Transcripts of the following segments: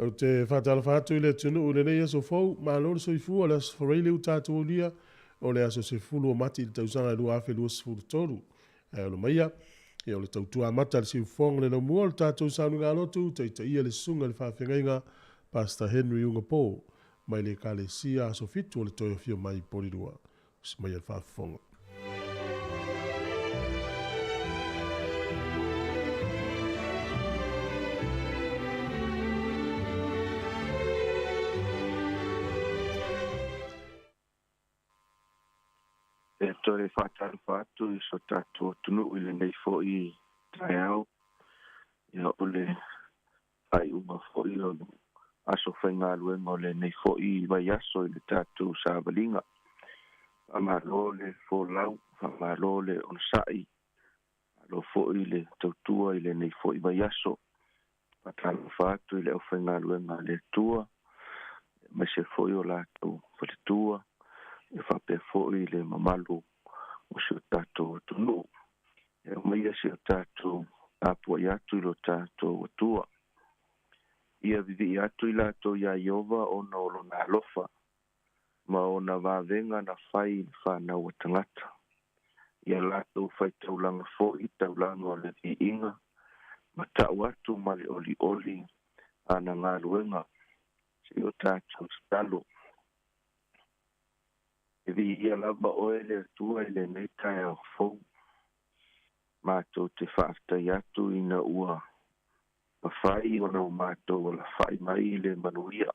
Au te whatala whātu i le tunu u le nei aso fau, ma lor so i fua le aso whareile u tātou lia, o le aso se fulu o mati i tausanga lua afe lua sifuru toru. O le maia, i o le tautua mata le siu fonga le naumua le tātou sanu ngā lotu, ta ia le sunga le whawhengainga, Pastor Henry Unga Paul, mai le ka le sia aso fitu o le toio fio mai porirua. Mai al whawhenga. E toi whātaru whātu I so tātou tunu I le nei fo I tai au. Ia ole ai uma fo I o aso whainga luenga o le nei fo I mai aso I le tātou sāwalinga. Amaro le fo lau, amaro le on sai. Alo fo I le tautua I le nei fo I mai aso. Whātaru whātu I le au whainga luenga le tua. Mai se fo I o lātou whale tua. E whape fōi le mamalu o si o tātou tunu. E o maia si o tātou apua I atu I lo tātou atua. Ia vivi I atu I lātou ia Iova o na olo na alofa. Ma o na vāvenga na whai ni whānau a tangata. Ia lātou whai taulanga fōi taulanga o le vi inga. Ma tau atu mali oli oli ana ngā luenga. Si o tātou stalo. E vi ia lava oe le tua I le nei kai au fau. Mātou te whaaftai atu ina ua. Mawhai o nau mātou o la whai mai le manuia.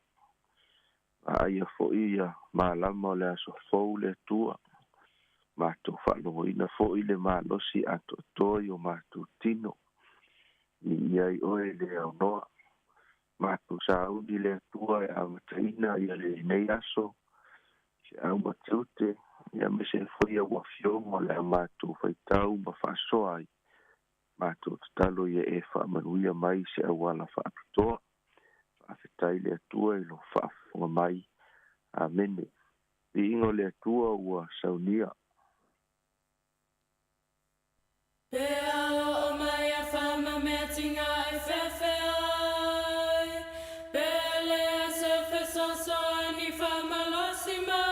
A aia fo ia mālama o le aso fau le tua. Mātou whaaloho ina fo I le mālosi ato toi o mātou tino. Ni iai oe le au noa. Mātou saudi le tua e amataina ia le nei aso. Au matute, ia me se foi a wafiongo le mātou whaitau ma whaasoa ai. Mātou talo ia e whaamanuia mai se awala whaapitoa. Whaafetai le atua I lo whaafonga mai. Amene. I ingo le atua ua saunia. Pea o mai a whama mea tinga e whewhai. Pea le a se whesoso ni whamalosi mai.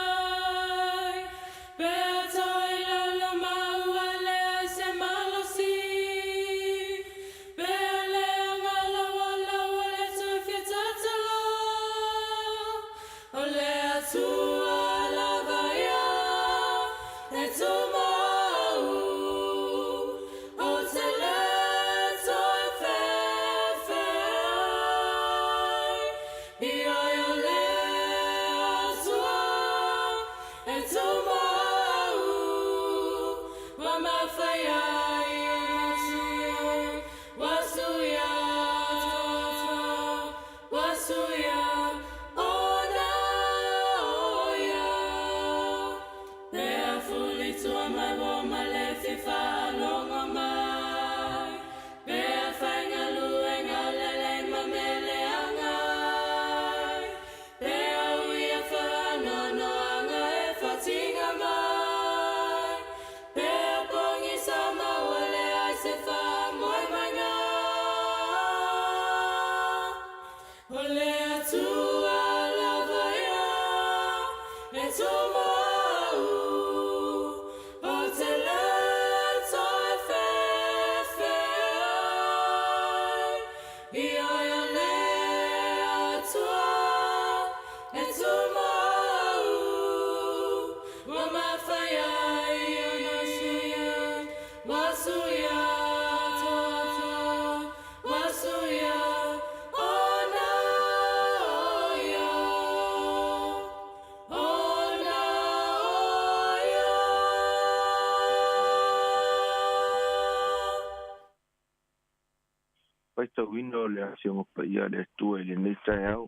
Wino le asiongo pa ia le tua le nei tai au.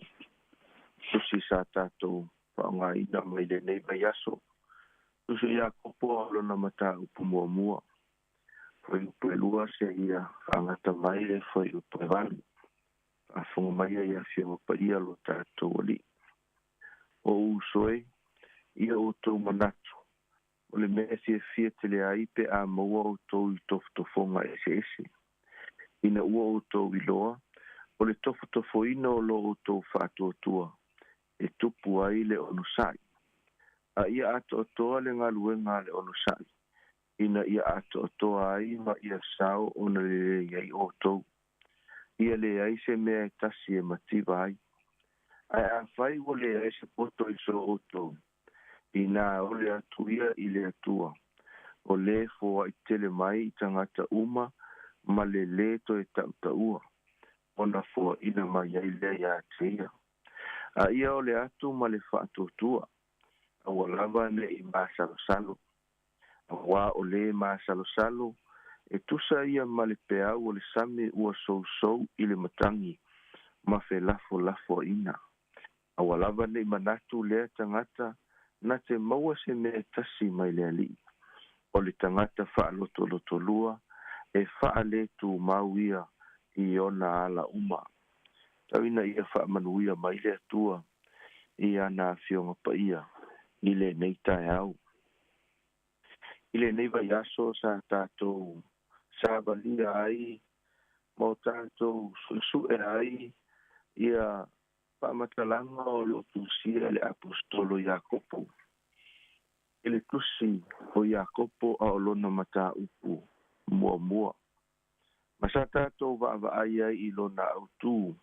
Susi sa tātou whaonga ina mai le nei mai aso. Susi ia kopoa alo na mata upu mua mua. Whai upu e lua se ia whaangata mai le whai upu e wani. Whaonga mai ia asiongo pa ia lo tātou ali. O usoe, ia o tau manatu. O le mea fia te le aipe a maua o tau I toftofonga ese ese. Ina ua o tau I loa, o le tofotofoina o lo outou fa'atuatua e tupu ai le ono sa'i a ia ato'atoa le galuega a le ono sa'i ina ia ato'atoa ai ma ia sao ona lelei ai outou ia leai se mea e tasi e mativa ai ae afai ua leai se poto i so outou ina ole atu ia i le atua o lē foa'itele mai i tagata uma ma le lē toe ta'utaʻua ona foa'ina mai ai lea iā te ia a ia o le atu ma le fa'atuatua aua lava ne'i masalosalo auā o lē masalosalo e tusa ia ma le peau o le sami ua sousou i le matagi ma felafolafo-ina aua lava ne'i manatu lea tagata na te maua se mea tasi mai le ali'i o le tagata fa'alotolotolua e fa'alē tumau ia i ona ala uma tauina ia fa'amanuia mai le atua i ana afioga paia i lenei taeau i lenei vaiaso sa tatou sa valia ai mo tatou su'esu'e ai ia fa'amatalaga o lo tusia le apostolo iakopo i le tusi o iakopo a o lona mataupu muamua ma sa tatou va'ava'ai ai i lona autū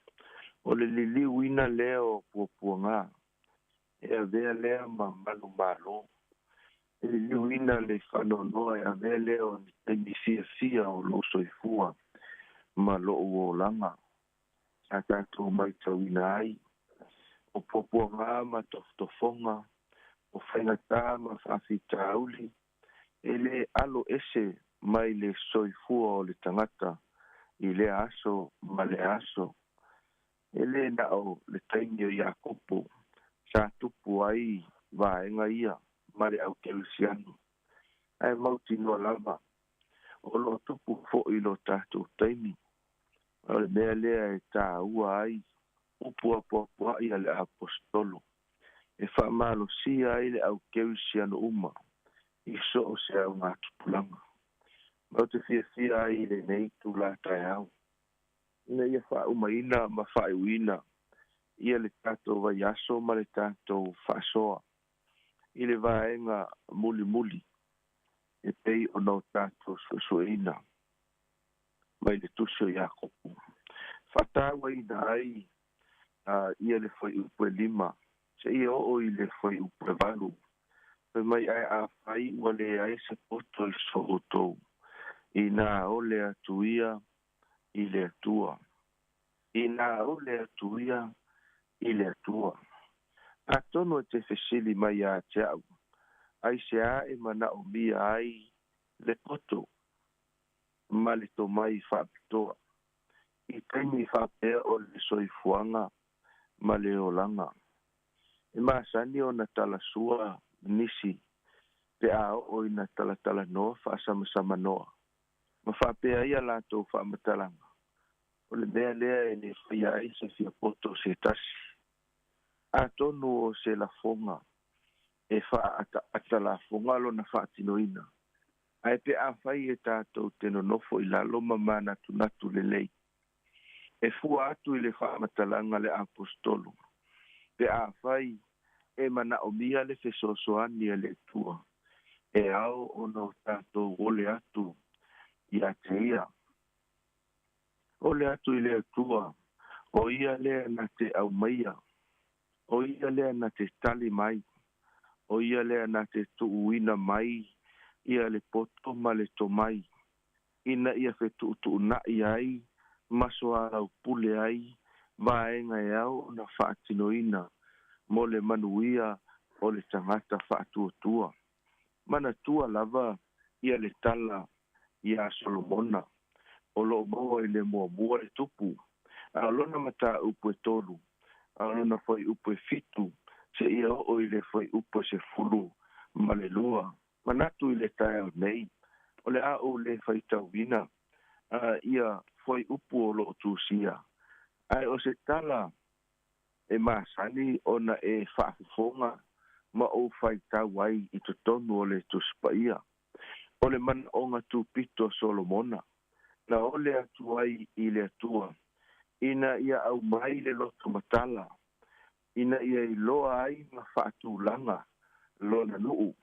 o le liliuina lea o puapuagā e avea lea ma malumālō e liliuina le fa'anoanoa e avea lea o taimi fiafia o loo soifua ma lo'u olaga sa tatou maitauina ai o puapuagā ma tofotofoga o faigatā ma fa'afitauli e le alo ese mai le soifua o le tagata i le aso ma le aso e lē na'o le taimi o iakopo sa tupu ai vaega ia ma le ʻaukelesiano ae mautinoa lava o lo'o tupu fo'i lo tatou taimi o le mea lea e tāua ai upu apuapua'i a le apostolo e fa'amalosia ai le ʻaukelesiano uma i so'o se auga tupulaga ma o te fiafia ai lenei tulataeau ina ia fa'aumaina ma fa'aiuina ia le tatou vaiaso ma le tatou fa'asoa i le vaega mulimuli e pei ona o tatou su'esu'eina mai le tusi o iakopo fa'atauaina ai ia le foi upu e lima se'ia o'o i le foi upu e valu pe mai ae a'afai ua leai se poto i so outou ina ole atu ia i le atua ina ole atu ia i le atua atono e te fesili mai a te au ai se a e mana'omia ai le poto ma le tomai fa'apitoa i taimi fa'apea o le soifuaga ma le olaga e masani ona talasua nisi pe a o'o ina talatalanoa fa'asamasamanoa ma fa'apea ia latou fa'amatalaga o le mea lea e le faia ai se fiapoto se tasi atonu o se lafoga e fa'aata lafoga lona fa'atinoina ae pe a'afai e tatou te nonofo i lalo ma manatunatu lelei e fua atu i le fa'amatalaga le apostolo pe a'afai e mana'omia le fesoasoani e le atua e ao ona o tatou ole atu ia te ia ole atu i le atua o ia lea na te aumaia o ia lea na te tali mai o ia lea na te tu'uina mai ia le poto ma le tomai ina ia fetu'utu'una'i ai masoalau pule ai vaega e au ona fa'atinoina mo le manuia o le tagata fa'atuatua manatua lava ia le tala ia solomona o lo'o maua i le muamua le tupu aolona mataupu e tolu aolona foi upu e fitu se'ia o'o i le foi upu e sefulu ma le lua manatu i le taeao nei o le a'u le faitauina ia foi upu o lo'o tusia ae o se tala e masani ona e fa'afofoga ma ou faitau ai i totonu o le tusipaia o le mana'oga tupito solomona na ole atu ai i le atua ina ia au mai le loto matala, ina ia iloa ai ma whaatūlanga lona nuu.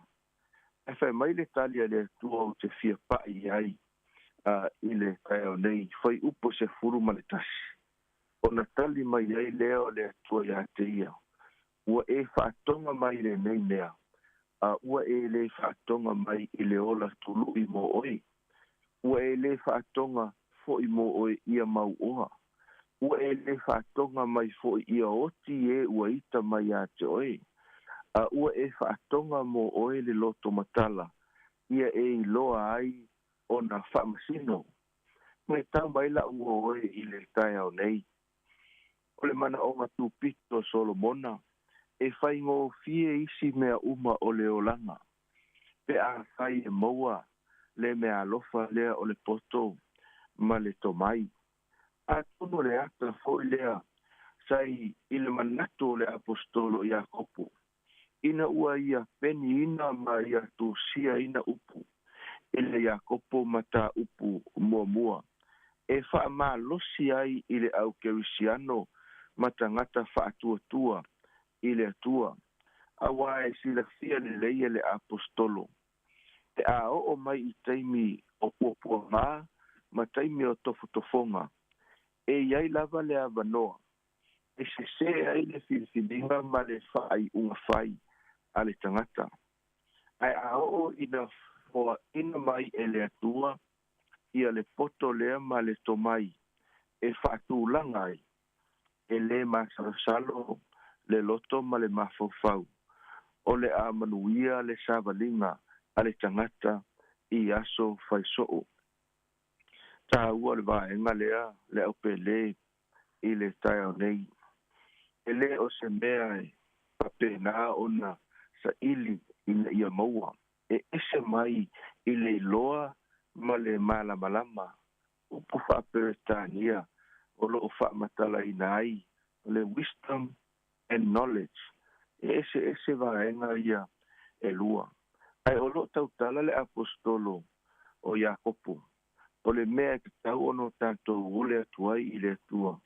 E whai mai le talia le tua o te fia pai ai i le kai au nei, whai upo se furu ma le tasi. O na tali mai ai leo le tua ia te ia. Ua e whaatonga mai le nei nea. Ua e le whaatonga mai i le ola tulu i mo oi. Ua e le whaatonga fo i mo oi ia mau oha. Ua e le whaatonga mai fo i ia oti e ua ita mai a te oi. Ua e whaatonga mo oi le loto matala. Ia e iloa ai o na whaamasino. Mai tau mai la ua oi i le tai au nei. O le mana o ngā tūpito Solomona. E whai ngō fie isi mea uma o le olanga. Pe a whai e maua le mea alofa lea o le poto ma le tomai. A tono le ata foi lea sai i le manatu o le apostolo Iakopo. Ina ua ia peni ina ma ia tūsia ina upu. I le Iakopo mata upu mua mua. E wha ma losi ai i le au kerisiano matangata wha atua tua. I le atua, awa e sila fia le leia le apostolo. Te a o mai i taimi o puapua ngā, ma taimi o tofotofonga. E iai lava le avanoa. E se ai le filfilinga ma le whai unga whai a le tangata. Ai a o ina fua ina mai e le atua, ia le poto lea ma le tomai. E whaatu langai. E le masarasalo le loto ma le mafofau. O le a manuia le savalinga a le tangata i aso faisoo. Tā ua le vaenga lea le au pele i le tai au nei. E le o se mea e papena ona sa ili i le ia maua. E ese mai i le iloa ma le malamalama. Upu whaaperetania o lo o whaamatala ina ai. Le wisdom and knowledge. Ese vaenga ia e lua. Ai o lo tautala le apostolo o Iakopo. O le mea ki tau ono tanto ule atuai i le atua.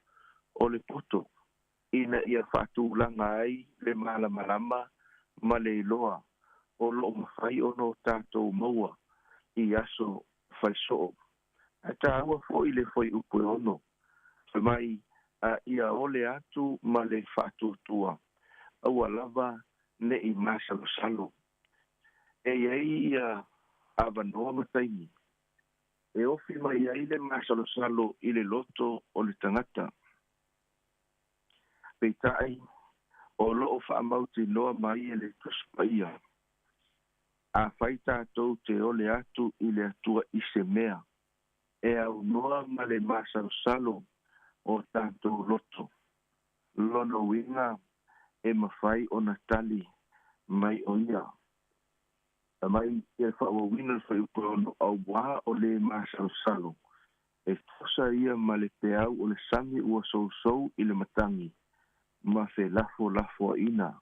O le poto. Ina ia whatu langa ai le malamalama ma le iloa. O lo mawhai ono tanto maua i aso whaisoo. Ai ta aua fo i le foi upo ono. So mai ia ole atu ma le whatu tua. Aua lava ne i masalo salo. E iei ia avanoa mataimi. E ofi mai ai le masalo salo i le loto o le tangata. Peitai o loo whaamauti noa mai e le tuspaia. A whaita atou te ole atu i le atua i se mea. E au noa ma le masalo salo o tātou loto. Lono winga e mawhai o natali mai o ia. A mai e whaua wina whai upono au wā o le masalo salo. E fosa ia ma le peau o le sangi ua sou i le matangi. Ma fe lafo a ina.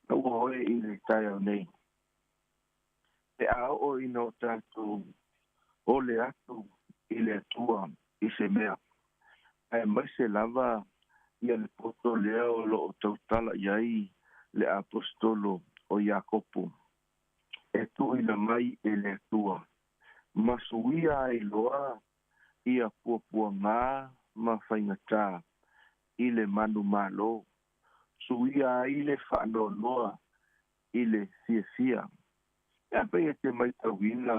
Na ua hoe i le tai au nei. E ao o ina o tātou o le atu i le atua i se mea. Ai mai se lava ia le poto lea o lo o tautala iai le apostolo o Iakopo. E tu ina mai e le atua. Masuia ai loa ia puapua ngā ma whaingatā i le manu malo. Suia ai le whaanonoa i le fia. Ia pei e te mai tawina.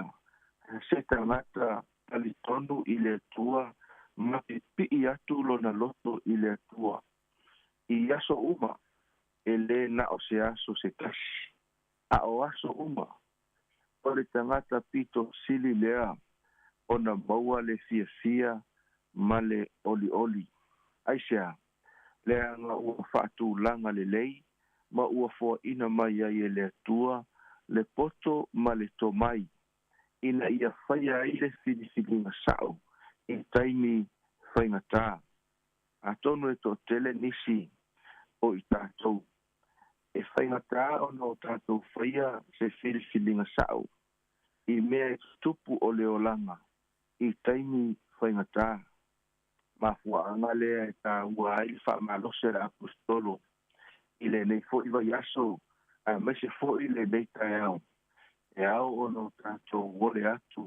Se tangata talitonu i le atua ma te pii atu lona loto i le atua. I aso uma, e le na o se aso se kasi. A o aso uma, o le tangata pito sili lea, o na maua le fia ma le oli. Aisea, le anga ua whaatu langa le lei, ma ua fua ina mai ai e le atua, le poto ma le tomai. Ina ia whaia ai le whidiwhilinga sao. I taimi whaingatā. A tonu e tō tele nisi o i tātou. E whaingatā o no tātou whaia se whidiwhilinga sao. I mea e tupu o leolanga. I taimi whaingatā. mafuaaga lea e tāua ai le fa'amalose le apostolo i lenei fo'i vaiaso maise fo'i lenei taeao e ao ona o tatou ole atu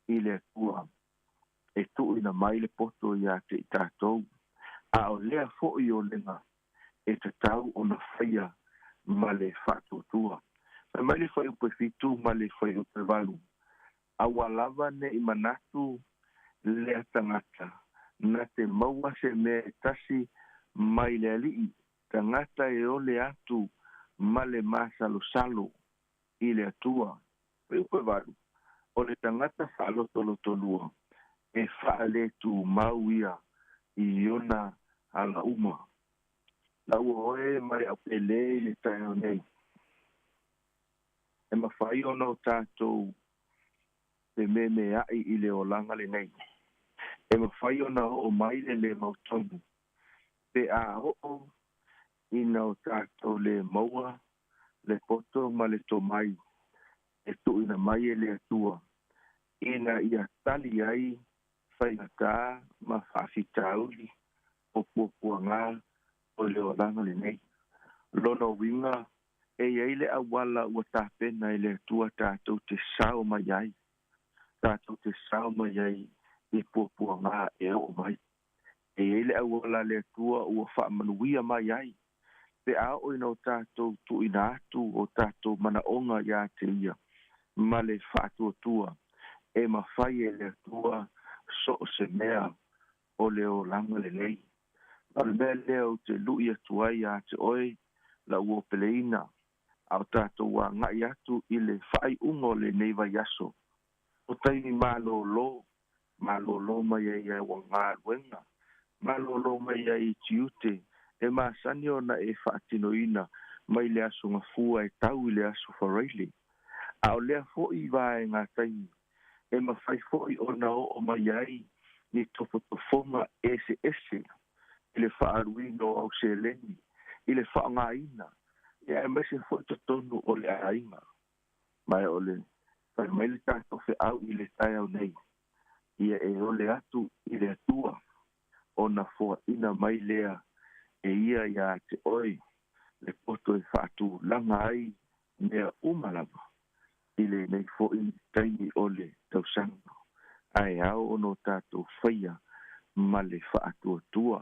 i le atua e tu'uina mai le poto iā te i tatou a o lea fo'i o lega e tatau ona faia ma le fa'atuatua fa mai le fai upe fitu ma le fai upe valu aua lava ne'i manatu lea tagata na te maua se mea e tasi mai le ali'i tagata e ole atu ma le masalosalo i le atua fai upe valu o le tagata fa'alotolotolua e fa'ale tumau ia i ona ala uma lau oe mai aupele i le taeao nei e mawhai ona o tātou te memea'i i le olaga lenei e mawhai ona o mai le mautonu pe a o'o ina o tātou le maua le poto ma le tomai e tu'uina mai e le atua ina ia tali ai whaingatā ma whaafitauli o puapuanga o le olaga lenei lona winga e iai le awala ua tapena i le atua tātou te sao mai ai tātou te sao mai ai i puapuanga e o mai e iai le awala le atua ua whaamanuia mai ai pe a o ina o tātou tu'uina atu o tātou manaonga iā te ia ma le whaatuatua e mawhai e le atua so se mea o le o langa lenei ma le mea lea o te lui atu ai a te oe la ua peleina au tātou wa ngai atu i le whai ungo le nei vai aso o taimi malolo mai ai ai wa ngā luenga malolo mai ai tiute e masani ona e whaatinoina mai le aso ngafua e tau i le aso whareili a o lea fo'i vae ngā taimi e mawhai fo'i ona o mai ai ni tofotofonga ese i le whaaruino au se leni i le whaangaina ia e mese fo'i totonu o le ainga mai o le whai mai le tātou whi au i le tai au nei ia e ole atu i le atua ona fua ina mai lea e ia ia te oi le poto e whaatu langa ai mea umalava i le nei fo'i taimi o le tausanga ai au ono tātou whaia ma le whaatuatua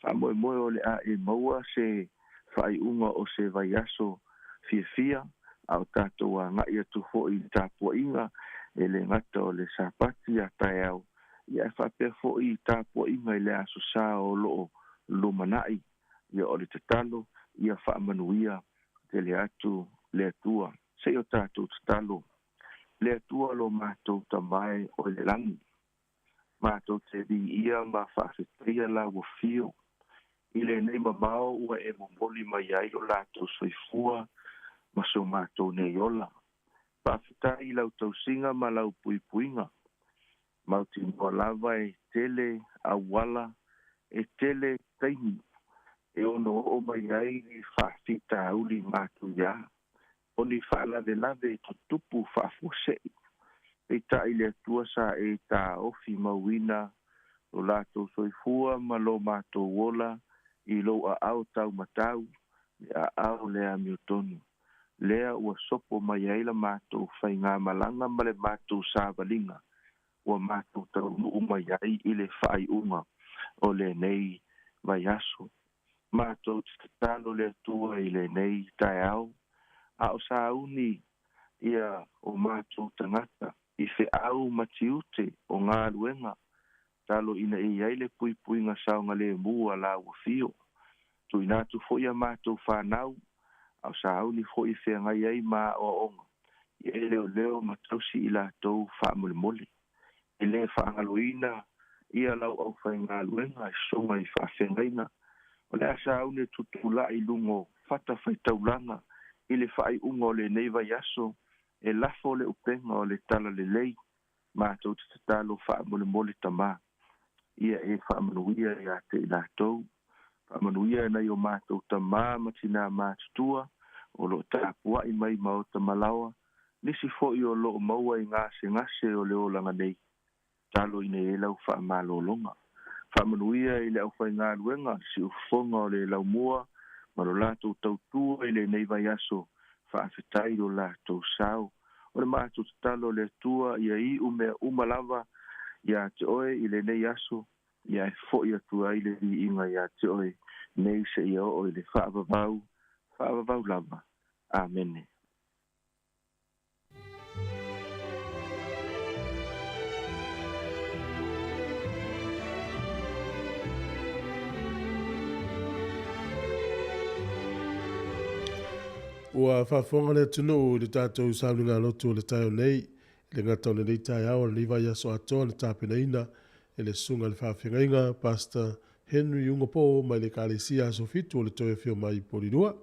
whamoe o le a e maua se whai unga o se vai aso fia au tātou a ngai atu fo'i tāpua inga e le ngata o le sapati a tai au ia e whapea fo'i tāpua inga i le aso sā o loo lumanai ia o le tatalo ia whaamanuia te le atu le atua se o tātou tatalo le atua lo mātou tamai o le langi mātou te vi ia ma whaafetria la ua fio i le nei mamao ua e momoli mai ai o lātou soifua ma so mātou nei ola. Whaafetai lau tausinga ma lau puipuinga. Mauti mua lava e tele awala e tele taimi e ono o mai ai ni whaafita uli mātou ia. O ni whaalave lave e tutupu whaafosei. E ta ile atua sa e ta ofi mawina o lātou soifua ma lo mātou wola i lo a au tau matau i a au lea miotonu. Lea ua sopo mai aila mātou whai ngā malanga ma le mātou sāwalinga ua mātou tau nuu mai ai i le whai unga o le nei vai aso. Mātou talo le atua i le nei tai au a o sāuni ia o mātou tangata i whi au matiute o ngā luenga talo ina i ai le puipuinga saunga le mua la ua fio. Tu inatu fo ia mātou whanau au sauni fo i whea ngai ai mā o onga. I e leo matausi i la tau wha mole mole. I le whaangaloina ia lau au whai ngā luenga i songa i wha whengaina. O le sauni tutula i lungo whata whai taulanga i le whai ungo le neiva yaso e lafo le upenga o le tala le lei mātou te talo wha mole mole tamā. Ia e wha manuia ia te i la tau. Whaamanuia na i o mātou tamā matina mātutua o lo tāpua i mai mao tamalawa nisi fo i o lo maua i ngase o le olanga nei talo i nei lau whaamalolonga whamanuia i le au whai ngā ruenga, si ufonga o le laumua, ma lo lātou tautua i le nei vai aso, whaafetai o lātou sao. O le mātou talo le tua ia i umea umalava, ia te oe i le nei aso, ia e fo ia tua i le vi inga ia te oe, nei se ia o i le whaavavau lava. Amen. Ua whaafonga le tunu le tātou sauni ngā lotu le taio nei, le ngata o nei tai au le vai aso atoa le tāpena ina, e le sunga le whaawhengainga, Pastor Henry Ungopo, mai le kālesia aso fitu o le toi whio mai porirua.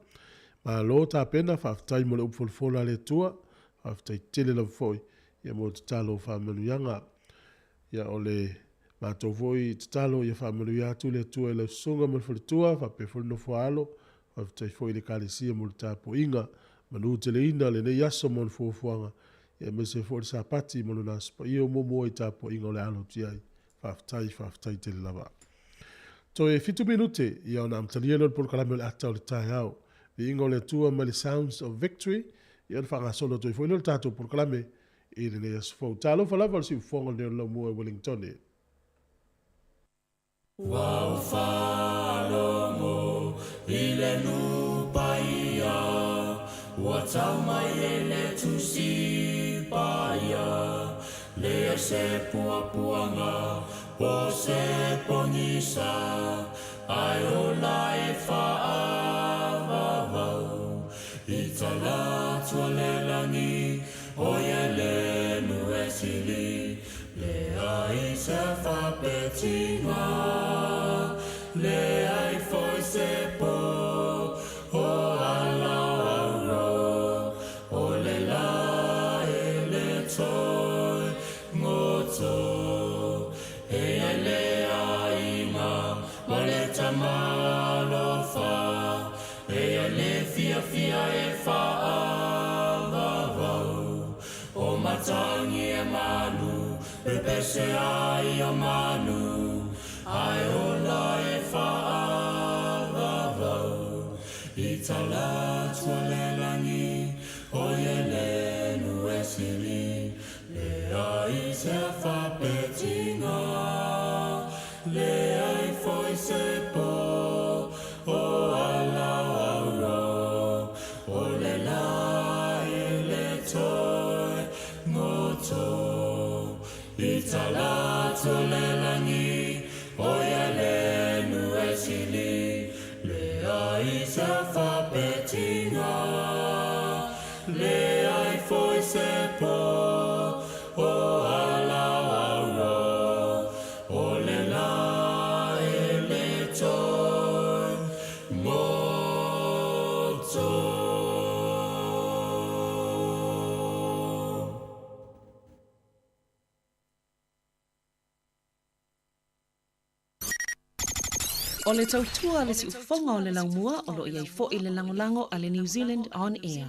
Ma lo tāpena whaaftai mo le upfolfola le tua, whaaftai tele la foi, ia mo te talo whaamanuianga, ia o le mātou foi te talo ia whaamanuia atu le tua e le sunga mo le tua, whaape no fualo, whaatai foi le kālesia mo le tāpo inga, manu te le ina le nei aso mo le fuafuanga, ia me se foi le sapati mo le naspa, ia o momo i tāpo inga o le alo tiai, whaaftai te le lava. To e fitu minute, ia o na amtalia non por kalame le ata o le tai au, vi inga o le tua ma le Sounds of Victory, ia le whangasolo toi foi le tātou por kalame, i le nei aso fau. Tālo whalava le si ufonga neo lau mua Wellington e. Wau whalomo i le nupa ia, ua tau mai e le tusi paia, lea se puapuanga, po se ponisa, ai o la e whaavavau, i tala tua le langi, o ia le nuesili, lea i se whapetinga, lea i foi se po, o ala auro, o le la e le toi, ngoto, e lea inga, ma le tamalofa, e le fia e whaavavau, o matangi e manu, pepese ai o manu, ai o la e whaavavau, i tala tua le langi, o ie le nuesili, lea i se whapetinga, lea i foi se po, o ala auro, o le la e le toi, ngoto, i tala tua le langi, o ia le nuesili, lea i se whapetinga, lea i foi se po, o ala auro, o le la e le toi, moto. O le tautua le si ufonga o le laumua o lo iai fo i le langolango a le New Zealand On Air.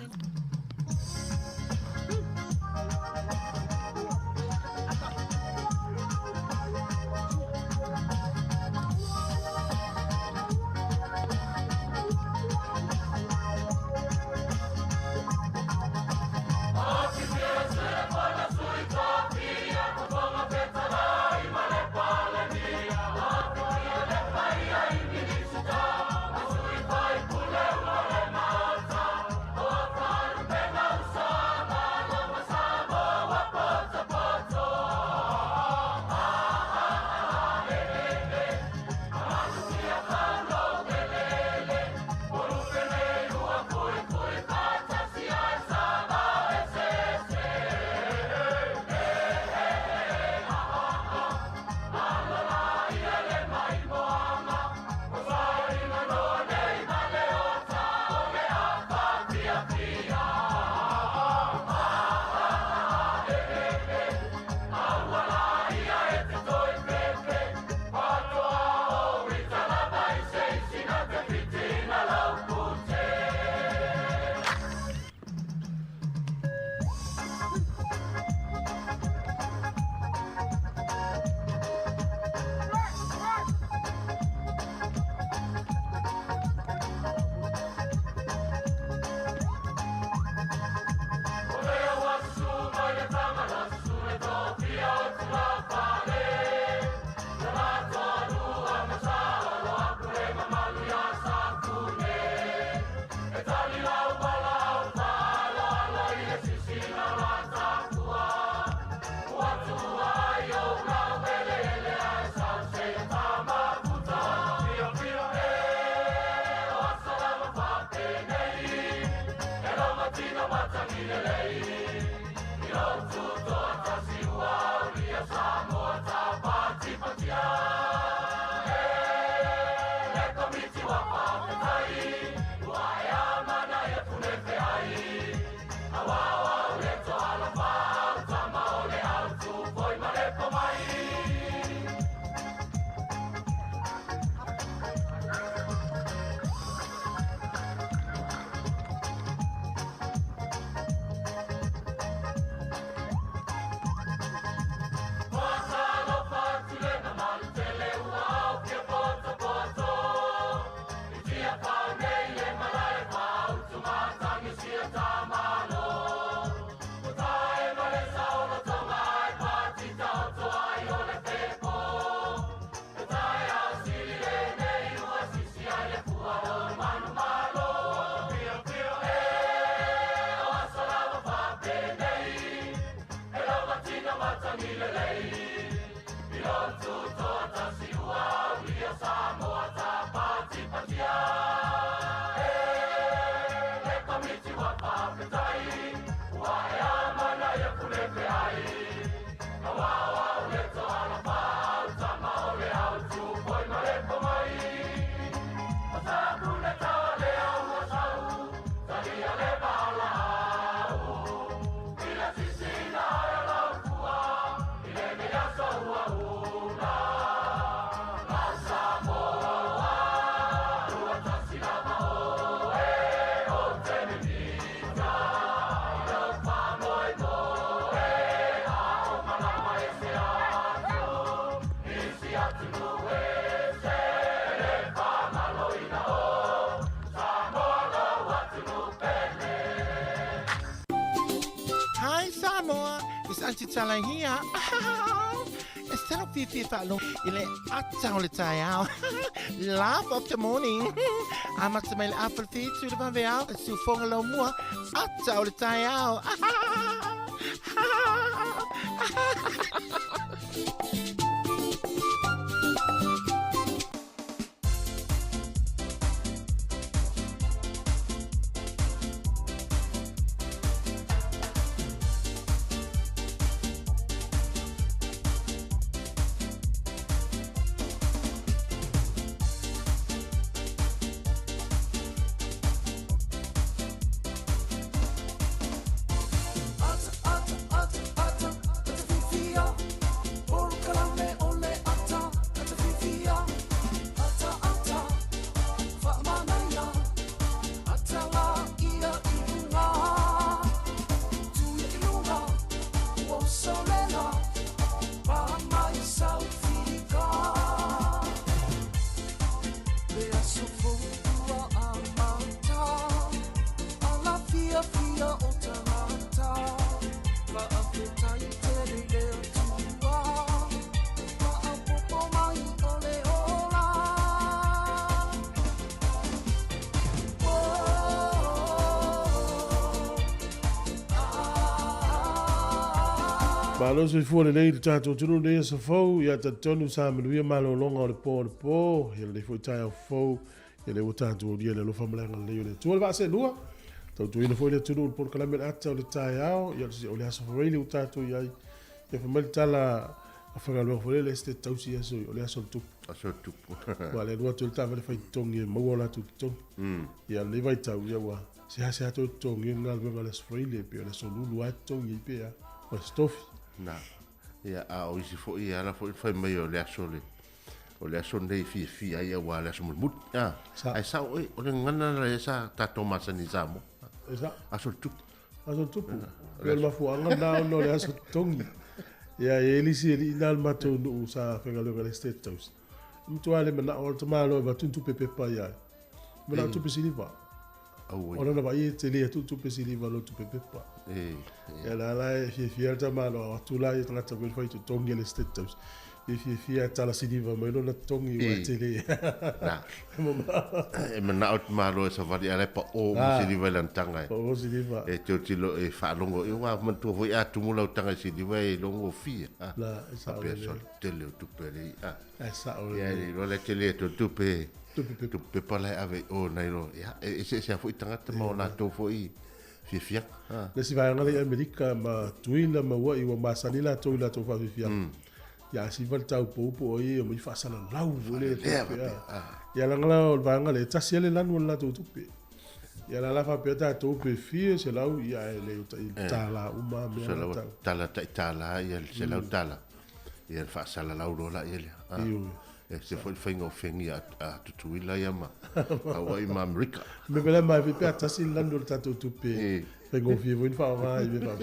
Santi Talahia. Esther Fifi Falo. Il est attends le tailleur. Laugh of the morning. Amatsamail apple feet to the Bavel. Su Fongalo Mua. Attends le tailleur. Malo se fuore nei tato tunu nei sa fou ia ta tonu sa manuia malo longa o le po ia le foi tai fou ia le tato dia le lo famela le le tu va se lua tau tu ina foi le tunu por kala me ata o le tai ao ia o le aso foi le tato ia ia famel tala a fanga lo foi le este tau si aso o le aso tu wa le lua tu tava le fai tongi mo la tu tong ia le vai tau ia wa se ha se ato tongi ngal be le foi le pe le so lulu ato ia pe ia o stofi na ia a o isi fo ia la fo fai mai o le aso nei fi ia wa le aso mut a ai sa o le ngana la sa ta Thomas ni zamo esa aso tu le ma fu anga na no le aso tongi ia ele si ele inal mato no sa fenga le status mtu ale mana o tomalo va tuntu pepe pa ia mana tu pesiliva ona na vai tele tu pesiliva lo tu pepe pa ia la fi alta malo tu la ia tanga tu fai tu tongi le status fi tala siliva mai no na tongi wa tele na mana out malo sa vai ale pa o siliva lantanga o siliva e tilo e fa longo e wa man tu voi atu mula tanga siliva e longo fi la sa pe sol tele tu pele esa o ia lo le tele tu pe tu pe pala ave o nairo ia e se foi tanga mo na to foi fia le si vai ngale Amerika ma tuila ma wa i wa masanila to ila to fa fia ya si val tau po i o mi fa sala lau le ya la ngala o va ngale ta si le lanu la to pe ya la fa pe ta to pe fia se lau ya le ta la uma me ta la ya se lau tala ya fa sala lau lo la ya se foi fengo fengi a tutuila ia ma a i ma Amerika me vela mai pe ta si lando tato tupe fengo vivo in fa mai be ba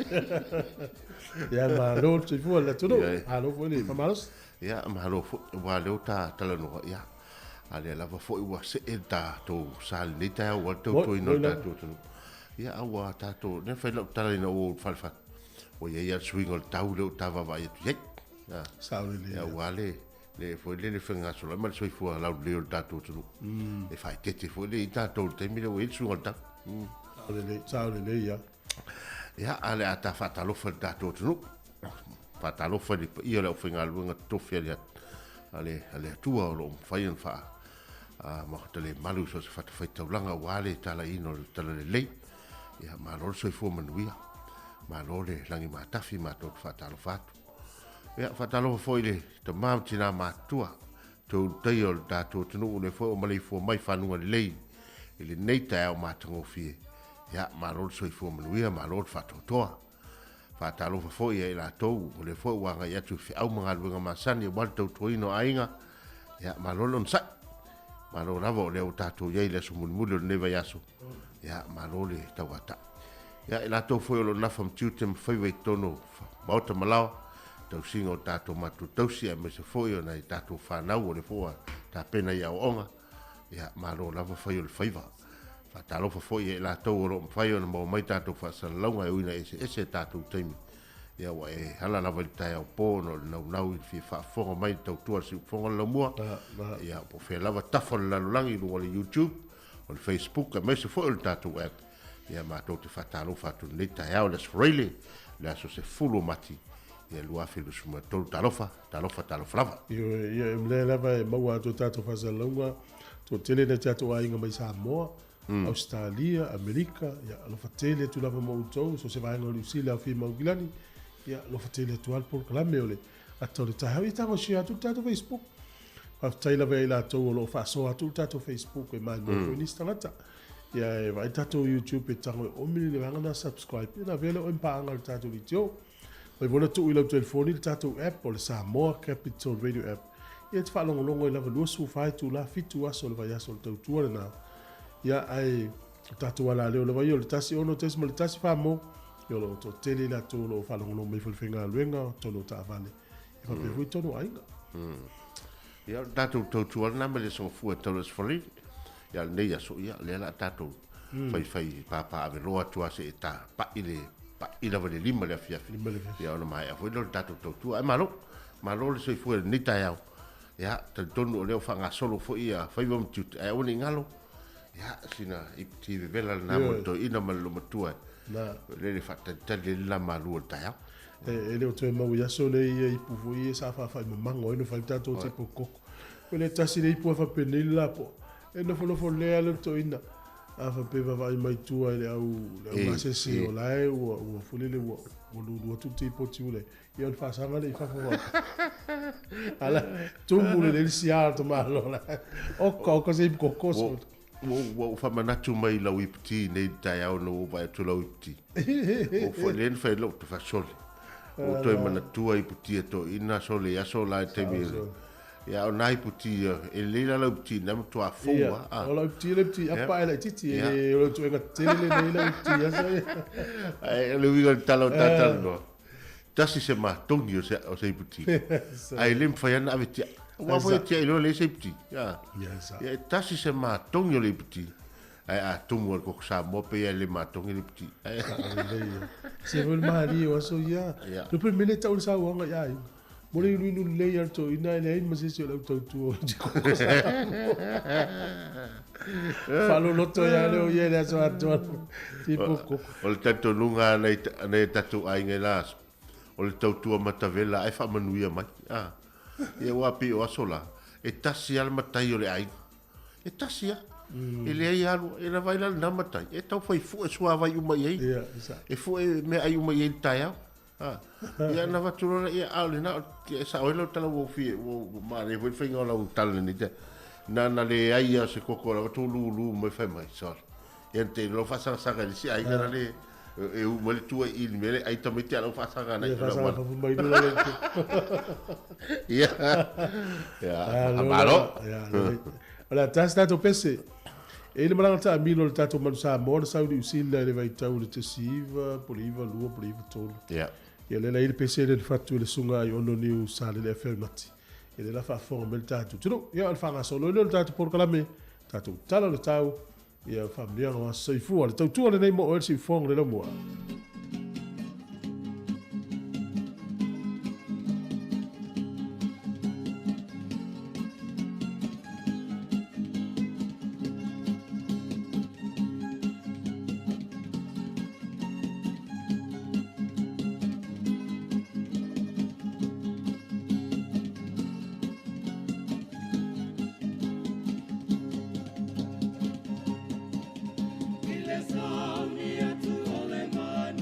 ya ma lo tu fu la tu a lo fu ni fa malos ya ma lo fu wa lo ta tala no ya ale la va foi wa se ta to sal ni ta wa to ino ta to ya wa ta to ne fa lo tala no o fa fa o ya swing o taulo tava va ya ya sa ya wale le foi le fenga solo mal soi fu la le tato tu e fai che ti foi le tato te mi le il su alta sa le ya ale ata fatalo fa tato tu fatalo fa di io le fenga lu to fia ale tu lo fai en fa ma tele malu so fa fai taulanga wale tala ino tala le ya ma lo soi fu manuia ma lo le langi ma tafi ma to fatalo fatu ya fatalo foi le to mam tina matua to teo dato tunu le fo mali fo mai fanu le ile nei ta o matango fi ya marol so fo manuia marol fatotoa fatalo foi e la to le fo wanga ya tu fi au manga lunga masani wal to toino ainga ya marol on sa marol ravo le tato ye le sumulmulo ne va yaso ya marol le tawata ya la to foi lo na fam tutem foi we tono bauta malao tau singo tato matu tausia me se foi ona i tato whanau o le fua ta pena ia o onga ia maro lava whai o le whaiva whatalofa foi e la tau oro mwhai ona mo mai tato whasalaunga e uina ese tato teimi ia wa e hala lava i tai au pono nau i fi whaafonga mai tau tua si ufonga la mua ia po whea lava tafo le lalulangi lunga le YouTube o le Facebook a mese fo il tātou app ia mātou te whatalo whatu nei tai au les freile le aso se fulu mati ia lua whilu suma tolu talofa lava ia mle lava e maua to tātou whasalunga to tele na tātou ainga mai Samoa Australia, Amerika, ia lo fatele tu lava mo utou, so se vaenga o New fi maugilani, ia lo fatele tu al por kalame ole. Ato le taha i tango share tu tato Facebook. Pa taila vei la tau lo faso atu tato Facebook e mai mo ni stangata. Ia e vai tato YouTube e tango o mili le vanga na subscribe. Ia vele o impanga le tato li tio. Vai bona tu ila telefoni le tato app o le Samoa Capital Radio app. Ia te whalongolongo i lava luasu fai tu la fitu aso le vai aso le tau tua le nao. Ia ai tatu ala leo lava yo le tasi ono tesi ma le tasi famo yo lo to tele la to lo falongo mai fulfinga luenga to lo ta vale e fa pe vuito no ainga ia tatu to na me le so fu to los foli ia le ia so ia le la tatu fai papa ave roa tu ase ta pa ile vale lima le fia ia ona mai a foi lo tatu to ai malo le so fu ni ta ia tonu le fa nga solo fo ia fai vom tu ai oni ngalo ya sina ipti vela na moto ina malu matua na le fatta tele la malu ta ya le o te mau ya so le i pufu i sa fa mango ino falta to te poko le tasi le pu fa penila po e no fo le ale to ina a fa pe va mai tua le au le se si o lai o fu le o lu tutti i potule io fa sa le fa ala tu mu le si alto ma allora o così cocoso wo fa manatu mai la wipti nei tai au no vai tu la wipti o fo len fa lo tu fa sol o to manatu ai puti to ina sole ya sola te mi ya o nai puti e le la wipti na tu a fu a o la wipti apa la titi e o tu nga tele nei la wipti ya so e le wi talo no tasi se ma tongi o se puti ai lim fa ya na wipti wa foi ti lo le septi ya ya tasi se ma tongi le piti a tumu ko sa mo pe le ma tongi le piti se vol mari o so ya lo pe mele ta ul sa wa ya mo le lu le ya to ina le ma se se lo to tu falo lo to ya le o ye le so ato tipo ko o le tanto lunga nei tatu ai ngelas o le tau tua matavela ai fa manuia mai ia wapi o asola e tasi al matai o le ai e tasi e le ai alu e la vai la na matai e tau fai fu e sua vai uma ei e fu e me ai uma ei tai ia na vaturo ia ale na e sa o lo tala wo fi wo ma le vo finga la tala ni te na le ai se kokora tu lu me fai mai so e te lo fa sa ga si ai na le e o mole tua il mele ai tamete ala fa sa ga na ia amalo ala tasta to pese e le malanga ta milo le tato man sa mo sa u sila le vai tau le tesiva poliva lua poliva tolo ia le la il pese le fatu le sunga i ono niu sa le fermati e le la fa fo mel tato tuno ia al fa solo le tato por kalame tato tala le tau ia familia no sai fu le tau tu le nei mo o si fong le mo Ile sa mi atu ole mani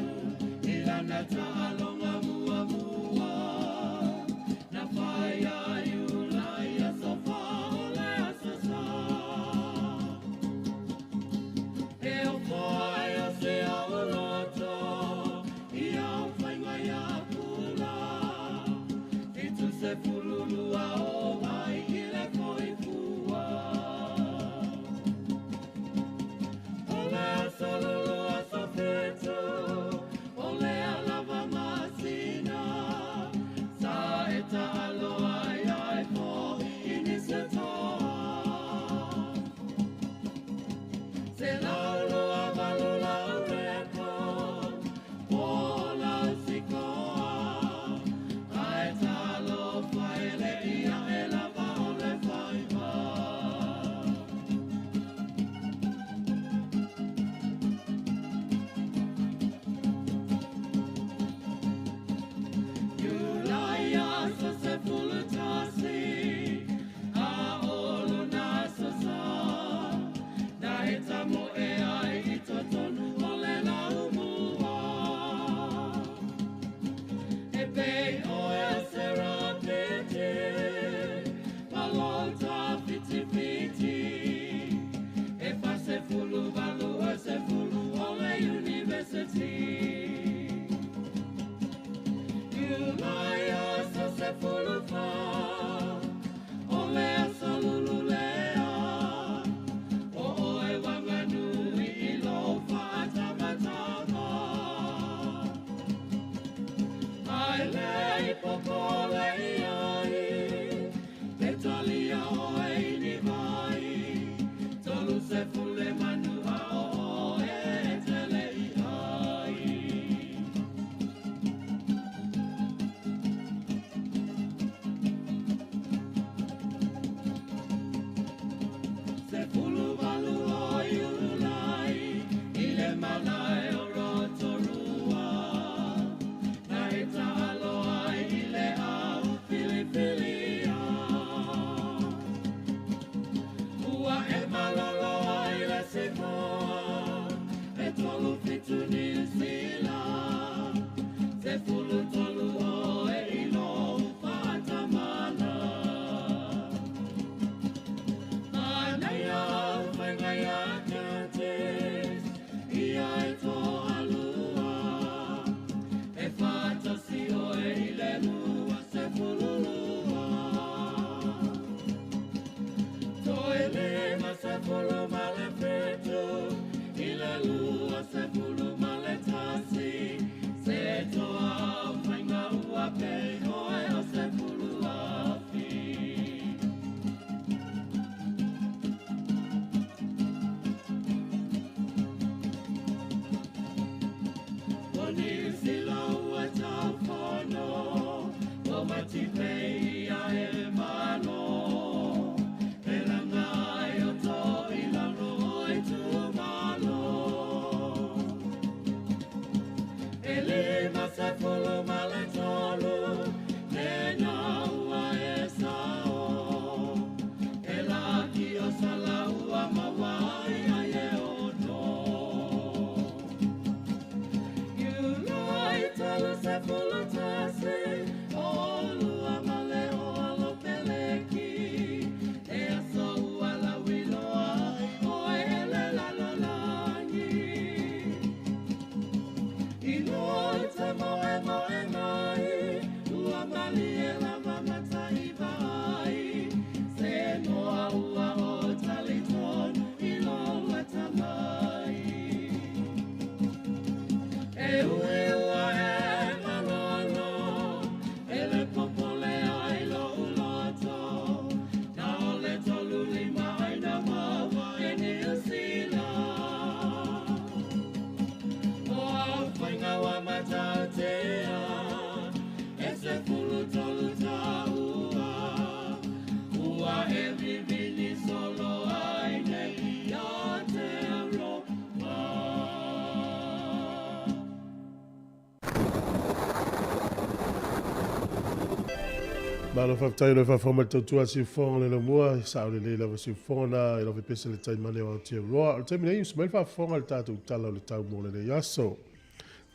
Malo whakatau no whawhama tautua si whonga le mua, sao le leila wa si whonga, e lowe pesa le taimane o tia roa. O taimine iu, smail whawhonga le tātou tala o le tau mō le yaso.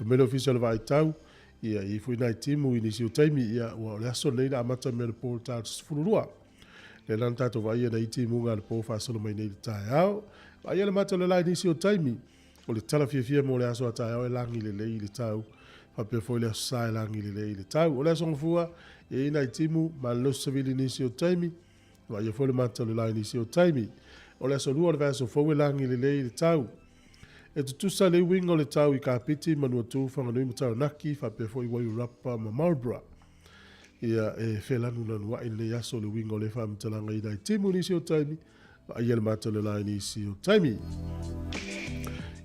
O mele official vai tau, ia i fui nai timu i nisi o taimi, ia ua le aso leila amata mea le pōl tātou sifururua. Le lan tātou vai ia na i timu ngā le pō whasolo mai nei le tai au. Vai ia le mata le lai nisi o taimi, o le tala fia mō le aso a tai au e langi le lei le tau. Whapea foi le aso sae langi le lei le tau. O le aso ngafua, e ina i timu ma lo savili nisi o taimi wa ia fole mata le lai nisi o taimi o le aso lua le vaso fowe langi le lei le tau e tutusa le wingo le tau i ka piti manua tu whanganui matau naki whapea foi wai rapa ma Marlborough ia e whelanu nanu wa le aso le wingo le whamatalanga ina i timu nisi o taimi wa ia le mata le lai nisi o taimi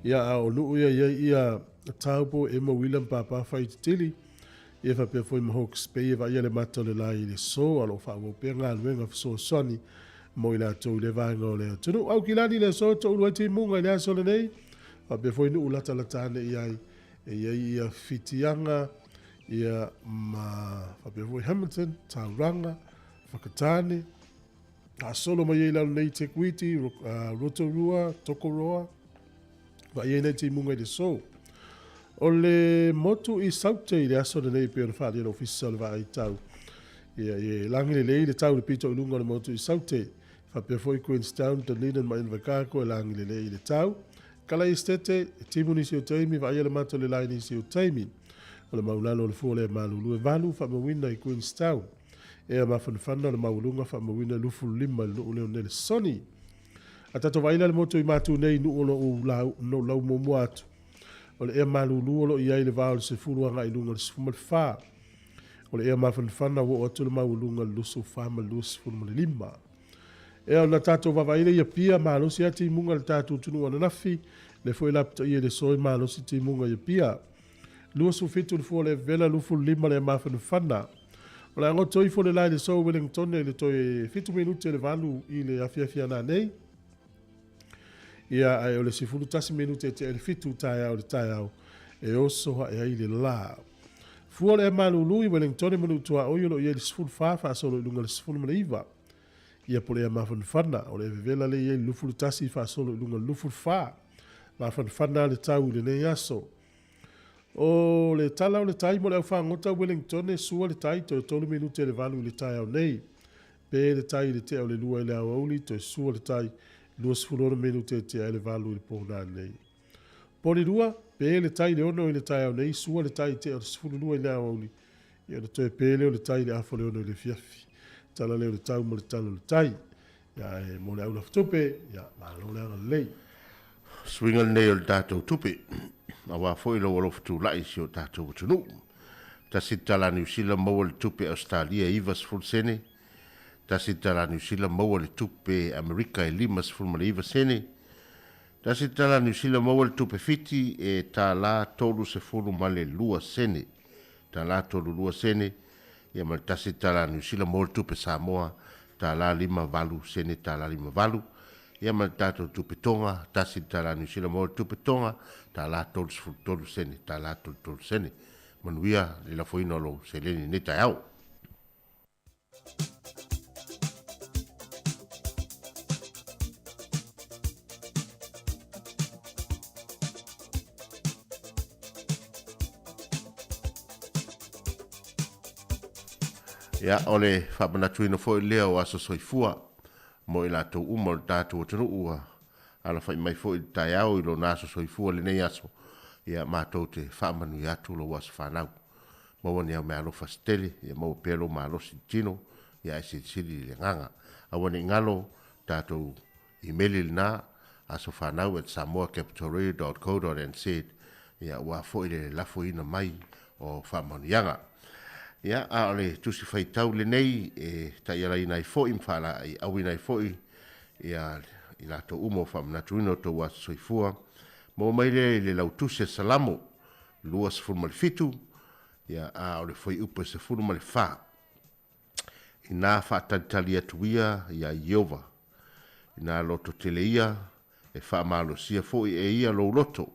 ia a o nuu ia taupo e mo William Papa Whaititili ia whapea foi Hawke's Bay va ia le mata le lai le so alo whawo pia ngā luenga so soni mo i la tau le vanga o le tunu au kilani le so tau lua ti munga le aso le nei whapea foi nu ulata la tāne iai e ia fitianga ia ma whapea foi Hamilton, Tauranga, Whakatane a solo mai ia lau nei te kuiti Rotorua, Tokoroa va ia nei ti munga le so o le motu i saute i le aso de nei peo na whaare na ofisa le vai tau. Ia langi le lei le tau le pito i lunga le motu i saute. Whapea foi Queenstown, Dunedin ma Invercargill e langi le lei le tau. Kala i stete, timu nisi o taimi, va ia le mato le lai nisi o taimi. O le maulalo le fua le malulu e valu whamawina i Queenstown. Ea mawhanwhana le maulunga whamawina lufu lima le nuu leo nele soni. A tato vaila le motu i matu nei nuu no lau momu atu. O le ea malulu o lo iai le vao le se furuanga i lunga le sifuma le wha. O le ea mawhanwhana wo atu le maulunga le lusu whama le lusu sifuma le lima. Ea o na tato wawaile ia pia malosi ati munga le tatu tunu ana nafi. Le fo ilapita ia le soi malosi ti munga ia pia. Lua su fitu le fo le vela lufu lima le mawhanwhana. O le angoto i fo le lai le so Wellington le toi fitu minuti le valu i le afiafia na nei. Ia ai o le sifuru tasi minute te ele fitu tai au le tai au e oso ha e ai le la. Fua le malulu i Wellington e manu tua oio lo ia le sifuru fafa solo i lunga le sifuru mana iwa. ia po lea mafanafana o le vevela le iai lufu le tasi faasolo i luga lufu le fā mafanafana le tau i lenei aso o le tala o le tai mo le aufagota Wellington e sua le tai tolu minute le valu i le tai au nei pe le tai le te o le lua i le auauli toe sua le tai 20 minute te ai le valu i le pona nei poni lua pe le tai le ono i le tai au nei sua le tai te o le 12 i le auauli ia le toe pe leo le tai le afo le ono i le fiafi tala leo le tau mo le talo le tai ia e mo le aula ftope ia malo le anga lei Swinga nei o le tātou tupe. A wā fwoi lo walofa tū lai si o tātou tunu. Ta sitala New Zealand maua le tupe Australia ivas fulsene. Ta sitala New Zealand maua le tupe Amerika e limas fulmale ivas sene. Ta sitala New Zealand maua le tupe fiti e ta la tolu se fulu male lua sene. Ta la tolu lua sene. Ia mal ta sitala New Zealand maua le tupe Samoa. Ta la lima valu sene ta la lima valu. Ia ma tātou tupetonga, tasi tala New Zealand mo tupetonga, tā la tolu sene, tā la tolu sene. Manuia, le la foina lo se leni ne tai au. Ia, ole, whapanatuina foi leo aso soifua, mo i lātou uma o tātou tunu ua ala whai mai fo i tai au i lo nāso soifua le nei aso ia mātou te whaamanu i atu lo waso whanau maua ni au mea alofa stele ia mau pelo ma alosi tino ia e siri le nganga awane ngalo tātou i meli le nā aso whanau at samoacapitalradio.co.nz ia ua fo i le lafo ina mai o whaamanu ianga ia a ole tusi fai tau le nei e tai ala inai fo im fala ai au inai fo ia i la to umo fa na tuino to wa soifua mo mai le lau tusi salamo luas formal fitu ia a ole foi upo se formal fa ina fa tantalia tuia ia Yehova ina loto teleia e fa malo sia fo e ia lo loto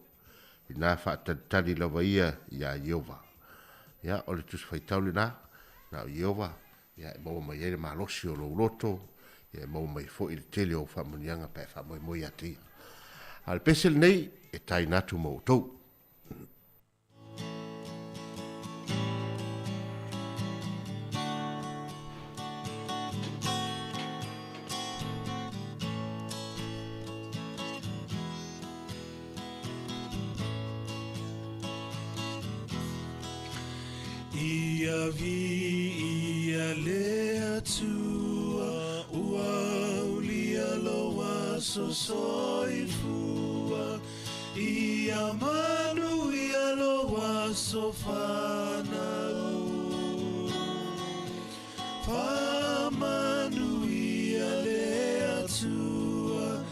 ina fa tantali lava ia Yehova ya ole tus fai taule na Yehova ya mo mai ele malosi o loto ya mo mai fo il tele o fa munianga pe fa mo ati al pesel nei e tai natu mo to Ia vi ia lea tua ua ulia loa so soifua ia manu ia loa so whanau whamanu ia lea tua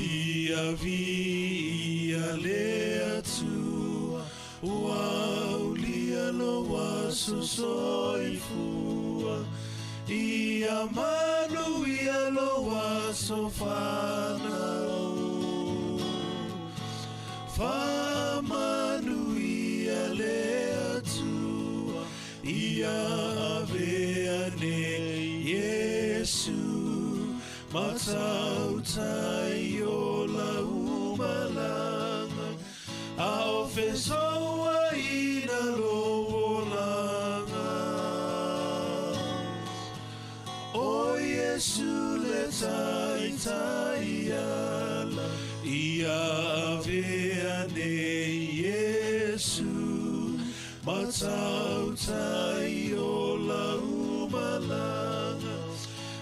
ia vi ia lea tua ua loa so soifua ia manu ia loa so whanau whamanu ia lea tua ia avea ne Yesu matau tai o la umalanga a ofesoa ina lo Yesu le tai tai ala ia avea ne Yesu matau tai o la umalanga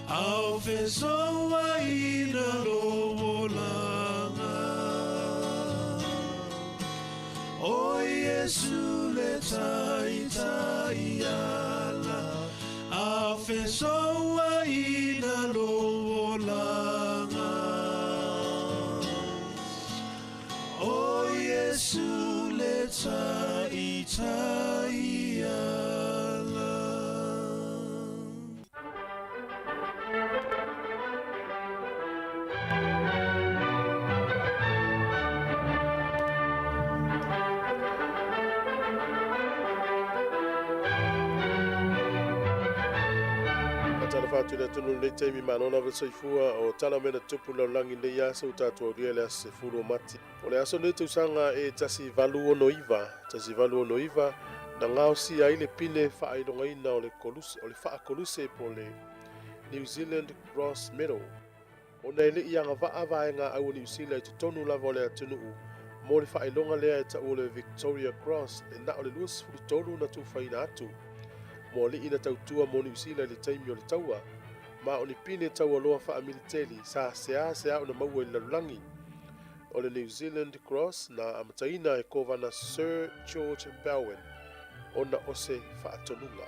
au fesoa ina lo langa o Yesu le tai tai ala au fesoa ina lo langa o Yesu le tai tai ala whātu na tunu nei teimi manona wa saifua o tala mena tupu lau langi nei asa o tātua o ria le asa se furu o mati. O le aso nei tausanga e tasi valu ono iwa, na ngao si ai le pine whaailonga ina o le wha koluse po le New Zealand Cross Medal. O nei le ianga waa vaenga au New Zealand i tonu lava o le atunu u, mo le whaailonga lea e ta o le Victoria Cross e na o le luas furu tonu na tu whaina atu. Mo li ina tautua mo New Zealand le taimi o le taua, ma o ni pine taua loa wha militeli sa sea o na maua i lalulangi. O le New Zealand Cross na amataina e kovana Sir George Bowen o na ose wha atonunga.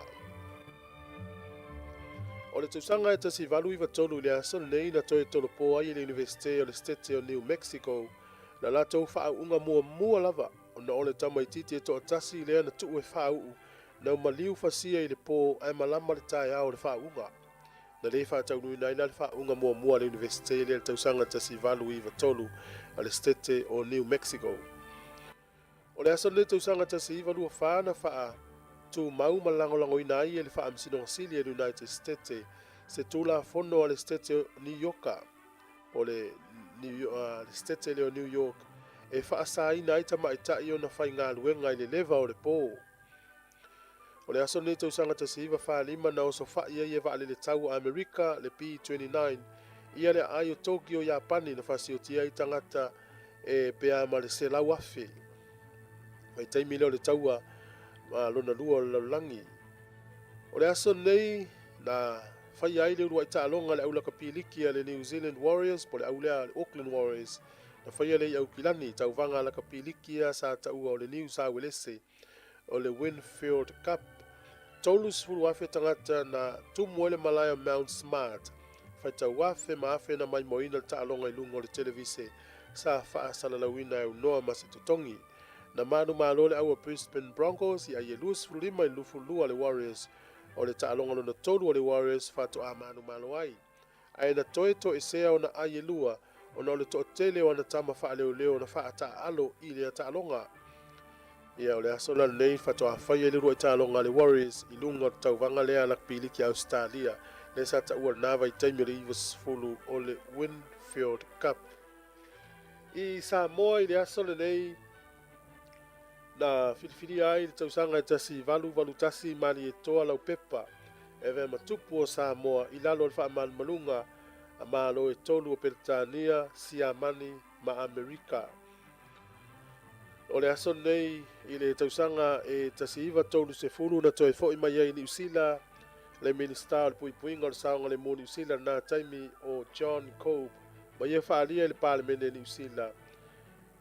O le tausanga e tasi valu iwa tolu le aso nei na toi tolo po ai le Universite o le State o New Mexico na la tau wha unga mua lava o na ole tamaititi e to tasi lea na tuu e wha uu na maliu fasia i le po ai malama le tae au le wha unga. Na le wha tau nui nai na le wha unga mua le Universite le tausanga tasi valu iwa tolu a le State o New Mexico. O le aso le tausanga tasi iwa lua whaana wha tu mau malango ina i le wha amsino sili e United States se tula fono a le State o New York o le State le o New York e wha sa ina i tama ita i o na whai ngā luenga i le leva o le po. O le aso nei tausanga tasi iwa whaalima na oso wha ia i e wha le tau Amerika le P-29 ia le ai o Tokyo Japani na whasi o tia i tangata e pea ma le se lau afe. Mai taimi leo le taua ma lona lua o laulangi. O le aso nei na whai ai le urua i taalonga le aulaka piliki a le New Zealand Warriors po le aulea le Auckland Warriors na whai le au kilani tau vanga la kapiliki a sa taua o le New South Wales o le Winfield Cup. Tolus fulu afe tangata na tumuele malaya Mount Smart. Faita wafe maafe na mai moina ta alonga ilungo le televise sa faa salalawina e unoa masi tutongi. Na manu maalole awa Brisbane Broncos i aye luas fulu lima i lufu lua le Warriors o le ta alonga lona tolu o le Warriors fato a manu malo ai. Ae na toe to isea o na aye lua o na ole to tele o na tama faa leo na faa ta alo i le ta alonga. Ia o le aso la nei fato a whaia le rua i tālonga le Warriors i lunga tau vanga lea na pili ki Australia le sa ta ua nawa i taimi le iwas fulu o le Winfield Cup. I Samoa i le aso le nei na filifili ai le tausanga e tasi valu tasi mani e toa lau pepa e vea matupu o Samoa i lalo le wha malunga a malo e tolu o Peritania, Siamani ma Amerika. O le aso nei i le tausanga e tasi iwa tolu se fulu na toi fo i mai ai New Zealand le minista o le puipuinga o le saonga le mo New Zealand na taimi o John Cope ma ia whaalia i le parliament e New Zealand.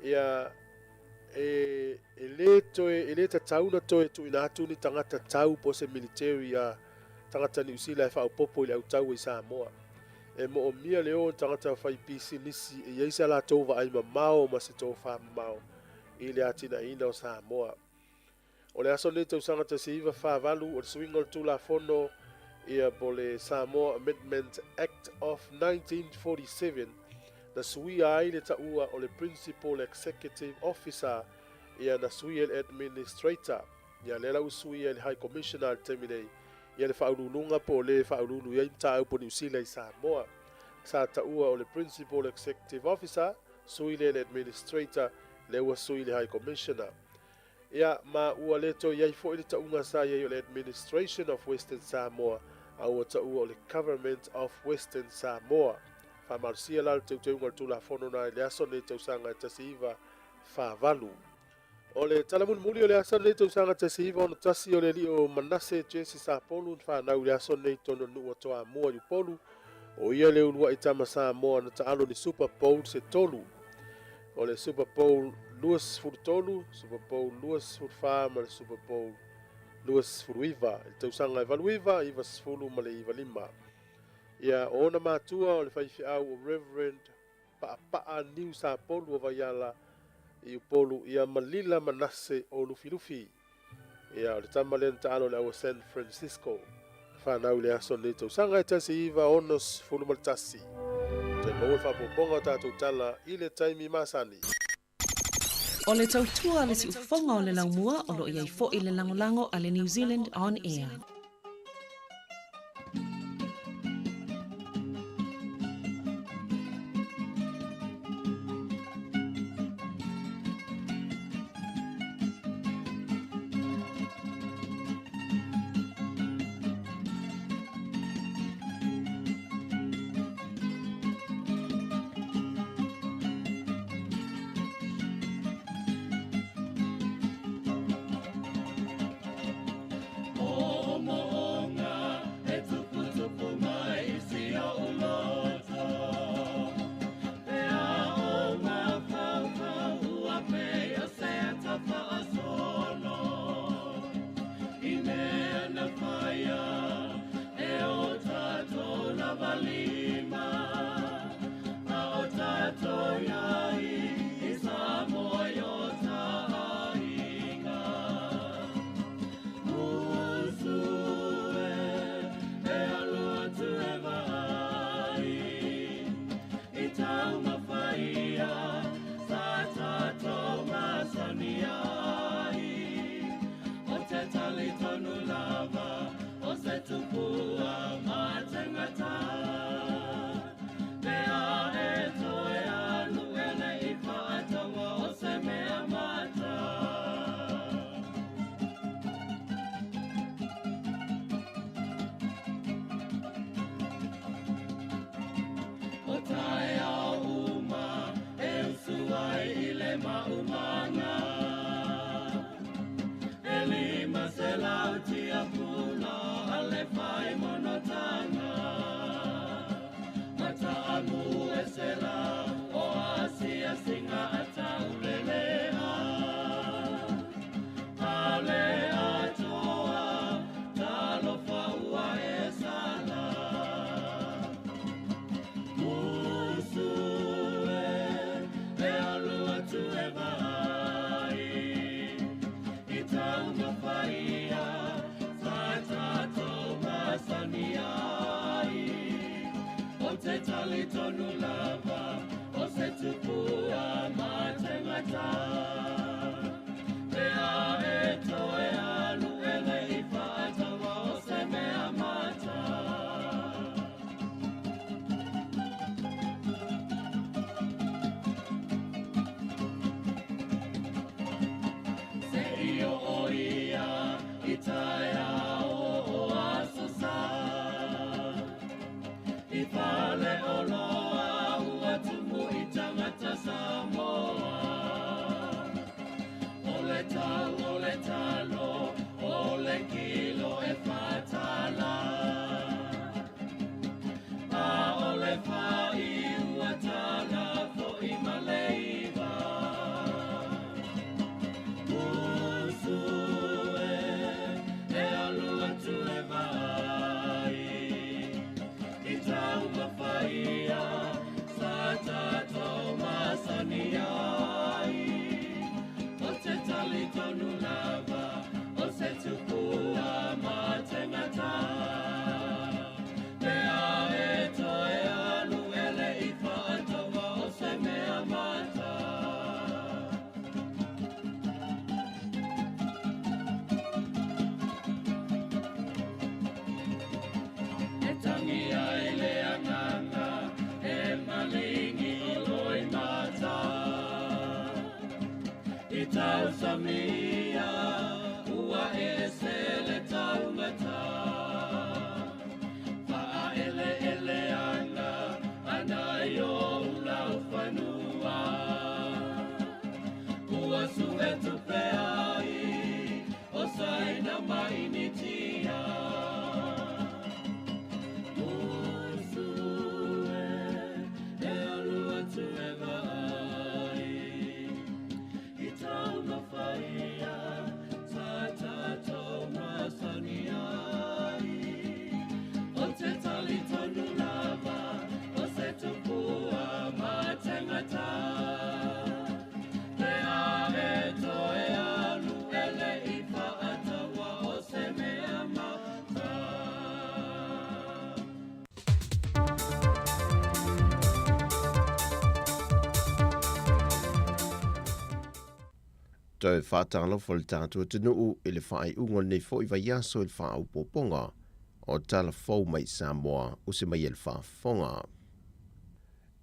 Ia e le tatau na toi tu ina atu ni tangata tau po se military a tangata New Zealand e whao popo i le au tau i Samoa. E mo o mia leo tangata whai pisi nisi e iaisa la tova ai mamao ma se tova wha mamao. I le atina ina o Samoa. O le aso nei tausanga tasi iwa whavalu o le swinga o tula fono ia po le Samoa Amendment Act of 1947 na sui ai le taua o le Principal Executive Officer ia na sui el Administrator ia le lau sui el High Commissioner terminei ia le whaurununga po le whaurunu ia imta au po New Zealand Samoa sa taua o le Principal Executive Officer sui le Administrator le ua sui le High Commissioner. Ia ma ua leto iai fo ili taunga sa iai o le Administration of Western Samoa a ua taua o le Government of Western Samoa. Wha marusia lal teu teunga le tula fono na le aso ne tausanga e tasi iwa whavalu. O le talamun muli o le aso ne tausanga tasi iwa ono tasi o le li o Manase Jesse Sapolu whanau le aso ne tono nua toa mua i polu o ia le ulua i tama Samoa na taalo ni Super Bowl se tolu. O le Super Bowl luas furutolu, Super Bowl luas furfa ma le Super Bowl luas furuiva. I tausanga i valuiva, iwa sfulu ma le iwa lima. Ia ona mātua o le whaifi au o Reverend Paa Niu Sapolu o Vaiala i upolu ia Malila Manase o Lufilufi. Ia o le tamalen taalo le au San Francisco. Whanau le aso le tausanga i tasi iwa onos fulu ma le tasi. Te maua whapoponga tātou tala i le taimi masani. O le tautua le si ufonga o le laumua o lo iai fo i le langolango a le New Zealand On Air. maumanga Elima se lauti a pula ale fai monotanga Mata amu e se la o asia singa ataulelea Ale atoa talo faua e sala Musue e alua tu e vai Itaunga faia Fatato masaniai O te tali tonu lava O se tupua matengata Pea e toe alu ele I whaatawa O se mea mata Se io o ia I taia o asosa I pale o loa ua tumu I tangata Samoa O le talo, o le kilo e fatala A o le fai ua tala fo I maleiva Musue e alua tu e vai I taunga faia sa tato masaniai O te tali tonu lava o se tupua matengata Pea e toe alu ele I whaatawa o se mea mata E tangi ai le anganga e malingi I loi mata I tau samia ua e se le taumata Faa ele anga ana yo ulau whanua Ua su e tupe ai o saina mai ni tia Musue e alua tu e vai I taunga faia sa tato masaniai O te tali tonu lava o se tupua matengata Pea e toe alu ele I whaatawa o se mea mata Tau whātangalofa le tātua tunuu I le whaai ungo nei fo I vai aso I le whaau poponga o tala fau mai Samoa o se mai le whaafonga.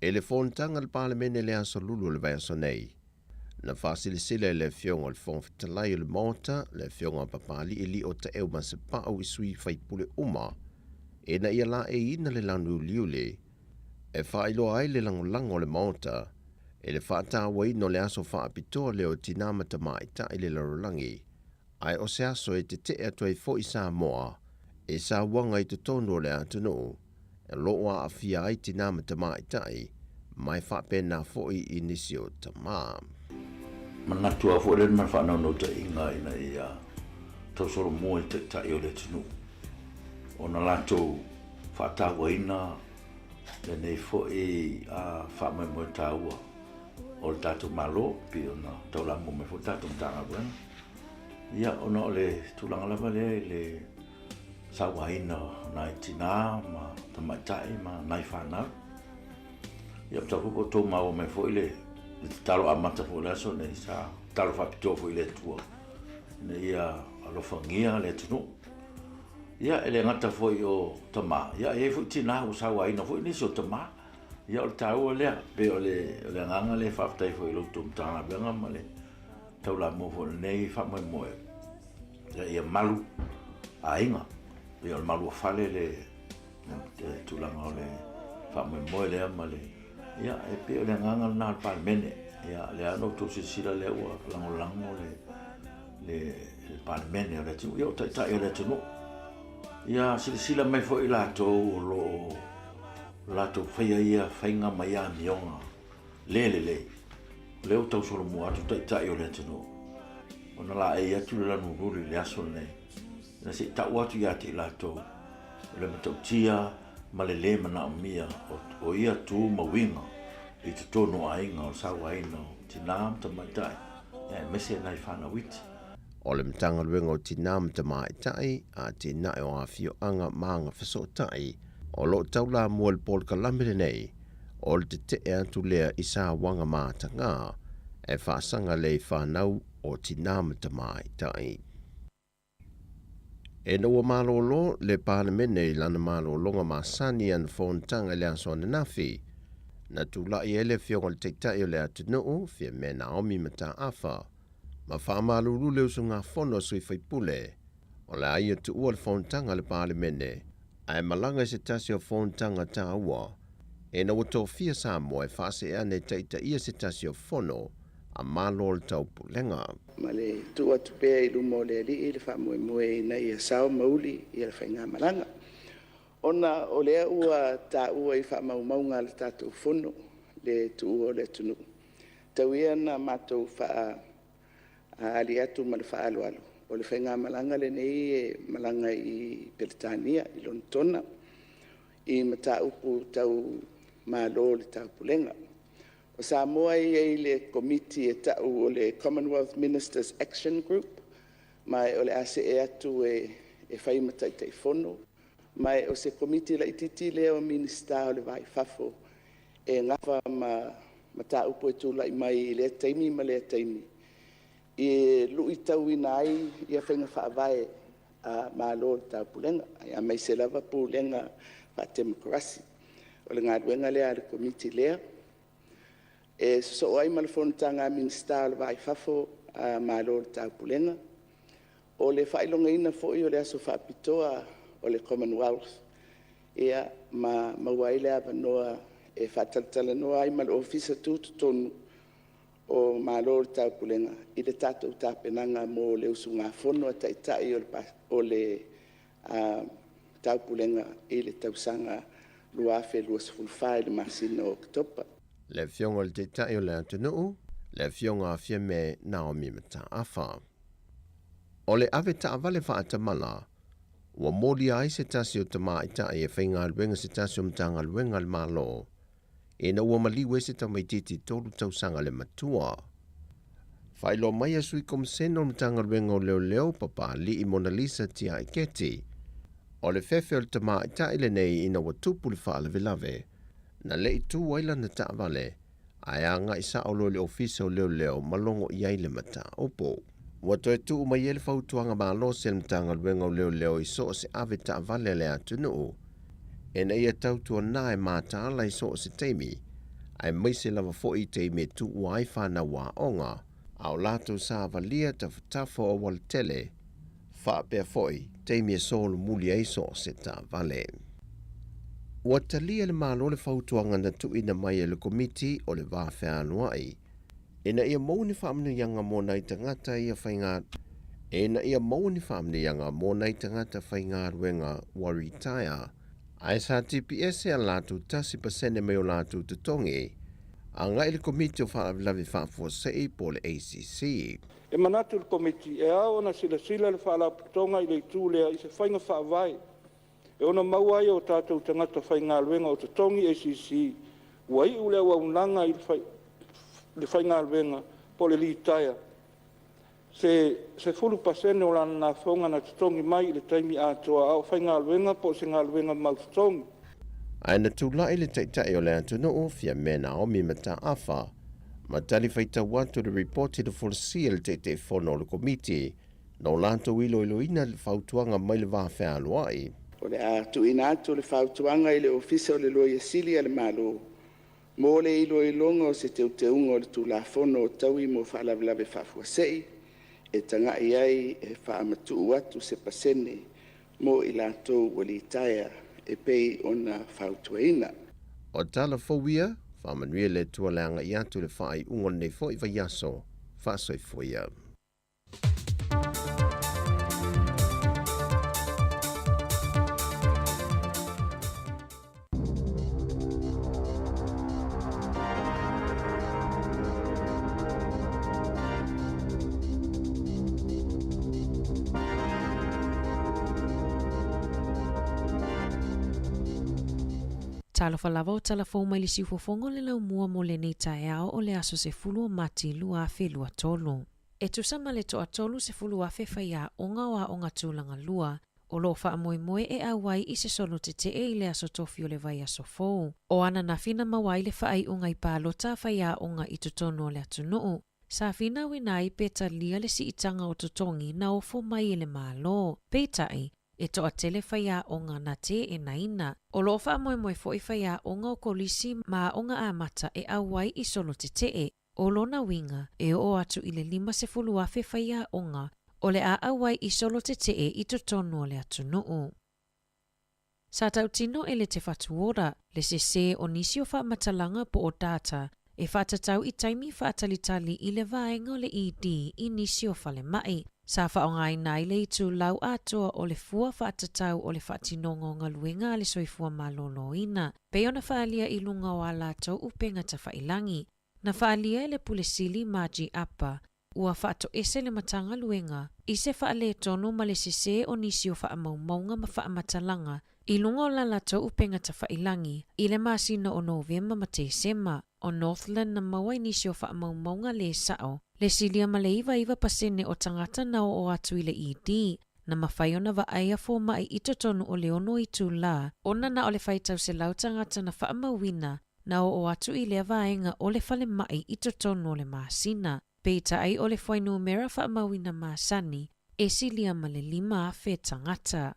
E le whontanga le palemene le aso lulu le vai aso nei. Na whaasilisile le fionga le whongwhitalai le mota le fionga papali li o ta eu ma se pao I sui whaipule uma. E na ia la e ina le lanu liule. E whailo ai le langolango le mota. E le whaatawai no le aso whaapitoa leo tinama tamaita I le larolangi. Ai o se aso e te te atua I fo I Samoa. E sa wanga I te tono le atunu. E loa a fia ai tinama tamaita I. Mai whapena fo I inisio tamam. Manatua fo le man whanau no te inga ina I tausoro mua te tai o le tunu. O na lato whaatawa ina le nei fo I whamai mo taua. O le tatu malo, pi o na taulamu me fo tatu mtanga buena. Ia ona o le tulanga lava le sawaina na itina ma tamatai ma nai whanau. Ia pta kuko tō mau me fo ile talo amata fo le aso nei sa talo whapito fo ile tua. Nei ia alofangia le tunu. Ia ele ngata fo I o tama. Ia e fo itina o sawaina fo inisi o tama. Ia o le tau o lea, pe o le nganga le whaptai fo I lo tumtanga benga ma le taula mo fo nei whamai moe. Ia malu a inga. Ia o malu a whale le tulanga o le whamai moe lea ma le. Ia e pe o le nganga na palemene. Ia le ano to sila le ua lango le palemene o le tunu. Ia o tai o le tunu. Ia sila mai fo i lātou o lo lātou whaia ia whainga mai a mionga. Le. Leo tau soro mua atu tai o le tunu. O na la e atu le lanu ruri le aso nei. Na si tau atu ia te lātou. Le matau tia ma le mana o mia o ia tu mawinga. I te tono ainga o sawa aina o tinam ta maitai. E mese nai whana witi. O le mtanga luenga o tinam ta maitai a tina o a fio anga maanga whasotai o lo taula mua le Paul Kalamere nei o le te atu lea isa wanga mātanga e whaasanga le whanau o tinam ta maitai. E noa malolo le palemene lana malolonga masani an fontanga le asone nafi. Na tula i ele fionga le teitai o le atunuu, fia me Naomi mata afa. Ma whaamalulu leo sunga fono sui whaipule. O le aia tu ua le fontanga le palemene. Ai malanga se tasi o fontanga ta ua. E na wato fia Samoa e whaase ane teitai ia se tasi o fono. A malo le tau pulenga. Ma le tu atu pea i lumo le li le whamoe na ia sao mauli i le whainga malanga. Ona o lea ua ta ua i whamaunga le tātou fono le tu ua le tunu. Tau ia na mātou wha ali atu ma le wha alu. O le whainga malanga le nei e malanga i Peritania, i Lontona, i mata upu tau malo le tau pulenga. O Samoa i le komiti e tau o le Commonwealth Ministers Action Group, mai o le ase e atu e whaimatai tei fono, mai o se komiti la ititi leo minista o le vai fafo e ngafa ma ta upo e tula i mai le taimi ma le taimi. I lui tau ina ai ia whainga whaavae a malo tau pulenga, a mai se lava pulenga pa demokrasi. O le ngā ruenga lea le komiti lea. E so ai ma le fontanga minista o le vai fafo a malo tau pulenga. O le whailonga ina fo'i o le aso whaapitoa o le Commonwealth. Ia ma waile ava noa e whataltala noa ai ma le ofisa tūtu tonu o malo tau pulenga. I le tātou tāpenanga mo le usunga fono a taitai o le tau pulenga i le tausanga luafe luasfulfai le masina o Oktopa. Le fionga le teitai o le atunuu, le fionga a fia me Naomi mata afa. O le ave ta avale whaatamala, ua mōli ai se tasi o tama itai e whainga alwenga se tasi o mtanga alwenga al malo. E na ua maliwe se tamaititi tolu tausanga le matua. Whailo mai a sui komseno mtanga alwenga o leo papa li i Mona Lisa tia i keti. O le fefe o le tama itai le nei ina ua tupu le whaale lave. Na le i tu waila na ta avale, ai anga isa o le ofisa o leo malongo iai le mata opo. Ua toe tu mai ele fautuanga malo se mtanga luenga o leo i so se ave ta avale le atunuu. E na ia tautua na e mata ala i so se teimi, ai mai se lava foi teimi tu uai whana wa onga, au lato sa avalia tafutafo o wal tele, wha pia foi teimi e solo muli ai so se ta avale. Ua talia le malo le fautuanga na tu ina mai le komiti o le wafe anuai, e na ia mauni whaamnu yanga mōna i tangata ia whainga, e na ia mauni whaamnu yanga mōna i tangata whainga ruenga wa retire, ai sa TPS e a lātu tasi pasene mai o lātu tutongi, a ngai le komiti o whaalavi whaafuasei po le ACC. E manatu le komiti e ao na sila le whaalaputonga i le tūlea i se whainga whaavai. E ona mauai o tātou tangata whainga luenga o tutongi ACC, wai ulea wa unanga i le whainga luenga po le litaia. Se fulu pasene o lana na whaunga na tutongi mai le taimi atoa au whainga luenga po se ngā luenga mau tutongi. Aina tūlai le teitai o le atunuu fia me Naomi mata afa, ma tali whaita watu le reporti le fulsia le teitei fono le komiti, no lanto ilo ina le whautuanga mai le wafe aluai. O le atu ina atu le whautuanga i le ofisa o le loia sili a le malo. Mō le ilonga o se teuteunga o le tūlafono o taui mo whaalavelave whafuasei, e tanga i ai e whaamatu atu se pasene mo i lātou wali taia e pei ona whautuaina. O tala fawia, Whamanuia le tua leanga i atu le whai ungon nei fo i vai aso, whaasoi fo ia. Talofa lava o talafou mai le siufofongo le lau mua mo le nei taeao o le aso se fulu o mati lua afe lua tolu. E tusama le toa tolu se fulu afe whaia onga o a onga tūlanga lua, o lo wha moe moe e awai i se solo te te e le aso tofi o le vai aso fou. O ana na fina mawai le whaai unga i pālota whaia onga i tutono o le atunuu. Sa fina wina i peta lia le si itanga o tutongi na ofo mai le malo. Peitai, e toa tele whaia onga na te e naina. O lo wha moe moe fo i whaia onga o kolisi ma onga amata e awai i solo te te e. O lona winga e o atu i le 5 afe whaia onga o le a awai i solo te te e i tutono o le atunuu. Sa tautino e le te whatuora, le se o nisi o wha matalanga po o data, e whatatau i taimi whaatalitali i le vaenga o le ED i nisi o whale mai. Sa whaongai nai le itu lau atoa o le fua whaatatau o le whaatinongo ngā luenga le soifua malolo ina. Peo na whaalia i lunga o alato upenga ta whailangi. Na whaalia le pulesili maji apa, ua whaato ese le matanga luenga, i se whaale tono ma le sese o nisi o whaamaumaunga ma whaamatalanga, i lunga o lalato upenga ta whailangi, i le masina o Novemba ma te sema, o Northland na mawai nisi o whaamaumaunga le sao, le silia ma le iwa pasene o tangata na o atu i le ED, na mawhaiona wa aia fo mai i totonu o le ono i tū la, ona na o le whaitau se lau tangata na whaamawina, na o atu i le vaenga o le whale mai i totonu o le masina. Peita ai o le whainu mera whaamawina masani, e silia ma le 5 afe tangata.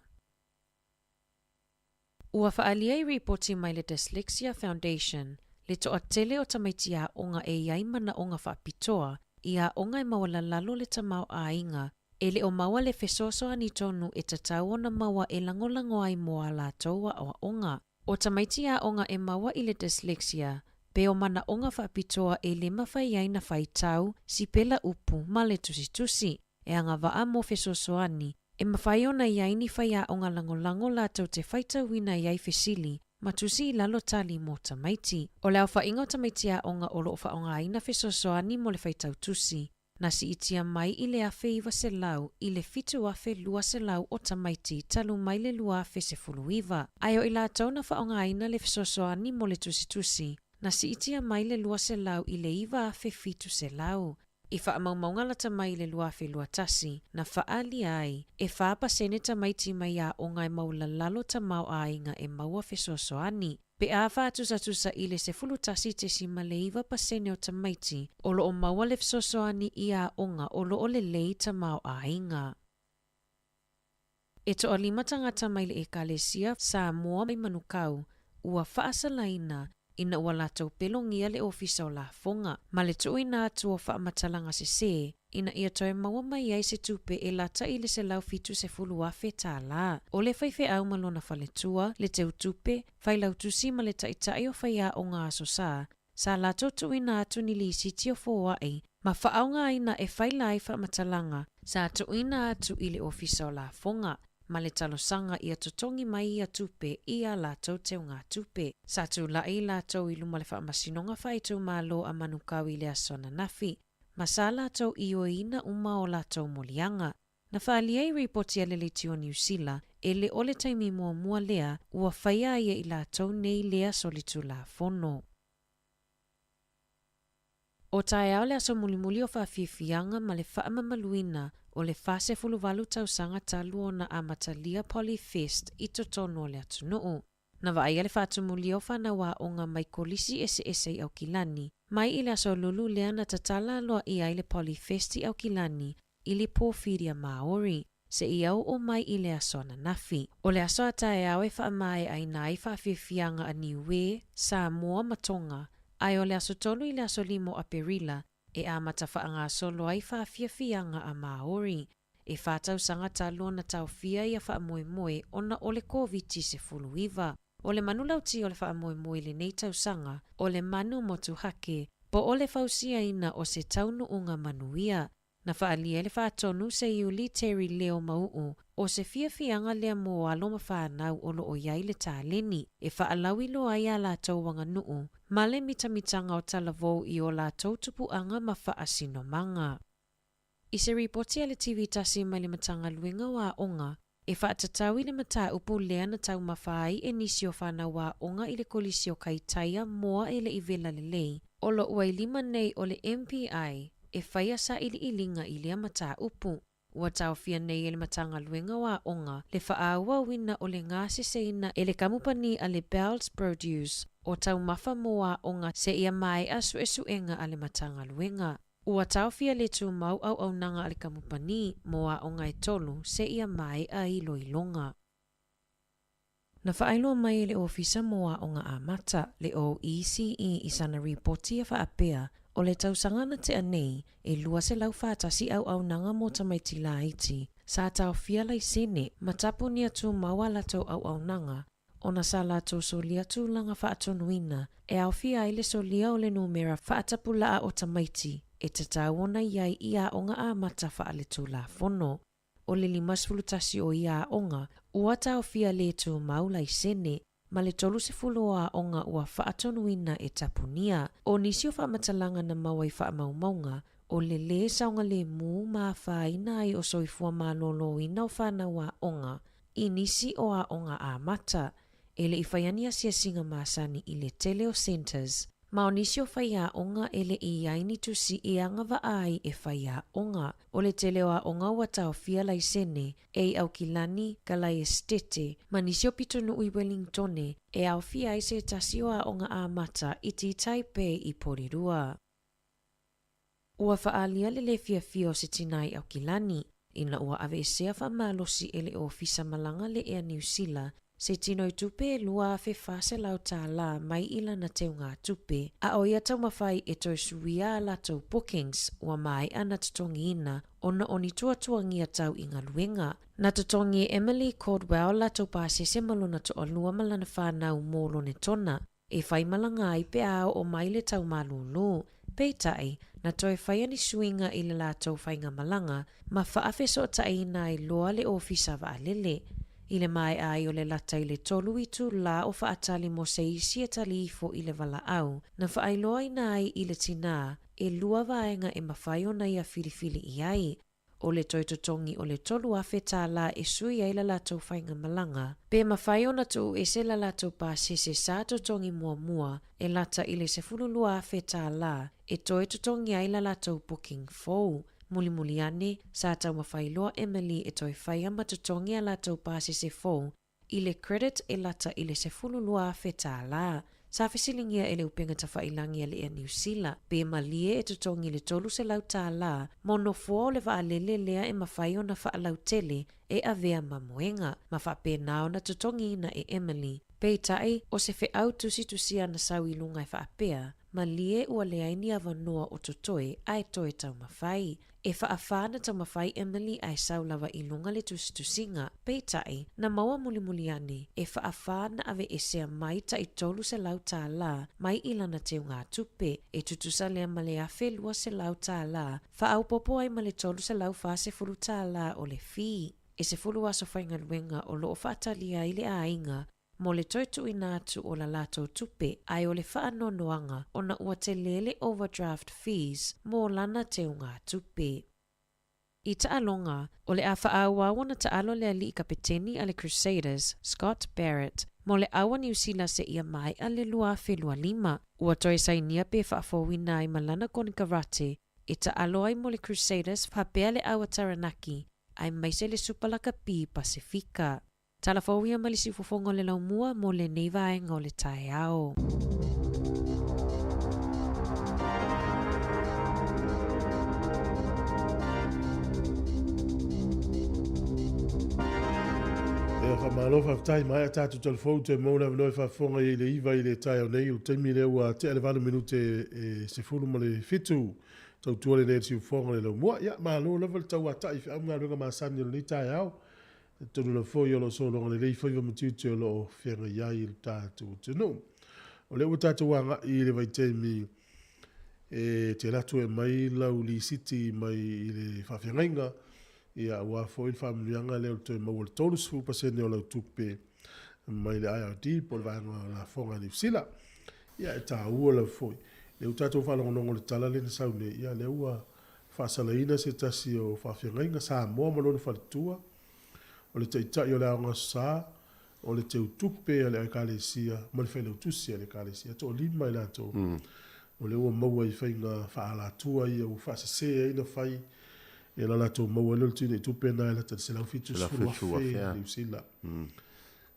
Ua whaalia i reporti mai le Dyslexia Foundation, le toa tele o tamaitia onga e iaimana onga whaapitoa, ia onga e mawala lalo le tamau a inga, e le o maua le fesoso ani tonu e tatau na maua e langolango ai moa la toa o onga. O tamaitia onga e maua i le dyslexia, pe o mana onga whaapitoa e le mawhai na whaitau, si pela upu ma le tusi, e anga waa mo fesosoani, e mawhai ona iaini whaia onga langolango la tau te whaitauina iai fesili, matusi i lalo tali mo tamaiti. O leo whainga o tamaitia onga o loo whaonga aina fesosoani mo le whaitau tusi, na si itia mai i le afe iwa se lau, i le 7 afe lua se lau o tamaiti talu mai le lua afe se fulu iwa. Aio i la tau na whaonga aina le fesosoani mo le tusi, na si itia mai le lua se lau i le iwa afe 7 se lau. I whaamaumaunga la tamai le lua afe lua tasi, na whaali ai, e whaapa sene tamaiti mai a o ngai maula lalo tamau a inga e maua fesosoani. Pe a whaatusa i le se fulu tasi te si maleiva pasene o tamaiti, o lo o maua le fesosoani i a onga o lo o le lei tamau a inga. E to o 5 tangata mai le ekalesia sa mua mai manukau, ua whaasalaina, ina ua latou pelongia le ofisa o la fonga, ma le tui nā tua whaamatalanga se, ina ia toe maua mai ai se tupe e lata i le se lau 7 afe tā la. O le whaife au malona whaletua, le teu tupe, whailau tusi ma le taitai o whaia o ngā aso sa latou tui nā atu ni li siti o fōa ei, ma whaaunga aina e whailai whaamatalanga, sa tui nā atu i le ofisa o la fonga, ma le talosanga ia totongi mai ia tupe ia lātou te o ngā tupe. Sa tu lai lātou i luma le whaamasinonga whaitu mālo a manukau i le asona nafi. Ma sa lātou i o ina uma o lātou molianga. Na whaalia i reporti a le tio New Zealand, e le ole taimi mua lea, ua whaia ia i lātou nei lea solitu la fono. O tae au le aso mulimuli o whawhiwhianga ma le whaamamaluina o le fase fuluwalu tausanga talu o na amatalia Polyfest i totono le atunuu. Na vaia le whaatumuli o whanawa o ngā mai kolisi ese i Aukilani, mai i le aso lulu lea na tatala loa i ai le Polyfest i Aukilani i le Porphyria Maori, se i au o mai i le aso na nafi. O le aso atae au e whaamae ai nai whawhiwhianga a Niue, Samoa Matonga, ai o le aso tolu i le aso 5 a Perila, e amata whaanga solo ai whawhiwhianga a Maori, e whātau sanga talo na tau whia ia whaamoe moe ona o le COVID-19. O le manulauti o le whaamoemoe le nei tausanga, o le manu motu hake, po o le fausia ina o se taunu unga manuia. Na whaalia le whaatonu se iuli Terry Leo Mau'u, o se fiafianga lea mo alo ma whanau o lo o iai le tāleni, e whaalawi lo ai a la tauwanga nuu, ma le mitamitanga o talavou i o la tautupu anga ma whaasino manga. I se ripoti a le TV tasi mai le matanga luenga wa onga, e whaatatawi le mata upu lea na tau mawhai e nisi o whanau wa onga i le kolisi o kaitaia moa e le i vela le lei, o lo uai lima nei o le MPI, e whaia sa ili ilinga i lea mata upu. Ua tau fia nei e le matanga luenga wa onga, le whaaua wina o le ngāsi seina e le kamupani a le Bell's Produce, o tau mafa moa onga se ia mai asu e suenga a le matanga luenga. Ua tau fia le tu mau au nanga a le kamupani moa onga e tolu se ia mai a ilo ilonga. Na whaailoa mai le ofisa moa onga a mata, le OECE i sana ripoti a whaapea, o le tausangana te anei, e lua se lau whātasi au nanga mo tamaiti la iti, sa tau fia lai sene, matapu ni atu maua lato au nanga, ona sa lato solia tu langa whaatonuina, e au fia ile solia o le numera whaatapu laa o tamaiti, e tatau ona iai ia onga a mata whaale tu la fono. O le 5 o ia onga, ua tau fia le tu mau lai sene, ma le 30 onga ua whaatonuina e tapunia, o nisi o whaamatalanga na mawai whaamaumaunga, o le saunga le mu maa whaina ai o soifua maa lolo ina o whanau onga, i nisi o a onga a mata, e le i whaiania sia singa maasani i le Teleo Centers, ma o nisi o whaia onga e le i aini tusi e anga wa ai e whaia onga, o le Teleo a onga ua tau fia lai sene, e au kilani kalai estete, ma nisi o pitonu i Wellingtone, e au fia i se tasio a onga a mata i ti Taipei i Porirua. Ua whaalia le fia o se tinai au kilani, ina ua ave e sea whamalosi e le ofisa malanga le Air New Zealand, se tino i tupe lua fe fase lau tā la mai ila na teo ngā tupe, a o ia tau mawhai e toi suia la tau bookings ua mai ana tutongi ina ona oni tuangia tau inga luenga. Na tutongi Emily Cordwell la tau pāsese malona to o lua malana whanau mōlo ne tona, e whai malanga ai pe ao o mai le tau malulu. Peitai, na toi whai ani suinga i le la tau whainga malanga, ma whaafeso tai nai loa le ofisa wa alele. I le mai ai o le lata i le tolu i tu la o whaatali mo se isi e tali ifo i le wala au, na whaailoa i nai i le tina, e lua vaenga e mawhai o nei a filifili i ai. O le toi totongi o le tolu a whetā la e sui ai la latou whainga malanga. Pe mawhai o na tu e se la latou pāsese sa totongi mua, e lata i le se fululua a whetā la, e toi totongi ai la latou booking fou. Muli ane, sa tau mawhailoa Emily e toi whaia matutongi a latou pāsese fou, i le credit e lata i le se fululua a whetā la. Sa whesilingia e le upenga ta whailangi a le Air New Zealand, pe malie e tutongi le tolu se lau tā la, mono fua o le waalele lea e mawhai o na whaalau tele e avea mamoenga, ma whapena o na tutongi ina e Emily. Pei tai o se whe au tusi ana sau i lunga e whaapea, malie ua leaini avanoa o totoe ai toe tau mawhai. E whaafana tau mawhai Emily ai sau lawa i lunga le tusinga, peitai na maua muli ane, e whaafana ave e sea mai ta i tolu se lau tā la, mai ilana teo ngā tupe, e tutusa lea male a whelua se lau tā la, whaau popo ai male tolu se lau wha se fulu tā la o le fi. E se fulu aso whainga luenga o loo whaatalia i le ainga, mo le toitu i nātu o la lato tupe, ai o le whaanonoanga o na ua te lele overdraft fees mo lana teo ngā tupe. I taalonga, o le a whaauawa na taalo le ali i kapeteni a le Crusaders, Scott Barrett, mo le awa New Zealand se ia mai a le lua whelua 5, ua toi sainia pe whaafowina ai malana koni karate, i taalo ai mo le Crusaders whapea le awa Taranaki, ai maise le supalaka pi Pasifika. Talafowia malisi fufongo le laumua mo le neivaenga o le tae ao. E whamalo whaftai mai a tātu talafou te mauna vanoi whafonga i le iwa i le tae au nei o teimi le ua te alevana minute e se fulu ma le fitu. Tau tuale le si ufonga le laumua. Ia, malo level tau a tai whia unga runga maasani o le tae ao. tonu la foi o lo so lo le lei foi mo titi o lo fianga ia i tātou tunu. O le ua tātou wanga i le vai teimi e te ratu e mai lau li siti mai i le whawhiangainga ia ua foi il whamrianga leo te maua le tolu sifu pasene o lau tupe mai le IRD po le vanga la fonga ni fsila. Ia e tā ua lau foi. Le ua tātou whalongonongo le tala le na saune ia le ua whasalaina se tasi o whawhiangainga sa moa malone whalitua o le teitai o le aonga sa o le teu tupe le kalesia ma le whaileu tusi le kalesia to lima i lato o le ua maua i whainga whaalatua ia u whasasea ina whai e la lato maua lel tine tupe na e lata se lau fitu sua whea ni usila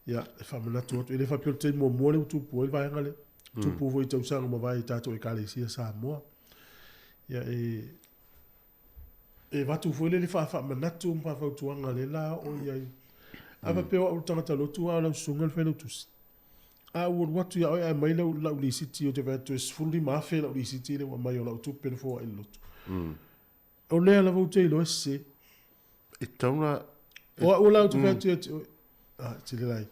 ia e whamanatu atu e le whapio te mua mua le utupu e vai ngale tupu voi tausanga ma vai tato e kalesia sa moa ia e watu fuele le whamanatu mpa whautuanga le la o iai ava peo au tangata lotu a lau sunga le whaileu tusi a ua watu ia oe a mai lau li siti o te vatu e sfuli mawhi lau li siti le wa mai o lau tupe le fua il lotu o lea la vau te ilo ese e tauna o lau tu vatu e te le lai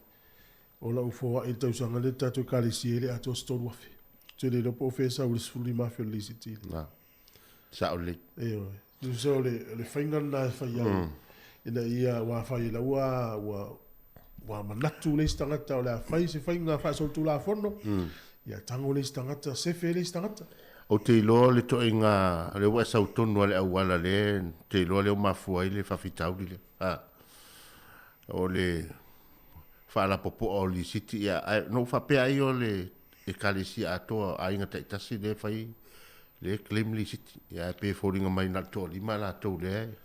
o lau fua il tausanga le tatu kalisi ele ato storu wafi te le lopo ofesa o le sfuli mawhi o li siti sa o le e oe so le whainga na whai au ina ia wa whai la wa manatu le stangata o le whai se whainga whai soltu la fono ia tango le stangata se fe le stangata o te iloa le to inga le wa sa utonu le awala le te iloa le o mafua i le whawhitau le o le whaala popo o li siti ia no whapea i o le e kalisi atoa a inga taitasi le whai le claim li siti ia pe foringa mai na to lima la to le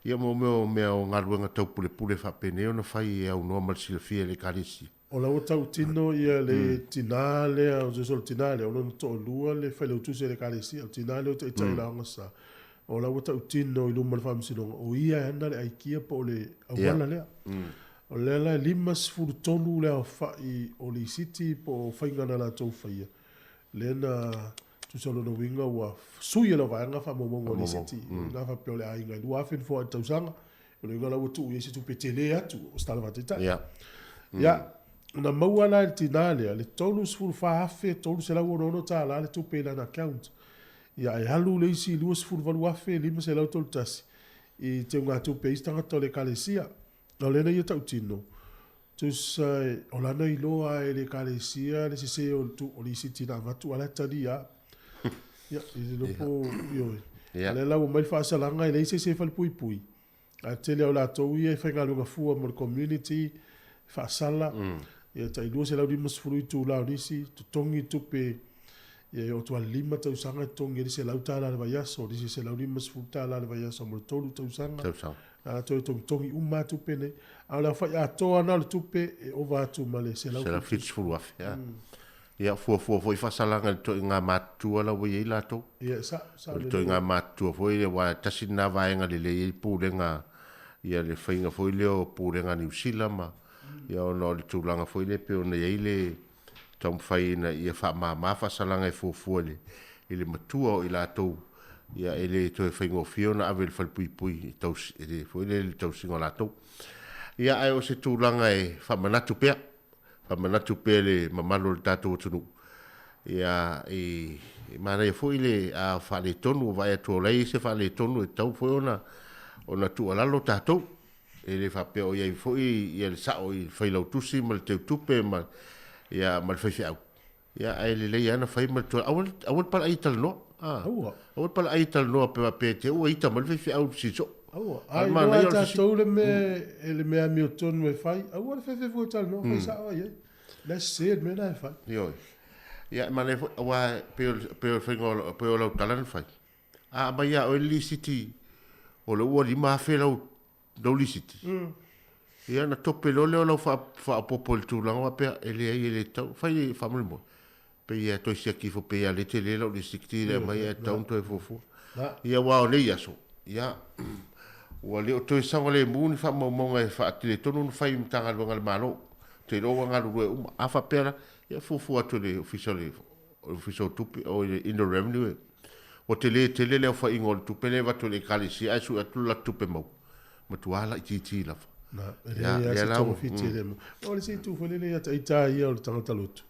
ia mo o ngaruanga tau pule pule fa pene ona fai au normal silfia le kalisi o la tau tino ia le tinale o so tinale o no to lua le fa le utuse le kalisi o tinale o te tai la ngasa o la tau tino i luma fa msino o ia anda le aikia po le awala le o le la limas fu tonu le fa i o li siti po fainga na la to faia le na tu solo no winga wa suia la vanga fa mo mo ni siti na fa pole ai ngai wa fin fo ta usanga le ngala tu yesi tu petele atu o sta la vatita ya na maua la tinale le tonus fu fa afe tonus la wo no ta la le tu pe na account ya e halu le si luas fu valu afe lima se la to tas e te nga tu pe sta to le kalesia no le na yeta utino tu sai o la nei loa e le kalesia le se o tu o li siti na vatu ala talia ia i lopo io le la mai fa salanga e le se fa pui pui a tele o la to ia fa ngalu fua mo community fa sala ia tai do se la di mas frui tu la nisi tu tongi tu pe ia o tu lima tu sanga tongi se la uta la vai so di se la di mas futa la vai so mo tolu tu sanga a to tongi uma tu pe ne a la fa ya to ana tu pe o va tu male se la fit fu af ia fo fa salanga to nga matu ala we la to ia sa to nga matu fo ile wa tasina vai nga le pulenga ia le fainga fo ile o pulenga ni usila ma ia no le tulanga fo ile pe ona ile tom faina ia fa ma fa salanga fo ile matua ila to ia ele to fainga fiona avel fal pui to ile fo ile to singa la to ia ai o se tulanga e fa manatu pe manatu pele mamalo tato tunu ia e mana e foi le a fale tonu vai to lei se fale tonu e tau foi ona tu ala lo tato ele fa pe o ia foi ia sa o foi lo tusi mal te tupe ma ia mal foi fiau ia ele le ana foi mal to awal para ital no awal para ital no pe te o ita mal foi fiau si so ai ma ta tole me ele me Hamilton me fai awal fe votal no fai sa ai let's see it me na fai yo ya ma le wa pe fingo pe lo talan fai ma ya o li city o lo wa li ma fe lo do li city ya na tope lo lo fa popol tu la wa pe ele tau fai fa mo pe ya to sia ki fo pe ya le tele lo li city le ma ya tau to fo ya wa o le ya so ya wale o toi sanga le muni fa mo e fa tele tonu fai mtanga lo ngal malo te lo ngal ru afa pera ya fu atu le official tupi o in the revenue o tele le fa ingol tupe le va to le kalisi ai su atu la tupe mo tu ala ti la Na, ele se tau fiti ele mo. O le se tu foi le ata ita ia o tangata lotu.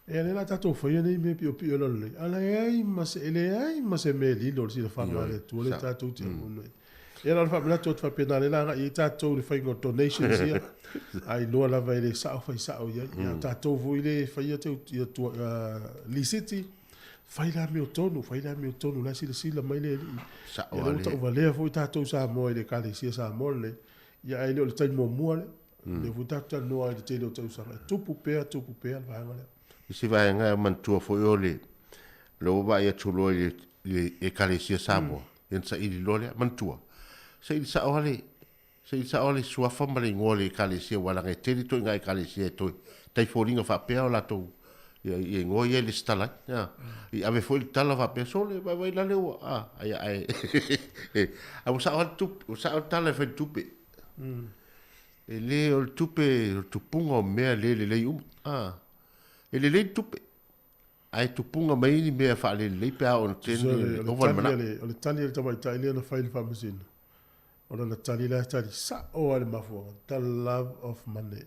E le la tato foi nei me pio pio le. Ala ai mas ele ai mas me li lo si le fa le tu le tato ti mo. E la fa bla tot fa pena le la i tato le fai go donations ia. Ai lo la vai le sa fa sa o ia. Tato voi le fai te tu li city. Fai la mio tonu la sila mai le. Sa o le. E lo le foi tato sa mo le kale sia sa mo le. Ya ele o tai mo mo le. Le vutata no ai te lo tau sa. Tupu pea va ngale. Si vai nga mantua foi ole. Lo vai a tulo e kalesia samo. En sa ili lole mantua. Sa ole sua famale ngole kalesia wala ngai te to ngai kalesia to. Tai foringa fa pea la to. Ia ngoi ele stala. Ya. I ave foi tala fa pea sole vai la leo. Ai. A usa o tala fe tupe. E le o tupe tupunga o mea le ele le tupe ai tupunga mai ni mea fa le pe on ten o van mana o le tali le tama ita ele na fail fa masin o na tali la tali sa o ale mafo the love of money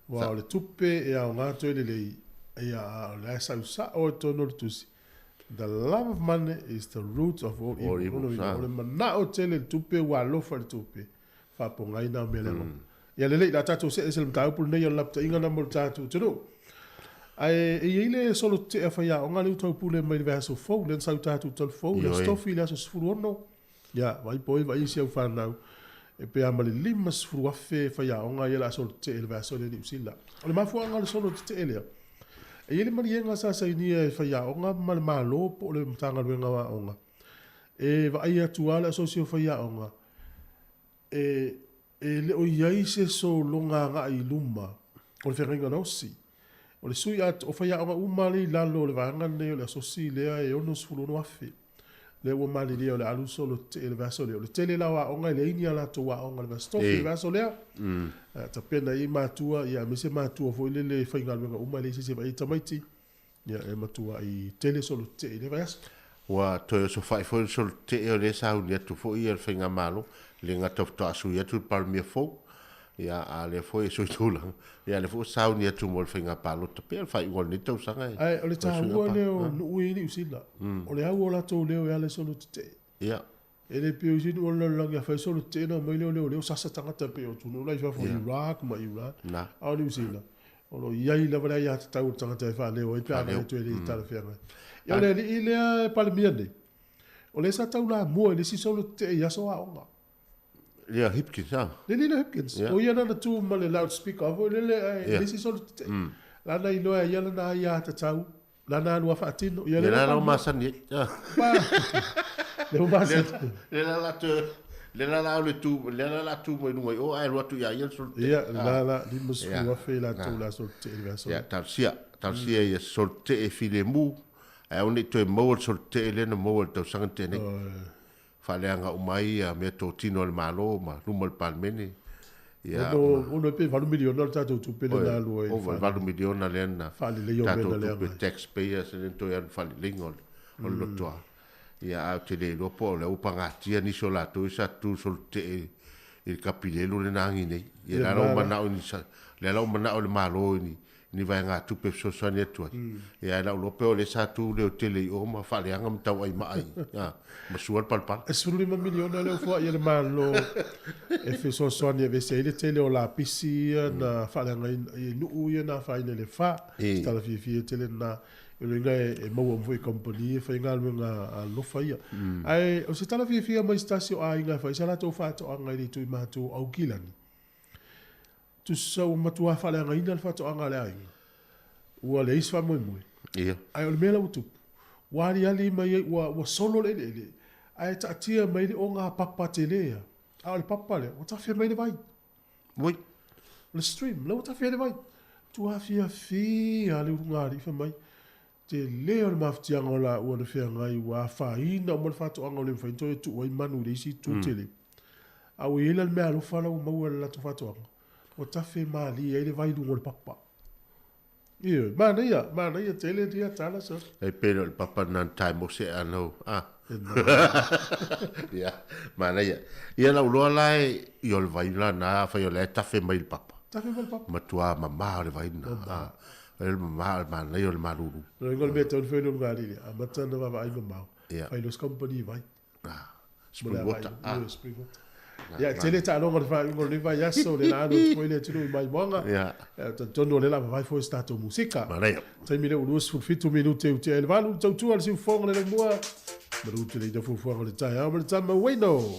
wa le tupe e a nga to ele le ia la sa o to no tusi the love of money is the root of all evil o mana o tele tupe wa lo fa tupe fa ponga ina mele ia le la tatu se el mtau pul nei la ta inga na mo tatu tino ai ile solo te fa ya onga lu tau pule mai verso fo len sa tatu tol fo le stofi la so sfuruno ya vai poi vai se fa na e pe amali limas fru afe fa ya onga ia la solo te el verso le sila o le mafu onga le solo te ele e ile mari nga sa sa ni fa ya onga mal malo po le mtanga wenga wa onga e vai atuala so se fa ya onga e le o iai se so longa nga i luma o le whenga no si o le sui at o whaia o umali lalo le vanga ne o le asosi lea e ono sfulu no afi le ua mali lea o le alu solo te le vaso lea o le tele lawa onga le ini ala toa onga le vastofi le vaso lea ta pena i matua ia mise matua fo ile le whainga luenga umali se vai tamaiti ia e matua i tele solo te le vaso wa to so fai fo solo te o le sa unia tu fo i le whainga malo le ngata to asu ia tu palmia fo ia a le foi so tula ia le fo sauni atu mo finga palo te pe fai ngol ni tau sanga ai o le taua le o ui ni usila o le au la to le ia le solo te ia e le pe usi o le longa fai solo te no mai le sasa tanga te pe o tu no lai fa fo Iraq ma Iraq na o ni usila o lo ia i la vale ia tau tanga te fa le o pe ana tu le tala fianga ia le ile palmia ni o le sa tau la mo le si solo te ia so a onga ja Hipkins ja le Hipkins o ia na tu ma le loudspeaker o le si solo la na ilo ia na ia ta tau la na lua fa tino ia la no masani ja le masani le la le tu mo no o ai lo tu ia sol ia la di musu wa fe la tu la sol te ja tarsia ia sol te e filemu ai oni to mo sol te le no mo to sangte ne faleanga umai a me to tino le malo ma lumol palmeni ia uno pe valu miliona tato tu pe na lo o valu miliona lena fale le yo tato taxpayers en to ia fale lingol o lo to ia a te le lo po le upanga tia ni sola to sa tu solte il capilelo le nangi nei ia la mana o ni sa le la mana o le malo ni vai nga tu pe so so ni tu ia la lo pe o le sa tu le tele o ma fale anga mtau ai mai ya ma sual palpal e sulu ma miliona le fo ia le malo e fe so so ni ve se le tele o la pisi na fale anga i nu ia na fa le fa sta la fi tele na le ngai e mo foi compagnie fa ngal nga lo fa ia ai o se tala fi mai stasio ai nga fa sala to fa to anga ni tu ma tu au kilani tu so matua fale nga ina fa to anga le ai ua le isfa mo mo ia ai o le mela utu wari ali mai wa solo le ai ta tia mai o nga papa tele a le papa le o ta fe mai le vai moi le stream lo ta fe le vai tu a fi ali nga ri fa mai te le o maftia ngola o le fe ngai wa fa ina mo fa to anga le fa to tu o manu le si tu tele a o ile me alo fa lo mo la to fa to o ta fe mali e le vai du ngol papa ia mana ia tele dia tala so e pero el papa nan time o se ano Ia, mana ia. Ia lau loa lai, i o le vaina na, fai o le tafe mai le papa. Tafe mai le papa. Matua mama o le vaina. El mama, mana i o le maruru. No ingol me tau whenua ngāri, a matana wawa ai mamau. Fai los company vai. Springwater. Springwater. Ya, tele ta no ngor fa ngor le vai aso le na no foi le tunu mai monga. Ya. Tono le la vai foi stato musica. Maria. Sai mi le ulus fu fitu minute u te valu tau tu al si fonga le mua. Maru te le fu fonga le tai, a le tama bueno.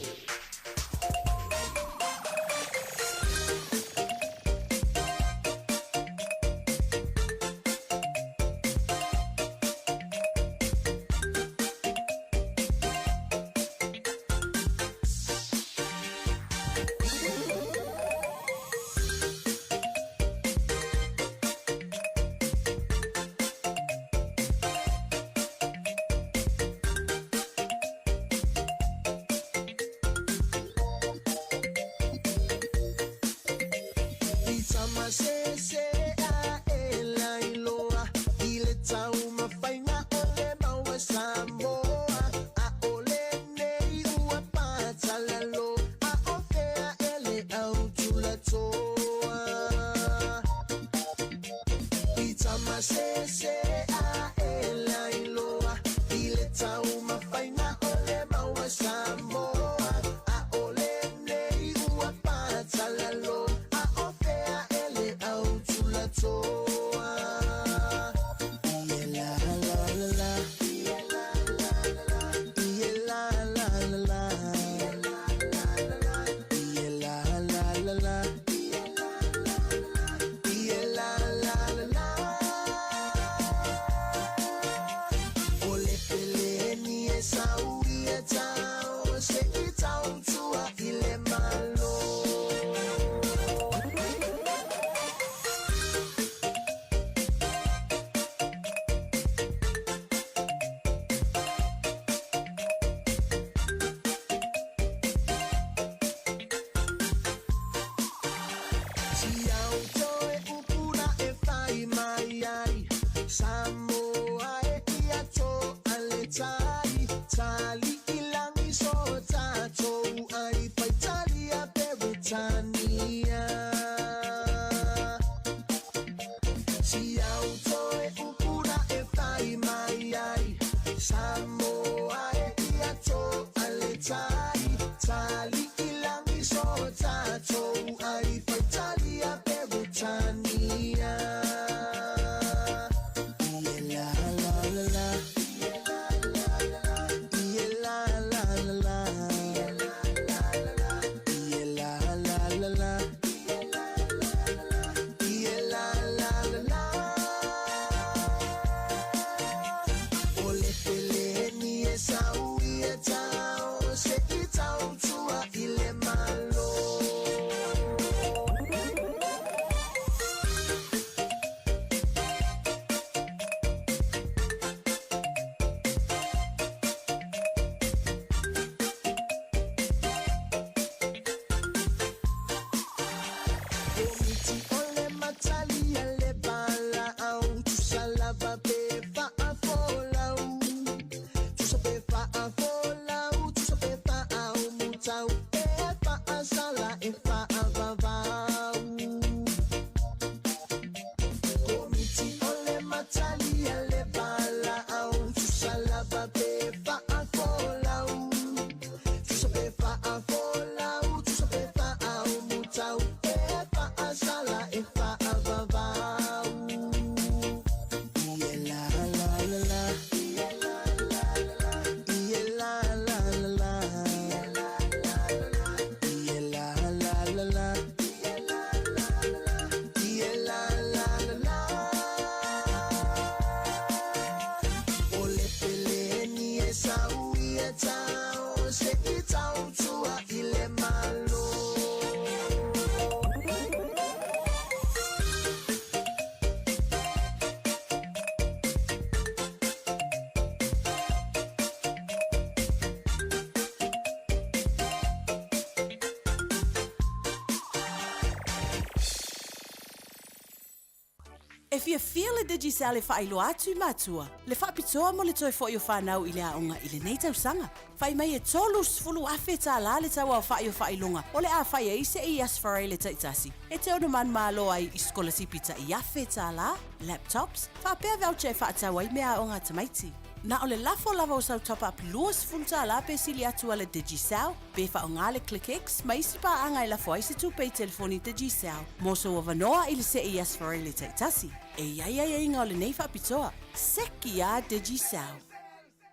E fia le Digicel le whaelo atu I mātua. Le whapitoa mo le toi fo o whanau I le aonga I le nei tausanga. Whai mai e tolu sfulu awhi tā la le tau au whaelonga. O le a whai e se I asfarai le taitasi. E te ono man malo ai I skolasipi ta I awhi tā la. Laptops. Whapea voucher whaatau ai mea aonga tamaiti. Na o le lafo lava o sau top up luas fulta la pe sili atu ale Digicel. Be fa o ngale ClickX, ma isi pa anga I lafo aise tu pei telefoni Digicel. Moso o vanoa I le se I asfarai le taitasi. E ia inga o le nei whapitoa. Seki a Digicel.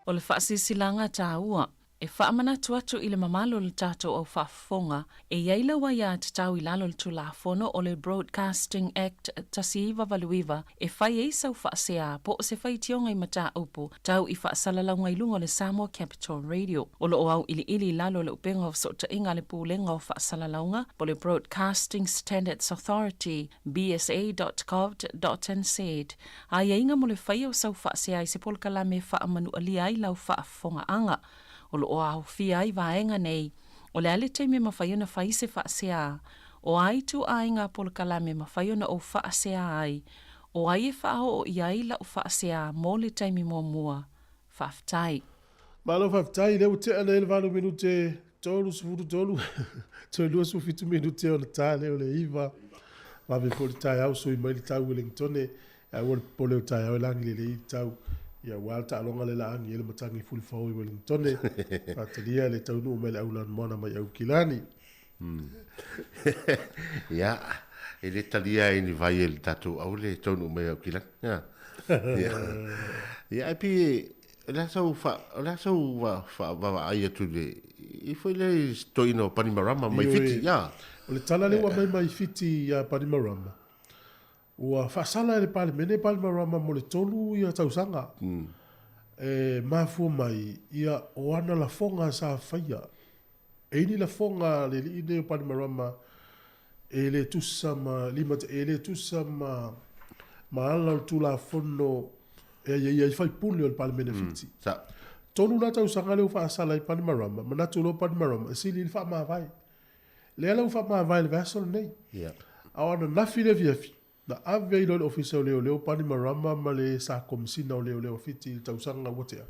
O le whaasisilanga tā ua, e whaamana tuatu I le mamalo le tātou au whaafonga, e iaila wa ia te tau I lalo le tulafono o le Broadcasting Act tasi iwa valuiva, e whai e sau whaasea po o se whai tionga I mata upo, tau I whaasalalau ngai lunga le Samoa Capital Radio. O lo o au ili lalo le upenga o sota inga le pūlenga o whaasalaulaunga, po le Broadcasting Standards Authority, bsa.gov.nz. A ia inga mo le whai o sau whaasea I se polkala me whaamanu alia I lau whaafonga anga. O lo o au fia I vaenga nei, o le ale teime mawhaiona whai se whaasea, o ai tu ai ngā polkala me mawhaiona o whaasea ai, o ai e whao o iai la o whaasea mō le teime mua, whaftai. Malo whaftai, leo te ana ele valo minute, tolu sufuru tolu, toi lua sufitu minute o le tā leo le iwa, mawe po le tai au so I mai le tau Wellingtone, a wale po leo tai au langi le I tau, ia walta alonga le laangi ele matangi fulfau I Wellingtone atalia le taunu me le aulan mona mai au kilani ia ele talia ini vai ele tatu au le taunu me au kilani ia epi la sau fa va ai tu le I foi le stoino Panimarama mai fiti ia o le tala le wa mai fiti ia Panimarama ua whaasala ele pale mene Panimarama mo le tolu ia tausanga. E mafu mai ia o ana la fonga sa whaia. E ni la fonga le li ine o Panimarama e le tusa ma limata e le tusa ma ala o tu la fono e ia whai puli o le pale mene fiti. Tolu la tausanga le u whaasala I Panimarama ma natu lo Panimarama e sili wha maa vai. Le ala u wha maa vai le vasol nei. A ana nafi le viafi. Na ave I le ofisa o leo Panimarama ma le sa komisina o leo fiti tausanga watea.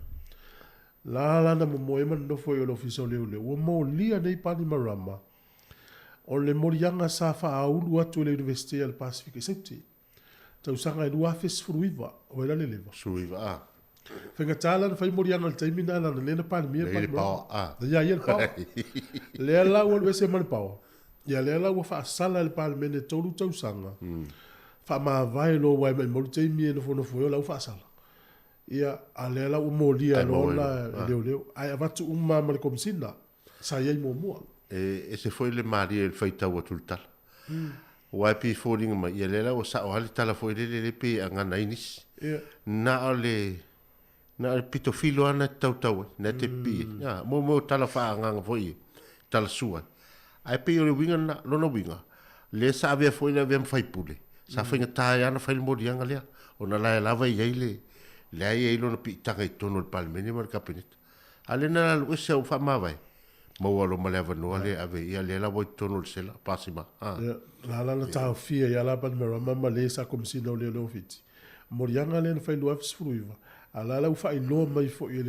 La lana mo moema nofo o le ofisa o leo. Ua mo lia nei Panimarama. O le morianga sa wha aulu atu le University al Pacific Sauti. Tausanga I lua fes fruiva o ela le lewa. Fruiva, Whenga tāla na whai morianga le taimina na lena Panimia Panimarama. Ia le pao. Lea la ua lwese mani pao. Ia lea la ua wha asala le Panimene tolu tausanga. Fa ma vai lo wai mai mo te mi no fono fo la fa sala ia alela o molia lo la leo ai avatu uma mal komsina sa ye mo e se foi le mari el feita o tultal wai pi falling ma ia lela o sa o hali tala foi le pe anga nainis na le pito filo ana tau na te pi ya mo tala fa anga foi tala sua ai pe o le winga na lo no winga le sa ave foi le vem fai pule sa whainga tāi ana whaile morianga lea. O na lae lawa I eile. Lea I eilo na pi taka I tono le palimene mara kapeneta. A le na lu ese au wha mawai. Maua lo male avanoa le ave ia le lawa I tono le sela. Pasima. La lana tāo fia ia la Panimarama ma le sa komisina o leo fiti. Morianga le na whailu afis fruiva. A la lau whailoa mai fo I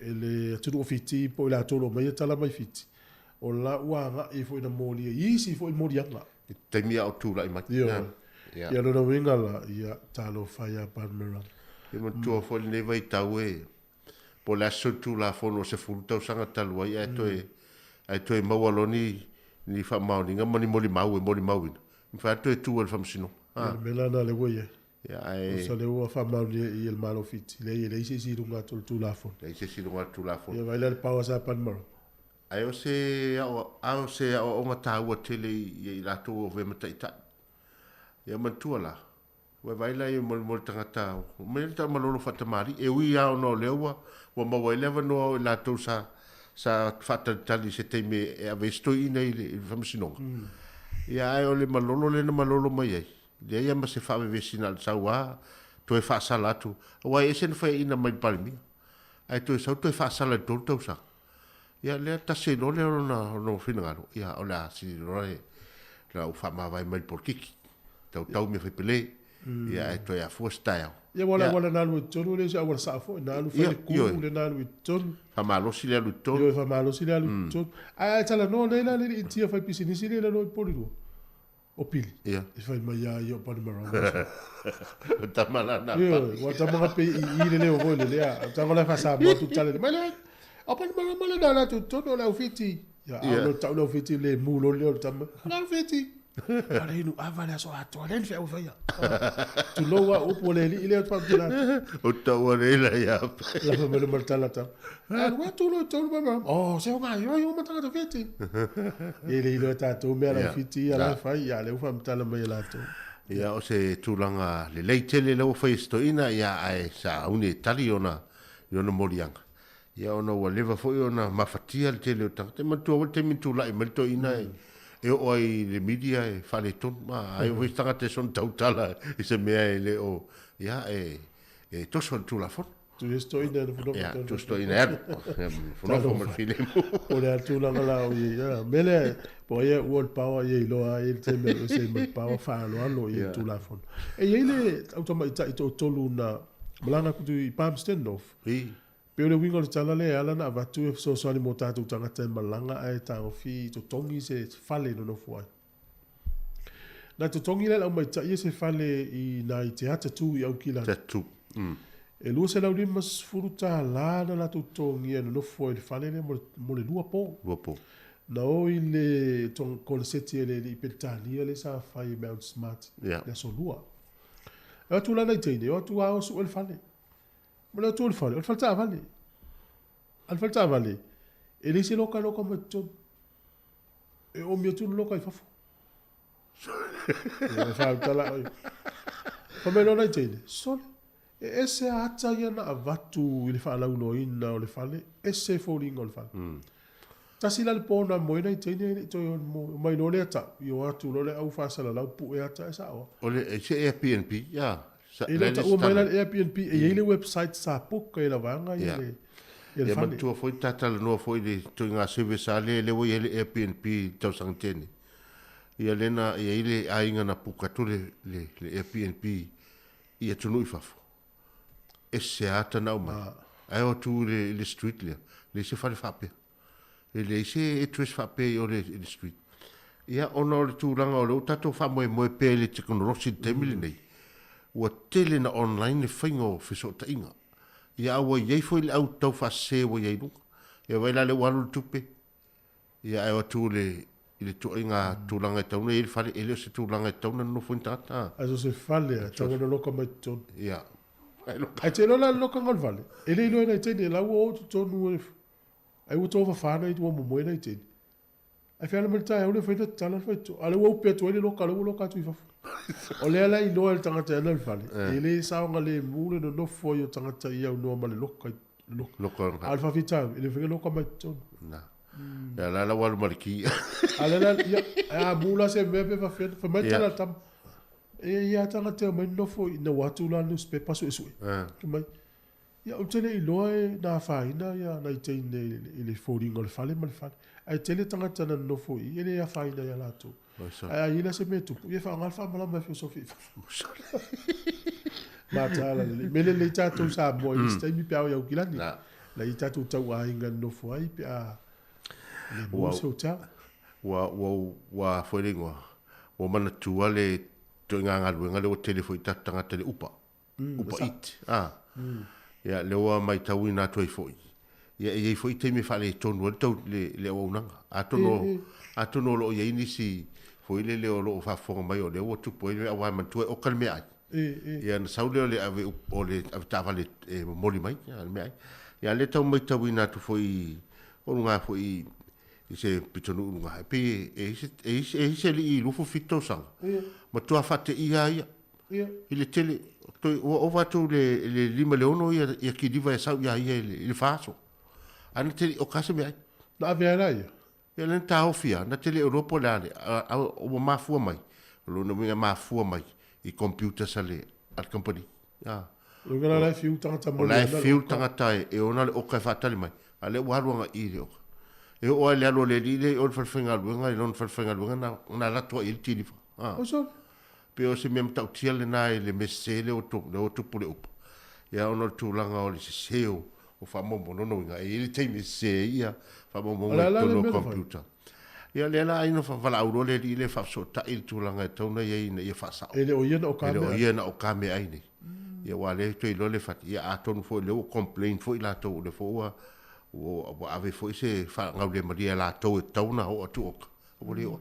ele tunu o fiti po ila tolo mai tala mai fiti. O la uanga I fo ina molia. Isi fo I morianga. Taimia o tūla I mati. Ia lona winga la, ia talo whaia Panimarama. Ia matua fwoli nei vai tau e. Po la so tūla fono se fulu tau sanga talua. Ia e toi maualoni ni wha maoninga. Mani moli mau e moli mauina. Mwha toi tūa le whamsino. Melana le waia. Ia e. O sa le ua wha maoni I el malo fiti. Le ise sirunga tūla fono. Le ise sirunga tūla fono. Ia vaila le pawa sa Panimarama. Ai o se o nga tāua tele I rato o vema taita. Ia mantua la. Wa vaila I mol tangata. Mele ta malolo fatamari. E ui au no lewa. Wa mawa elewa no rato sa fatatali se teime e avesto ina I whamasinonga. Ia ai o le malolo le na malolo mai ai. Ia ia ma se whawe vesina al saua. Toe whaasala atu. Wa e sen whae ina mai palimia. Ai toe sau toe whaasala tolu tau sa. Ia lea tase no leo no whinangaro. Ia o lea si roe la ufa mawai mai por kiki. tau me fipele ia e toi a fu style ia wala nalu tonu le sa wala sa fo nalu fa ku le nalu tonu fa malo si le tonu yo fa malo si le tonu a tala no le la le tia fa pisini si le no poliro o pili ia e fa mai ya yo pa mara ta mala na yo wa ta mga pe i le o vole le a ta wala fa sa mo tu tale mai le a pa mara na tu tonu la ufiti ya a no ta la ufiti le mulo le ta la ufiti ale inu avale so ato ale fe o faya tu lowa o pole ile o pa tila o ta wale la ya la fa me martala ta al wa tu lo tu ba oh se o ga yo mata ka fiti ile ile ta tu me la fiti ala fa ya le fa mtala me la tu ya o se tulanga le leitele le o festo ina ya ai sa uni taliona yona morianga ya ona wa leva fo yona mafatia le tele o ta te matu o te mitu la i melto ina e o ai le media e fale ton ma ai o stanga te son tautala e se mea e le o ya e to son tu la fon tu sto in der fo ya tu sto in er fo no fo film o le tu la la o ya mele po ye world power ye lo ai te me se me power fa lo ye tu la fon e ye le automata to tolu na blana ku tu i pam standoff Pero le wingo le tala le ala na vatu e so so ni mota tu tanga te malanga ai ta o fi to tongi se fale no fuai. Na to tongi le mai ta ye se fale I na I te ata tu I au kila. Te tu. E lu se la uri mas furuta la na tu tongi no fuai fale le mo le lua po. Lua po. Na o I le tong konseti le I petani le sa fai Mount Smart. Le so lua. E tu la na tene o tu a o su el fale. Mala tu il fale, il falta vale. Al falta vale. E lì si loca ma tu e o mio tu loca I fa fu. E fa tala. Come non hai tene. Sol. E esse atta yana avatu il fa la uno inna o le fale, esse foling o le fale. Tasi la le pona mo ina tene to mai no le ata. Io atu lo le au fa sala la pu e ata esa o. O le se Airbnb, ya. E le ta o mai la Airbnb e ile website sa puka e la vanga ile ia matua foi tatala noa foi le toiga service a le ua ia le Airbnb tausagitene ia lena ia ile aiga na puka tole le Airbnb ia tunui fafo ese ata na uma ai o tu le street le se fale fape le se e tres fape o le street ia ona o le tulaga o le tatou faamoemoe pe le teknolosi temile nei ua tele na online le whaingo whesotainga. Ia awa iei foi le au tau whase wa iei lunga. Ia waila le walu tupe. Ia awa tu le tuainga tūlanga e tauna. Ia whale ele o se tūlanga e tauna no fwin tata. Aso se whale a tawa na loka mai tonu. Ia. Ai te lola loka ngal vale. Ele ilo e na itene lau o tu tonu e. Ai uto wa whana I tuwa momoe na itene. Ai whiana malita e ole whaita tala whaito. Ale wa upea tu ele loka tu I fafu. O le ala I noa le tangata e nal fale. E le saonga le mule no nofo I o tangata I au noa male loka. Loka. Alfa fitau, ele whenga loka mai tonu. Na. Ia la walu mariki. Ale la, ia mula se mepe wa whiana. Fa mai tala tam. E ia tangata mai nofo I na watu la newspaper so esue. Mai. Ia o tele I loa e na whaina ia na I teine I le fōringa le fale ma le fale. Ai tele tangata na nofo I ele ia whaina ia lato. Ai ina se me tupu. Ia wha ngal wha malama filosofi. Matala le. Mele le tatou sa mo I stai mi piao iau kilani. La I tatou tau a inga nofo ai pe a le mo se o tau. Wa whaeringwa. Wa mana tua le to inga ngaluenga le o telefo I tatangata le upa. Upa it. Ia le oa mai tau ina toi foi. Ia e foi te me fale tonu tau le o unanga. Atono lo ia inisi foi le o lo fa fonga mai o le o tupo le awa mantua o kalme ai. Ia na saule le ave o le ave tava le moli mai ia me ai. Ia le tau mai tau ina tu foi o nga foi I se pitonu nga pe e se li lufo fito sang. Ma tua fate ia. Ile tele o vatu le lima leono ia ki diva e sau ia le faso. Ana tele o kasa me ai. Na ave ala ia. Ia len tau fia na tele Europa le o mafua mai. Lo no me mafua mai I computer sale at company. Ya. Lo gana la fiu tangata mo. La fiu tangata e ona o ka fatali mai. Ale waruanga I le o. E o le alo le o falfenga luenga I non falfenga luenga na la tua il tili. O so. pe o se mem tau tia le nai le mesele o tupu le upa ia ona tūlanga o le seseo o whamomonono inga e le teimi se ia whamomono i tono computer ia le la ino whala auro le li le whafso ta il tūlanga e tauna ia ina ia whasao ele o iana o kame ele o iana o kame aine ia wale to i lole fat ia atonu fo le o complain fo i la tau le fo o ave fo i se ngau le maria la tau e tauna o atu oka o le o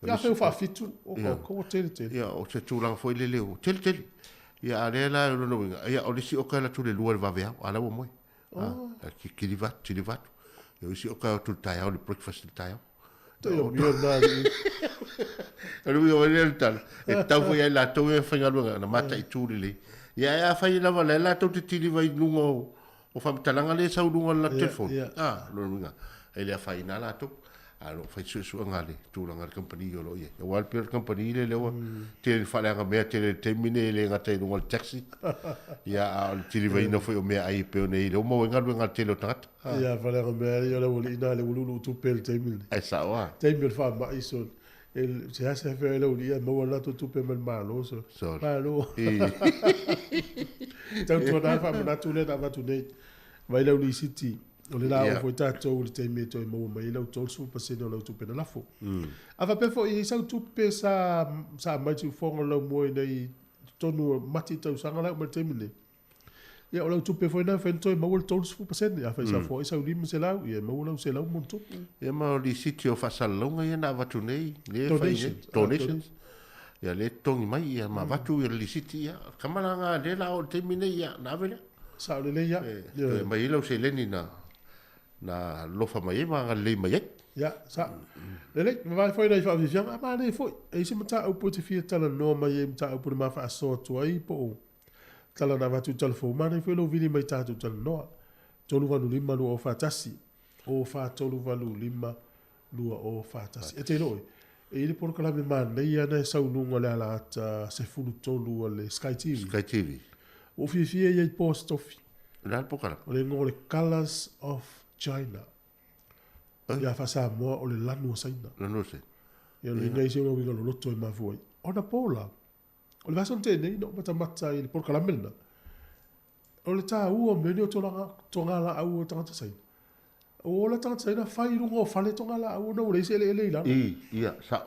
ia feo whafitu o tele ia o se tūlanga fo i le leo tele ia ale la no winga ia o lisi o kala tu le lua le vavea ala o moi ki kilivat eu si o ka tu tai au le breakfast tai au to yo mio na elu yo le tal e tau foi la to e fanga lunga na mata i tu le ia fai la vale la to te tili vai lungo o fam talanga le sa lungo la telefone lo winga ele fai na la to alo fai su ngale tu la company yo lo ye wal per company le lo te fa la me te termine le ngata no taxi ya al ti vai no foi o me ai pe nei lo mo nga te lo tat ya fa la me yo lo ina le lu tu pel termine esa wa termine fa ma iso el se hace fe lo dia mo la tu pe mal malo so malo tanto na fa na tu le da va tu nei vai la city o le la o foi tatou le teime to mo mai lo tol su paseno lo tu pena lafo ava pe fo i sa tu pe sa mai tu fo lo mo nei tonu mati tau sanga la mo teime ia o lo tu pe fo na fento mo lo tol su paseno ia fa sa fo i sa lim se la ia mo lo se la mo tu ia ma li sitio fa salonga ia na va tu nei le donations ia le tongi mai ia ma va tu li sitia kamalanga le la o teime ia na vele sa le ia mai lo se leni na lofa mai ma le mai ya sa le vai foi dai fa vision ma le foi e se mata o puti fi tala no mai mata o puti ma fa so to ai po tala na va tu telefone ma le foi lo vili mai ta tu tala no tolu va lima lu o fa tasi o fa tolu va lima lu o fa tasi e te lo e le por kala me ma le ia na sa lu ngole ala ta se fulu tolu le Sky TV o fi e post of la pokala le ngole colors of China. Ia fa sa mo o le lanu saina. Lanu se. Ia le ngai se o winga lo loto e mafoi. Ona pola. O le vason te nei no mata i le por kalamena. O le ta u o meni o tonga la au o tangata saina. O le tangata saina fai rungo o fale tonga la au no le se le la. Ia sa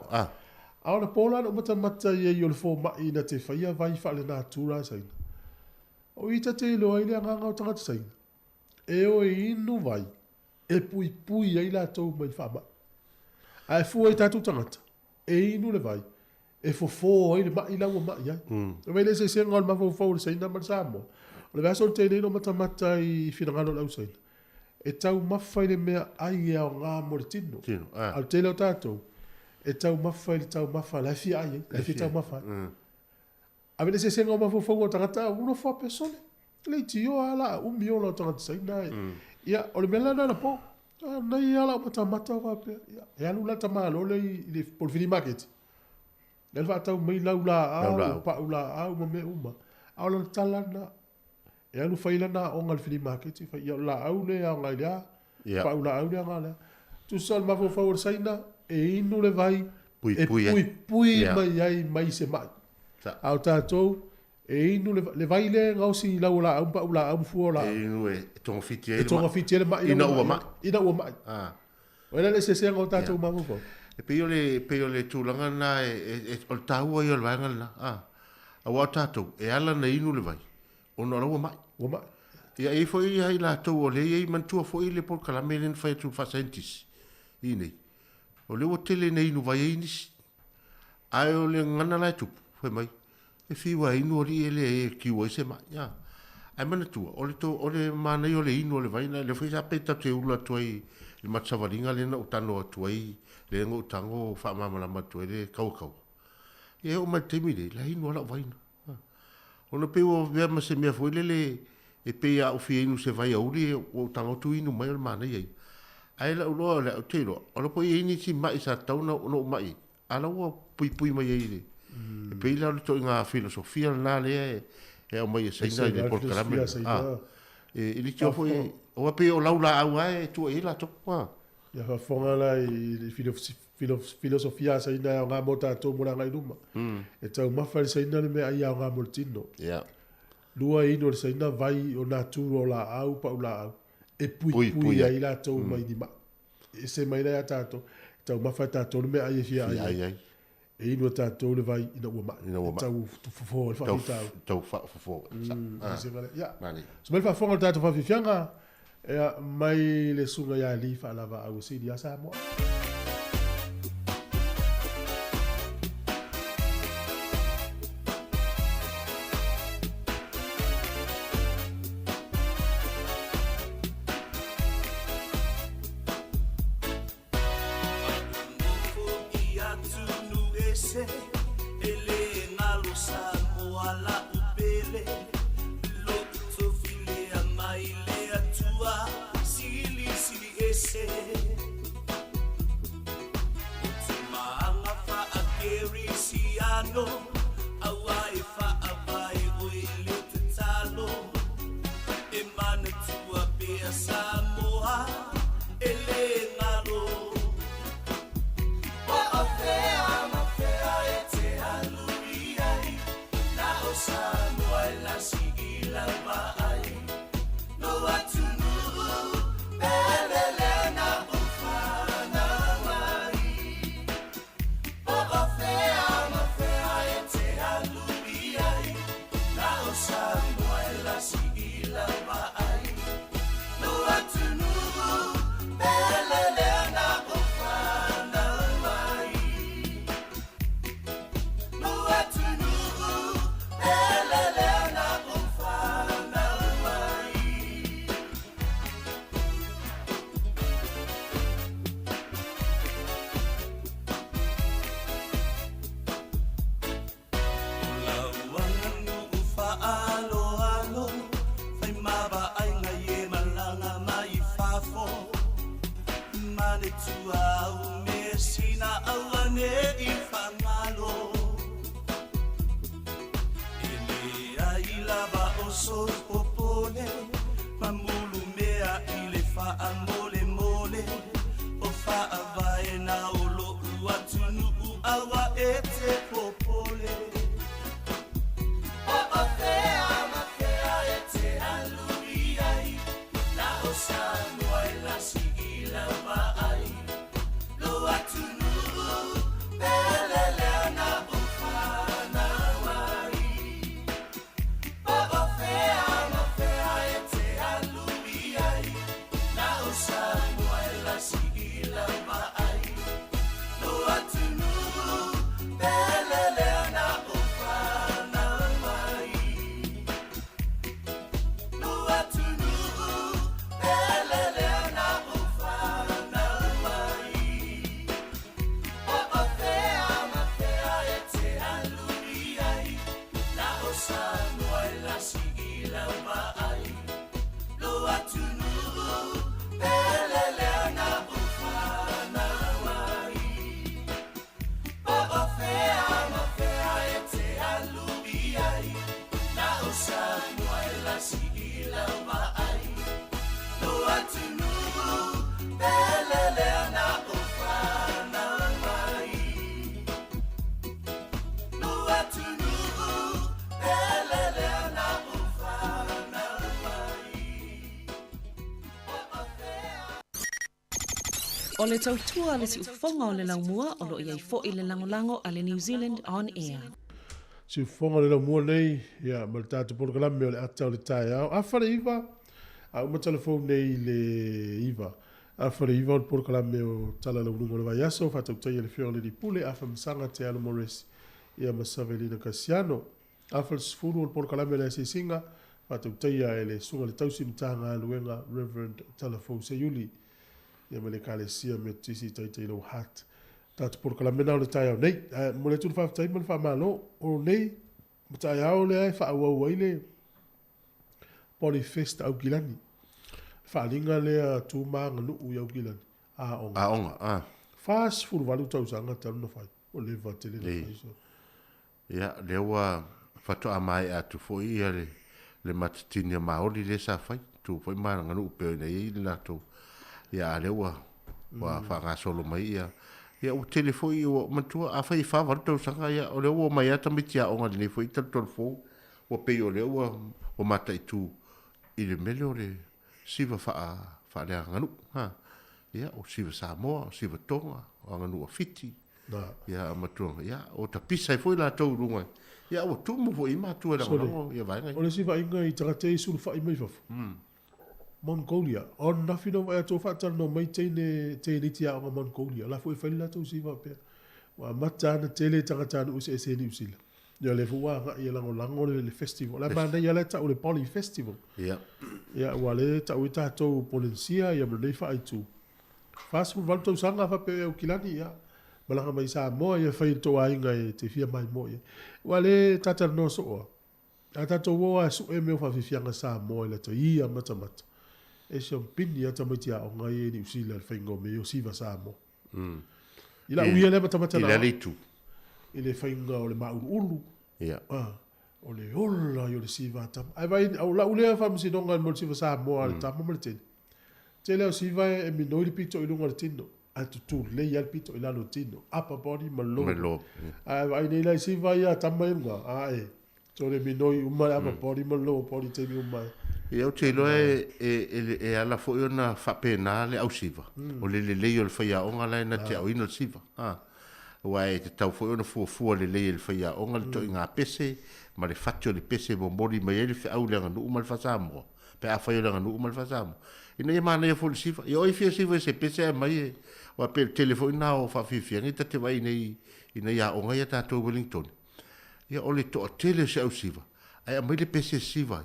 A ona pola no mata i o le fo mai na te fai vai fa le na tura saina. O ita te lo ai le nganga o tangata saina. E o inu vai. E pui ai la tau mai whama. Ai fu ai tatu tangata. E inu le vai. E fo ai le mai lau mai ai. E mai le se se ngal ma fo le saina ma samo. O le vason te nei no mata i finangalo lau saina. E tau mawhai le mea ai e o ngā moritino. Al te leo tātou. E tau mawhai le tau mawhai. Le fi ai. Le fi tau mawhai. A le se ngal ma fo o tangata. Uno fo persone. Le tio ala umi o tangata saina ai. Ia, o le mela na po. Nei ala mata wa pe. E alu la tama lo le por fini market. Nel va tau mai laula pa ula au me uma. Au la talana. E alu faila na o ngal fini market fa ia la au le au ngai ya. Pa ula au le ngala. Tu sal ma fo favor saina e inu le vai. Pui mai mai se mai. Au tatou e inu le vai le ngausi laula au pa ula au fuola e inu e tonga fitiele ma ina ua mai o ela le se ngau tatu ma mo e peo le tūlanga na e o tāua i o le vanga na a wau tatu e ala na inu le vai o no ua mai ia e foi ai la tau o le i mantua foi le por kalame le fai tu fasentis i nei o le o tele na inu vai e nisi ai o le ngana lai tupu foi mai e fiwa inu ori ele e kiwa se ma ya ai mana tu o le mana yo le inu le vai na le foi sa peta te ula toi le matsavaringa le na utano toi le ngo tango fa mama la matu le kau e o ma temi le la inu la vai na o no peo ve ma se me foi le e pe ya o fi inu se vai uri o tango tu inu mai mana ye ai la ulo le te lo o lo poi ini si mai sa tau no mai ala o pui mai ye e pei la to nga filosofia na le e o mai se ina le por karame e li cho foi o pe o laula au ai tu e la to pa Ia whafonga la i filosofia sa ina o ngā mota tō mora ngai ruma. E tau mawhare sa ina le mea ia o ngā moltino. Lua ino le sa ina vai o nā tūro o la au pa u la au. E pui ai la tō mai di ma. E se mai rea tātou. Tau mawhare tātou le mea ai e fia ai. E ino tātou le vai ina ua ma. Tau fufo le whafi tau. Tau fufo. So mai whafonga tātou whafifianga. Ea mai le sunga ia li fa lava au sidi asa mo. O le tautua le si ufonga o le laumua o lo iai fo i le langolango a le New Zealand On Air. Si ufonga le laumua nei, ia, ma le tātu porkalame o le atau le tae au. A whare iwa, a uma telefone nei le iwa. A whare iwa o le porkalame o tala launungo le vai aso, whatau tai le whio le di pule, a whamsanga te alo moresi, ia Masavelina Kasiano. A whare sifuru o le porkalame le se singa, whatau tai e le sunga le tausi mtanga aluenga Reverend Talafou Seyuli. Ia me le kalesia me tisi tai lo hat. Tatu porkalame na o le tai au nei. Mo le tunu whaftai ma le whamalo, o nei, ma tai au le ai whaau ai le Polyfest au Gilani. Whaalinga le a tū maanga nuu i au Gilani. A onga. A onga, Whaas furu walu tausanga taruna whai. O le vatele na whai so. Ia, le ua whatoa mai atu fo ia le matatinia maori le sa whai. Tu fwai maanga nuu peo nei i le nato. Ia, le ua wa fa nga solo mai ia o telefoi o matua a fai fa va to sanga ia o le o mai ata mitia o ngali foi tal fo o pe o le o mata tu i le mele o le siva fa le nganu ha ia o siva Samoa o siva Tonga o nganu o fiti ia matua ia o ta pisa foi la to runga ia o tu mo foi matua la nganu ia vai ngai o le siva inga i tangate i sulu fa i mai fa Mongolia on na fino e to fa no mai tene tia o Mongolia la foi fella to siva pe wa matana tele tangata u se ni usila ya le fuwa ga ia lango le festival la banda ya le ta o le poly festival ya wa le ta u ta to policia ya me fa i tu fast food valto sanga fa pe o kilani ya malanga mai sa mo ya fa to ai ngai te fia mai mo ya wa le tata no so ata to wo su e me fa fia nga sa mo le to ia mata e so pini ata matia o ngai ni usila fa ngo me o siva sa mo ila uia le mata na ila le tu ile fainga o le maulu o le ola yo le siva tam ai vai au la ule fa msi donga mo siva sa mo al tam mo le tele o siva e mi no le pito i lunga le tino a tu le ya le pito i la lo tino apa body malo ai vai nei la siva ya tam mai nga ai so le mi no i uma apa body malo body te mi uma ia o te loe e ala fo ona fa pena le au siva o le o le faia o ngala na te au ino siva Wai te tau foi ona fua le le faia o ngal to nga pese ma le fatio le pese mo mori mai ele fe au le nganu mal fasamo pe a faia le nganu mal fasamo ina ia mana ia fo le sifa ia oi fia sifa se pese mai wa pe telefone na o fa fifia ni te vai nei ina ia o ngai ta to Wellington ia o le to tele se au siva ai mai le pese siva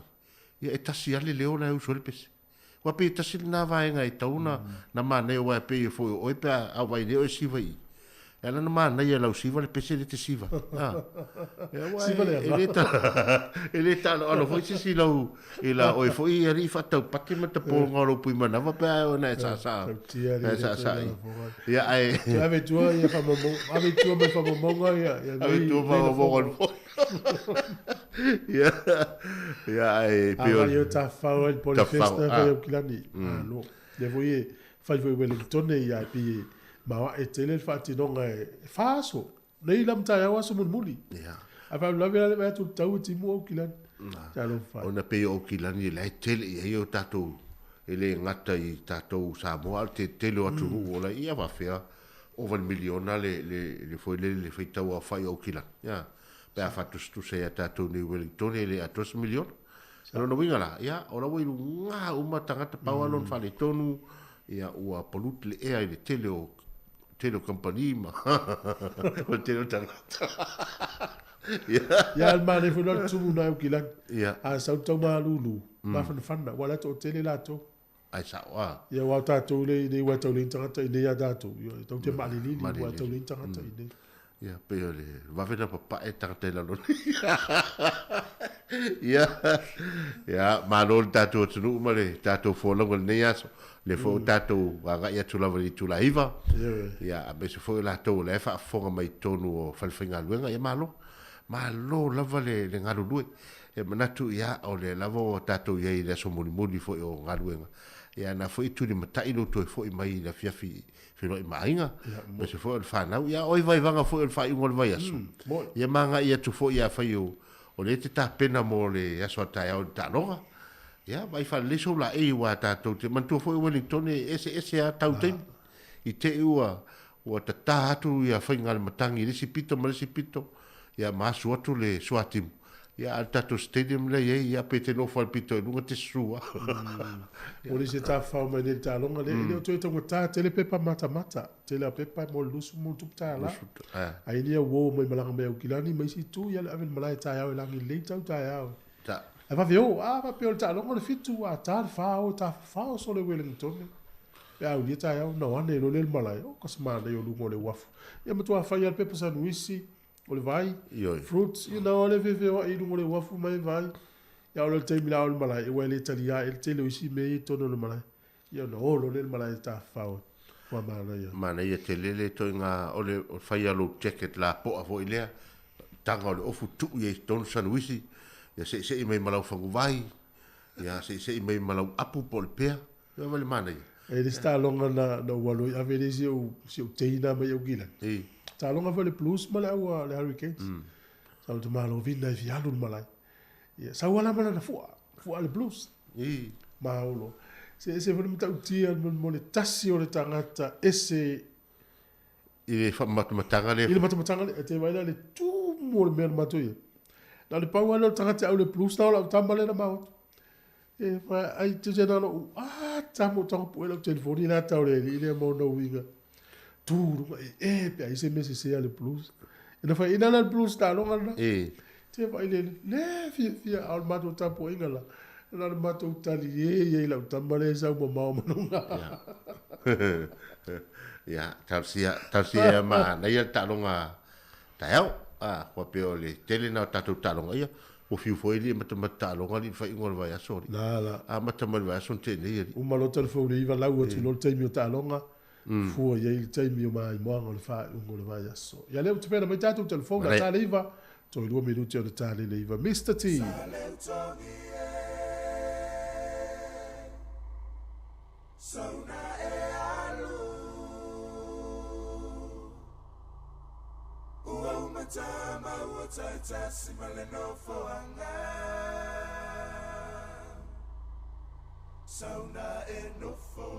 ia e tasi ale le ona u so le pese wa pe tasi na vai ngai tauna na mana wa pe fo oi pe a vai le o siva i ela não manda ia lau siva le pese le te siva siva le ele tá no foi se lau ela oi foi ali fatau pati mata po ngoro pui mana va pe ona sa ia ai ave tu ia fa mo ave tu me fa mo ia ave tu fa mo ia ai pio io ta fa il polifesta fa o kilani no devo ie fa il Wellington ia pi ma e tele fatti non è faso nei lam ta ya waso muli ava la vela tu tau ti mo kilan ta lo fa ona pe o kilan ni la tele e o tato ele ngata i tato sa mo te tele atu ola ia va fea over miliona le foi le feita o fa o kilan ya pe fa tu se tato ni Wellington ele a 2 milion no winga la ya ora voi nga uma tangata pawalon fa le tonu ia ua polut le ea le tele o tele compagnie ma o tele tangata ya al mane fu no tu na ukilan a sa to malulu ma fa fanda wala to tele la to ai sa wa ya wa ta to le ni wa to le tangata ni ya da to yo to te malili wa to le tangata ni ya pe le va vena papa e tangata la lo ya ma lo tato tu ma le tato fo lo ne ya le fo tato ga ya tu la vali tu la iva ya a be se fo la to le fa fo mai tonu o falfinga luenga ya malo la vale le ngalu lu e manatu ya o le lavo tato ye le so moni fo o ngaluenga ya na fo tu ni matai lo to fo mai la fiafi fino i mainga be se fo fa na ya oi vai vanga fo fa i ngol vai asu ya manga ya tu fo ya fa yo o le te ta pena mo le aso ta ya ta longa ya vai fa le so la e wa ta to te man tu fo Wellington ese a tau te i te ua o ta ta tu ya fa ngal matangi le sipito ma le sipito ya masu atu le suatim ya al tato stadium le ya pete no fa pito lunga te sua o le se ta fa ma le ta longa le to to ta tele pepa mata tele pepa mo lusu mo tu ta la ai ni wo mo malanga me kilani mai si tu ya ave malai ta ya la ngi le ta ya ta va veo va pe ta longa le fitu a ta fa o so le Wellington ya u ta ya no ane lo le malai o kasma le yo lungo le wafu ya mo tu fa ya pepa sa nuisi o le vai fruits le veveo i lungo le wafu mai vai ya o le te mila o le malai e wele talia e te le isi me tono le malai ya no lo le malai ta fao wa mana ya te lele to nga o le fai alo jacket la po a vo ilea tanga o le ofu tu ye ton san wisi ya se i mai malau fangu vai ya se i mai malau apu po le pea ya vale mana E le sta longa na walo a vele si o teina mai o gila. Ta longa vele plus ma le Hurricanes. Sa o te malo vina i fialu malai. Sa wala mana na fua le blues. Maolo. Se vele mta utia mo le tasi o le tangata ese I le whamatamataga le. I le matamatanga le, te waila le tū mo le mea matoia. Na le pau alo tangata au le plus na o la utambale na mau. E wha ai te jena no, tamo tango puela o telefoni na tau le ile mo no winga. Tūrunga pe ai se mese se le plus. E na wha ina le plus ta longa na. Te wha ile le fia au mato tapo inga la. Na le mato utali e la utambale sa ua mao manunga. Ya, tausia ma na ia talonga taau ko peo le tele na tatu talonga ia o fiu foi li mata talonga li fai ngol vai asori la mata mal vai ason te nei o malo telefone iva lau tu no te mi talonga fu ia il te mi mai mo ngol fa ngol vai aso ya le te pena mai tatu telefone na tale iva to 2 minuti o tale le iva Mr. T Tama wataita simale no foanga Sauna enofo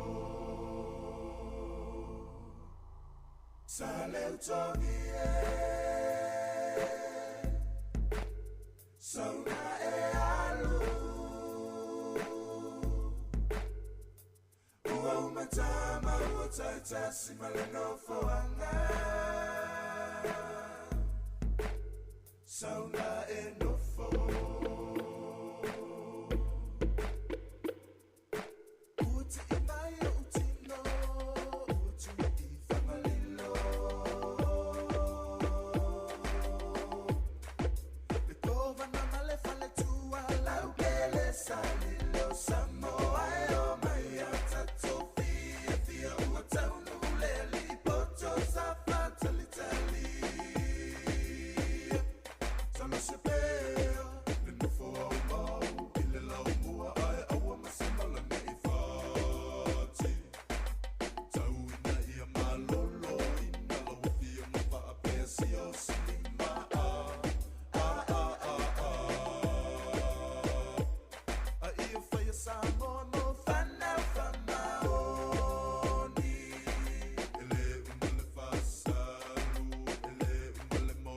Sale utongi Sauna e alu Ua umatama wataita simale no foanga Sauna enofo Uti imaya utino Utu ifamalilo Le kova na male fale tua Laukele salilo Samoa eo maya tato Fia uataunu leli Poto sa fatali tali Se pea, le nufo au mau, ile lau mua ai aua masima la nei fati. Tau ina ia malolo, ina lau fia mapa a pesi au silima a ia whaia sa mono, whanau whamaoni. Ele umale whasaru, ele umale mo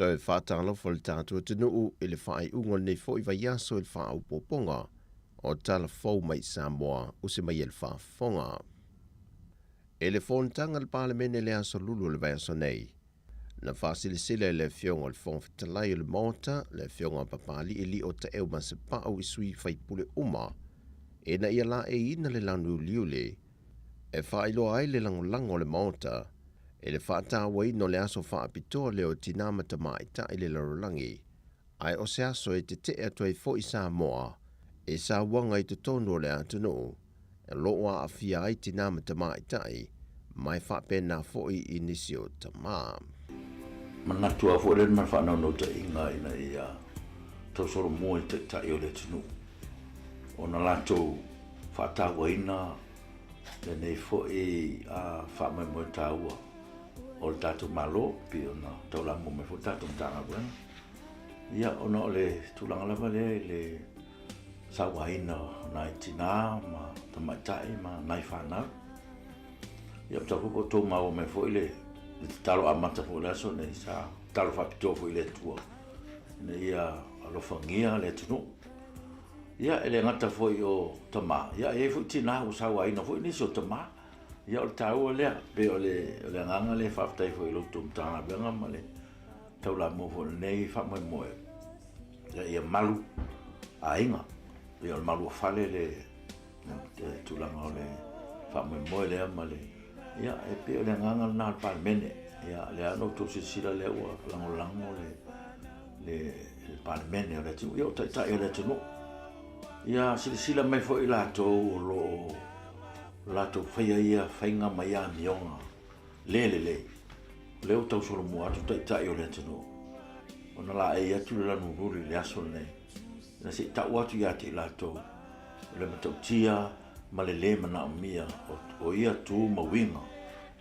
Toi whātanga fo le tātua te nuu i le whaai ungo nei fo i vai aso i le wha au poponga o tala fau mai Samoa o se mai e le whaafonga. E le whontanga le palemene le aso lulu le vai aso nei. Na whaasile sile le fionga le whongwhitalai le mota le fionga papali i li o te eo ma se pao i sui whaipule uma. E na ia la e ina le lanu liule. E whailo ai le langolango le mota. E le whaata wai no le aso whaapitoa leo tinama ta maita i le larolangi. Ai o se aso e te te atua i fo i Samoa. E sa wanga i te tono le atano. E loa a fia ai tinama ta maita i. Mai whapena fo i inisio ta maa. manatua fo le man fa no te inga ina ia to soro mo te ta yo le tunu ona lato fa ta waina le nei fo a fa mai mo ta wa o tato malo pi ona to la mo me fo tato tanga buen ia ona le tulanga la le sa waina na tina ma tamatai ma nai fa na ia ta ko to ma o me fo ile talo amata fo la so nei sa talo fa pito fo ile tua nei ia alo fangia le tunu ia ele ngata fo yo tama ia e fo tina o sa waina fo ni so tama ia o tau le pe o le nganga le fa tai fo ilo tum tanga benga male tau la mo fo nei fa mo mo ia malu ainga ia malu fale le tu la ngole fa mo mo le male ia e pe o le nganga na pa mene ia le ano to sila le o lango le pa mene o le tu ia ta ia le tu no ia sila mai fo ila to lo lato faya ia fainga mai a mionga le o tau solo mo atu tai o le tino ona la e atu la no ruri le aso nei na si ta watu ia te lato le matau tia ma le mana mia o ia tu mawinga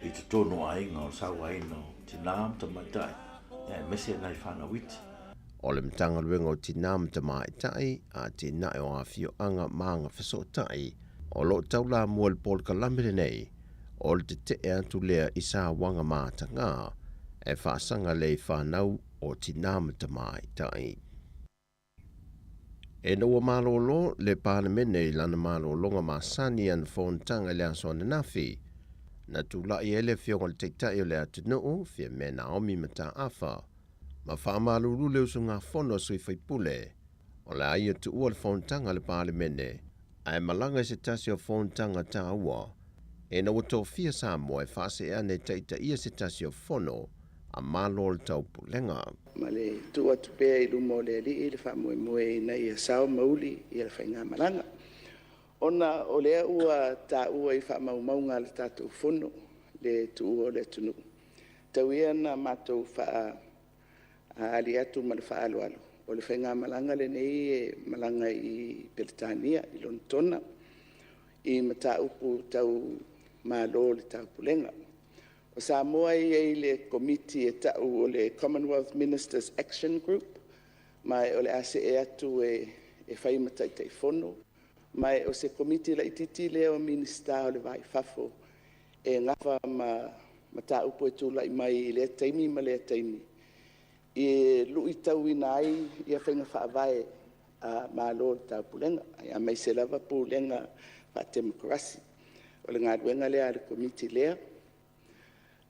i te tono ainga o sawa ina tinam ta matai e mese nai fana witi o le mtanga luenga o tinam ta maitai a tina o afio anga maanga fesotai o lo taula mua le pol kalamere nei o le te atu lea isa wanga mātanga e whaasanga le whanau o tinam ta maitai. E noa malolo le pānemene i lana malolonga masani an whontanga le asone nafi na tula i ele fionga le teitai o le atu nuu fia me Naomi mata afa ma whaamalulu leo sunga whono sui whaipule o le aia tu ua le whontanga le pānemene ai malanga se tasi o whontanga tā ua e na wato fia sa mo e whaase ea ne teita ia se tasi o whono a malo le tau pulenga. Ma le tu atu pea i lumo le li i le wha mue mue na ia sao mauli i le whainga malanga. Ona o lea ua tā ua i wha maunga le tātou whono le tu ua le tunu. Tau ia na mātou wha ali atu ma le wha alo alo. O le whainga malanga le nei e malanga i Peletania, i Lontona, i mata upu tau malo le tau pulenga. O sa moa i le komiti e tau o le Commonwealth Ministers Action Group, mai o le ase e atu e whaimata i tei whono, mai o se komiti la ititi leo minista o le vai fafo e ngafa ma ta upu e tula i mai i le taimi ma le taimi. I lui tau ina ai i a whainga whaavae a malo le tau pulenga, a mai se lava pulenga pa demokrasi. O le ngā ruenga lea le komiti lea,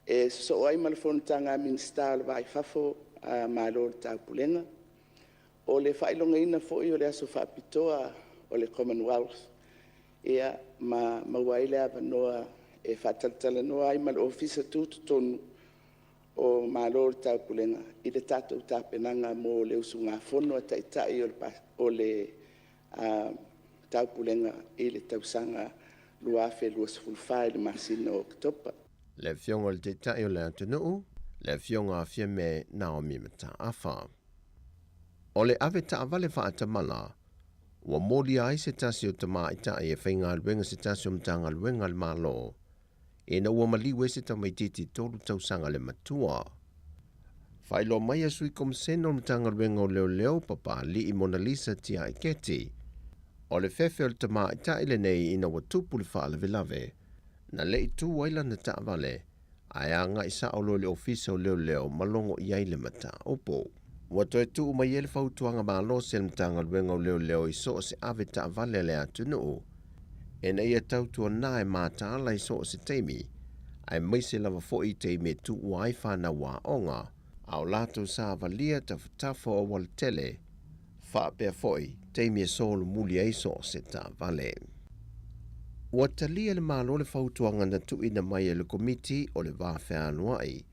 e so ai malfontanga minista le vai fafo a malo le tau pulenga. O le whailonga ina foi o le aso whapitoa o le Commonwealth, ia ma mawai lea vanoa e whataltala noa ai mal ofisa tūtu tonu o malo le tau pulenga. I le tātou tāpenanga mo le usu ngā whono a taitai o le tau pulenga i le tausanga luafe luas fulfai le masina o Oktopa. Le fionga le teitai o le atunuu, le fionga fia me Naomi mata afa. O le ave ta avale whaatamala, ua mōli ai se tasi o tama itai e whainga luenga se tasi o mtanga luenga le malo, e na ua maliwe se tamaititi tolu tausanga le matua. Whailo mai asui komseno mtanga luenga o leo leo papa li i Mona Lisa tia i keti, o le fefe o le tama itai le nei ina watupu le whaale vilave, na le itu waila na ta avale, ai anga isa o le ofisa o leo leo malongo iai le mata opo. Wato e tu mai ele fautuanga malo se mtanga luenga o leo leo i so se ave ta avale le atunuu. E na ia tautua na e mata ala i so se teimi, ai maise lava fo i teimi tu uai whana wa onga, au lato sa avalia ta tafo o wal tele, wha pia foi, teimi e solo muli e so se ta avale. Ua talia le malo le fautuanga na tu ina mai e le komiti o le wafe anuai,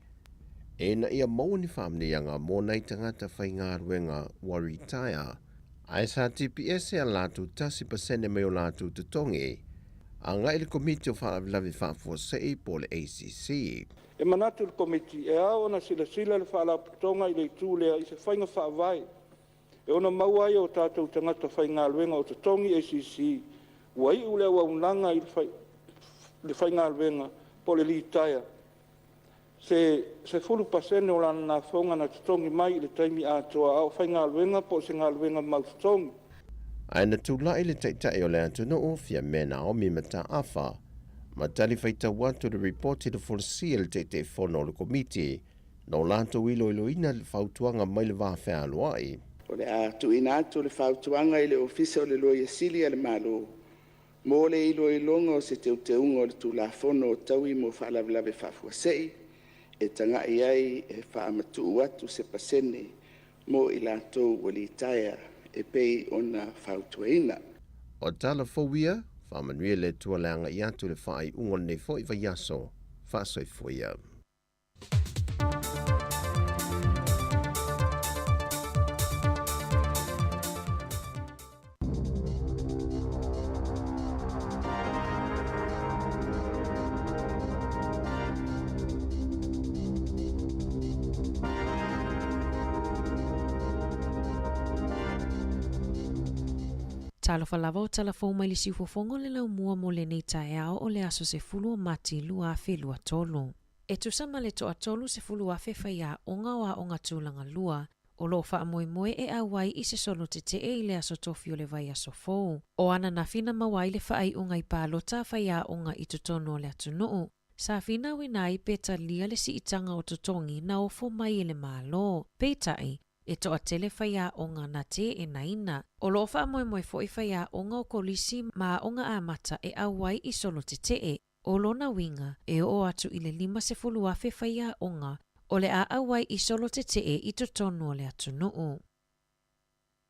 e na ia mauni whamnianga mō nei tangata whainga ruenga wa retire, ai sa TPS e latu tasi pasene me o latu tutongi, Anga i le komiti o whaalawi whaafuasei po le ACC. E manatu le komiti e a ona sila le whaalaputonga i le tūlea i se whainga whaavai. E ona maua o tātou tangata whainga luenga o te tongi ACC. Wai ule wa unanga i le whainga luenga po le liitaia. Se fulu pasene o lana na whaunga na te tongi mai i le taimi atoa au whainga luenga po se ngā luenga mautongi. Aina tūlai le taitai o le Antonoo fia mena o mi mata awha. Matali whaita watu le report i le folisia le te whono le komiti. No lanto ilo ina le whautuanga mai le wawhea aluai. O le atu ina atu le whautuanga i le ofisa o le loia sili a le malo. Mō le ilo ilonga o se teunga o le tūla whono o taui mo whaalawilawe whafuasei. E tanga i ai e whaamatu atu se pasene mo i lato wali taia e pei ona whautuaina. O tala fowia, whamanuia le tualeanga i atu le whai ungone fo i vaiaso, whasoi foia. Talofa lava o talafou mai le siufofongo le lau mua mo le nei taeao o le aso se fulu o mati lua afe lua tolu. E tusama le toa tolu se fulu afe whaia onga o a onga tūlanga lua, o lo wha moe moe e awai i se solo te i le aso tofi o le vai aso fou. O ana na fina mawai le whaai unga i pālota whaia onga i tutono o le atunuu. Sa fina wina i peta lia le si itanga o tutongi na ofo mai le malo. Peitai, e toa tele whaia onga na te e naina. O lo wha moe moe fo i whaia onga o kolisi ma onga amata e awai i solo te o lona winga e o atu i le 5 afe whaia onga o le a awai i solo te i totono o le atunuu.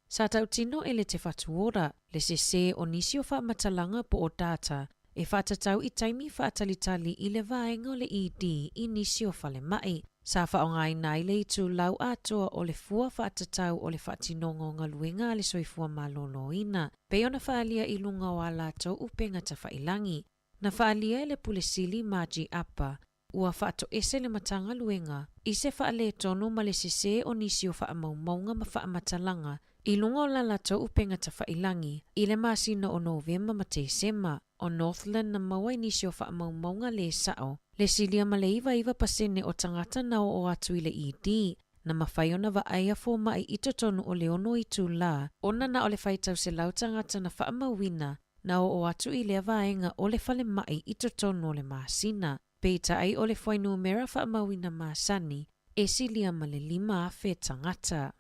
Sa tautino e le te whatuora, le se o nisi o whaamatalanga po o data e whaatatau i taimi whaatalitali i le vaenga o le ED i nisi o whale mai. Sa whaongai nai le itu lau atoa o le fua whaatatau o le whaatinongo ngā luenga le soifua malolo ina. Peo na whaalia i lunga o alato upenga ta whailangi. Na whaalia le pulesili maji apa, ua whaato ese le matanga luenga, i se whaale tono ma le sese o nisi o whaamaumaunga ma whaamatalanga, i lunga o lalato upenga ta whailangi, i le masina o Novemba ma te sema, o Northland na mawai nisi o whaamaumaunga le sao, le silia ma le iwa pasene o tangata na o atu i le ED, na mawhaiona wa aia fo mai i totonu o leono i tū la, ona na o le whaitau se lau tangata na whaamawina, na o atu i le vaenga o le whale mai i totonu o le masina. Peita ai o le whainu mera whaamawina masani, e silia ma le 5 afe tangata.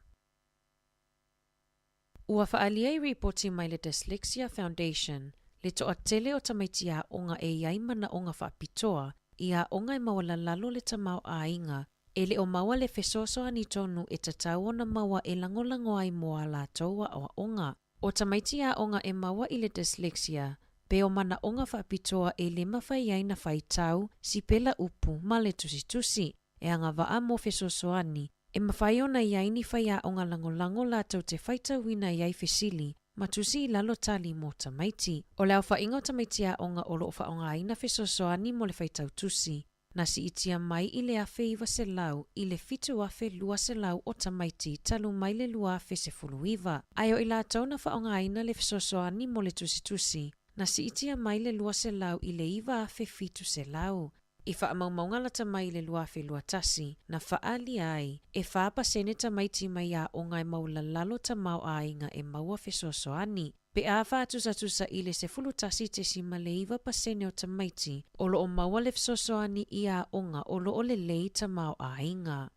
Ua whaalia i reporti mai le Dyslexia Foundation, le toa tele o tamaitia onga e iaimana onga whaapitoa, ia onga e mawala lalo le tamau a inga, e le o maua le fesoso ani tonu e tatau ona maua e langolango ai moa la toa o onga. O tamaitia onga e maua i le dyslexia, pe o mana onga whaapitoa e le mawhai ai na whaitau, si pela upu ma le tusi, e anga waa mo fesosoani, e mawhai ona iai ni whaia onga langolango la tau te whaitauina iai fesili, matusi i lalo tali mo tamaiti. O leo whainga o tamaitia onga o loo whaonga aina fesosoani mo le whaitau tusi, na si itia mai i le afe iwa se lau, i le fitu afe lua se lau o tamaiti talu mai le lua afe se fulu iwa. Ayo i la tau na whaonga aina le fesosoani mo le tusi, na si itia mai le lua se lau i le iwa afe fitu se lau. I whaamaumaunga la tamai le lua afe lua tasi, na whaali ai, e whaapa sene tamaiti mai a o ngai maula lalo tamau a inga e maua fesosoani. Pe a whaatusa i le se fulu tasi te si maleiva pasene o tamaiti, o lo o maua le fesosoani i a onga o lo o le lei tamau a inga.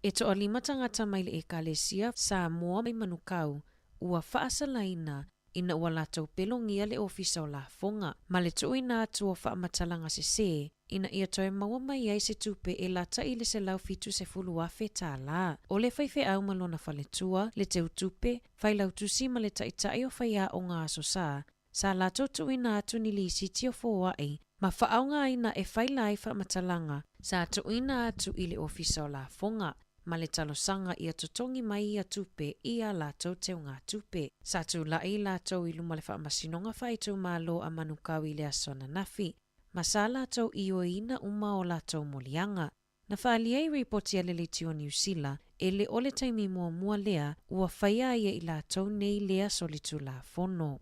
E to o 5 tangata mai le ekalesia sa mua mai manukau, ua whaasalaina, ina ua latou pelongia le ofisa o la fonga, ma le tu ina atu o whaamatalanga se, ina ia toe maua mai ai se tupe e lata i le se lau fitu se fulu afe tā la. O le whaife au malona whaletua, le teu tupe, whai lau tusi ma le taitai o whaia o ngā aso sa latou tu ina atu ni li siti o fōai, ma whaaunga ina e whai lai whaamatalanga, sa tu ina atu i le ofisa o la fonga, ma le talosanga ia totongi mai ia tupe ia lātou te o ngā tupe. Sa tu la i lātou i luma le whaamasinonga whaitu mālo a manukau i le asona nafi. Ma sa lātou i o ina uma o lātou molianga. Na whaalia i reporti a lele tio New Zealand, e le ole taimi mua lea, ua whaia ia i lātou nei lea solitu la fono.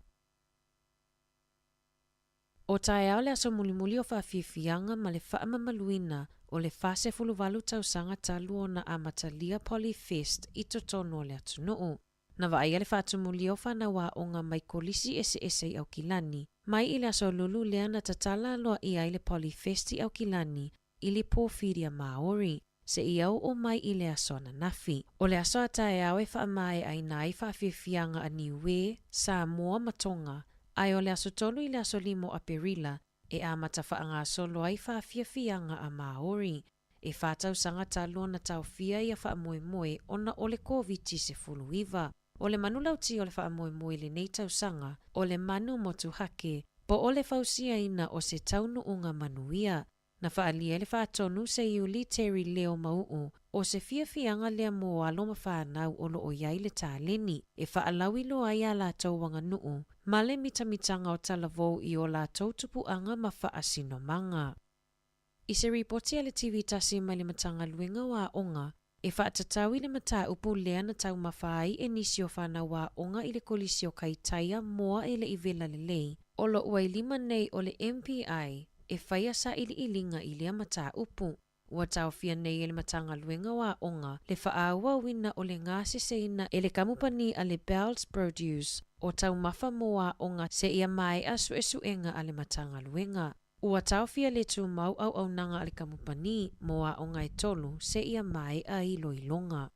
O tae au le aso mulimuli o whawhiwhianga ma le whaamamaluina o le whase fuluwalu tausanga talu o na amatalia Polyfest i totono le atunuu. Na waia le whaatumuli o whanawa o ngā mai kolisi ese au kilani, mai i le aso lulu lea na tatala loa i ai le Polyfest i au kilani, i le pōwhiria Māori, se i au o mai i le aso na nafi. O le aso atae au e whaamae ai nai whawhiwhianga a Niue, Samoa Matonga, ai o le aso tolu i le aso limo a Perila, e amata whaanga solo ai whawhiwhianga a Māori, e whātau sanga talo na tau whia i a whaamoemoe o na o le COVID-19. O le manulauti o le whaamoemoe le nei tau sanga, o le manu motu hake, po o le whausia ina o se taunu unga manuia. Na whaalia le whaatonu se iuli Terry Leo Mau'u o se whiawhianga lea mo alo ma whanau o lo o iai le tāleni e whaalawi lo ai a lātou wanga nuu ma le mitamitanga o talavou i o lātou tupuanga ma whaasino manga. I se ripoti a le TV tasi mai le matanga luenga wa onga e whaatatawi le mata upu lea na tau mawhai e nisi o whanau wa onga i le kolisi o kaitaia moa e le i vela le lei o lo uai lima nei o le MPI e whaia sa ilinga i lea mata upu. Ua tau fia nei e le matanga luenga wa onga le whaaua wina o le ngā seseina e le kamupani a le Bell's Produce o tau mafa moa onga se ia mai asu e suenga a le matanga luenga. Ua tau fia le tu mau au nanga a le kamupani moa onga e tolu se ia mai a ilo ilonga.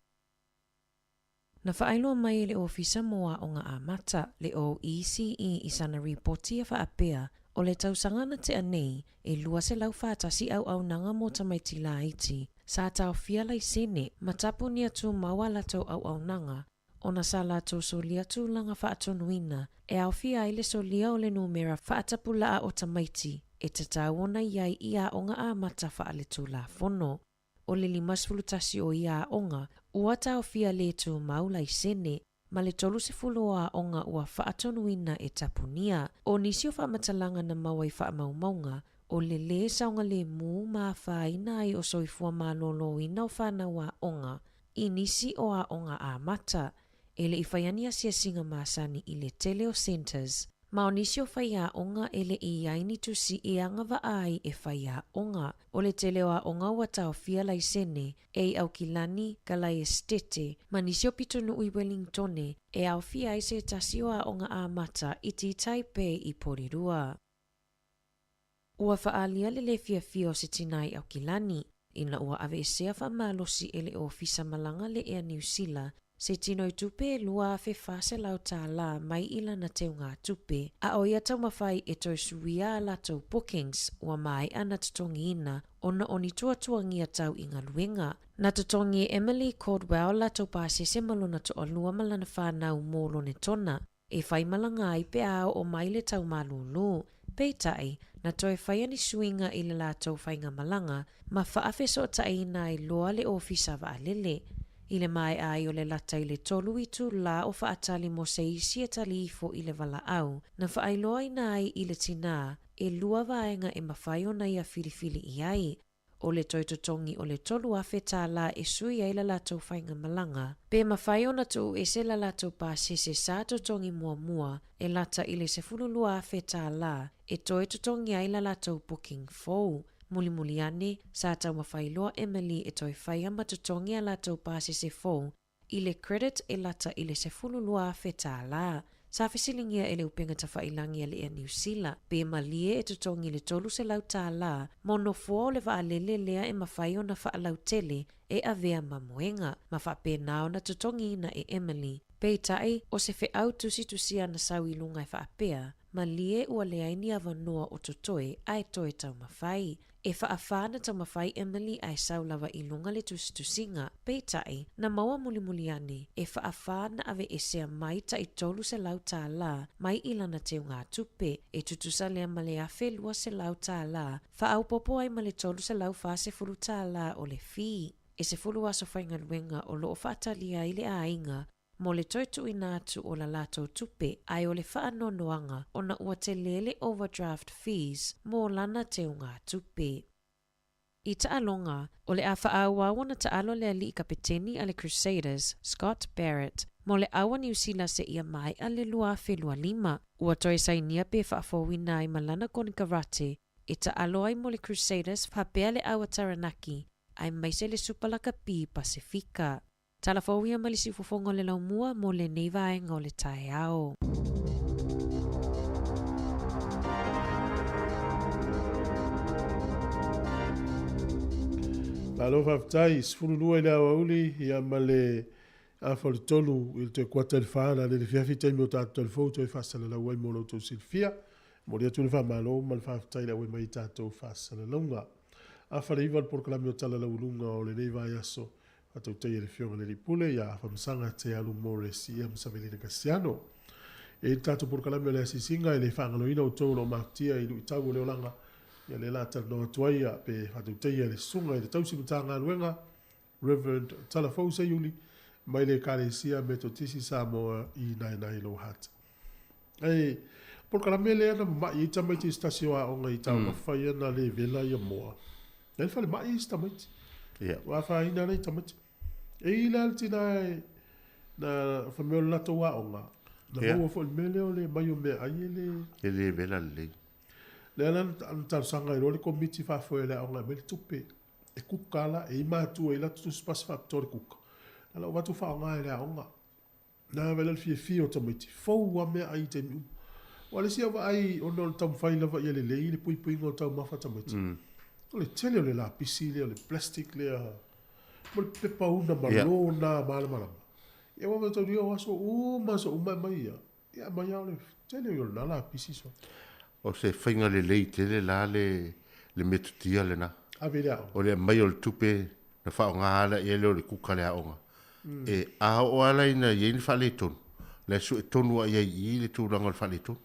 Na whaailoa mai le ofisa moa onga a mata le OECE i sana ripoti a whaapea o le tausanga na te anei e lua se lau whātasi au nanga mo tamaiti la iti. Sa tau fia lai sene matapu ni atu maua lato au nanga o na sa lato solia tu langa whaatonuina e au fia ile solia o le numera whaatapu laa o tamaiti e tatawona iai ia onga a mata whaale tu la fono. O le limasfulutasi o ia onga ua tau fia le tu mau lai sene ma le tolu se fuloa onga ua whaatonuina e tapunia. O nisi o whaamatalanga na mawai whaamaumaunga, o le saunga le mu maa whaina ai o soifua malolo ina o whanau a onga, i nisi o a onga a mata, e le i whaiania sia singa maasani i le Teleo Centers. Ma o nisi o whaia onga e le i aini tusi e anga wa ai e whaia onga. O le teleo a onga ua tau fia lai sene e au kilani kalai estete. Ma nisi o pitonu i Wellingtone e au fia i se tasio a onga a mata i ti Taipei i Porirua. Ua whaalia le fia o se tinai au kilani. Ina ua ave e sea whamalosi e le ofisa malanga le Air New Zealand se tino i tupe lua fe fase lau tā la mai ila na teo ngā tupe. A o ia tau mawhai e toi suia la tau bookings ua mai ana tutongi ina ona oni tuangia tau inga luenga. Na tutongi Emily Caldwell la tau pāse se malona to o lua malana whanau mōlo ne tona. E whai malanga ai pe ao o mai le tau malulu. Peitai, na toi whaiani suinga i le la tau whainga malanga ma whaafeso tai nai loa le ofisa wa alele. I le mai ai o le lata i le tolu i tu la o whaatali mo se isi e tali ifo i le wala au, na whaailoa i nai i le tina e lua vaenga e mawhai o na ia filifili i ai. O le toitotongi o le tolu a whetā la e sui ai la latou whainga malanga. Pe mawhai o na tu e se la latou pāsese sa totongi mua e lata i le se fululua a whetā la e toitotongi ai la latou booking fou. Muli ane, sa tau mawhailoa Emily e toi whaia matutongi a latou pāsese fou, i le credit e lata i le se fululua a whetā la. Sa whesilingia e le upenga ta whailangi a le Air New Zealand, pe malie e tutongi le tolu se lau tā la, mono fua o le waalele lea e mawhai o na whaalau tele e avea mamoenga, ma whapena o na tutongi ina e Emily. Pe tai o se whe au tusi ana sau i lunga e whaapea, malie ua leaini avanoa o totoe ai toe tau mawhai. E whaafana tau mawhai Emily ai sau lawa i lunga le tusinga, peitai na maua muli ane, e whaafana ave e sea mai ta i tolu se lau tā la, mai ilana teo ngā tupe, e tutusa lea male a whelua se lau tā la, whaau popo ai male tolu se lau whase furu tā la o le fi. e se fulu aso whaingaluenga o loo whaatalia i le ainga mo le toitu ina atu o la lato tupe ai o le whaanonoanga o na ua te lele overdraft fees mo lana te unga tupe. I taalonga, o le a whaauawa na taalo le ali i kapiteni a le Crusaders, Scott Barrett, mo le awa New Zealand se ia mai a le lua whelua lima. Ua toi sainia pe whaafowina ai malana koni karate, i taalo ai mo le Crusaders whapea le awa Taranaki, ai maise le supalaka pi Pasifika. Talafowia malisi fufongo le laumua mo le neiva ai ngau le tae ao. Alo faftai, sfululua i le awauli, ia ma le afo le tolu, il te kuata le whaana, le fiafi taimi o tātou le fauto e whaasala la wai mono tau silfia, mo le atu le wha malo, ma le faftai la wai mai tātou whaasala launga. Afa le iwa le porkalami o tala la ulunga o le neiva i aso, atau tei le fionga le ripule, ia afa msanga te alu mores ia msavelina kasiano. E tātou porkalami o le asisinga, e le whaangalo ina o tau lo matia i lu i tau o le olanga, ia le lata no tuaia pe hatu teia le sunga i le tausi mtanga luenga Reverend Talafausa Yuli mai le kalesia metotisi Samoa i nai lo hat. Ai por kala mele ana mai tamai ti stasio a onga i tau whai na le vela ia moa. Ele fale mai tamai. Ia. Wa fa ina nei tamai. E ila tina na famelo lato wa onga. Na mo fo mele ole mai o me ai ele. Ele vela le. Le anan tal sanga i role komiti fa fo ele onga me tupe e kukala e ima tu e la tu spas factor kuka ala watu fa onga ele onga na vela fi o tamiti fo wa me ai te mi wale sia wa ai ono tam faila va ele le pui pui ngo tam mafa tamiti ole tele le la pisile le plastic le mo pe pa una malona mala e wa to dio aso so mai ya mai ole tele yo na la pisiso o se whainga le tele la le metutia le na. A veda. O le mai o le tupe na whao ngā ala i ele o le kuka le aonga. E a o ala ina i ni whale tonu. Le su e tonu a iei i le tūranga le whale tonu.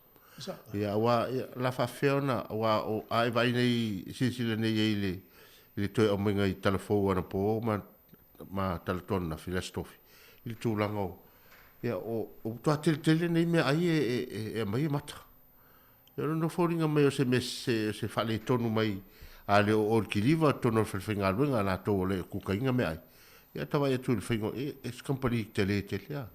E a wa la whawheo na wa o ai vai nei sisile nei i le toi au minga i talafou ana po ma talatona na filastofi. I le tūranga o. E o tua tele nei mea ai e mai mata. E no fōringa mai o se whale tonu mai a le o kiliva tono whenga luenga na tō le kukainga me ai. Ia tawa e tū le whenga e company tele a.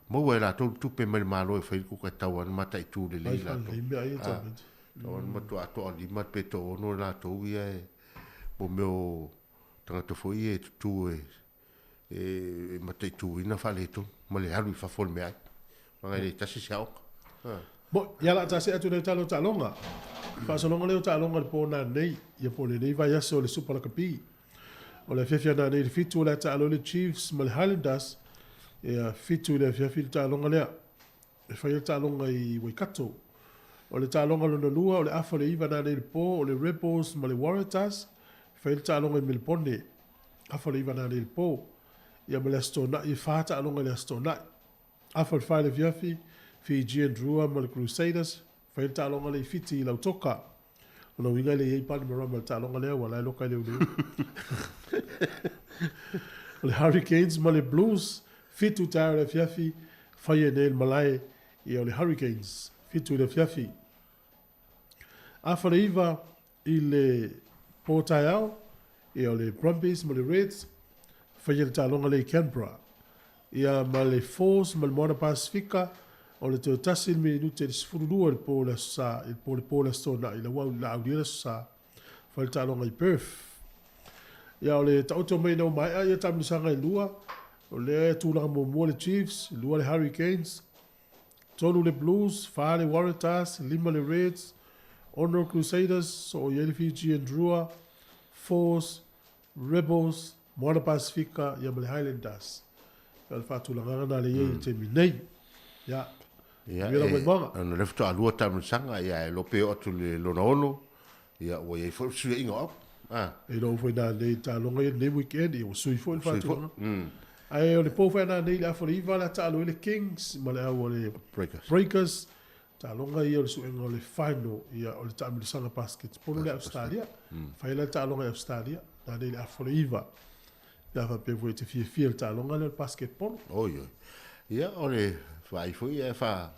Mau e la tō tupe mai malo e whain kuka tau an mata i tū le lei la tō. Tau an matu ato a lima pe tō ono la tō ia e mo meo tangata fōi e tū e mata i tū ina whale tō. Ma le haru i whafol me ai. Manga e tasi siaoka. Bo, ia la tasi atu le talo talonga. Whaasalonga leo talonga le pōna nei, ia po le nei vai aso le supalakapi. O le whiawhia na nei le fitu le talo le Chiefs ma le Highlanders, ia fitu le whiawhi le talonga lea. E whai le talonga i Waikato. O le talonga lona lua, o le afa le iwa na nei le pō, o le Rebels ma le Waratahs, whai le talonga i Melbourne. Afa le iwa na nei le pō, ia ma le astona, i whata alonga le astona. Afa le whai le whiawhi, Fiji and Drua ma le Crusaders, whai le talonga le fiti i lautoka. Ona winga le iei pani marama le talonga lea, wala e loka leo leo. Le Hurricanes ma le Blues, fitu tara le fiafi, whai e nei le malai i o le Hurricanes, fitu le fiafi. Awhara iwa i le Pōtai au, i o le Brumbies ma le Reds, whai e le talonga le Canberra. Ia ma le Force ma le Moana Pasifika, o le teo tasi me nute le sifururua le pōla sa, i le pōla stona i la wau la audiera sa, whai le talonga i Perth. Ia o le tauto mai nau mai, ia tamilisanga i lua, o le tūlanga mo mua le Chiefs, lua le Hurricanes, tonu le Blues, wha le Waratahs, lima le Reds, Honor Crusaders, so o Yele Fiji and Drua, Force, Rebels, Moana Pasifika, ia ma le Highlanders. Ia le whatūlanga na le iei te minei. Ia. Ia, ana lefto alua tamilisanga, ia e lope o atu le lona ono, ia o iei fo sui inga au. E lo foi na nei talonga i nei weekend, i o sui foi le whatūlanga. Ai o le pōwhai na nei le awhariwa la talo i le Kings, ma le au o le Breakers, talonga i o le suenga o le final, ia o le tamilisanga basket, pono le Australia, whai le talonga i Australia, na nei le awhariwa. Ya fa pe foi te fia ta longa le basketball. Oh yo. Ia ole vai foi e fa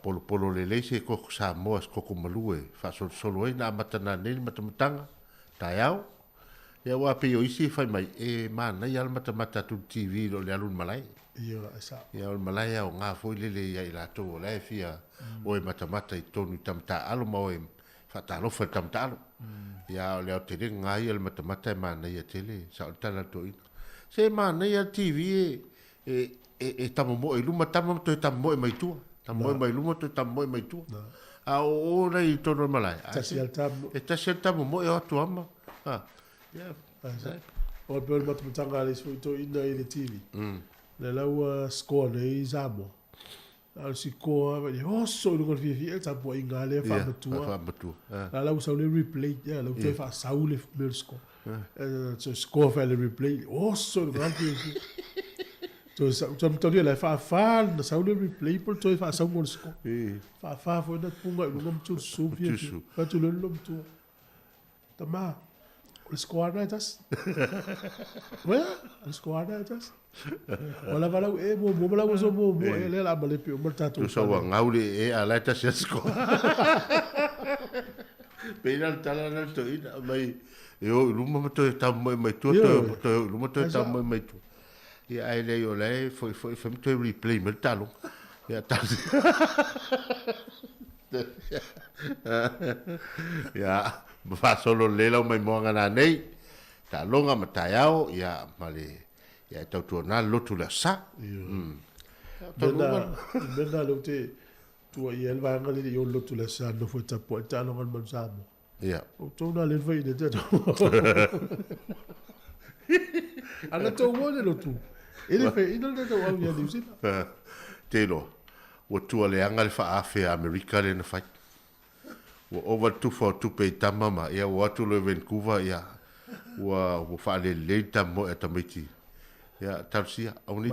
polo le se ko sa mo ko ko malue fa solo e na matana nei matamtanga taiao. Ia wa pe yo isi fai mai e mana ia matamata tu TV lo le alun malai. Ia sa. Ia o malai o nga foi le ia ila to le fia o e matamata I tonu tamta alo mo e fa talo fa tamta alo. Ia le o te nga ia le matamata mana ia tele sa tala to I. Se mana ia TV e tamo mo e luma tamo to tamo e mai tu. Tamo e mai luma to tamo e mai tu. A o nei to no malai. Tasial tamo. E tasial tamo mo e o tu ama. Ah. Yeah. O pe ma tu tanga le so to ina I le TV. Le lau score nei Zamo. Al si ko va le so no con fi ta po inga le fa matua. Fa matua. La lau sa le replay, ya lau te fa sa le mel score. So score fa le replay. So no con fi. To to le fa na sa le replay por to fa sa un score. Fa foi na punga no ngam tu su fi. Fa tu le lom tu. Tama. Le score na tas. Well, le score na tas. Wala wala mo wala so mo ele la male pe mo tatu. Tu so wa ngauli e ala ta sesko. Pena tala na to ina mai yo luma to ta mai to luma to ta mai to. Ya ele yo le foi to replay me talo. Ya ta. Ya fa solo lela mai mo ngana nei. Ta longa mataiao ya male. Ya tau tu na lotu la sa. Benda lo te tu I el va ngali yo lotu la sa no foi ta po ta no ngal Zamo. Ya. O to na le vai de te. Ana to wo de lotu. Ele fe ina de to wa ya diusi. Telo. O tu le angal fa afe America le na fa. O over 242 pe tamama ya o tu le Vancouver ya. Wa fa le tamo etamiti. Ya tarsia au ni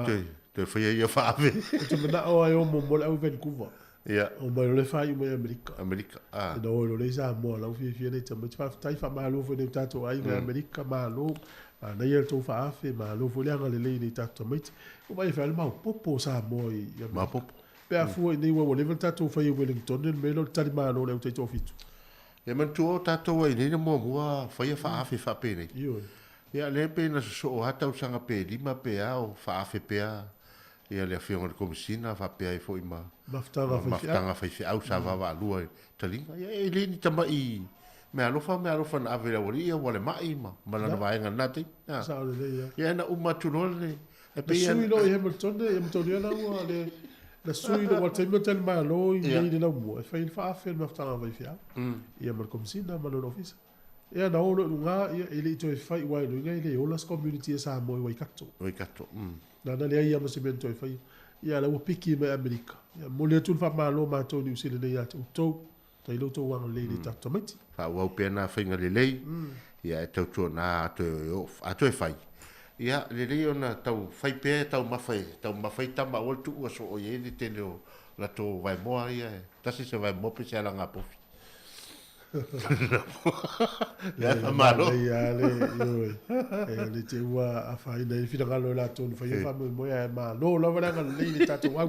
te foi ia fa ave. Tu mena o ai o mo au Vancouver. Ya. O mai le fa I mo America. America. Ah. No lo le sa mo la fi fi ne tamo fa tai fa malo fo ne tato ai na America malo. Na ia to fa ave malo fo le ngale le ni tato mai. O mai fa ma popo sa mo I. Ma popo. Pe a fu ni wo le tato fa I Wellington ne me lo tali malo le te to fitu. E man tu tato ai ni mo mo fa ia fa ave fa pe ni. Io. Ia le pe na so hata usanga pe lima pe au fa afe pe a ia le afionga de komisina fa pe ai foi ma maftanga fa au sa va lua talinga ia e le ni tama I me alofa na ave la ia wale mai ma la vai nga nati sa le ia na uma tunole e pe ia sui lo I Hamilton la ua le la sui lo wate mo tel ma lo I le la mo fa il fa afe maftanga vai fia ia ma komisina ma lo office. Ia na olo nga ia ele to fai wai lo ngai le olas community sa mo wai kato. Wai kato. Na le ia mo se ben to fai. Ia la piki me America. Ia mo le tu fa malo ma to New Zealand ia to tai lo to wang le ta tomati. Fa wa pena finga le lei. Ia to na to ato fai. Ia le ona tau fai pe tau mafai tama o tu o so o ye ni te lo la to vai mo ia. Tasi se vai mo pe se ala nga po. Ya malo. Ya le te wa a fai nei fina galo la ton fai fa mo ya ma lo la vela ngal le ta to wa.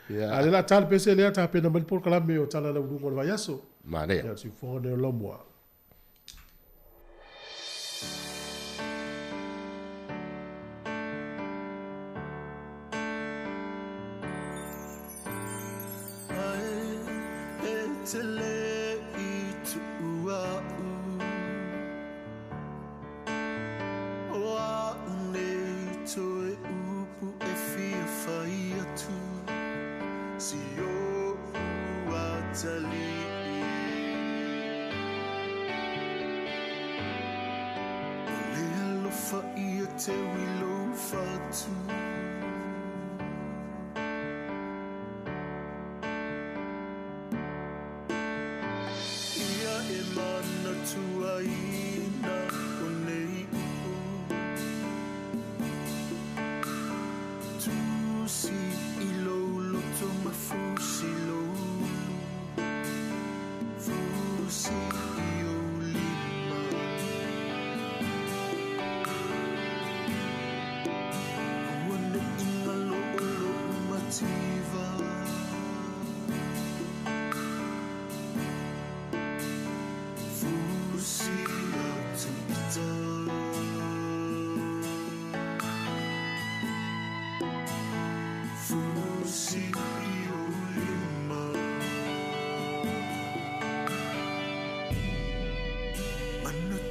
Ya ale la tal pese le ta pena mal por kala me o tala la ngol va yaso. Mane. Ya si fo de lo mo.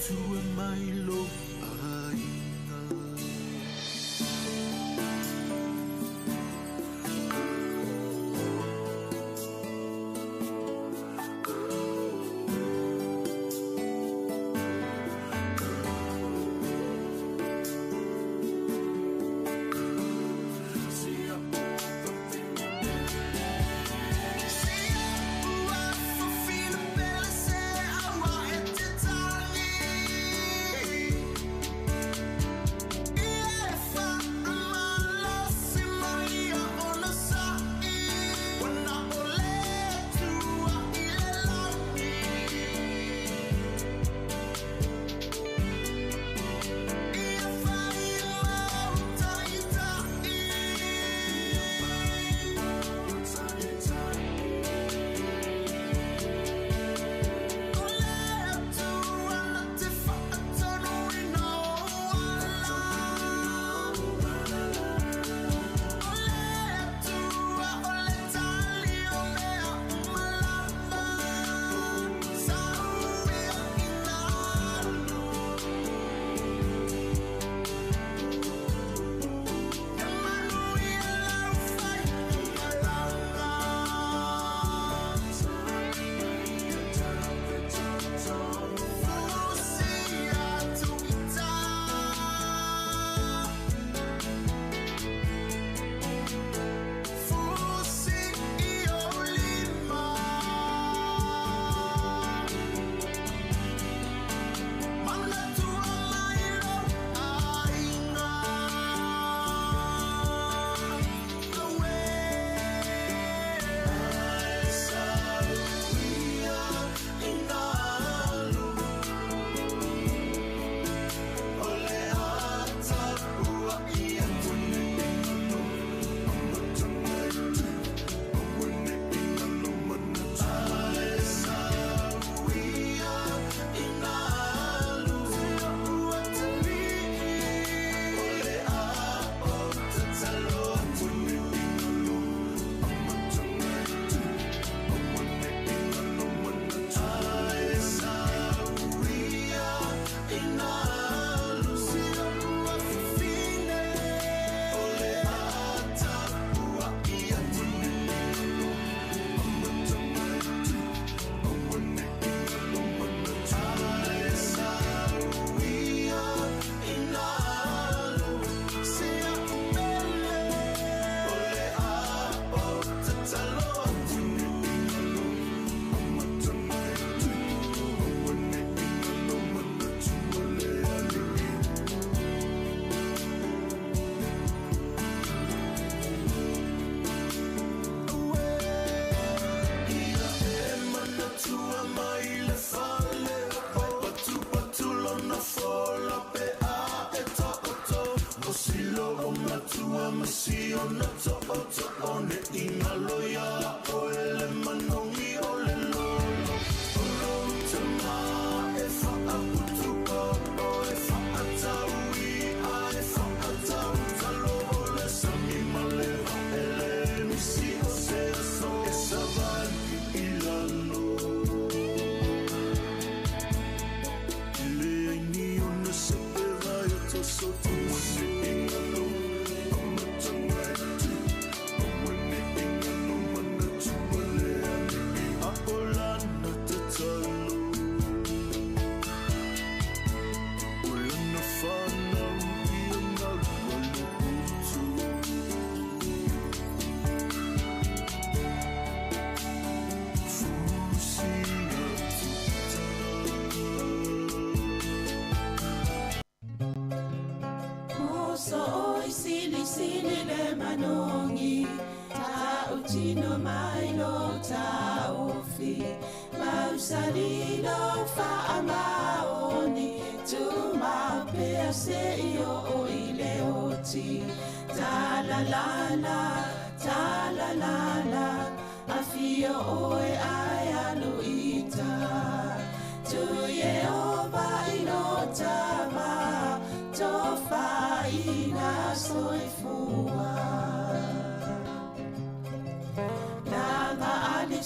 tua mai lo ai.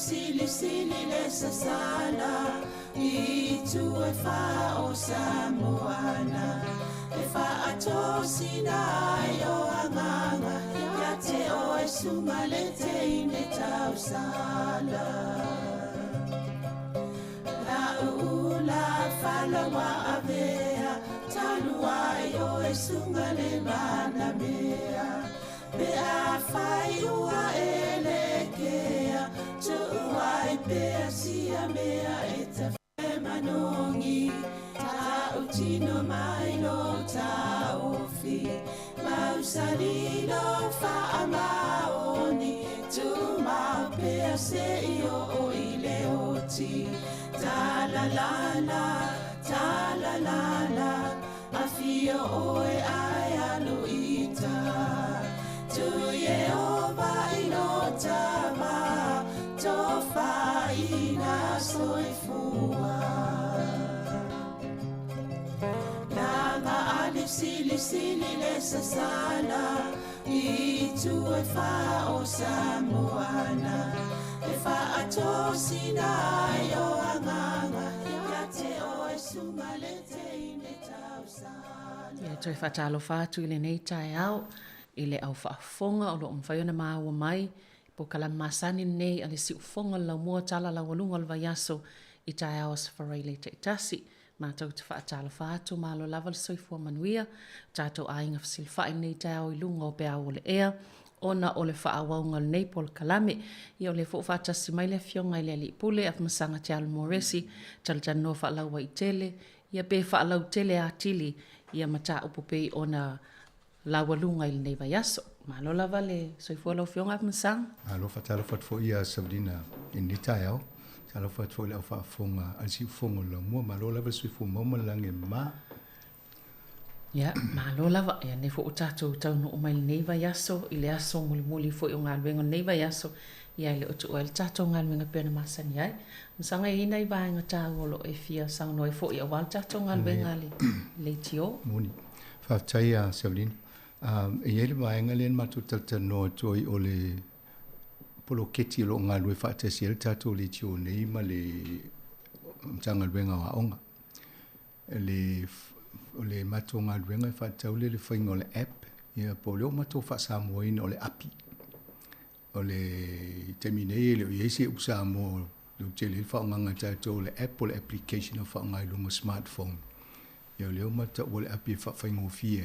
Sili sili le sasala I tu e wha o Samoana e wha ato sina i o anganga ia te o e sunga le te ine tau sala la ula whalawa avea talua i o e sunga le mana mea pe a whai ua e le kea tu ua i pea sia mea e ta manongi ta utino mai no ta ofi mausalino fa amaoni tu mau pea se io o ile oti ta la la afio oe ai aluita tu ye ova ino tama tofa ina soifua Langa alif sili le sasala I tu e fa o Samoana e fa ato sina I o anganga ia te o e sunga le te ine tau sala Ia toi whatalo whātu I le nei tae au, I le au whaafonga o lo mwhaiona māua mai, po kala masani nei a le si ufonga lau mua tala lau alunga al vaiaso I tae au as wharai le te itasi. Mātou te whaatalo whātu mālo lava le soifua manuia, tātou ainga whasilwhai nei tae au I lunga o bea o le ea, ona o le whaawaunga le nei pol kalame, I o le whaatasi mai le fionga I le ali pule af masanga te alu moresi, talatana no whaalaua I tele, ia be whaalau tele a tili, ia mata upupei ona lawalunga I le nei vaiaso. Mālo lava le soifua lau fionga af masanga. Alo whatalo whatfo ia Sabrina in ni tae au. Talo whatfo le au whaafonga, alisi ufonga la mua, malo lava soifua mauma lange ma. Ia, malo lava, ia ne fo utato tau no umai le nei vaiaso, I le aso muli fo I o ngalwenga nei vaiaso, ia le otu oel tato ngalwenga pena masani ai. Masanga ina I vaenga tau olo e fia sauno e fo I awal tato ngalwenga le tio. Moni. Whaftai a Sabrina. E ele vaenga len matu taltano toi o le polo keti lo ngalwe whaatasi el tato le tio nei ma le ngalwenga wa onga. Le mato ngalwenga whaatau le whainga o le app, ia po leo mato whaasamoina o le api. O le teminei le o iese usamo le tele whaonganga tato le app o le application o whaonga ilunga smartphone. Ia leo mata o le api whainga o fia.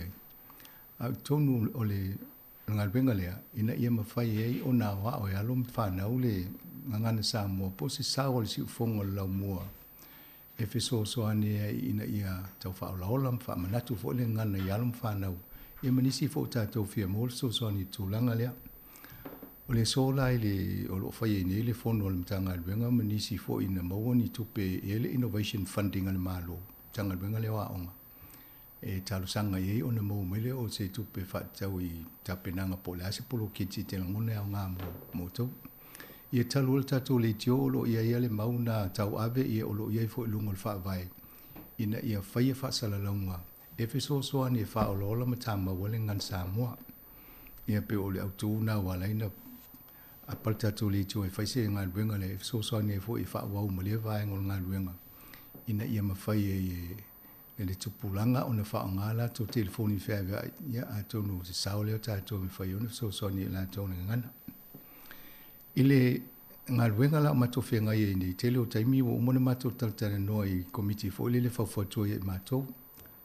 Au tonu o le ngalwenga lea, ina ia mawhai ei o nā wa o e alom whanau le ngangana Samoa, po se sao le si ufonga lau mua. E wheso soane ina ia tau whaolaolam, whaamanatu fo le ngana I alom whanau. Ia manisi fo tātou fia mōl so soane tūlanga lea. O le solai le o lo whai nei le fono o le mtanga alwenga, manisi fo ina maua ni tupe e le innovation funding ale malo. Tanga alwenga le wa onga. E talo sanga ye ona mo mele o se tupe whaatau I tapenanga po le ase polo kiti te langone au ngā mo tau. Ia talo le tato le tio o lo ia le mauna tau ave ia o lo ia fo ilunga le whaavai. Ina ia whaia whaasala launga. E wheso soani e wha o lola ma tama wale ngan Samoa. Ia pe o le autu na walaina a pal tato le tio e whaise ngā luenga le e wheso soani e fo I wha wau ma le vai ngol ngā luenga. Ina ia mawhai e le tupulanga o na whaongala to telefoni whea ia a tonu se sao leo tātou me whai ona so soni la tonu ngana. Ile ngā luenga la mato whenga i ni tele o taimi o umone mato taltana noa I komiti fo le whawhatua I mato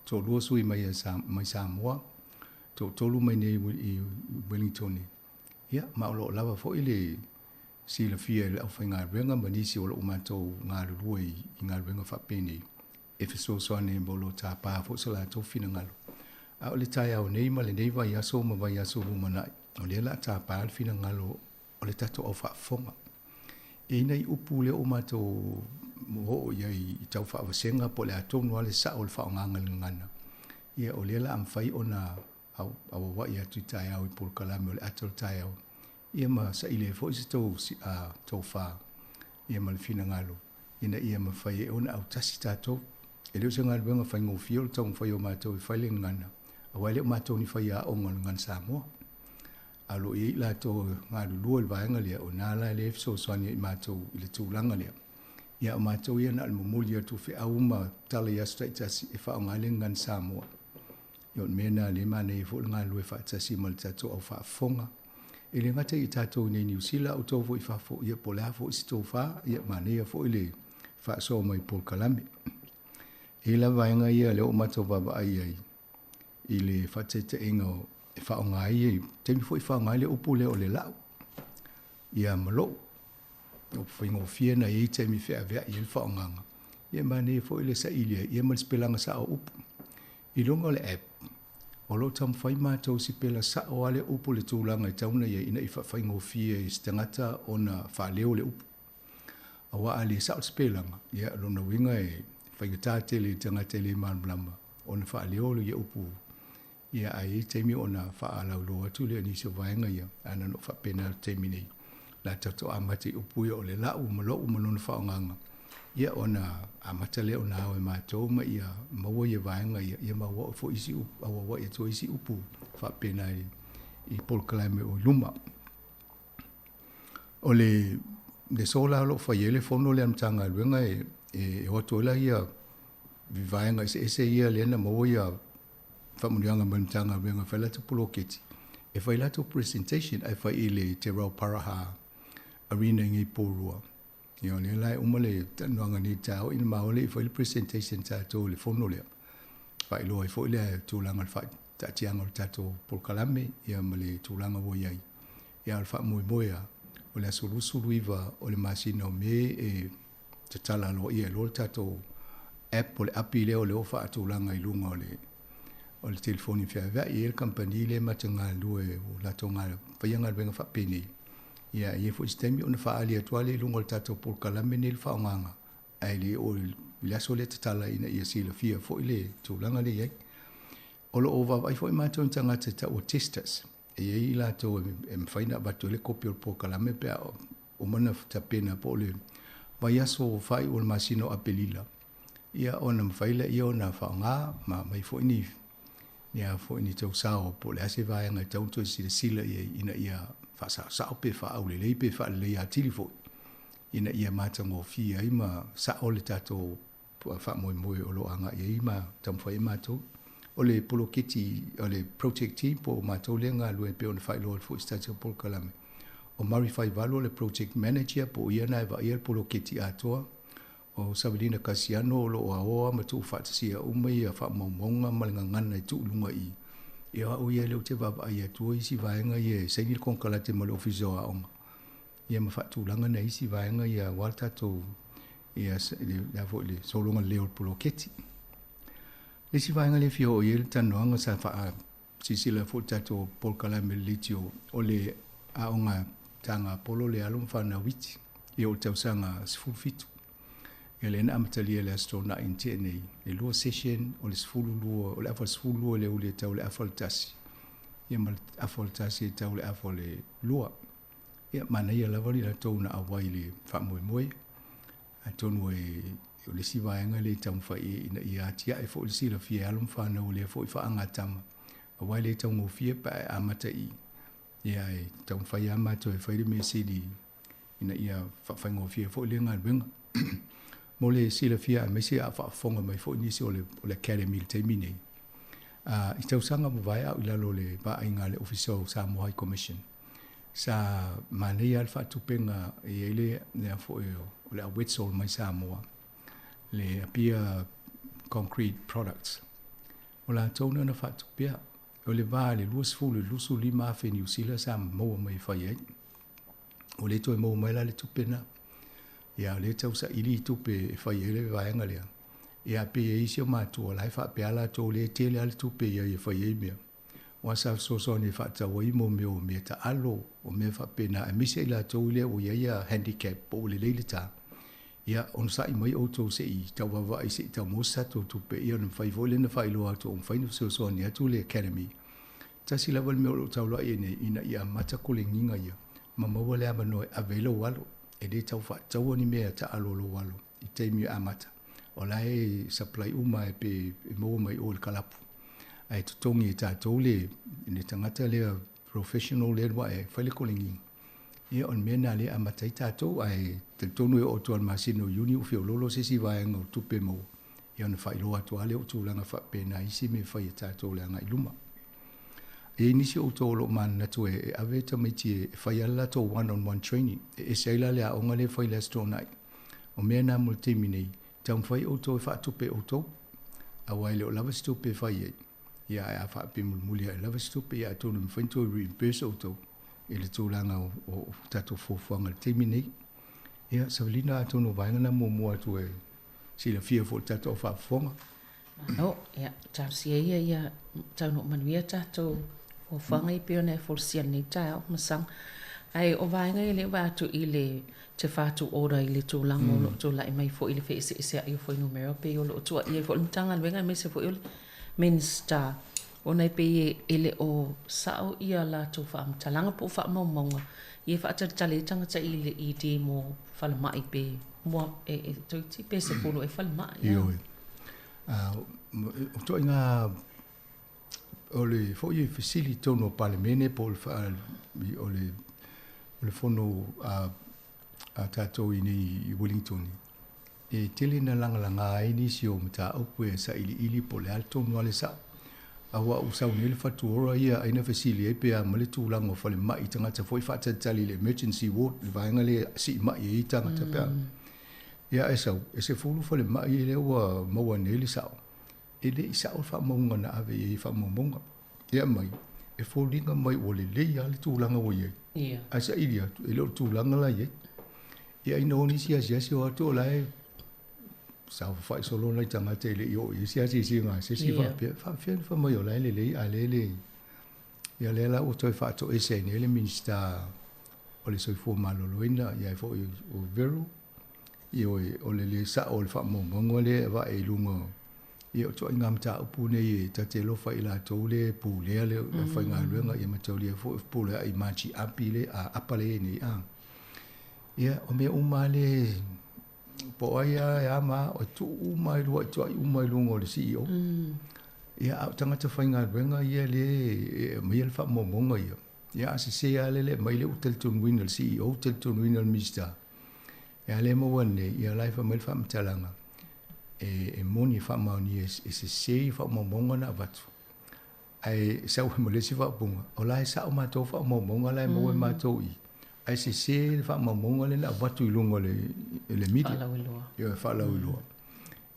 to lua sui mai Samoa to tolu mai nei I Wellington. Ia ma o lo lava fo ile sila fia le au whai ngā luenga manisi o lo umato ngā lua I ngā luenga whapene. E wheso soane mbolo tā pā fo sa la tō whina ngalo. A o le tai au nei ma le nei vai aso ma vai aso rumanai. O le la tā pā le whina ngalo o le tato au whaafonga. E nei upu le o mato mo o iai I tau whaawasenga po le atonu ale sa o le whaonganga le ngana. Ia o le la am whai o na au wa ia tui tai au I polo kalame o le ato le tai au. Ia ma sa ile fo isi tau wha. Ia ma le whina ngalo. Ina ia ma whai e ona au tasi tātou. E leo se ngā luenga whai ngō fio le tau mwhai o mātou I whai le ngana. A wai leo mātou ni whai a onga le ngana Samoa. Alo I la tō ngā lulua le vaenga lea o nāla le efso soania I mātou I le tūlanga lea. Ia o mātou ia na al mamuli atu whi au ma tala ia stai tasi e wha o ngale ngan Samoa. Ia on mena le mana e fo ngā lue wha tasi ma le tatou au wha fonga. E le ngata i tatou nei New Zealand au tau fo i wha fo ia po lea fo i si tau wha ia mana ia fo i le wha so mai Paul Kalame. E la vaenga ia le o matou baba ai ai. I le wha te inga o e wha o ngā ia. Temi fo i wha o ngā le upu le o le lau. Ia malo. O whaingo fia na i temi whea vea i le wha o nganga. Ia mana ia fo i le sa ilia. Ia ma le spelanga sa o upu. I longa le app. O lo tam whai mātou si pela sa o ale upu le tūlanga i tauna ia ina i whaingo fia i stangata o na whaleo le upu. A wa ali sa o spelanga. Ia lona winga e whaingatā le tangata le manblamba. O na whaleo le ia upu. Ia ai teimi o na whaalau loa tu le nisi o vaenga ia. Ana no whapena teimi nei. La tato amati upu ia o le lau malo umalona whaonganga. Ia o na amata leo na au e mātou ma ia maua ia vaenga ia maua o fo isi upu. Awa ia to isi upu whapena i Paul Kalame o luma. O le sola lo whaiele fono le amtanga luenga e watoila ia vivaenga ese ia lena maua ia whamunianga amtanga luenga whailata puloketi. E whailata presentation ai whai le Te Rauparaha Arena ngi Porua. Ia le lai umale tanuanga ni tau ina maole i whaile presentation tātou le fono lea. Whai loa i whaile tūlanga le whai tatianga le tātou Paul Kalame ia ma le tūlanga wo iai. Ia le wha mui moia o le asurusuru iwa o le masina o me e te tala lo ia lo le tātou app o le api leo le ofa tūlanga i lunga o le telefoni whia vea i el company le matanga lue o lato ngā whaianga le wenga whapene. Ia i e fo istemi o na whaali atuale lunga le tātou Paul Kalame ni le whaonganga. Ai le o le aso le tatala ina ia sila fia fo i le tūlanga le iai. O lo ova vai fo i mātou ni tangata ta o testers. E iei lato e mwhaina batu le kopi o le Paul Kalame pia o mana tapena po le vai aso o whai o le masino apelila. Ia o na mwhaila ia o na whaonga ma mai fo i ni ia fo i ni tau sao po le ase vai ngai tau to sila iei ina ia sa pe fa au le pe fa le ya telefon ina ia mata ngo fi ai ma sa o le tato fa mo o lo anga ia ma tam fa ma to o le polokiti o le project team po ma to le nga lu pe on fa lo fo statio Paul Kalame o mari fa valo le project manager po ia na va ia polokiti ato o Sabrina Casiano lo o ma tu fa sia o mai fa mo monga malanga na tu lunga i ia o ia leo te vava ia tua isi vaenga ia se ni konkala te mole ofiso a onga. Ia ma whaatulanga na isi vaenga ia waltato ia la vo le solonga leo poloketi. Isi vaenga le fio o ia le tanoanga sa wha sisila fo tato Paul Kalame litio o le a onga tanga polo le alum whana witi. Ia o tausanga sifulfitu. Ia le na amatalia le astona inti nei e lua session o le sfulu lua o le afal sfulu lua le ule tau le afal tasi. Ia ma afal tasi tau le afal le lua. Ia mana ia lavali la tau na awai le whamoe moe. A tonu e o le sivaenga le tau mwhai ina ia atia e fo le sila fie alum whana o le fo i whaanga tama. Awai le tau ngofia pa e amata i. Ia e tau mwhai amata e whaire me sidi ina ia whawhai ngofia fo le ngā wenga. Mo le sila fia me se a whaafonga mai fo inisi o le academy le teimi nei. I tausanga mawai au ilalo le ba inga le official Samoa High Commission. Sa manei al whaatupenga e ele le fo o le Wetzel mai Samoa. Le apia concrete products. O la tona na whaatupea. O le va le luasfulu lusu lima afe New Zealand sa moa mai whai. O le toi moa mai la le tupena. Ia le tau sa ili tupe e whai ele vaenga lea. Ia pe e isi o mātua lai wha pe ala tō le tele ale tupe ia e whai e mea. Wa sa so ni wha tawa i mo meo mea ta alo o mea wha pe na e misi ila tō le o ia handicap po le leile ta. Ia on sa i mai o tō se i tau wawa i se i tau mosa tō tupe ia na whai vole na whai loa tō on whai so ni atu le academy. Ta si level meo lo tau loa ene ina ia mata kole nginga ia. Ma maua le ama noe avelo walo. E de tau wha tau ni mea ta alo lo walo. I teimi amata. O la e supply uma e pe e mo mai o le kalapu. Ai tutongi e tātou le ne tangata le professional le wa e whaile kolengi. Ia on mena le amatai tātou ai te tonu e o tuan masino uni u fio lolo se si vaenga o tupe mo. Ia na whai loa tua le o tūlanga whapena isi me whai e tātou le anga i luma. E nisi o tō lo man na tu e ave ta miti e whai ala tō one-on-one training. E seila le a onga le whai le sto nai. O mea nā mul te minei, taun whai o tō e whaatupe o tō. A wai le o lava stupe whai e. Ia e a whaape mulmulia e lava stupe ia tōnu mwhainto e reimburse o tō. E le tūlanga o tātou fōwhanga te minei. Ia, Savalina a tōnu vaenga na mua tu e sila fia fo tātou whaafonga. No, ia, tau sia ia, tau no manuia tātou fōwhanga i pio nei fōsia nei tāo masang. Ai, o vaenga i le wātu i le te whātu ora i le tūlanga o lo tūla i mai fo i le whi ise i o fo i numero pe o lo tua i e fo i mtanga luenga me se fo i o le minister. O nei pe e le o sao ia la tō whaamtalanga po whaamamonga. I e whaatatale tangata i le i te mo whalamai pe mua e toiti pe se polo e whalamai. Ioi. O tō inga o le fo i fasili tono palemene po o le fono a tātou i nei Wellington. E tele na langa ai si o mta opu e sa ili po le alto no le sa. Awa usau nele fatu ora ia aina fasili e pe a male tūlanga o whale mai tangata foi whaatatali le emergency ward le vaenga le si mai e tangata pea. Ia e sau, e se fulu whale mai e le ua maua nele sao. E le i sao whaamaunga na ave e whaamaunga. Ia mai, e fōlinga mai o le ia le tūlanga o ie. A sa ili atu, e leo tūlanga la ie. Ia ina oni si o atu o lai sao fai solo lai tangata ele i o i si ngā se si whapia. Whapia wha mai o lai le a le ia le la o toi whaato ese ne le minista o le soifua maloloina ia e fo o Vero i o le sa o le whaamongongo le wa e lunga i o toi ngam ta upu nei ta te lofa i la tau le pu lea le whai ngā luenga i matau le fo pu lea i machi api le a apale nei a. Ia o mea umale po aia e ama o tu umai lua tu ai umai lungo le CEO. Ia au tangata whainga ruenga ia le mai le whaamongonga ia. Ia ase se ale le mai le utelton wina le CEO, utelton wina le minister. Ia le mawane ia lai wha mai le whaamtalanga. E moni whaamauni e se se whaamongonga na watu. Ai sau he malesi whaapunga. O lai sao mātou whaamongonga lai mawe mātou i. Ai se le whaamamonga le na watu i lungo le media. Whalau i loa. Ia whalau i loa.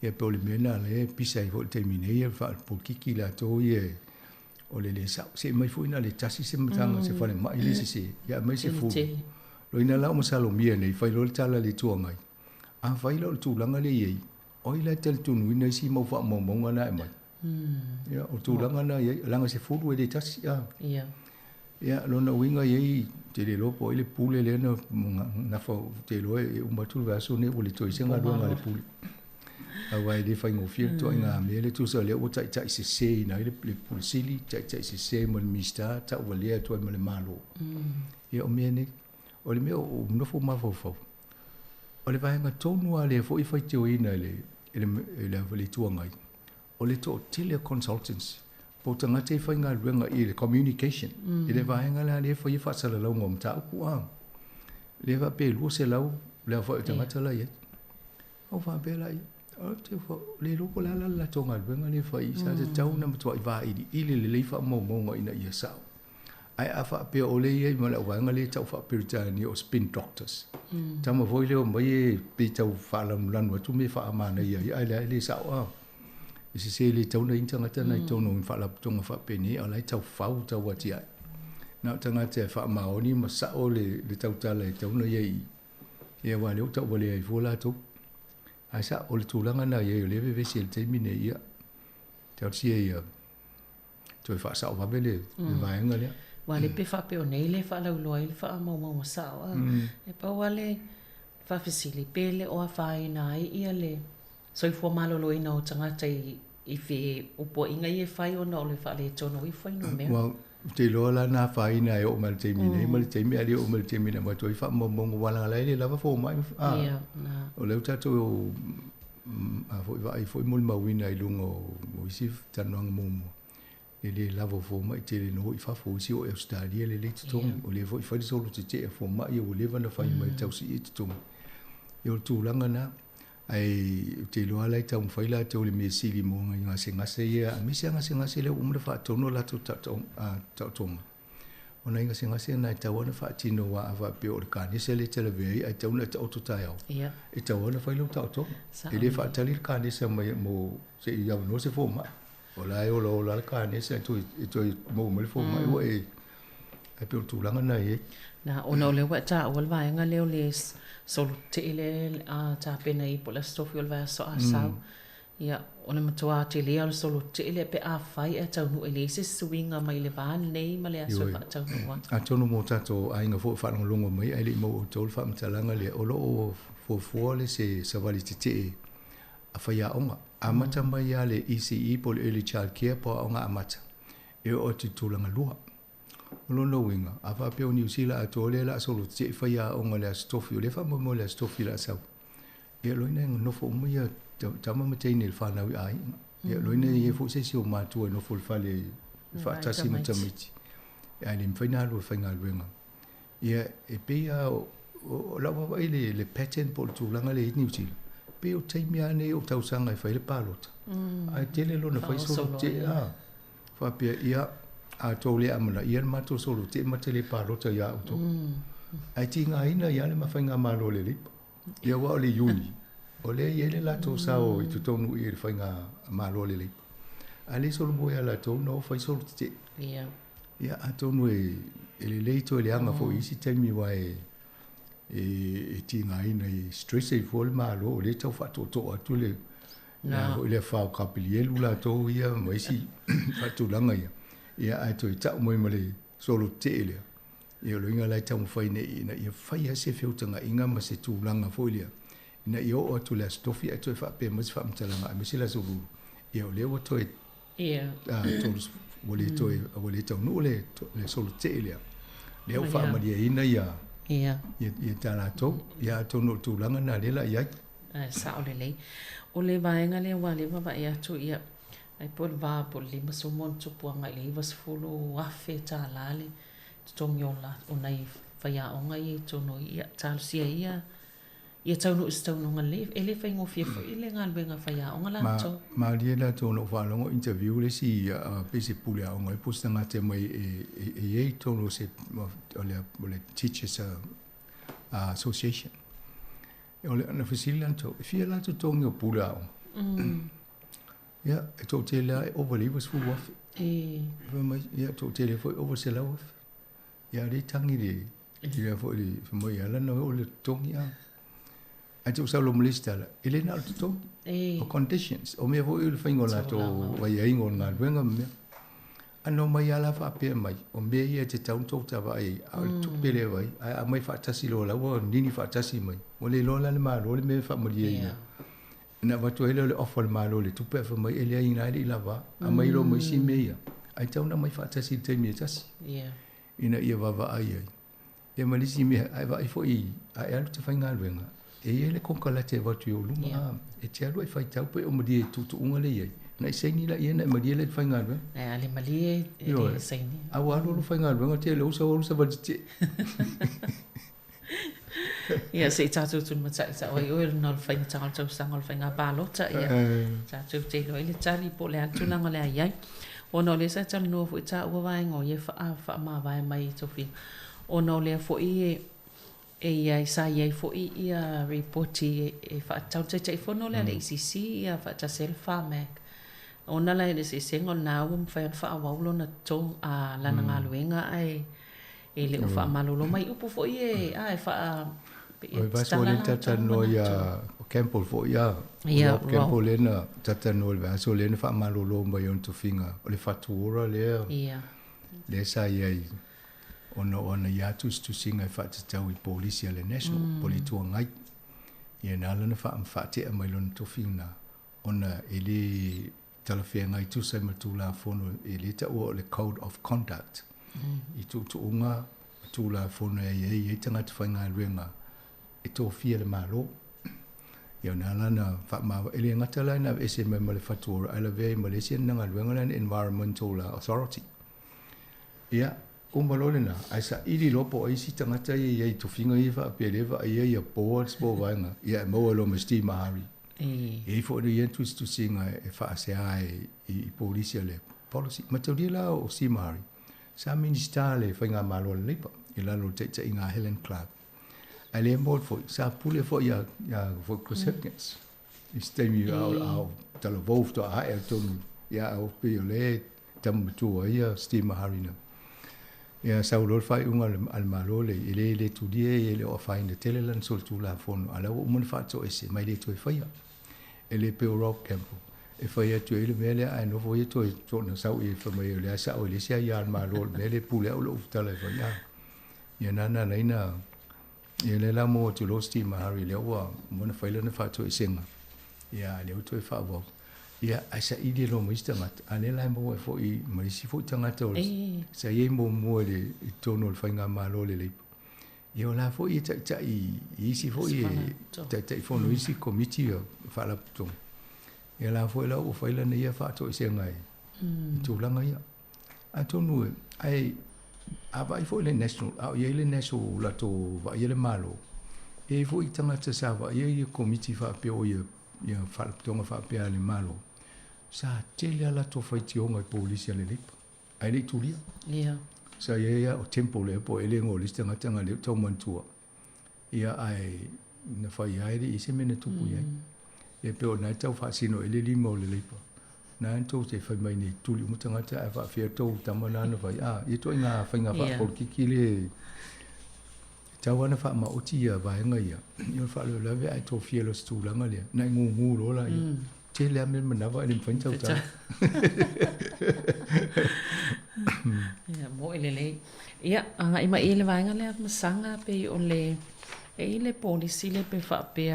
Ia pe o le mena le pisa i ho te minei e whaapukiki la tō i e o le sao. Se mai fuina le tasi se matanga se whale mai le se. Ia mai se fu. Lo ina lau masalo mia nei whailo le tala le tua ngai. A whailo le tūlanga le iei. O ila tel tunu ina isi mau whaamonga na e mai. Ia o tūlanga na iei. Langa se furu e le tasi. Ia. Ia lona winga iei. Te le lopo i le pule le na te loe e umatulu vaso ne o le toisenga luanga le pule. Awa e le whaingo fia to inga me le tusa le o tai se se ina i le pule sili, tai se se mo le mista, ta ua lea to ma le malo. Ia o mea ne, o le mea o mnofo mawhau. O le vaenga tonu a le fo i whai te o ina le tuangai. O le to tele consultants. Po tangata i whainga ruenga i le communication. I le vaenga la le whai whaasala lau ngom ta uku a. Le wa pe lua se lau, le whai tangata la ia. O wha pe la ia. O te wha, le loko la tonga ruenga le whai. Sa te tau na matua i wha ili. Ili le leifa maunga ina ia sao. Ai a wha pe o le ia i mala vaenga le tau wha peritani o spin doctors. Tama voi leo mai e pe tau wha lanu atu me wha amana ia. Ai le sao a. E se le tauna intangata na i tauna un whaalaputonga whapene, o lai tau whau tau ati ai. Nā tangata e whaamaoni, ma sao le tautala i tauna iei. Ia wā leo tau wale ai fōla tau. Ai sa o le tūlanga na iei o lewe vesi el teimine ia. Tau tia ia. Toi whaasao wabe le vaenga lea. Wā le pe whape o nei le whaalauloa i le whaamau sao. E pa wale whawhisili pele o a whaina ai ia le. So i fua malolo ina o tangata i whi upo inga i e whai o na o le whaale tono i whai no mea. Well, te loa la nā whaina e o mali teimine, mali teimine ali o mali teimine, ma toi wha mongo wala lai le lava fō mai. O leu tato o fo i muli mawina i lungo o isi tanuanga momo. le lavo fo mai te le no I fa fo si o Australia le te tongi o le fo I fa di solo te fo mai o le vana fa mai tau si te tongi yo tu langa na ai te lo ala tau fa ila te o le me sili mo nga singa se ia mi singa se le umre fa tono la tu ta tonga ona inga singa se na tau ona fa tino wa ava pe o ka ni se le te le ve ai tau na te o tu tai au e tau ona fa ilo ta tonga e le fa tali ka ni se mai mo se ia no se fo mai ola e ola ka ne se tu mo fo mai o e pe tu langa na e na ona le wa ta o va nga le le solo te ile a ta pena I pola stofi o va so asau ia ona matua te le al solo te ile pe a fai e tau no ele se swinga mai le van nei ma le aso fa tau no a tono mo tato ai nga fo fa no longo mai ai le mo tol fa mtalanga le o fo le se savali te a fai a onga amata mai ale ECE pol early child care po onga amata e o te tulanga lua lono winga ava pe o New Zealand atole la solo te fai a onga le stofi le fa mo le stofi la sau e loina no fo mo ia tama mate ni fa na ai e loina e fo se si o matu no fo fa le fa tasi matamiti e le final o final winga e pe a o la va le pattern pol tulanga le New Zealand pe o taimi ane o tausanga e whaile pālota. Ai tele lona whai solo te Fa pia ia a tole amana ia mato solo te matele pālota ia auto. Ai tinga ina ia le mawhainga malo le lipa. Ia wa o le yuni. O le ia le lato sao I tutonu I le whainga malo le lipa. A le solo moe a lato no whai solo te. Ia a tonu e le leito le anga fo isi taimi wa e tinga ina I stress e fo le malo le tau whato to atu le le whao kapilielu la to ia maisi whato langa ia ia ai to I tau moe male solo te lea ia loinga lai tau mwhaine ina ia whai a se whiutanga inga ma se tūlanga fo ilia ina ia o atu le stofi ai to I whape masi whamtalanga a mesi la suru ia o leo to e tolus wale tau nu le solo te lea leo wha maria ina ia ia tala to ia tono tūlanga na lela ia sa o le lei o le vaenga le wale wa ia tu ia ai pol va pol lima sumon tupuanga le was fulu afe ta lale tongyola o nei faya onga I tono ia tal sia ia tau no sto no ngale ele fa ngo fie ele ngal benga faya onga la to ma lia la tono fa longo interview le si pese pule onga I postanga te mai e tono se ole teachers association ole na facilian to fie la to tongo pule ja e to te la overlevers fu of ja to te le foi over sela of ja le tangi le ia foi le moi ala no ole tongi a tu sa lo mlista la ele na to o conditions o me vo il fingo la to wa ia ingo na venga me ano mai ala fa pe mai o me ia te tau to ta vai a tu pele vai a mai fa tasi lo la wo nini fa tasi mai o le lo la ma lo le me fa mo ia na va to ele le offer ma lo le tu pe fa mai ele ina ile la va a mai lo mai si me ia ai tau na mai fa tasi te me tasi ina ia va va ai e malisi me ai va I fo I a ele te fa ngal venga e ele con kala te va tu luma e te alu fai tau pe o modi tu unga le ia na sei ni la ia na modi le fai ngal ale mali e sei ni a wa lo fai ngal te le usa va te ia sei tatu tu mata sa oi o no fai tau tau sang fai nga balota ia tatu te lo ile tali po le atu na ngale ai o no le sa tau no fu ta o vai ngo ye fa ma vai mai to fi o no le fo I ia sa ia fo ia reporti e fa tau te fono le ICC ia fa ta selfa mek ona la le se sengo na fa wa na to a la nga luenga ai ele o fa malolo mai upo fo ai fa o va so le tata no ia o campo fo ia campo le na tata no va so le fa malolo mai on to finga o le fatura le le sa ia ona ia tu singa fa te tau I polisi le national politu ngai ia na lana fa te mai lon to finga ona ele talafia ngai tu sai matula fono ele ta o le code of conduct I tu unga tu la fono e tanga te whainga ruenga e tō fia le malo Ia na lana whaamawa ele ngata lai na SMM ma le whatua ala vei Malaysia nanga luenga lai Environmental Authority. Ia, umalole na, ai sa ili lopo ai si tangata i tu whinga i wha pe lewa ai ia poa spo vainga, ia maua lo me Steve Mahari. E fo de yen tu singa e wha se ai i polisi le policy. Ma tau la o Steve Mahari, sa minister le whainga malo le lipa, i lalo te inga Helen Clark. Ale mod fo sa pule fo ya fo Chris I stemi au tala vof to a ton ya au pe le tam tu ya Steve Mahari na. Ya sa ulol fai unga al malo le ile tu die ile o fai de telelan sol tu la fon ala o mun fa to ese mai le to fai. Ele pe rock campo. E fai tu ile mele ai no fo to na sa e fa mai le sa o le sia ya al malo mele pule o lo tala fai ya. Ya nana leina ia le la mo tu lo Steve Mahari le wa mo na faila na fa to isenga ia le to fa wa ia asa ide lo mo istangat ale la mo fo I mai si fo tanga to sa ye mo le tono le fainga malo le ia la fo I ta I si fo I ta fo no isi committee fa la to ia la fo la o faila na ia fa to isenga tu langa ia a tonu ai ava I fo le national au ye le national la to va ye le malo e fo I tanga te sa va ye committee fa pe o ye fa tonga fa pe le malo sa tele la to fa ti onga polisi le lip ai le tulia sa ye o tempo le po ele ngo lista tanga le to mantua ia ai na fa ia I se mena tupu ye e pe o na tau fa sino ele limo le lip na to te fa mai ni tuli mo tanga ta fa fia to tamana no vai I to nga fa nga fa por kikile tawana fa ma otia va nga ia yo fa le lave ai to fia lo stu langa le na ngu lo la te le me na va le fa tau ta ia mo ele ia anga I ma ele va nga le masanga pe o le ele polisi le pe fa pe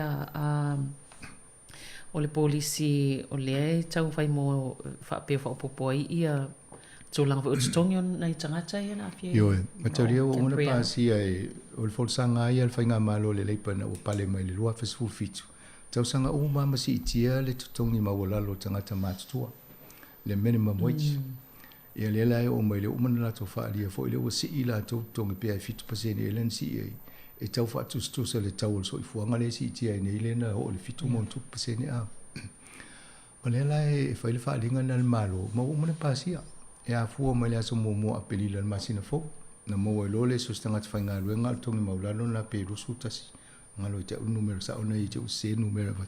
o le polisi o le tau fai mo fa pe fa popoi ia tulang fa utstongion na tangata ia na fie yo materia o una pasi ai o le folsanga ia le fainga malo le leipana o pale mai le lua fesu fitu tau sanga o mama si itia le tutongi ma wala lo tangata matua le minimum wage ia le lai o mai le umana la to fa ia fo ile o si ila to tongi pe fitu paseni elen si e tau fa tu se le tau so I fuanga le si tia nei le na o le fitu mon tu paseni a o le lai fa ile fa linga na malo ma o mana pasia e a fu mai le so mo a peli le masina fo na mo e lo le so stanga tfanga lu nga to mo la na pe ru su tasi ngalo te numero sa ona I te se numero va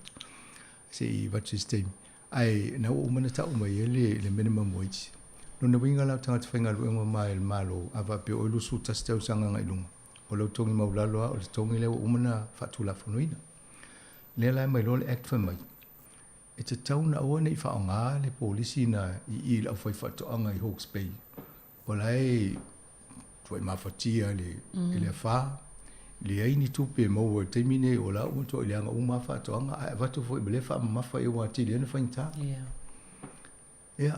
se va system ai na o mana ta o mai le minimum wage no na winga la tanga tfanga lu nga mai le malo ava pe o lu su tasi te usanga ngai lunga o lo tongi maulalo o le tongi leo umana fatula funuina. Le lai mai lo le act fa mai. E te tau na aua nei whaonga le polisi na I lau fai whatoanga I Hawke's Bay. O lai tuai mawhatia le wha, le aini tupe mau e teimine o la umato I le anga uma whatoanga, a watu fo I bele wha mawha e wati le ana whainta. Ia,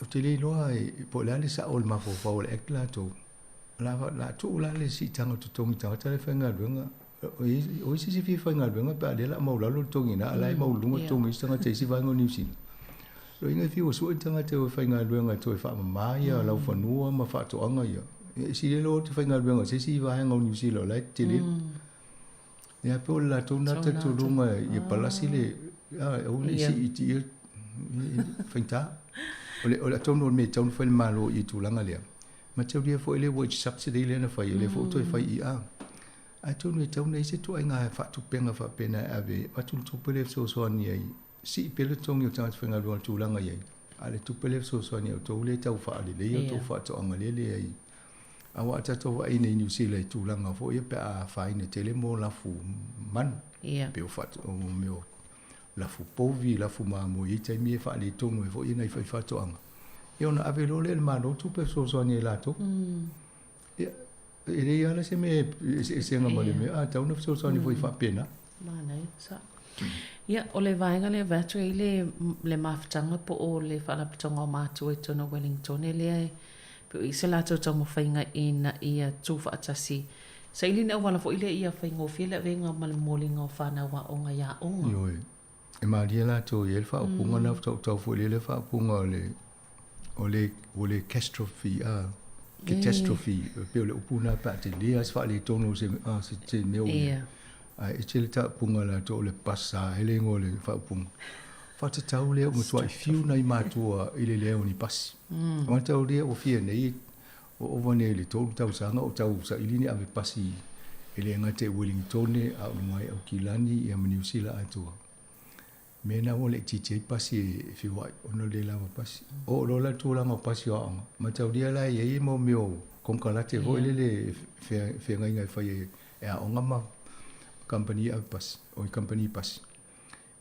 o te le loa po le ale sa o le mawha o le act la tau. La tu la le si tanga tu tongi tanga tale whainga ruenga o isi si fi whainga ruenga pa le la mau lalo tongi na alai mau lunga tongi tanga te isi whainga New Zealand lo inga fi o sui tanga te o whainga ruenga to e wha mamaya lau whanua ma whatoanga ia isi le lo te whainga ruenga se si whainga New Zealand lai te le ia pe o la tona te tulunga I palasi le o le isi iti ia whainta o le tona o me taunu whainga malo I tulanga lea ma tau dia fo ele wage subsidy le na fai ele fo to fai ia a tau no tau nei se to nga fa tu penga fa pena ave wa tu pele so ni ai si pele tongi o tanga fenga lo tu langa ai ale tu pele so ni o to le tau fa ale le to fa to anga le ai a wa ta to ai nei New Zealand tu langa fo ia pe a fa ina tele mo la fu man pe o fa o meu la fu povi la fu ma mo I te mi fa le tongo fo ina fa to anga io na ave lo le mano tu per so ni la to e ia la se me se nga mole me a ta una so ni foi fa pena ma nei sa ia o le vainga le vatu le maftanga po o le fala tonga ma tu e tono Wellington le pe I se la to mo fainga ina ia tu fa tasi Sa ili na wala fo ile ia whaingo while venga malamolinga o whanau wa o ngai a onga. Ioi. E maria la tō i elfa o punga na tau fo ile fa punga o le catastrophe catastrophe pe o le upuna pa te lia sfa le tono se te neo. E tele ta punga la tō le pasa ele ngole fa punga. Fa te tau le o mutua i fiu na i matua i le leo ni pasi. Ma tau le o fia nei o wane le tō tau sanga o tau sa ilini ave pasi ele ngate Wellington a mai au kilani i a New Zealand atua. Mena o le tite pasi e fiwai ono le lava pasi. O lo la tu langa pasi o anga. Ma tau dia la e mo meo konkalate vo le fe ngai fai e a onga ma company a pasi o company pasi.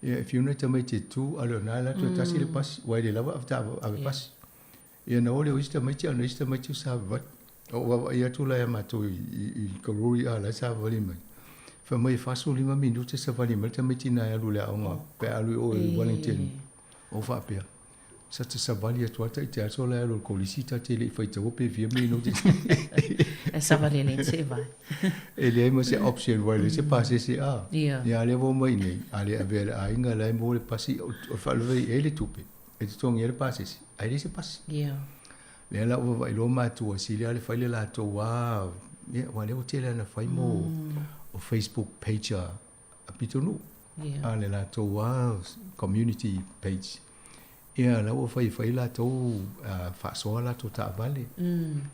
E fiuna te mai te tu alo na la tu tasi le pasi wai le lava afta ave pasi. E na ole o ista mai te ana ista mai tu sa vat. O ia tu la e mato i karuri a la sa vali mai. Fa mai faso 5 minutos sa vali mai te mai tina e alu le aonga pe alu o Wellington o fa pia. Sa te sa vali atua ta i te aso la alu kolisita te le fai te ope 5 minutos. E sa vali le te vai. E le ai ma se option vai le se pase se a. Ia le vo mai nei. Ale avele a inga la mo le pasi o fa le e le tupe. E te tongi e le pase se. Ai le se pasi. Ia. Le la o vai lo ma tu si le fai le la to wa ia wa le hotel na fai mo o Facebook page a pitonu a le la to wa community page ia la o fai la to fa so la to ta vale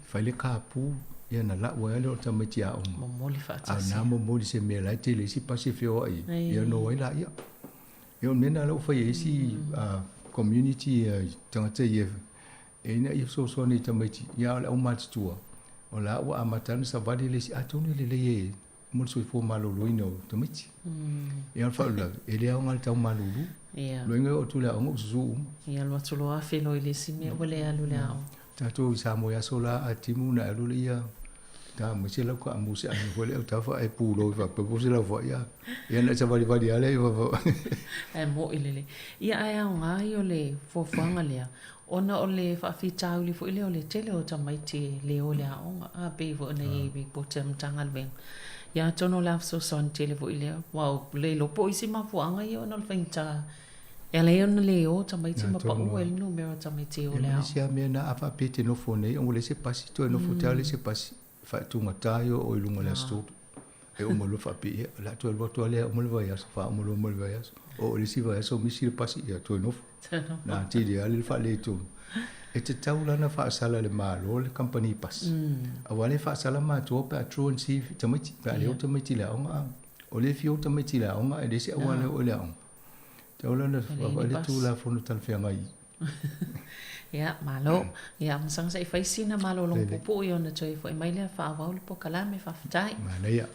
fai le ka pu ia na la wa le o ta mai tia o mo le fa ta na mo se me la te le si pasi fio ai ia no la ia io mena la o fai si community tanga te ia e ina i so ni tamati ya la o matua o la o amatan sa vadi le si atone le le mo so fo malo loino tamati e al fa la e le o ngal tau malo lo ngo o tu la o su ya lo tu lo a fe lo ile si me wele alu le ao ta to sa mo ya sola atimu na alu ia ta mo se la ko amu se ani wele o ta fa e pu lo fa pe po se la fa ya na sa vadi ale va e mo ile ia ai o ngai o le fo fanga le ona o le whaafitau li fo ile o le tele o tamaiti le o le aonga a pe fo na i bi po tem tangal veng. Ia tono la so son tele fo ile wow le lo po isi ma fuanga i ona le whainta e le ona le o tamaiti ma pa ua il numero tamaiti o le ao. Sia me na afa pete no fo nei o le se pasi to no fo tele se pasi fa tunga tayo o ilunga le sto. E o mo lo fa pe la to lo to le o mo lo vai fa mo lo vai o le si vai so mi si pasi ia to no na ti dia le fa le tu e te tau lana fa sala le malo le company pas a wale fa sala ma to pa true and see tamiti pa le tamiti la onga o le fio tamiti la onga e le se wale o le on tau lana fa le tu la fo no tal fe ngai ya malo ya msang sa fa sina malo long pupu yo na choi fo mai le fa wa le po kala me fa tai mana ya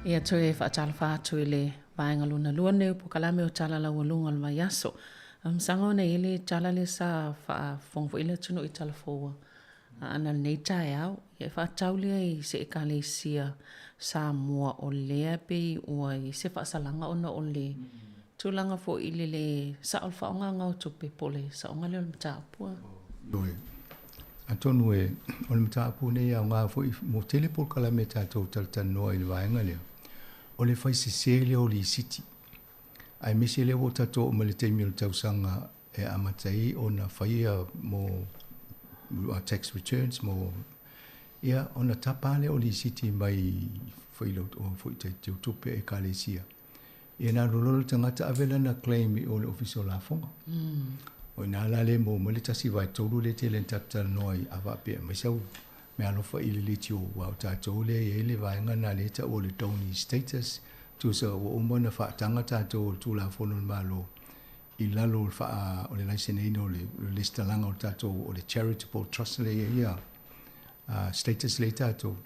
Ia toe whaatala whaatu i le vaenga luna lua neu po kalame o tala la walunga al mai aso. Sanga ona ili tala le sa whongfo ile tunu i tala fōua. Ana nei tae au, ia whaatau lea i se ekale sia sa mua o lea pe ua i se whaasalanga ona o le tūlanga fo ili le sa al whaonga ngau tupe pole sa onga leo mta apua. Loi. Atonu e o le mta apu nei au ngā fo i mo telepol kalame tātou taltanoa i le vaenga leo. O le fai se leo li siti. Ai mese leo o tātou o ma le teimi o le tausanga e amatai o na whaia mo tax returns mo ia o na tapale o li siti mai whailo o fwoi te utupe e kalesia. Ia nā rololo tangata avela na claim i o le office o la fonga. O nā lale mo le tasi vai tolu le te len taptala noi awa pia mai sau me alofa i le liti o wau tātou le e le vaenga na leta o le Tony status tu sa o umana whaatanga tātou o tū la fono malo i lalo o le laisene ino le lista langa o tātou o le charitable trust le ia status le tātou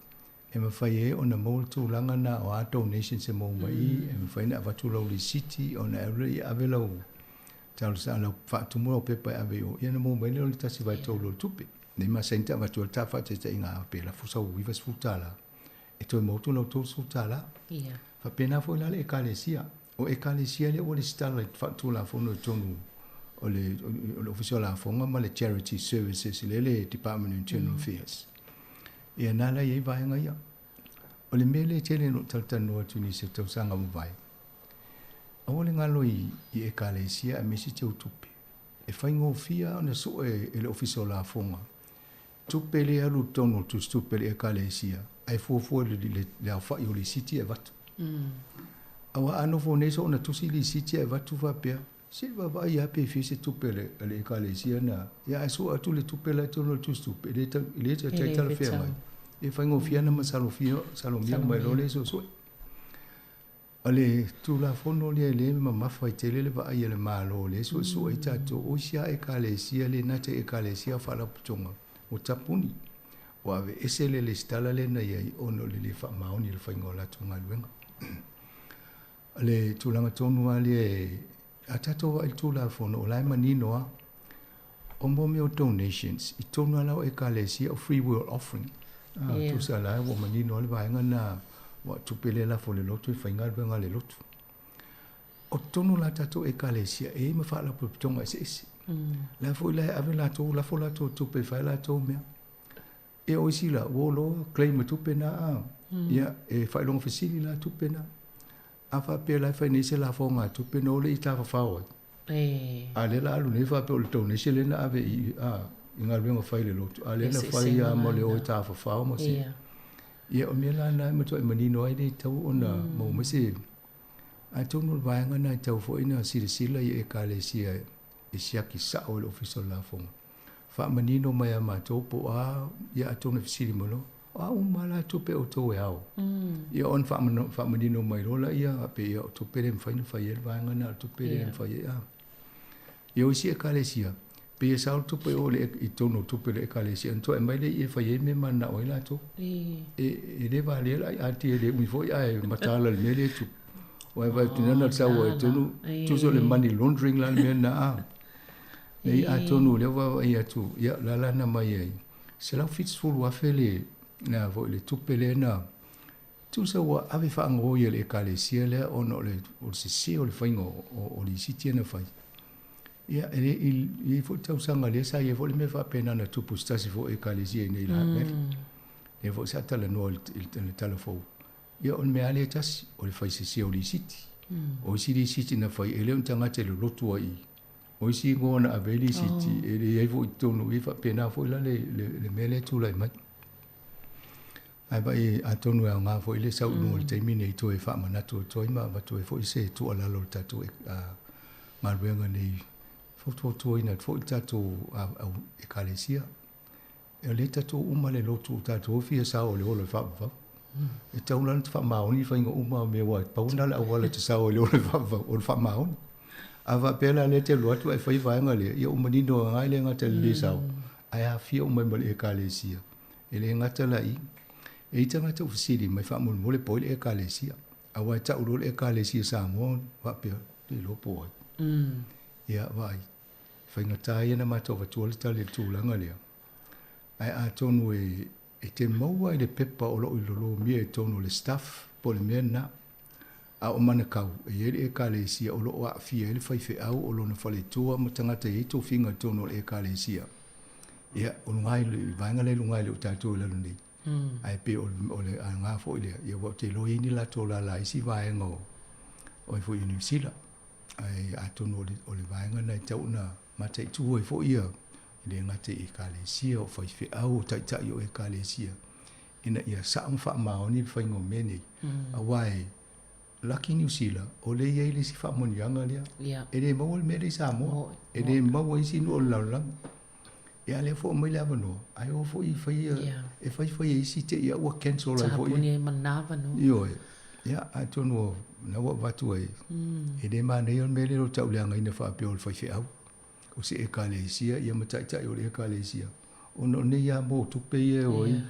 e mawhai e o na mōl tū langa na o a donation se mō mai e mawhai na avatula o le city o na ere i avela o tau sa ala whaatumura o pepa e ave o ia na mō mai le o le tasi vai tōlo tupe nei ma senta avatula tā whaatete inga ape la fusa o wivas futala e toi mōtu lau tōs futala fa pena fo lale e kalesia o e kalesia le o le stala whaatula fono tonu o le official la fonga ma le charity services le Department of Internal Affairs ia nala ia vaenga ia o le mele tele no taltanoa tuni se tausanga mo vai o le ngalo i e kalesia a mesi te utupe e whaingo fia ona so e le official la fonga tupe le alu tono tu stupe le e kalesia ai fuafua le au whai o le city e vatu awa ano fo neso ona tusi li city e vatu vapea se vai ape fise tupe le e kalesia na ia so atu le tupe le tono tu stupe le te tala fea mai e whaingo fia na salomia mai lo le so ale tu la fono le mafai tele le vai le malo le so e tato o sia e kalesia le nate e kalesia fala putonga o tapuni o ave esele le stala le na ia ono le fa maoni le whaingo la tunga luenga ale tulanga tonu ale atato wa tu la fono o lai maninoa o momi o donations i tonu ala o e kalesia o free will offering tu sa la o manino le vaenga na wa tupele la fo le lotu i whainga luenga le lotu o tonu la tato e kalesia e ma whala putonga ese la fo la ave la fo la to tupe fa la to mea e o isi la wolo claim tupe na ia e fa long facility la tupe na afa pe la fa ni se la fo nga tupe no le ita fa o ale la lu ne fa pe o to ne se le na ave inga luenga fa le lotu ale na fa ia mo le o ita fa o mo si ia o me la na mo to manino ai de tau ona mo mo se a tonu vaenga na tau fo ina sila e kalesia e siaki sa o le official la fonga. Fa manino mai a matopo a ia atona fisiri mono. A umala tupe o to e au. Ia on fa manino mai rola ia pe ia o tupe le mfaina fa ia vaenga na tupe le mfaina ia. Ia o sia kalesia. Pe ia sa o tupe o le i tono tupe le kalesia. Anto e mai le ia fa ia me mana o ila to. E le va le a ti le umi fo ia e matala le mele tu. O e vai tinana sa o e tonu. Tu so le money laundering la me na a. Nei atonu le wa ia tu ia la na mai ai se la fits full wa fele na vo le tupele na tu sa wa ave fa ngo ia le kalesia le ono le o se o le faingo o le siti na fai ia il fo tau sanga le sa ia vo le me fa pena na tu pusta si vo e kalesia nei la me e vo sa tala no il telefon Ia o mea le tasi, o le fai se o li siti. O isi li siti na fai ele un tangata le lotu ai. O isi ngō na ave li siti, e le iaivo i tonu i fa pena fo ila le mele tula i mai. Ai ba e a tonu e ngā fo ile sau nungo le taimine i to e wha manatu o toi ma ba to e fo i se tu ala lo tatu e ngā ruenga nei fo toi na fo i tatu e kalesia. E le tatu uma le lotu tatu o fia sa o le olo e wha wha. E tau lana te wha maoni wha inga uma me wa pauna le awala te sa o le olo e wha maoni. A wa pela le te luatu e whai vaenga le ia uma nino a ngai le ngata le sau. Ai a fia uma male e kalesia. E le ngata la i. E ita ngata ufisiri mai wha mulu mole poile e kalesia. A wai ta urole e kalesia sa mo wa pia te lopo ai. Ia vai. Whai ngata ia na mato wa tuale tali tūlanga lea. Ai a tonu e te maua i le pepa o lo i lolo mia e tonu le staff po le mea na. A o mana kau e ere e kalesia o lo o a fia ele whai au o lo na whale tua ma tangata e to finga tonu le e kalesia. Ia o lungai le vaenga le lungai le o tātou le lunei. Ai pe o le a ngā fo i lea. Ia wa te lo ini la tō la la isi vaenga o i fo i New Zealand. Ai a tonu o le vaenga nei tau na mata i tua i fo ia. Le ngate e kalesia o whai au tai tai o e kalesia. Ina ia sa wha maoni whai ngō mene. A wai Lucky New Zealand o le iei le si wha monianga lea. E le maua le mere sa moa. E le maua isi nu o laulang. E a le fo mai le avano. Ai o fo i whai e whai isi te ia ua cancel ai fo i. Tahapuni e manava no. Io e. Ia a tonu o na wa watu ai. E le ma nei o mere o tau leanga ina wha apio le whai au. O se e kalesia, ia mataitai o le e kalesia. O no ne ia mo tupe ia oi.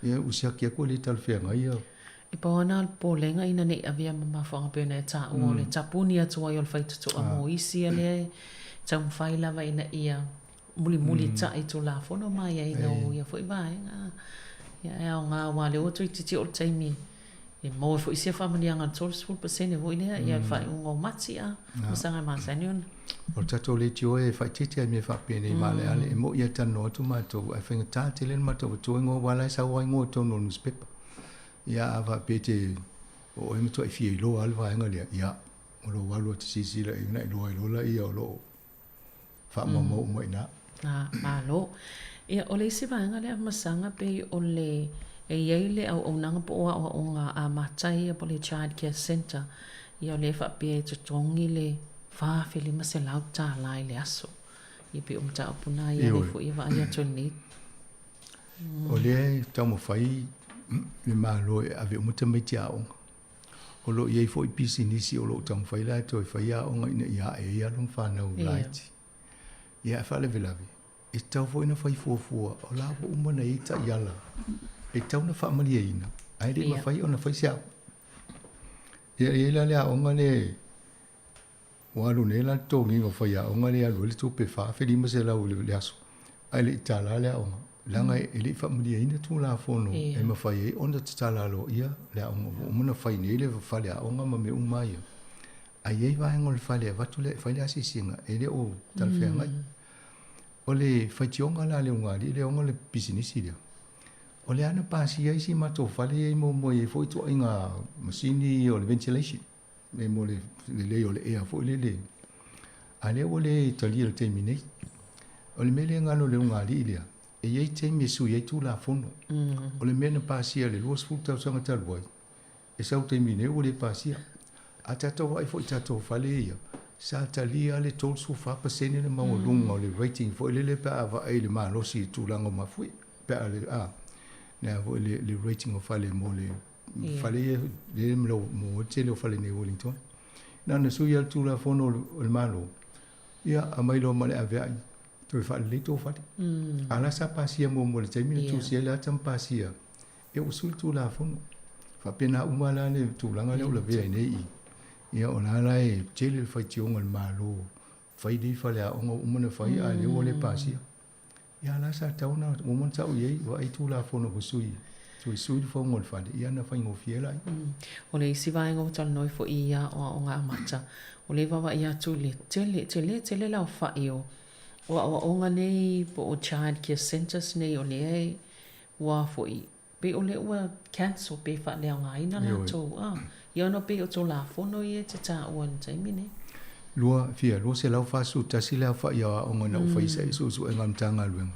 Ia usia kia ko le talwhenga ia. I pawana al pōlenga ina nei avia mamawhanga pēna e tā ua le tapuni atua i o le whaitutu a mo isi a le tau mwhai lava ina ia muli ta i tō la whono mai a ina o ia fwoi vaenga. Ia e ao ngā wale o tui titi o le taimi. E mo e fwoi sia whamanianga 12% e voi lea ia le whai ungo mati a masanga masani ona. O tato le tio e whai titi a me whapene i male ale e mo ia tano atu mātou. Ai whainga tātele na mātou wa tō ingo wala e sa wai ngō tōno newspaper. Ia awa pete o e mtua i fia i loa alwa enga lea. Ia, o lo walu te sisi la ina i loa i lola ia o lo wha mamau mo ina. Malo. Ia o le isi vaenga lea masanga pe o le e iei le au nanga po oa o ngā a matai a po le Child Care Center. Ia o le wha pe e tutongi le whawhili ma se lau tā lai le aso. Ia pe o mta opuna ia le fu iwa ia toni. O le tau mo whai le malo e ave umuta mai te aonga. O lo iei fo i pisi nisi o lo tau whai lai to i whai aonga ina ia e ia lom whanau laiti. Ia e whale velave. E tau fo ina whai fuafua o la po umana i ta iala. E tau na whamali e ina. Aere ma whai o na whai seau. Ia e la le aonga le walu ne la tongi o whai aonga le alu le tupe whawhiri ma se lau le aso. Ai le itala le aonga. Langa e le whamali e ina tu la fono. E ma whai e onda te tala lo ia le aonga. Umana whai ne le whale aonga ma me umai. Ai ei vaenga le whale a watu le whai le asisinga. E le o talwhenga. O le whai tionga la le ungari. Le onga le bisinisi lea. O le ana pasi ai si mato whale e mo e fwoi tua inga masini o le ventilation. E mo le le o le ea fwoi le. A le o le italia le teimi nei. O le mele ngalo le ungari ilea. E iei teimi e sui ei tu la fono. O le mena pasi a le luas futa o sanga taluai. E sau teimi nei o le pasi a. A tato ai fwoi tato whale ia. Sa talia le tolsu whapasene le maunga o le rating fwoi le pa ava ai le maa losi tu lango mafui. Pa le na vo le rating o fale mo le fale le mo tele o fale ne Wellington na sui al tu la fono o malo ia a mai lo male ave ai to fale le to fale ala sa pasia mo le taimi tu sia la tam pasia e o sul tu la fono fa pena umala le tu langa le o la ve nei ia ona la e tele le fai tionga o malo fai di fale a onga umana fai a le o le pasia. Ia la sa tauna o mon tau iei wa ai tu la fono ko sui. Tu sui fo ngol fa ia na fa ngofiela. O le isi vai ngo tal noi fo ia o nga mata. O le va ia tu le tele la fa io. O nga nei po o Child Care Centers nei o le wa fo i Pe o le ua cancel pe fa leo ngai na la to. Ia no pe o to la fono ia te ta ua ni taimi ne. Lua se lau fasu tasi lea fa ia o ngana u faisa isu e ngam tanga luenga.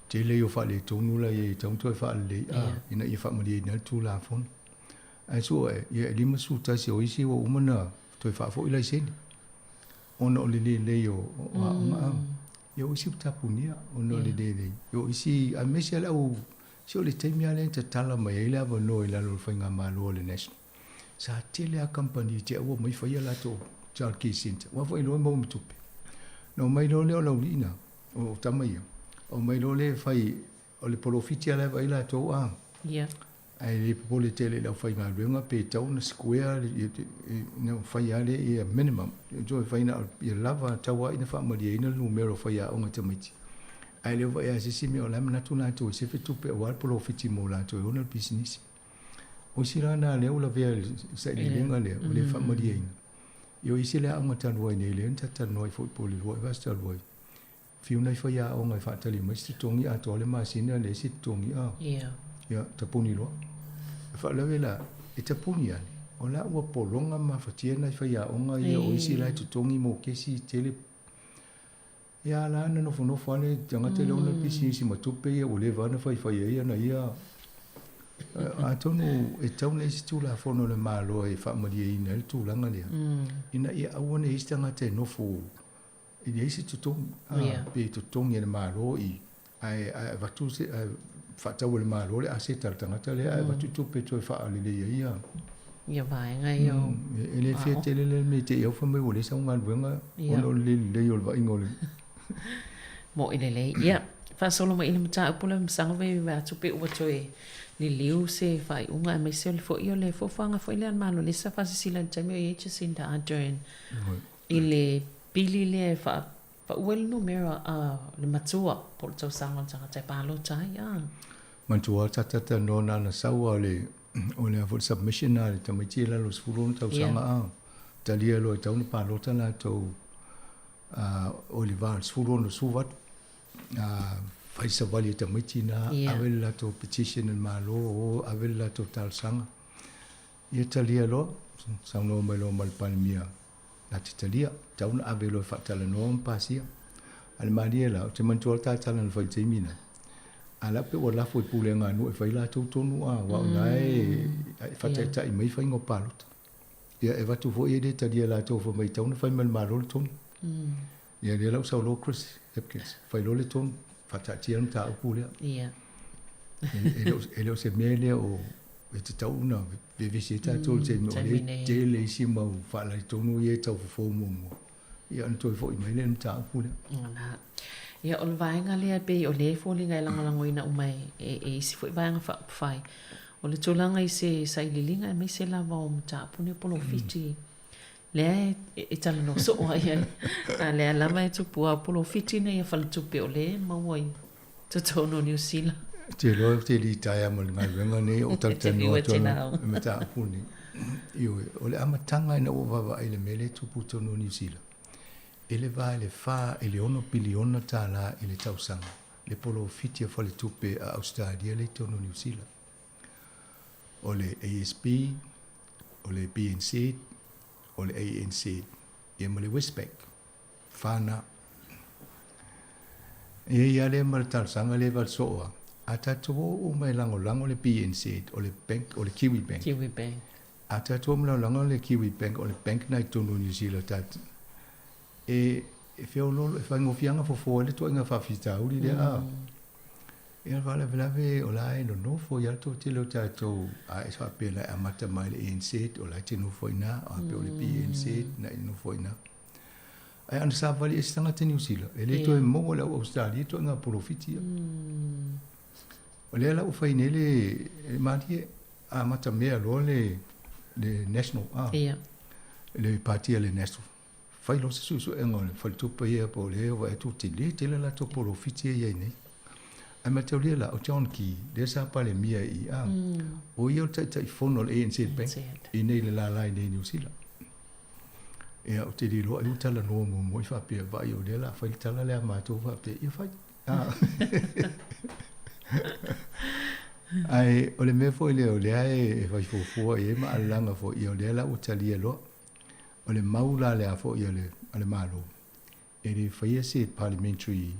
Te le o fa le tonu la ia tau toi fa le ina ia fa mali ina tu la fono. Ai so ia lima su tasi o isi o umana toi fa fo ila iseni. Ona o le o nga ia o isi utapunia ona o le o isi a mesi ala o si o le taimi ale te tala mai ele ava no ila lo whainga malo le national. Sa tele a company te awa mai whaia lato Child Care Center. Wa fo ilo mo mtupe. No mai lo le o laulina o tamaia. O mai lo le whai o le polofiti ala vai lato a. Yeah. Ai le pole tele la whainga luenga pe tau na square na whaia le i minimum. Jo whaina i lava tawa ina wha maria ina numero whaia o ngatamiti. Ai le vai asisi me o la mana tu na to se fetu pe wal polofiti mo la to ona business. O sira na le o la vea sa le lenga le o le wha maria ina. Yo isi le anga tanoi nei le enta tanoi football roi vasta roi. Fiu nei whaia o ngai whaatali mai si tongi a tole masina le si tongi a. Yeah. Ya tapuni lo. Whaalawe la e tapuni ane. O la ua polonga ma whatia nei whaia o ngai o isi lai tu tongi mo kesi tele. Ya la ana no whanofo ane tangata leo na pisi isi matupe ia o le vana whaia ia na ia. A tonu e tauna isi tūla whono le mālo e whaamaria ina le tūlanga lea. Ina ia awane isi tangata e nofo i isi tutongi. Pe tutongi le mālo i ai watu se whatau le mālo le ase tala tangata le ai watu tupe toi whaale le ia. Ia vai ngai o. E le fia tele le me te iau whamai o le sa unga luenga ono le le o le wa ingole. Mo ile le ia. Whasolo ma ile mta upula msanga vei wa tupe ua toi ni liu se fai unga mai se le fo io le fo fanga fo ile malo le sa fasi sila tami o yeche sinda adren ile pili le fa uel numero a le matua por tau sanga tanga te palo tai ya mantua tata no na sawa le o le for submission na le tamiti la los fulon tau sanga a talia lo tau ni palo tana tau Oliver fulon suvat fai sa vali ta mitina avella to petition el malo o avella to tal sanga italia lo sono melo mal palmia la italia taun avelo fatala no pasia al mariela te mantual ta talan fai temina ala pe wala foi pulenga no fai la to tonu a wa nai fatata i mai fai ngo palot ia eva tu foi de italia la to foi mai taun fai mal malo ton ia le lo so Chris Hipkins fai lo le ton fatatia un ta upule ia ele se mele o e te tau una ve visita to te mo le te le si mo fa la tonu ye tau fo mo ia an to fo i mai le ta upule na ia ol vainga le pe o le fo linga langa lango ina umai e si fo vainga fa fai o le tolanga i se sai lilinga e mai se lava o mta pune polo fiti le e tala no so ia le lama e tupua polo fiti nei e fal tupe o le mawai to tono New Zealand te lo te li taia mo ngai venga nei o tal tano tono meta puni io o le amatanga ina o vava ile mele tupu tono New Zealand ele va le fa ele ono biliona tala ile tausanga le polo fiti fal tupe a Australia le tono New Zealand o le ASB o le BNC o le ANC e mo le Westpac fana e ia le mal sanga le val soa ata to o mai lango le BNC o le bank o le Kiwi Bank ata to mo lango le Kiwi Bank o le bank na to New Zealand tat e feo lo fa ngofianga fo le to nga fa fita uri le a e vale velave o la no fo ya to te lo tato a fa pela a mata mai le ANC o la te no fo ina a pe o le BNC na no fo ina ai an sa vale estanga te New Zealand ele to mo la Australia to nga profiti o le la o fa inele mari a mata me lo le national le parti le national fai lo su engol fa tu pe po le va tu te la to profiti ye nei a materia la o John Key desa pale mia i a o io tai fono le ANC bank i nei la nei New Zealand e o te dilo ai tala no mo fa pe va io de la fa tala le ma to fa pe i fa Ai, o le mea fo i leo lea e fai fufua e ma alanga fo i o lea la utalia loa. O le maula lea fo i o le malo. E le fai se parliamentary,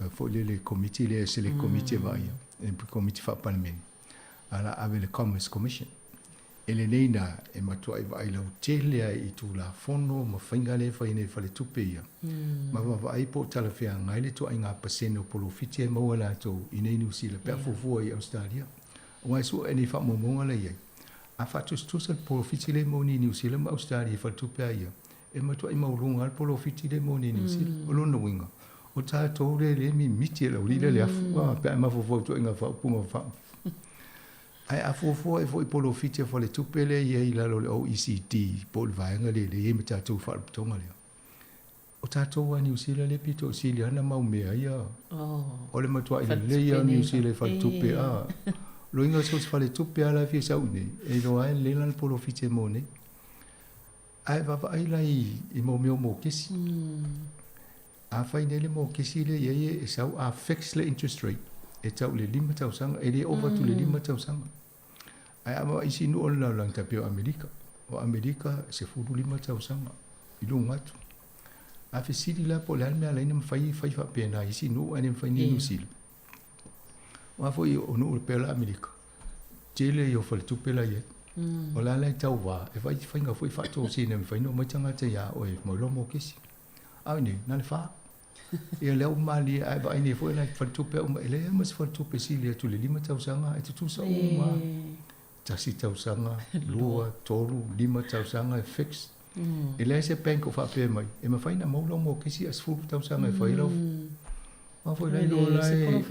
fo i le committee lea se le committee vai, e committee fa parliament. Ala ave le Commerce Commission. E le leina e matua i vai lau telea i tu la fono ma whainga le whai nei whale tupe ia. Ma vai po tala whea ngai le toa i ngā pasene o polo fiti e maua la tau i nei New Zealand, pia fufua i Australia. O ngai su e nei wha momonga le iai. A whatus tusa polo fiti le mo ni New Zealand ma Australia whale tupe ia. E matua i maurunga al polo fiti le mo ni New Zealand. O lona winga. O tā tau le mi miti e lau lila le afu. Pia ma fufua tu inga wha upunga wha. Ai a fofo e foi polo fiti fo le tupele ye la lo OECD pol vaenga le ye meta tu fa tonga le o tato wa New Zealand le pito siliana mau mea ia o le matua ile le ia New Zealand fa tupe a lo inga so fa le tupe ala fi sa une e lo ai le lan polo fiti mo ne ai va ai la i mo mo kesi a fa ile mo kesi le ye e sa a fix le interest rate e tau le 5,000 e le over to le 5,000 ai ama isi no la lang tapio Amerika o Amerika se fudu 5,000 i lunga tu a fe sidi la po la me ala ina fai fa pena isi no ane fai ni nusil o foi o no pe la Amerika tele yo fal tu pe la ye o la la tau va e vai nga foi fa to si ne fai no ma tanga te ya o e mo lo mo kisi a ni na le fa e le o mali ai vai ni foi la fal tu pe o ele mas fal tu pe si le tu le 5,000 e tu sa o ma tasi tausanga, lua, toru, 5,000 e fix. E lea se penko wha pē mai. E ma whaina maula mo kisi as 4,000 e whailau. Ma whai lai lo lai.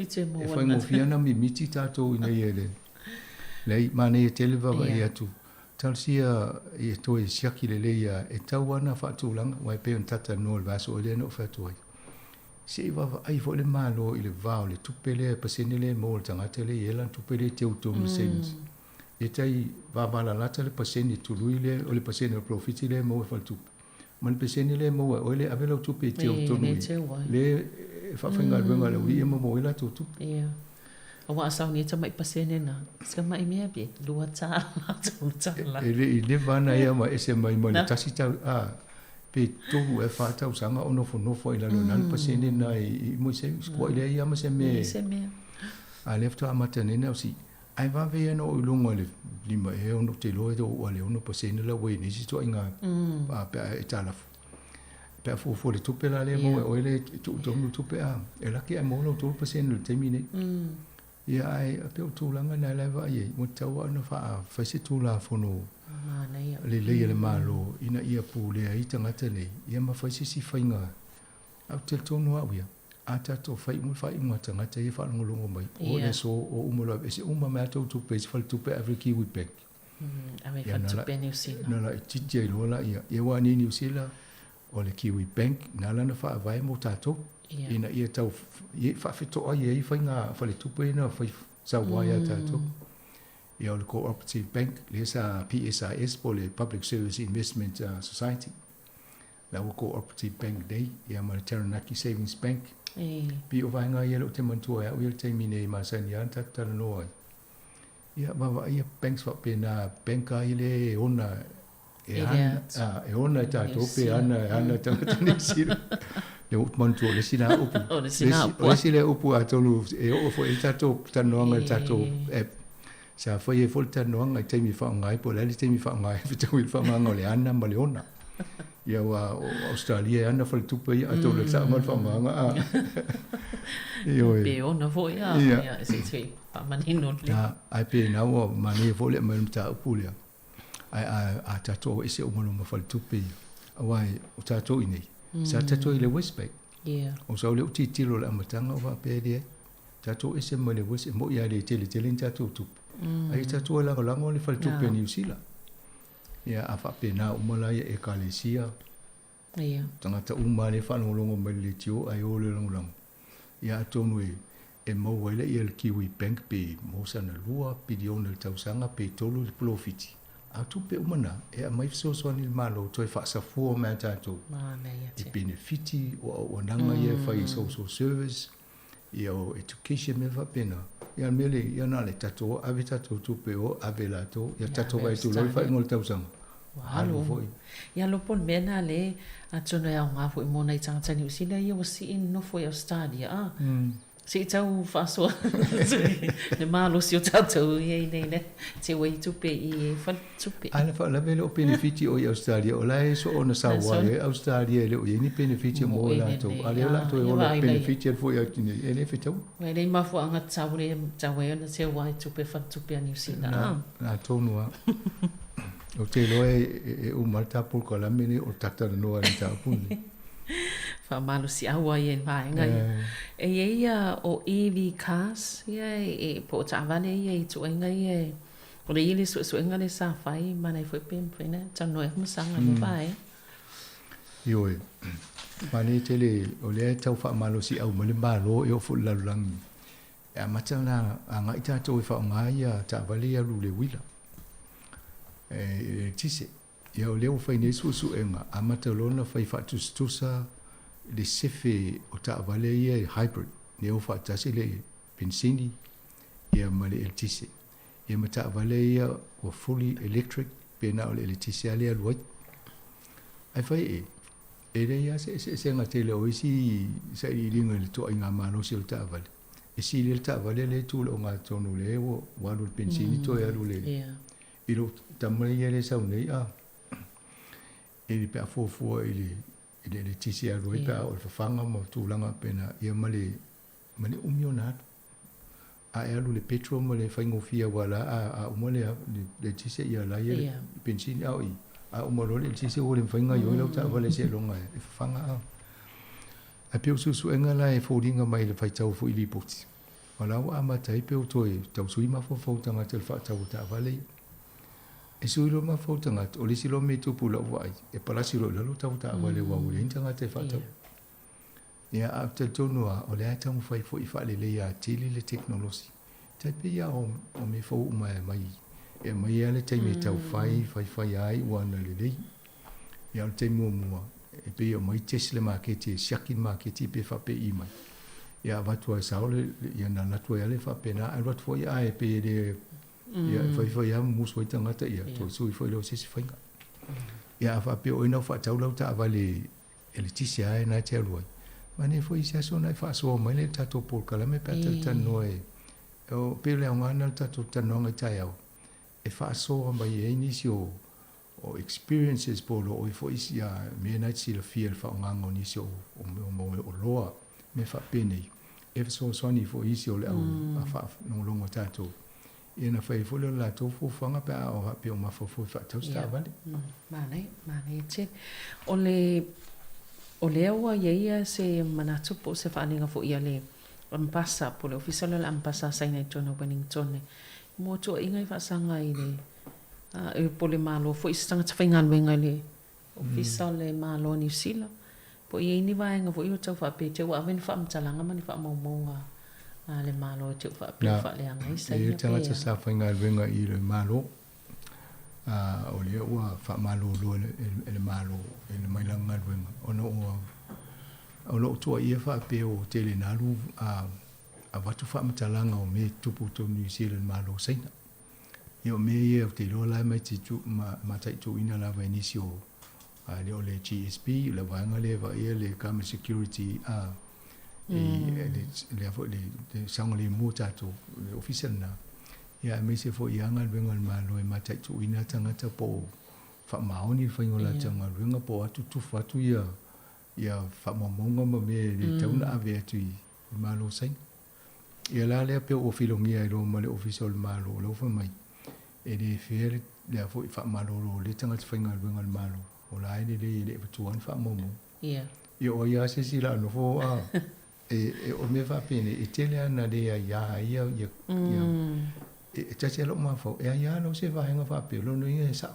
E whai ngofiana mi miti tātou ina i ele. Lei, mane e televawa e atu. Talsia e toi siaki le leia e tau ana whaatulanga. Wai pē on tata noa le vaso o lea no whaatuai. Se i wawa ai fo le malo i le vao le tupele pasene le mo le tangata le elan tupele te utomu savings. E tai vāwala lata le paseni tului le o le paseni o profiti le mo e whaltupe. Ma le paseni le mo o le avela o tupe te o tonu le whawhainga ruenga le ui e mo e la tō tupe. O wa asau ni tamai paseni na. Ska mai mea be, lua tā la. E le i le vana ia ma ese mai ma le tasi tau a pe tohu e whātau sanga o nofo i lalo nal paseni na i mo se skua i le ia ma se me. A lefto a matanene au si. Ai va ve no ulunga le lima e ono te loe do o le ono pasene la we ni to inga a pe e tala pe fo le tupe la le mo o le tu tupe a e la ke mo no tu pasene le termine ia ai pe tu langa na la va ye mo tau ana fa se tu la fono le le malo ina ia pu le ai tanga tele ia ma fa si fainga au te tonu a ia ata to fai mo tanga te e fa ngolongo mai o le so o umolo e se uma ma to pe se fa tupe every kiwi bank ave fa tupe New Zealand na la tije lo la ia wa ni New Zealand o le kiwi bank na la na fa vai mo tato ina ia tau ia fa fito ai e fa nga fa le tupe na fa sa wa ya tato ia o le cooperative bank le sa PSIS po le Public Service Investment Society la o cooperative bank day ia ma Taranaki Savings Bank pi o vainga ia lo te mantua ia o te mine ma sani anta tala noa ia va ia banks va pena banka ile ona e ona ta to pe ana tani sila le o mantua le sina upu le sila upu atolu e o fo el tato tanoanga tato sa foi e folta noanga te mi fa ngai po le te mi fa ngai te wil fa ngai le ana ma le ona ia wa Australia ana fal tupe ia to le sa mal fa manga io pe ona vo ia se se pa mani no le ai pe na o mani vo le mal ta pulia ai a tato ese o malo ma fal tupe ai o tato ini sa tato ile Westpac o sa le uti tilo la matanga va pe dia tato ese mo le West mo ia le tele tato tupe ai tato la ngo le fal tupe New Zealand ia a fa pena o mala e kalesia ia tangata uma le fa longo mai le tio ai o le longo ia tonu e mo wele ia le kiwi bank pe mo sana lua pidion le tausanga pe tolu le profiti a tu pe umana e mai so ni malo to fa sa fu ma tato e benefiti o nanga ia fa social service ia o education me fa pena ia mele ia na le tato ave tato tupe o ave la to ia tato vai tu loi fa ngol tau sang Halo foi. Ia lo pon mena le a tona ia nga foi mo nei tanga tani usila ia wasi in no foi Australia ah. Si tau fa so. Le malo si o tato ia nei ne te wei tupe I fa tupe. Ana fa la velo benefiti o Australia o la so ona sa wa Australia le o ni benefiti mo la to. Ale la to o la benefiti foi a tini ele fetau. Wei nei ma fo anga taure tawe na te wai tupe fa tupe a New Zealand. Na tonu a. O te loe o malta por kola mene o tata no ani ta puni. Fa malo si awa yen vai ngai. E ia o EV cars ia e po ta vale ia tu ngai e. O le ile so ngai le sa fai mana foi pem pena ta no e musanga le vai. Yo e. Mani tele o le tau fa malo si au male malo e o fu la lang. E matana anga ita to fa ngai ya ta vale ya lu le wila. Tise ia o leo fai nei su enga amata lona fai fatustusa le sefe o ta vale ia hybrid ne o fa tasi le benzini ia male el tise ia mata vale ia o fully electric pena o le tise ale aloi ai fai e le ia se ngate o isi sa I linga le to inga mano se o ta vale e si le ta vale le tu lo nga tonu le o walu benzini to ia le ilo tamai ele sau nei a ele pe fo ele tisi a roi pa o fanga mo tulanga pena ia male umionat a elu le petrol mo le faingo fia wala a umole le tisi ia la ia benzin au I a umolo le tisi o le fainga yo le ta vale se longa e fanga a pe su enga la e folinga mai le fai tau fo I lipoti wala wa amata I pe o toi tau sui ma fo tanga tel fa tau ta vale e sui lo ma fotanga o le silo me tu pula vai e pala silo lo tau ta vale wa ule intanga te fa tau ia a te tonu a o le ata mo fai fo I fa le ia tili le technology te pe ia o me fo mai e mai ale te me tau fai ai wana le ia o te mua e pe o mai Tesla market e shakin market pe fa pe I mai ia vatua saule ia na natua ale fa pena al vat foi ai pe de ia foi ia mus foi tangata ia to sui foi lo sisi fainga ia fa pe o ina fa tau lau ta vale elitisia ai na te luai mane foi sia so na fa so mai le tato por kala me pe ta noe o pe le ngana tato ta no ngai tai au e fa so mai e inisio o experiences por o foi sia me na si le fiel fa ngango ni so o loa me fa pene e so ni foi isi o le au fa no longo tato ina fai folo la to fu fanga pa o pe o ma fo fa to sta vale mane che o le wa ia se manatu po se fa ninga fo ia le ampasa po le official le ampasa sai nei tono Wellington mo to inga fa sanga I le e po le malo fo isanga tfainga wenga le official le malo New Zealand po ia ni va nga fo io tau fa pe te wa ven fa mtalanga mani fa mo le malo te fa pe fa le anga isa ia tanga te sa fainga venga I le malo o le wa fa malo lo le malo le mai langa venga o lo to ia fa pe o te le nalu a watu fa mtalanga o me tupu to New Zealand malo saina io me ia te lo la mai te tu ma tai tu ina la venisio le o le GSP le vanga le va ia le cam security le sangoli mutato le official na ia me se fo ianga venga malo e mata tu ina tangata po fa maoni fa ngola tanga venga po atu tu fatu ia fa momonga me le tauna ave tu malo sai ia la le pe o filongia lo male official malo lo fa mai e le fiel le fo fa malo le tangata fa venga malo o la ide le tuan fa momo ia o ia se sila no fo e o me fa pene e tele ana de ia e tse lo ma fo e ia no se va nga fa pe lo no ia sa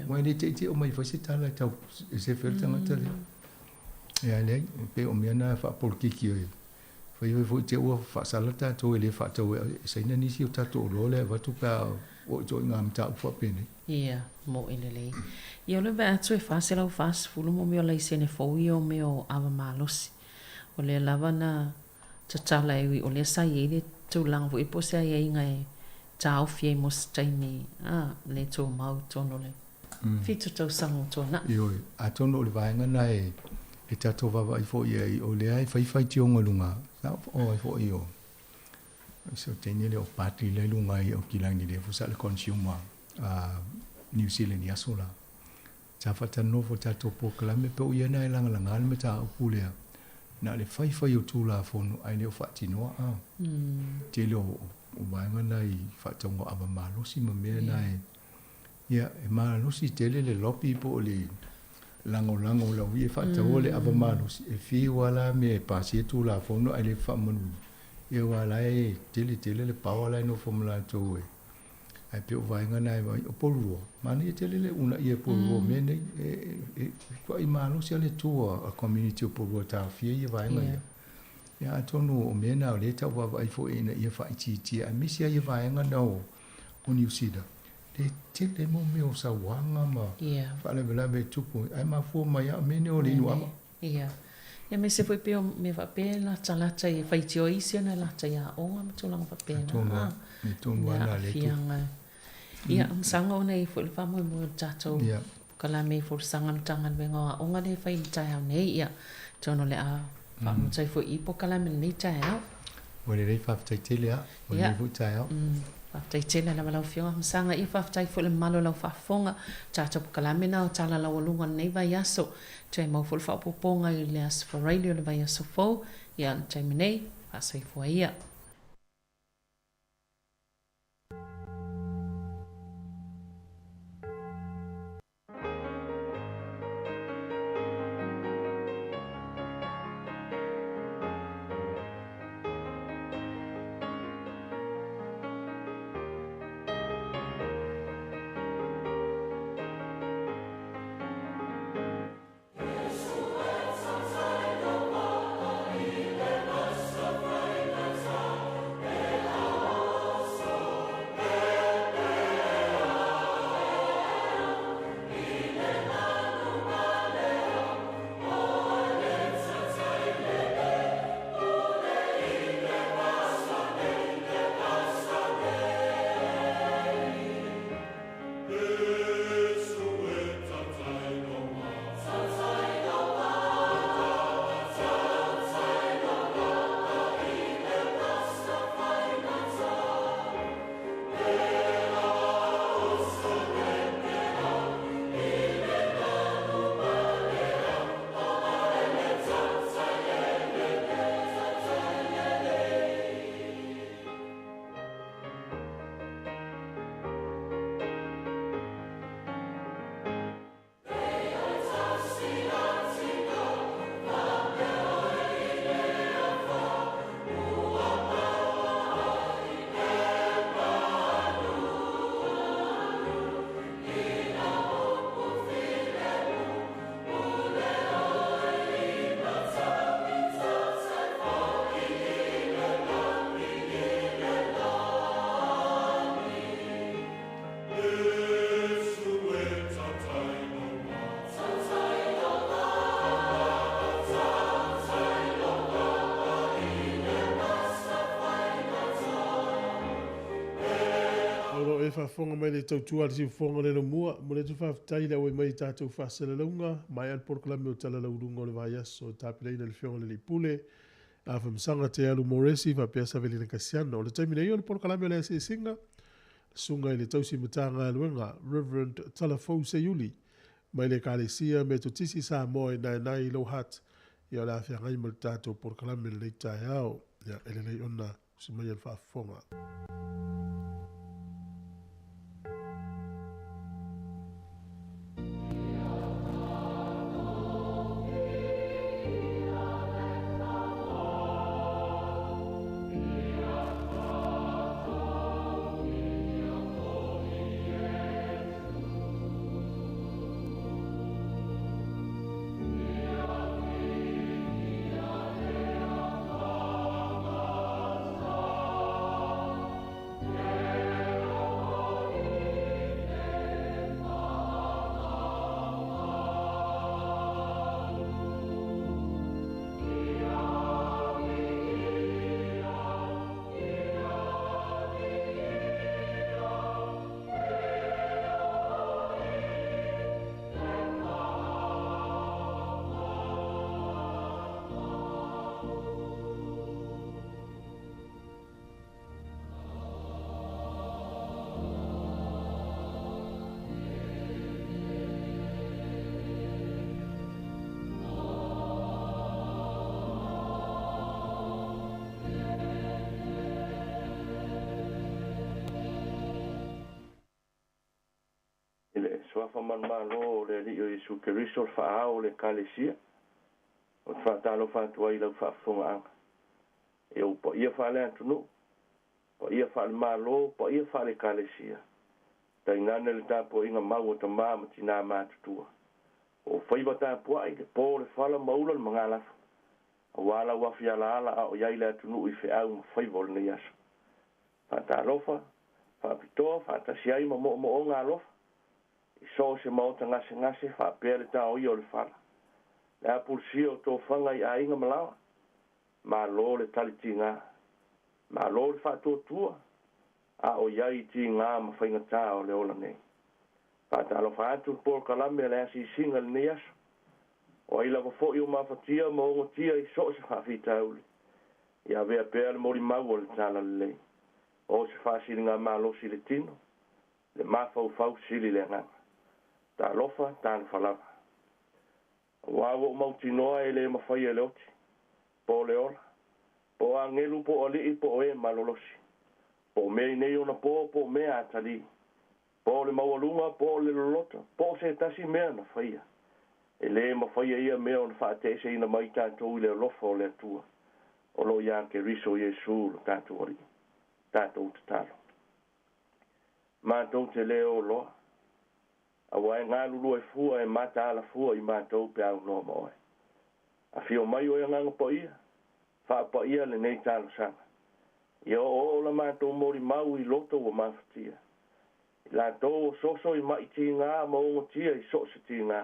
mo ni te o mai fo se tala tau se fer tanga tele e ale pe o me na fa por kiki fo io fo te o fa salata to ele fa to se na ni si o tato lo le va tu pa o jo ngam ta fo pene ia mo ele io le va tu fa se lo fa fu mo me o le se ne fo io me o ava malosi o le lava na tatala e o le sai e le tūlanga fu i pose ai e ngai tau fie mos taimi le tō mau tono le fitu tau sango tōna. Ioi, a tono o le vaenga na e tato wawa i fo i o le ai whai tionga lunga. Sa o ai fo i o. So tēne le o pāti le lunga i o kilangi le fusa le consumer New Zealand i asola. Ta whatano fo tato po kalame pe o iana e langa langa me ta upulea. Na le whai o tūla fono ai le o whatinoa Te le o vaenga na i whatongo ava malosi ma mea na e ia e malosi tele le lopi po le lango la ui e whatau le ava malosi e fi wala me e pasi e tūla fono ai le whamanu e wala e tele le pawa lai no formula tō e ai pe o vaenga na e o polua mani e tele le una i e polua mene e kwa i malosi ale tua a community o polua ta fie i vaenga ia ia tonu o mena o le tau wawa ai fo ina ia whaititia a misia i vaenga na o New Zealand le tele mo me o sa wanga ma wale vela me tupu ai ma fu mai a mene o le nuama ia ia me se foi pe me va pe la talata i faitio isi na la tia o ma tulanga va pe na me tonu ana le tu ia ang sanga ona i fo le fa mo tato kala me fo sanga tangan venga o nga le fai tai nei ia tono le a fa mo tai fo i po kala me nei tai a wale le fa tai tele a o le fu tai a tai tele na malau fionga msanga i whaftai fo le malo lau whafonga tata pukalamina o tala lau alunga nei vai aso tai mau fo le whapoponga i le asfarali o le vai aso fo ia tai minei asai fo ia whafonga mai le tautua le si whafonga le no mua, mo le tu whaftai le oi mai tātou whasele launga, mai al porklame o tala laurunga o le vai aso, tāpilei na le whionga le pule, a whamsanga te alu moresi, whapea sa veli na kasiana, o le taimine i o le porklame o le ase singa, sunga i le tausi matanga aluenga, Reverend Talafou Seyuli, mai le kālesia me to tisi sa moe nai lo hat, i o la whia ngai mo le tātou porklame le tai ao, ia ele lei ona, si mai al whafonga. afa manamalo le ali o Iesu Keriso le fa'ao le kalesia. O te whaatalo whātua i lau whaafonga anga. E o po ia whaale antunu, po ia whaale malo, po ia whaale kalesia. Tai ngane le tāpua inga mau o ta māma tina mātutua. O whaiva tāpua i le pō le whala maula le mga lafa. A wala wafi ala ala a o iai le atunu i whi au ma whaiva o le nei aso. Whaatalofa, whaapitoa, whaatasiai ma mo o ngā lofa. I so se maota ngase ngase, whaapea le tā o i o le whala. Le apulsia o tō whanga i a inga malawa. Ma lo le taliti ngā. Ma lo le whaatotua. A o iai ti ngā ma whainga tā o le ola nei. Whaatalo whaatu por kalame le asi singa le nei aso. O ila wafo i o mawhatia ma o ngotia i so se whawhita uli. Ia vea pēr le mori mau o le tāla le lei. O se whaasiri ngā malo si le tino. Le mawhau whau sili le nganga. Tā lofa, tā le whalawa. Wawo mauti noa e le mawhai e le oti. Po le ola. Po a ngelu po o lii po o e malolosi. Po mei nei ona po mea atali. Po le mawalunga, po le lolota. Po se tasi mea na whaia. E le mawhaia ia mea ona whaatese ina mai tātou i le lofa o le atua. O lo ian ke riso Iesu lo tātou ori. Tātou te talo. Mātou te leo loa. Awa e ngā lulu e fua e mata ala fua i mātou pe au noa moe. A fio mai o e nganga po ia. Wha po ia le nei tālo sanga. Ia o la mātou mori mau i loto o mawhatia. I la tō soso i mai ti ngā ma o ngotia i so se ti ngā.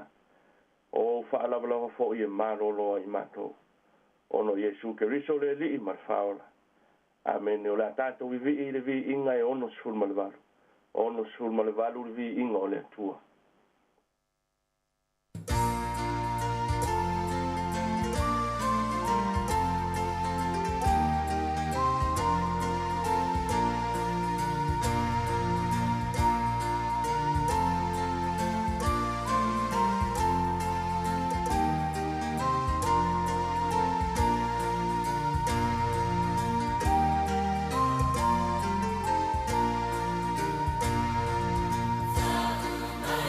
O wha alawalawa fo i e maroloa i mātou. Ono Iesu Keriso le li i marwhaola. Amen. O la tātou i vi i le vi inga e ono sful malevalu. Ono sful malevalu le vi inga o le atua. Sa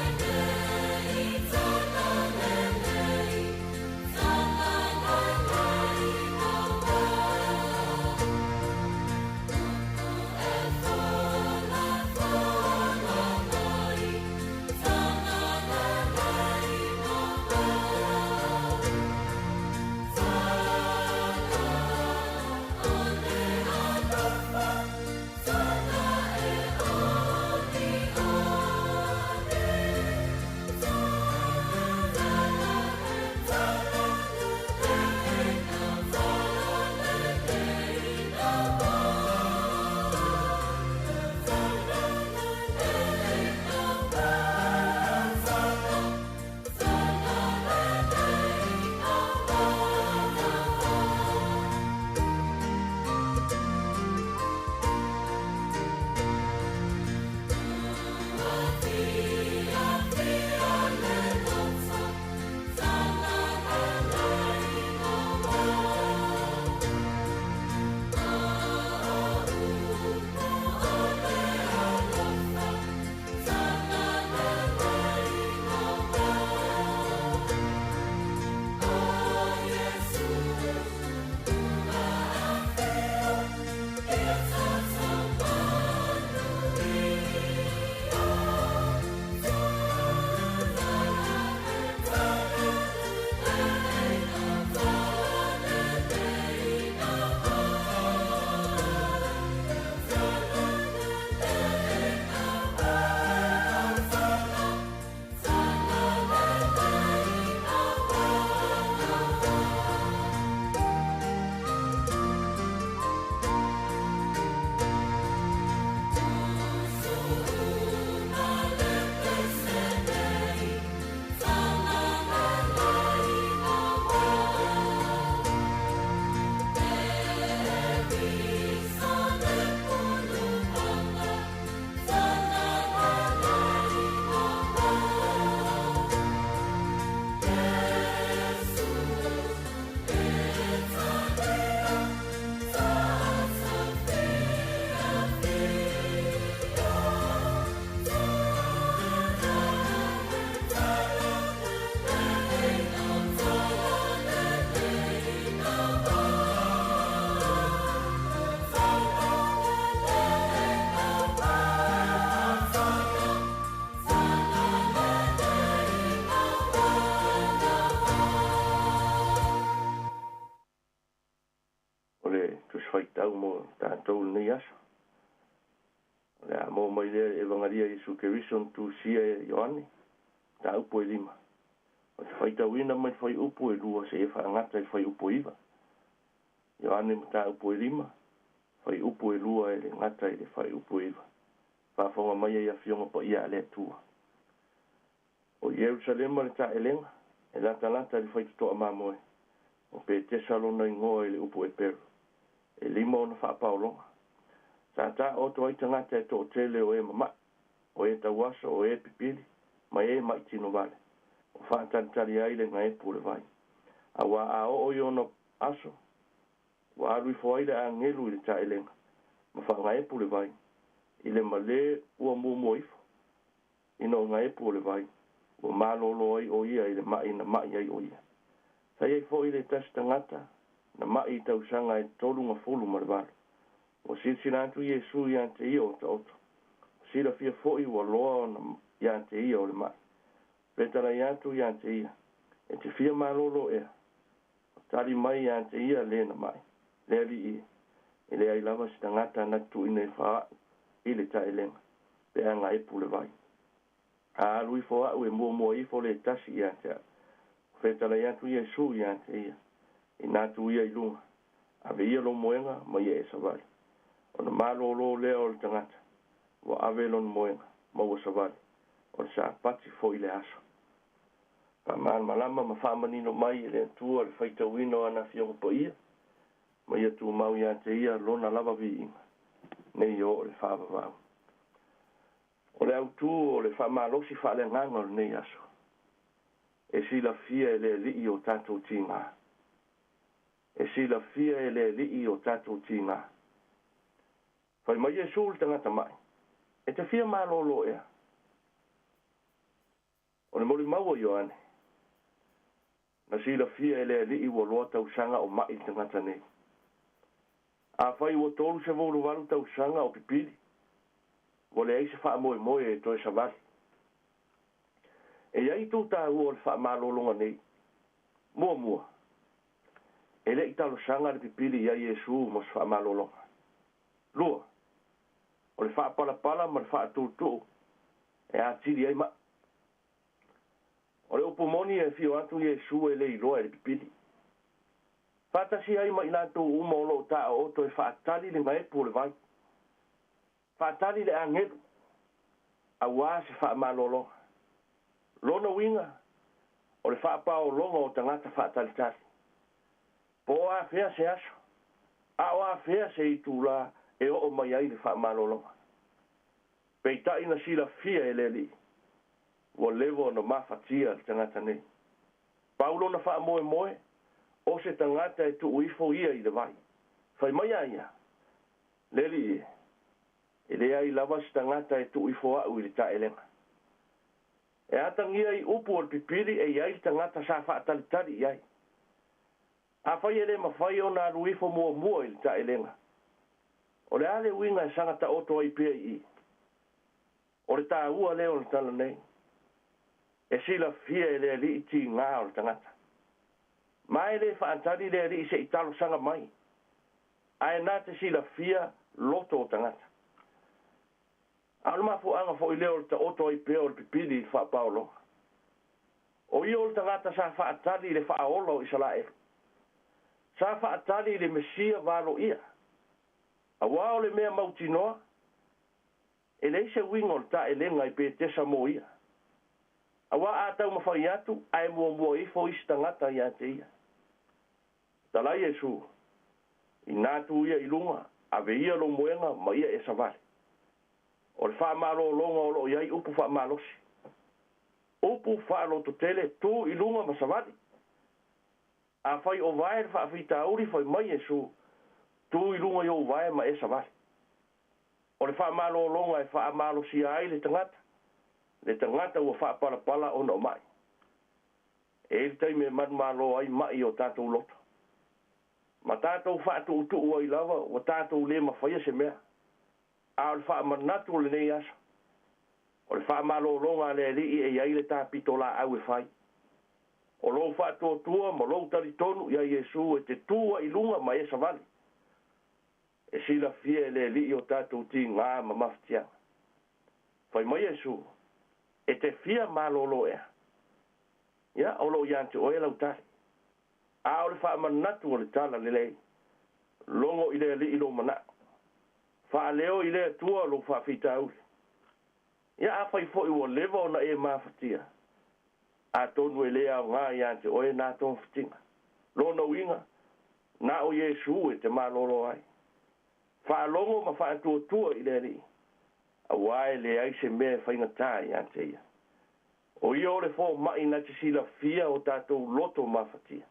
tau mo tātou nei aso. Lea mō mai lea e vangaria Iesu Keriso tu sia e Ioane, tā upo e 5. O te whaitauina mai whai upo e 2 se e whaangata e whai upo iwa. Ioane ma tā upo e 5, whai upo e 2 e le ngata e le whai upo iwa. Whawhonga mai e a whionga pa ia lea tua. O Jerusalema le tā elenga, e lata le whai tutoa mamoe. O pe Tesalona ingoa e le upo e peru. E 5 ona whapaolonga. Tata o to ai tangata e to tele o e mama, o e tawasa, o e pipili, ma e mai tino vale. O whaatantari ai le ngai pule vai. A wa a o iono aso, wa arui foaile a ngelu i le ta elenga, ma wha ngai pule vai. I le male ua mumo ifo, ino ngai pule vai, o malolo ai o ia i le mai na mai ai o ia. Sai ai fo i le tas tangata, na mai i tausanga e tolunga fulu marvalu. O silsilantu Iesu i ante ia o ta oto. Sila fia foi wa loa i ante ia o le mai. Petala i atu i ante ia. E te fia malolo ea. Tali mai i ante ia le na mai. Lea li i. E lea i lava si tangata natu ina i whaa i le ta elenga. Pe anga e pule vai. A alui fo au e mua ifo le tasi i ante a. Petala i atu Iesu i ante ia. I natu ia i lunga. Ave ia lo moenga ma ia e savali. Ona malolo leo le tangata. Wa ave lon moenga, ma ua savali. O le sa pati fo i le aso. Pa maan malama ma whamanino mai le tua le whaitawino ana fionga po ia. Ma ia tu mau i ante ia lona lava vi inga. Nei o le whaavavau. O le autu o le whamalosi whaale nganga o le nei aso. E sila fia e le li o tatou tinga. E sila fia e le li o tatou tinga. Fai mai e sul tangata mai. E te fia malolo ea. O le mori maua Ioane. Na sila fia e le li ua loa tausanga o mai tangata nei. A fai ua tolu se volu walu tausanga o pipili. Wa le eise wha moe moe e toe savali. E iai tu ta ua le wha malolonga nei. Mua. E le italo sanga le pipili ia Iesu mos wha malolonga. Lua. O le wha pala ma le wha tūtū. E a tiri ai ma. O le upomoni e fio atu Iesu e le iloa e le pipili. Whatasi ai ma ilantu uma o lo ta o to e whaatali le mai po le vai. Whaatali le angelu. A waa se wha malolo. Lona winga. O le wha pao longa o tangata whaatali tali. Po a fea se aso. A o a fea se i tūla e o mai ai le wha malolo. Peita ina sila fia e leli. Wa levo no mawhatia le tangata nei. Paulo na wha moe. O se tangata e tu uifo ia i le vai. Whai mai aia. Leli e. E lea i lava se tangata e tu uifo au i le ta elenga. E atangia i upu o le pipiri e iai tangata sa whaatalitari iai. A whai ele ma whai o nā ruifo mua i le ta elenga. O le ale winga e sangata oto ai pia i. O le ta ua leo le tala nei. E sila fia e lea li iti ngā o le tangata. Mai le whaantari le ri se italo sanga mai. Ai nā te sila fia loto o tangata. Alma fu anga fo i leo ta oto i peo le pipili i wha paolo. O i o le tangata sa whaantari le whaolo i salae. Sa whaantari le mesia valo ia. A wao le mea mautinoa. E le se wingo le ta elenga i pe tesa mo ia. A wa atau mawhai atu, ai mua i fo isi tangata i ante ia. Talai Iesu, i nātu ia i lunga, a ve ia lo moenga ma ia e savale. O le wha malo longa o lo iai upu wha malosi. Upu wha lo to tele tu i lunga ma savale. A whai o vae wha whita auri whai mai Iesu, tu i lunga i o vae ma e savale. O le wha malo longa e wha malosi ai le tangata. Le tangata ua wha pala o no mai. E le taime mad malo ai mai o tātou loto. Ma tātou whaatu utu ua i lava, o tātou le mawhaia se mea. A o le wha manatu le nei asa. O le wha malo longa le li e iai le tā pito la au e whai. O lo whaatu o tua, ma lo tari tonu ia Iesu e te tua i lunga mai e savali. e sila fia e le li o tātou ti ngā ma maftia. Whai mai Iesu, e te fia malolo ea. Ia, o lo iante o e lau tari. A o le wha manatu o le tala le lei. Longo i le li ilo mana. Wha leo i le tua lo wha fita uli. Ia a whai fo i o lewa na e mafatia. A tonu e lea o ngā iante o e nā tonu fitinga. Lona winga, na o Iesu e te malolo ai. Wha longo ma wha tua i le li. A wae le ai se mea whainga tā iante ia. O ia o le fo mai na te sila fia o tātou loto mafatia.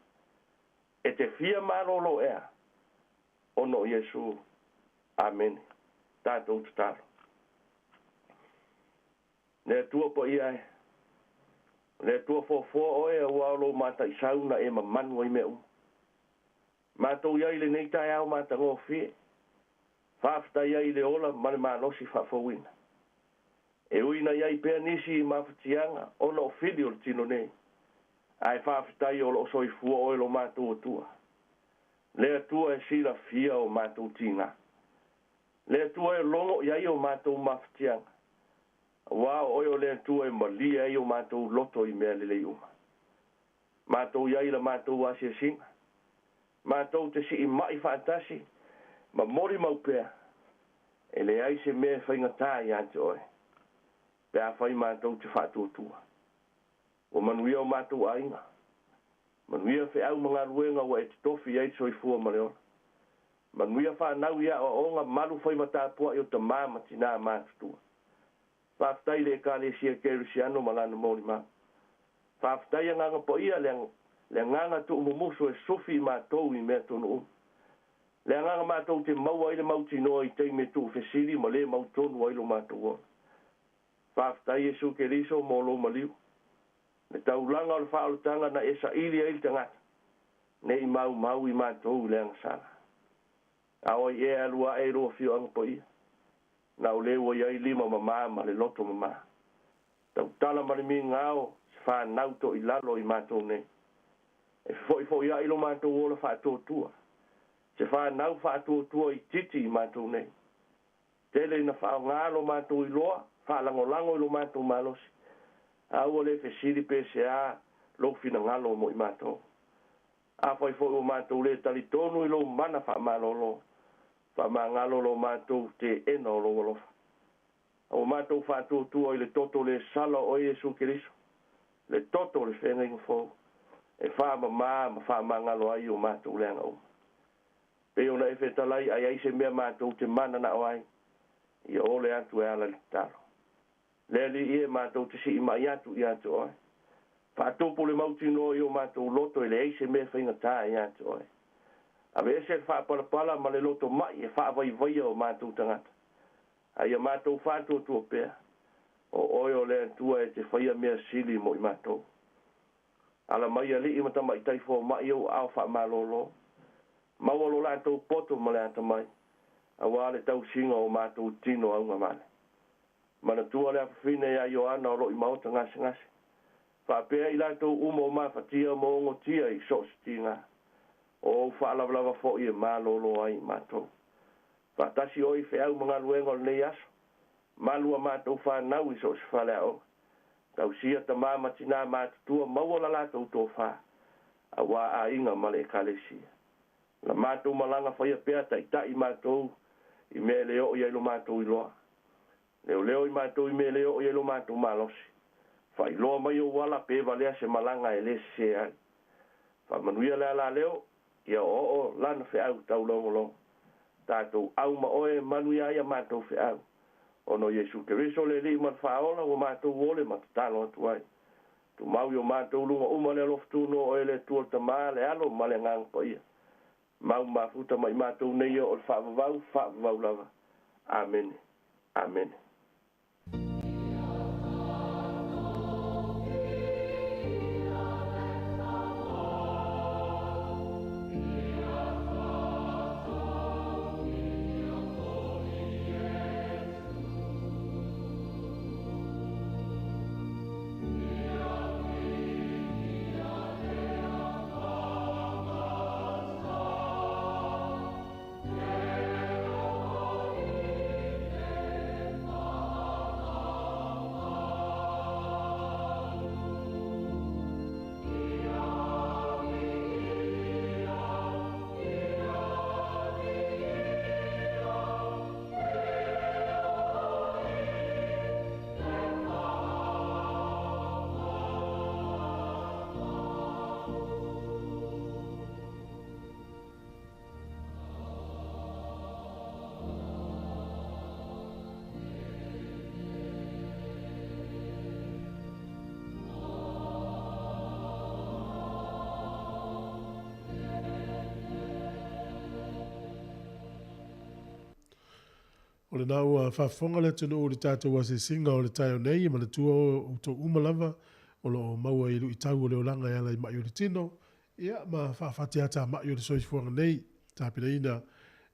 E te fia malolo ea. Ono Iesu. Amen. Tātou tutaro. Ne tua po ia e. Ne tua fo o e ua alo mata i sauna e mamanu i meu. Mātou ia i le nei tai au mata ngō fie. Whafta ia i le ola mane manosi whafawina. E uina ia i pēr nisi i mawhatianga o lo fili o le tino nei. Ai whafta i o lo soi fua o e lo mātou o tua. Lea tua e sila fia o mātou tina. Lea tua e longo ia i o mātou mawhatianga. Wao o lea tua e malia i o mātou loto i mea lele uma. Mātou ia i la mātou asia singa. Mātou te si i mai whaatasi. Ma mori mau pēr. E le ai se mea whainga tā i ante oe. Pea whai mātou te whātuatua. O manuia o mātou ainga. Manuia whi au mga ruenga wa e te tofi ai soi fua mareola. Manuia whanau ia o onga malu whai matapua i o ta māma tina mātutua. Whaftai le ka le sia kerusiano malana mori mau. Whaftai a nganga po ia le nganga tu umumuso e sofi i mātou i mea tonu umu. Le nganga mātou te maua i le mauti noa i teime tu fesili ma le mautonu wa ilo mātou ona. Whaftai Iesu Keriso mo lo maliu. Ne taulanga o le whaolutanga na esa ili a ili tangata. Ne i mau i mātou le angasana. Aoi e alua e roa fio anga po ia. Na o lewa ia i lima ma le loto mama. Tau tala mani mi ngao se whanau to i lalo i mātou ne. E fo ia ilo mātou ola whātua. Se whanau whātua i titi i mātou ne. Tele na whao ngalo mātou i loa. Whalango ilo mātou malosi. Au ole fesiri PCA lo fina ngalo mo i mātou. A fai fo o mātou le talitonu ilo mana wha malolo. Wha ngalo lo mātou te ena o lo walofa. O mātou whātua i le toto le sala o Iesu Keriso. Le toto le whenga ingo fo. E wha ma wha ngalo ai o mātou le anga o. Pe ona e whetalai ai se mea mātou te mana na o ai. I ole atu e ala le taro. Le li e mātou te si i mai atu i atu oi. Whātopo le mauti no i o mātou loto e le eise mea whainga tā i atu oi. Awe ese whāpalapala ma le loto mai e whaavai o mātou tangata. Ai a mātou whātua tua pēr. O oi o le antua e te whaia mea sili mo i mātou. Ala mai a li i mata mai taifo mai o au wha malolo. Mawalo lātou poto ma le anta mai. Awa le tau singa o mātou tino au ngamane. Mana tua le afine ya Joana o lo i mauta ngasi. Whapea i lātou umo o mawhatia mo ongo tia i sostitinga. O whaalawalawa fo i e mālolo ai mātou. Whatasi oi whiau mga luenga o nei aso. Malua mātou whanau i sos whale au. Tau sia ta māma tina mātutua maua la lātou tō wha. A wā a inga male kalesia. La mātou malanga whaia pēa tai mātou i mea leo i ailo mātou i loa. Leo i mātou i me leo o ielo mātou malosi. Whai loa mai o wala pe valea se malanga e le se ai. Wha manuia lea la leo, ia o lana whi au tau longo. Tātou au ma oe manuia ia mātou whi au. Ono Iesu Keriso le li mat whaola o mātou ole mat talo atu ai. Tu mau i o mātou lunga umale loftu no o ele tua tamā le alo male ngang pa ia. Mau mafuta mai mātou neia o le whaavavau lava. Amen. Amen. Yeah. O le nā ua whaafonga le tunu o le tātou wa se singa o le tai o nei, ma le tua o tō umalava, o lo maua ilu i tau o le olanga ala i mai o le tino, ia ma whaafati ata mai o le soifuanga nei, tāpina ina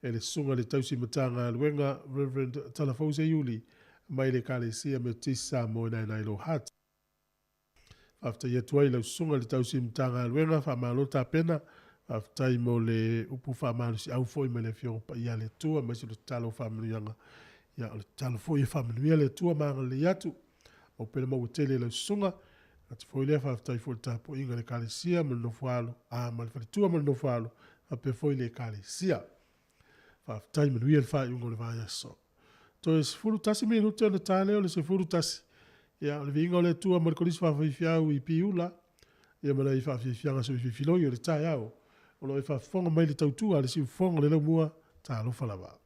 e le sunga le tausi matanga luenga Reverend Talafose Iuli, mai le kale sia me tisa mo nai lo hat. After ye tuai le sunga le tausi matanga luenga, wha malo tā pena, after mo le upu wha malo si au foi me le fiong pa ia le tua, mai si le talo wha manuianga, ia le talo foi wha manuia le tua maanga le yatu, o pena mau tele le sunga, ati foi le wha after foi tapo inga le kale sia, mal no fualo, ma le whare tua mal no fualo, a pe foi le kale sia. Whaftai manuia le wha iungo le vaya so. To es furu tasi me rute le tale o le se furu tasi. Ia le vinga o le tua ma le kolisi whawhifiau i piula. Ia mana i whawhifianga so i whiwhiloi o le tai au. O lo i whafonga mai le tautua le si ufonga le lau mua ta alofa lava.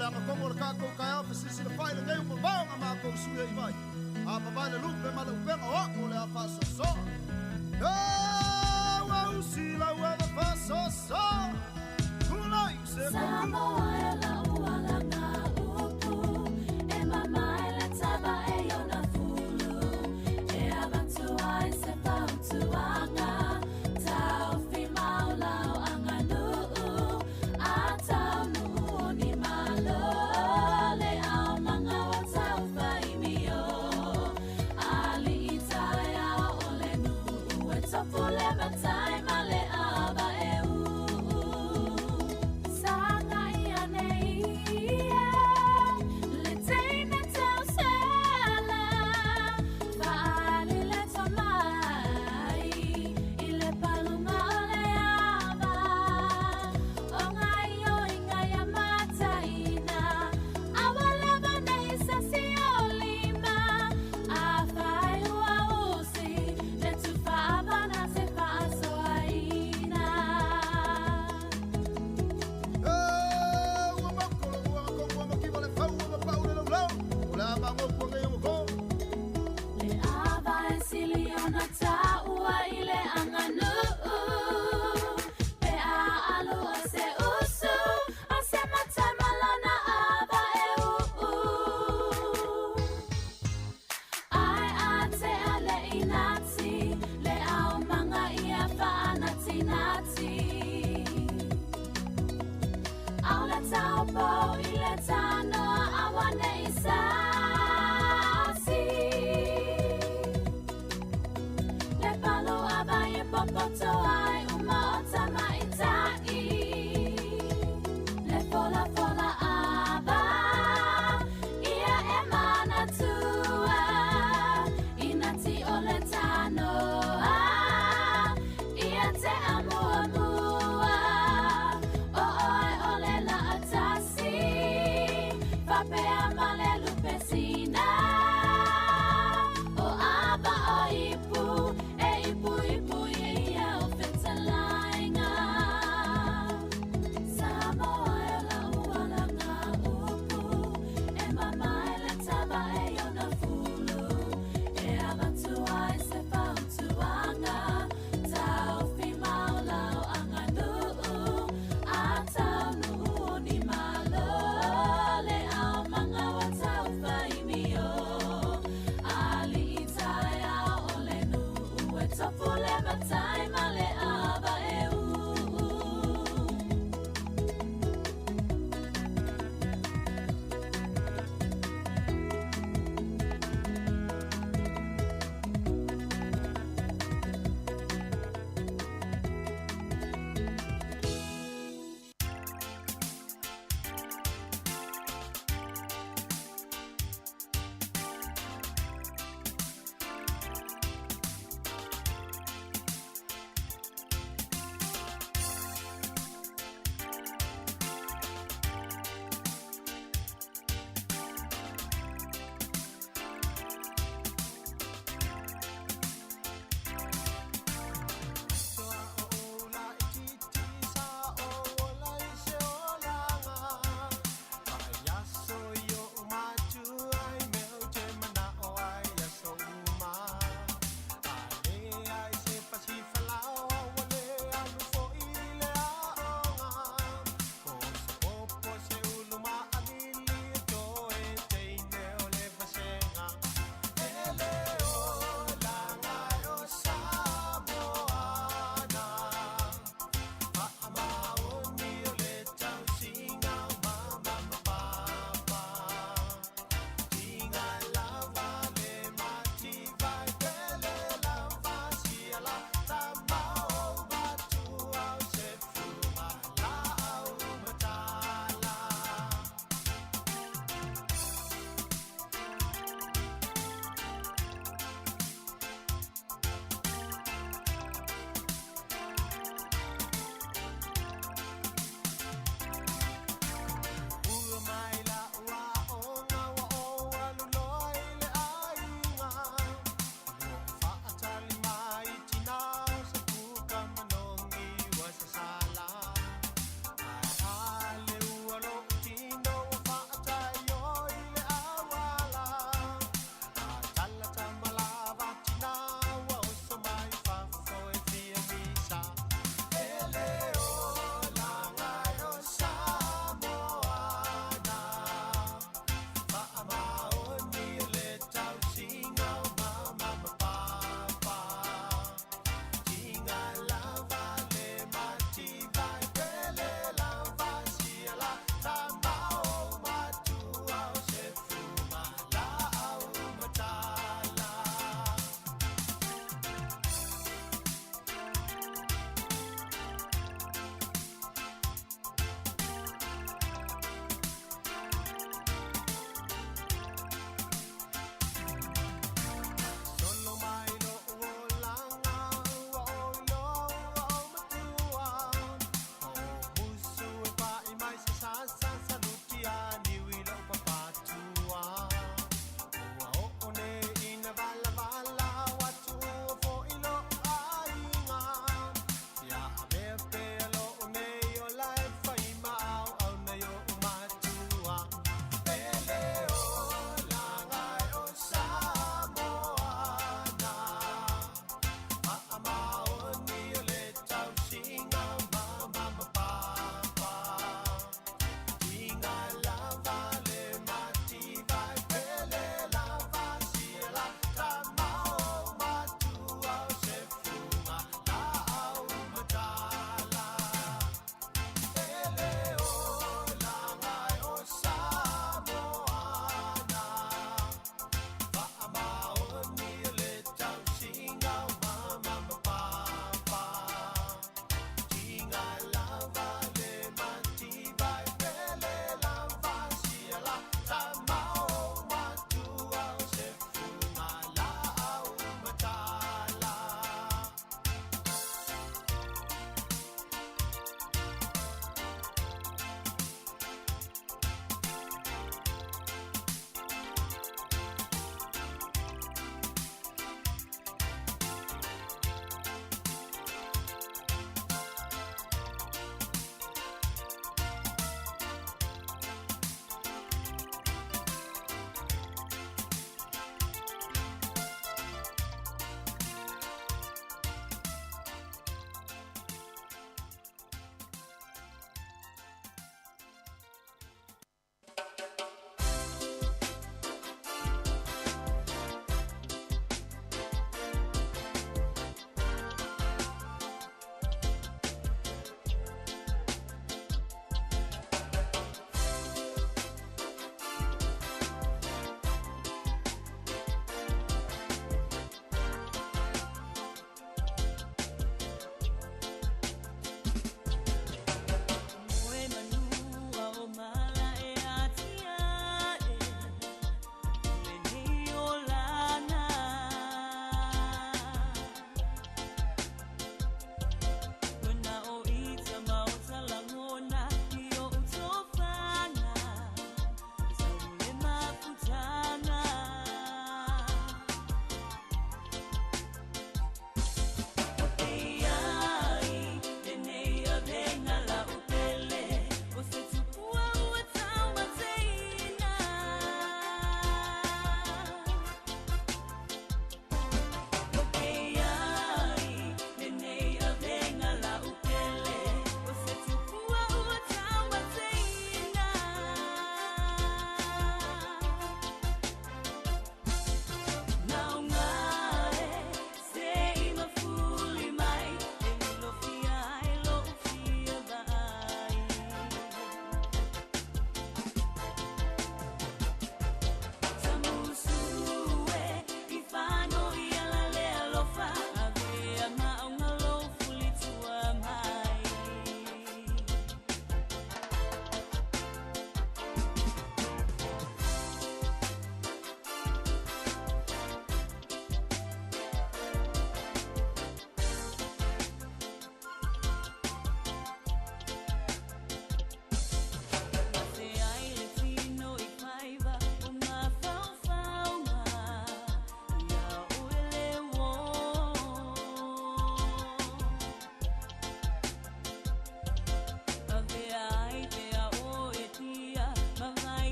le ama kongo le kako kai au sisi le fai le nei mo vanga ma ko suia I vai a pa vai le lupe ma le upenga o le a fa so so wa usi la wa fa so so kulai se Samoa e la uala nga upu e mama e le taba e yona fulu e avantu ai se pautu anga tau fi maulau anga nuu a tau nuu ni malo le au manga wa tau fai mio ali itai au ole nuu e topu le matai ma le aba e see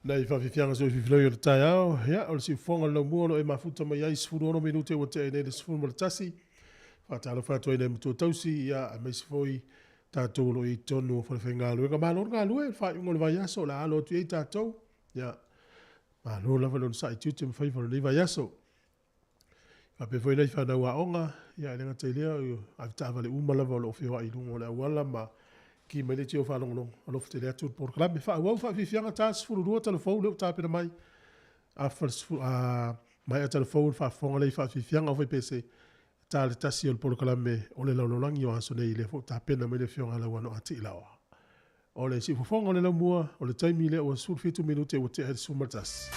Nei whawhiwhianga so i whiwhiloi o le tai au. Ia, o le si whonga lau mua no e mafuta mai ai sifuru ono minute o te e nei le sifuru mo le tasi. Whatalo whatua i nei mtua tausi, ia, a meisi foi tātou lo i tonu o whawhi ngā lue. Ka mālo ngā lue, whai ungo le vai aso, la alo tu i tātou. Ia, mālo la whalon sa i tute mwhai whalon i vai aso. Ka pe foi nei whanau a onga, ia, e lenga te lea, a vita avale umalawa o lo whiwa i lungo le awala, ma ki mai le tio whanongono, alo te lea tu por klabe. Whau whawhiwhianga tā sifuru rua telefou, leo tāpena mai. Mai a telefou, whawhonga lei whawhiwhianga o whai pese. Tā le tasi o le por klabe, o le launolangi o aso nei le fo tāpena mai le whionga lau ano ati ilawa. O le si whawhonga o le lau mua, o le taimi le o sur 5 minute o te heri sumatas.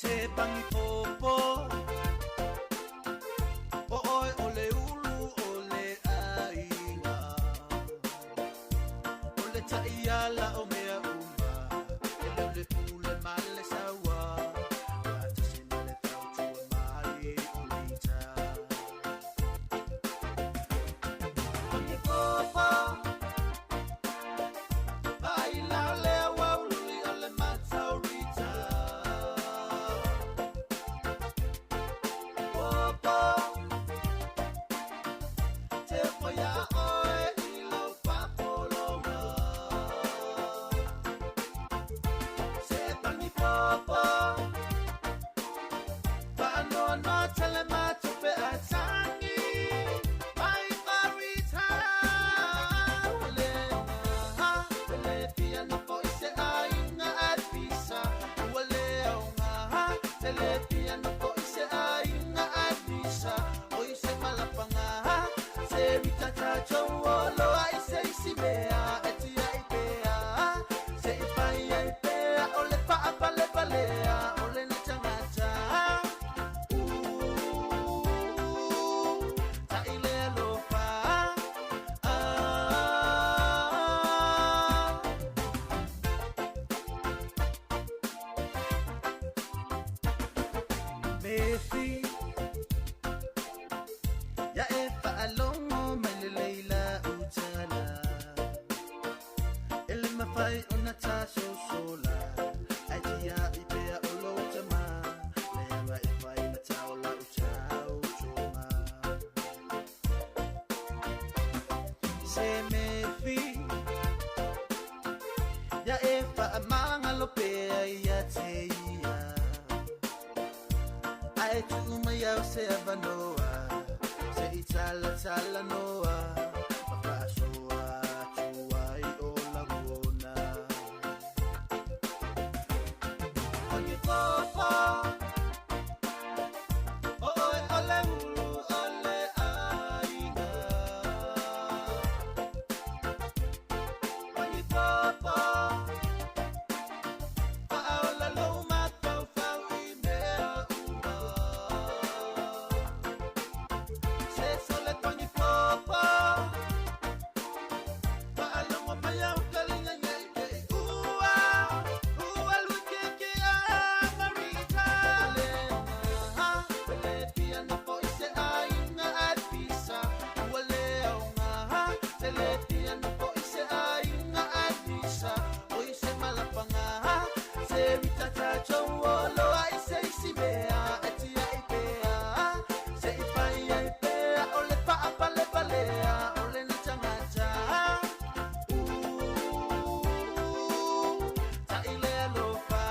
Se pangi popo o oi o le ulu o le ainga o le taiala o mea uma e le pule male sawa ata sina le tau tua mai o lita pangi popo ai la le wa uli o le matau rita se me fi ya e fa manga lo pe ya te ia ai tu me ya se avanoa se itala tala noa pa soa tu ai o la bona oye popo ole ulu ole aiga oye popo paola lo mato fa wi me uma se sole oye popo paalo mo maya ukalinga nyai ua lu ke a marita le ha le piano po ise ainga atisa wale aunga ha le piano po ise ainga atisa o ise malapanga ha se vitata chowolo ai se isibea atia ipea se ipaya ipea ole pa apale palea ole na changacha ta ile alofa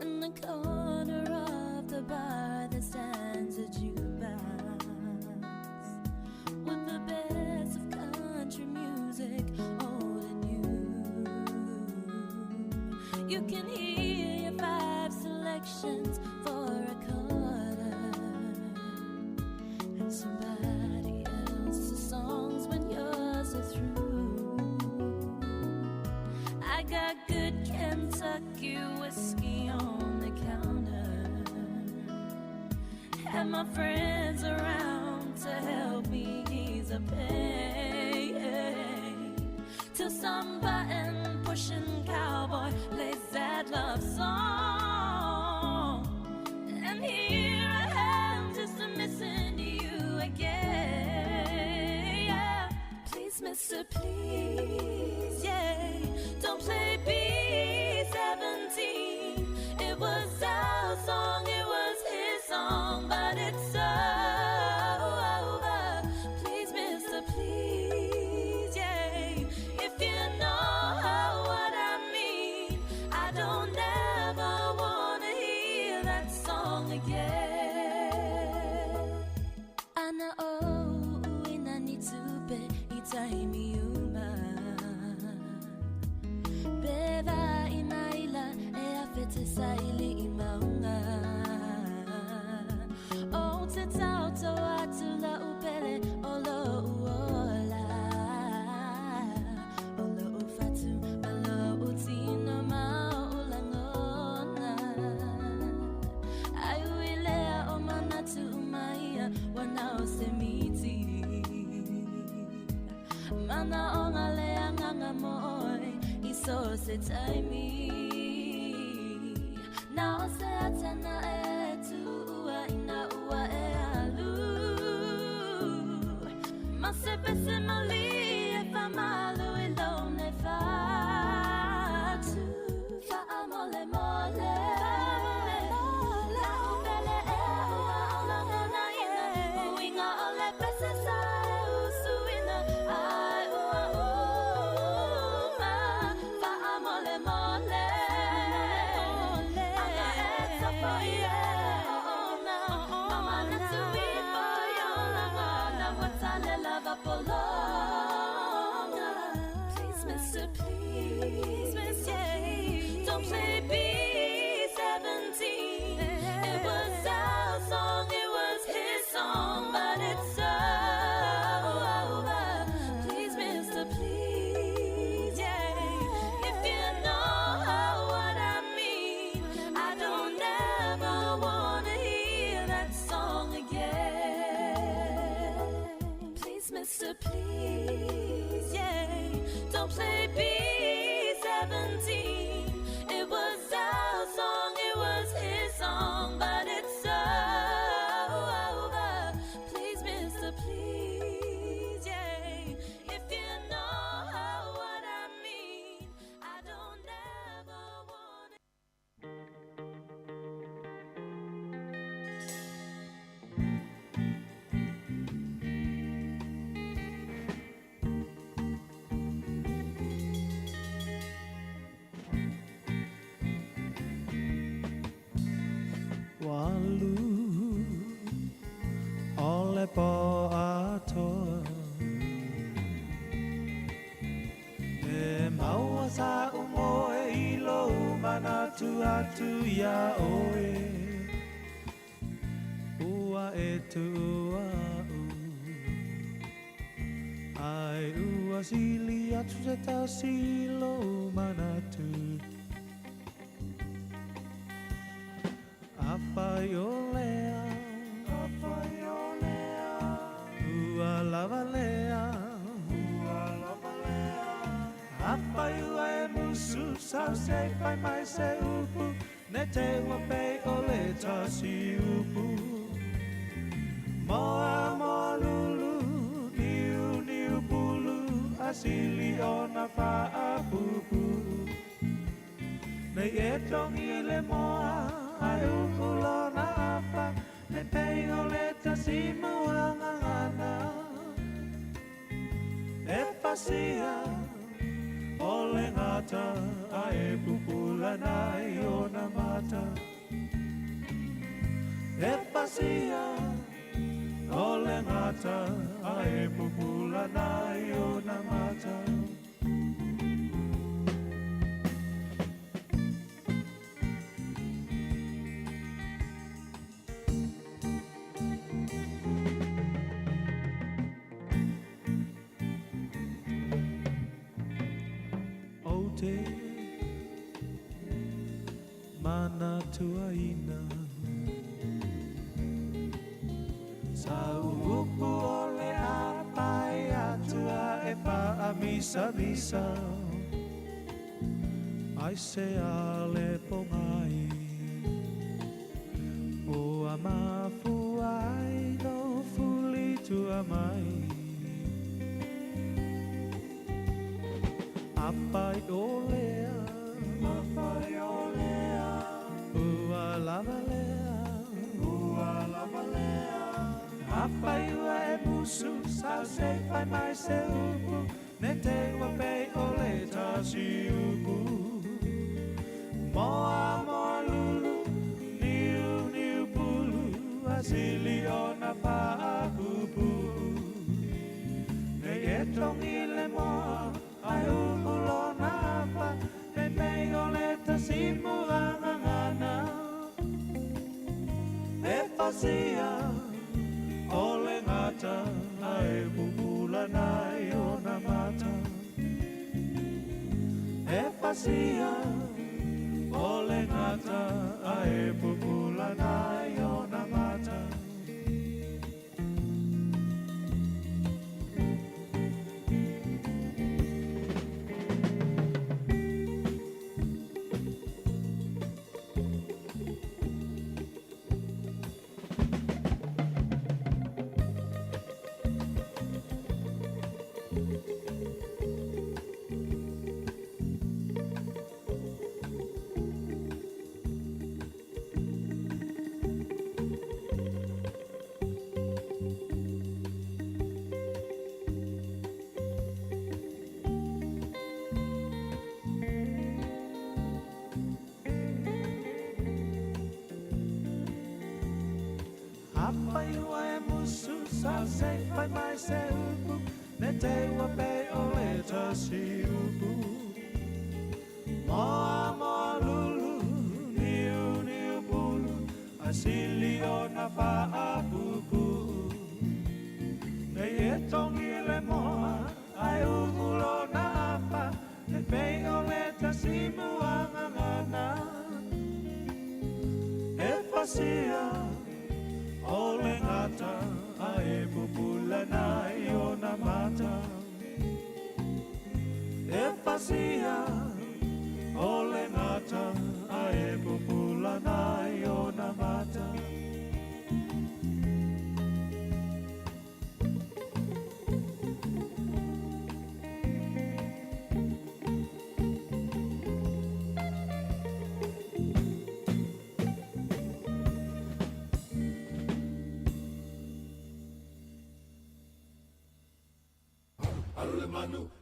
In the corner of the bar that stands a jukebox with the best of country music holding you. You can hear your 5 selections for a quarter and somebody else's songs when yours are through. I got good Kentucky whiskey on the counter, and my friends around to help me ease the pain. Till some button pushing cowboy plays that love song, and here I am just missing you again. Yeah. Please, Mr. Please, yeah, don't play B-17. It was our song, it was his song, but it's over. Please, Mr. Please, yeah, if you know what I mean, I don't ever wanna hear that song again. I know I need to be time you Beva inaila e afete saili imaunga. Oh, te tauto atula upele olo uola. Olo ufatu olo utino maulangona. Aiwilea o manatu umaia wanao semiti. Mana ongalea nganga moi iso se taimi. Now se atana etu ua ina ua e alu. Masepese mali e famalu ilone fatu. Fa amole mole. La upele e ua olangona ina. Uinga ole pese sa e usuina. Ai ua uma. Fa amole mole. Anga e tapo ie. Oh no. Mama na tui for yo lava. Na watale lava polonga. Please, Mr. Please, Mr. Don't play B-17. It was our song, it was his song, but it's over. Please, Mr. Please, yeah. If you know what I mean, I don't ever wanna hear that song again. Please, Mr. mister, please, yeah. Don't play B-17. It was our song, it was his song, but it's over. Please, mister, please, yeah. If you know what I mean, I don't ever want it. Walu ole po atoa e maua sa umoe ilo manatu atu ya oe ua e tua ai ua sili atu se tau silo manatu Afaiolea, ua lavalea, Afaiua e musu, sau se pai mai se upu, ne te wapei ole tasi upu. Moa moa lulu, niu niu pulu, asili ona faa pupu. Nei e tongi le moa, ai ukulona apa ne pei ole tasi muangangana e pasia ole ngata ai pupula nai ona mata e pasia ole ngata ai pupula nai ona mata Mana tuaina Sa upu ole apai atua e pa amisa misa Ai se ale pongai O amafu ai no fuli tua mai Apai olea Apai olea Ua lavalea Apai ua e musu Sau se pai mai se upu Ne te wapei ole tasi upu Moa moa lulu Niu niu pulu Asili ona paa pupu Ne e tongi le moa Ai ukulona apa Ne pei ole tasi muangangana E pasia ole ngata Ai pupula nai ona mata E pasia ole ngata Ai pupula nai ona mata Apai ua e musu Sau se pai mai se upu Ne te wapei ole tasi upu Moa moa lulu Niu niu pulu Asili ona paa pupu Nei e tongi le moa Ai ukulona apa Ne pei ole tasi muangangana E pasia Ole ngata ai pupula nai ona mata e fasia o le ngata a e pupula nai o na mata.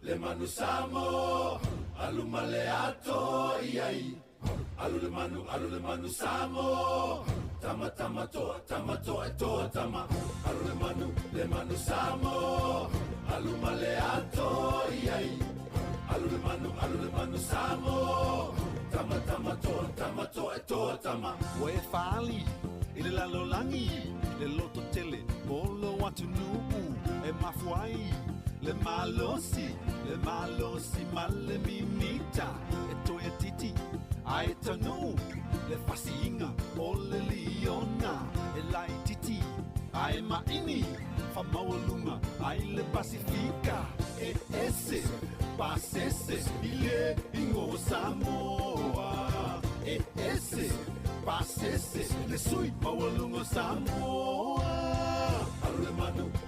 Le manu samo, alu male ato iai. Alu le manu samo, tama tama toa e toa tama. Alu le manu samo, alu male ato iai. Alu le manu samo, tama tama toa e toa tama. Wa e fali, ile lalo langi, le loto tele, molo watu nuku, e mafuai. Le malosi male mimita e toia titi ai tanu le fasinga o le liona e lai titi ai maini fa maulunga ai le pasifika e ese pasese ile ingo Samoa e ese pasese le sui maulunga Samoa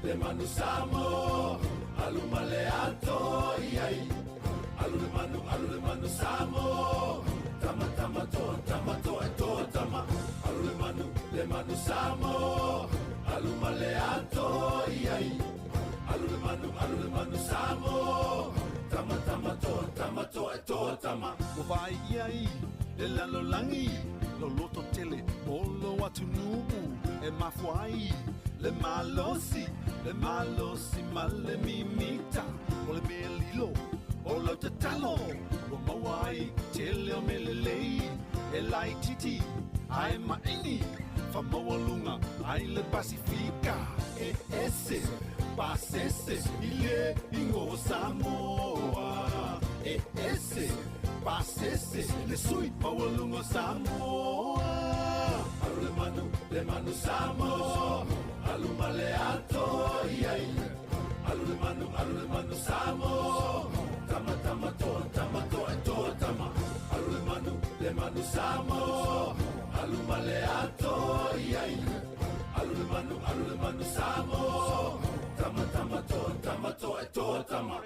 le manu Samoa alu male ato iai. Alu le manu samo, tama tama toa e toa tama. Alu le manu samo, alu male ato iai. Alu le manu samo, tama tama toa e toa tama. O vai iai, le lalo langi, lo loto tele, molo atu nuku, e mafuai. Le malosi male mimita o le mea lilo o lau te talo o mawai te leo melelei e lai titi ai maini fa mawalunga ai le Pasifika e ese pasese ile ingo Samoa e ese pasese le sui mawalunga Samoa. Le manu samo, alu male ato iai. Alu le manu samo, tama tama toa e toa tama. Alu le manu samo, alu male ato iai. Alu le manu samo, tama tama toa e toa tama.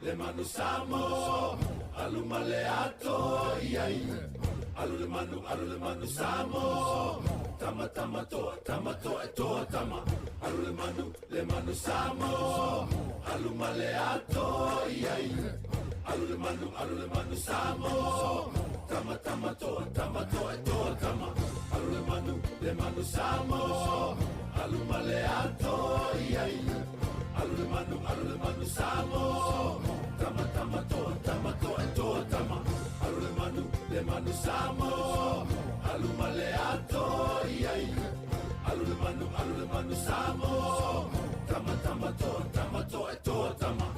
Le manu samo, alu male ato iai. Alu le manu samo, tama tama toa e toa tama. Alu le manu samo, alu male ato iai. Alu le manu samo, tama tama toa e toa tama. Alu le manu samo, alu male ato iai. Alu le manu samo, tama tama toa e toa tama. Alu le manu samo, alu male ato iai. Alu le manu samo, tama tama toa e toa tama.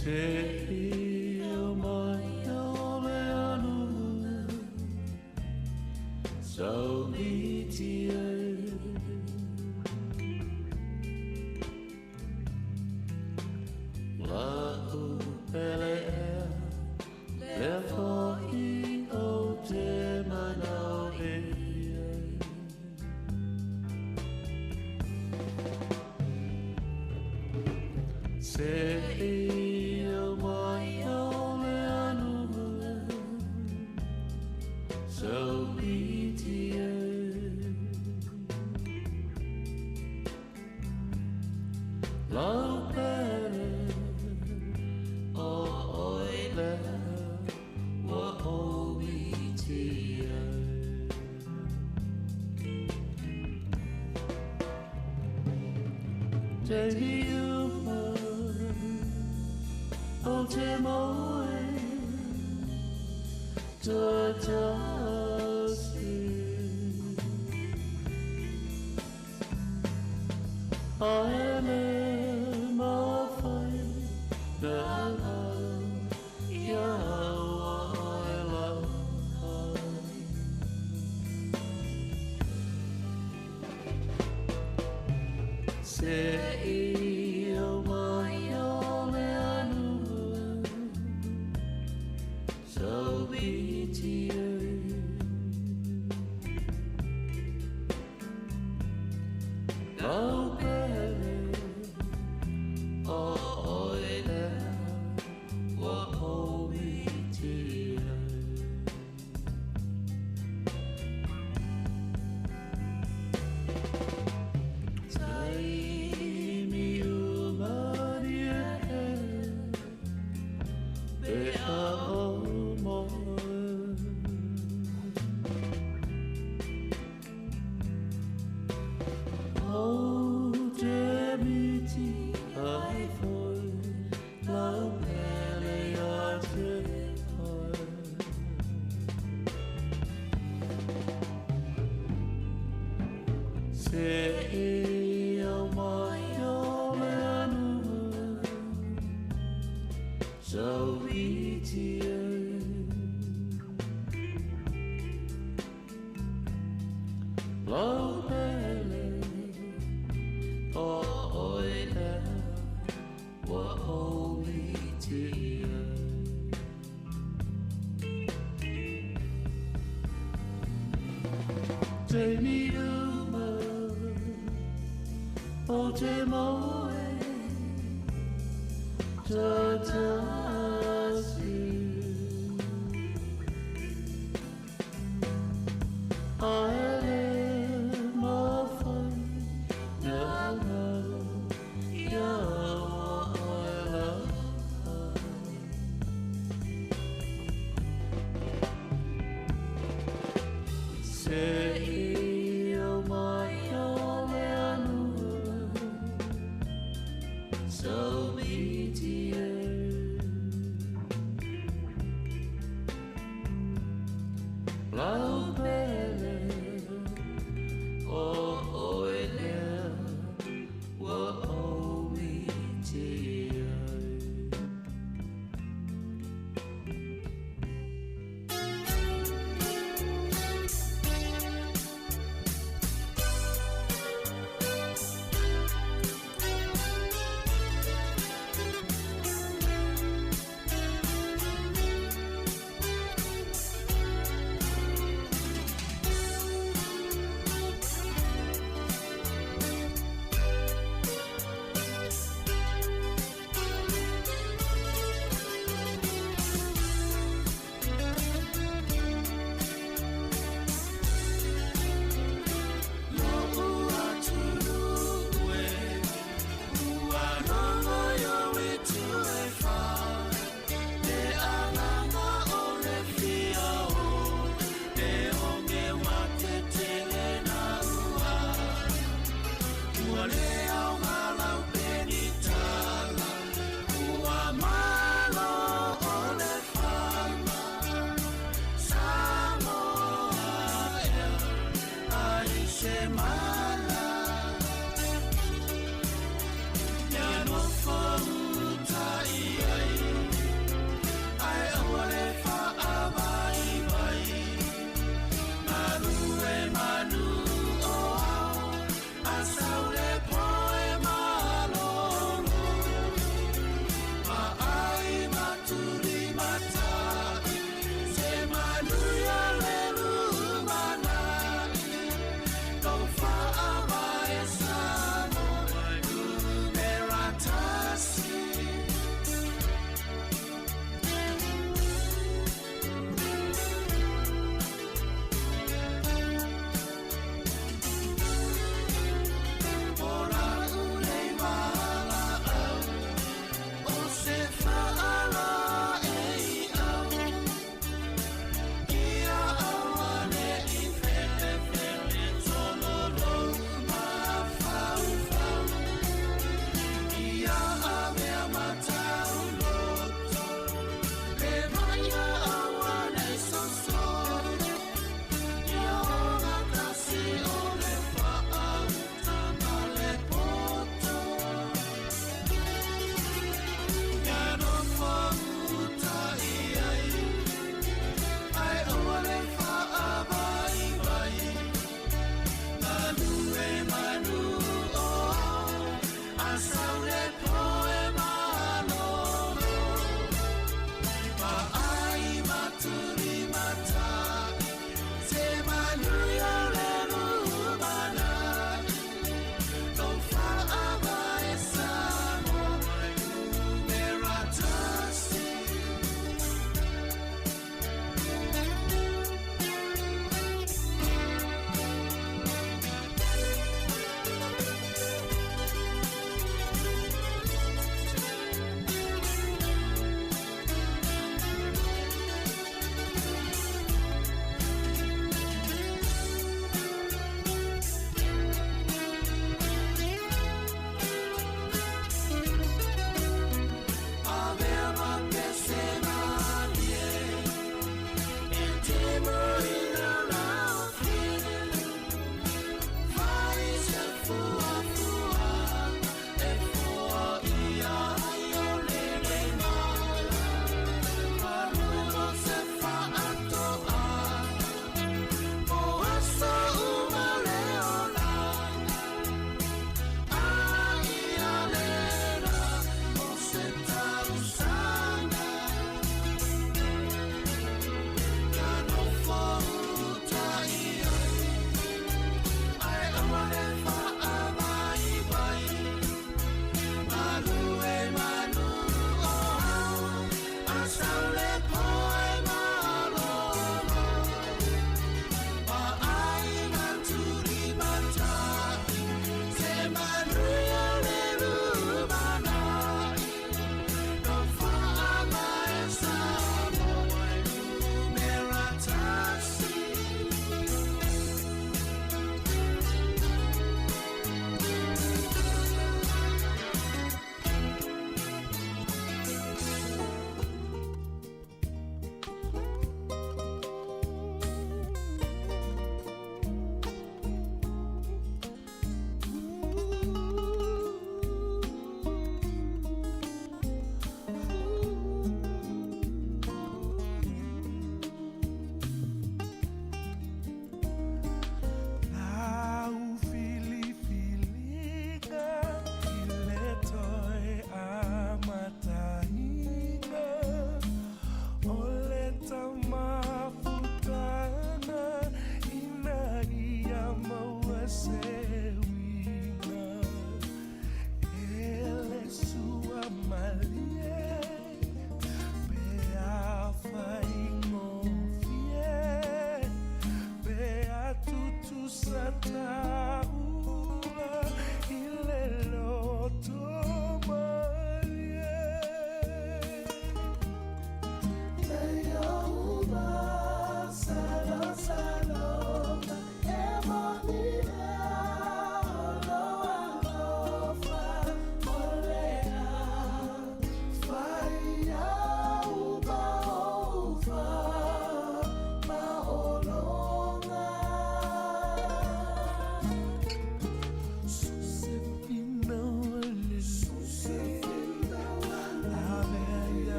Se o mai o le anu so miti la u pele le fo I o te manao Se o mai o le anu so miti la pele o oile wa o miti te hiuma o te moe tua tasi a ele mawhai na ala ia wa ela se I o mai o le anu so miti lau pele o oile wa o miti tai mi umaria be a o mo o te miti ai foi lau pele a te pai se o mai o le anu so miti lau pele o oile wa o miti te miuma o te moe tua tasi a ele mawhai na ala ia wa ela se I o mai o le anu so miti lau pele o oile wa o miti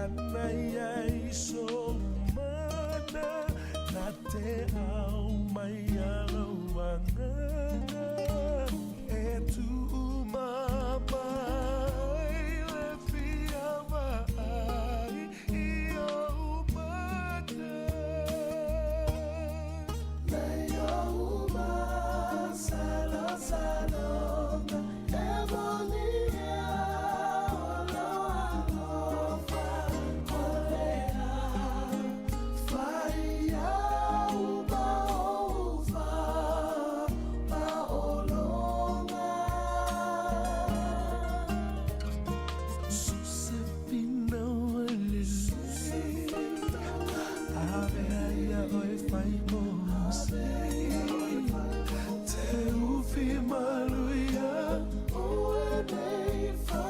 ana iai so mana na te au mai alauanga e tu mamai le fia vai I o mana nei o ma salo salonga e bonia lo alofa olea fai au ba ova ba olonga susepina walele ave ia oi fai mose te ufi maluia ue nei fa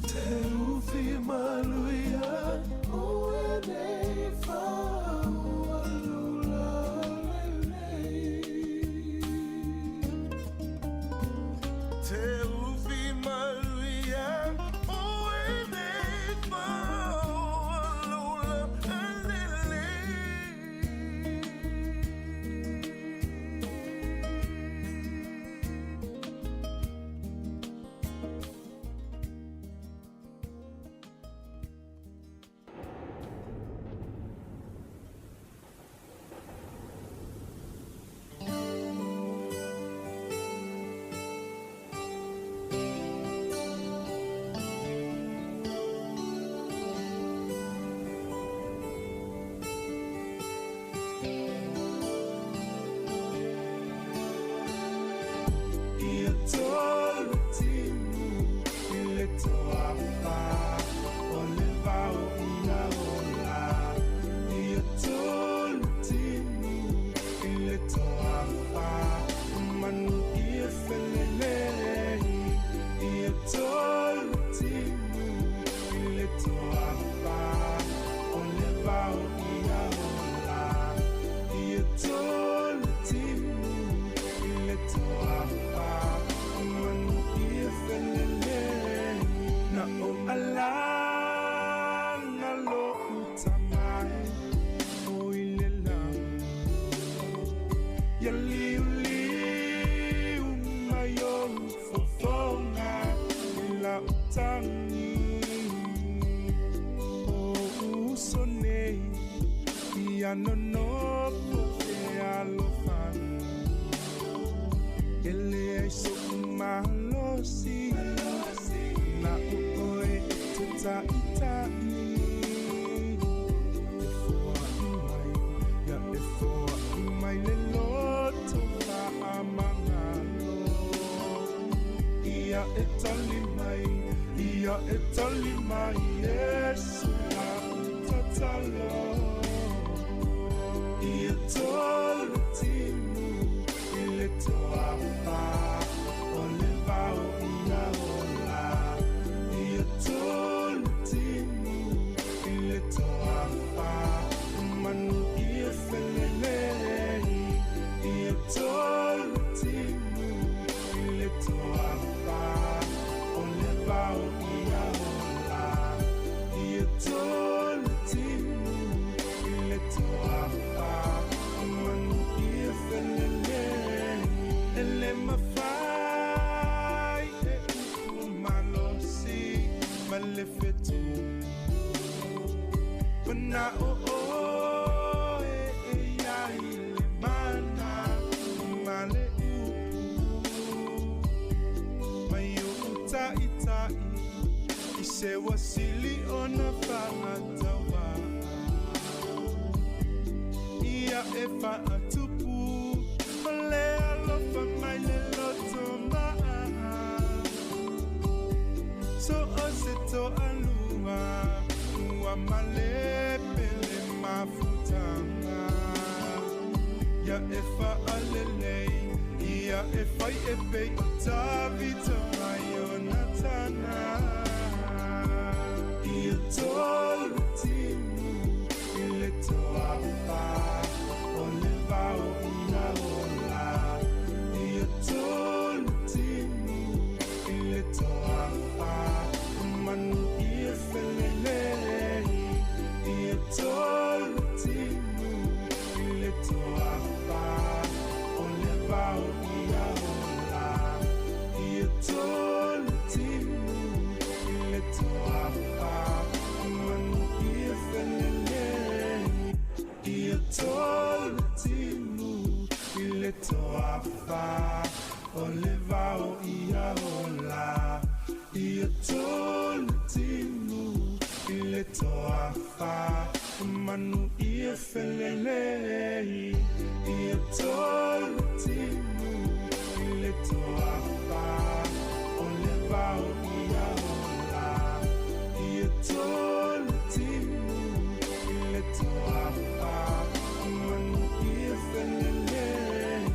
te ufi maluia ue nei fa te ufi maluia ue nei fa Ia tolu timu ile toapa o le vau ia ola. Ia tolu timu ile toapa manu ia felelei. Ia tolu timu ile toapa o le vau ia ola. Ia tolu timu ile toapa manu ia felelei. Na o ala na lo utamai o ile lau. Ya liu liu mayo fofonga ila utangi. O usonei ia nonopo e alofani. Ele ai so malosi na oe tuta itai efo mai le loto fa amangalo ia etali mai Yesu na tatalo ia tolu timu ile toapa o le vau ia ola. Ia tolu timu ile toapa manu ia felelei. Ia tolu timu ile toapa o le vau ia ola. Ia tolu timu ile toapa manu ia felelei. Ele mafai e umalosi malefetu Pana o e ya ile mana male mayu itai ise wasili ona fatawa ia e fa atupu ole alofa mai le lotoma so oseto alua ua male pele mafutanga ia e fa alelei ia e fai e pei o tavita mai o natana ia tolu timu ile toapa o le vau ia ola ia tolu tolu tinu I le toa fa Manu ia felelei Ia tolu tinu I le toa fa O le vau ia ola Ia tolu tinu I le toa fa Manu ia felelei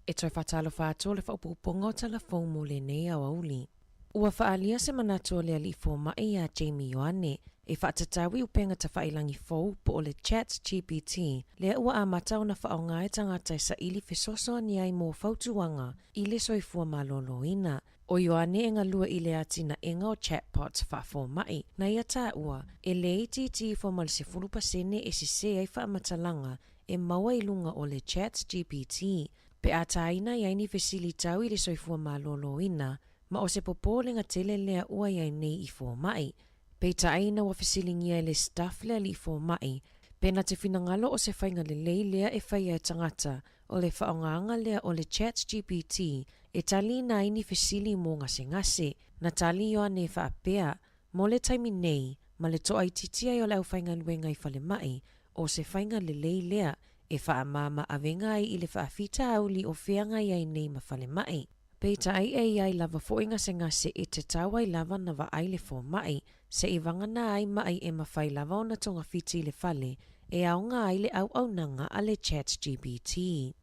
E toi whatalo whātua le whaupuponga o telefon mo le nei au auli. Ua whaalia se manatua le ali fo mai a Jamie Ioane e whaatatawi upenga ta whailangi fau po o le Chat GPT lea ua a matau na whaonga e tangata sa ili fesoso ni ai mō whautuanga i le soifua maloloina. O Ioane e ngalua i le ati na enga o chatbots whafo mai na ia tā ua e le ATT fo mal se fulupasene e si se ai whaamatalanga e maua ilunga o le Chat GPT. Pe a taina i aini fesili tau i le soifua maloloina, ma o se popo le ngatele lea ua i nei i fo mai. Pe taina wa fesili ngia le staff lea li i fo mai, pe na te finangalo o se whainga le lei lea e whaia e tangata o le whaonganga lea o le Chat GPT e tali na aini fesili mo ngase, na tali yoa ne whaapea, mo le taimi nei, ma le toa i titia i o le au whainga luenga i whale mai, o se whainga le lei lea, e wha mama awenga ai i le whaafita auli o whianga i ai nei mawhale mai. Peita ai lava foinga se ngase e te tawai lava na wa ai le fo mai, se i wangana ai mai e mawhai lava o na tonga fiti le whale, e aonga ai le au nanga a le Chat GPT.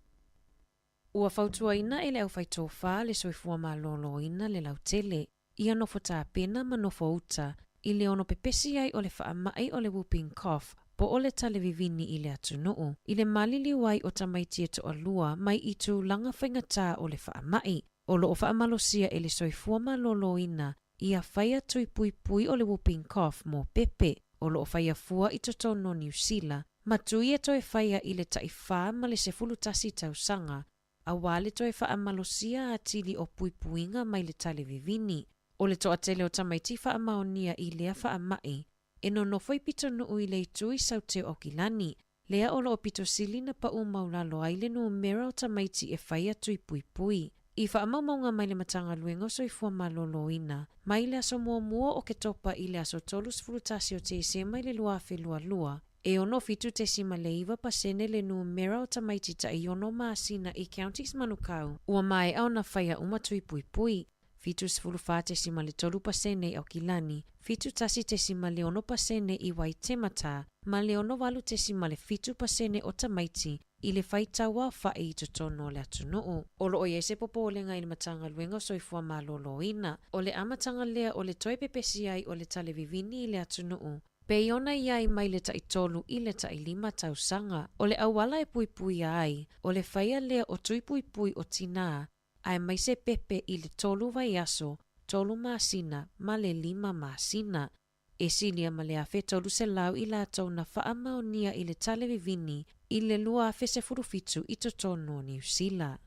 Ua whautua ina e le au whaito wha le soifua malolo ina le lautele, ia nofo tā pena ma nofo uta, i le ono pepesi ai o le wha mai o le whooping cough, po o le talevivini i le atunuu, i le malili wai o tamaiti e to alua mai i tu langa whaingatā o le whaamai, o lo o whaamalosia e le soifua malolo ina, ia whaia tui pui pui o le whooping cough mo pepe, o lo o whaia fua i to tono New Zealand, ma tui e toi whaia i le taiwha ma le se fulutasi tausanga, a wale toi whaamalosia a tili o pui puinga mai le talevivini, o le toa tele o tamaiti whaamaonia i lea whaamai, e no nofo i pito nuu i le tui saute o kilani, lea olo o pito sili na pa umaulalo ai le nuu mera o tamaiti e whaia tui pui pui. I whaamaumaunga mai le matanga luengo soifua malolo ina, mai le aso mua o ke topa i le aso tolus fulutasi o te ise mai le luafe lua, e ono fitu te sima le iwa pasene le nuu mera o tamaiti ta i ono maasina i counties manukau, ua mai au na whaia umatui pui pui. Fitu sifulu te sima le tolu pasene au kilani, fitu tasi te sima le ono pasene i wai temata, ma le ono walu te sima le fitu pasene o tamaiti, i le whaitawa whae i totono le atunuu. O lo o iese popo o le ngai matanga luenga soifua malolo ina, o le amatanga lea o le toi pepesi ai o le talevivini i le atunuu. Pe iona iai mai le taitolu i le tailima tausanga, o le awala e pui pui ai, o le whaia lea o tui pui pui o tina, ai mai se pepe i le tolu vai aso, tolu maasina, ma le 5 maasina. E silia ma le afe tolu se lau i la tau na whaamaonia i le talevivini, i le lua afe se furufitu i totono New Zealand.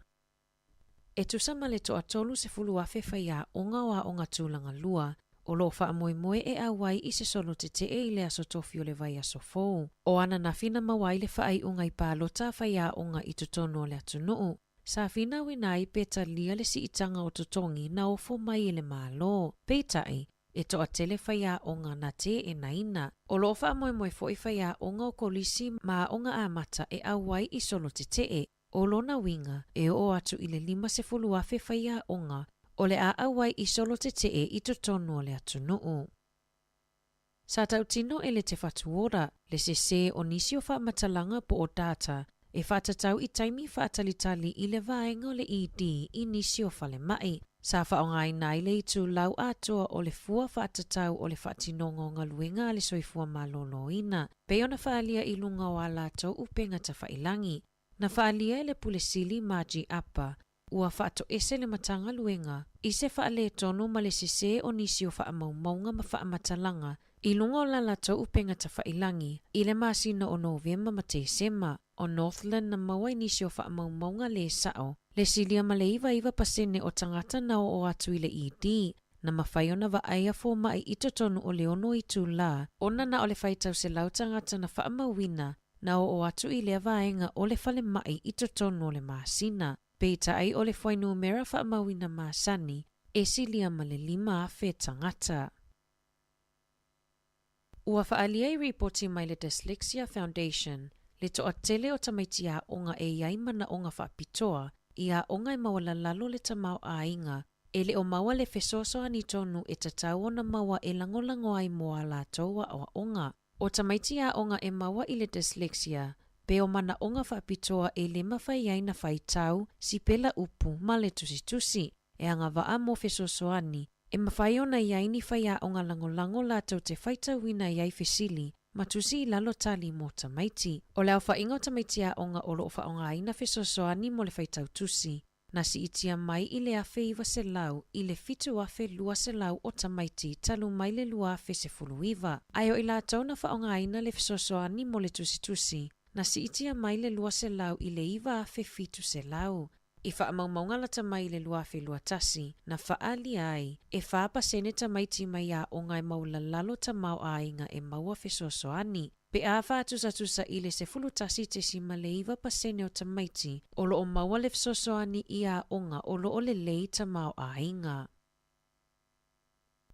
E tusa ma le toa tolu se fulu afe whaia onga tūlanga lua, o lo whaamoemoe e awai i se solo te e i le aso tofi o le vai aso fōu. O ana na fina mawai le whaai unga i pālota whaia onga i totono le atunuu. Sa fina wina i peta lia le si itanga o totongi na ofo mai le malo. Peitai, e toa tele whaia o ngā na te e naina. O lo wha moe moe fo i whaia o ngā o kolisi ma o ngā amata e awai i solo te te. O lona winga e o atu i le 50 afe whaia o ngā o le a awai i solo te i to tonu o le atu nuu. Sa tau tino e le te whatuora, le se o nisi o whaamatalanga po o data, e whaatatau i taimi whaatalitali i le vaenga o le ED i nisi o whale mai. Sa whaongai nai le itu lau atoa o le fua whaatatau o le whaatinonga o ngā luenga le soifua malolo ina. Pe ona whaalia i lunga o ala tau upenga ta whailangi. Na whaalia e le pulesili maji apa, ua whaato ese le matanga luenga, i se whaale tonu ma le sese o nisi o whaamaumaunga ma whaamatalanga, i lunga o lala tau upenga ta whailangi, i le masina o Novemba ma te sema, o Northland na mawai nisi o whaamaumaunga le sao, le silia ma le iwa pasene o tangata na o atu i le ED, na mawhaiona wa aia fo mai i to tonu o le ono i tū la, ona na o le whaitau se lau tangata na whaamawina, na o atu i le vaenga o le whale mai i to tonu o le masina. Peita ai o le whainu mera whaamawina masani, e silia ma le 5 afe tangata. Ua whaalia i reporti mai le Dyslexia Foundation, le toa tele o tamaitia onga e iaimana onga whaapitoa, ia onga e mawala lalo le tamau a inga, e le o mawa le fesoso ani tonu e tatau ona mawa e langolango ai moa la toa o onga. O tamaitia onga e mawa i le dyslexia, pe o mana onga whaapitoa e le mawhai ai na whaitau, si pela upu ma le tusi, e anga waa mo fesosoani, e mawhai ona iai ni whaia onga langolango la tau te whaitauina iai fesili, ma tusi i lalo tali mo tamaiti. O leo whainga o tamaitia onga o loo whaonga aina fesosoani mo le whaitau tusi, na si itia mai i le afe iwa se lau, i le fitu afe lua se lau o tamaiti talu mai le lua afe se fulu iwa. Ayo i la tau na whaonga aina le fesosoani mo le tusi, na si itia mai le lua se lau i le iwa afe fitu se lau. I whaamaumaunga la tamai le lua afe lua tasi, na whaali ai, e whaapa sene tamaiti mai a o ngai maula lalo tamau a inga e maua fesosoani. Pe a whaatusa i le se fulu tasi te si ma le iwa pasene o tamaiti, o lo o maua le fesosoani i a onga o lo o le lei tamau a inga.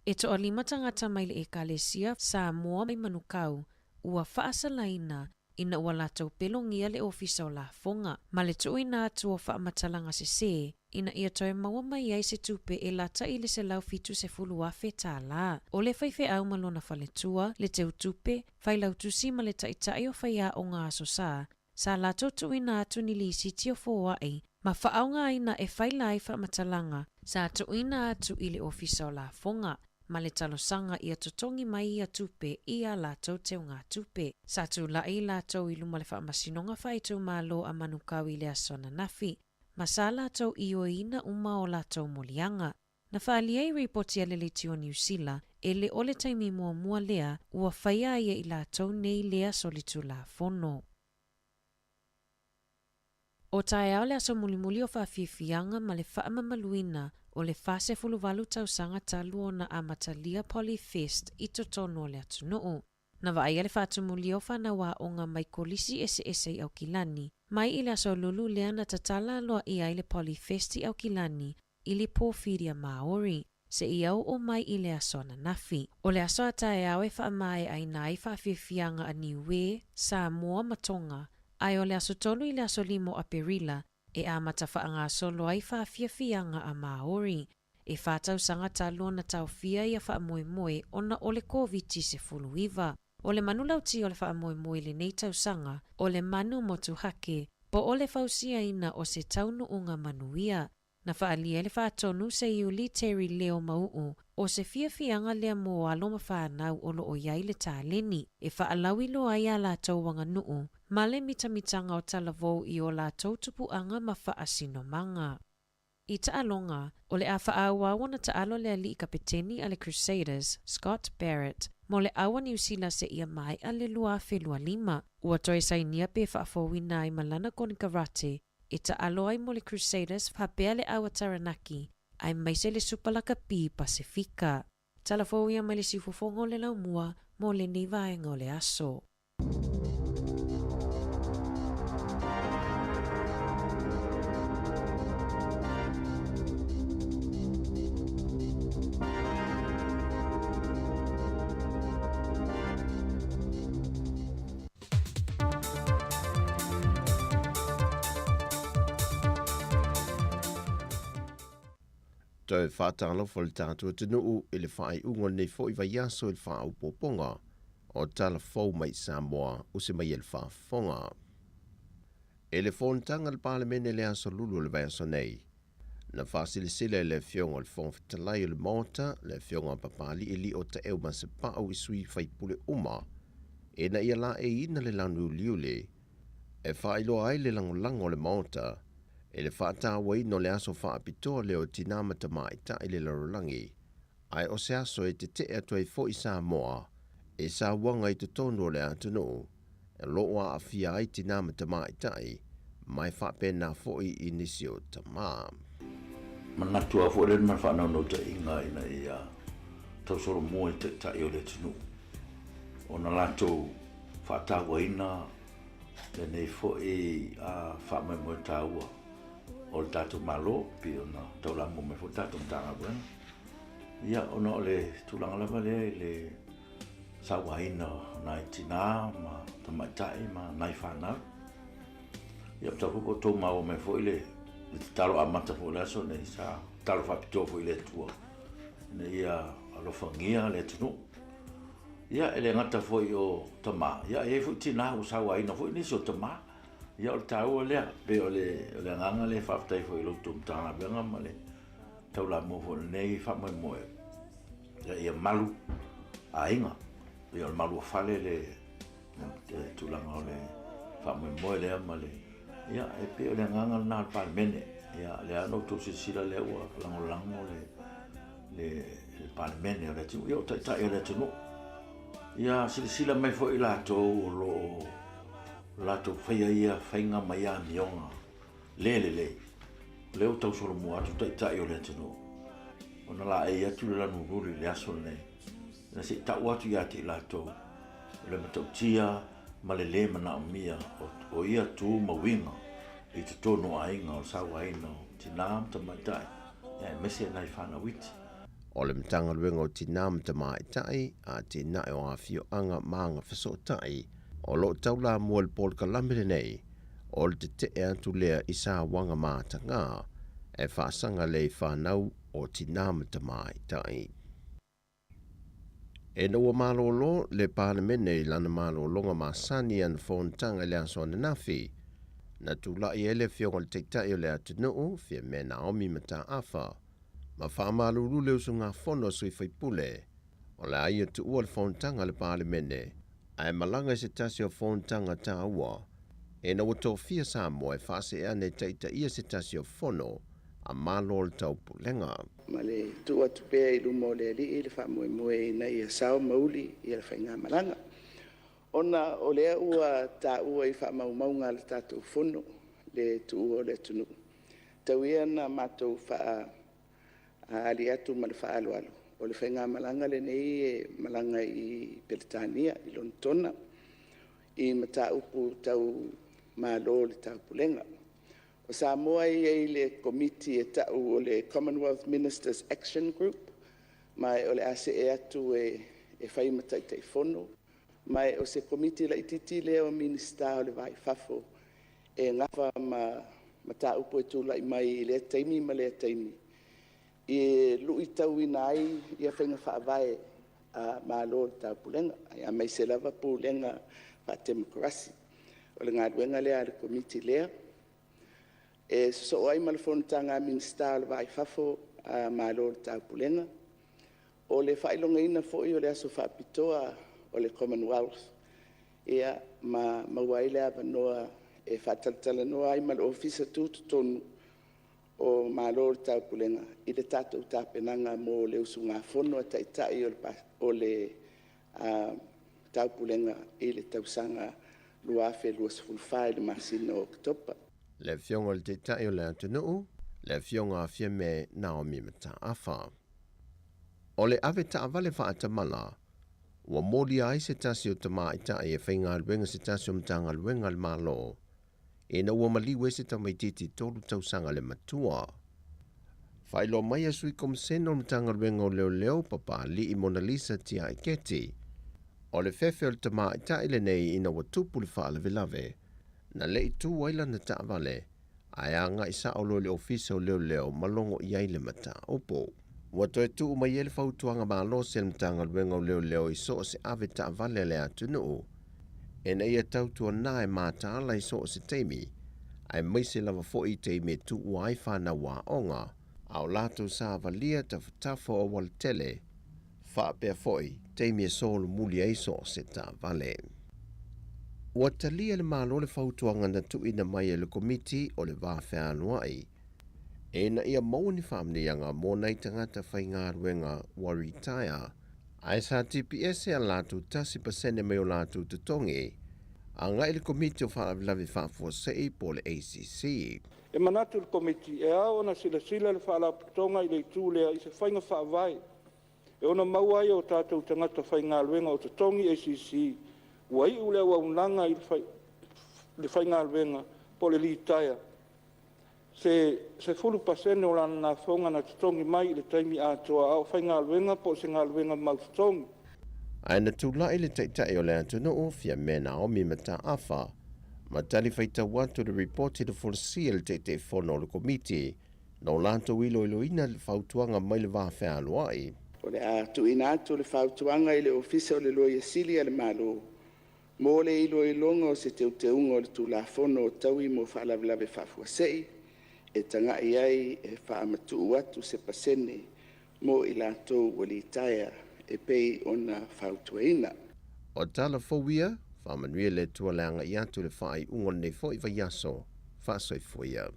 E to o 5 tangata mai le ekalesia sa mua mai manukau, ua whaasalaina, ina ua latou pelongia le ofisa o la fonga, ma le tuina atu o whaamatalanga se, ina ia toe maua mai ai se tupe e lata i le se lau fitu se fulu afe tā la. O le whaife au malona whaletua, le teu tupe, whailau tusi ma le taitai o whaia o ngā aso sa latou tuina atu ni li siti o fōai, ma whaaunga aina e whailai whaamatalanga, sa tuina atu i le ofisa o la fonga, ma le talosanga ia totongi mai ia tupe ia latou te o ngā tupe. Sa tu lai latou i luma le whaamasinonga whaitu malo a manukau i le asona nafi, ma sa latou i o ina uma o latou molianga. Na whaalia i reporti a le tio New Zealand, e le ole taimi mua lea, ua whaia ia i latou nei lea solitu la fono. O tae au le aso mulimuli o whawhiwhianga ma le whaamamaluina, o le fase fuluwalu tausanga talu o na amatalia Polyfest i to tono le atunuu. Na vaia le whatumuli o whanawa o ngā mai kolisi ese i Aukilani, mai i le aso lulu lea na tatala loa i ai le Polyfest i Aukilani, i le Porphyria Maori, se i au o mai i le aso na nafi. O le aso atae au e whaamae ai nai whawhiwhianga a Niue, Samoa Matonga, ai o le aso tolu i le aso 5 a Perila, e amata whaanga solo ai whawhiwhianga a Maori, e whātau sanga talo na tau whia ia whaamoemoe ona o le COVID se fulu iwa. O le manulauti o le whaamoemoe le nei tau sanga, o le manu motu hake, po o le whausia ina o se taunu unga manuia. Na whaalia le whaatonu se iuli Terry Leo Mau'u, o se whiawhianga lea mo alo ma whanau o lo o iai le tāleni, e whaalawi lo ai a la tau wanga nuu, ma le mitamitanga o talavou i o la tau tupuanga ma whaasino manga. I taalonga, o le a whaawawa na taalo le ali i kapeteni a le Crusaders, Scott Barrett, mo le awa New Zealand se ia mai a le lua whelua 5, ua toi sainia pe whaafowina i malana koni karate, e taalo ai mo le Crusaders whapea le awa Taranaki, ai maise le supalaka pi Pasifika. Talafowia mai le sifufongo le laumua, mo le nivaenga o le aso. toi whātalo fo le tātua tunuu i le whaai ungo nei fo i vai aso i le whaau poponga o tala fau mai Samoa o se mai e le whaafonga. E le whontanga le palemene le aso lulu le vai aso nei. Na whasilisile le fionga le whongfitalai le mota, le fionga papali ili o te eo ma se pao i sui whaipule uma, e na ia la e ina le lanu liule, e whailo ai le langolango le mota, e le whaatawai no le aso whaapitoa leo tinama tamaita i le larolangi, ai o se aso e te te atua i fo i Samoa, e sa wanga i te tono le atunu, e loa a fia ai tinama tamaita i, mai whapena fo i inisio tamam. Manatua fo le na fa no te inga ina ia tau soro mo te ta i o le tunu ona lato fa ta waina le nei fo e a fa me mo ta ua o tato malo pi ona tau la mo me fo tato tanga buen ia ona le tulanga la vale le sa waina na tina ma ta tai ma nai fa na ia tau ko to ma o me fo ile talo a mata fo la so nei sa talo fa pito fo ile tua nei ia alo fangia le tunu ia ele ngata fo yo tama ia e fu tina u sa wa ina fo ni so tama ia o tau le pe o le nganga le fa tai fo ilo tum tana benga male tau la mo fo nei fa mo mo ia malu a inga ia malu fa le tu la ngole fa mo mo le male ia e pe o le nganga na palmene ia le ano to se sila le wa lango le palmene le tu io ta ele tu no ia sila mai fo ila to lo la to fai ia fainga mai a mionga le o tau solo mo atu ta ele tu no ona la e atu la no ruri le aso ne na se ta watu ia ti la to le matotia malele mana mia o ia tu mawinga i te tono ainga o sawa ina tinam tamaitai e mese nai whana witi. O le mtanga luenga o tinam tamaitai a tina e o awhio anga maanga whasotai o lo taula mua le pol kalamere nei o le te te atu lea i sa wanga mātanga e whaasanga le whanau o tinam tamaitai. E noa malolo le palemene i lana malolonga masani an whontanga le asone nafi, na tula i ele fionga le teitai o le atunuu, fia me Naomi mata afa, ma whaamalulu le usunga whono sui whaipule, o le aia tu ua le whontanga le palemene, ai malanga se tasi o whontanga ta ua, e na wato fia Samoa e whaase ea ne teitai ia se tasi o whono, a malo le tau pulenga. Ma le tua tupea i lumo le li i le wha mue mue na ia sao mauli i le whainga malanga. Ona o lea ua ta ua i wha maunga le tātou whono le tu ua le tunu. Tau ia na mātou wha ali atu ma le wha alu alu. O le whainga malanga le nei e malanga i Peritania, i Lontona, i mata upu tau malo le tau pulenga. O Samoa i le komiti e tau o le Commonwealth Ministers Action Group, mai o le ase e atu e whaimatai tei whono, mai o se komiti la ititi leo minista o le vai fafo e ngafa ma ta upo e tula i mai le taimi ma le taimi. I lui tau ina ai i a whainga whaavae a malo tau pulenga, a mai se lava pulenga pa demokrasi. O le ngā duenga lea le komiti lea, e so ai malfontanga minista le vai fafo a malo ta pulenga o le failonga ina fo i o le aso fa pitoa o le Commonwealth ia ma waile ava noa e fataltala noa ai mal ofisa tutu tonu o malo ta pulenga i le tatou tapenanga mo le usunga fono a taitai o le tau pulenga i le tausanga luafe luasfulfai le masina o Oktopa. Le fionga le teitai o le atunuu, le fionga fia me Naomi mata afa. O le ave ta avale wha atamala, ua mōli ai se tasi o tama itai e whainga alwenga se tasi o mtanga alwenga al malo, e na ua maliwe se tamaititi tolu tausanga le matua. Whailo mai asui komseno mtanga alwenga o leo leo papa li i Mona Lisa tia i keti, o le fefe o le tama itai le nei ina watupu le wha lave na le itu waila na taavale Ai anga isa o le ofisa o leo malongo iai le mata opo. Ua toe tuu mai ele fautuanga malo se mtanga luenga o leo iso o se ave ta vale le atunu. E na ia tautua na e mata ala iso o se teimi. Ai maise lava fo i teimi tu uai whana wa onga. Au lato sa avalia tafo o wal tele. Wha pia foi, teimi e solo muli aiso o se ta vale. Ua talia le malo le fautuanga na tu ina mai e le komiti o le wawhea anuai. E na ia mauni whamnianga mō nei tangata whai ngā ruenga wa retire. Ai sa TPS e a lātu tasi pasene mai o lātu tutongi. A ngai le komiti o whaalawi whafua sei po le ACC. E manatu le komiti e a ona sila le whaalaputonga i le tūlea i se whainga whaavai. E ona mauai o tātou tangata whai ngā ruenga o tutongi ACC. Wai ule wa unanga i le whainga ruenga po le retire. Se fulu pasene o lana na whonga na tutongi mai le taimi atoa au whainga luenga po se ngā luenga mau tutongi. Aina tūlai le teitai o le atunu o fia mena o mi mata awha. Ma tali whaita watu le reporti le fulsia le teitei whono le komiti. No lanto ilo ina le whautuanga mai le wawhea aluai. O le atu ina atu le whautuanga i le ofisa o le loia sili a le malo. Mō le ilo ilonga o se teuteunga o le tūla whono o taui mo whaalawilawe whafua sei. E tanga iai e whaamatu atu se pasene mo i lātou wali taia e pei ona whautuaina. O tala fowia, whamanuia le tualeanga i atu le whai ungon nei fo i vaiaso, whaasoi foia.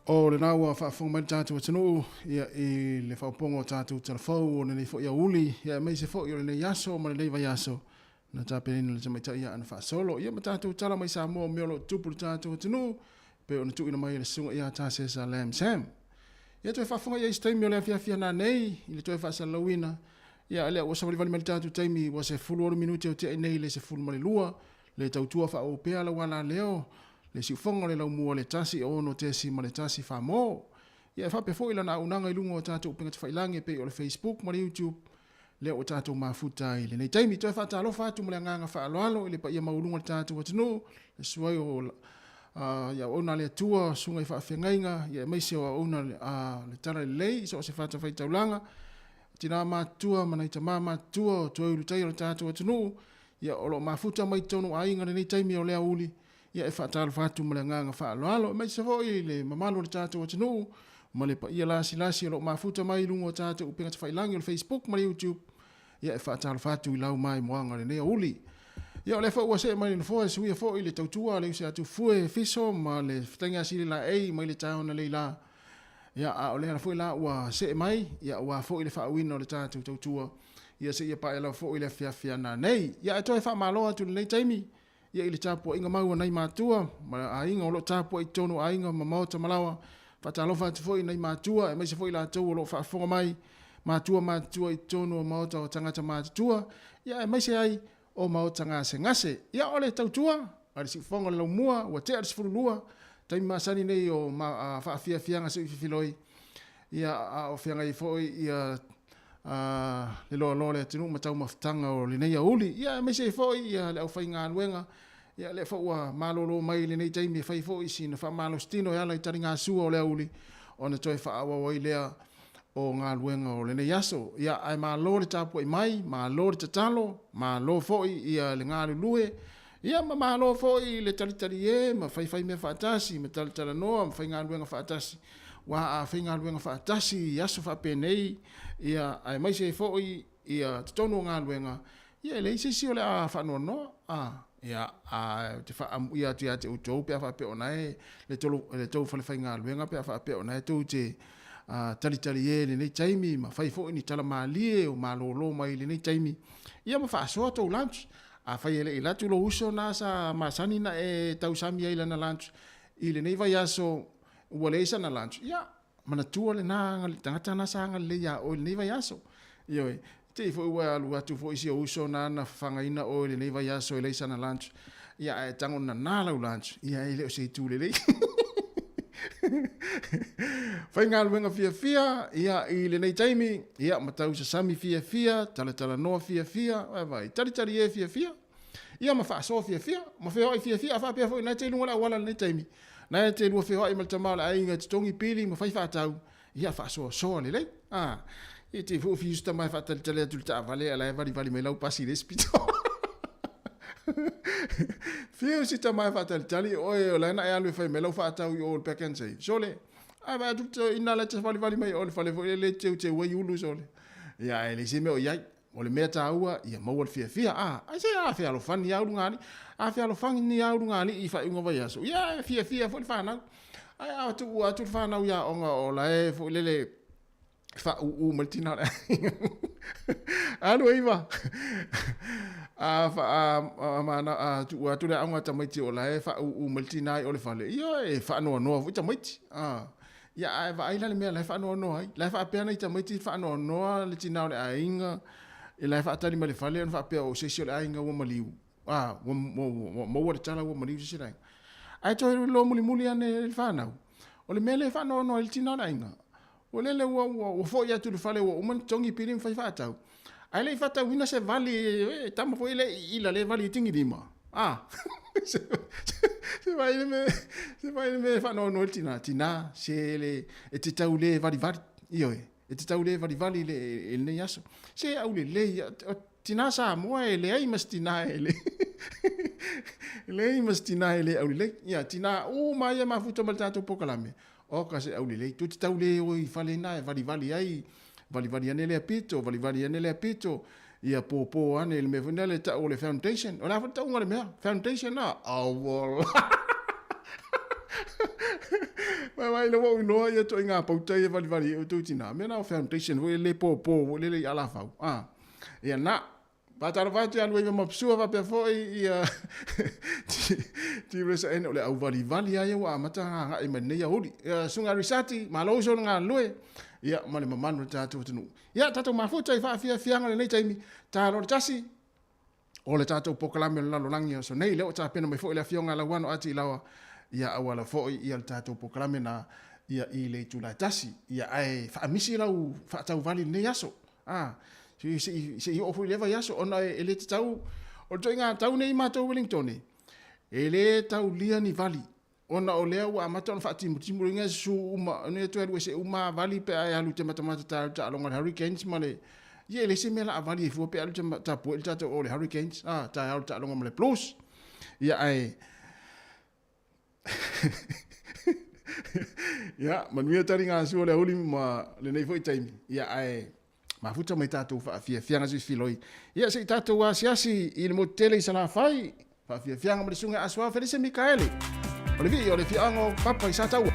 O le naua whaafonga mai tātou atanu ia i le whaupongo tātou telefau o nei fo ia uli ia mai se fo i o le nei aso ma le nei vaiaso. Na tāpenina le tamaita ia ana whaasolo. Ia ma tātou tala mai sa mua meolo tupu le tātou atanu. Pe o na tuina mai le sunga ia tāse sa Lam Sam. Ia toi whaafonga ia i staimi o le awhiawhia nā nei. I le toi whaasalawina. Ia alea ua samali mai le tātou taimi wa se fulu ora minuti au tia i nei le se fulu mali lua. Le tautua wha o pea la wana leo. Le siufonga le lau mua le tasi o no tesi ma le tasi wha mō. Ia e whape fo ila na unanga i lunga o tātou upinga te whailangi pe o le Facebook ma le YouTube. Le o tātou mafuta i le nei taimi toi whata alofa atu mo le nganga wha aloalo i le pa ia maulunga le tātou atunu le suai o ia ona le atua sunga i whaafengainga ia meise o ona le tala le lei so se whata whai taulanga tina mātua mana i ta mātua o toi urutai o le tātou atunu ia o lo mafuta mai tonu a inga le nei taimi o lea uli ia e whata alofa atu mo le nganga wha aloalo meise fo i le mamalo le tātou atunu ma le pa ia lasi o lo mafuta mai lungo tātou upinga te whailangi o le Facebook ma le YouTube ia e whaatalo whatu i lau mai moanga le nea uli. Ia o le whaua se mai le foa suia fo i le tautua le usi atu fue fiso ma le whatenga sili la ei mai le taona le la. Ia a o le ana fo i la ua se mai ia ua fo i le whaawina o le tātou tautua. Ia se ia pa e lau fo i le whiawhia na nei. Ia e toi wha maloa tu le nei taimi. Ia i le tāpua inga maua nei mātua. Ma a inga o lo tāpua i tono a inga ma maota malawa. Whaatalofa atu fo i nei mātua. E mai se fo i la tau o lo whaafonga mai. Mātua i tono o maota o tangata mātua. Ia e maise ai o maota ngase ngase. Ia o le tautua. Ari si whonga le lau mua. Ua te ari sifuru lua. Taimi masani nei o whaafia fianga se uwhiwhiloi. Ia o fianga i foi. Ia le loa loa le atinu matau mawhtanga o le nei a uli. Ia e maise foi. Ia le au whai ngā luenga. Ia le whaua malolo mai le nei taimi e whai foi. Si na wha malo stino e ala i tari ngā sua o le uli. O na toi wha awa wai lea. O ngā luenga o le nei aso. Ia ai mā lō le tāpua i mai, mā lō le tatalo, mā lō foi ia le ngā lulue. Ia mā lō foi le talitari e, ma whai mea whaatasi, ma talitara noa, ma whai ngā luenga whaatasi. Wa a whai ngā luenga whaatasi, i aso whapenei. Ia ai mai se foi ia tatono ngā luenga. Ia le isi si o le a whanua noa. Ia te ia te utou pia whape o nae, le tolu whale whai ngā luenga pia whape o nae, tau te talitari e le nei taimi ma fai fo ni tala malie o malolo mai le nei taimi ia ma fa so to lunch a fai ele ila tu lo uso na sa masani na e tau sami ile na lunch ile nei vai aso wale isa na lunch ia mana tu le na ngal tangata na sa ngal le ya o nei vai aso io te fo wa lu atu fo isi uso na na fanga ina o le nei vai aso ile isa na lunch ia e tango na la lunch ia ile o se tu le Whainga luenga fia, ia I le nei taimi, ia matau sa sami fia, tala noa fia, vai, tari e fia. Ia ma whaasoa fia, ma wheo ai fia, a whapea fo i nai te lunga la wala nei taimi. Nai te lua wheo ai maltamala ai inga te tongi pili, ma whai whaatau, ia whaasoa soa le lei. I te fu fiusta mai whaatalitale atu ta vale, ala e vari mai lau pasi respito. Fiu si ta mai whaatalitali, oe o laina e alu e whai me lau whaatau I o pekan sei. Sole, ai vai atu ina la te vari mai o le whale fo le te wai ulu sole. Ia e le se me o iai. O le mea tāua, ia maua le fia. Ai se a fia alofani au ngani. A fia alofani ni au ngani I whai unga vai aso. Ia fia fo le whanau. Ai atu le whanau ia onga o la e fo lele wha maltina. Anu iwa. Atu le aunga tamaiti o la e wha maltina o le whale. Ia e wha noa fo tamaiti. Ia ai va ai la mea la wha noa ai. La wha apea nei tamaiti wha noa le tina o le ainga. E lai whaatari ma le whale an whaapea o sesio le ainga wa maliu. Maua le tala wa maliu sesi rai. Ai toi lo muli ane le whanau. O le mele whanau no le tina le ainga. O lele wa fo ia tu le whale wa uman tongi piri mwhai whaatau. Ai le whaatau wina se vali, tama fo ile ila le vali tingi rima. Se vai le me whanau no le tina. Se le e te tau le vari. Ioe. E te tau le vali le nei aso. Se au le tina sa moa e le ai mas tina e le. Le ai mas tina e le au le. Ia tina mai e mafuta mal tatou pokalame. O ka se au le. Tu te tau le o I fale na e vali ai. Vali ane le apito. Vali ane le apito. Ia po ane le me funele ta o le foundation. O la fa tau ngale mea. Foundation na. Awol. Mai lo wo no ia to inga pauta ia vali o tu tina me na foundation wo le po le ala fa ia na pataro va te anu ma psua va pe fo ia ti resa en ole au vali ia wa mata nga I mane ia hodi sunga risati ma lo so nga loe ia male mamanu tatu tunu ia tatu mafuta I fa fia nga nei taimi ta lo tasi ole tatu pokalame la lo langi so nei le o ta pena me fo ile fionga la wano ati lawa ia awala fo ia tatou pokalame na ia I le tula tasi ia ai fa misi lau fa tau vali ne yaso se I ofu leva yaso ona ele tau o toinga tau nei mato Wellington ele tau lia ni vali ona o lea wa mata on fa timu ringa su uma ne to se uma vali pe ai alu te mata ta longa hurricanes male ia ele se mela vali fu pe alu te ta po ta o le hurricanes ta alu ta longa male plus ia ai ia manuia tari ngā sua le huli ma le nei foi taimi ia ai mafuta mai tātou whaafianga sui filoi ia se tātou asiasi I le motele I sana whai whaafianga ma le sunga asua Felise Mikaele o le vi o le fiango papa I sa taua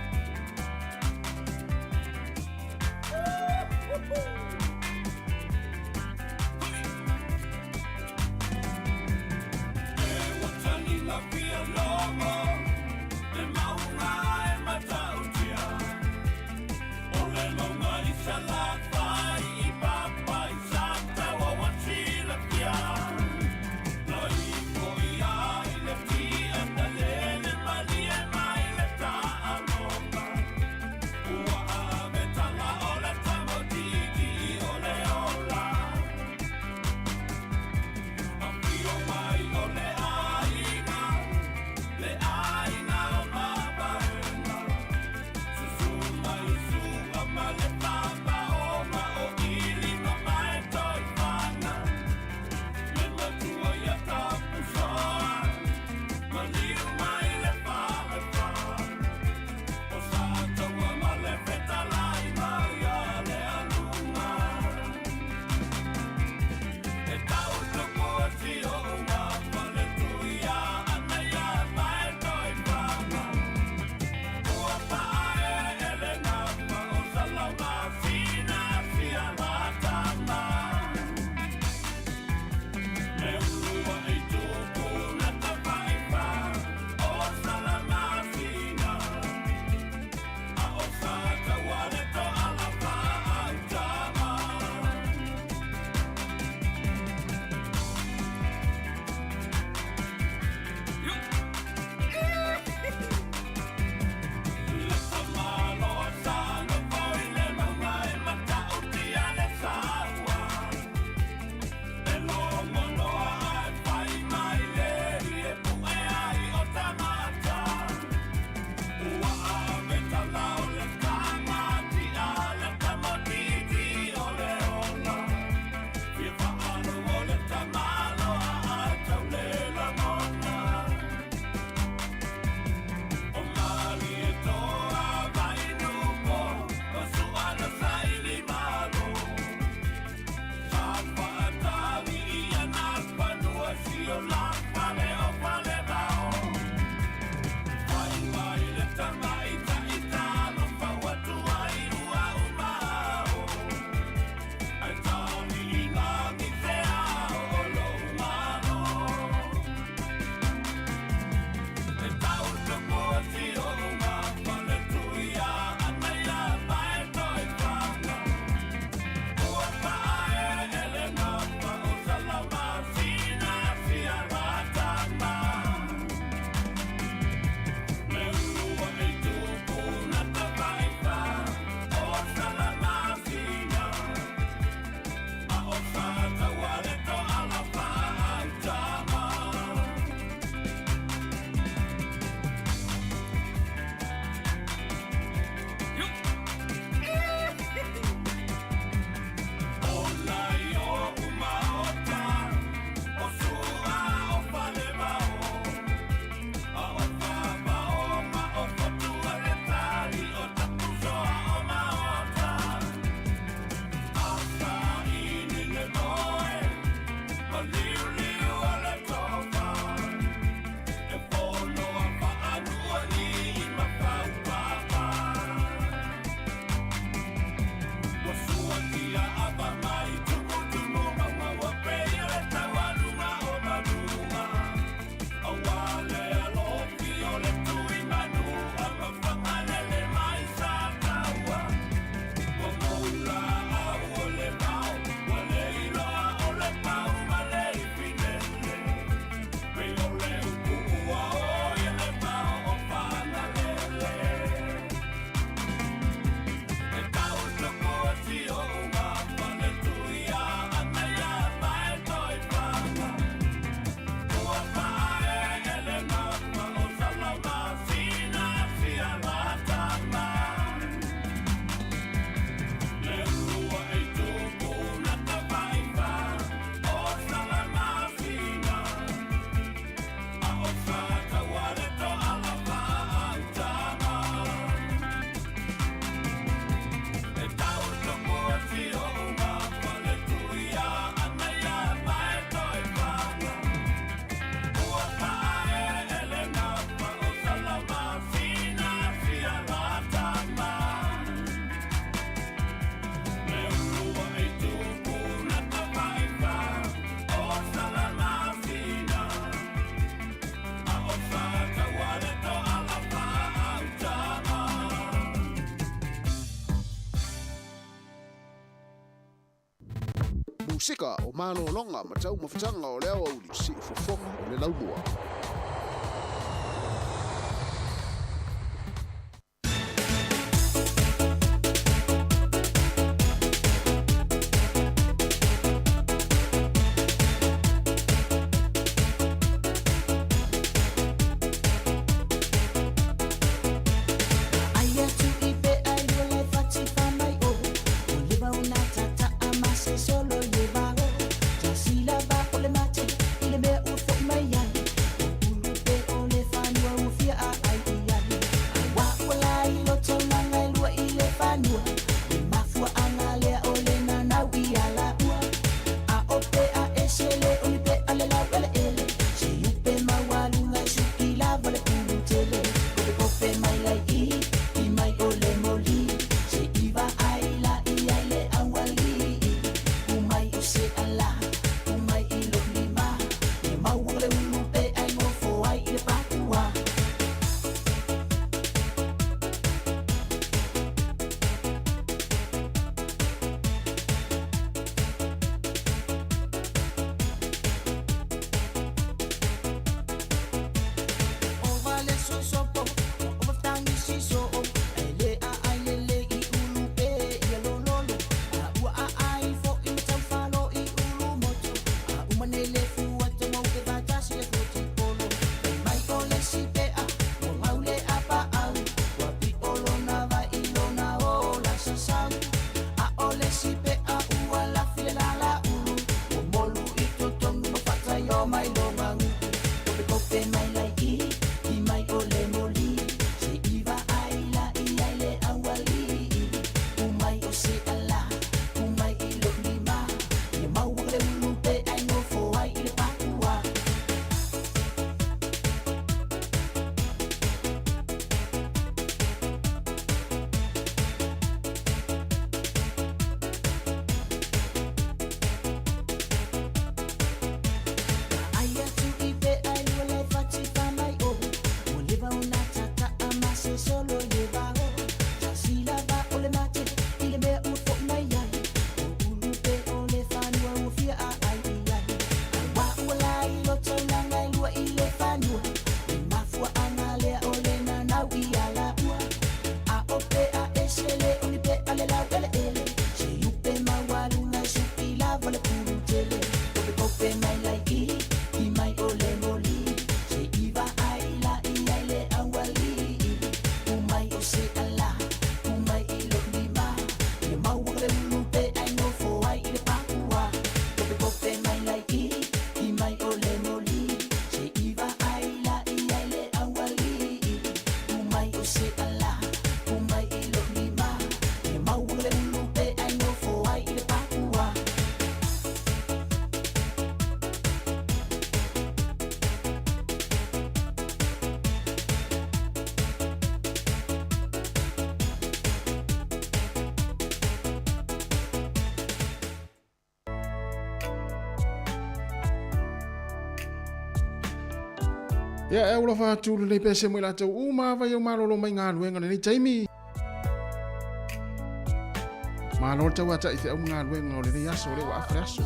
Musika o mano longa matau mafutanga o leo au si fofonga o le laumua. Ia e ula whātūru nei pese mo i lātou uma vai au marolo mai ngā luenga nei taimi. Marolo tau ata i te au ngā luenga o le nei aso o le wa awhare aso.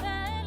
Baby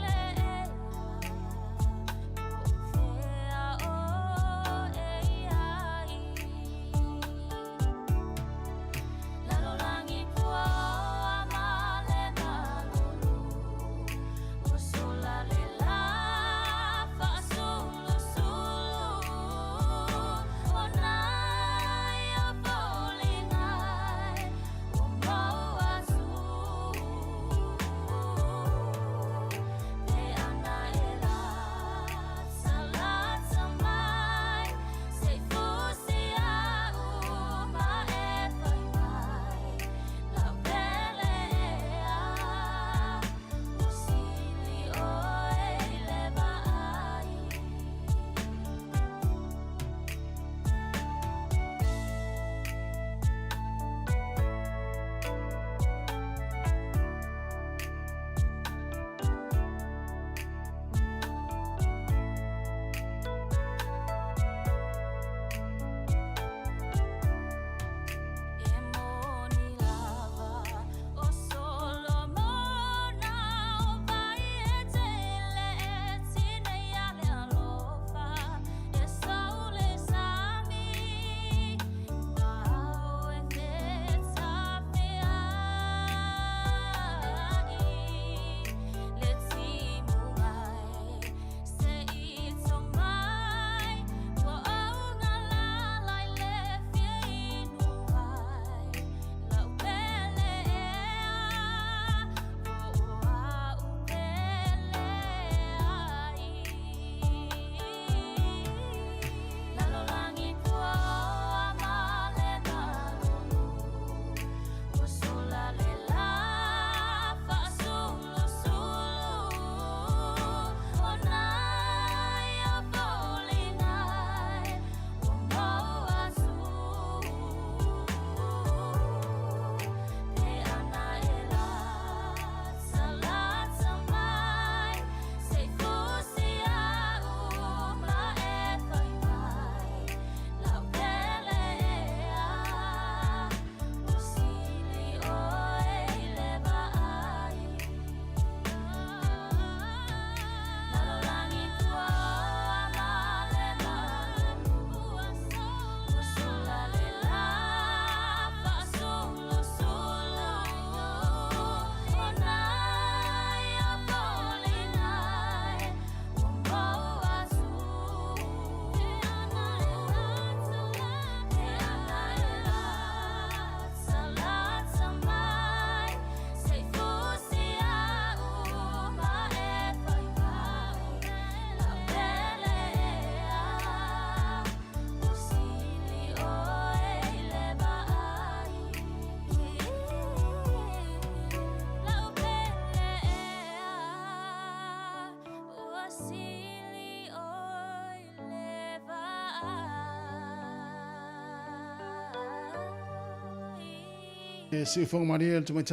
Si fong Maria tu mai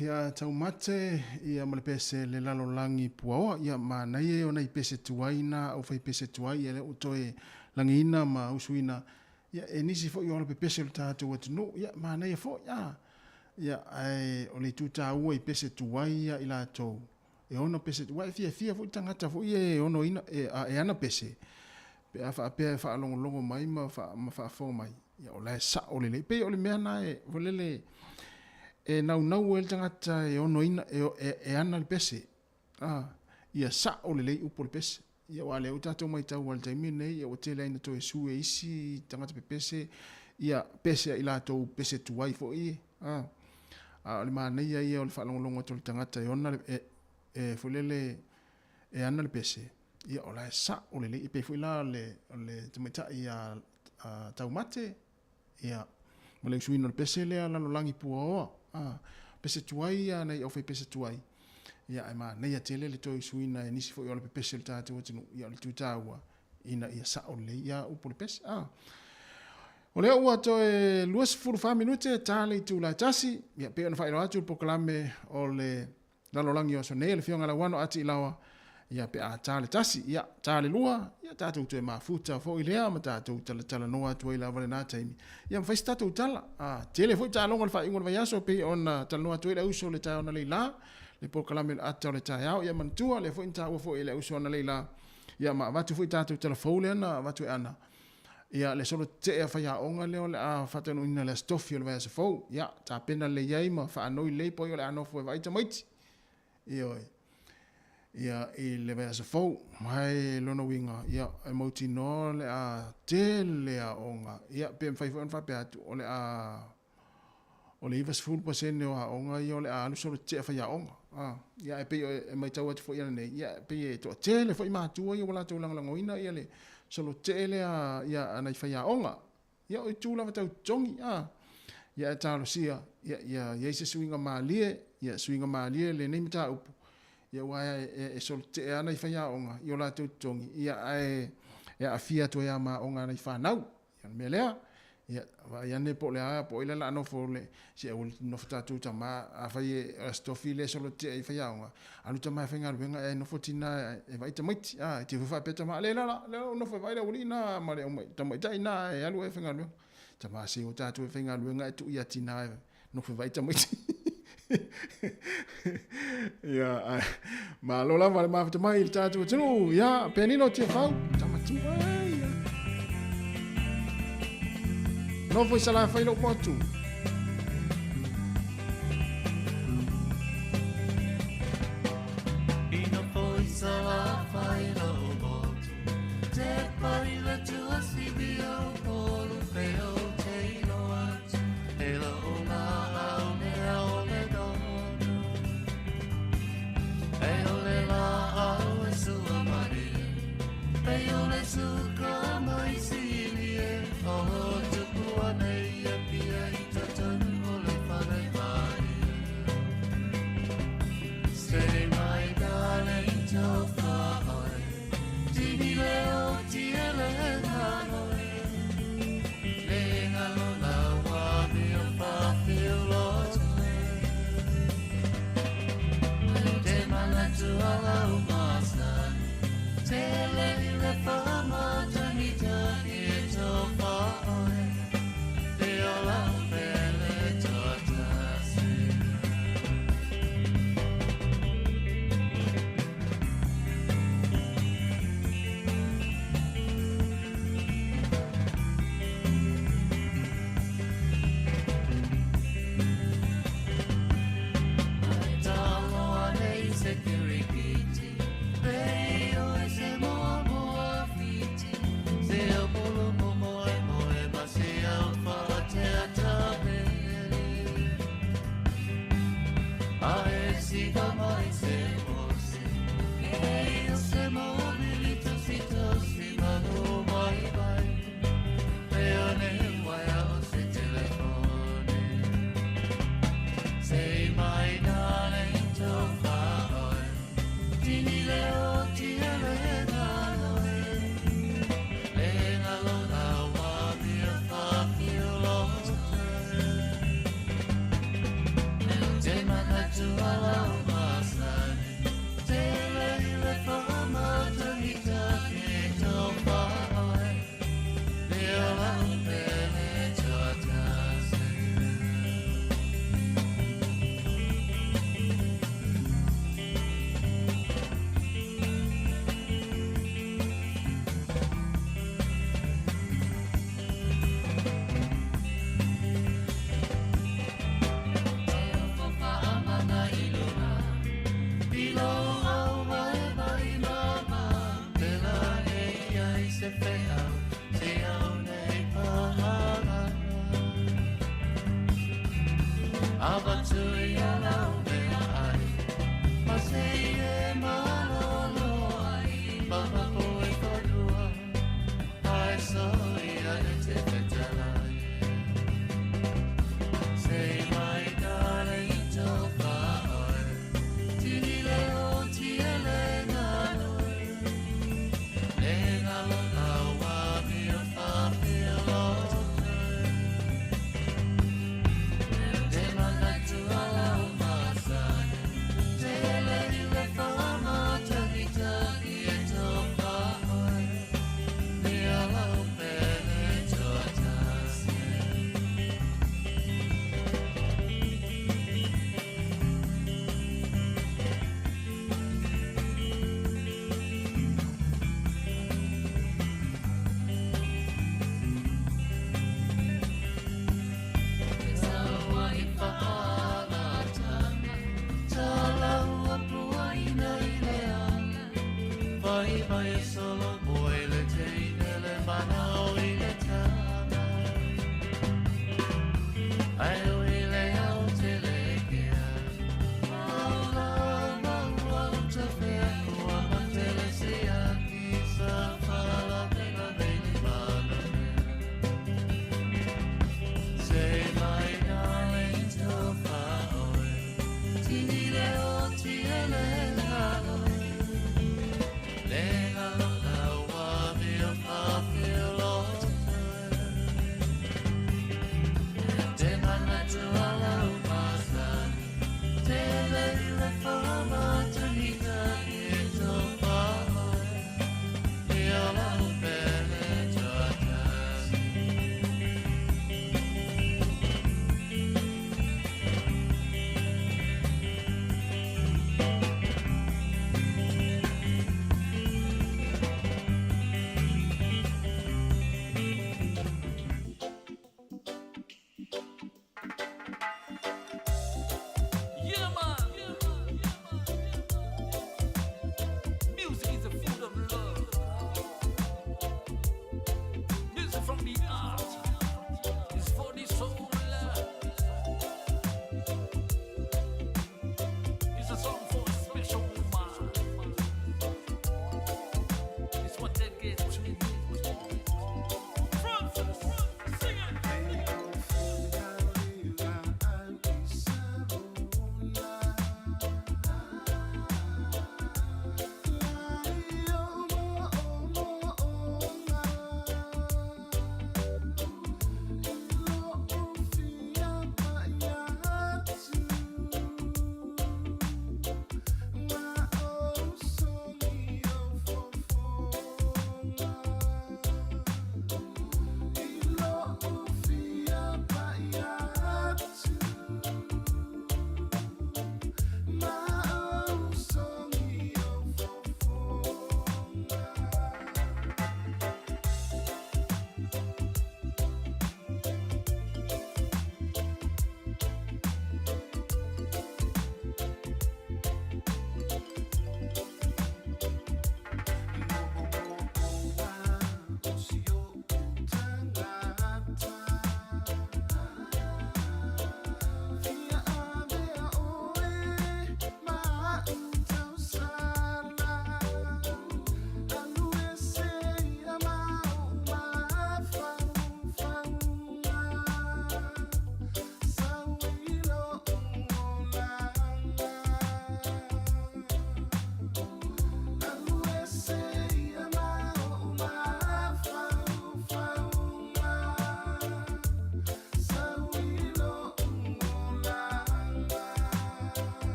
ia tau mate ia male pese le lalo langi puawa ia mana ia ona i pese tuaina o fai pese tuai ele utoe langina ma usuina ia nisi fo ia le pese le tatu watu no ia mana ia fo ia ai o le tuta ua i pese tuai ia ila to e ona pese tuai fia fo tangata fo ia ono ina e ana pese pe afa pe fa longo mai ma fa fo mai ia o le sa o le pe o le mea na e volele e nau el tangata e ono ina e ana le pese ia sa o le upo le pese ia wale o tatou mai tau wale taimi nei ia o tele ina to e su e isi tangata pe pese ia pese ila to pese tuai fo i o le mana ia o le whalongolongo to le tangata e ona e fulele e ana le pese ia o la sa o le i pe fuila le tamata ia tau mate ia mole suino le pese le ala lo langi puo pese tuai ia nei o fe pese tuai ia ai ma nei atele le toi suina e nisi fo i o le pese le tatu tinu ia le tutaua ina ia sa o le ia upo le pese o le ua to e luas furu fa minute tale tu la tasi ia pe ona fa ilo atu poklame o le lalo langi o so nei le fionga la wano ati ilawa ia pe a tale tasi ia tale lua ia tatu tu e mafuta fo ilea ma tatu tala noa tu ila vale na taimi ia mfai tatu tala tele fo tala ngol fa ingol va yaso pe ona tala noa tu ila uso le ta ona leila le pokalame ata le ta ia mantua le fo inta fo ila uso ona leila ia ma vatu fo tatu tala fo le na vatu ana ia le solo te fa ya onga le ole a fa tanu ina le stofio le va yaso fo ia ta pena le yai ma fa no le po le ano fo vai tamaiti ia i le vea sa fau mai lono winga ia e mauti no le a tele a onga ia pe mfai fo fa pe atu ole a ole ivas full percent o a onga ia ole a alu solo te fa ya onga ia e pe e mai tau atu fo ia nei ia pe e to tele fo i ma tu ia wala tu lang langoina ia le solo tele a ia ana fa ya onga ia o tu la tau tongi ia e talo sia ia se swinga malie ia swinga malie le nei mata upu ia wai e solte ana i faya onga i ola tu tongi ia e afia to ia ma onga i fa nau ia melea ia ia ne po le a po ile la no fo le se ul no fta tu tama a fai stofile solte i faya onga alu tama fenga venga e no fotina e vai tamit ti fa peta ma le la no fo vai la ulina ma le tama tai na e alu e fenga lu tama se o tatu e fenga venga tu ia tina no fo vai tamit ia ma lola vale ma fata mai tatu tunu ia penino te fau tamatu ia no foi sala foi no ponto ino foi sala foi no ponto te pari la tua sibio por feo te no atu ela ona Payole suka mai silie oh tukua nei pia itatan ole fare fare Stay my darling to far Tini leo tiele hanoi Lenga lo la wa mio fa feel lost Te mana tu ala umasa Tele le fama janita ito far Te ola pele totasi Talo ane security Say my darling to far Alone.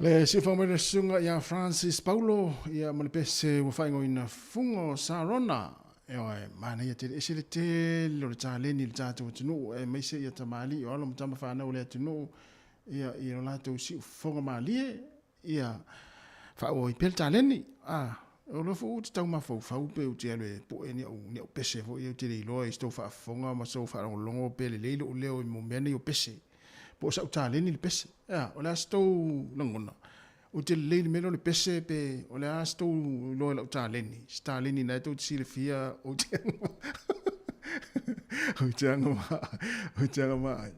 Le si fa mai sunga ia Francis Paulo ia malipese wa fa ngoina fungo Sarona e oi mana ia te ese te lo ta leni ta tu tunu e mai se ia tamali o alo mtama fa na ole tunu ia ia la tu si fungo mali ia fa o i pel ta leni o lo fu te tau ma fo fa u pe u te ale po eni o ne o pese fo ia te lo e sto fa funga ma so fa longo pele le lo leo mo mene o pese po sa ta leni le pese o la sto longona o te leile melo le pese pe o le asto lo la ta leni na to si le fia o te o te ma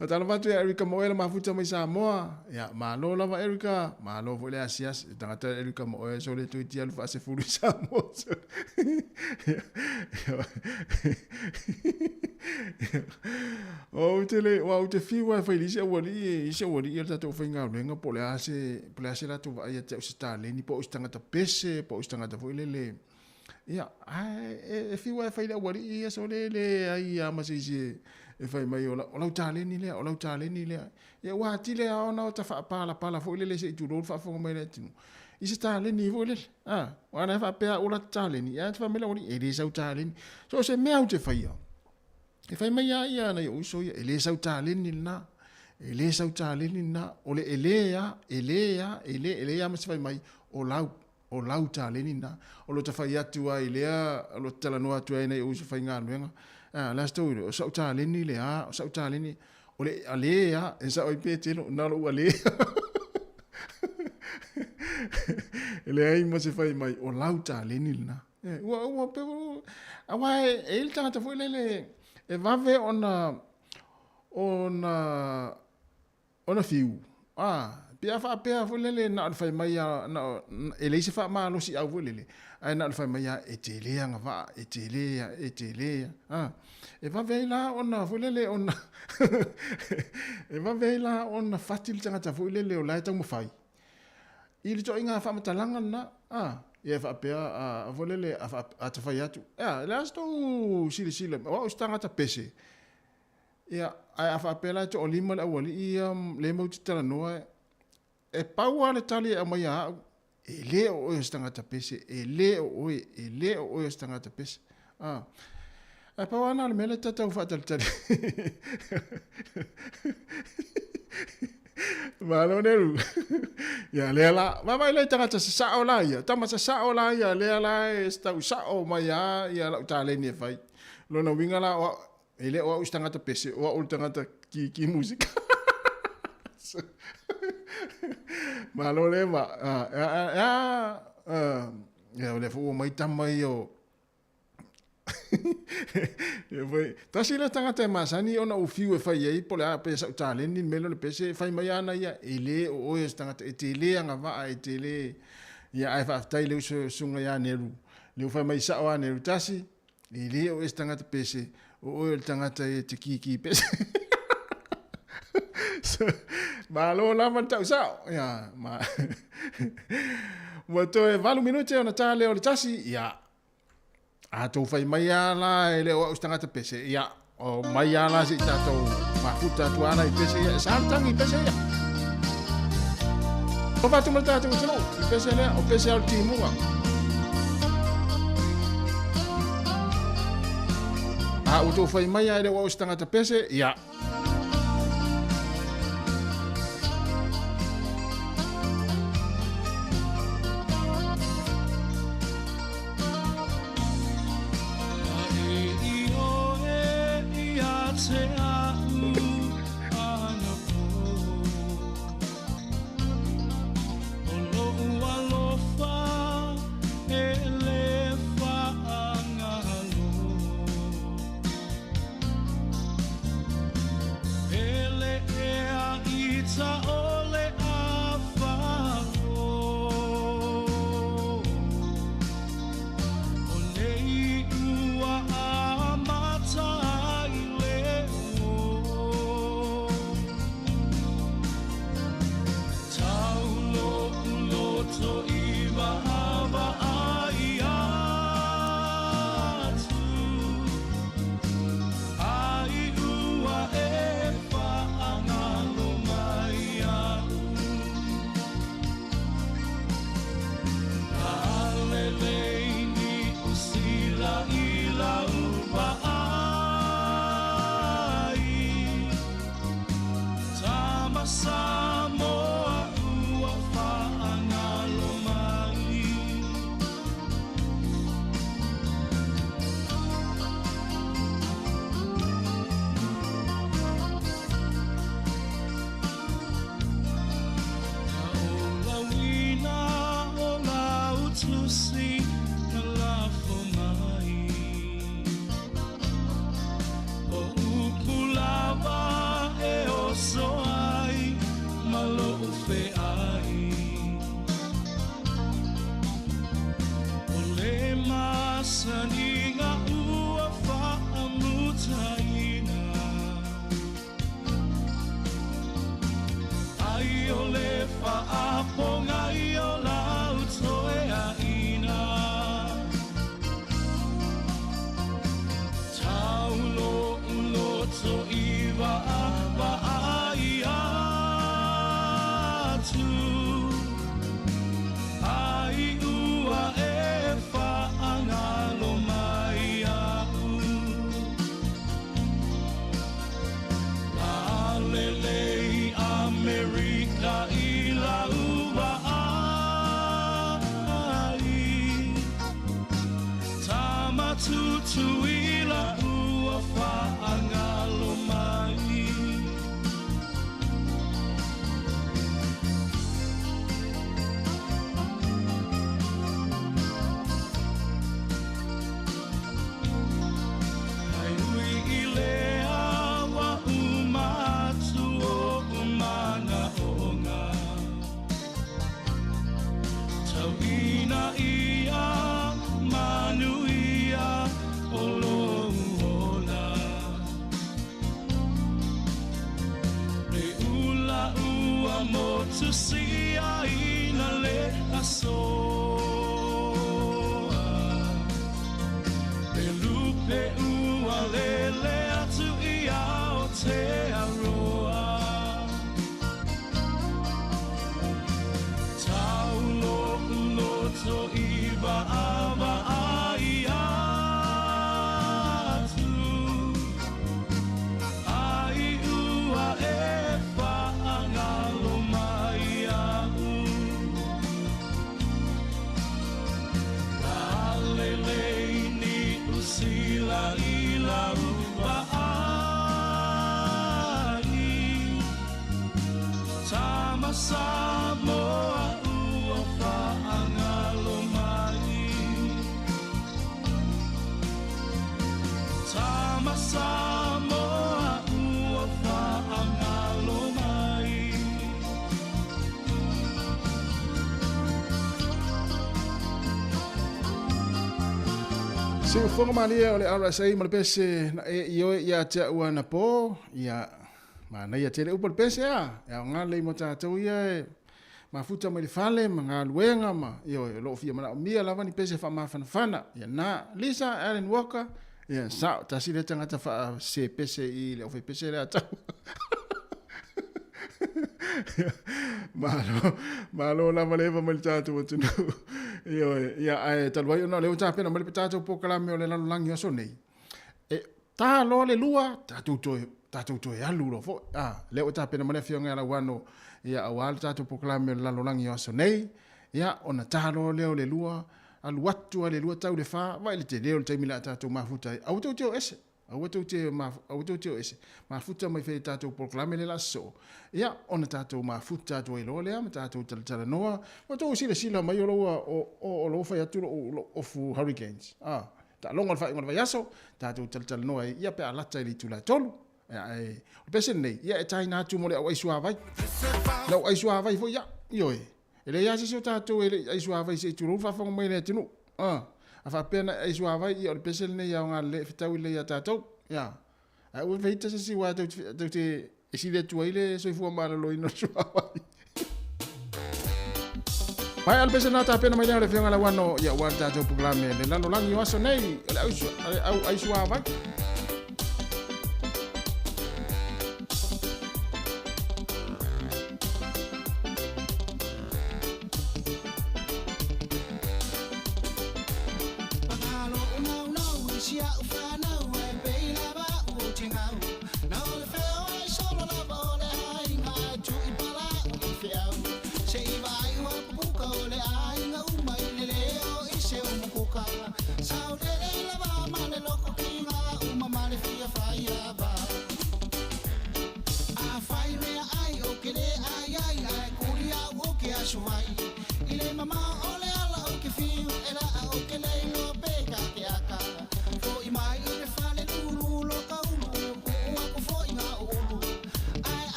Matala watu ya Erika Moela mafuta mai Samoa ya malo lava Erika malo vole asias tangata Erika Moela so le tuiti alfa se fulu Samoa o tele wa te fiwa fa ilise wali ise wali ia tato fainga lenga pole ase la tu ia te sta leni po tangata pese po tangata voilele ia e fiwa fa ile wali ia so le ai ama se e fai mai o lau tāleni lea. Ia wāti lea ona o ta whaapala fo ilele se i tūrou whaafonga mai lea tinu. I se tāleni fo ilele. Wana e whaapea o la tāleni. Ia te whamela ori e le sau tāleni. So se mea u te whaia. E fai mai ia na i uso ia. E le sau tāleni na. E le sau tāleni na. O le e lea ma se fai mai o lau tāleni na. O lo ta whai atu ai lea. O lo talanoa atu ai na i uso whai ngā nuenga. Last story o sa taleni le o sa taleni o le ale e sa oi pete no na lo ale ele ai mo se fai mai o lau taleni na wa pe awa el tanga foi le e va ve ona fiu pia fa foi le na fai mai na ele se fa ma lo si au le ai na fai mai e te lea nga va e te lea e va veila ona fulele ona e va veila ona fatil tanga ta fulele o lai tang fai i le toinga fa matalanga na e fa pea fulele a te fai atu last o sile o stanga ta pese ia ai fa pela to lima le awali i le mo tala noa e paua le tali a mai a e le o stanga ta pese e le o stanga ta pese a paua na le mele tata u fatal tali malo neru ya le la ma le tanga ta sa o la ya tama sa o la ya le la sta u sa o mai ya la tale ni fai lo no winga la ele o stanga ta pese o tanga ta ki música malo le ma ya le fu mai tamai o ta sila tanga te masani ona u fiu e fai ai pole a pesa tale ni melo le pese fai mai ana ya ele o stanga te tele anga va e tele ya ai fa tai le sunga ya neru le fai mai sa o neru tasi ele o stanga te pese o tanga te ki pese malo la man tau sa ya ma wato e valu minute ona tale o tasi ya a to fai mai ala ele o stanga te pese ya o mai ala si tato mafuta tu ana i pese ya santan i pese ya o fatu mo tato no pese le o pese al timu o to fai mai ele o stanga te pese ya lausi na lafo mai o upulava e o soai malo fe ai o le masaninga ua whaamutaina ai o le whaaponga i o lau toe a ina taulo uloto iwa apa ai atu ai ua e whaangalo mai au la lelei Amerika i la uwa ai tamatutu i la ua whaangalo mai ai ui i lea wa umatu o umana onga tauina ia manuia o loula re ula ua motu sia ina le asoa re lupe ua lele atu ia o te aroa taulo uloto iwa ava ai atu ai ua e whaangalo mai au la lelei ni usila i la uwa ai tama Samoa ua whaangalo mai tama Samoa ua whaangalo mai Se ufonga malia o le RSA ma le pese na e io ia te ua na po ia ma na ia te le upa le pese a ngā lei mo tātou ia e ma futa mai le fale ma ngā luenga ma io e lo fia mana o mia lava ni pese wha mawhanawhana ia na Lisa Allen Walker ia sa tasi le tangata wha se pese i le ofe pese le atau malo lava leva mai le tātou atunu ia ai taluai ona leo tāpena mai le tātou pokalame o le lalolangi aso nei e tā lo le lua tātou toe alu lo fo leo tāpena mai le fionga ala wano ia awal tātou pokalame o le lalolangi aso nei ia ona tā lo leo le lua alu watu le lua tau le wha vai le te leo le taimila tātou mafuta au tau teo ese mafuta mai fei tātou pokalame le laso ia ona tātou mafuta toi lo lea ma tātou talatala noa ma tau sila mai o loa o lo fai atu o fu hurricanes ta longa le fai ngona vai aso tātou talatala noa ia pe alata ili tula tolu o pese nei ia e tai nā tu mo le au aisua vai lau aisua vai fo ia ioe ele ia sisi o tātou ele aisua vai se tulu whawhanga mai le tinu a fa pena ai sua vai i o pesel nei ya nga le fitau le ya tatou ya ai o veita se si wa te isi le tu ile so fu ma lo ino sua vai mai al pesel na ta pena mai le fianga la wano ya wa tatou programe le lano langi wa so nei ai sua vai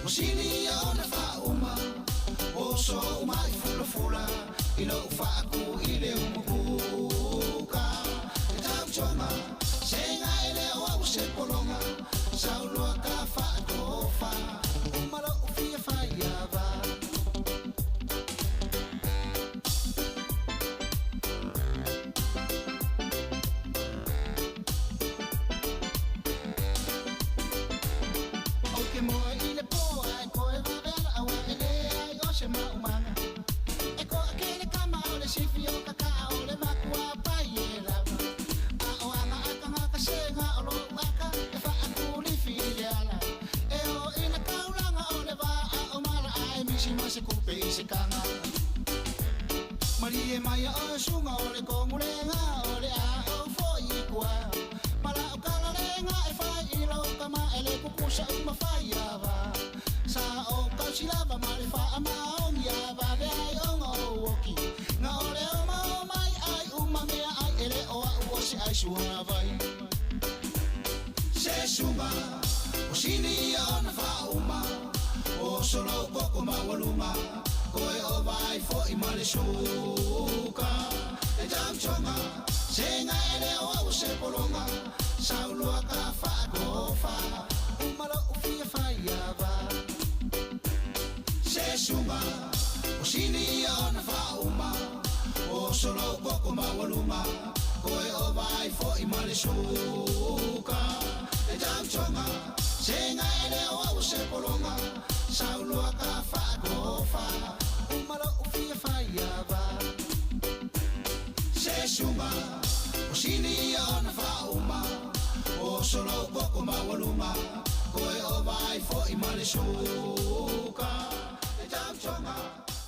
O sini o na wha uma O so mai fula fula I lo wha aku I le umukuka E tau tonga Senga e le o au se polonga Sau loa ka wha tofa Umalo o fia whai ava Maria mai o sunga o le kongulenga o le a o foi kwa mala o kala lenga e fai I lo kama ele kukusa uma fai ava sa o kausilava male fa ama o ya va ve ai o oki nga o le o mai ai uma mea ai ele o o se ai suana vai se suma o sini o na fa uma o solo koko mawaluma Koe o vai fo I male suka E tau tonga Senga ele o au se polonga Sau loa ka wha kofa Umalo o fia whai ava Se sunga O sini o na wha uma O solo koko mawaluma Koe o vai fo I male suka E tau tonga Senga ele o au se polonga Sau loa ka wha kofa Umalo o fia whai ava Se suma O sini o na wha uma O solo koko mawaluma Koe o vai fo I male suka E tau tonga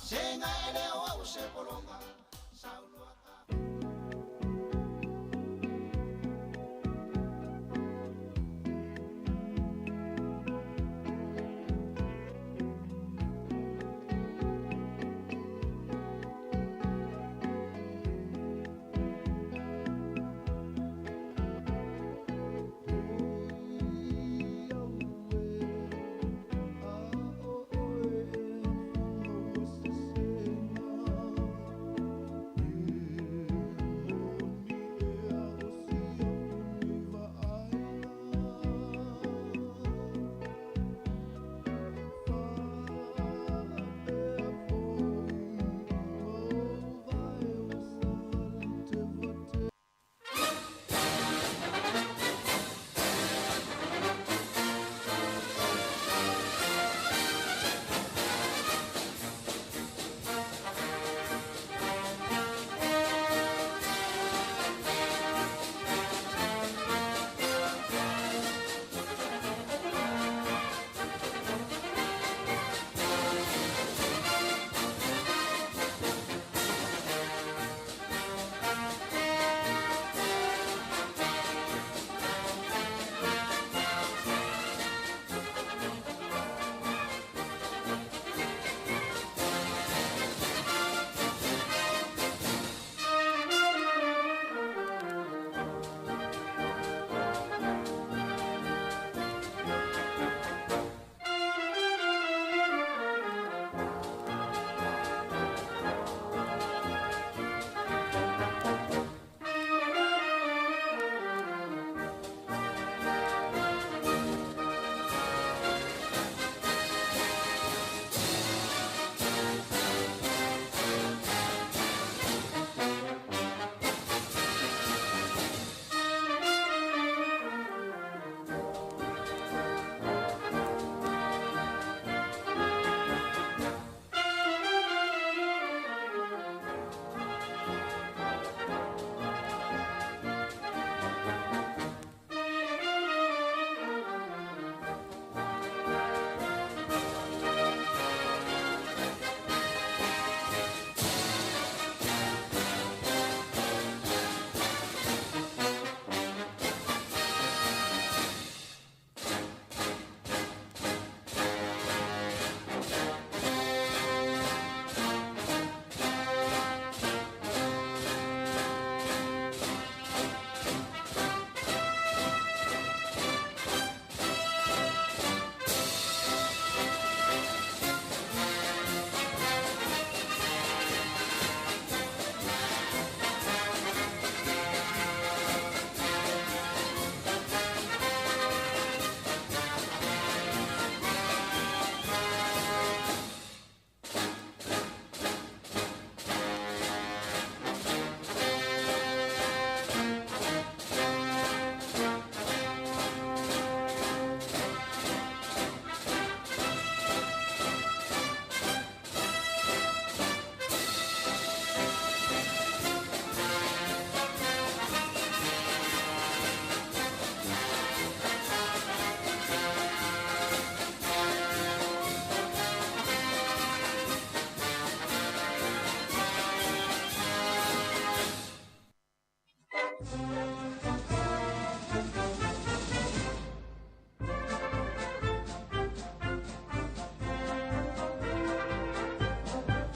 Senga ele o au se polonga Sau loa ka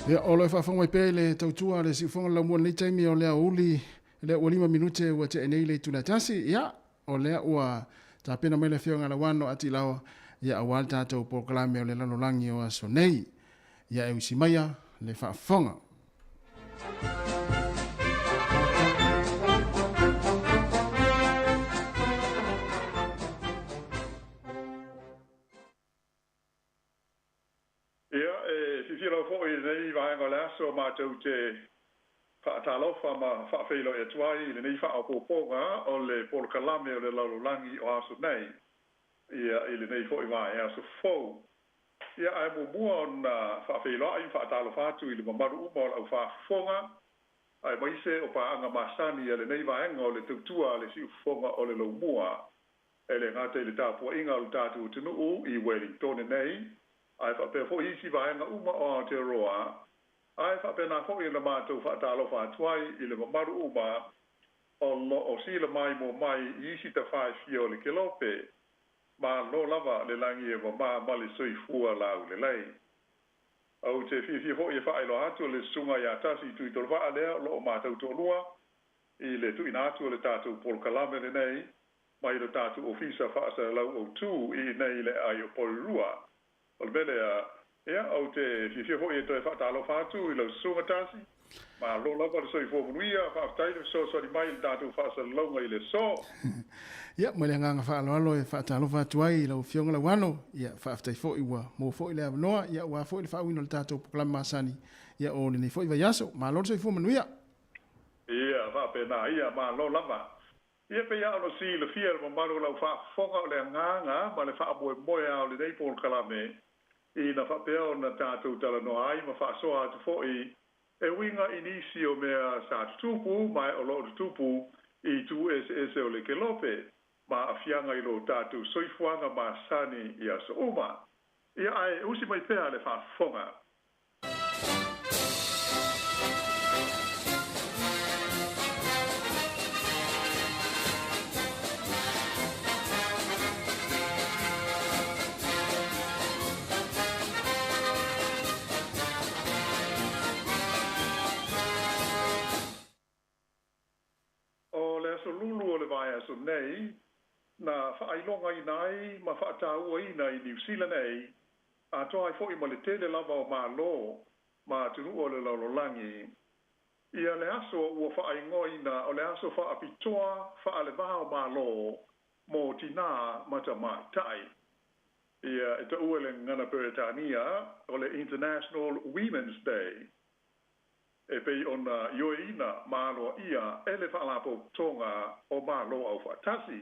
Ia o le whawhanga mai pē le tautua le si whanga lau mua nei taimi o lea uli le ua 5 minute ua te enei le tuna tasi. Ia o lea ua ta pena mai le whionga la wano ati lawa ia awal tātou pokalame o le lalolangi o aso nei. Ia e usi maia le whawhanga. Ia, fifilo fo i nei vaenga le aso mātou te whaatalofa ma whaafeilo e tuai le nei whaapoponga o le polokalame o le lalolangi o aso nei. Ia, i le nei fo i vae aso fou. Ia, ai mua na whaafeilo ai whaatalofa atu i le mamaru uma o lau whaafonga. Ai maise o paanga masani e le nei vaenga o le tautua le si ufonga o le laumua. E le ngate le tāpua inga o tātu tunu i Wellington nei. Ai whape fo isi vaenga uma o Aotearoa. Ai whape na fo i le mātou whaatalo whaatuai i le mamaru uma o sila mai mo mai isi ta whae fia o le kelope. Ma lo lava le langi e mama mali soi fua lau le lei. Au te fia fo i whaelo atu le sunga i atasi tui tolwa lea lo o mātou tolua. I le tui nātu le tātou polkalame le nei. Mai le tātou ofisa whaasa lau o tū i nei le ai o polurua. O le mele ia au te fifia hoi e toi whaatalo whātu i lau sunga tāsi. Ma lo lava le soi fōmunuia, whaatai le so sori mai le tātou whaasa launga i le so. Ia, mai le nganga whaaloalo e whaatalo whātu ai i lau whionga lau wano. Ia, whaatai fo i ua mō fo i le avanoa. Ia, ua fo i le whaawino le tātou pokalama masani. Ia, o le nei fo i vai aso. Ma lo le soi fōmunuia. Ia, whaapena, ia, ma lo lava. Ia pe ia ono si le fia le mamaru lau whaafonga o le nganga, ma le whaamoe moe au le nei polkalame. I na whapea o na tātou tala no ai, ma whaasoa atu fo i e winga inisi o mea sa tupu, mai o lo tupu i tu ese o le kelope, ma afianga i lo tātou soifuanga ma sani i aso uma. Ia ai usi mai pea le whaafonga. Lulu o le vai aso nei, na whaailonga i nei, ma whaataua i nei New Zealand nei, a toa ai fōi ma le tele lava o mā lō, ma tunu o le laulolangi. Ia le aso ua whaaingoina o le aso whaapitoa, whaalewaha o mā lō, mō tina mata mai tai. Ia e ta ua le ngana Peretania o le International Women's Day. E pei ona ioeina māloa ia ele whaalapo tonga o mālo au whaatasi.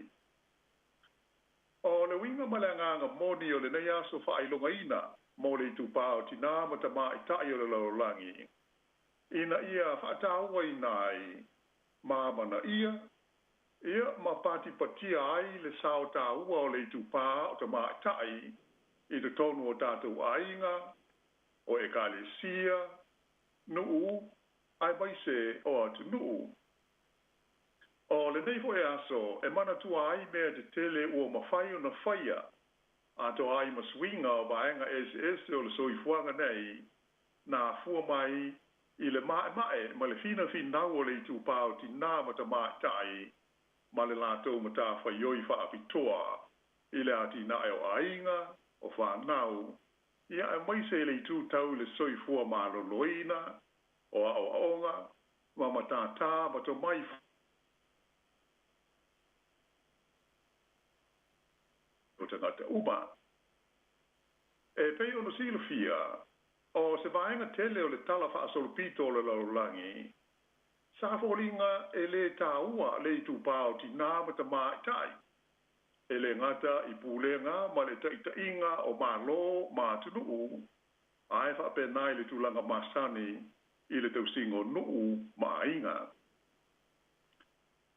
O le winga malanganga moni o le nei aso whaailonga ina, mo le tupao tina mata mai tai o le laulangi. Ina ia whaataua inai, māmana ia ma pati patia ai le sao tāua o le tupao ta mai tai, i te tonu o tātou ainga, o e kālesia, nuu, ai mai se o atu nuu. O le nei fo e aso, e mana tua ai mea te tele ua mawhai o na whaia, a to ai maswinga o vaenga ese o le soifuanga nei, na fua mai i le mae ma le fina finau o le itu pao ti nā mata mai tai, ma le lātou mata whaioi whaapitoa, i le ati na o ainga, o whanau, ia e mai se le itu tau le soifua ma loloina, o aonga, ma matata, ma to mai o te ngata uma. E pei ono silofia, o se vaenga tele o le tala wha asolopito o le laulangi, sa fōringa e le tāua le tu pāo ti nāmata mai tai. E le ngata i pūlenga ma le taitainga o mālo mā tunu ai wha penai le tūlanga masani i le tausingo nuu maainga.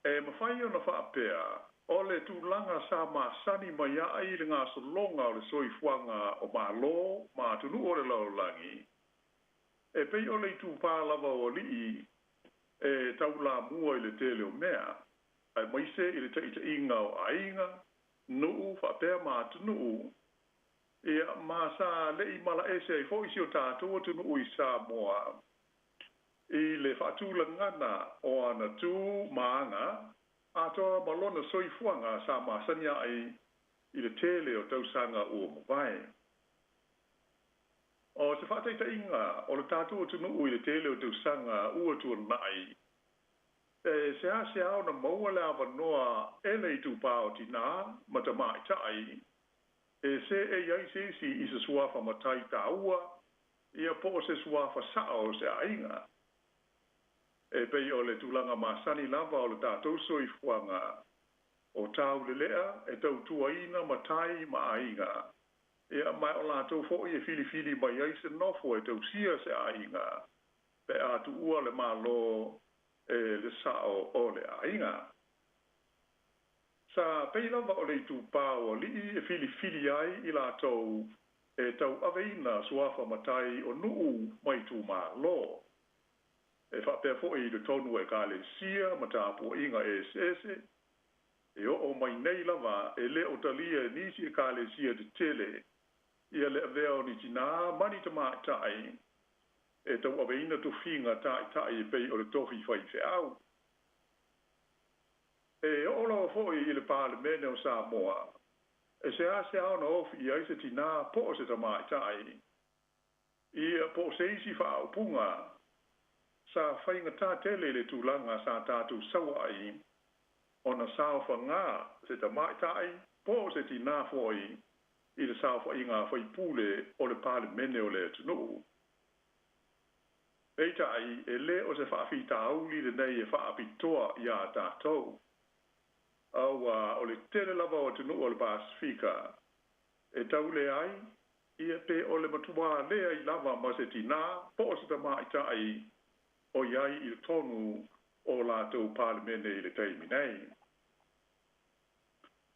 E mawhai o na whaapea, o le tūlanga sa masani mai ai le ngā solonga o le soifuanga o mālo, mā tunu o le laulangi. E pei o le tūpā lava o lii, e taula mua i le tele o mea, ai maise i le taitainga o ainga, nuu whaapea mā tunu, Ia masa le I mala ese I fo isi o tātou tunu ui Samoa. I le whaatulangana o ana tū maanga, atoa malona soifuanga sa masania ai I le tele o tausanga ua mawai. O se whaataita inga o le tātou tunu ui le tele o tausanga ua tua nai. Se a na maua le awanoa ele I tūpao tina matamai tai. Se iai se isi I se suafa matai ta ua, ia po se suafa sao se ainga. Pei o le tūlanga masani lava o le tātou soifuanga o tau le lea tau tuaina matai ma ainga. Ia mai o lātou fo I fili mai ai se nofo tau sia se ainga. Pe atu ua le malo le sao o le ainga. Sa pei lava o le tūpao li fili ai I lātou tau aveina suafa matai o nuu mai tū malo. Whapea fo I le tonu kale sia matapo inga ese. O mai nei lava le o talia nisi kale sia de tele. Ia le aveo ni tina mani tamatai. Tau aveina tu finga tai pei o le tohi fai au. O la fo I le parlemene o Samoa. Se a na ofi I se tina po se tamatai. Ia po se isi fa punga. Sa whainga tā tele le tūlanga sa tātou sawa ai, o na sauwha ngā se ta maitai, po se ti nā fwoi, I le sauwha I ngā whai pūle o le pāle mene o le tunu. Eita ai, le o se whaafi tāuli le nei whaapitoa I a tātou. Aua o le tele lava o tunu o le Pasifika, taule ai, ia pe o le matua lea I lava ma se ti nā, po se ta maitai, o iai I le tonu o lātou parlemene I le teimi nei.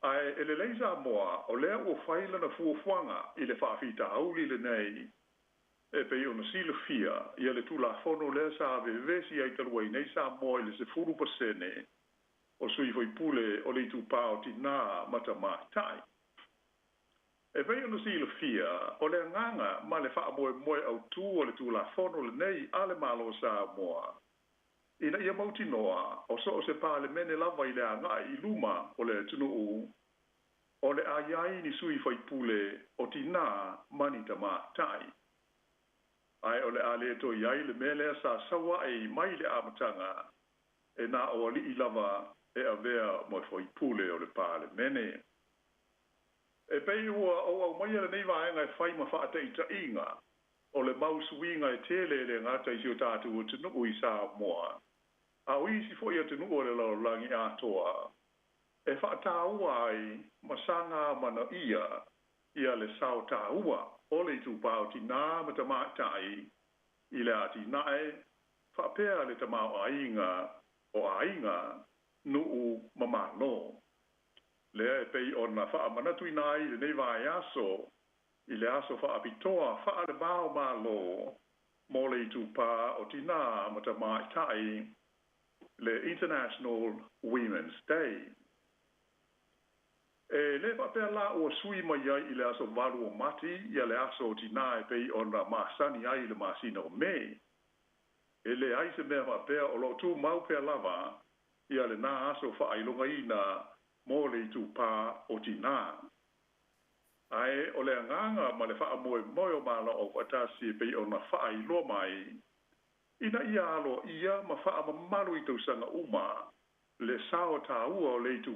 Ai ele leisa moa o lea o whaila na fuafuanga I le whaafita auli le nei pe o na sila fia I le tula fono lea sa vesi ai taluai nei sa moa I le se furu pasene o sui foi pule o le tupao ti nā mata mātai. Pei o na sila fia o le nganga ma le wha moe au tū o le tula fono le nei ale malo sa moa. Ina ia mauti noa o so o se pāle mene lava I le anga I luma o le tunu o le aiai ni sui fai pule o ti nā mani ta mātai. Ai o le ale to iai le mele sa sawa mai le amatanga nā o ali I lava avea mo fai pule o le pāle mene. Pei ua o au mai le nei vaenga fai ma whaata I ta inga o le mausuinga tele le ngata I sio tātu o tunu I sa moa. A uisi fo ia tunu o le laulangi atoa. Whaata ua ai masanga mana ia le sao tā ua o le tūpao ti nā matamātai I le ati nae whapea le tamau ainga o ainga nuu mamano. Lea pei o na wha manatu I nai le nei vai aso I le aso wha apitoa wha le bao malo mo le tūpā o tina matamātai le International Women's Day. Le whapea la o sui mai ai I le aso waru o mati ia le aso o tina pei o na masani ai le masina o me. Le ai se mea whapea o lo tū mau pea lava ia le nā aso wha ailonga ina mo le tūpā o tina. Ai o le anganga ma le wha moe o mala o watasi pei o na wha ailo mai. Ina ia alo ia ma wha mamalu I tausanga uma le sao tā ua o le tū.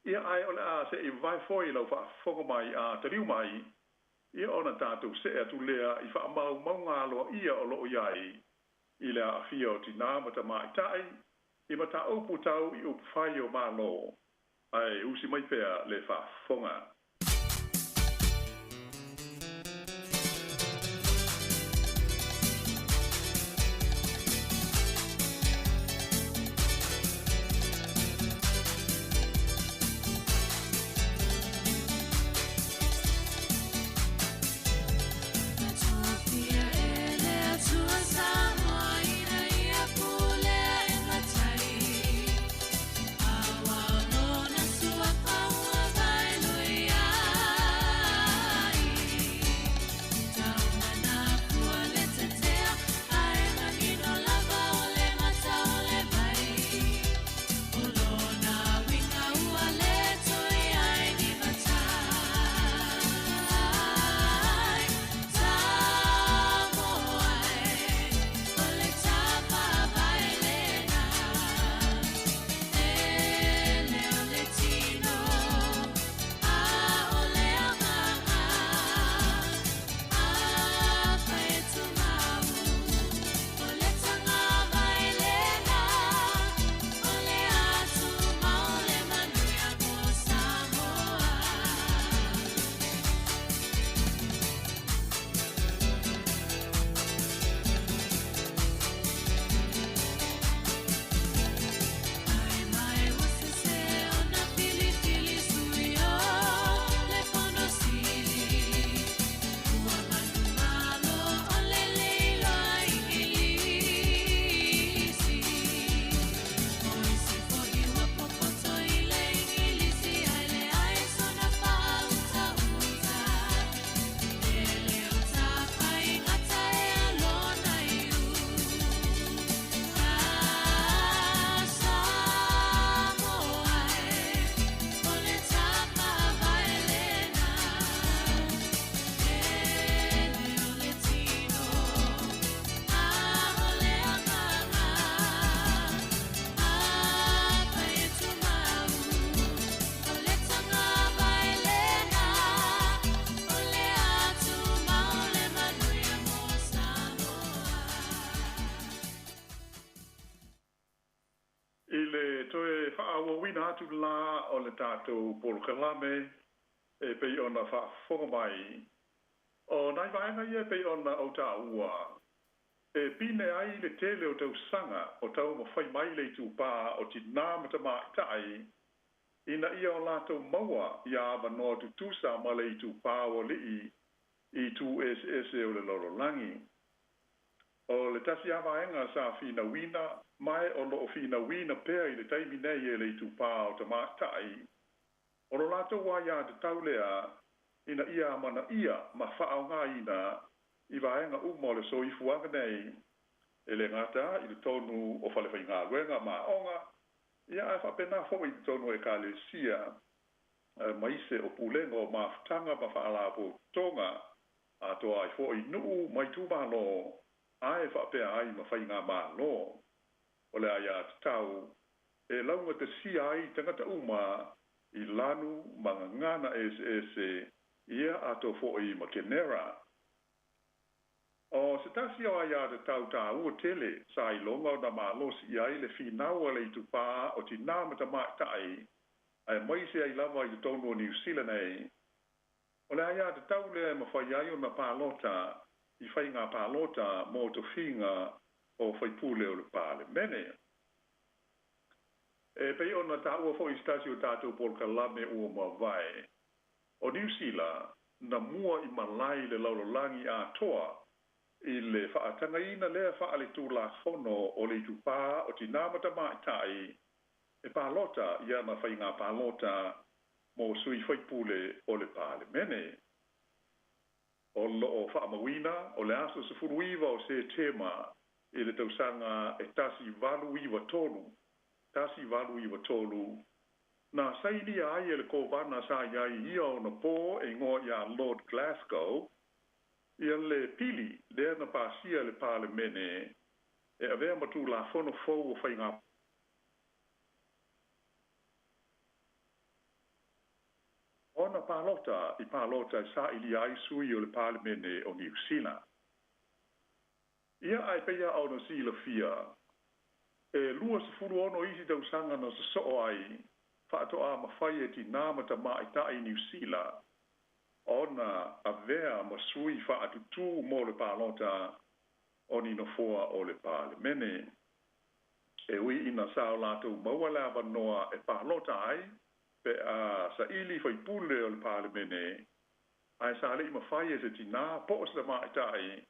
Ia ai o le a se I vai foi lau wha whonga mai a tariu mai. Ia ona tātou se atu lea I wha maunga alo ia o lo iai. I le a fia o tina mata maitai, I mata upu tau I upu whai o malo. Ai usi mai pea le wha whonga. Awa no na atu la o le tātou polokalame e pei ona whaafonga mai. O nai vaenga ia pei ona o tā ua. E pine ai le tele o tau sanga o tau ma whai mai le tūpā o ti nāmata mātai ina ia o lātou maua ia wanoa tutusa ma le tūpā o li I tū SS o le lorolangi. O le tasi avaenga sa fina wina, mai o lo fina wina pea I le taimi nei e le tūpā o ta mātai. O lo lātou wa ia te taulea ina ia mana ia ma whaau ngā ina I vaenga umo le so I fuanga nei e le ngata I le tonu o whalewhai ngā luenga ma onga ia e whapena fo I tonu e ka le sia maise o pulengo ma ftanga ma whaalapo tonga a toa I fo I nuu mai tu malo ai whapea ai ma whai ngā malo o le aia te tau e launga te sia ai tangata uma I lanu ma ngana ese ia a to fo I ma kenera. O se tasi o aia te tau tā ua tele sa I longa o na mālosi I ai le whinaua le tupā o ti nāmata mātai ai maise ai lava I tonu o New Zealand ei. O le aia te tau le ma whai ai o na pālota I whai ngā pālota mō to whinga o whai pūle o le pāle mene. E pei o na tā ua fo I stasi o tātou polkalame ua ma vai. O New Zealand na mua I malai le laulolangi a toa I le whaatanga ina lea whaale tū la whono o le tupā o ti nāmata mātai e pālota ia na whai ngā pālota mō sui whaipule o le pāle mene. O lo o whaamawina o le aso se furuiva o se tema I le tausanga e tasi valu iwa tolu na saili ai e le kovana sa iai ia o na pō e ngō ia Lord Glasgow ia le pili lea na pāsia le pāle mene e avea matu la whono fau o whai ngā ona pālota I pālota sa ili ai sui o le pāle mene o New Zealand. Ia ai peia au na sila fia e lua se furu ono isi tau sanga na se soo ai whaatoa mawhai e ti nāmata mātai New Zealand ona avea masui whaatutu mō le pālota o ni no foa o le pāle mene. E ui ina sao lātou maua la wanoa e pālota ai pe a sa ili whai pule o le pāle mene ai sa le ima whai e se tina po o sa mātai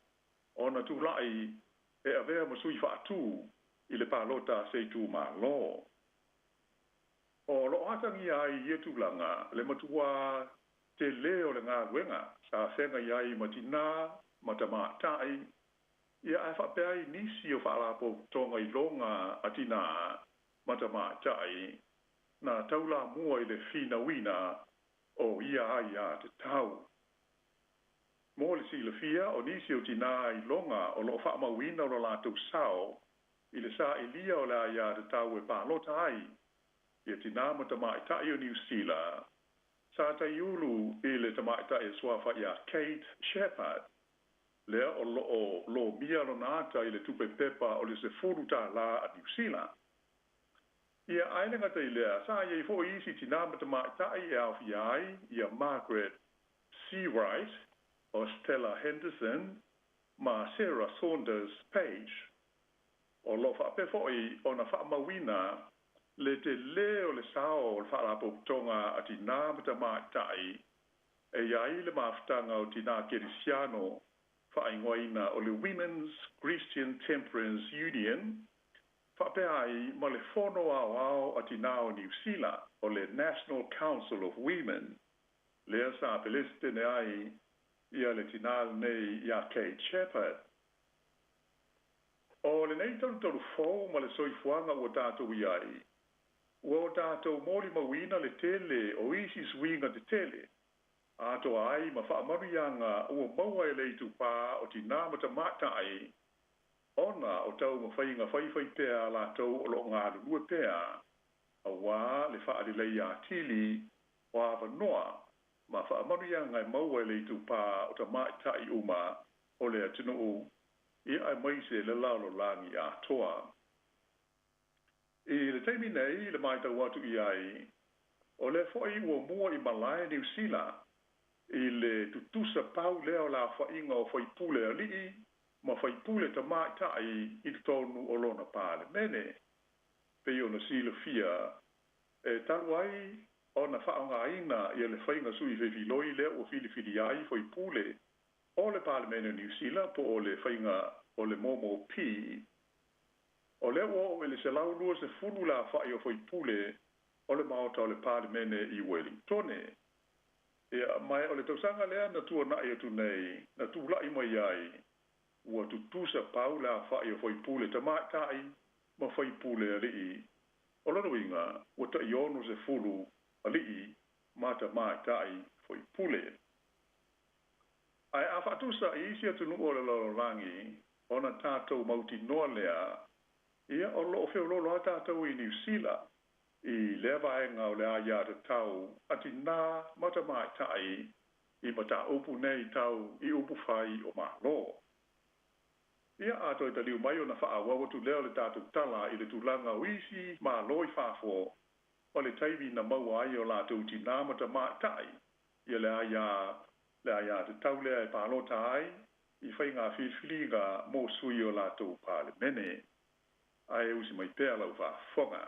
ona tu lai e avea masui whaatu I le pālota se tu mā lo. O lo atangi ai ietu langa le matua te leo le ngā ruenga, sa whenga iai matina, matamātai, ia ai whapeai nisi o whaalapo tonga I longa atina matamātai, na taula mua I le whina wina o ia ai a te tau. Mō le sila fia o nisi o tina I longa o lo whaamawina o lo lātou sao, I le sa ilia o le ai a te tau e pālota ai, ia tina matamātai o New Zealand, sa tai ulu I le tamaita e swafa ia Kate Shepherd. Lea o lo mia no nata I le tupe pepa o le se furu tā la a New Zealand. Ia ailenga te lea sa ia I fo isi tinama tamaita I alfi ai ia Margaret Seawright o Stella Henderson ma Sarah Saunders Page. O lo fa pefo I ona fa mawina le te leo le sao o le whaalapo tonga a ti nāmata mātai e iai le maftanga o tina Kerisiano whaingoina o le Women's Christian Temperance Union whapeai ma le whono au a tina o New Zealand o le National Council of Women lea sa peleste ne ai ia le tina nei ia Kate Shepherd. O le nei tolu fau ma le soifuanga o tātou iai Ua tātou mōri mawina le tele o isi swinga te tele. Ato ai ma whaamarianga ua maua e leitu pā o ti nāmata mātai. Ona o tau ma whainga whaiwhai pēa la tau o lo ngā rurua pēa. A wā le whaare lei a tili o awa noa ma whaamarianga e maua e leitu pā o ta mātai uma o le atinu I ai maise le laulo langi a toa. le taimi nei le mai tau atu i ai o le fo'i ua mua i Malaya New Zealand i le tutusa pau lea o la whainga o whaipule ali'i ma whaipule ta mātai i tonu o lona pāle mene pe o na sila fia taru ai o na whaonga aina i le whainga sui whewiloi lea o whili ai whaipule o le pāle mene New Zealand po o le whainga o le momo pi o le o le se lau lua se fulu la whai o whaipule o le maota o le pāle mene i Wellington ia mai o le tausanga lea na tua na ia tu nei na tu lai mai ai ua tutusa pau la whai o whaipule ta mātai ma whaipule ali'i o lana winga ua ta ionu se fulu ali'i ma ta mātai whaipule ai a whatusa i isi atu nu o le lalorangi o na tātou mauti noa lea ia o lo feo lo tātou i New Zealand i le vaenga o le aia te tau ati nā mata mai tai i mata upu nei tau i upu whai o malo. Ia ato i taliu mai o na wha wawatu leo le tātou tala i le tūlanga o isi malo i whafo o le taimi na maua ai o lātou ti nā mata mai tai i le aia te tau lea e pālo tai i whainga whiwhiringa mō sui o lātou pāle mene. Ai usi mai pēr lau whafonga.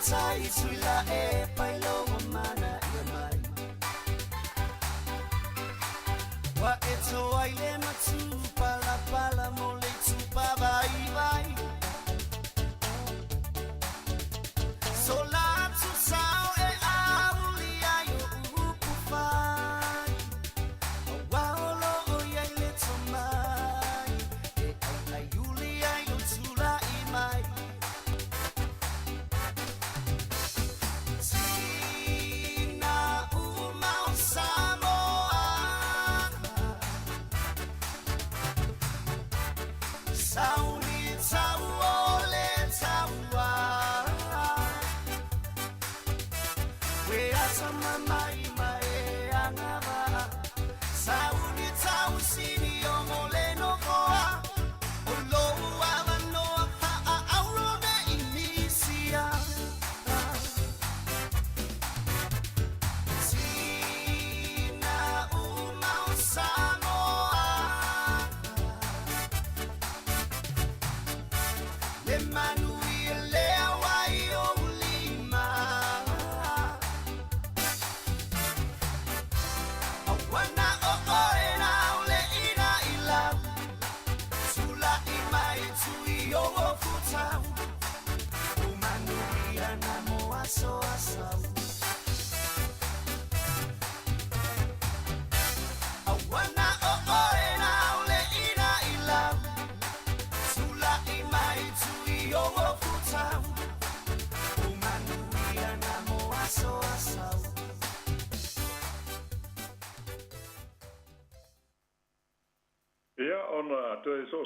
Tai suila e pailo mana ia mai wa eto ai le matu pala mo le tupa vai so la tu sao e auli ai o fai wa lo o ia le tomai e ai uli ai o tula i mai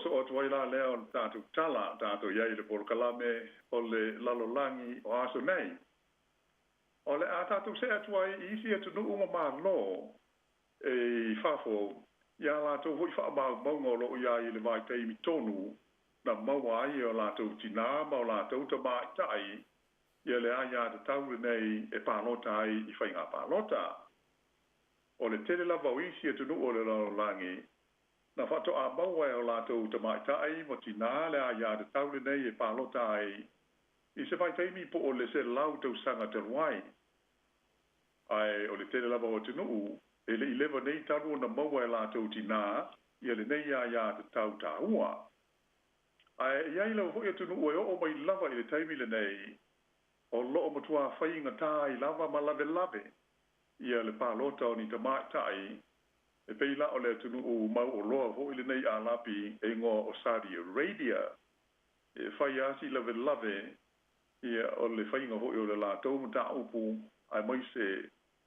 so o tuaila leo tātou tala, tātou iai le polokalame o le lalolangi o aso nei. O le a tātou se atuai isi atu nu uma maa lo e whafo ia lātou hui wha maunga lo iai le mai teimi tonu na maua ai o lātou tina ma o lātou ta mai tai ia le aia te taure nei e pālota ai i whainga pālota. O le tele lava o isi atu nu o le lalolangi na whato a maua e o lātou ta mai tai mo tina le aia te taure nei e pālota ai i se vai teimi po o le se lau tau sanga te ruai. Ai o le tele lava o te nuu, e le 11 nei tanu na maua e lātou tina, ia le nei ia te tau ta ua. Ai iai lau hoi atunu ue o mai lava i le taimi le nei, o loo matua whainga tā i lava ma lave lave, ia le pālota o ni ta mai tai, e peila o le atunu o mau o loa hoi le nei a lapi e ngō o Saudi Arabia, e whai asi lave lave, ia o le whainga hoi o le la tau mata upu, ai mai se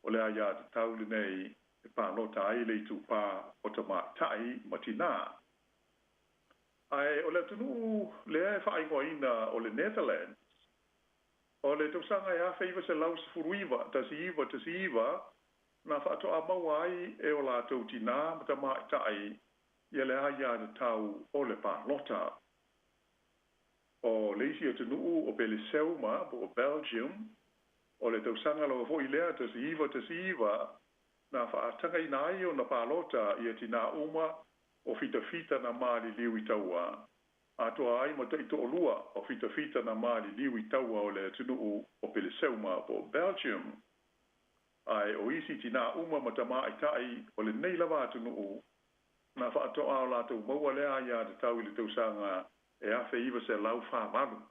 o le aia te tau le nei, e pālota ai le tu pā o ta mai tai matina. Ai o le tunu le e whaai ngoina o le Netherlands, o le tausanga e a whaiva se lau se furuiva, tasi iwa, na whaatoa maua ai e o la tau tina mata mai tai, ia le aia te tau o le pālota. O le isi o tunu o Beliseuma, o Belgium, o le tausanga lo hoi lea tasi iwa, na whaatanga i nai o na pālota ia tina uma, o fita na mali liu i taua. A toa ai ma teito o lua o fita na mali liu i taua o le tunu o Beliseuma o Belgium. Ai o isi tina uma ma tama i tai o le nei lava tunu na whaatoa o la tau maua lea ia te tau i le tausanga e a iwa se lau whamaru.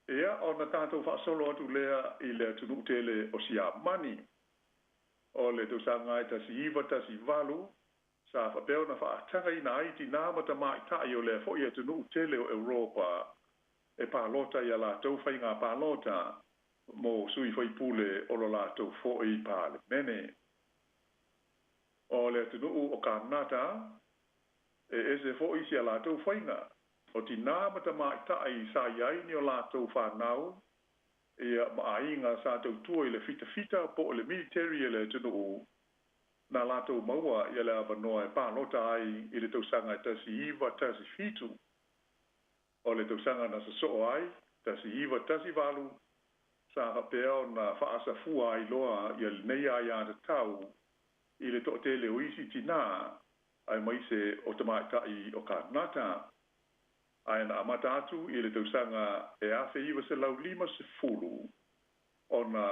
Ea o na tātou whaasolo atu lea i le tunu tele o Sia Mani. O le tausanga e tasi iwa tasi valu, sa whapeo na whaatanga i na aiti nā mata mai tai o le fwoi atu nuu tele o Europa e pālota i a la tau whai ngā pālota mo sui whai pule o lo la tau fwoi pāle mene. O le atu nuu o Kanata e ese fwoi si a la tau whai ngā o ti nā mata mai tai sa iai ni o la tau whanau e maainga sa tau tua i le fita po o le military e le atu nuu na lato maua ia le avanoa e pālota ai i le tausanga e tasi iwa tasi fitu. O le tausanga na sasoo ai, tasi iwa tasi valu, sa hapeo na whaasa fua ai loa ia le nei ai a te tau i le tote le oisi tina ai maise o tamaitai o Kanata. Ai na amata atu i le tausanga e afe iwa se lau 5 o na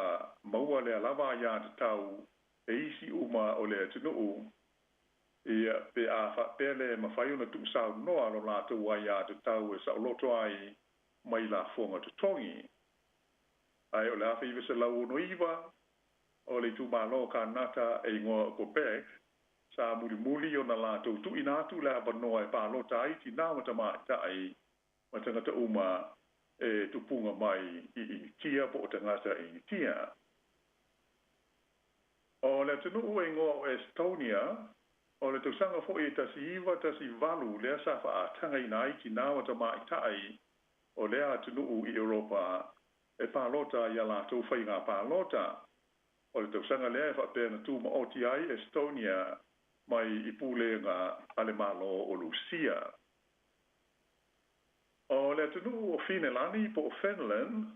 maua le alava ia te tau e isi uma o le atunuu, ia pe a whapele ma whaiuna tu sao noa lo la tu wai a te tau e sao loto ai mai la fonga te tongi. Ai o le awhi iwa se lau ono iwa, o le tu malo Kanata e ngoa Quebec, sa muli o na la tu inatu le abanoa e pālota ai ti nā mata mai tai, ma tangata uma e tupunga mai i tia po o tangata i tia. O le tunu e ngoa o Estonia, o le tausanga fo e tasi iwa tasi valu lea sa wha tanga i nai ki nāwa ta mai tai o lea tunu i Europa e pālota i ala tau whai ngā pālota. O le tausanga lea e wha pēna tū ma oti ai Estonia mai i pūle ngā ale malo o Lucia. O le tunu o Finelani po o Finland,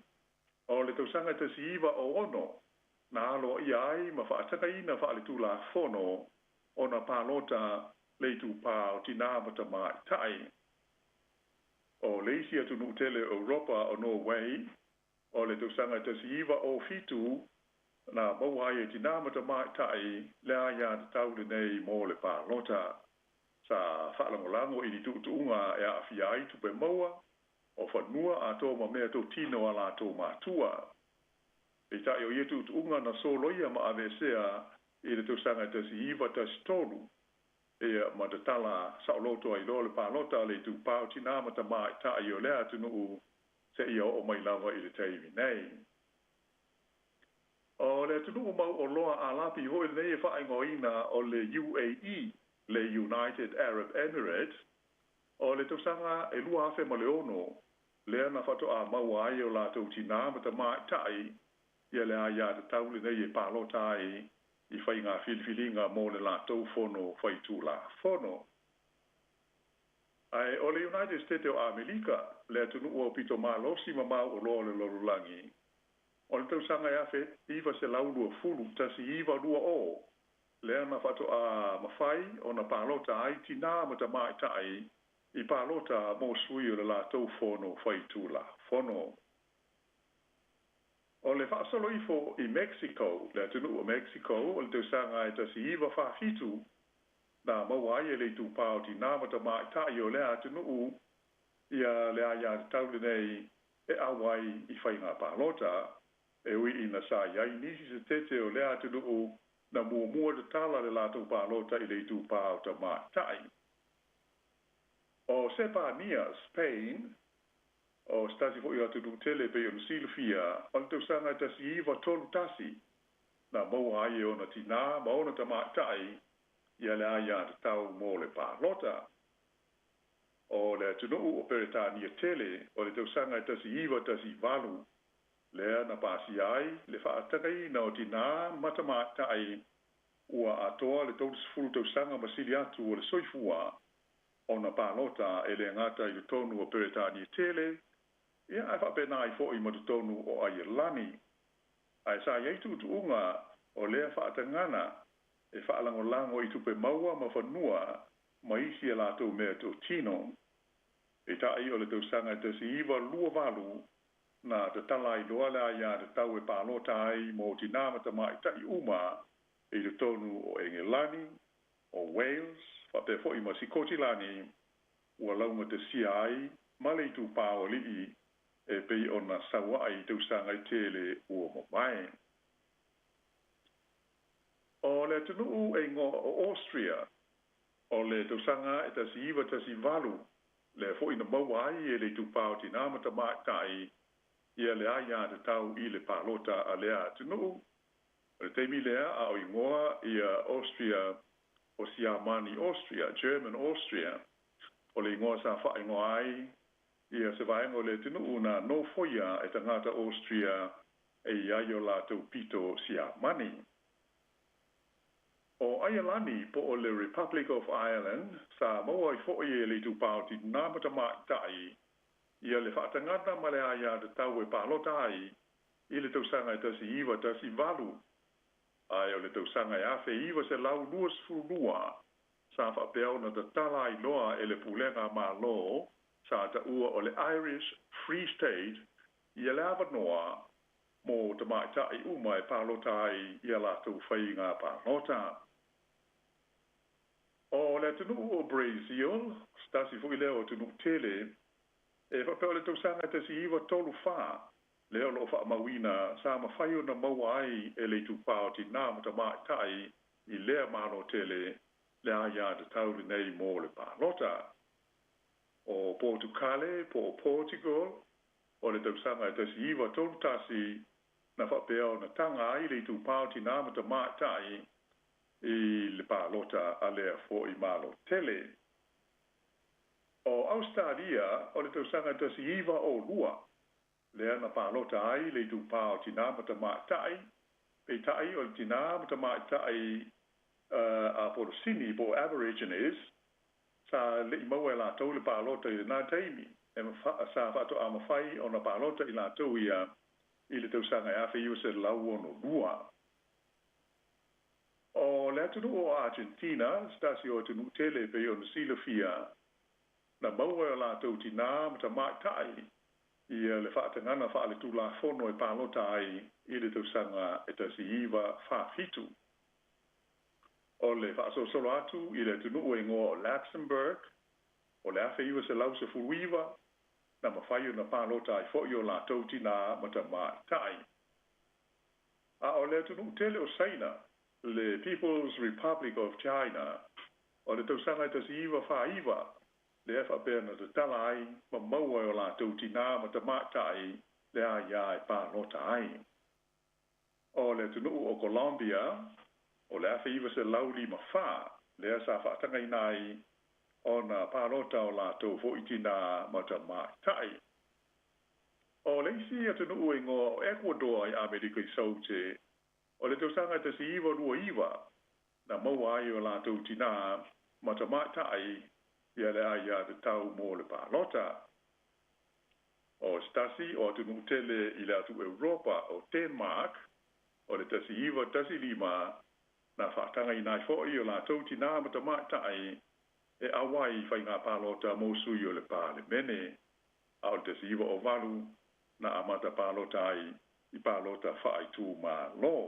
o le tausanga tasi iwa o ono, na alo i ai ma whaataka ina whaale tū la whono o na pālota leitu pā o tina mata mai tai. O leisi atu nu tele Europa o Norway, o le tausanga tasi iwa o fitu na mauhai e tina mata mai tai lea ia te taule nei mo le pālota. Sa whaalangolango i ni tuunga e a awhia ai tupe maua o whanua a tō ma mea tō tino a la tō mātua. E tai o ietu unga na soloia ma avesea i le tausanga tasi iwa tasi tolu. E ma te tala saoloto ai lo le pālota le tu pāo tina mata mai tai o lea tunu se ia o mai lava i le teivi nei. O le tunu mau o loa a lapi hoi nei e whaingoina o le UAE, le United Arab Emirates, o le tausanga e lua afe ma le ono, lea na whatoa mau ai o la tau tina mata mai tai ia le aia te taule nei e pālota ai i whai ngā whiliwhilinga mō le la tau whono whai tū la whono. Ai o le United States o Amerika le atunu o pito mālosi ma mau o loa le lorulangi. O le tausanga e awhe iwa se laulua fulu tasi iwa lua o lea na whato a mawhai o na pālota ai tina mata mai tai i pālota mō sui o le la tau whono whai tū la whono. O le whaasolo ifo i Mexico, le atunu o Mexico, o le tausanga e tasi iwa whafitu, na maua ai le tu pao ti na mata mai ta i o le atunu ia le aia tau nei e awai i whainga pālota e ui ina sa iai nisi se tete o le atunu na mua de tala le lātou pālota i le tu pao ta mai tai. O Sepania, Spain, o stasi fo i atunu tele pe o silfia, o le tausanga tasi iwa tolu tasi, na maua ai o na tina, maona ta mai tai, ia le aia te tau mō le pālota. O le tunu o Peretania tele, o le tausanga tasi iwa tasi valu, lea na pasi ai, le whaatakai na o tina matamatai, ua atoa le tausfulu tausanga masili atu o le soifua, o na pālota e le ngata i le tonu o Peretania tele, ia ai whapena i fo i matutonu o Ailani. Ai sa iaitu tuunga o lea whaatangana, e whaalango i tupe maua ma whanua, ma isi e lātou mea tō tino. E tai o le tausanga tasi iwa lua valu, na te tala i loa lea ia te tau e pālota ai mo tina mata mai tai uma, i le tonu o Engelani, o Wales, whape fo i ma Sikotilani, ua launga te sia ai, male i tu pāo lii, e pei o na sawa ai tausanga i tele ua mawai. O le tunu e ngō o Austria, o le tausanga e tasi iwa tasi valu, le fo ina mawai e le tupao tina mata mātai, ia le aia te tau i le pālota a lea tunu. Le teimi lea a o ingoa ia Austria, o Siamani Austria, German Austria, o le ingoa sa wha ingoa ai, ia se vaengo le tunu na no foia e tangata Austria e iai o lātou pito Siamani. O Ailani po o le Republic of Ireland, sa maua i fo i le tupao ti nāmata mātai, ia le whaatangata ma le aia te tau e pālota ai, i le tausanga e tasi iwa tasi valu. Ai o le tausanga e awhi iwa se lau luas furua, sa whapeo na te tala i loa e le pulenga mā lo, sa ta ua o le Irish Free State, ia le awanoa, mo te maitai uma e pālota ai, ia lātou whainga pālota. O le tunu o Brazil, stasi fui leo tunu tele, e whapeo le tausanga te si iwa tolu wha, leo lo wha mawina, sa mawhaio na maua ai e le tupao ti nāmata maitai, i lea mano tele, le aia te tauri nei mō le pālota. O Portugal, po Portugal, o le tausanga te si iwa tolu tasi, na whapeo na tanga ai le tupao ti nāmata maitai, i le pālota a lea fo i malo tele. O Australia, o le tausanga tasi iwa o lua, lea na pālota ai le tupao ti nāmata maitai, pe tai o le ti nāmata maitai a porosini po Aborigines, sa le i maua la tau le pālota i le nā teimi, e sa whato a mawhai o na pālota i la tau ia, i le tausanga e awhi iwa se lau ono lua. O le atunu o Argentina, stasi o tunu tele pe o na silofia, na maua o la tau ti nā mata maitai, i le whaatangana wha le tula fono e pālota ai, i le tausanga e tasi iwa whawhitu. O le whaaso solo atu, i le tunu o ingoa o Luxembourg, o le awhi iwa se lau se furuiwa, na mawhaio na pālota ai fo i o la tau ti nā mata maitai. A o le tunu tele o Saina, le People's Republic of China, o le tausanga e tasi iwa whaiwa, le efa pēna te tala ai, ma maua o la tau tina ma te mātai, le a iai pālota ai. O le tunu o Colombia, o le awhi iwa se lauli ma whā, le asa whaatanga inai, o na pālota o la tau fo itina ma te mātai. O le isi a tunu o ingo o Ecuador i Amerika i saute, o le tausanga te si iwa rua iwa, na maua ai o la tau tina ma te mātai, ia le aia te tau mō le pālota. O stasi o tunu tele i le atu Europa o Denmark, o le tasi iwa tasi lima, na whaatanga i nai fōi o la tau tina ma te mātai, e awai whai ngā pālota mō sui o le pāle mene, a o le tasi iwa o walu, na amata pālota ai, i pālota whai tū mā lō.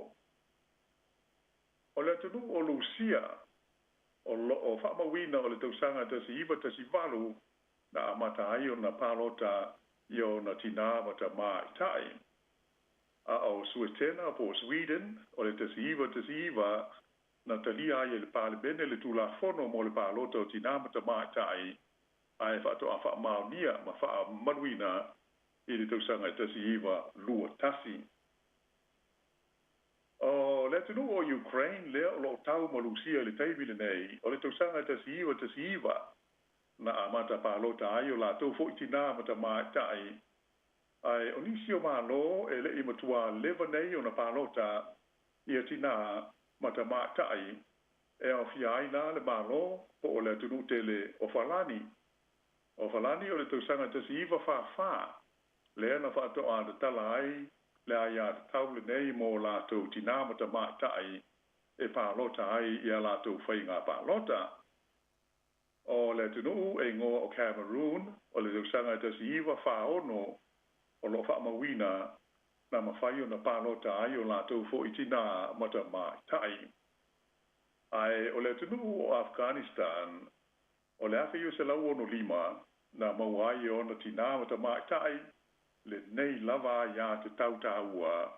O le tunu o Lucia, o whamawina o le tausanga te si iwa te si walu na amata ai o na palota i o na tina ma ta mai tai. A o Suetena po Sweden o le te si iwa na talia ai le pale bene le tula fono mo le palota o tina ma ta mai tai ai whato a whamaunia ma wha manuina i le tausanga te si iwa lua tasi. O le tunu o Ukraine le o lo tau malusia le taimile nei o le tausanga te si iwa na amata palota ai o la tau fo itina ma ta mai tai ai o nisi o malo e le imatua leva nei o na palota i atina ma ta mai tai e o fiai na le malo po o le tunu tele o falani o le tausanga te si iwa fa le na fa to a le tala ai le aia tau le nei mo la tau tina ma ta mai tai e palota ai i a la tau whainga palota o le tunu e ngoa o Cameroon o le tausanga te si iwa fa ono o lo whamawina na mawhai o na palota ai o la tau fo itina ma ta mai tai. Ai o le tunu o Afghanistan o le awhi o se lau ono lima na mawai o na tina ma ta mai tai le nei lava ia te tautaua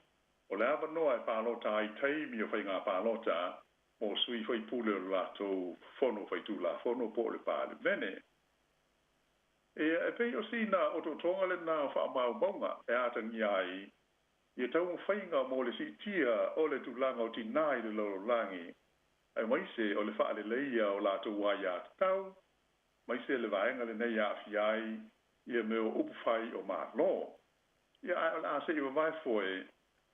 o le awa noa e palota ai teimi o whainga palota mo sui whai pule o lato fono whai tula fono po le pale mene. E pei o sina o to tonga le na wha mau maunga e atangi ai i tau whainga mo le si tia o le tulanga o tinai le loro langi ai maise o le wha le leia o lato waia tau maise le vaenga le nei a fiai ia meo upwhai o maa lo. Ia a se iwa vai foi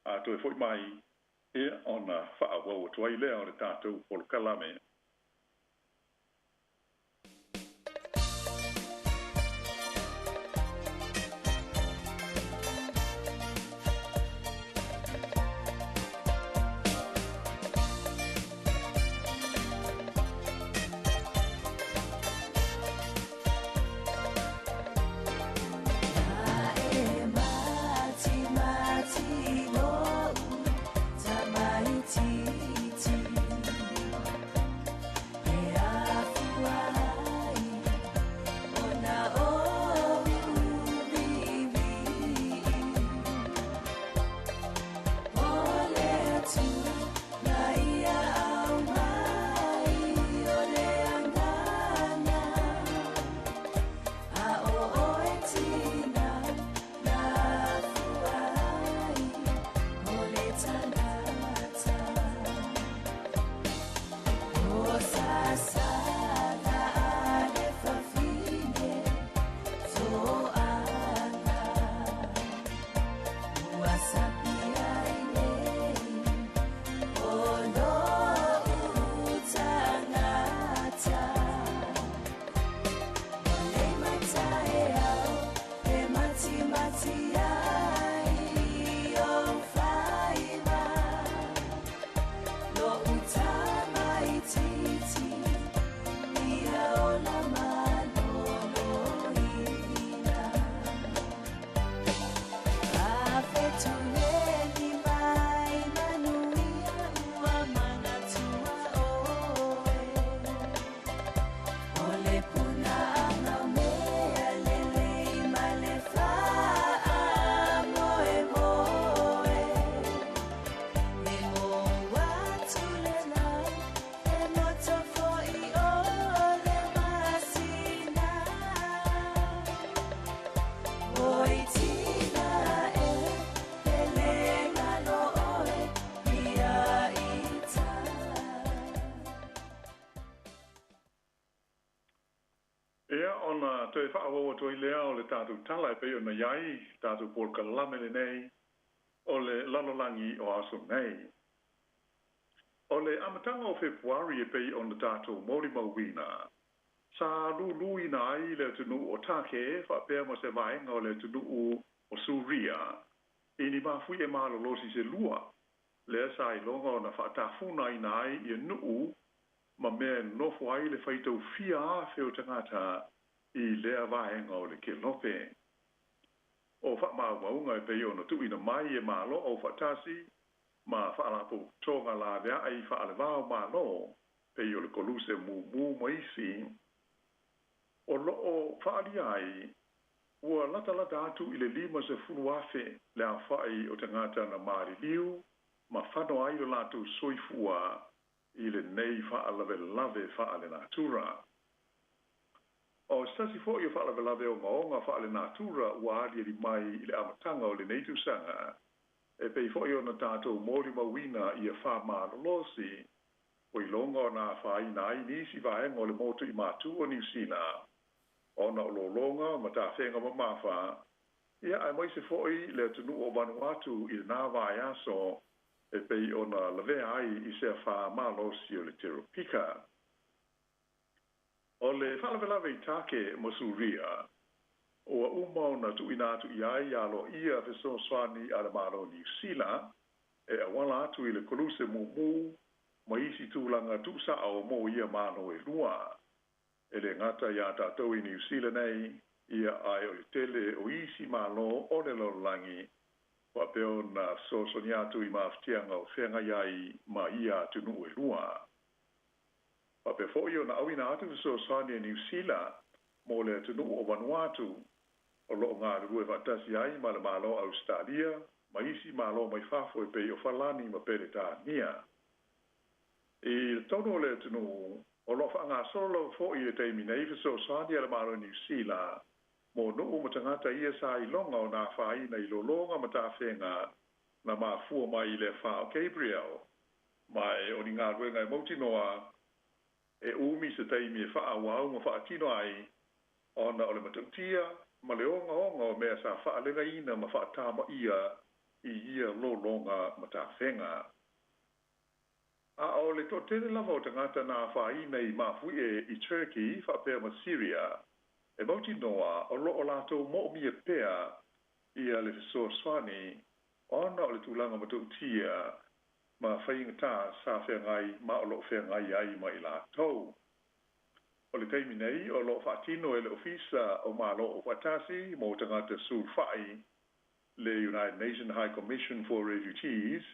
a to e foi mai e ona wha wau to ai lea o le tātou polo kalame. te whaawawa toi lea o le tātou tala e pei o na iai, tātou porka lamele nei, o le lalolangi o aso nei. O le amatanga o Februari e pei o na tātou mori mauina, sa lului na ai le tunu o take, whapea ma se vaenga o le tunu o Suria, i ni mawhui e malo losi se lua, le sa i longa o na whaatafuna i na ai i nuu, ma mea nofo ai le whaitau fia a feo tangata i lea vaenga o le ke lope. O whaamau maunga e pei o na tuina mai e malo o whatasi, ma whaalapo tonga la vea ai whaale vao malo, pe o le koluse mu maisi o loo whaali ai ua lata atu i le 5 afe le a whai o te ngata na maari liu ma whano ai o lātou soifua i le nei whaalave whaale natura. O stasi fo i whaalave lave o ngaonga whaale natura ua ali ri mai i le amatanga o le neitu sanga e pei fo i o na tātou mōri mawina i a wha maalolosi o i longa o nā whai nai nisi vaenga o le motu i mātu o New Zealand. Ona o longa ma tā whenga ma mawha ia ai mai se fo i le tunu o Vanuatu i le nā vai aso e pei ona lave ai i se wha malosi o le Teropika. O le whalawelawe i take Mosuria, o a umau na tu inatu i ai alo ia fiso swani a le maro New Zealand, e a wala atu i le koluse mumu, ma isi tūlanga tu sa au mo ia mano e lua. E le ngata ia tātou i New Zealand ei, ia ai o le tele o isi malo o le lolangi, wa peo na so soniatu i maaftianga o whenga iai ma ia tunu e lua. Wa pe fo io na awina atu so swani e New Zealand, mo le tunu o Vanuatu, o lo ngā rue vatasi ai ma le malo Australia, ma isi malo mai fafo e pei o falani ma pere tā nia. I tono le tunu, o lo fa ngā solo fo i e teimi nei so swani e le malo New Zealand, mo nuu ma tangata ia sa i longa o nā whaina i lolonga ma tā whenga na mā fua mai i le whao Gabriel. Mai o ni ngā ruenga e mautinoa e umi se teimi e wha wau ma wha tino ai ona o le matautia ma le onga o mea sa wha lenga ina ma wha tāma ia i ia lolonga ma tā whenga. A o le to tene lava o tangata nā whaina i mā fui i Turkey wha pēr ma Syria e mauti noa o loo lātou mo mi e pēa ia le so swani ona o le tūlanga matautia ma whainga tā sa whengai ma o loo whengai ai ma i lātou. O le teimi nei o loo whaatino e le ofisa o ma loo o watasi mo tangata sulfai le United Nations High Commission for Refugees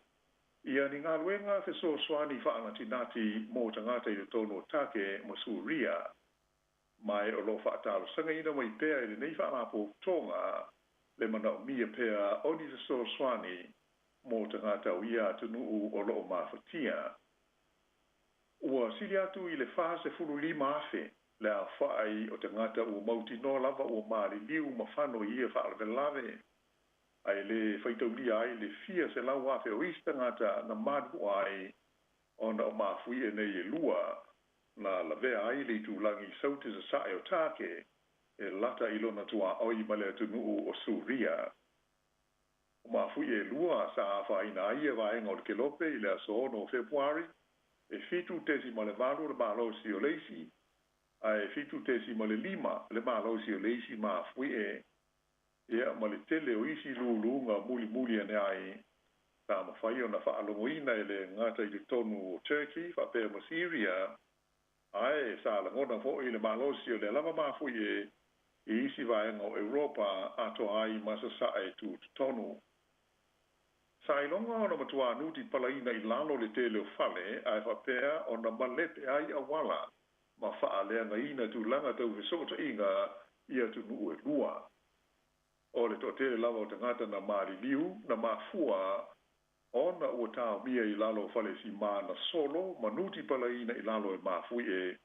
ia ni ngā luenga fe so swani whaangatinati mo tangata i le tono take mo Suria. Mai o lo whaatalo sanga ina mai pēa i le nei whaanapo tonga le mana o mia pēa o ni so swani mo tangata o ia tunu o lo o mawhatia. Ua sili atu i le whaase fulu 5 afe le a whaai o tangata o mauti no lava o maari liu ma whano i e whaalawelave. Ai le whaitauli ai le fia se lau afe o istangata na madu ai ona o mawhui e nei e lua na la vea ai le tūlangi saute sa sae o tāke e lata ilona tua oi ma le tunu o Suria. O mawhui e lua sa awha ina ai e vaenga o le kelope i le aso no Februari e fitu tesi ma le valu le malosi o leisi a e fitu tesi ma le 5 le malosi o leisi mawhui e ia ma le tele o isi lulunga muli ane ai ta mawhai o na whaalongoina e le ngata i le tonu o Turkey whapea ma Syria ai sa la ngona fo i le malosi o le lava mawhui e i isi vaenga o Europa ato ai masa sae tu tonu. Sa ilonga o na matua nuti palaina i lalo le tele o fale ai whapea o na malete ai awala ma whaalea ngaina tu langa tau visota inga ia tu nuu e lua. O le tōtele lava o tangata na maari liu, na mafua, ona ua tāo mia i lalo fale si mana solo, manuti palaina i lalo e mafui e.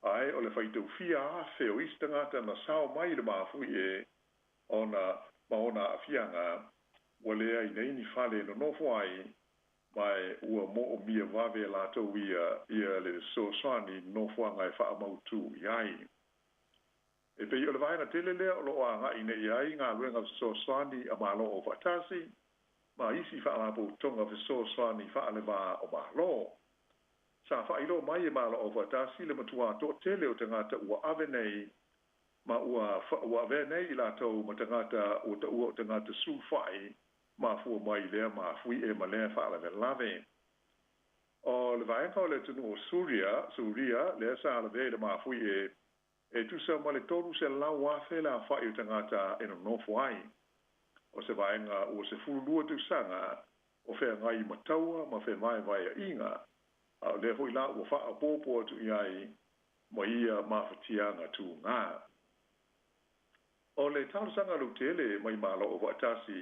Ai, o le whaitau fia afe o istangata na sao mai le mafui e, ona maona a fianga, walea i neini fale no nofo ai, mai ua mo o mia wave la tau ia le so swani nofo anga e wha amautu i ai. E pe o le vaina tele lea o lo anga i nei ai ngā luenga so swani a malo o vatasi, ma isi whaalapo tonga so swani whaale wā o malo. Sa whailo mai e malo o vatasi le matua to tele o tangata ua ave nei, ma ua ave nei i latou ma tangata o ta ua o tangata sulfai, ma fua mai lea ma fui e ma lea whaale lave. O le vaina o le tunu o Suria, lea sa le vele ma fui e tu sa male toru se lau afe la whai o tangata e no nofo ai. O se vaenga o se fululua tu sanga o whea ngai mataua ma whea mai vai a inga. A le hoi la ua wha a pōpō atu iai mo ia mawhatianga tū ngā. O le tausanga lu tele mai malo o watasi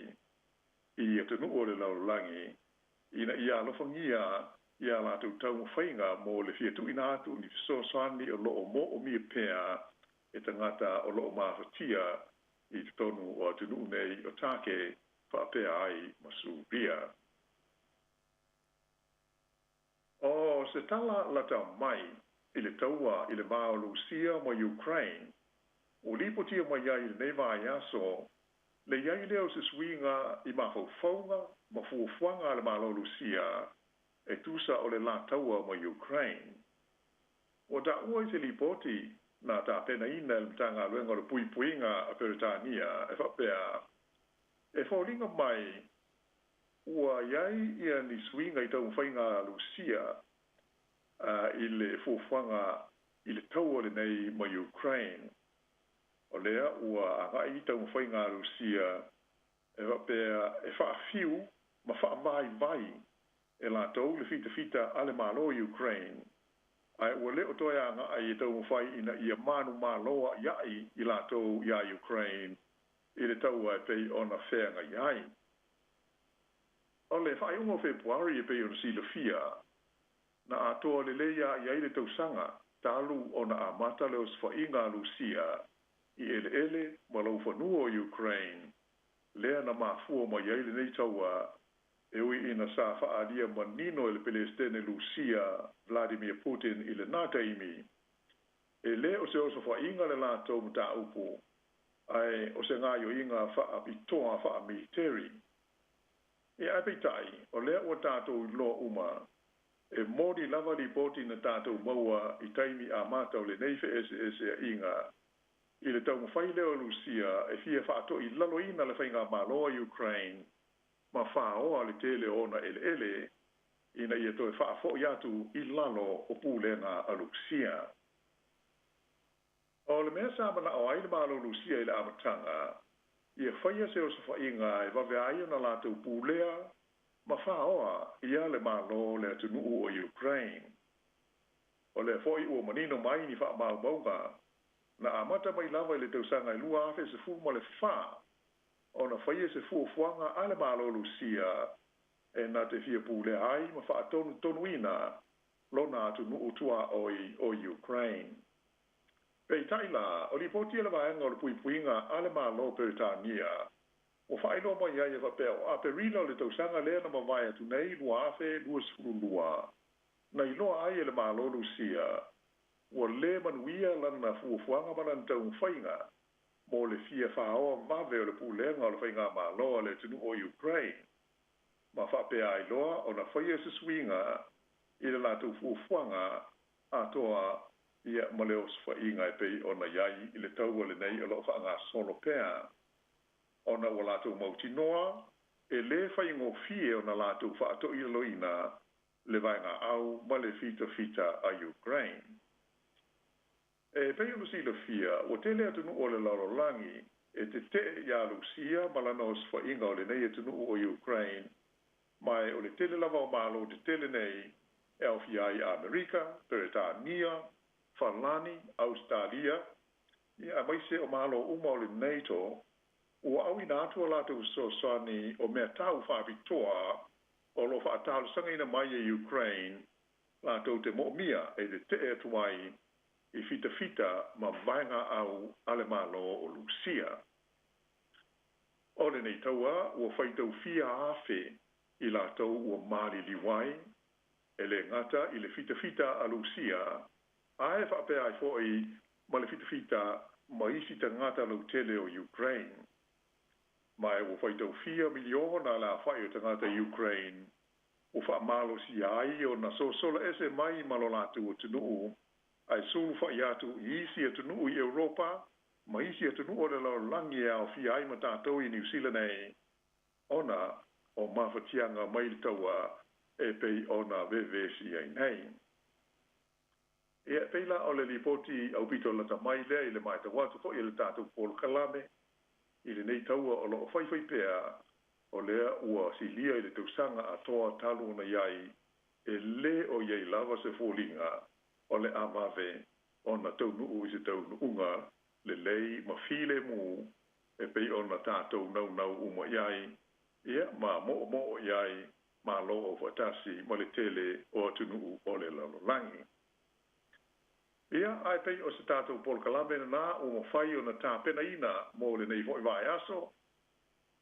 i atanu o le laulangi ina ia alofangia ia la tau whainga mo le fiatu ina atu ni fisosoani o loo mo o mi pea e tangata o loo mawhatia i te tonu o atanu nei o take whaapea ai masuria. O se tala lata mai i le taua i le maolu sia mo Ukraine, o lipotia mai ia i le neva iaso, le iai leo se suinga i mawhauwhaunga, mafuafuanga le maolu sia, e tusa o le la taua mo Ukraine. O da ua i se lipoti, na ta pena ina le mtanga luenga le puipuinga a Peritania, e whapea, e whaulinga mai, ua iai ia ni suinga i tau whainga Lucia i le fuafuanga i le taua le nei mo Ukraine. O lea ua anga i tau whainga Lucia e wapea e whaafiu ma whaamai vai e la tau le fita ale malo Ukraine. Ai ua leo toi anga i tau whai ina ia manu maloa iai i la tau ia Ukraine i le taua e pei ona whenga iai. O le whai ungo Februari e pei o si le fia, na atoa le leia i aile tausanga, talu o na amata leo sfainga Lucia, i ele ma lau whanua o Ukraine, lea na mafua ma i aile nei taua, e ui ina sa whaadia manino ele Palestine Lucia, Vladimir Putin i le nata imi, e le o se oso whainga le lato mta upu, ai o se ngā yo inga whaapitoa wha military. E apitai, o lea ua tātou loa uma, e mōri lava li poti na tātou maua i taimi a mātau le neife ese a inga. I le tau mwhai leo Lucia e fia whaato i laloina le whainga maloa Ukraine, ma whaoa le tele ona ele, ina ia toi whaafo i atu i lalo o pūlenga a Lucia. O le mea sāmana o aile malo Lucia i le amatanga, ia whaia se o sa whainga e wawe aia na lātou pūlea, ma whaoa ia le malo le atunuu o Ukraine. O le whoi ua manino mai ni wha mau maunga, na amata mai lava i le tausanga i lua afe se fu ma le wha, o na whaia se fu fuanga ale malo Lucia, e na te fia pūlea ai ma wha tonu ina, lona atunuu tua o Ukraine. Pei taila, o li poti ala vaenga o le puipuinga ale malo Peritania, o whaino mai ia ia whapeo, a perina o le tausanga lea na mawai atu nei lua afe lua sifurulua. Na iloa ai ele malo Lucia, ua le manuia lana fuafuanga manan tau mwhainga, mo le fia whaoa mawe o le pūlenga o le whainga malo le tunu o Ukraine. Ma whapea iloa o na whaia se swinga, i le lātou fuafuanga, atoa ia maleos whainga e pei o na iai i le taua le nei o lo whaanga solo pea. O na ua lātou mautinoa, e le whaingo fie o na lātou whaato i loina le vainga au ma le fita a Ukraine. E pei o si le fia, o tele atunu o le laurolangi, e te ia Lucia malanos whainga o le nei atunu o Ukraine, mai o le tele lava o malo te tele nei, e au fiai Amerika, Peritania, Falani, Australia, ia maise o malo uma o le NATO, ua au ina atua lātou sosani o mea tau whaapitoa o lo whaatau sanga ina mai e Ukraine, lātou te mo'mia e te atuai i fita ma vainga au ale malo o Lucia. O le nei taua, ua whaitau fia afe i lātou ua mali liwai, e le ngata i le fita a Lucia, ae whapea ai fōi ma le fita ma isi ta ngata lau tele o Ukraine. Mai o whaitau 4 miliona la whai o ta ngata Ukraine, o wha malo si ai o na sola ese mai malo latu o tunuu, ai sulu whai atu i isi a tunuu i Europa, ma isi a tunuu o le lau langi au fi ai ma tātou i New Zealand ei, ona o mawhatianga mai taua e pei ona vevesi ai nei. E peila o le lipoti au pito lata mai lea i le mai ta watu fo i le tātou polo kalame, i le nei taua o lo whaiwhai pea o lea ua si lia i le tausanga a toa talu na iai e le o iei lava se fōlinga o le amave o na tau nuu i se tau nuunga le lei ma file mu e pei o na tātou nau uma iai ia ma mo iai ma lo o fatasi ma le tele o atu nuu o le lalolangi. Ia ai pei o se tātou polkalame na o ma whai o na tāpena ina mo le nei fōi vai aso.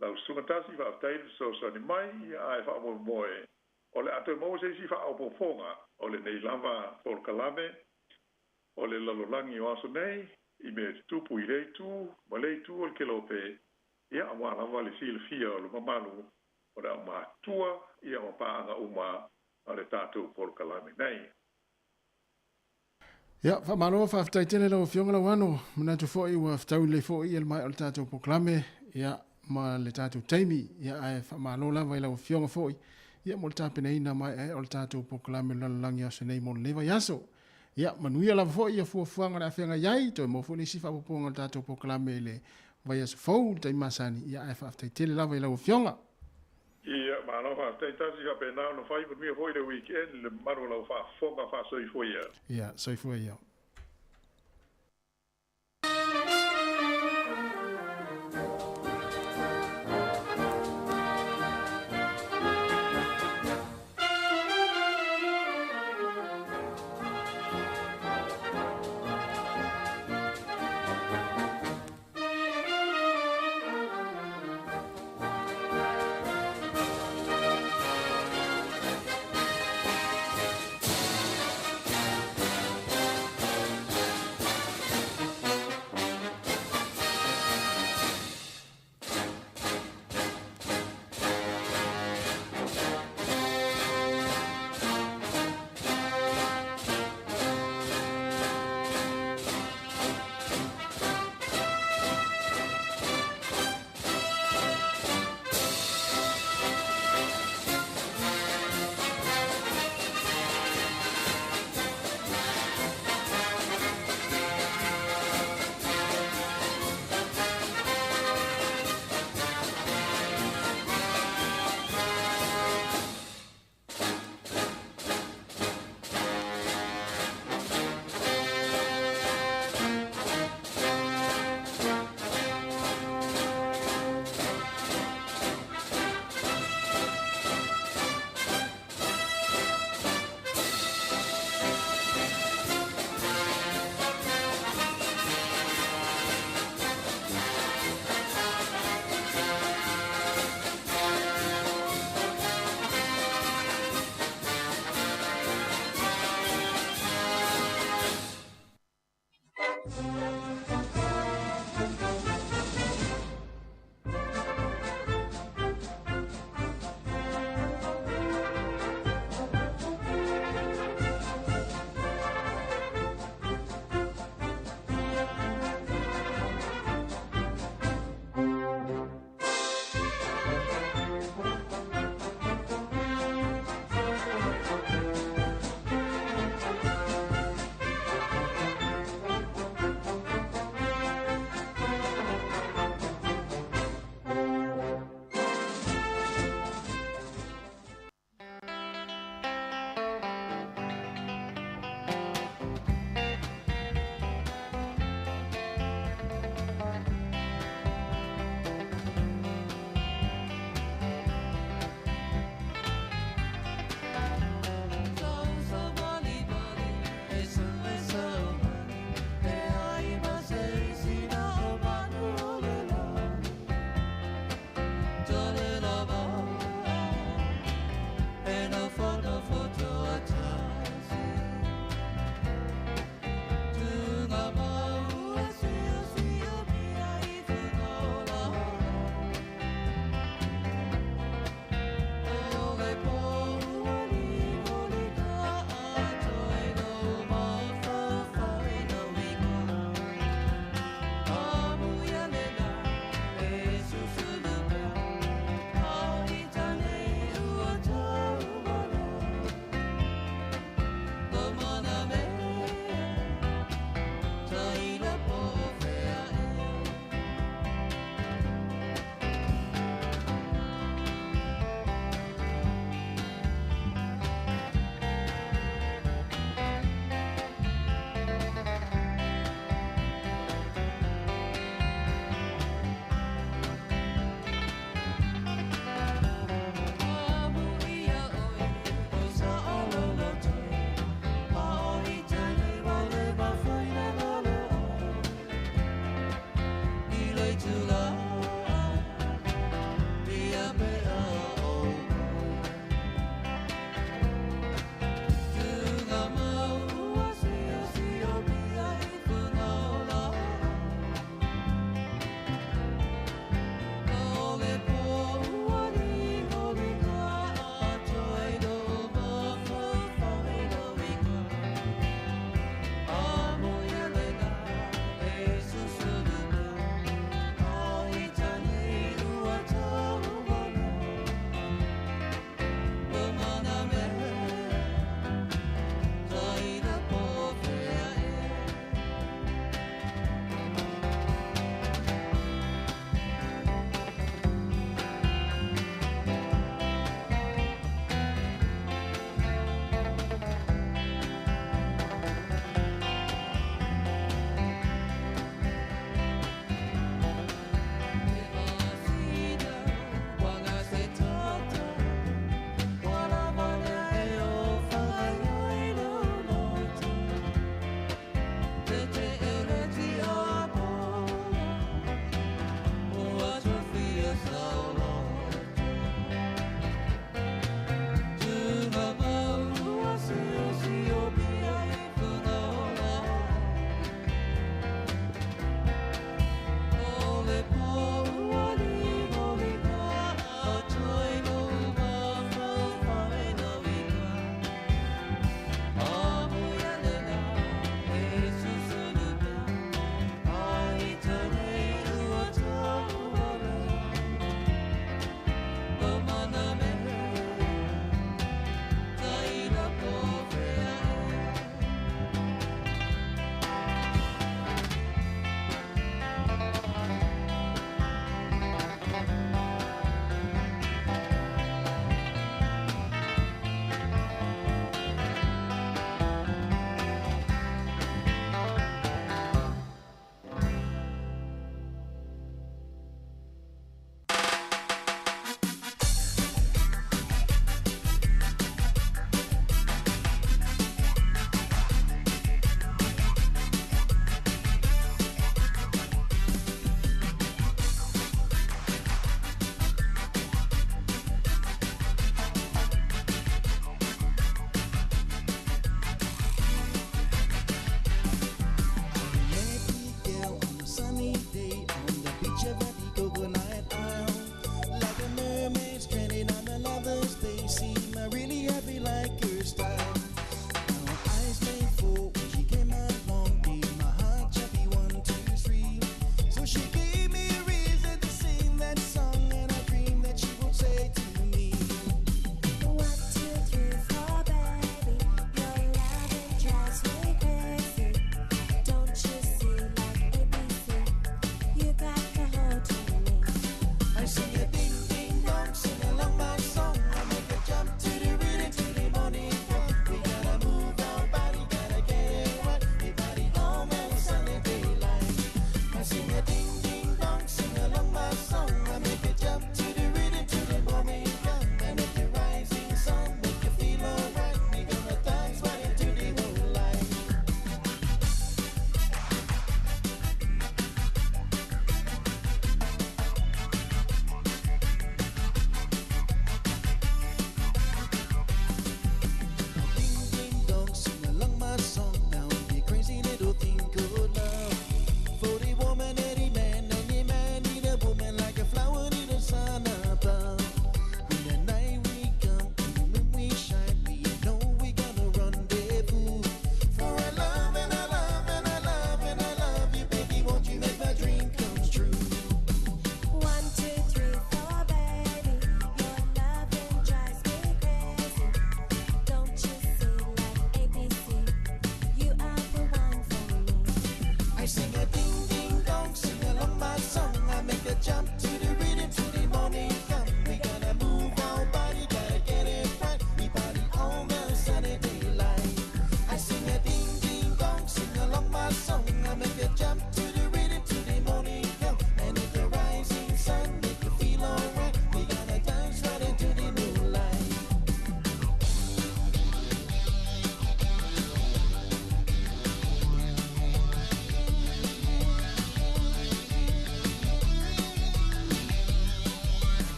Lau sungatasi wa aftairi so sa ni mai ia ai wha mo moe o le atu mo se si wha o poponga o le nei lava polkalame o le lalolangi o aso nei I me tupu I reitu, ma leitu o le kelope, ia a wala wale sila fia o le mamalu o le au mātua, ia o paanga uma o le tātou polkalame nei. Ia, whamaro whaftai tene lau fionga lau ano, manatu fōi ua whtau le fōi el mai o le tātou polkalame, ia ma le tātou taimi, ia ai whamaro lawa I lau fionga fōi, ia mo le tāpena ina mai ai o le tātou polkalame lalalangi aso nei mo le lewa yaso. Ia, manuia lava fōi ia fuafuanga na awhenga iai, toi mo fōni si whapoponga le tātou polkalame le vai aso fōu, tai masani, ia ai whaftai tele lawa I lau fionga. Ia, mana whaftai tasi ka pēnā no whai manuia fōi le weekend, le maru lau whafonga whasoi fōi ia. Ia, soi fōi ia.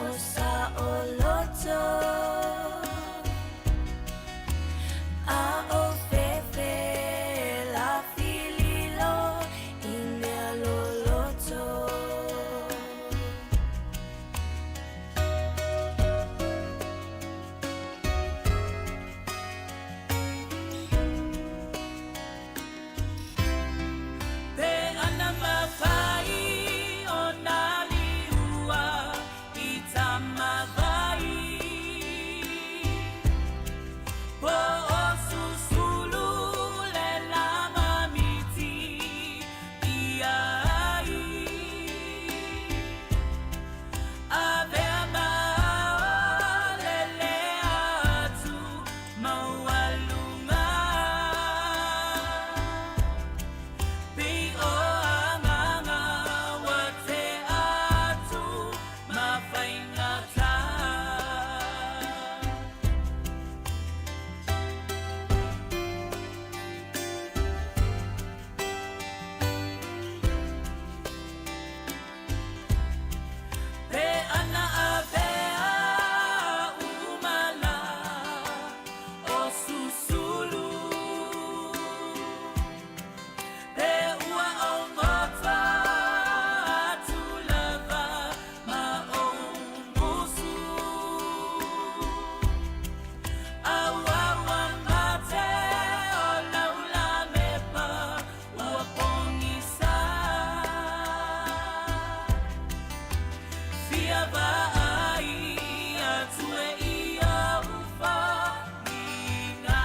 o sa o loto a o fefe la fililo ine lo loto pe ana mafai o nali ua i tamavai po o susulu le lama miti i ai ave ama le le atu maualunga Be o anganga wa te atu mawhaingata Pe ana avea umala o susulu Pe ua o ngota atu lava ma o musu Awa wa mate o laula mepa ua pongisa Fia va ai atu e ia ufa inga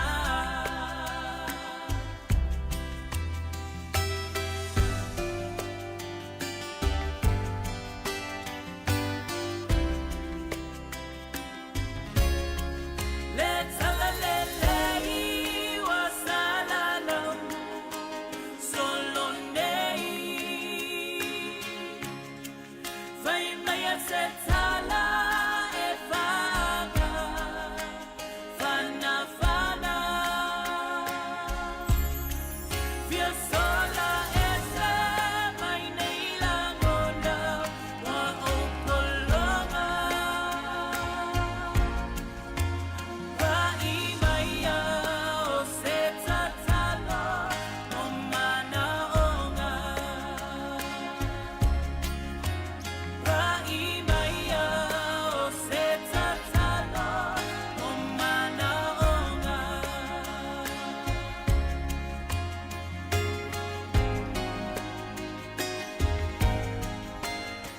Let's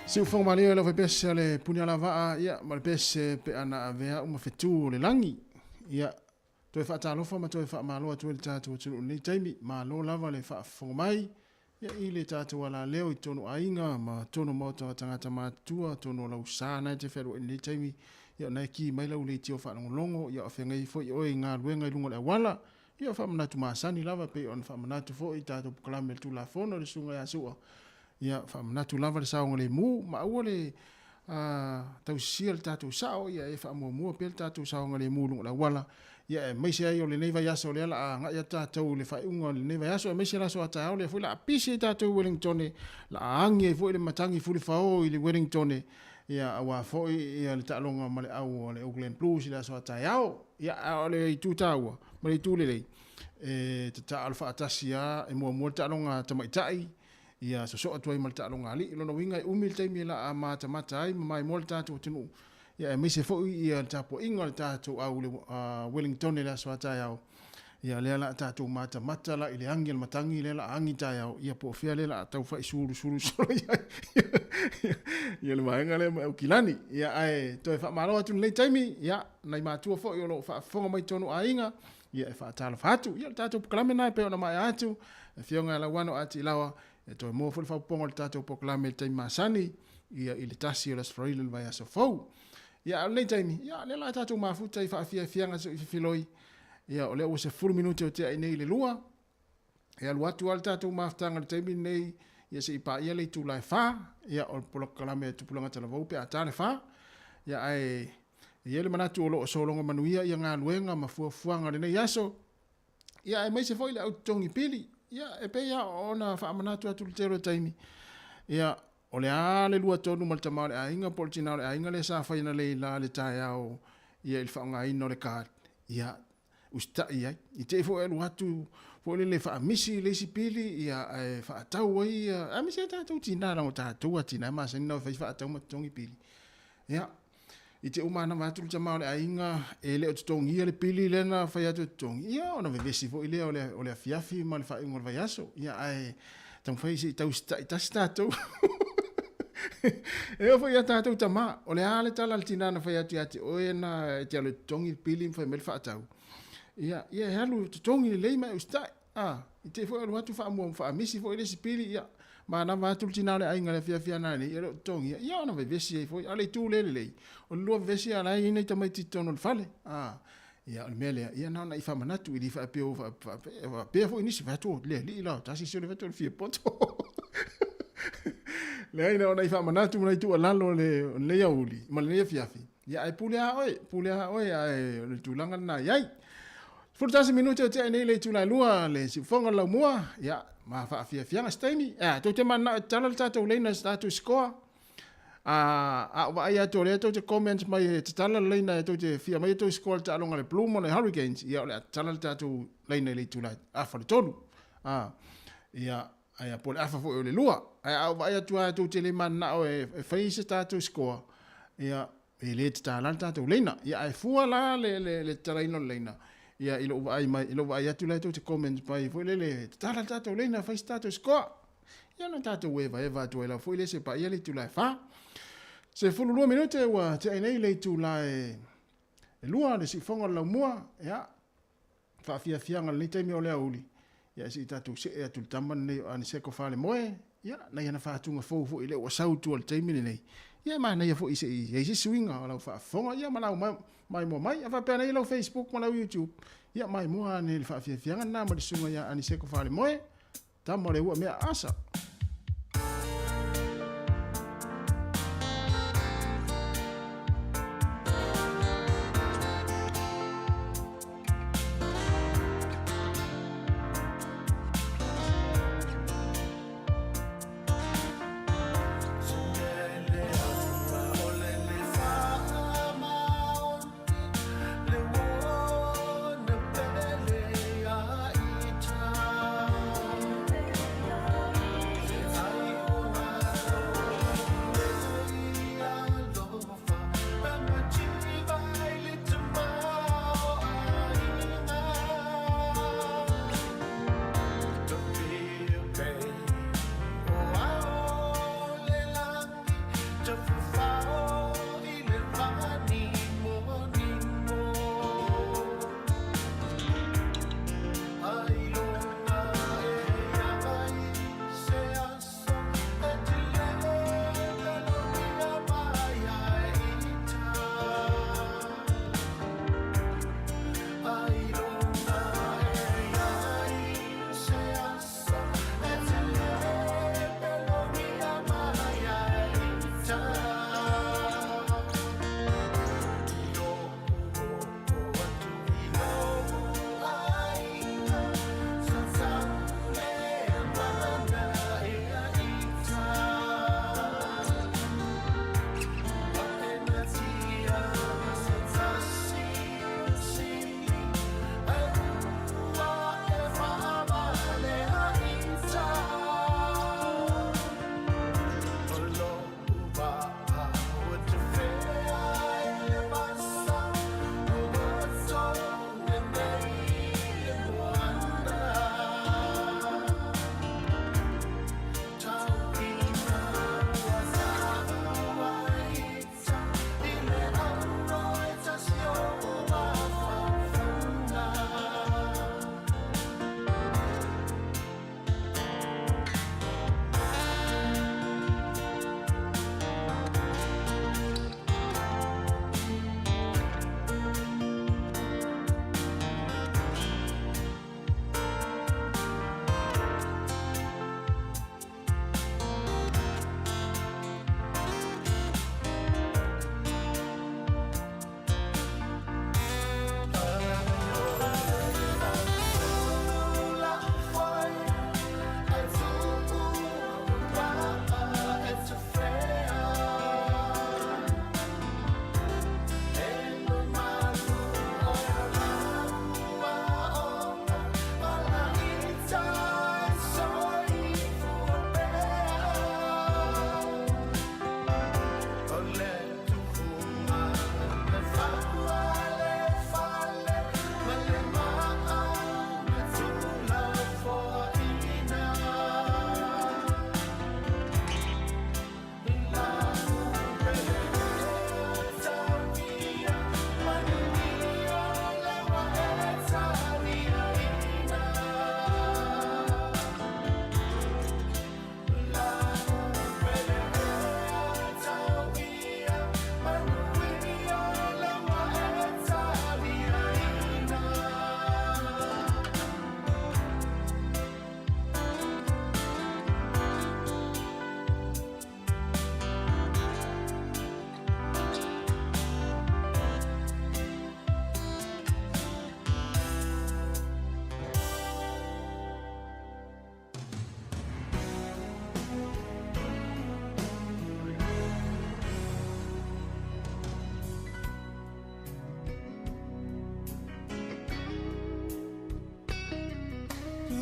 Se ufong malio lo pese le punya lava ia mal pese pe ana avea uma fetu le langi ia to fa ta lo fa ma to fa malo to le tatu tu ni taimi malo lava le fa fong mai ia i le tatu wala leo i tonu ainga ma tonu moto tangata matua tonu la usana te feru ni taimi ia na ki mai la le tio fa longo ia fa ngai fo o nga luenga lungo le wala ia fa mana tu masani lava pe on fa mana tu fo i tatu klame tu la fono le sunga ya suo ia fa manatu lava le saonga le mu ma ua le tau sia le tatu sao ia e fa mua pe le tatu saonga le mu lunga la wala ia e maise ai o le neiva yaso le ala nga ia tatu le fa unga le neiva yaso e maise la so ata le fu la pisi tatu Wellington la angi e fu le matangi fu le fao i le Wellington ia awa fo ia le talonga ma le au le Auckland Blues la so ata ia le tu taua ma le tu le e tata alfa atasia e mua talonga tamaitai ia so atu ai malta longa ali lo no winga umil taimi la mata mata ai mai molta tu tinu ia me se fo ia tapo ingal tatu au le Wellington la so ata ia ia le la tatu mata mata la ile angel matangi le la angi ta ia po fia le la tau fa suru ia le mai ngale o kilani ia ai to fa malo atu le taimi ia nai matu fo yo lo fa fonga mai tonu ainga ia fa tala fatu ia tatu klame nai pe ona mai atu fionga la wano ati lawa e to mo fo fa pongo tato proclame te masani ia ile tasi las frailen vai aso fo ia le taimi ia le la tato ma futa i fa fianga so filoi ia ole o se full minute o te nei le lua ia lu atu al tato ma ftanga le taimi nei ia se pa ia le tu lai fa ia o proclame tu pulanga tala vo pe ata le fa ia ai ia le manatu o lo so longa manuia ia nga luenga ma fuanga le nei aso ia e mai se foi le au tongi pili ia e pe ia ona fa manatu atu tero taimi ia O le a le lua tonu mal tamau le ainga pol tina le ainga le sa faina le la le tai au ia il whaonga ino le kat. Ia usta ia. I te fo e luatu fo le wha misi le si pili ia wha tau ai a misi e tātou tina rango tātou a tina ma sa nina wha tau matongi pili. Ia. I te umana mātulu tamau le ainga e le o tutongi ia le pili lena whai atu tutongi. Ia ona vevesi fo i lea o le afiafi ma le wha ingo le vai aso. Ia ai tam whai si tau tasi tātou. E o ia tātou tama, o le ale tala le tinana whai ati oe na te alo tongi pili mwhai mele whaatau. Ia halu tongi le leima e ustai. I te whai alu atu wha mua wha misi whai lesi pili, ia. Ma na mātulu tinana le ainga le fia nani, ia lo tongi, ia ona vevesi e whai, ale tū le lei. O lua vevesi ala i nei tamai titono le fale. Ia o le mele, ia naona i whamanatu i li wha peo, pea whai nisi whaatu, le li lao, tasi sio le whaatu le fia poto. Le aina ona i whamanatu muna i tu alalo le auli, ma le fiafi. Ia ai pule ha oe, ai le tūlanga na iai. Furtasi minute o te ai nei le tūlai lua, le si whonga lau mua, ia, ma wha fianga staini. Tau te mana tala le tātou leina si tātou skoa. Wa ai ato le tau te comments mai te tala leina tau te fia mai tau skoa le tālonga le Blue Moon le Hurricanes. Ia ole tala le tātou leina le tūlai, awha le tolu. Ia, ai a pole afa fo le lua ai ai tua tu te le mana o e faise tatu score ia e le tala tatu leina ia ai fua la le taraino leina ia ilo ai mai ilo ai atu le tu te comments pai fo le tala tatu leina faise tatu score ia no tatu eva tu ela fo le se pa ia le tu la fa se fo lu minute wa te nei le tu la e lua le si fonga la mua ia fa fia le te mi o le uli ia si tatu se e atu taman nei ani se ko fale moe ia na ia na fa tunga fo ile o sau tu al taimini nei ia ma na ia fo ise ia ise swinga ala fa fonga ia ma mai fa pe nei lo Facebook ma lo YouTube ia mai mo ani fa fia na ma sunga ia ani se ko fale moe tamo le ua me asa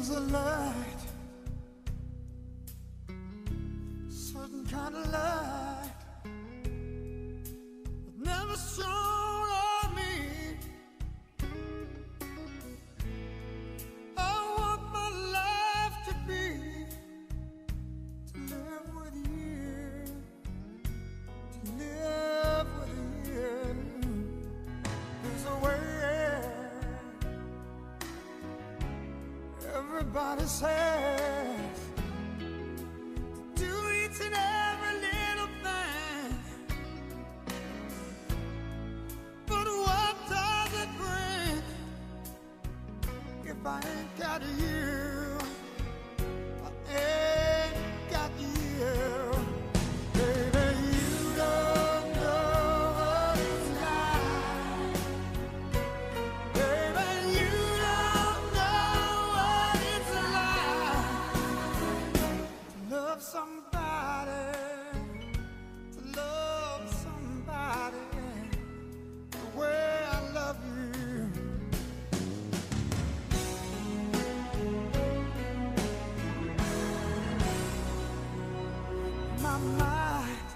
was a light, certain kind of light that never shone on me. I want my life to be to live with you, to live with you. There's a way. Everybody says to do each and every little thing, but what does it bring if I ain't got you? I ain't got you. Baby, you don't know what it's like. Baby, you don't know what it's like to love somebody, to love somebody the way I love you. My mind,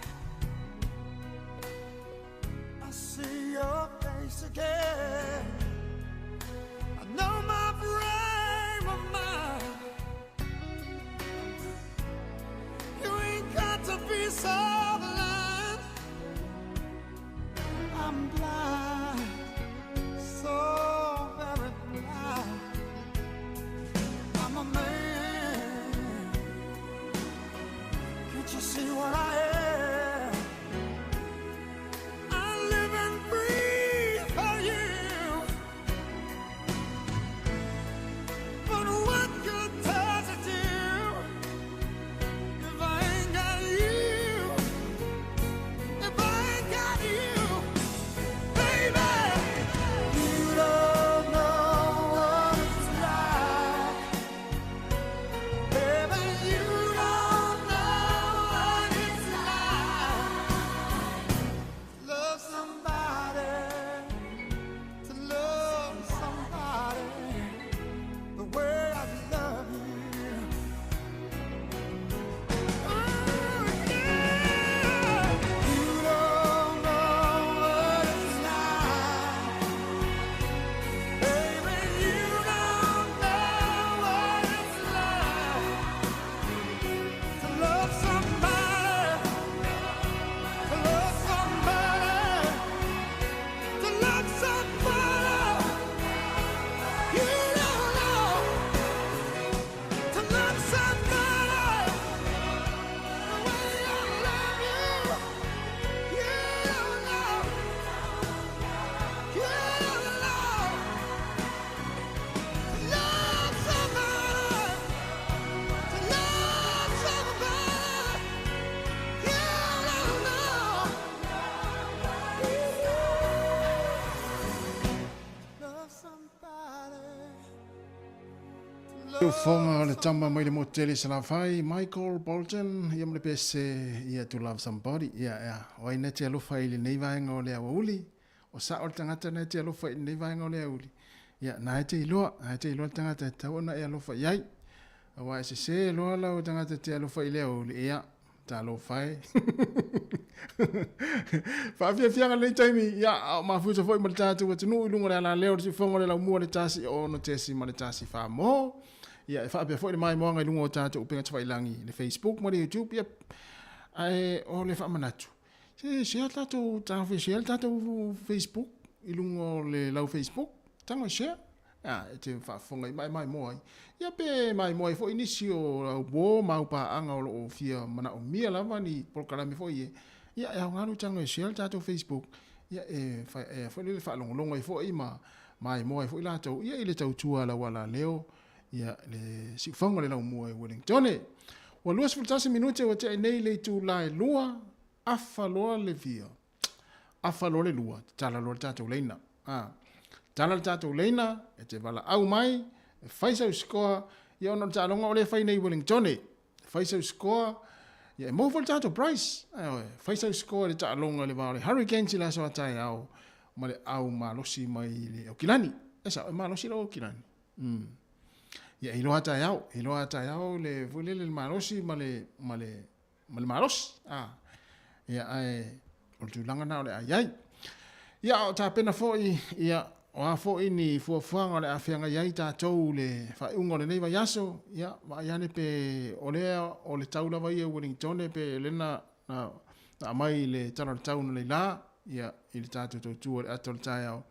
I see your face again. I know my frame of mind. You ain't got to be so blind. I'm blind, so very blind. I'm a man. Can't you see what I am? I live and breathe for you. But what good does it do if I ain't got you? If I ain't got you, baby, you don't know what it's like. Baby, you don't know what it's like to love somebody, to love somebody the way I love you. Oh, yeah. You don't know what it's like. Baby, you don't know what it's like to love somebody, to love somebody, to love somebody. You don't know to love somebody the way I love you. You don't know. You don't know to love somebody, to love somebody. You don't know. Love somebody. Tu fonga le tama mai le motele sa la fai Michael Bolton ia mle pese ia to love somebody ia o ina te alo fai le nei vaenga o le auli o sa o tangata na te alo fai nei vaenga o le auli ia na te iloa tangata tau na ia alo fai ai wa se lo la o tangata te alo fai le auli ia ta lo fai fa fia le taimi ia ma fu so foi ma tatu wa tunu lunga la leo si fonga le mo le tasi o no tesi ma le tasi fa mo ia fa pe foi mai mo ngai lunga o tatu pe tsa langi le Facebook mo le YouTube ia ai o le fa manatu se tatu ta official tatu Facebook ilunga le lau Facebook tango share te fa fonga mai mo ia pe mai mo foi inisio o bo ma pa anga o fia mana o mia la mani por kala mi foi ia e ngalu tango share tatu Facebook ia foi le fa longo foi mai mo foi la tau ia ile tau tua la wala leo ia le si fonga le lau mo e Wellington wa luas fultasi minute wa te nei le tu lai lua afa loa le via afa lo le lua tala lo tatu leina tala tatu leina e te vala au mai e faisa score ia ona talonga o le fai nei Wellington faisa score ia e mo tatu price faisa score le talonga le vale Hurricanes la so tai au ma le au malosi mai le Okilani esa malosi lo Okilani ia iloa ta yao le fulele le marosi ma le marosi ia ai o tu langa na le ai ia o ta pena foi ia o a foi ni fuafuanga le afenga ia ta tou le fa ungo le nei vai aso ia va ia ne pe o le taula vai e Wellington pe le na mai le tau le la ia il tato tu le atol taiao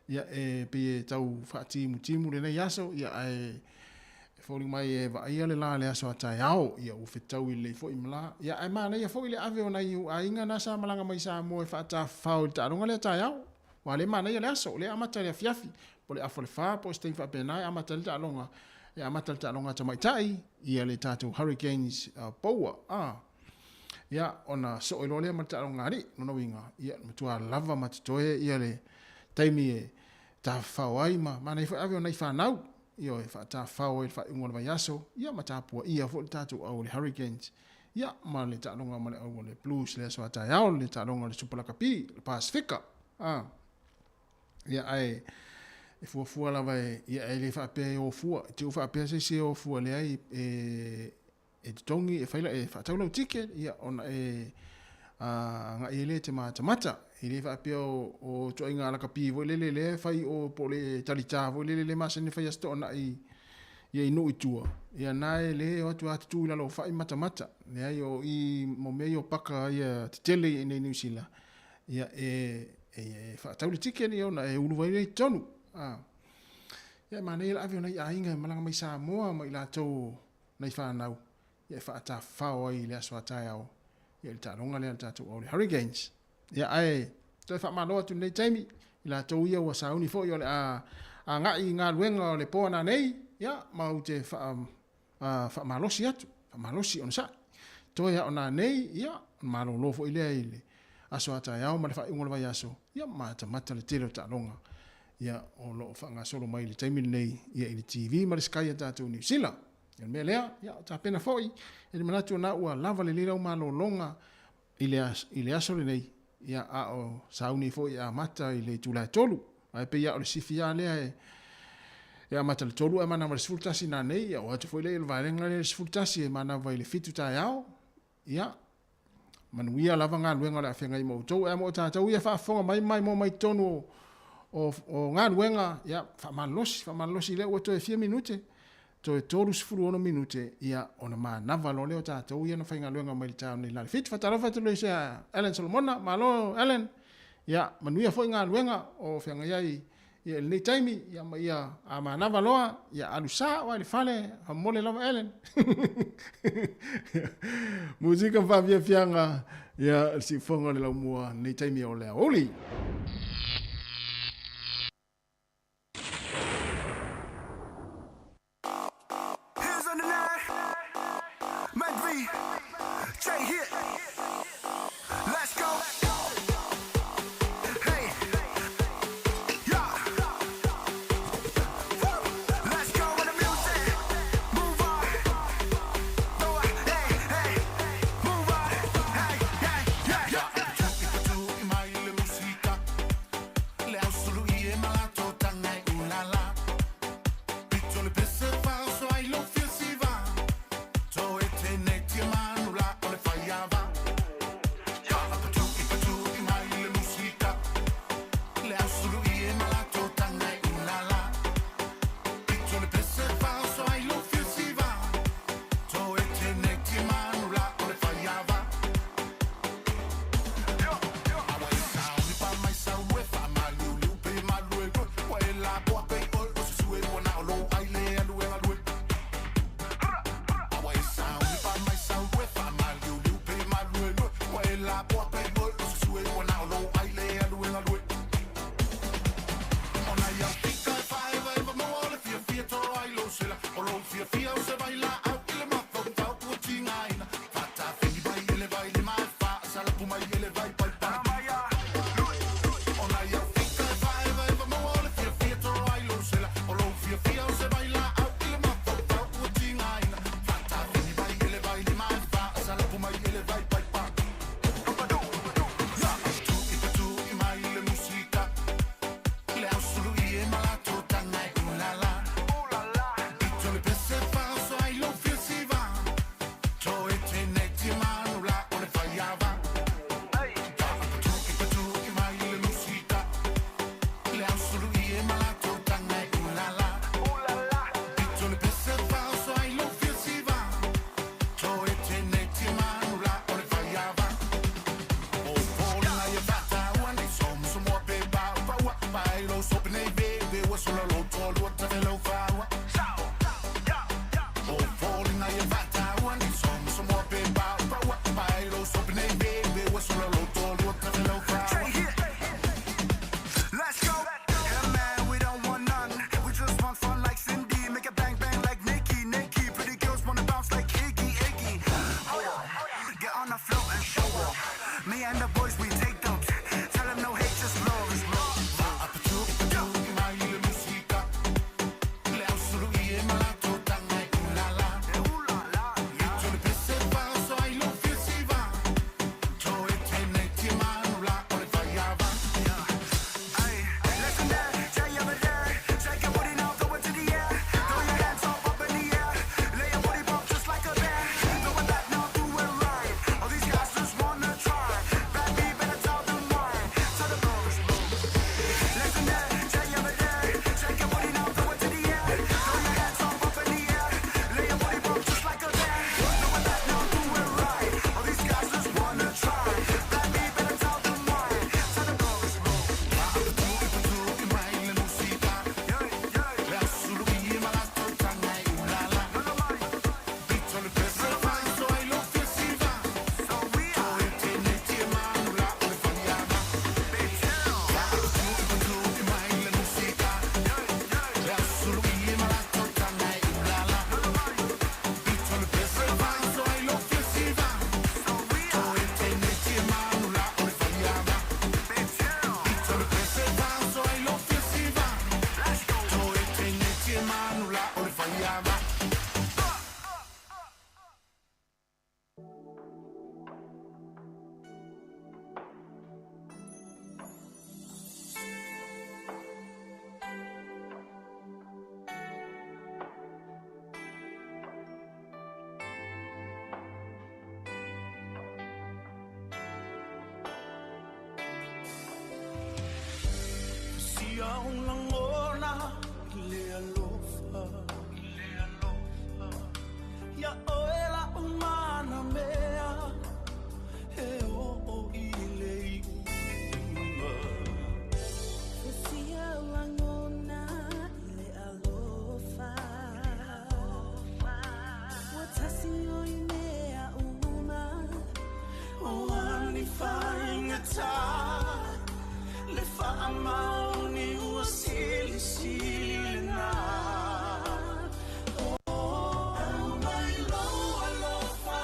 ia pe tau fa timu le nei aso ia ai foli mai e va ia le la le aso taiao ia u fitau i le foi mala ia ai mana ia foi le ave ona iu a inga na sa malanga mai sa mo e fa ta faul ta longa le taiao wa le mana ia le aso le amata le fiafi po le afole fa po stay fa pena amata le ta longa ia amata le ta longa ta mai tai ia le tato Hurricanes power ia ona so o le mata longa ri no winga ia matua lava matatoe ia le taimi e ta fawai mana i fa ave ona i fa nau io e fa ta fawai fa ngol vai aso ia mata pu ia fo tato o le Hurricanes ia ma le ta longa ma le o le Blues le so ta ia le ta longa le Superlakapi le Pacifica ia ai e fu la vai ia ele fa pe o fu tu fa pe se o fu le ai e tongi e faila e fa taulo ticket ia ona nga ele te mata ele fa pe o to inga la kapi vo le fai o pole talita vo le ma se ne fai sto na ia inu itua ia nai le o tu la lo fai mata le ai o i mo meio paka ia tele nei New Zealand ia fa taulo ticket ia ona e ulu vai tonu ia manei la aviona ia inga malanga mai sa moa mai la to nei fa nau ia fa ta fa o i le aso ataiao ia ta longa le ta to o le Hurricanes ia ai to fa malo tu nei taimi la to ia wa sa uni fo yo le a nga luenga le pona nei ia mau te fa malosi atu fa malosi on sa to ia ona nei ia malo lo fo ile aso ataiao ma le fa ngol vai aso ia mata le telo ta longa ia o lo fanga solo mai le taimi nei ia i TV ma le Sky ta to New Zealand ia me lea ia ta pena foi ele manatu na ua lava le lira ma lo longa ile aso le nei ia o sauni foi a mata ile tula tolu ai pe ia o le sifia le ia mata le tolu e mana ma le sfultasi na nei ia o atu foi le valenga le sfultasi e mana vai le fitu ta iao ia manuia lava nga luenga le afenga i mo to e mo ta ia fa fonga mai tonu o ngā ruenga ia fa malosi le o to e 4 minute to e tolu sifuru ono minute ia ona ma nava lo leo tātou ia na whainga luenga mai tāu ni lari fit whatarofa tu leo sea Ellen Solomona malo Ellen ia manuia fo ngā luenga o whianga iai ia nei taimi ia ma ia a ma nava loa ia alusa wa le fale ha mole lava Ellen muzika whawia whianga ia si whonga le lau mua nei taimi o lea oli. ulangona le alofa ya oela umana mea e o ile iunga Sia ulangona le alofa Watasi oimea uma Oani whaingata Le whaamaoni ua sili sili na Au mai loa lofa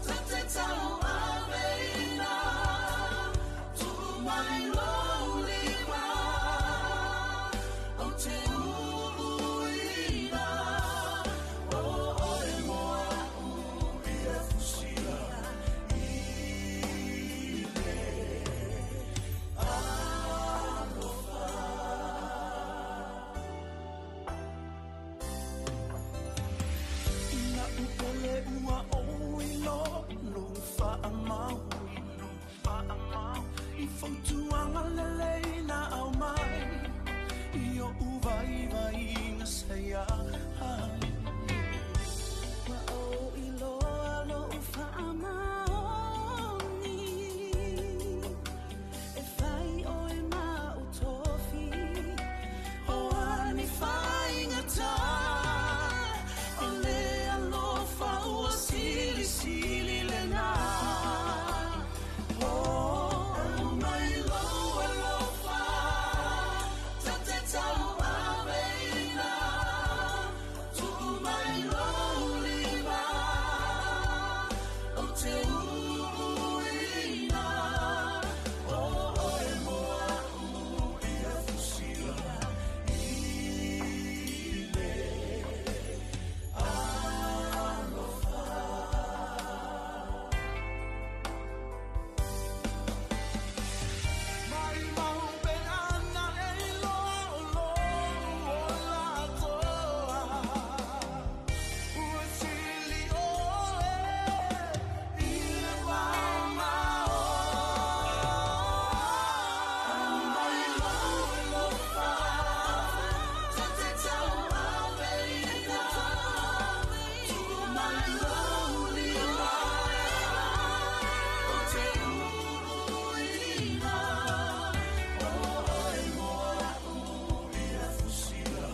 Tate tau aveina Tu mai loa lima O te uruina O e moa u i e fusia Na upele ua oilo no whaamau I whautuanga lelei na au mai I o uwai vai na seia Wa o iloa lo whaamaoni E whai o e mautofi O ani whaingata O le alofa ua sili sili le nā O mai loa lofa Tate tau aveina Tu mai loa lima O te uruina O e moa u i e fusila Mai mau penana e lo lo o la toa Ua sili o e i le wama o Mai mau e lo fa Tate tau aveina Tu mai lo lima O te uruina O e moa u i e fusila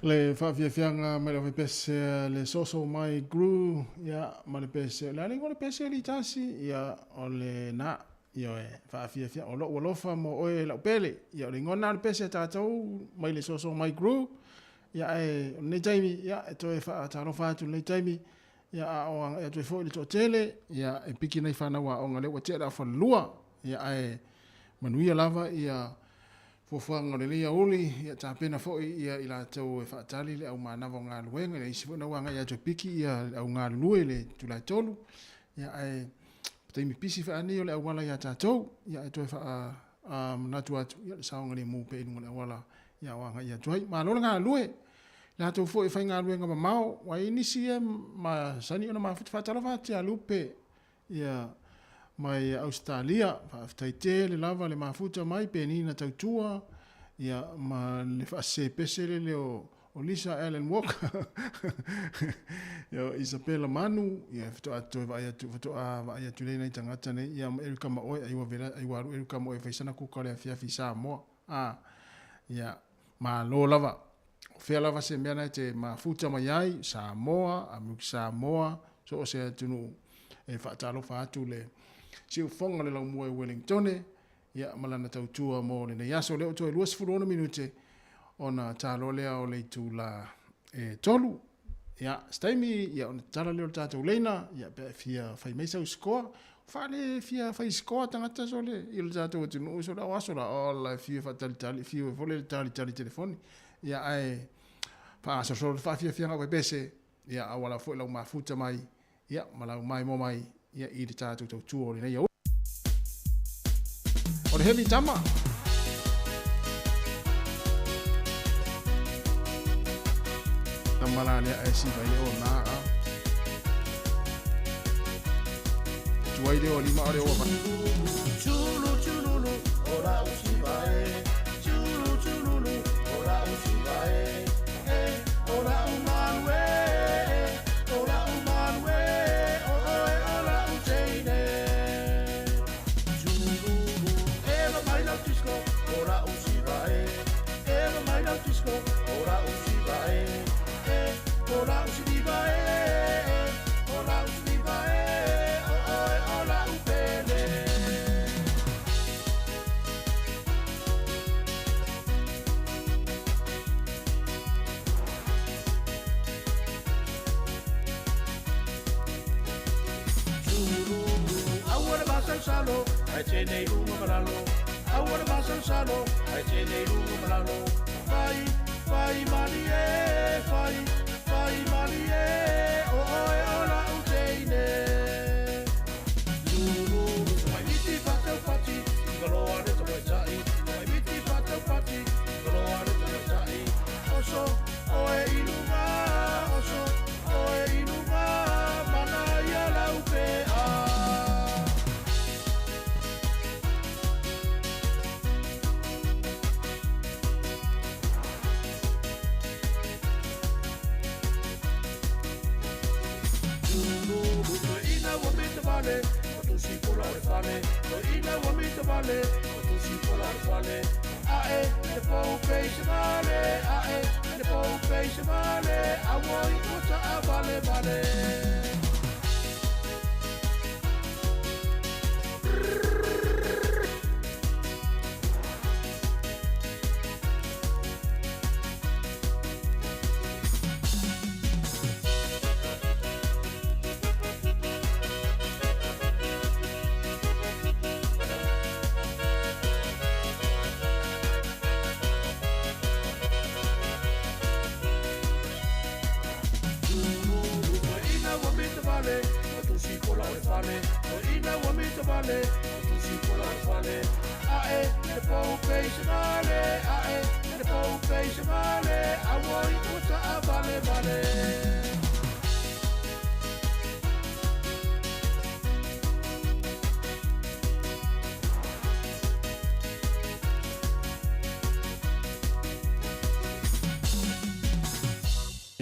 Le whawhiawhianga mai le pese le soso mai gru ia ma le pese le alingo le pese li tasi ia o le na ia e whawhiawhia o lo lofa mo oe la upele ia o le ngona le pese tātou mai le soso mai gru ia e ne taimi ia e toe whaataro whātu ne taimi ia a o anga e toe fo le to tele ia e piki nei whanawa o ngale wa te ra whanlua ia e manuia lava ia Fuafanga le lia uli, ia tāpena foi ia i la tau e whaatali le au mānawa ngā luenga, le isi wuna wanga ia tō piki ia au ngā lue le tulai tolu, ia e taimi pisi whaani o le au wala ia tātou, ia e tō e wha manatu atu, ia le saonga le mūpe inunga le wala ia wanga ia tuai. Mā lola ngā lue, le hatou foi whai ngā luenga ma mau, wa inisi e ma sani ona ma whatala whātia lupe, ia mai Australia, whaafitai te le lava le mafuta mai penina tautua, ia ma le whaase pesele le o Lisa Allen Walker, ia Isabella Manu, ia whato atu vai atu le nei tangata nei, ia Erika Maoe, aiwa aru Erika Maoe whaisana kuka le awhiawhi Samoa, ia ma lo lava, whea lava se mea nei te mafuta mai ai, Samoa, Amuki Samoa, so o se atunu e whaatalo whaatu le siu fonga le lau mua e Wellingtone, ia malana tautua mo le nei aso leo toe 2 minute ona talo lea o le tu la e tolu, ia staimi, ia ona tala leo tātou leina, ia pe fia whai meisa u skoa, whale fia whai skoa tangata so le, i le tātou atinu so la waso la, o la fia whatalitali, fia whole le talitali telefoni, ia ai whaasa so le whawhia whianga wai bese, ia awala fo lau mafuta mai ia malau mai mo mai ia i te tātou tau tua o le nei au. O le hevi tama. Tamala lea e si vai o na a. Tuai leo lima ore o mai. Chulu chululu, ora usi vai. Chulu chululu, ora usi vai. Ora umanwe, ora umanwe, ora uteine. Chululu, ela mai na disco, ora usi vai. Ela mai na disco, ora usi vai. Ora usi vai. Ora usi vai. Ora upele. Salo, ai te nei runga maralo. Awara basa salo, ai te nei runga maralo. Fai mali e, fai mali e, ola uteine. Lulu, mai miti fatau pati, galoa ne te mai tai. Mai miti fatau pati, galoa ne te mai tai. Oso, oe ilunga, oso, oe ilunga, mana ia laupe a. Vale, tu si pola ore fale, ina wa mi te vale, tu si pola ore fale. Ae, ne po peixe vale, ae, ne po peixe vale, a woi kota a vale vale.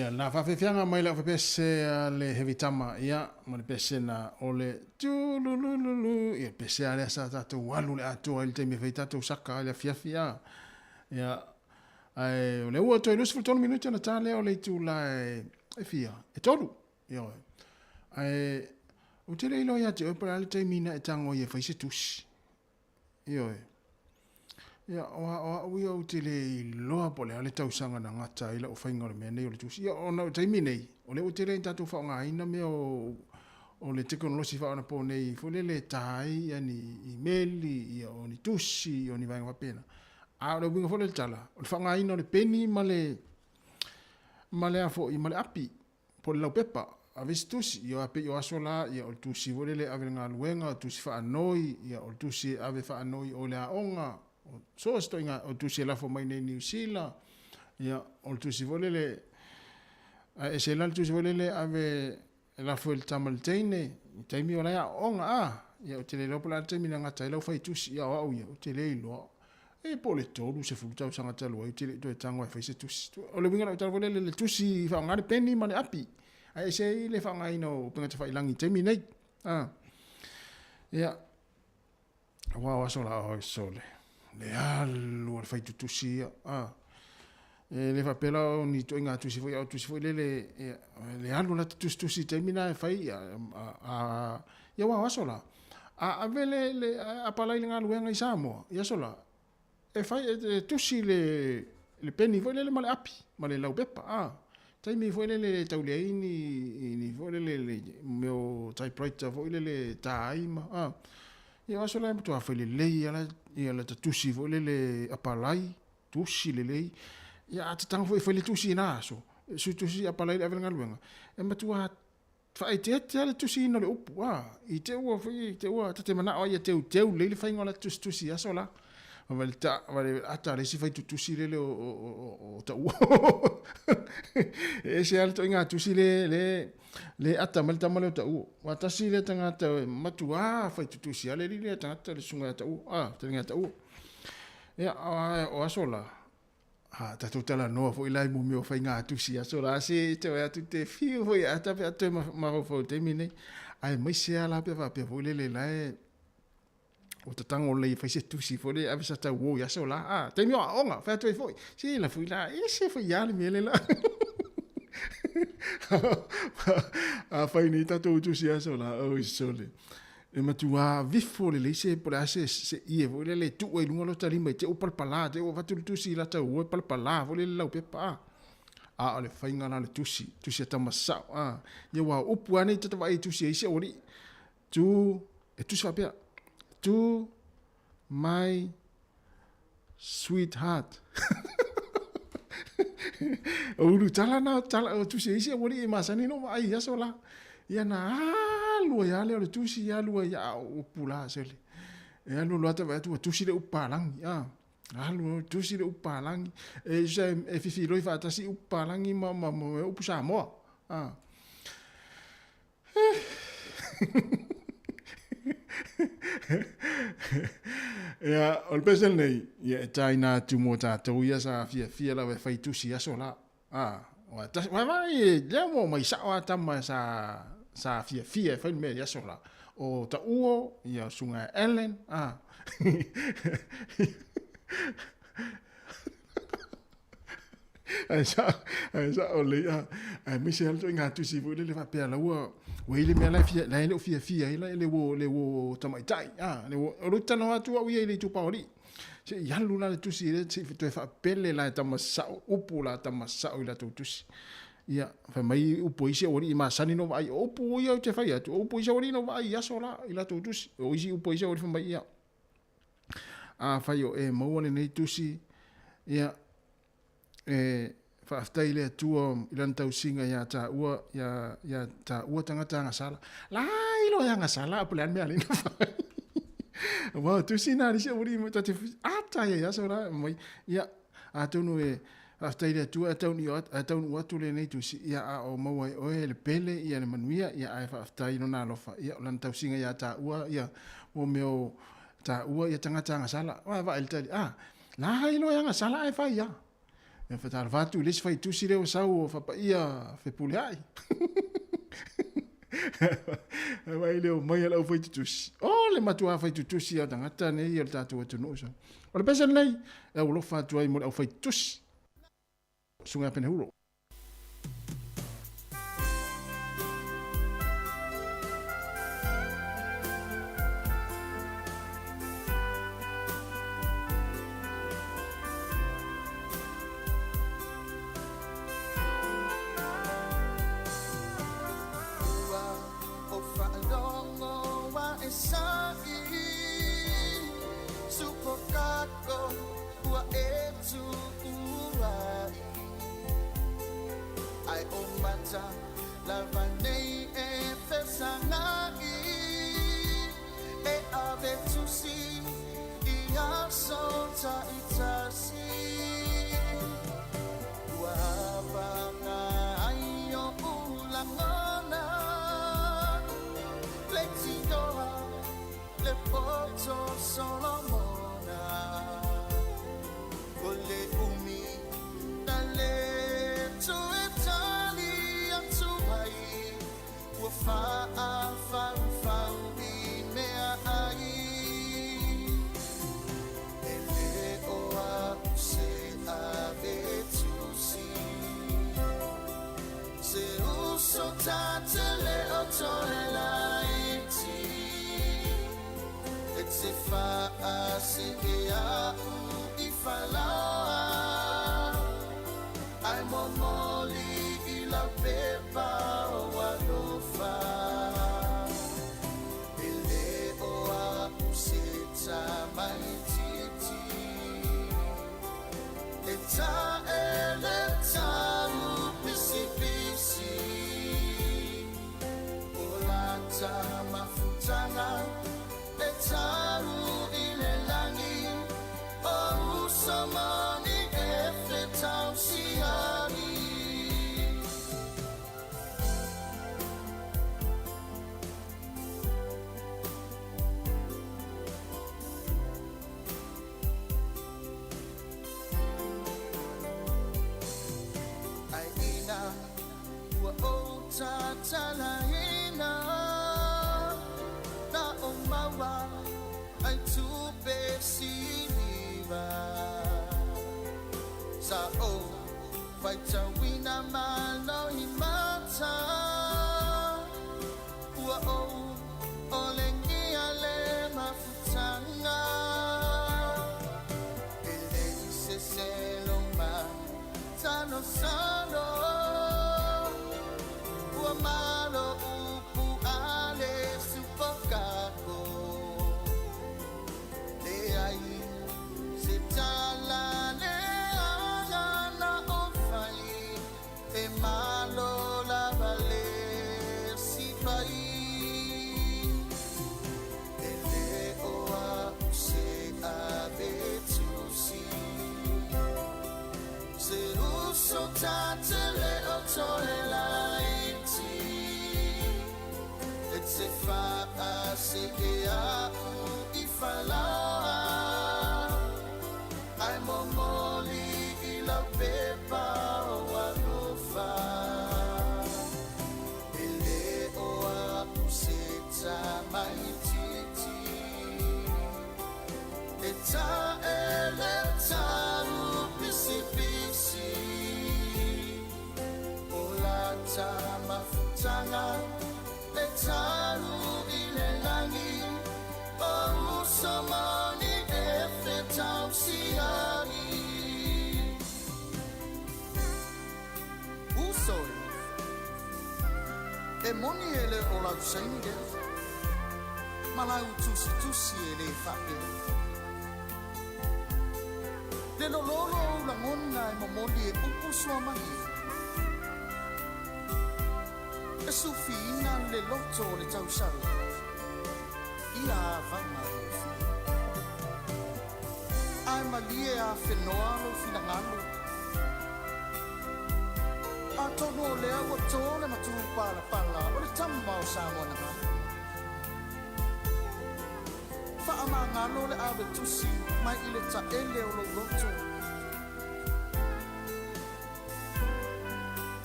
Na whawhiwhianga mai lau whapese le hevi tama ia, ma le pese na o le tūlulululu, ia pese a lea sa tātou walu le atua ili teimi whai tātou saka le fiafia. Ia, o le ua toi lusi fultonu minuti ana tā lea o le tū la e fia, e toru. Ia oe. O te leilo ia te opera le teimi na e tango ia whai se tusi. Ia oe. Ia, oa uia o te le loa po le ale tausanga na ngata ila o whainga o le mea nei o le tusi. Ia, o na o taimi nei, o le o te le tātou whao ngā ina mea o le teknolosi whao na po nei, fo le tai, ia ni emaili, ia o ni tusi, o ni vainga wapena. A o le winga fo le tala, o le whao ngā ina o le peni ma le afo i ma le api, po le lau pepa, a vesi tusi, ia ape i o aso la, ia o le tusi vo le ave ngā luenga, o tusi wha anoi, ia o le tusi ave wha anoi o le aonga, so sto inga o tusi la fo mai nei New Zealand ia o tusi volele a se la tusi volele ave la fo el tamal teine taimi ola ya onga ia o tele lo pola taimi nga tai lo fai tusi ia o ia o tele lo e pole tolu se futa o sanga talo i tele to tango fai se tusi o le winga o volele le tusi fa ngani penni mane api a se le fa ngai no penga fai langi taimi nei ia wa so la o sole le alu al fai tutusi le fa pela o ni to inga tusi foi le alu la tusi termina fai ya wa sola a vele le a pala ile ngalu nga isamo ya sola e fai tusi le peni foi le male api male lau pepa tai mi foi le tauleini ni foi le meu typewriter foi le taima ia aso la to afele lei ia la tusi vo le apalai tusi le lei ia te tang foi fele tusi na so su tusi a palai ave ngaluenga e matua fa te le tusi no le upu I te ua fi te ua te mana o ia teu le fai ngola tusi aso la vale ata le si fai tusi le o ta ua e se alto inga tusi le ata mal tamale o ta ua wa tasi le tanga ta matua fai tusi ale le tanga le sunga ta ua tanga ta ua ya o aso la tatu tala noa fo ilai mo meo fai ngā tusi aso la se te wea tu te fiu fo ia ata pe atu maro fo te mine ai mai se ala pe va pe fo le lai o te tango le fai se tusi fo le avisa ta wo ia so la te mio onga fa tu fo si la fo ila e se fo ia le mele la fai ni tatu tusi aso la o isole e matua vifo le se por ase se ie vo le tu e lunga lo tali mai te o palpala te o fatu tusi la ta o palpala vo le lau pe pa le fai ngana le tusi ta masa ye wa upu ane te vai tusi e se ori tu e tusi fa pe tu my sweetheart o lu tala o tusi e se ori e masani no ai ya so la ia na lua ia le tusi ia lua ia o pula sele e alu lo ata vai tu tusi le upalangi alu tusi le upalangi e je e fifi lo fa tasi upalangi ma o pusa mo ia o pesel nei ia taina tu mota to ia sa fia la fai tusi aso la wa tas vai le mo mai sa wa tama sa fia fai me ya sola o ta uo ia sunga Ellen Esa ole mi se alto nga tu si vole le va pe la ua le me la fia le wo tamai tai le wo ruta no atu o ile tu paoli se ya lula le tu si le se tu fa pele la tamasa upu la tamasa o la tu si ia fa mai upo isi ori ma sani no vai upo ia te fai atu upo isi ori no vai ya sola ila tu tu o isi upo isi ori fa mai ia fai o e mo le nei tu si ia fa aftai le tu ilan tau singa ya ta ua tangata nga sala la ilo ya nga sala pulan me alina wa tu si na isi ori mo te ata ya sola mai ia atunu after ile tu atau watu le nei tu ia o mau o le pele ia le manuia ia ai after ino na lofa ia lan tau singa ia ta ua ia o meo ta ua ia tanga sala va el tali la ilo ia sala ai fa ia e fa tar vatu le fa tu sire o sau fa pa ia fe puliai vai le o mai la fa tu le matua fa tu ia tanga nei ia ta tu no so o le pesa nei e o lo fa tu ai mo fa tu sunga pene huro. It's ua o tatalaina na o maua ai tupe siliva sa o faitawina malo himata ua o olengia le mafutanga ele se seloma tano sano ua malo upu ale supokako le ai se tala le ana o fai e malo la vale si fai so tatele o tole laiti it's a fa asike a u ifalawa I'm a moli ila pepa o alufa ele o a useta maititi eta ele taru pisipisi mafutanga le taru ile langi o usomani e fetau siani usoi e moni ele o la usenge malau tusi ele fape le lolo la ngona e momoli e upuswamani e sufina le loto le tausala ia vama ai malie a fenoalo fina ngalo a tono le awa tole matu pala pala o le tamba o samona fa ama ngalo le awe tusi mai ile ta ele o lo loto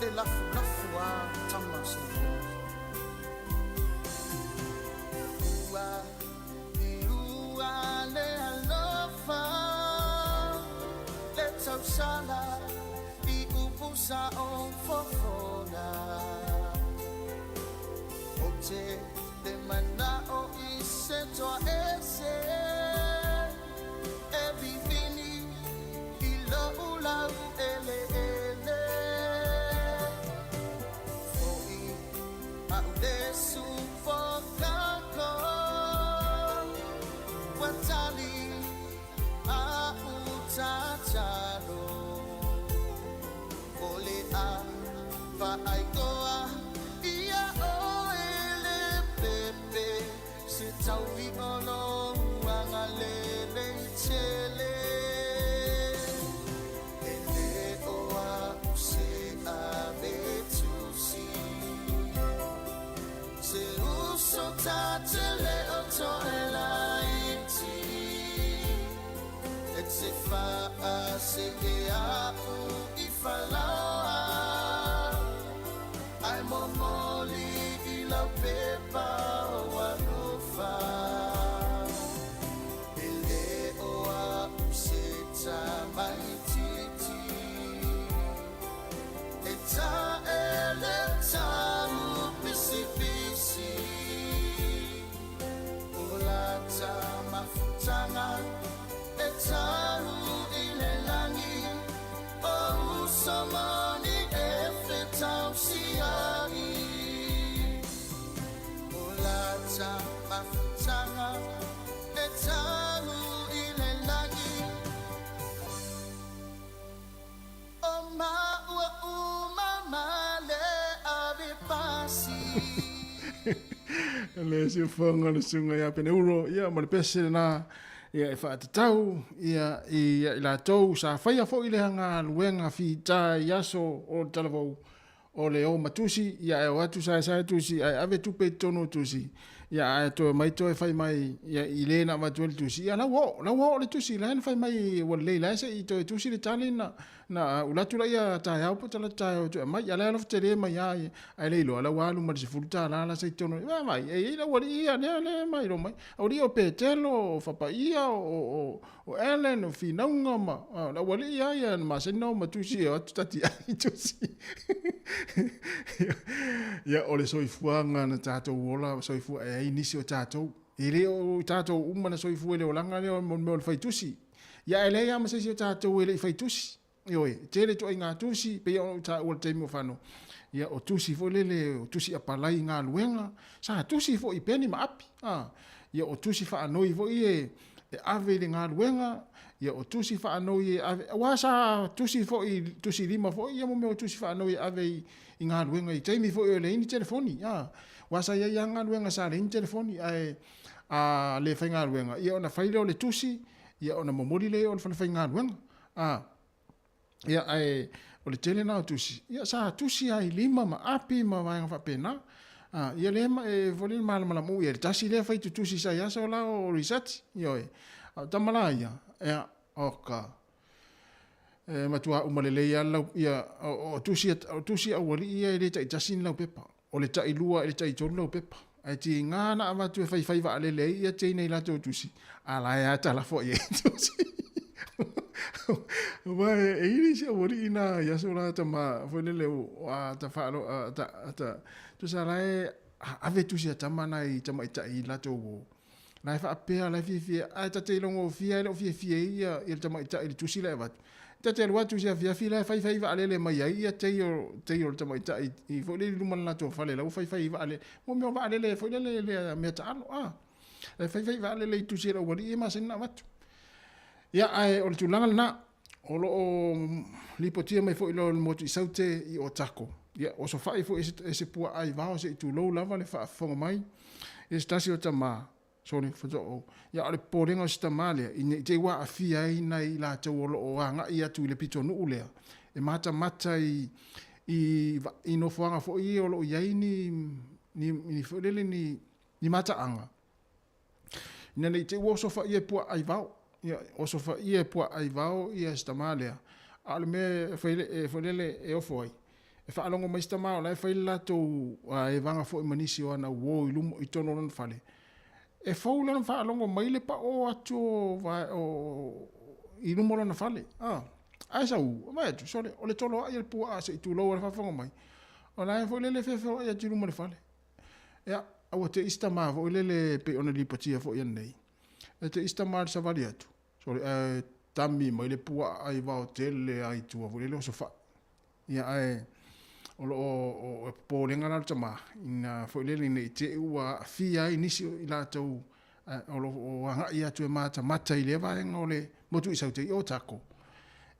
le lafu a tamasi ua le alofa le tausala I upusa o fofona o te le mana o ise toa ese e vivini I lo ulau ele sufokako watali a utatalo ole a vaigoa ia o ele pepe se tauvi ono angalele chele ele oa se avetusi se uso tatele o tole laiti et se fa se e a u ifalawa ai momoli I la pepa o alufa ele o a se tamaititi eta ele tamu pisipisi ulata mafutanga etaru ile langi o usomani efetau siani ulata mafutanga etaru ile langi o maua umamale avipasi le si fonga le sunga ya pene uro ia mo le pese na ia e fa tau ia ia la tau sa faia fo ile hanga luenga fi ta yaso o talavo o le o matusi ia e watu sa tusi ai ave tupe tono tusi ia to mai to e fai mai ia ile na matuel tusi ia la wo le tusi la fai mai o le la se i to tusi le talina na ulatu la ia ta ya po tala ta o mai ya la te le mai ai ai le lo la wa lu ma se futa la se tono mai e la wali ia le mai lo mai o ri o petelo fa pa ia o Ellen o finaunga ma la wali ia ma se no ma tu si o tati ai tu si ya o le soifuanga na tato ola soifu e inisi o tato ile o tato umana soifu le olanga le mo fai tusi ya ele ya ma se si tato ele fai tusi yo e tele to inga tusi pe o ta o te mo fano ya o tusi fo le o tusi apalai nga luenga sa tusi fo i peni ma api ya o tusi fa anoi fo e ave le nga luenga ya o tusi fa anoi ave wa sa tusi fo i tusi lima fo ya mo me tusi fa anoi ave i nga luenga i te mi fo e le ni telefoni wa sa ya nga luenga sa le ni telefoni ai a le fa nga luenga ya ona faile o le tusi ya ona momori le o fa nga luenga ya ai o le tele na tusi ya sa tusi ai lima ma api ma vai fa pena ia le ma e voli mal mala mu ia tasi le fai tusi sa ya so la o research yo e tamala ya oka ma tua umalele ya la ya o tusi a wali ia le tai tasi la pepa o le tai lua le tai tolo pepa ai ti ngana ava tu fai va le le ia te nei la tusi ala ya ta la fo ye tusi Vai e iri se wori ina ya so la ta ma foi le o ta falo ta tu sa lai ave tu se ta mana i ta mai ta i la to na fa pe la fi a ta te longo fi ia il ta mai ta i tu si le va ta te lo tu se fi la fai va le mai ia te yo ta mai ta i foi le lu man la to fa le la fai va le mo me va le foi le me ta fai va le tu se lo wori ma sen na va ya ai o tu langa na o lo lipotia mai fo ilo mo tu saute I o tako ya o so fai fo ese pua ai va o se tu lo lava le fa fonga mai estasi o tama soni fo o ya le porenga o stamale I te wa afia ai nai la te o lo anga ia tu le pito no ule e mata I no fonga fo I o lo ia ni fo le ni mata anga nene te wo so fa ia pua ai va ya o so fa ia po ai vao ia stamale al me faile e ofoi e fa longo mai stamao la faile la to e vanga fo manisi ona wo ilumo I tono non fale e fo la fa longo mai le pa o atu va o ilumo non fale ai sa u vai tu sole o le tolo ai po a se tu lo fa fongo mai ona fo le fe fo ia tu ilumo le fale ya o te istama vo le pe ona li patia fo ia nei e te istama sa variatu so tami mai le pua ai va hotel ai tu vo le sofa ia ai o po le ngana tama ina fo le ni te ua fia inisi ila tu o anga ia tu mata I le va ngole motu I saute o tako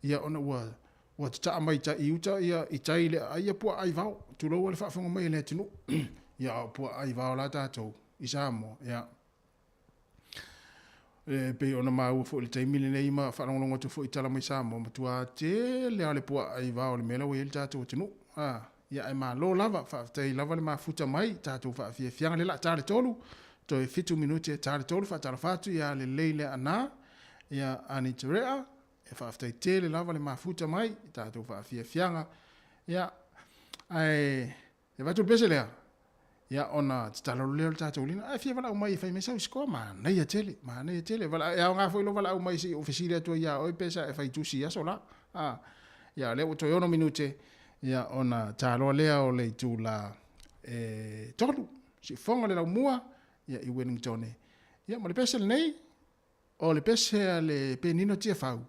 ia ona ua ta mai ta I uta ia I tai le ai pua ai va tu lo le fa fonga mai le tinu ia pua ai va la tato I samo ia pe ona mau fo le tai mili nei ma fa longo tu fo I tala mai samo ma tua te le pua ai va o le mela o il tato tinu ia ai ma lo lava fa tai lava le ma futa mai tato fa fia fianga le la tale tolu to e fitu minuti tale tolu fa tala fatu ia le leile ana ia ani terea e fa tai te le lava le ma futa mai tato fa fia fianga ia ai e va tu pese le ya ona talo le tato lina ai fia vala mai fai mesa sko ma nei tele vala ya nga foi lo vala mai si officina to ya oi pesa e fai tu si ya sola ya le o to yo no minute ya ona talo le o le tu la tolu si fonga le la mua ya I Wellington ya mo le pesa nei o le pesa le penino tia fau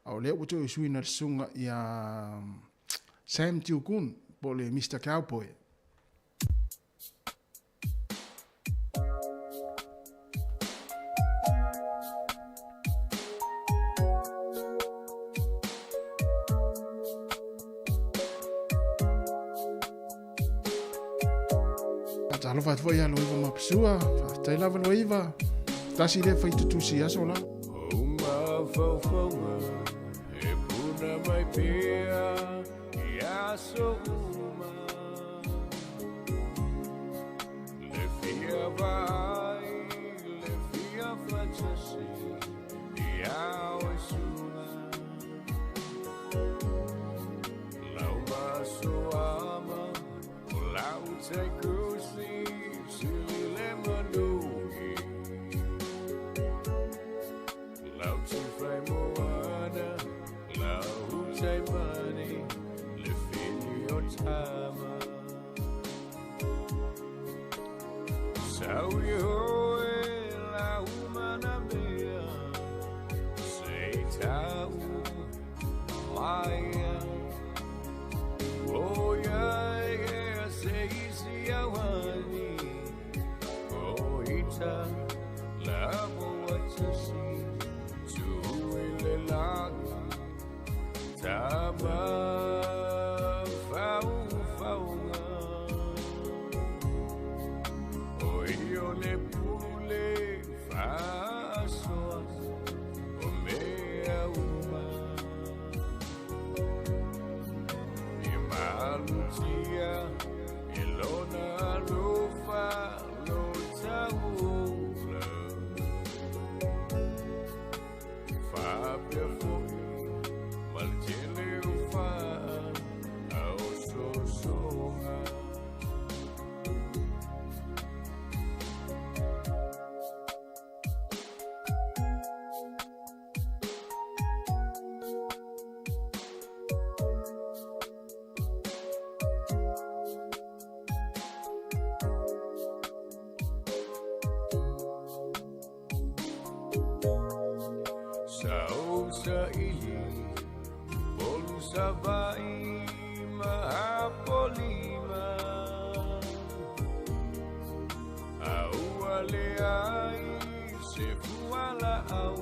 o le o to suina sunga ya Sam Tiukun po le Mr Cowboy talo fa foi alo iva mapsua tai lava lo iva tasi le fai tutusi aso la uma fofonga e puna mai pia ia so uma le fia vai le fia facesi ia o sua Taikusi, Sili Mandugi, Lau Chifai Moana, Lau Taimani, Lefini Otama, Sawi Hoe, Lau Manamea, Seitau, Maya, Oh yeah, say easy awani, oh ita, labo watasi, tuilelang, tama faunga, oh iole pule fasoa, oh mea uma. Malutia, Ilona Lufa, Lotaula, Fabia Fui, Maltile Ufa, Auso Songa. Sausa ili, Bolusa vai, Mahapolima, Auale ai, Sefuala au,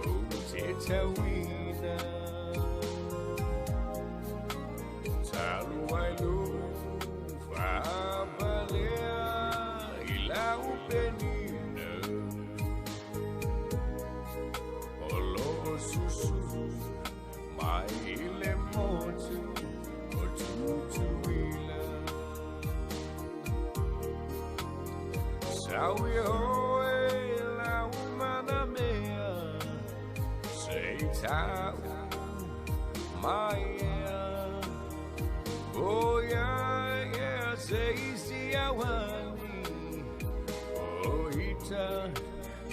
O Tetawina, Taluailu, Fabalea, Ilau Penina, Susu, my lemotu, or tutuila. Sawi hoe la umana mea, say tau, maya. Oh yeah, say si awani, oh ita,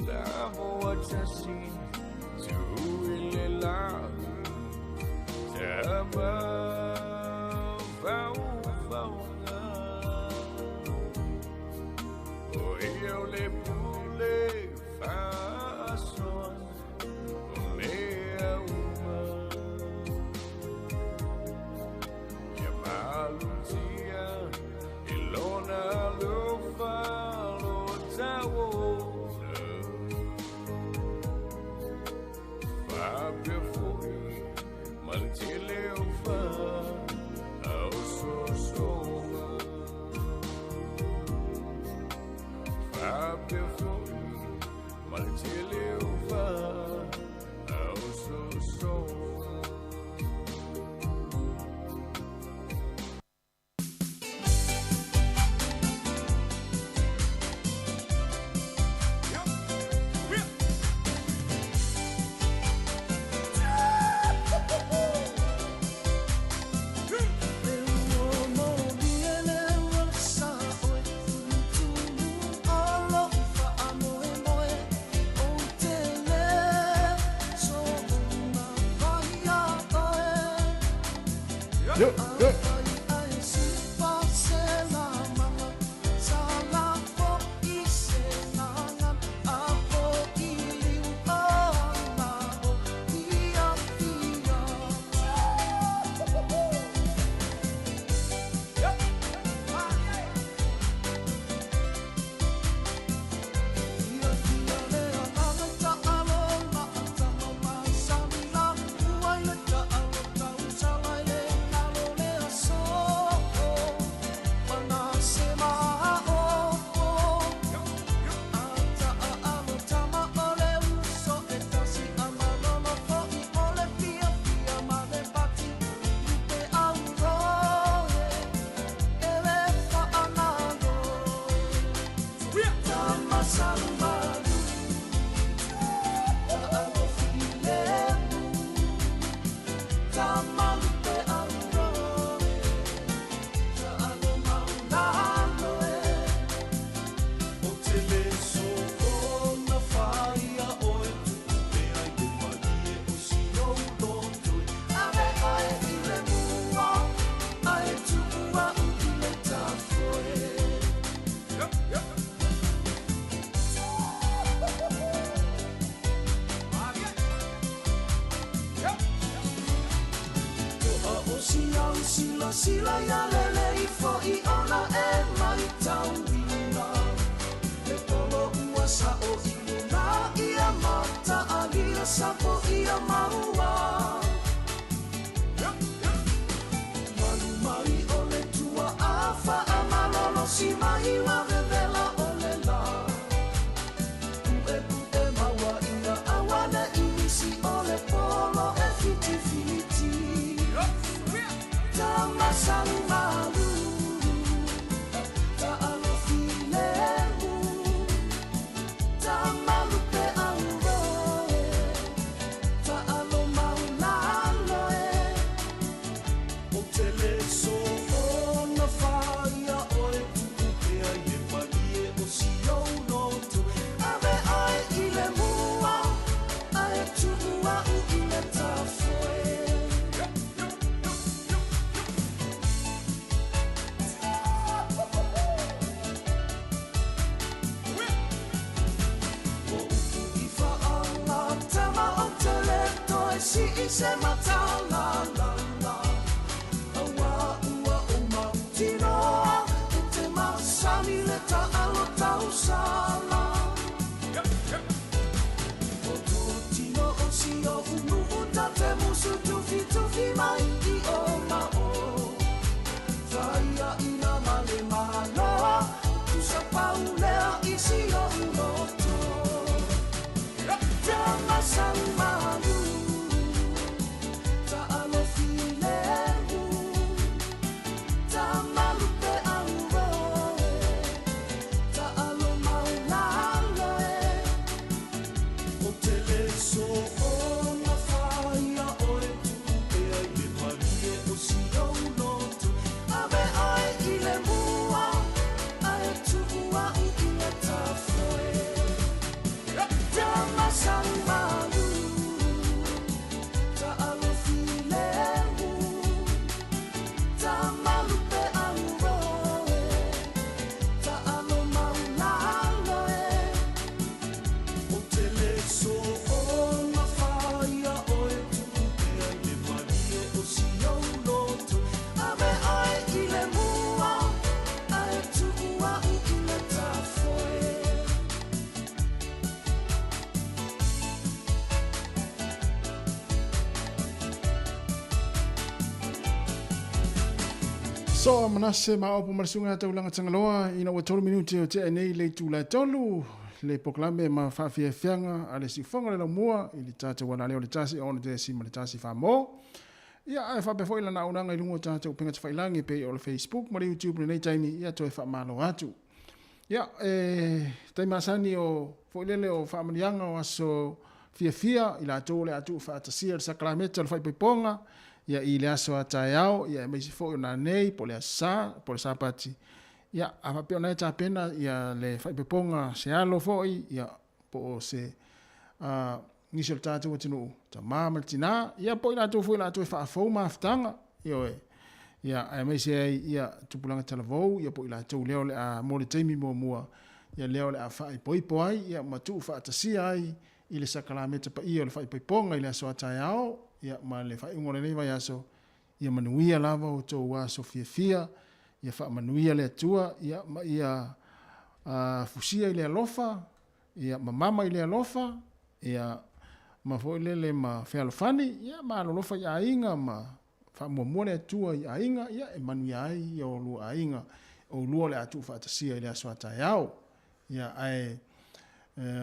la moatasi. Tama faunga, oh iole pule fason, oh mea uma, Yamalutia, Ilona Lufa, Lotawola, Fabia Fui, Maltile Ufa, Auso Songa, Fabia Fui, Maltile Ufa, Auso Songa. sila ya lele I fo I ona e mai tau ina Le tolo ua sa o iluna ia mata alia sapo ia maua Malu mai o le tua afa a malolo si mai wa revela o le la Ue maua ina awana inisi o le polo e fiti fiti Tama sang malu Ta alo filemu Ta malu pe auroe Ta alo maulaloe O tele so ona faia oe tuku pea Ie malie o si au lotu Ave ai I le mua Ae tuua u I le tafoe Si I se matala la la Awa ua o mautinoa E te masani le ta alo tau sala O tu tino o si o unu uta te musu tufi mai I o mao Faia ina male maloa Tu sa paulea I si o unoto Te masang malu So manase ma opo marsunga tau langa tangaloa ina wa 12 minuti o te nei le tula tolu le poklame ma fafia fianga ale si fonga le mua i le tata wana leo le tasi ona te si ma le tasi fa mo ia ai fa be foi la na unanga i lungo tata o pinga tfai langi pe o le Facebook ma le YouTube nei taimi ia to e fa malo atu ia tai masani o foi lele o fa manianga o aso fia i la tole atu fa tasia le sakramento le fai ponga ia I le aso ataiao ia me si fo na nei po le sa pati ia a pe ona ta pena ia le fai peponga se alo foi ia po se ni se tatu tinu ta mama tina ia po ina tu fo la tu fa fo ma ftanga ia a me se ia tu pulanga televou ia po ila tu leo le a mo le temi mo ia leo le a fai po ai ia ma tu fa ta si ai I le sakramento pa ia le fai peponga I le aso ataiao ia ma le fai ngore nei vai aso ia manuia lava o tō wa so fia ia fa manuia le atua ia ma ia fusia I le alofa ia ma mama I le alofa ia ma foi le ma fealofani ia ma alofa ia inga ma fa mo le atua ia inga ia e manuia ai o lu ainga o lu le atu fa tasia I le aso ataiao ia ai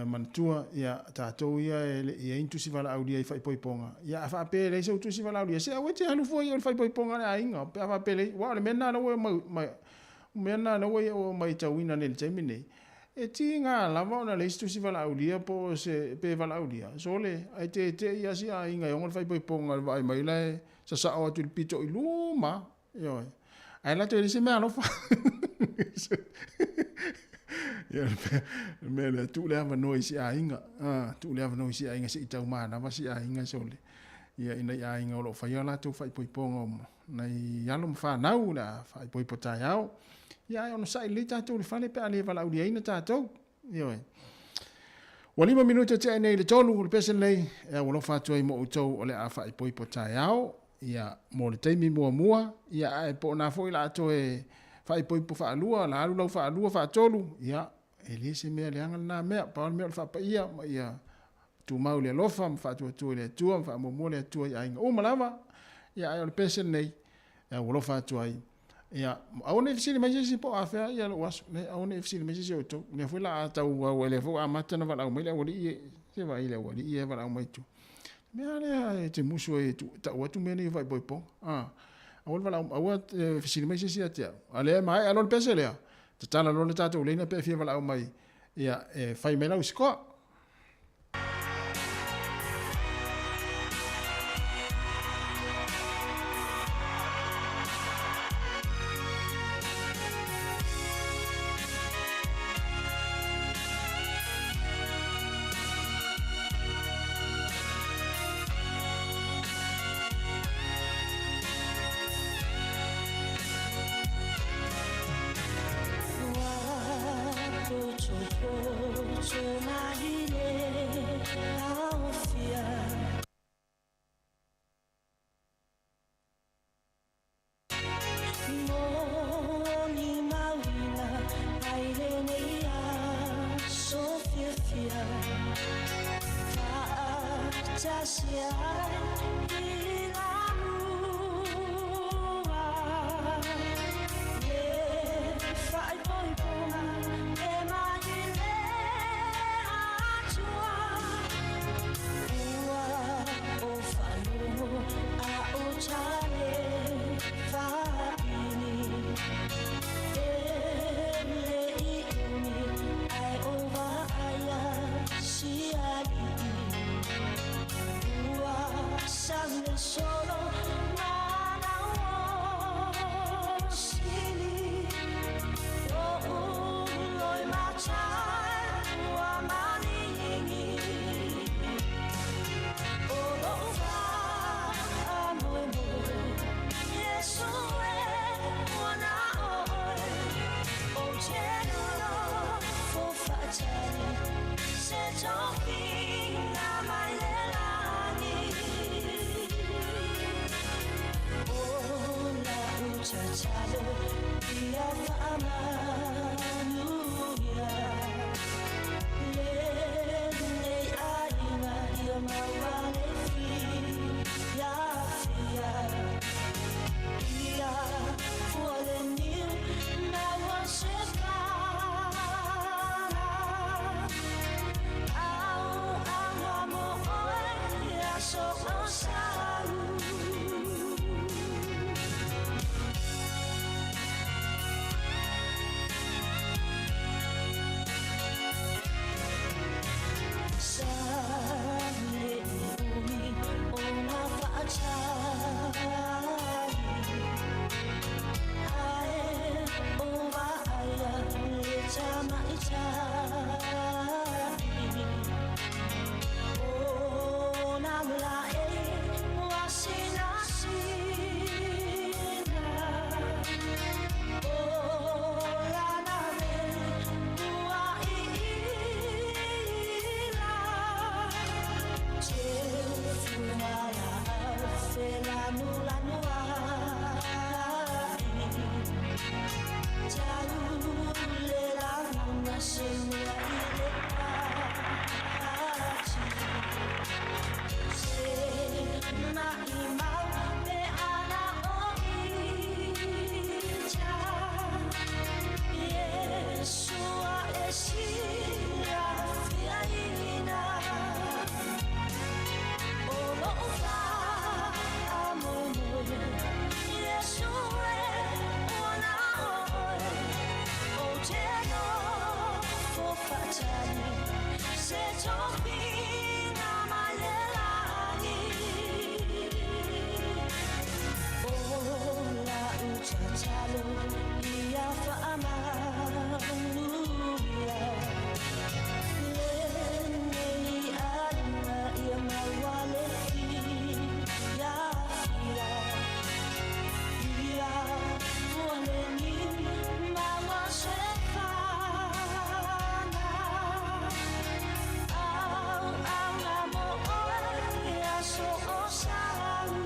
mantua ia tatou ia ia intu si vala audia I fai poiponga ia fa pe le so tu si vala audia se a wete halu foi o fai poiponga le ainga pe fa pe le wa le mena no mena no o mai tawina le temine e tinga la va na le tu si vala audia po se pe vala audia so le ai te ia si ainga o fai poiponga vai mai le sa o tu pito I luma yo ai la te se me alo fa ia me le tu le ava noi si ainga tu le ava noi si ainga si tau mana va si ainga sole ia ina ainga o lo fa ia la tu fai poiponga nei yalo fa nau la fai poipota yao ia ona sai le tatu le fale pe ale vala udia ina tatu ia wa 5 minuta te nei le tolu le pesen lei e o lo fa tu mo utou o le a fai poipota yao ia mo le taimi mua ia e po na foi la to e fai poi po fa lua la lu fa lua fa tolu ia e le se me le anga na me pa me fa pa ia tu mau le lofa fa tu le tu fa mo le tu ia o malava ia e le pese nei ia o lofa tu ai ia au ne fisi me si po afa ia was ne au ne fisi me si o to ne foi la ta u le fo amata na va la me le o li se va ile o li ia va la mai tu me ale te muso e tu ta o tu me ne vai poi po au va la au fisi me si atia ale mai alo le pese le te tala lo le tatou le na pe fi va la mai ia e fai me la usko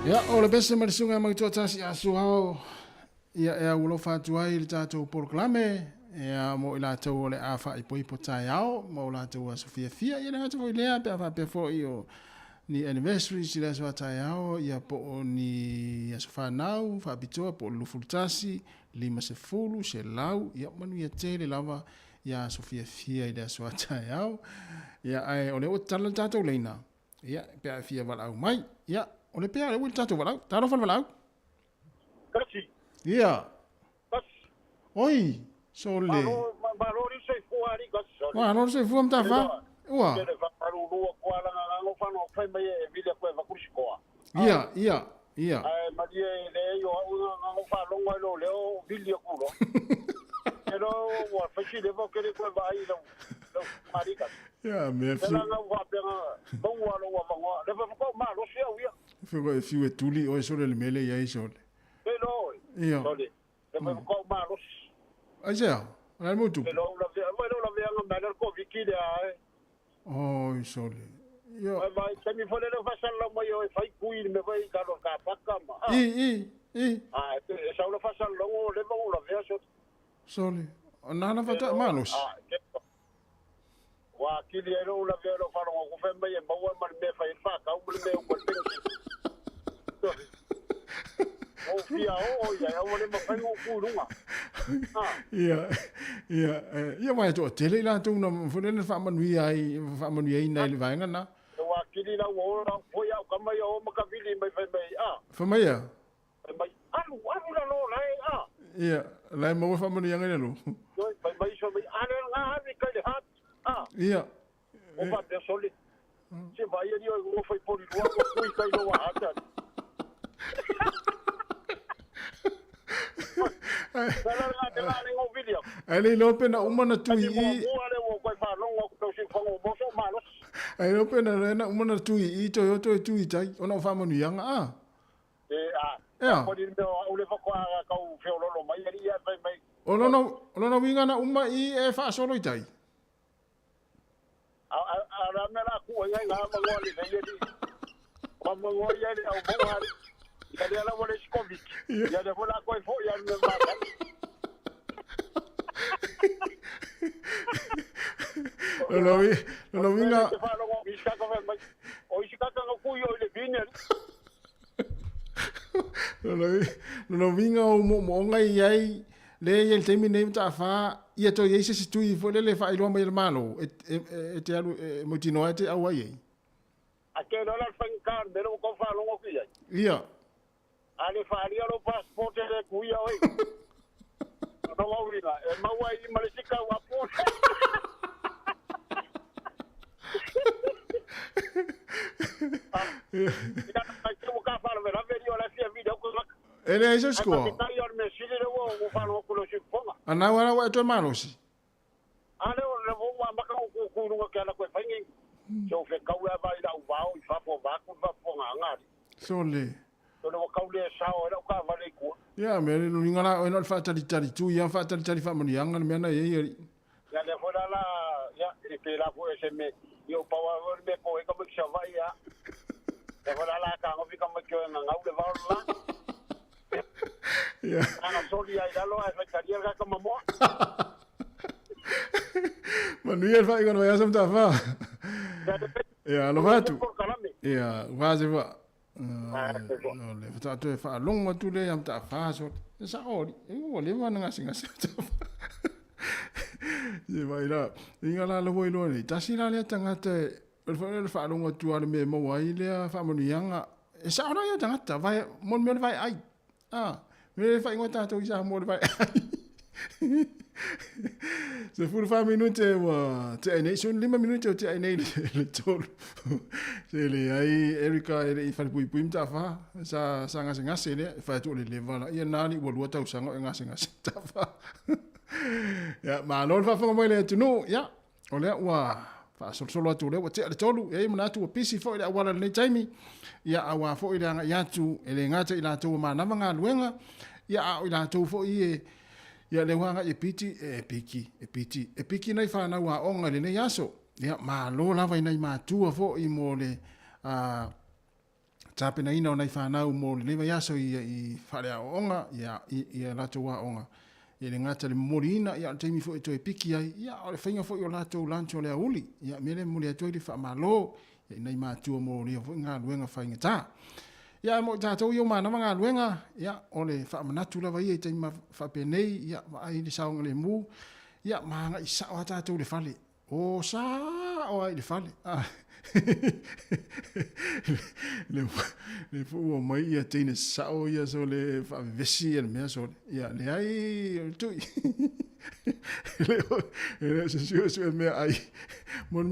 Ia, o le bese marisunga mai tua tasi asu hao. Ia ea ulo fatu ai le tātou poroklame. Ia mo i lātou o le awha i poipo tai ao. Mo o lātou a Sofia Fia. Ia le ngātou i lea pia wha pia fo i o ni anniversary si le soa tai ao. Ia po o ni aso whanau, wha bitoa po o lufuru tasi. 5 se lau. Ia manu ia te le lava ia Sofia Fia i le soa tai ao. Ia ai o le o tala tātou leina. Ia pia fia walau mai. Ia. O le pea, ui tātou walau. Tāro whan walau? Kasi. Ia. Kasi. Oi, so le. Marori se fuari kasi. Marori se fuam ta fa. Ua. Kere whakaru rua kua langa ngango whanau whai mai e vile koe wakurisi koa. Ia. Ai, mari e le yo au ngango whanonga lo leo vile kuro. Pero, wa whaisi lewa kere koe vai lau marika. Ia, mea fiu. Tela ngau wapenga, bongo alo wa wangoa. Lewa whakau maa rosia uia. Fiu e tuli, oi sole le mele iai sole. Pero, Ia. sole. Lewa whakau maa rosia. Ai sea, ala mutu. Pero, la vea nga mana ko vikile ai. Oi sole. Ia. Vai, temi fole le fasala mo yo fai kui me vai ka lo ka pakama. I. Ah, e sa lo fasala lo le mo la vea so. Sole. Nana fata manos. Ah, wa kili ero la vea lo faro ko fe mai e mo ma me fai fa ka u me o ko o fia o ya o le mo fai o ku runga. Ia mai to tele la tu na fole le fa manui ai na le vai ngana. Wa kili la o la foi au ka mai o ma ka vili mai fai mai Fa mai ya. Mai alu la lo lai Ia, lai mo fa manui ngana lo. Mai so mai nga vi ka le hat. Ia. O va de soli. Se vai ali o foi por lua o fui kai no ata. Ai lo pena uma na tui i. Ai lo pena na uma na tui i to yo to tui tai ona fa manu yanga Ko ni me o le fa kwa ka u fe lo mai ri ya mai. Ono winga na uma i e fa solo tai. Ara me la ku ai nga ma ngoli le yedi. Ko mo ngoli yedi au mo hari. Ya le la vole skovic. Ya le vola ko fo ya me ma. Lo winga. O isi ka ka ku yo le biner. Lo winga o mo ngai ai le ye te mi nem ta fa ia to ye se tu i fo le fa i lo mai malo e te alu mo tino e te au ai a ke no la fancar de no ko fa lo ko ia ia ale fa ria lo passport de ku ia oi no wa uri e ma wa i malesika wa po ele é isso ana wala wa to manos ale o le wa maka ku ku no ka la ko fangi so fe ka wa ba ida wa o fa po ba ku fa po nga sole to no ka le sa o le ka va le ku ya me le ngala o no fa tali tu ya fa tali fa mani anga me na ye ya le fora la ya e pe la po ese me yo pa wa me ko e ka me sa va ya le fora la ka ngo fi ka me ko nga le va la ya ana soli ai da lo e fa ka dia ka mamo Manuel fa ikono ya samta fa. Ya lo fatu. Ya vaze va. No le fata to fa long ma tu le am ta fa so. Sa ori. O le va nga singa sa. Ye vai la. Inga la lo voi lo ni. Ta sina le tanga te. El fa long tu ale me mo wai le fa mo yanga. E sa ora ya tanga ta vai mon me vai ai. Me fa ingota to isa mo vai ai. Se fu 5 minuti wa te nei sono 5 minuti o te nei le tolu. Se le ai Erika e fa pui pui mta fa sa nga singa se le fa tu le level ia nani wo lo tau sanga nga singa ta fa. Ya ma no fa mo le tu no ya o le wa fa solo tu le wa te le tolu e mana tu pisi fo ile wala le taimi ya awa fo ile nga ya tu ele ngata ila tu ma na nga luenga ya ila tu fo ie ya le wanga e piki nei fa na wa onga le nei aso ya ma lo la vai nei ma tu fo I mo le tape na ina o nei whanau mo le lewa yaso i whare a onga, ia lato wa onga. Ia le ngata le mori ina, ia teimi fo i toi piki ai, ia o le whainga fo i o lato lancho le auli, ia mele mori a toi le wha malo, ia nei mātua mo ria fo i ngā luenga whainga tā. Ia mo tātou i o mana ngā luenga, ia o le wha manatu lawa ia i teima wha penei, ia wa ai le saonga le mu, ia maanga i sao a tātou le whale. O sa o ai le whale. Le fu o mai ia teine sao ia so le fa vesi ia mea so ia le ai tu le se me ai mon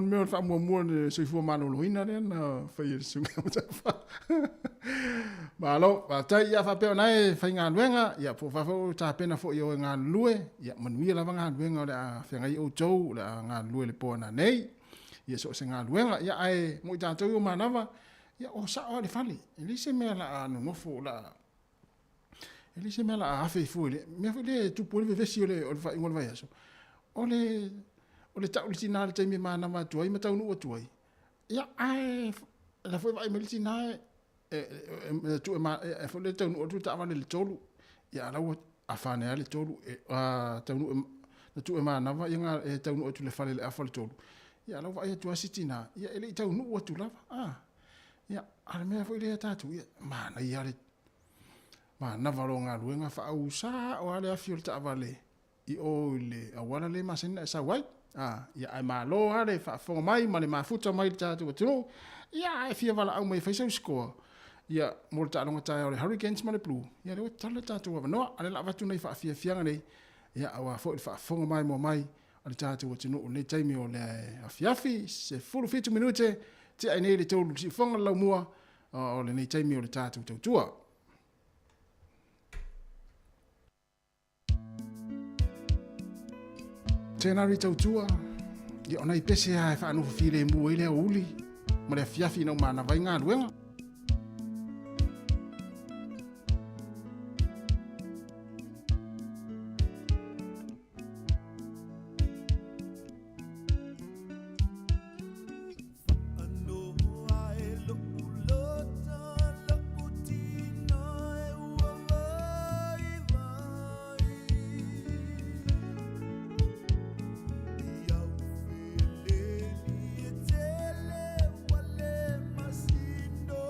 me fa mo se fu mano loina le na fa ia su fa malo va tai ia fa pe nai fa nga luenga ia po fa ta pena fo ia nga lue ia manuia la nga luenga le fa ngai o tou la nga lue le po na nei ia so se ngā luenga, ia ai mo i tātou i o manawa, ia o sao le whale, e se mea la a nonofo la, e se mea la a hawhi fui le, mea fui le tupu le vesi o le wha ingola vai aso, o le tau li tina le taimi manawa tuai, ma tau nua tuai, ia ai, la fui vai me li tina tu e fui le tau nua tu ta awane le tolu, ia lau a whanea le tolu, tau nua, na tu e manawa, ia ngā tau nua tu le whale le afa le tolu, ia lau vai atua sitina, ia ele i tau nuu atu lava, ia ale mea fo ile tatu, ia mana i ale, mana varo ngā luenga wha au sa o ale a fiol ta avale, i o ile awala le masena e sa wai, ia ai malo ale wha fonga mai, ma le mafuta mai tatu atu, ia e fia wala au mai whaisau skoa, ia mo le tālonga tai o le Hurricanes ma le Blue, ia le tala tatu wa noa, ale la watu nei wha fia fianga nei, ia awa fo ile wha fonga mai mo mai, ale tātou atinu o le taimi o le afiafi, se fulu fitu minute, te ai nei le tolu si whanga lau mua, o le nei taimi o le tātou tautua. Tēnā ri tautua, i ona i pese a e whaanu while mua i lea uli, ma le afiafi nau mana vai ngā luenga. Tele wale masindo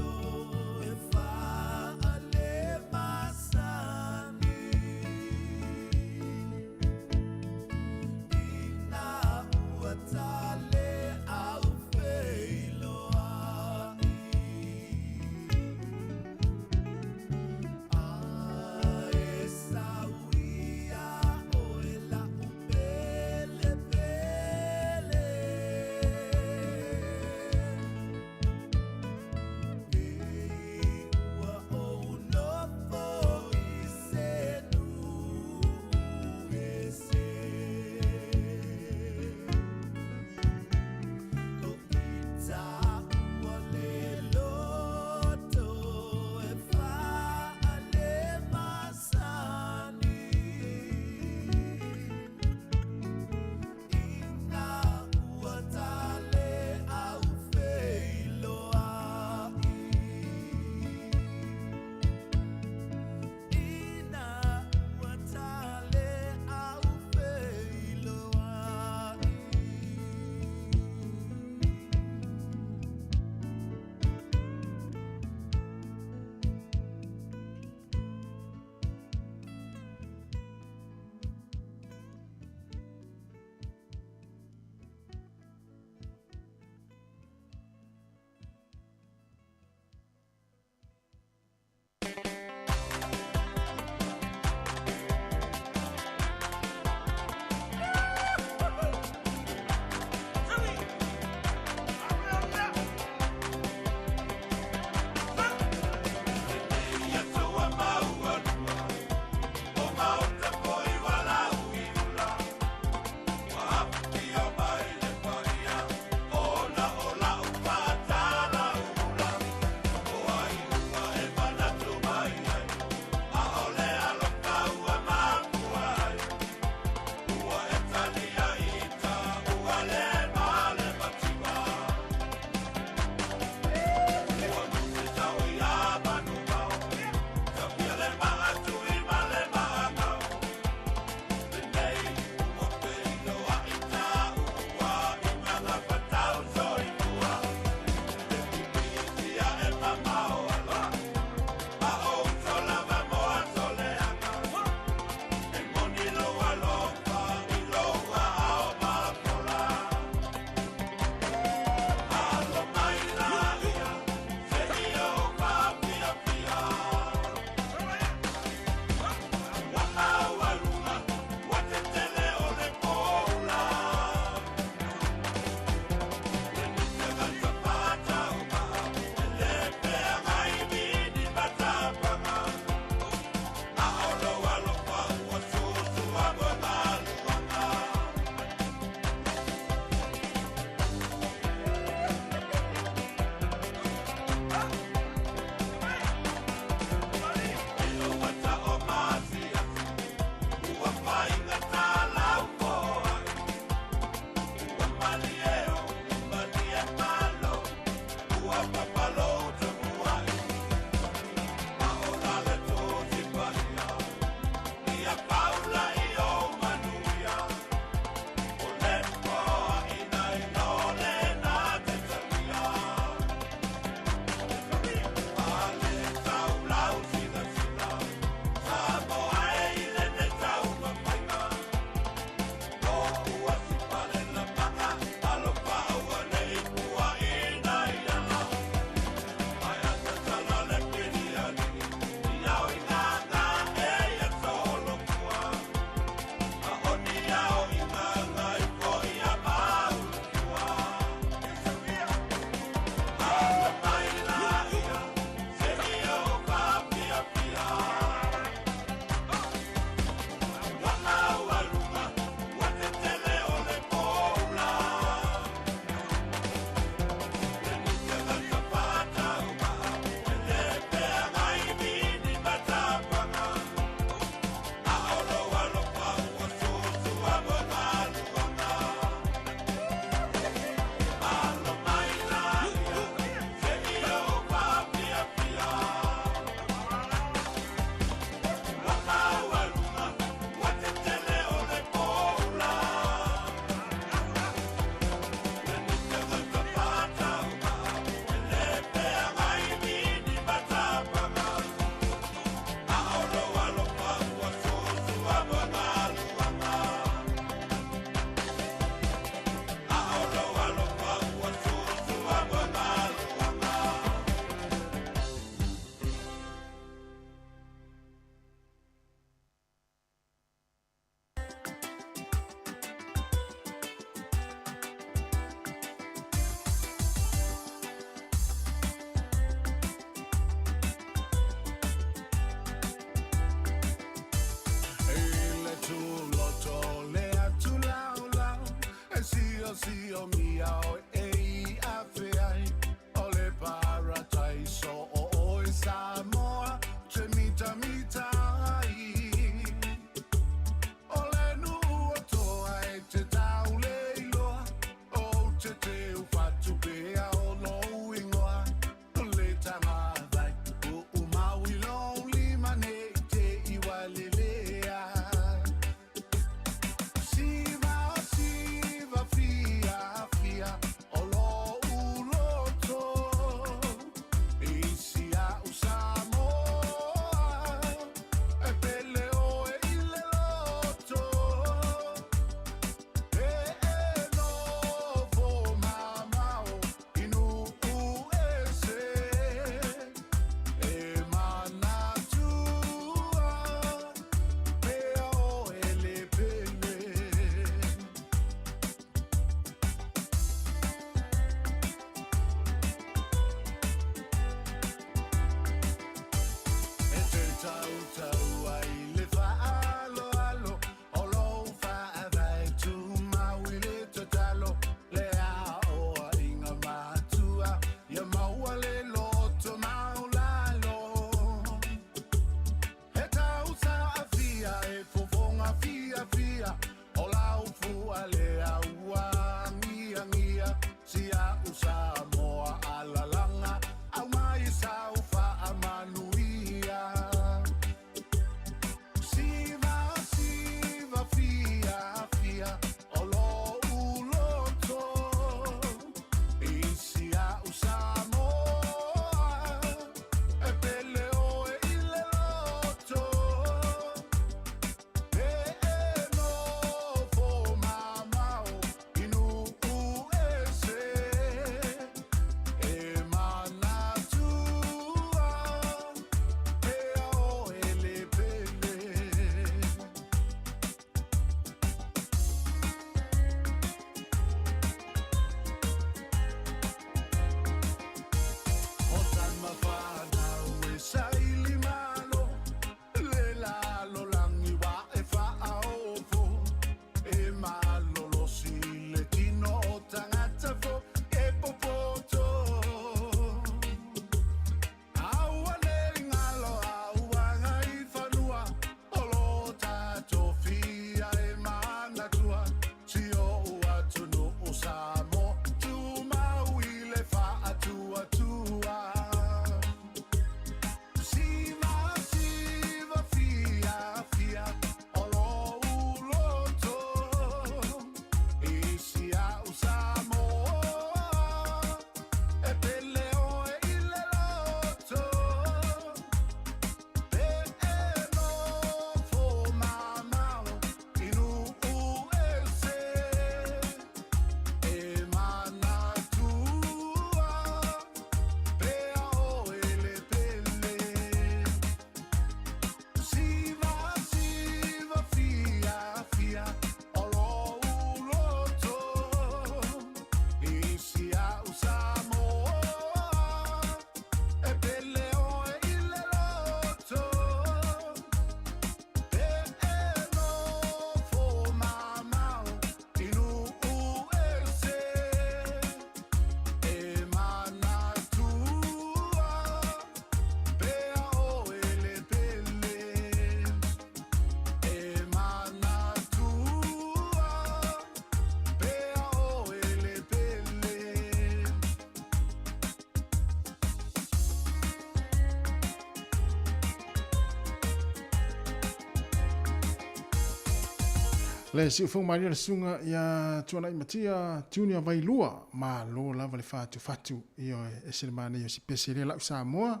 Le si ufo mai le sunga ya tuana i matia tunia vai lua ma lo lava le fatu io e se mane io si pesere la Samoa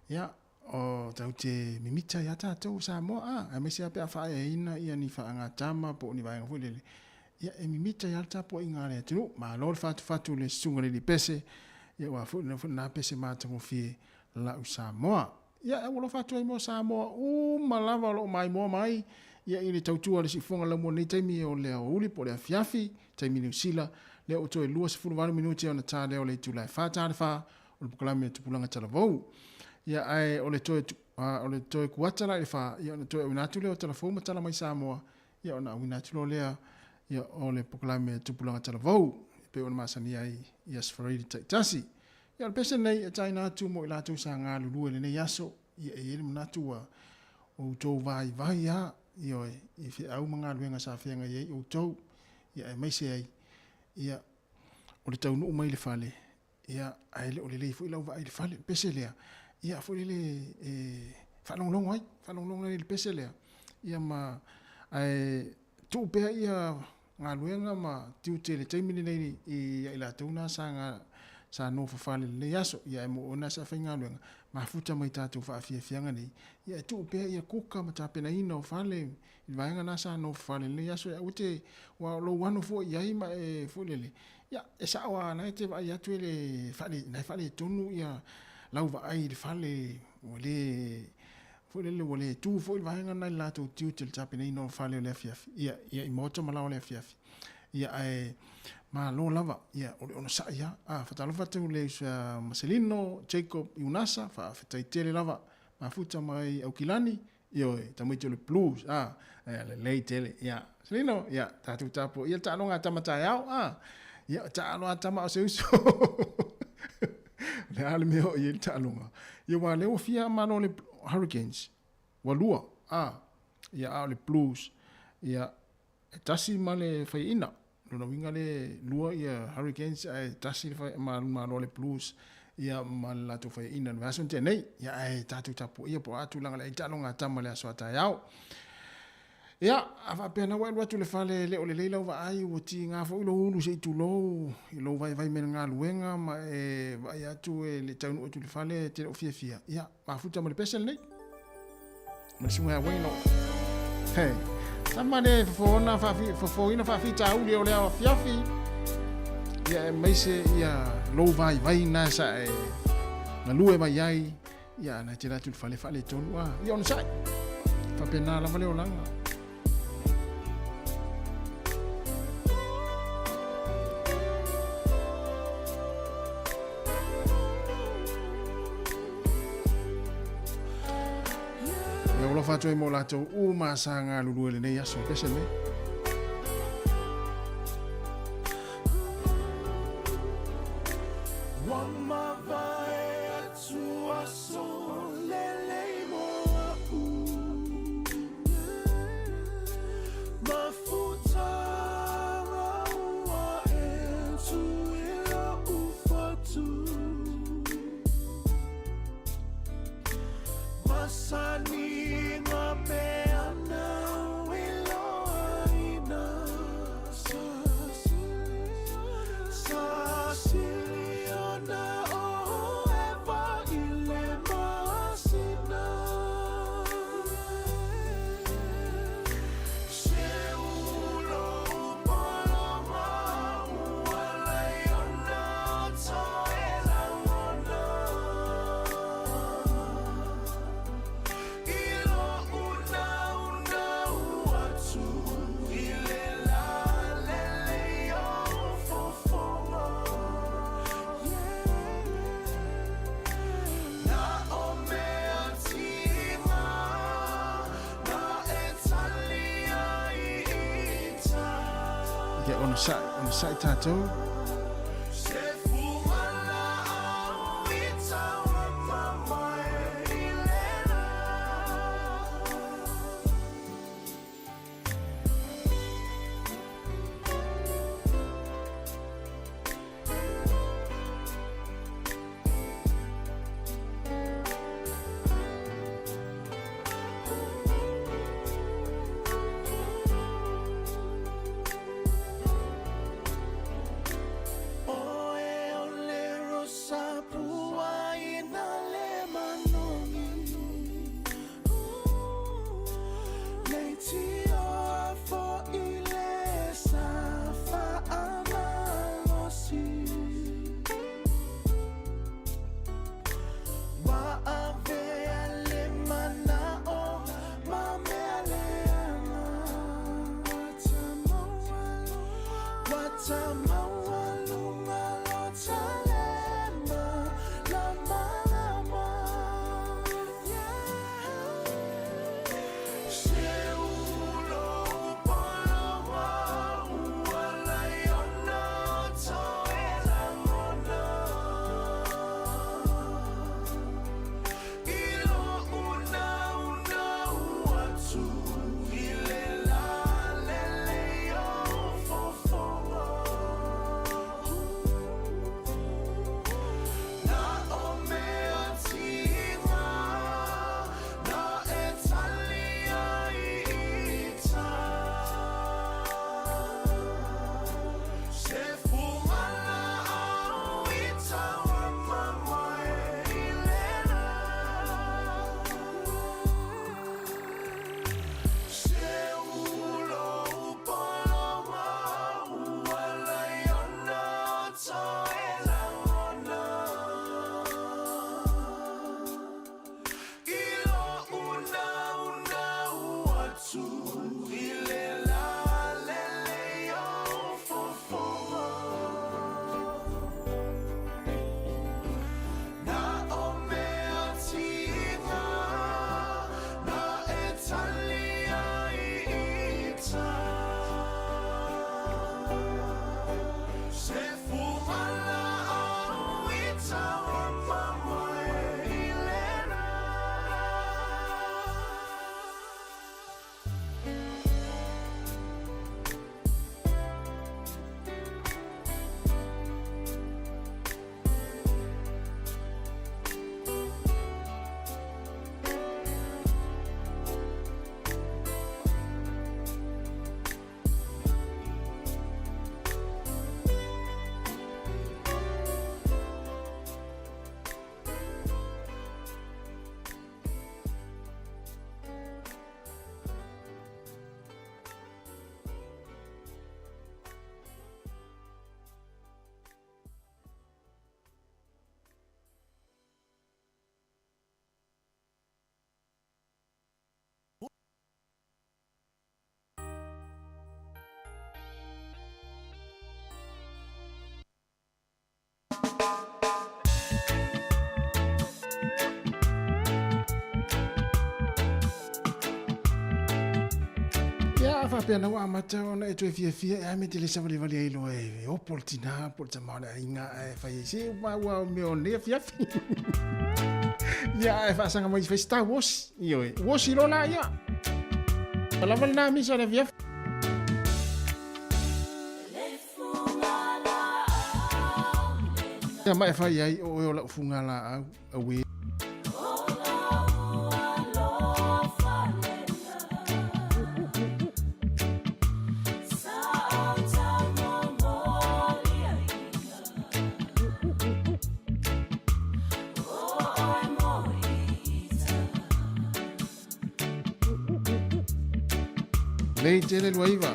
ya o tau te mimita ya tatou Samoa a me se ape fa ina ia ni fa anga tama po ni vai ngule ya e mimita ya tapo inga le tu ma lo fatu le sunga le pese ya wa fu na pese ma tamo fi la Samoa ya e lo fatu mo Samoa ma lava lo mai mo mai ia ile tautua le sifonga la mo nei taimi o le uli po le afiafi taimi New Zealand le o toe lua se 40 minuti ona ta le o le tulai fa ta fa o le proklame tu pulanga tala vau ia ai o le toe kuata la fa ia o toe una tu le o telefon tala mai Samoa ia ona una tu le ia o le proklame tu pulanga tala vau pe ona masani ai ia sfaridi tasi ia le pese nei taina tu mo ila tu sanga lulu le nei yaso ia ele mnatua o to vai ya io e fi au manga luenga sa fianga ye o tou ia mai se ai ia o le taunu mai le fale ia ai le o le fu ila vai le fale peselea ia fu le fa long le peselea ia ma ai tu pe ia nga luenga ma tu te le taimini nei ia ila tauna sanga sa no fa fale le yaso ia mo ona sa fainga luenga ma futa mai tatu fa fianga nei ia tu pe ia kuka mata pena ino fale i vainga na sa no fale le yaso ia ute wa lo wano fo ia i ma fulele ia esa wa na te va ia tu le fale tonu ia lau va ai le fale ole fulele ole tu fo i vainga na la tu tiu til tapena ino fale le fiafi ia i moto mala le fiafi ia ai ma lo lava ia ona sa ia fatalo fatu le Marcelino Jacob Iunasa fa fataitele lava ma futa mai au kilani io tamito le blues le leitele ia Marcelino ia tatu tapo ia talonga tamata yao ia talo atama o seuso le ale meo ia talonga ia wa le ofia mano le Hurricanes walua ia le blues ia tasi male faina no winga le lua ia Hurricanes ai tasi ma le blues ia mala to fa ina no asun te nei ia ai tatu tapu ia po atu langa le talonga tama le aso ata yao ia ava pena wa tu le fale le ole leila va ai o ti nga fo lo ulu se tu lo i lo vai men nga luenga ma vai atu le tau o tu le fale te o fia ia ma futa mo le pesel nei ma si mo ha bueno hey samane fona fa ina fa fita uli ole a fiafi ia mai se ia lo vai na sa na lue mai ai ia na tira tu fale tonu ia on sai fa pena la vale olanga olo fatu e mo lato u masanga lulu le nei aso pese me. On sai tātou. Ya fa pena wa mata ona e tue fia e me te le savali vali ai lo e o portina por tamana inga e fa isi wa me o ne fia. Ya e fa sanga mai fa Star Wars io e Wars lo na ya. La val na mi sa le via. Ya mai fa ai o la funga la a we. Lei tele lo iva.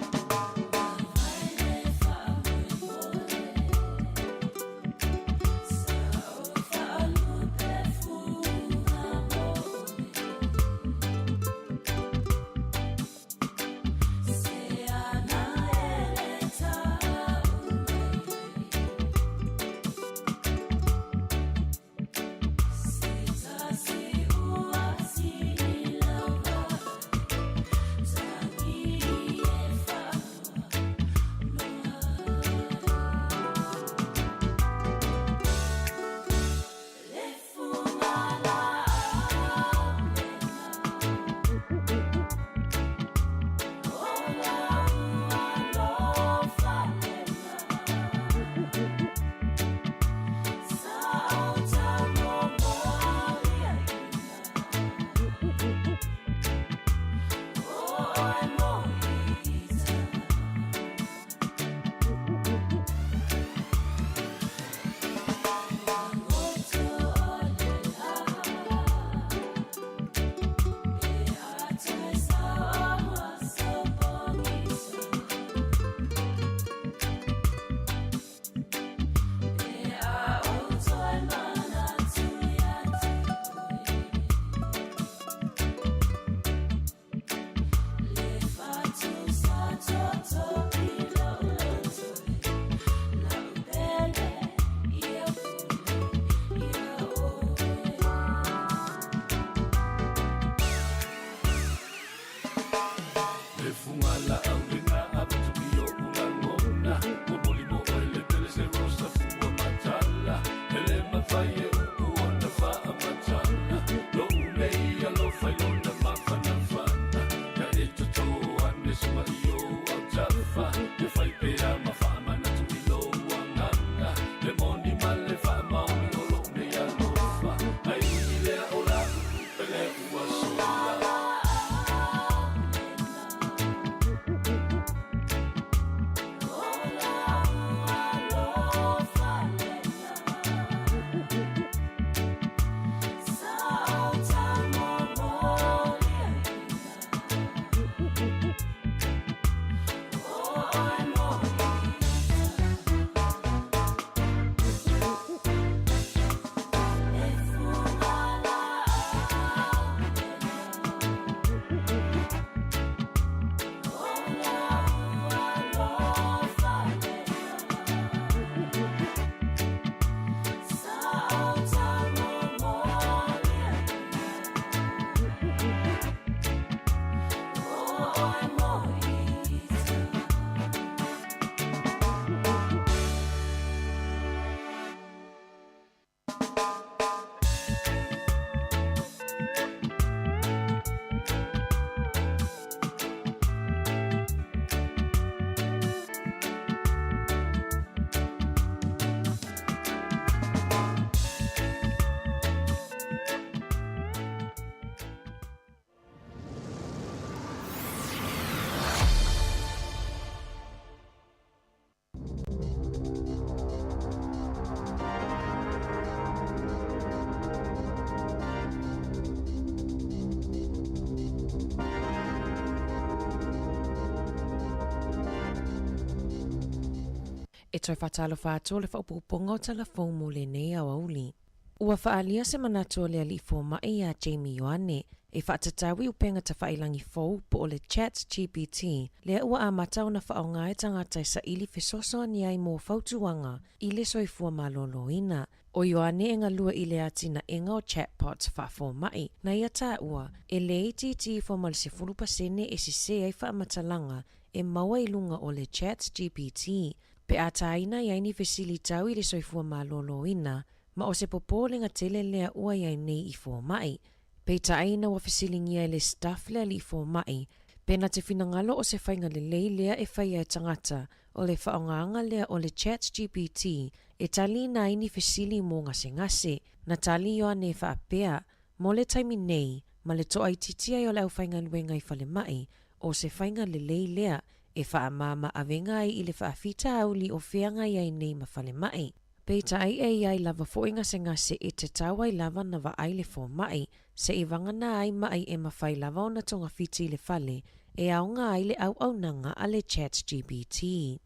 E toi whatalo whātua le whaupuponga o telefon mo le nei au auli. Ua whaalia se manatua le alifo mai a Jamie Ioane e whaatatawi upenga ta whailangi fau po o le chat GPT le ua a matau na whaonga e tangata sa ili fesoso ni ai mō whautuanga i le soifua malolo ina O Ioane e ngalua i le atina enga o chatbots whaafo mai. Na ia tā ua, e le iti formal se pasene e sise ai whaamatalanga e maua i lunga o le Chats GPT. Pe a taina ia ni fesili tau i le soifua malolo ina, ma o se popolenga tele lea ua ia nei i fo mai. Pe taina wa fesilingia le staff lea li fo mai, pe na te finangalo o se whainga le lei lea e whaia e tangata o le whaonganga lea o le Chats GPT e tali na ini fesili mō ngase, na tali yoa ne whaapea, mo le taimi nei, ma le toa i titia i o le au whainga luenga i whale mai, o se whainga le lei lea e whaamama avenga ai i le whaafita au li o whianga iai nei ma whale mai. Peita ai e iai lava fōinga se ngase e te tawa i lava na wa ai le fō mai, se i wangana ai mai e mawhai lava o na tonga fiti le whale, e aonga ai le au nanga a le Chats GPT.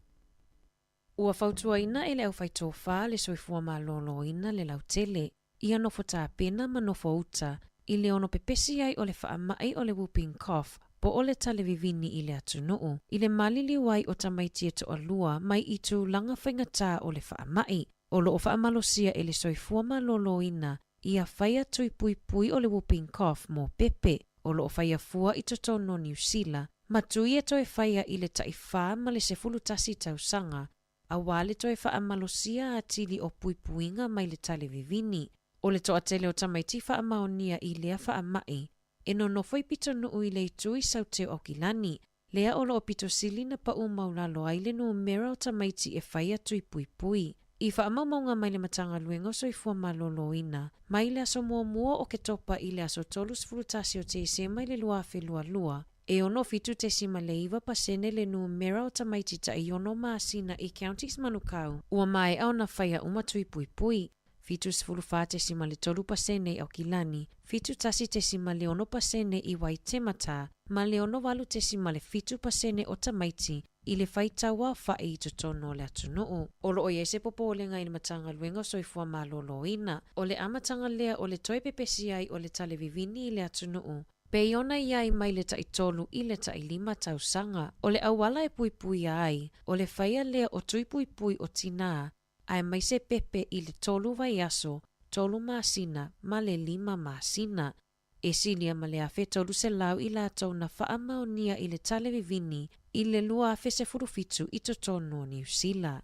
Ua whautua ina e le au whaito wha le soifua malolo ina le lau tele, ia no fota pena ma no uta, i le ono pepesi ai o le whaamai o le whooping cough, po o le talevivini i le atunuu, i le malili wai o tamaiti e toa lua mai i tu langa whaingatā o le whaamai, o lo o whaamalosia e le soifua malolo ina, ia whaia tui pui o le whooping cough mo pepe, o lo o whaia fua i totono New Zealand, ma tui e toi whaia i le taiwha ma le se fulutasi tausanga, a wale toi whaamalosia a tili o puipuinga mai le talevivini, o le toa tele o tamaiti whaamaonia i lea whaamai, e no nofoi pito nuu i le tui sauteo o kilani, lea olo o pito sili na pa umaulalo ai le nuu mera o tamaiti e whaia tui pui. I whaamaunga mai le matanga luenga soifua malolo ina, mai le aso mua o ke topa i le aso tolus fulutasi o te ise mai le luafe lua, e ono fitu te sima le iwa pasene le nuu mera o tamaiti ta i ono maasina i counties manukau, ua mai au na whaia umatui pui. Fitu sifuru te sima le tolu pasene au kilani, fitu tasi te sima le ono pasene i Waitemata, ma le ono walu te sima le fitu pasene o tamaiti, i le whaitawa whai i totono le atunuu. Olo o iese popo le ngai le matanga luenga soifua malolo ina, o le amatanga lea o le toi pepesi ai o le talevivini i le atunuu. Pe iona iai mai le taitolu i le tailima tausanga, o le awala e pui ai, o le whaia lea o tui pui o tina, ai mai se pepe i le tolu vai aso, tolu maasina, ma le 5 maasina. E silia ma le afe tolu se lau i la tau na whaamaonia i le talevivini, i le lua afe se furufitu i totono New Zealand.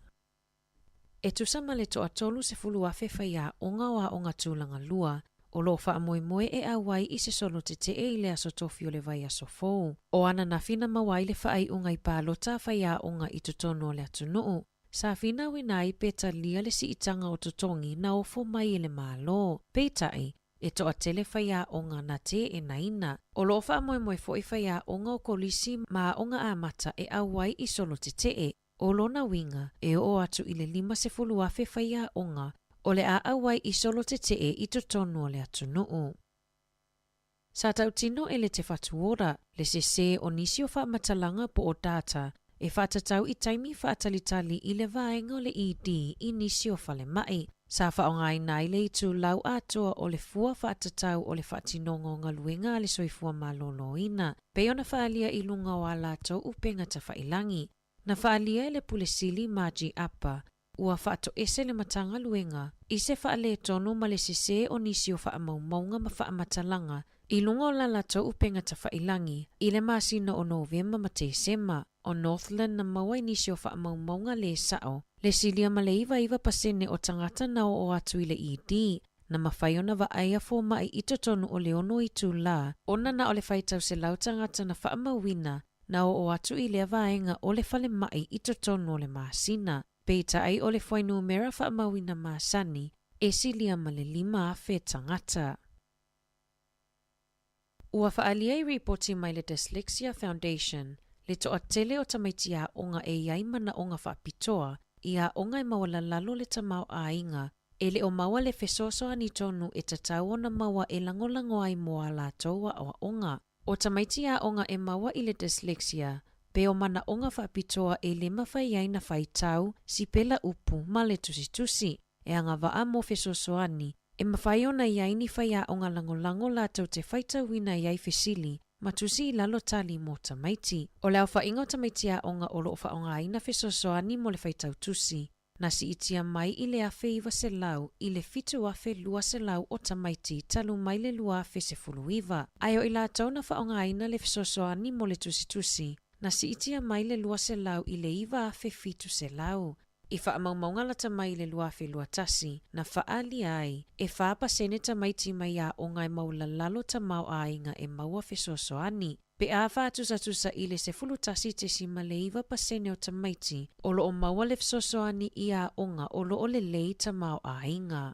E tusa ma le toa tolu se fulu afe whaia onga wa onga tūlanga lua, o lo whaamoe e awai i se solo te i le aso tofi o le vai aso fōu. O ana na fina mawai le whaai unga i pālota whaia onga i totono le atunuu. Sa fina winai peta lia le si itanga o totongi na ofo mai le malo. Peitai, e toa tele whaia onga na te e naina. O lo whaamoe fo i whaia onga o kolisi ma onga amata e awai i solo te o lona winga e o atu i le 5 se fulu afe whaia onga o le a awai i solo te i totono le atunuu. Sa tautino e le te whatuora, le se o nisi o whaamatalanga po o data, e whaatatau i taimi whaatalitali i le vaenga o le ED i nisi o whale mai. Sa whaongai nai le itu lau atoa o le fua whaatatau o le whaatinongo ngā luenga le soifua malolo ina. Peo na whaalia i lunga o alato upenga ta whailangi. Na whaalia le pulesili maji apa, ua whaato ese le matanga luenga, i se whaale tono ma le sese o nisi o whaamaumaunga ma whaamatalanga, i lunga o lalato upenga ta whailangi, i le masina o Novemba ma te sema, o Northland na mawai nisi o whaamaumaunga le sao, le silia ma le iwa pasene o tangata na o atu i le ED, na mawhai ona wa aia fō mai i totonu o leono i tū la, ona na o le whaitau se lau tangata na whaamauina, na o atu i le vaenga o le whale mai i totonu o le masina. Peita ai o le whainu mera whaamauina maasani, e silia ma le 5 afe tangata. Ua whaalia i reporti mai le Dyslexia Foundation, le toa tele o tamaitia onga e iaimana onga whaapitoa, ia onga e maua lalo le tamau a inga, e le o maua le fesoso ani tonu e tatau ona maua e langolango ai moa la toa o onga. O tamaitia onga e maua i le dyslexia, pe o mana onga whaapitoa e le mawhai ai na whaitau, si pela upu ma le tusi, e anga waa mo fesosoani, e mawhai ona iai ni whaia onga langolango la tau te whaitauina iai fesili, matusi i lalo tali mo tamaiti. O leo whainga o tamaitia onga o loo whaonga aina fesosoani mo le whaitau tusi, na si itia mai i le afe iwa se lau i le fitu afe lua se lau o tamaiti talu mai le lua afe se fuluiva. Ayo i la tau na whaongaina le fisosoani mo le tusi na si itia mai le lua se lau i le iwa afe fitu se lau. I whaamaumaunga la tamai le lua afe lua tasi na whaali ai e whaapa sene tamaiti mai a o ngai maula lalo tamau a inga e maua fisosoani. Pe a whaatusa i le se fulutasi te si maleiva pasene o tamaiti o lo o maua le fisosoani i a onga o lo o le lei tamau a inga.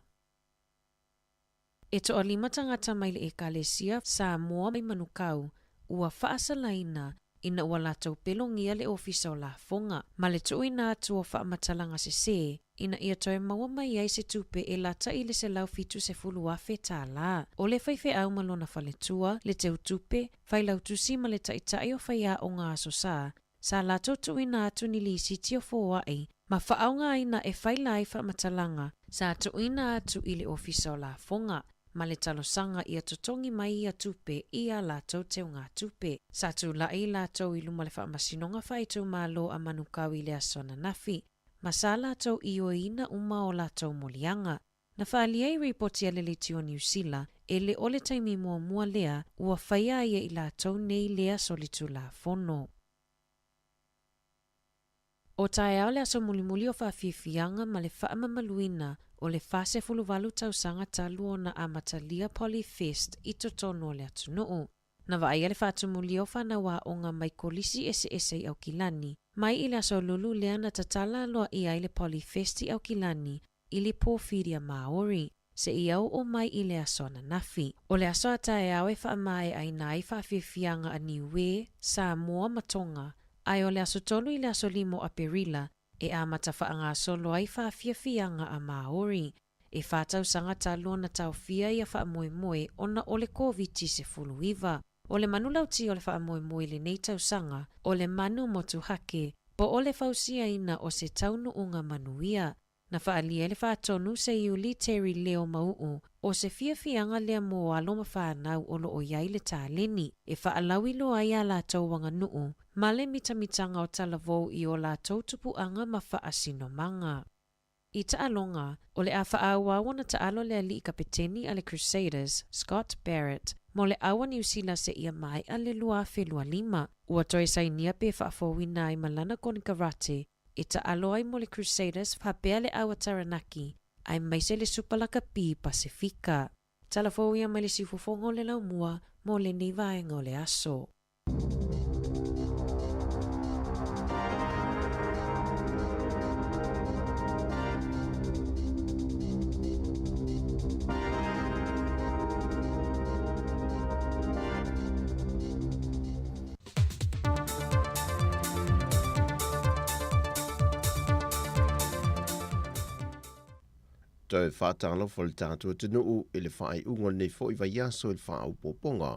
E to o lima tangata mai le ekalesia sa mua mai manukau ua whaasalaina ina ua latau pelongia le ofisa o la fonga, ma le tuina atu o whaamatalanga se ina ia toe maua mai ai se tupe e lata i le se lau fitu se fulu afe tā la. O le whaife au malona whaletua, le teu tupe, whai lau tusi ma le taitai o whaia o ngā aso sa lato tuina atu ni li siti o fōai, ma whaaunga aina e whai lai whaamatalanga, sa tuina atu i le ofisa o la fonga, ma le talosanga ia totongi mai ia tupe ia lātou te ngā tupe. Sa tu la i lātou i luma le whaamasinonga whaitou mālo a manukau i le asona nafi. Ma sa lātou i o ina uma o lātou molianga. Na whaalia i reporti a le litio New Zealand e le ole taimi mua lea ua whaia ia i lātou nei lea solitu la fono. O tae au le aso mulimuli o whawhiwhianga ma le whaamamaluina o le fase fuluwalu tausanga talu o na amatalia Polyfest i totono le atunuu. Na vaia le whatumuli o whanawa o ngā mai kolisi ese au kilani, mai i le aso lulu lea na tatala loa i ai le Polyfest i au kilani i le Porphyria Maori, se i au o mai i le aso na nafi. O le aso atae au e whaamae ai nai whawhiwhianga a Niue, Samoa Matonga, ai o le aso tolu i le aso limo a Perila, e a matawhaanga solo ai whawhiwhianga a Maori, e whātau sanga talo na tau fia i a whaamoemoe o na ole COVID se fuluiva. O le manu lauti o le whaamoemoe le nei tau sanga, o le manu motu hake, po o le whausia ina o se taunu unga manuia. Na whaalia le whaatonu se iuli Terry Leo Mau'u, o se whiawhianga lea mo alo ma whanau o lo o iai le tāleni, e whaalawi lo ai a lātou wanga nuu, ma le mitamitanga o talavou i o lātou tupuanga ma whaasino manga. I taalonga, o le a whaawawa na taalo le ali i kapeteni a le Crusaders, Scott Barrett, mo le awa New Zealand se ia mai a le lua whelua lima, ua toi sainia pe whaafowina ai malana koni karate, e taalo ai mo le Crusaders whapea le awa Taranaki, ai maise le supalaka pi Pasifika. Talafowia mai le sifufongo le laumua, mo le nivaenga o le aso. Toi whātalo fo le tātua tunuu i le whaai ungo nei fo i vai aso i le whaau poponga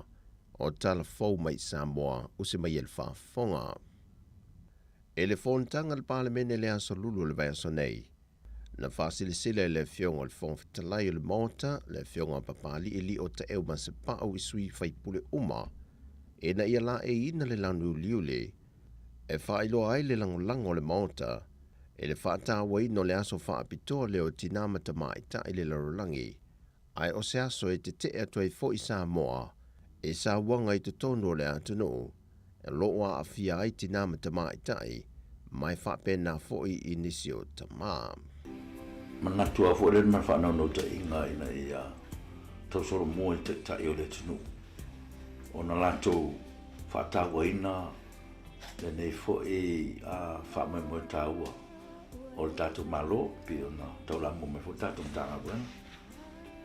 o tala fau mai Samoa o se mai e le whaafonga. E le whontanga le palemene le aso lulu le vai aso nei. Na whaasile sile le fionga le whongwhitalai o le mota le fionga papali e li o ta eu mase pao i sui whaipule uma e na ia la e ina le lanu liule e whailo ai le langolango le mota e le whaata wai no le aso whaapitoa leo tinama tamaita i le larolangi. Ai o se aso e te te atua i fo i Samoa e sa wanga i te tono le atunu e loa a fia ai tinama tamaita i mai whapena fo i inisio tamam. Manatua fo le man whanau no te inga ina i tau soro mua i te tai o le tunu. O na lato whaata waina le nei fo i whamai mo taua. O le tātou malo, pi o na taulamo me fo tātou mtanga buena.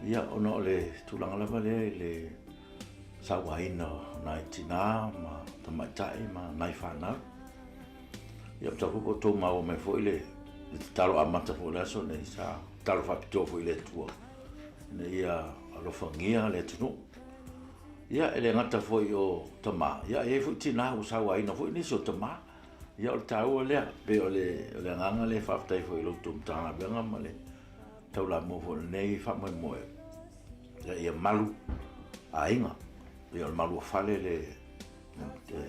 Ia ona o le tūlanga lava le sawaina nai tina, ma tamaitai, ma nai whanau. Ia mtaku ko tō mau me fo i le talo amata fo le aso, nei sa talo whapito fo i le tua. Nei ia alofangia le tunu. Ia ele ngata fo i o tama. Ia e fo i tina o sawaina fo i nisi o tama. Ia o tau o lea, pe o le nganga le whaftai fo i lotu mtanga benga ma le taula mo fo nei whamai moe. Ia malu a inga, ia o malu a whale le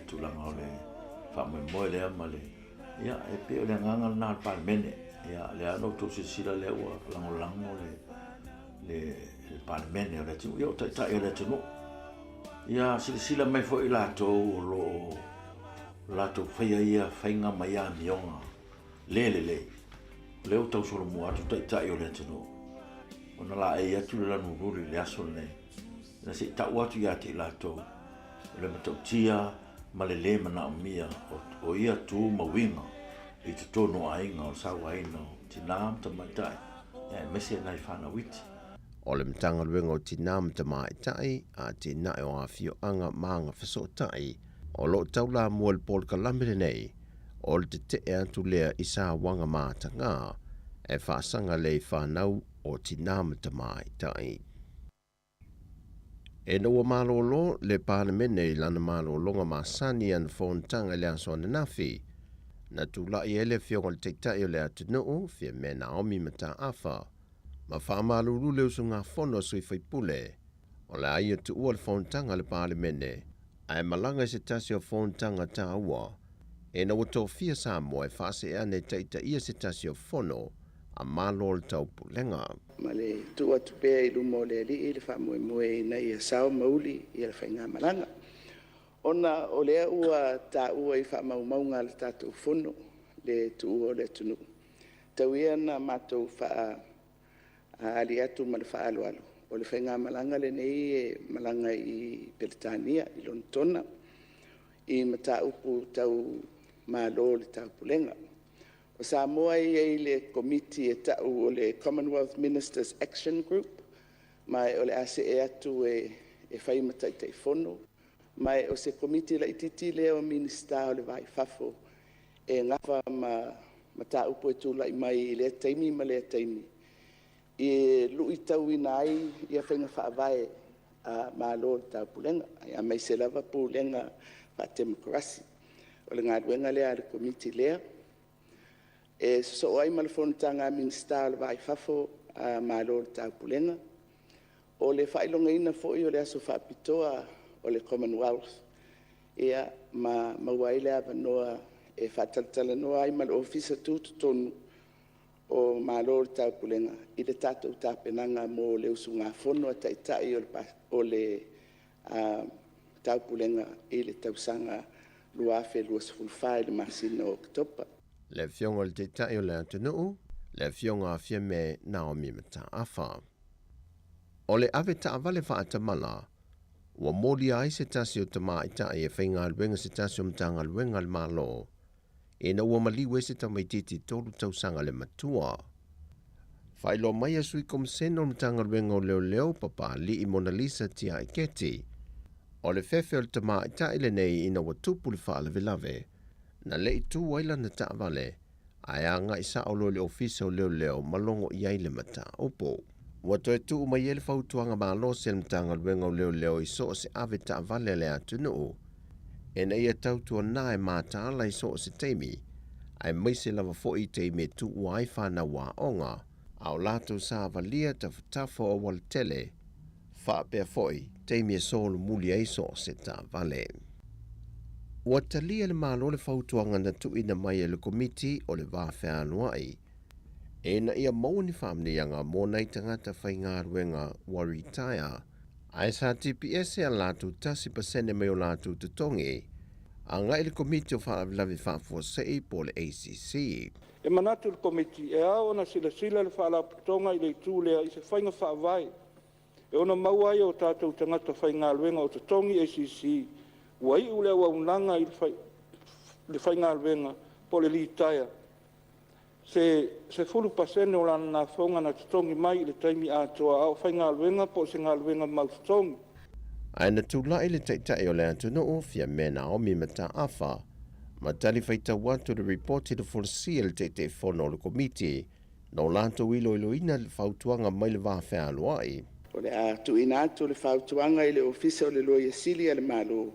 tulanga o le whamai moe lea ma le. Ia e pe o le nganga na al palmene, Ia le ano to se sila le ua lango le parlemene o le tu yo ta o le tu. Ia sila mai fo i latou lo latou faia ia fainga mai a mionga. Le o tau solo mua atu tai o le tu. Ona la e atu le lanu ruri le aso nei. Na se tau atu ia te latou. Le matautia ma le mana o mia o ia tu mawinga. I te tono ainga o sawa aina o tinam ta maitai. Mese nai whana witi. O le mtanga luenga o tinam ta maitai a tina e o awhio anga maanga whasotai o lo taula mua le pol kalamere nei o le te atu lea isa wanga mātanga e whaasanga le whanau o tinam ta maitai. E no malolo le parlemene i lana malolonga masani an fontanga le aso nafi. Na tula i ele fionga le teitai o le atunuu fia me Naomi mata afa. Ma whaamalulu leo su ngā whono sui whaipule. O le aia tu ua le fontanga le parlemene. Ai malanga se tasi o fontanga ta ua. E na wato fia sa moa e whaase ane teita ia se tasi o whono a malo le tau pulenga. Ma le tu atu pēa i lumo le li i le wha moe moe na ia sao mauli i le whainga malanga. Ona o lea ua ta ua i wha maunga le tātou whono le tu ua le tunu. Tau ia na mātou wha ali atu ma le wha alo alo. O le whainga malanga le nei e malanga i Peritania, i Lontona, i mata upu tau malo le tau pulenga. O sa moa i le komiti e tau o le Commonwealth Ministers Action Group, mai o le ase e atu e whai matai tei whono, mai o se komiti la ititi leo minista o le vai fafo e ngawa ma ta upo e tula i mai le taimi ma le taimi. I lui tau ina ai i a whenga whaavae a malo le tau pulenga, a mai se lava pulenga pa demokrasi. O le ngā ruenga lea le komiti lea. E so ai ma le whontanga minista o le vai fafo a malo le tau pulenga. O le whailonga ina fo i o le aso whaapitoa o le Commonwealth. Ia mauai lea wanoa e whaataltala noa ai ma le ofisa tūtu tonu o malo le tau pulenga. I le tātou tāpenanga mo le usu ngā whono a taitai o le tau pulenga i le tausanga luafe luas fulfai le masina o Oktopa. Le fionga le teitai o le atunuu, le fionga a fia me Naomi mata afa. O le ave ta avale whaatamala, ua mōli ai se tasi o tama itai e whainga luenga se tasi o mtanga luenga le malo, e na ua maliwe se tamaititi tolu tausanga le matua. Whailo mai a sui komseno mtanga luenga o leo leo papa li i Mona Lisa tia i keti. O le fefe o le tama itai le nei ina wa tupu le wha lave, na le i tu waila na ta avale, ai anga isa o le ofisa o leo leo malongo iai le mata opo. Ua toe tu mai ele fautuanga malo se mtanga luenga o leo leo i so se ave ta avale le atunuu. E na ia tautua na e mata ala i so se teimi, ai mai se lava fo i teimi e tu uai whana wa onga, au lato sa avalia ta futafo o wal tele, wha pia foi, teimi e solo muli e so se ta avale. Ua talia le malo le fautuanga na tu ina mai e le komiti o le vafe anuai, e na ia mauni whamnianga mō nei tangata whainga ruenga wa retire, ai sa TPS e a lātu tasi pasene meo lātu tutongi, a ngai le komiti o whaalavilavi whaafua sei po le ACC. E manatu le komiti e ao na sila le whaalaputonga i le tūlea i se whainga whaavai. E ona mauai o tātou tangata whainga ruenga o tutongi ACC, wai ulea wa unanga i le whainga ruenga po le retire. Se fulu pasene o lana na whaunga na tutongi mai le taimi atoa au whainga luenga po se ngā luenga mau tutongi. Ai na tūlai le teitai o le atunuu fia me Naomi mata afa, ma tali whaita watu le reporti le fulsia le teitei whono le komiti, no lanto ilo ina le whautuanga mai le vafe aluai. O le atu ina atu le whautuanga i le ofisa o le loia sili ale malo.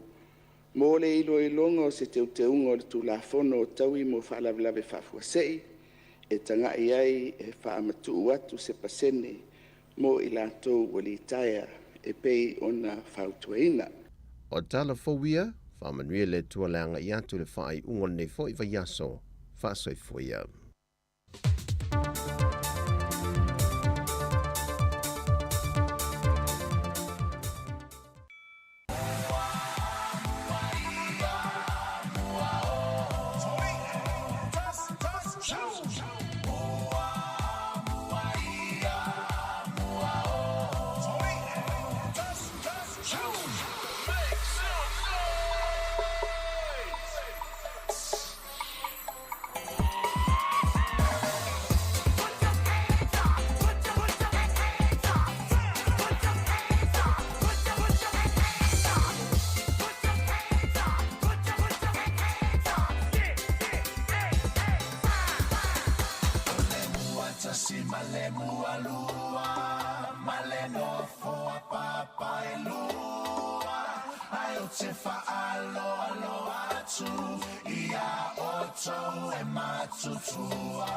Mo le ilo ilonga o se teuteunga o le tūla whono o taui mo whaalavilawe whafua sei, e tanga iai e whaamatu atu se pasene mo i lātou wali taia e pei ona whautuaina. O tala fowia, whamanuia le tualeanga i atu le whai ungon nei fo i vaiaso, whasoi foia. pai lua ai o te whaalo alo atu ia o tau e matutua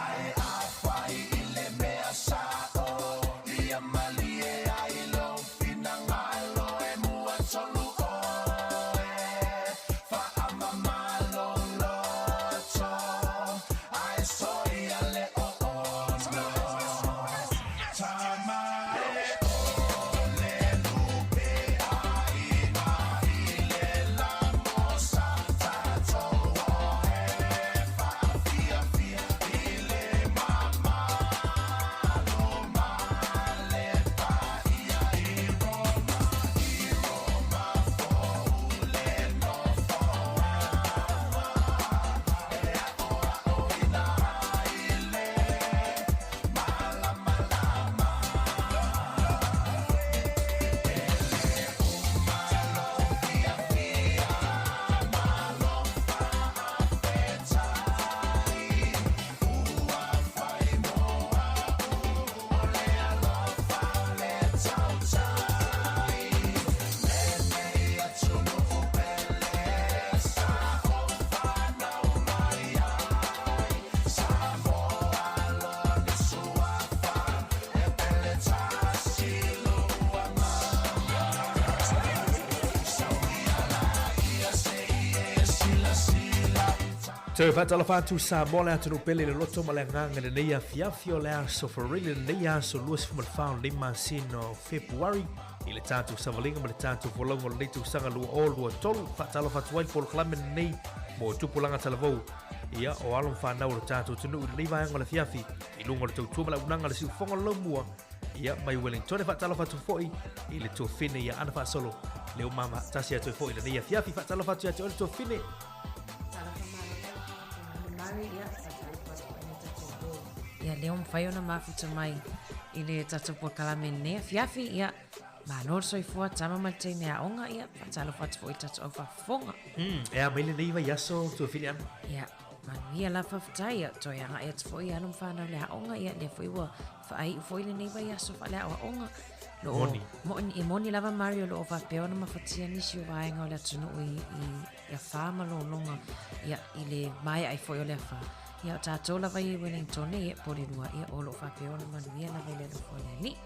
ai a whai i le mea sa o ia mali e ai lo fina ngalo e mua tolu o e wha ama malo loto ai so ia le o no tama le o le lupe ai na i le la mosa tato o e wha fia fia i le mama lo male pa ia i Roma fo ule no fo e a oa o ina i le mala mala fia fia malo fa afetai ua fai moa ole alo fa le tau tai nei atu no upele sa o whanau mai ai sa moa alo ni suafa e pele tasi lua mama sau ia ia se ie sila sila Te whatala whātu sa mole atu no pele le loto ma le nganga le neia fiafio le aso wharili le neia aso luas fumal whao le masino February i le tātu savalinga ma le tātu wholongo le neitu sanga lua o lua tolu whatala whatu wai polo klame nei mo tupulanga talavou ia o alon whanau le tātu tunu i le vaenga le fiafi i lungo le tautua ma le unanga le siufonga laumua ia mai Wellington e whatala whatu foi i le tuafine ia ana whaasolo leo mama tasi atu foi le neia fiafi whatala whatu atu o le tuafine Ia leo mwhai ona mawhita mai i le tatapua kalame nea fiafi ia manor soifua tama malte nea onga ia whatalo whatu fo i tatu au whafonga. Ea maile nei vai aso tuafine ana Ia manuia la whaftai ia toi anga ia tfo i alum whanau lea onga ia le fo i wa whaai ufo i le nei vai aso whalea o onga. Moni. E moni lava Mario lo o whapeo na mawhatia nisi o vaenga o lea tunu i ia whama lo longa ia i le mai ai fo i o lea wha. Ia o tātou lava i Wellington e pori rua ia o lo whapeo na manuia lava i le rufo lea ni.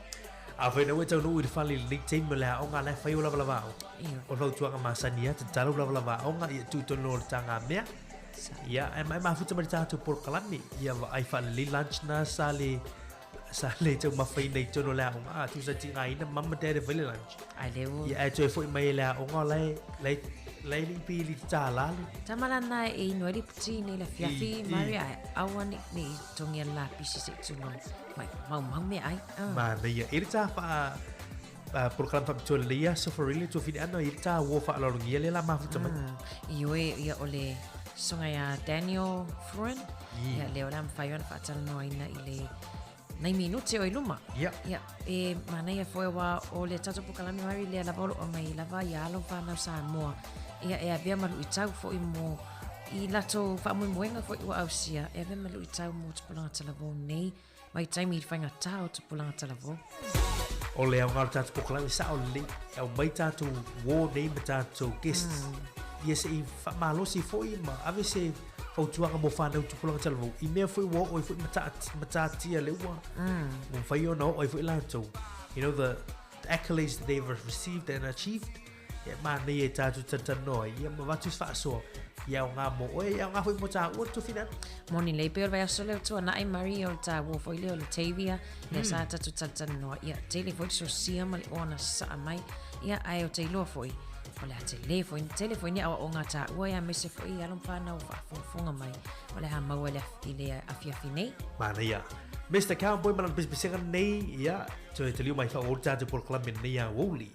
A whaina ue tau nuu i le whali le teim le a onga le whai o lava lava au. Ia. O lau tuanga masania te talau lava lava onga ia tūtono o le tanga mea. Ia e mai mafuta mari tātou por kalami. Ia wa ai whale le lunch na sa le tau mawhai nei tono le a onga. A tu sa tinga ina mama tere whale lunch. Ai leo. Ia e toi fwoi mai le a onga lai limpi li tā lalu. Tamalana e ino li puti ni la fiafi Maria awa ni tongia la pisi se tuno. Mai mau me ai. Ma na ia iri tā wha program whapitua le ia so for really to fini ana iri tā ua wha alorungia le la mafuta mai. Iwe ia ole songa ya Daniel Fruin. Ia leo la mwhaiwana whaatala noa ina i le nai minute o i luma. Ia. Ia. E mana ia foe wa o le tatu pukalami mari le lava o mai lava ia alo whanau sa moa. Ia e avea malu i tau fo i mo i lato whaamuimuenga fo i ua ausia. E avea malu i tau mo tupulanga talavo nei. Mai taimi i whainga tau tupulanga talavo. O le au ngāra tātou pokalami sa o le au mai tātou wō nei ma tātou guests. Ia se i whamalosi fo i ma ave se fautuanga mo whanau tupulanga talavo. I mea fo i wō o i fo i matatia le ua. Mo whai o na o i fo i lātou. You know the accolades that they've received and achieved. Ia ma nei e tātou tatanoa. Ia ma watu whaasoa. Ia o ngā mo oe, ia o ngā fo i mo tā ua tu whina. Moni leipe o vai aso leo tua nai mari o ta wo foi leo le Tavia. Ia sa tatu tatanoa. Ia tele foi so sia ma le ona sa mai. Ia ai o te iloa foi. O le a telefoni awa o ngā tā ua ia mese foi alum whanau whafonga mai. O le ha maua le i le afiafi nei. Mana ia. Mr. Cowboy malang bisbisingan nei, ia. So te liu mai wha o tātou por klamin nei a Woli.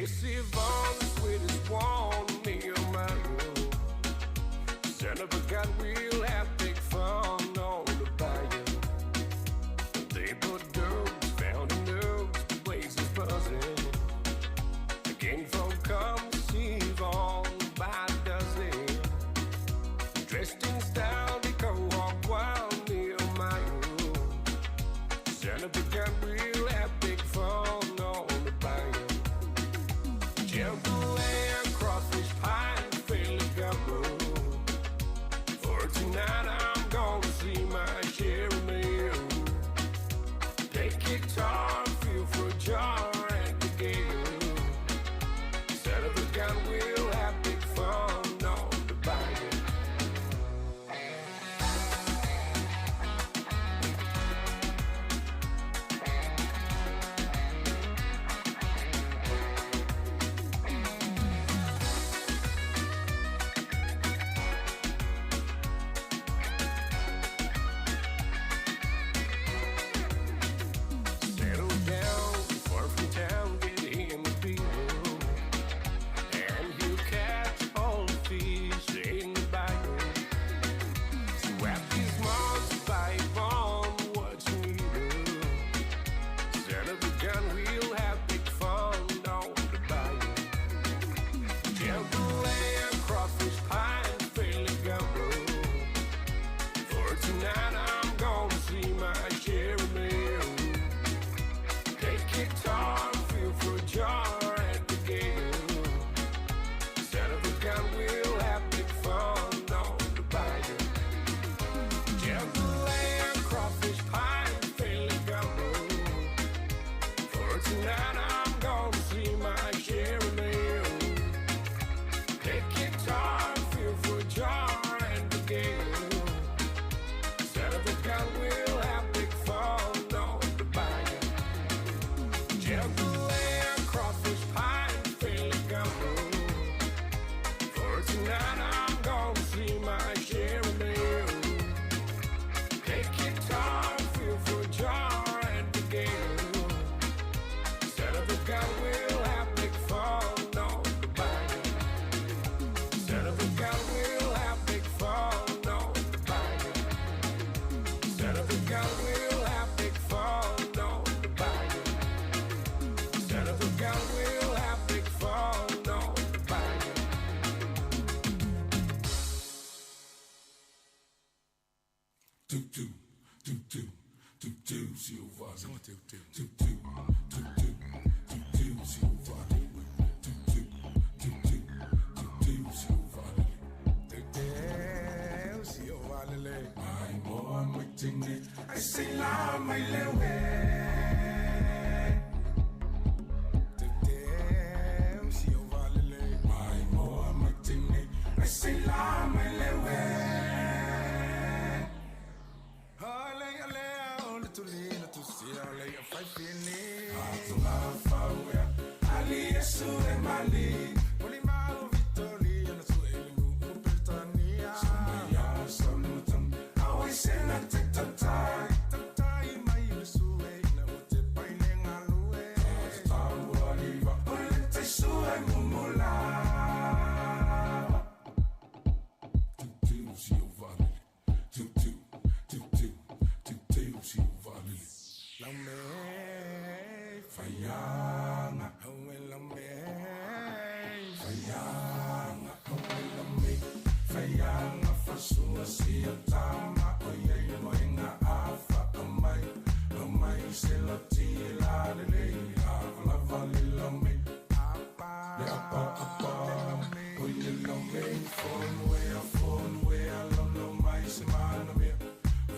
receive all the sweetest one, me and my girl. Son of a gun, we'll have big fun on the bayou. They put dogs, found in dogs, places buzzing. Again, folk come to see all by the dozen. Dressed in style, they go walk wild, me and my girl. Son of a gun, we'll have big fun on the bayou. Jump away across this pine, feel the gumbo. For tonight I'm gonna see my share of meal. Take guitar, feel for a jar at the gate. Son of a gun, we'll have big fun on the bayou. Settle down, far from town, get in the people. And you catch all the fish in the bayou. Swap these monsters by on what you need. Son of a gun, we'll have big fun on the bayou. Jump away across this pine, feel the gumbo. For tonight I'm gonna see my share of meal. Take guitar, feel for a jar at the gate. Son of a gun, we'll have big fun on the bayou. Jump away across this pine, feel the gumbo. For tonight I'm gonna see my share of meal. Take guitar, feel for a jar at the gate. Son of a gun, we'll have big fun on the bayou. Jump away across this pine, feel the gumbo. For tonight I'm gonna see my share of meal. Take guitar, feel for a jar at the gate. Son of a gun, we'll have big fun on the bayou. Son of a gun, we'll have big fun on the bayou. Son of a gun, we'll have big fun on the bayou. Son of a gun, we'll have big fun on the bayou. I say la my lewe. Si o valele, my mo matine. I say la my lewe. Ale ale on to lean to see ale a five fini. Atuma fawe. Ali yesu e mali. Oli malo Vittoria na su elu Britania. Samaya samutam. Awi sena tetatai. Tatai mai yesu e na ute paine ngalue. Tamu aliva. Ole te su e mumula. Si o vale. Si o vale. La me fayanga. La me fayanga. La me fayanga. Fasua si o tama. Oye mo inga afa amai. Amai se la ti la le la vale la me. Apa apa. Oye la me phone where la mai se mana me.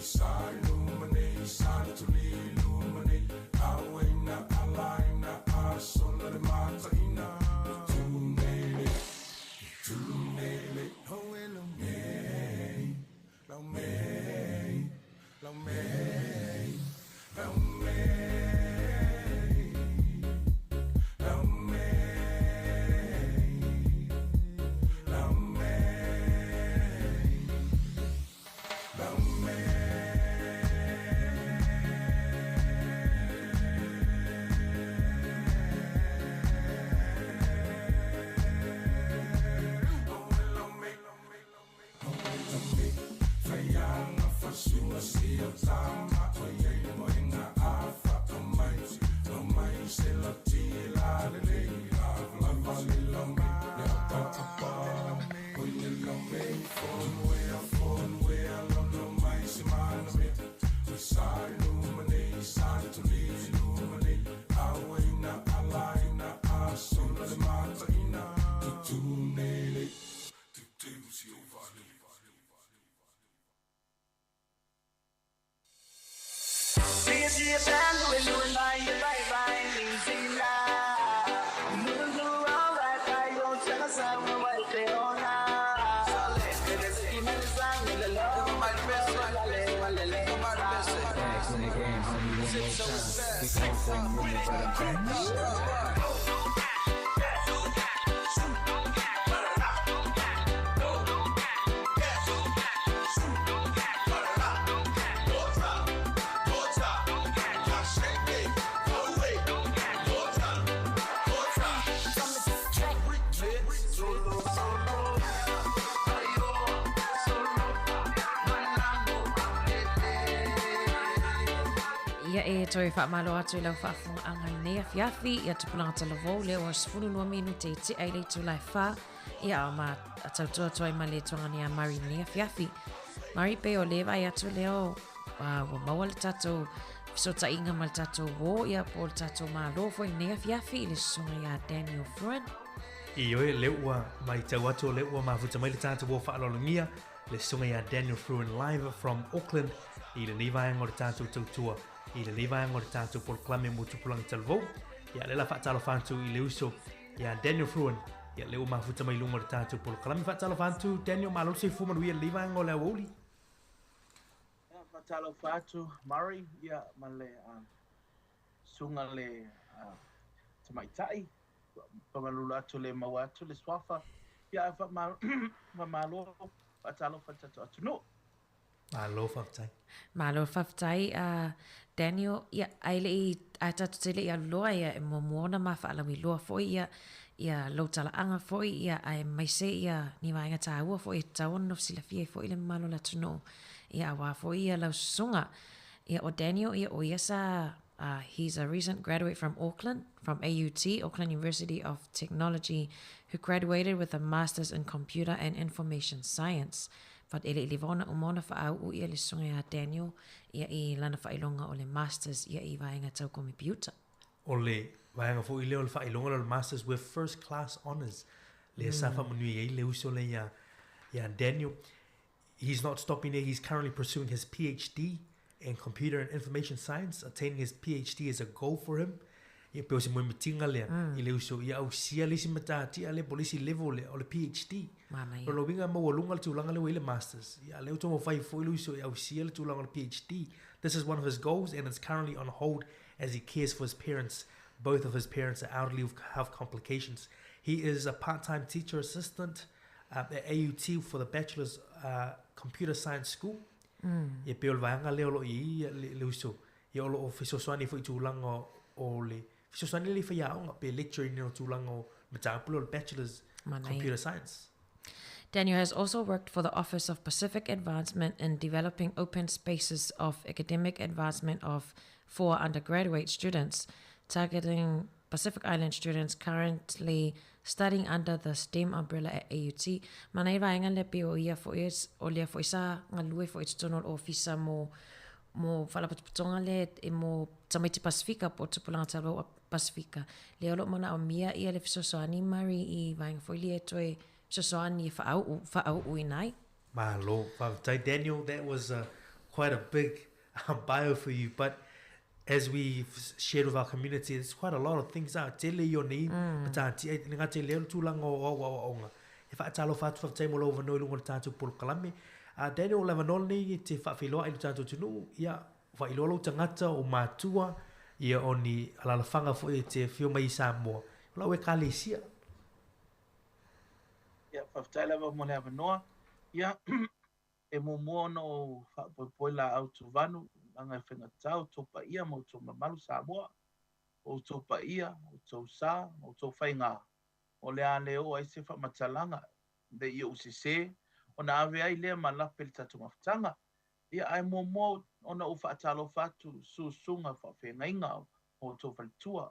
Sai lumane, sai tuli lumane. Awena alaina asola de mataina. Tunele, oh la me, la me, la me, la me, la me, la me, la me. Saxophone winner Brother Banks. Ia e toi whaamalo atu i lau whaafunga angai nea fiafi ia tupulanga talavou leo o sifunu nua minute te ai le tu lai wha ia o ma atautua toi ma le tuanga ni a Mari nea fiafi. Mari pe o lewa i atu leo wa maua le tatou so ta inga ma le tatou wo ia po le tatou ma lofo i nea fiafi i le sunga ia Daniel Fruin. I oe leua mai tau atu leua ma futa mai le tatou wo whaalolongia le sunga ia Daniel Fruin live from Auckland i le nivaenga o le tatou tautua. I le levaenga o le tātou poloklame mo tupulangi talvou. Ia le la whaatalo whantu i le uso ia Daniel Fruin. Ia leo mafuta mai lunga o le tātou poloklame whaatalo whantu. Daniel, malo se fuma nui le levaenga o le awoli. Whaatalo whantu, Murray, ia ma le sunga le tamaitai. Pamalulu atu le mau atu le swafa. Ia whamalo whaatalo whantato atu no. Malo whaftai. Malo whaftai, Daniel, ia aile i atatu tele ia loa ia e momoona ma whaalawi loa foi ia lautala anga foi ia ai maise ia ni wainga tāua foi tauan no silafia foi le malo la tuno ia awa foi ia lau sunga ia o Daniel ia o ia sa he's a recent graduate from Auckland, from AUT, Auckland University of Technology, who graduated with a Master's in Computer and Information Science. Fat ele livona umona fa au ia le sunga ia Daniel ia I lana fa ilonga o le masters ia I vaenga tau computer. O le vaenga fo I leo le fa ilonga le masters with first class honors. Le safa manui ia le uso le ia Daniel. He's not stopping there. He's currently pursuing his PhD in computer and information science. Attaining his PhD is a goal for him. Ia peo se mo mitinga le I le uso ia au sia le si matati ale polisi level le o le PhD. Mama lo winga mo walunga le tulanga le le masters. Ia le uto mo fai fo le uso ia au sia le tulanga le PhD. This is one of his goals and it's currently on hold as he cares for his parents. Both of his parents are elderly with health complications. He is a part-time teacher assistant at AUT for the Bachelor's Computer Science School. Ia peo le vanga le lo I le uso. Ia lo o fisoswani fo I tulanga o le so suddenly for yaonga be lecturing no too long o matapulo bachelor's computer science. Daniel has also worked for the Office of Pacific Advancement in developing open spaces of academic advancement for undergraduate students, targeting Pacific Island students currently studying under the STEM umbrella at AUT. Manai vaenga le pe o ia fo is o le fo isa ngalue fo external officer mo whalapatonga le e mo tamaiti Pasifika po tupulanga talo Pasifika. Le olo mana o mia ia le fisosoani Mari I vaenga fo ili e toi fisosoani e whaau ui nai. Malo, Daniel, that was quite a big bio for you, but as we've shared with our community, there's quite a lot of things out. Tele yo ni, patanti, nga te leo tūlanga o onga. E whaatalo whatu whaftai mo lova noi lunga tātou polo kalame. Daniel lava nol ni te whawhiloa I tātou tunu, ia whailolo tangata o mātua, ia o ni alalawhanga fo e te whioma I Samoa. Lau e kālesia. Ia, whaftai lava mo le avanoa. Ia, e mo no whapoipoila au tu vanu, anga e whengatau, topa ia mo tō mamalu Samoa, o topa ia, o tō sā, o tō whainga. O le a leo ai se whamatalanga, de ia usise, o na ave ai lea malape le tatu mawhatanga. Ia ai mo ona o whaatalo whatu susunga whawhengainga o tō whalitua.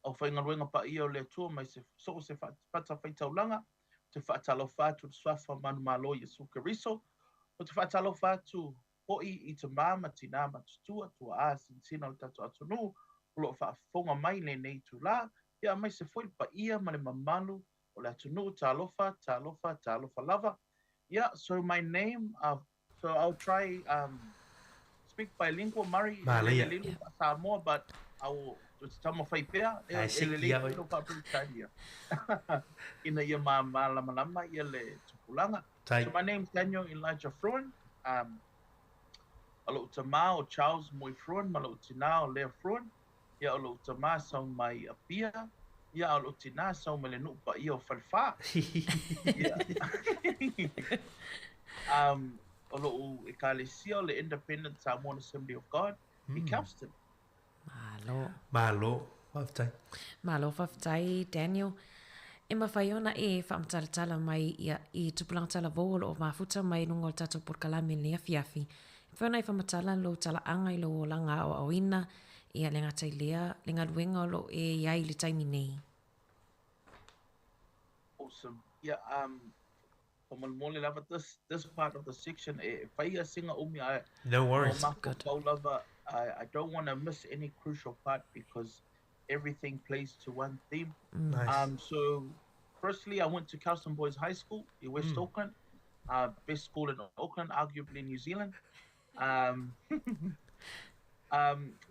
O whaingaruenga pa ia o le tua mai se so se whata whaitaulanga, te whaatalo whatu swafa manu malo Yesu Keriso, o te whaatalo whatu hoi I te mama tina matutua, tua a sinsina o tatu atunu, ulo whaafonga mai le nei tu la, ia mai se foi pa ia ma le mamalu, o le atunu talofa lava. Yeah, so my name, so I'll try speak bilingual, Mari, Samoa, but I will just tell my faipea. Ina ia malama ia le tupulanga. So my name is Daniel Elijah Fruin. Alo utama o Charles Moi Fruin, malo utina o Lea Fruin. ia o lo tama sau mai a pia, ia o lo tina sau mai le nupa ia o falfa. Ia. O lo ekalesia o le Independent Samoan Assembly of God i Kelston. Malo. Waftai. Malo whaftai, Daniel. E mawhaiona e whaamtalatala mai ia i tupulanga volo o mafuta mai nungo tato porkalami lea fiafi. Whiona i whamatala lo tala anga i lo o langa o awina ia le ngatai lea, le ngaruenga o lo e iai le taimi nei. Awesome. Yeah, Mole lava this part of the section, whaia singa umi ai. No worries. Good. I don't want to miss any crucial part because everything plays to one theme. Nice. So firstly, I went to Kelston Boys High School in West Auckland, best school in Auckland, arguably New Zealand.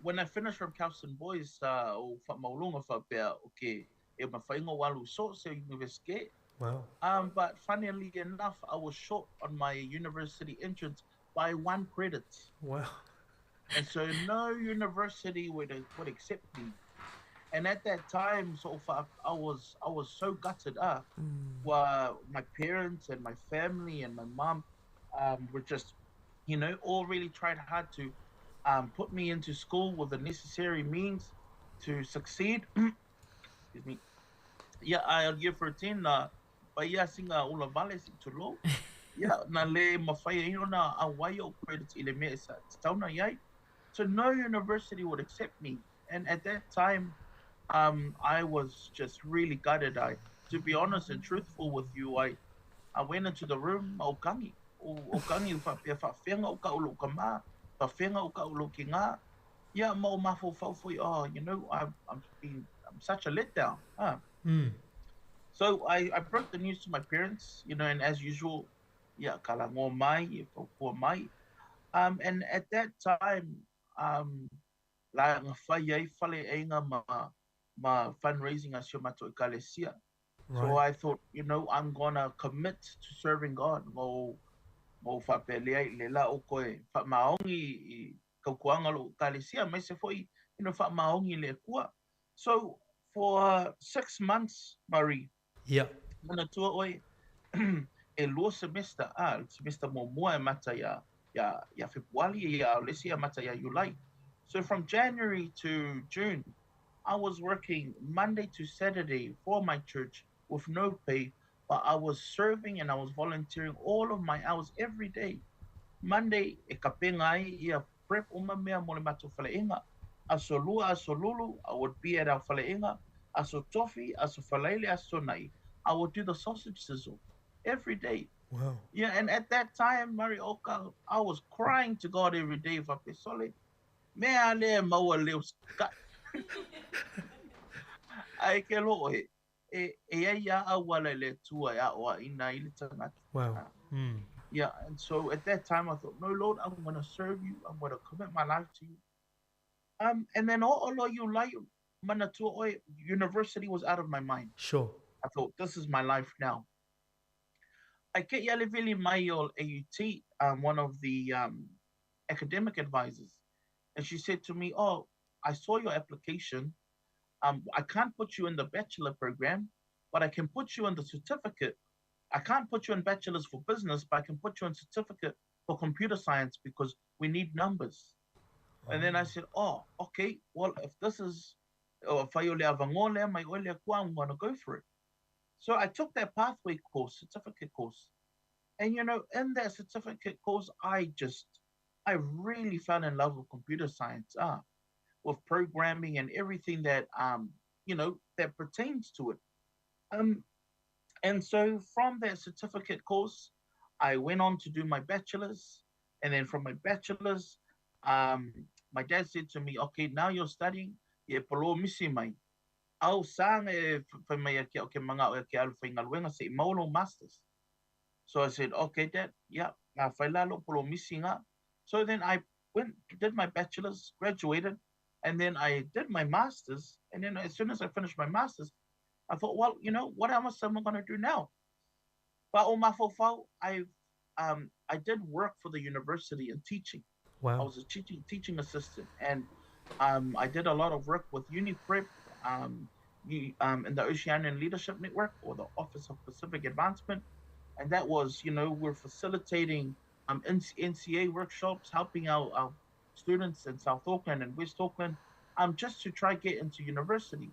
When I finished from Kelston Boys, o whamaulunga whapea, okay, e mawhainga walu so university. Wow. But funnily enough, I was short on my university entrance by 1 credit. Wow. And so no university would accept me. And at that time, so far, I was so gutted up. Well, my parents and my family and my mom were just, all really tried hard to put me into school with the necessary means to succeed. Excuse me. Yeah, I'll give 13. But yeah, singa ula vale si tulo. Yeah, na le mawhai ino na awai o credits ile mea sa tauna yai. So no university would accept me. And at that time, I was just really gutted. To be honest and truthful with you, I went into the room, aukangi whawhenga o ka ulo ka ma, whawhenga o ka ulo ki ngā. Yeah, mo mafo whawhoi, I'm such a letdown. So I broke the news to my parents, and as usual, yeah, kala ngō mai, e whakua mai. And at that time, la ngā whai ai whale einga ma fundraising asio mato ekalesia. So I thought, I'm gonna commit to serving God. Mo whapelea I le la o koe whamaongi I kaukuanga lo ekalesia, mai se foi, whamaongi le kua. So for 6 months, Marie, yeah, mana tua oi, e lua semester, semester mo mua e mata ya Februari, ya lesi ya mata ya Julai. So from January to June, I was working Monday to Saturday for my church with no pay, but I was serving and I was volunteering all of my hours every day. Monday, e ka penga ai ia prep uma mea mo le mato whaleinga. Aso lua, aso lulu, I would be at our whaleinga. Aso tofi, aso whaleile, aso nai. I would do the sausage sizzle every day. Wow. Yeah, and at that time, Marioka, I was crying to God every day for Pesole. Mea le maua leo skat. Ai ke lo e ia awala le tua ya o ina I le tangata. Wow. Yeah, and so at that time I thought, no, Lord, I'm going to serve you. I'm going to commit my life to you. And then all you like, Manatua University was out of my mind. Sure. I thought, this is my life now. I get Yalivili Mayol AUT, one of the academic advisors, and she said to me, oh, I saw your application. I can't put you in the bachelor program, but I can put you in the certificate. I can't put you in bachelor's for business, but I can put you in certificate for computer science because we need numbers. And then I said, oh, okay, well, if this is, I'm going to go for it. So I took that pathway course, certificate course. And, in that certificate course, I really fell in love with computer science, with programming and everything that, that pertains to it. And so from that certificate course, I went on to do my bachelor's. And then from my bachelor's, my dad said to me, okay, now you're studying, ye polo misi mai. Au sang e whamea ke o ke manga o ke alu whaingaluenga se maulo masters. So I said, okay, Dad, yeah, ngā whailalo polo misi ngā. So then I did my bachelor's, graduated, and then I did my master's. And then as soon as I finished my master's, I thought, well, what else am I going to do now? But o mafofau, I did work for the university in teaching. Wow. I was a teaching assistant, and I did a lot of work with UniPrep, in the Oceanian Leadership Network, or the Office of Pacific Advancement, and that was, we're facilitating NCA workshops, helping our students in South Auckland and West Auckland, just to try get into university.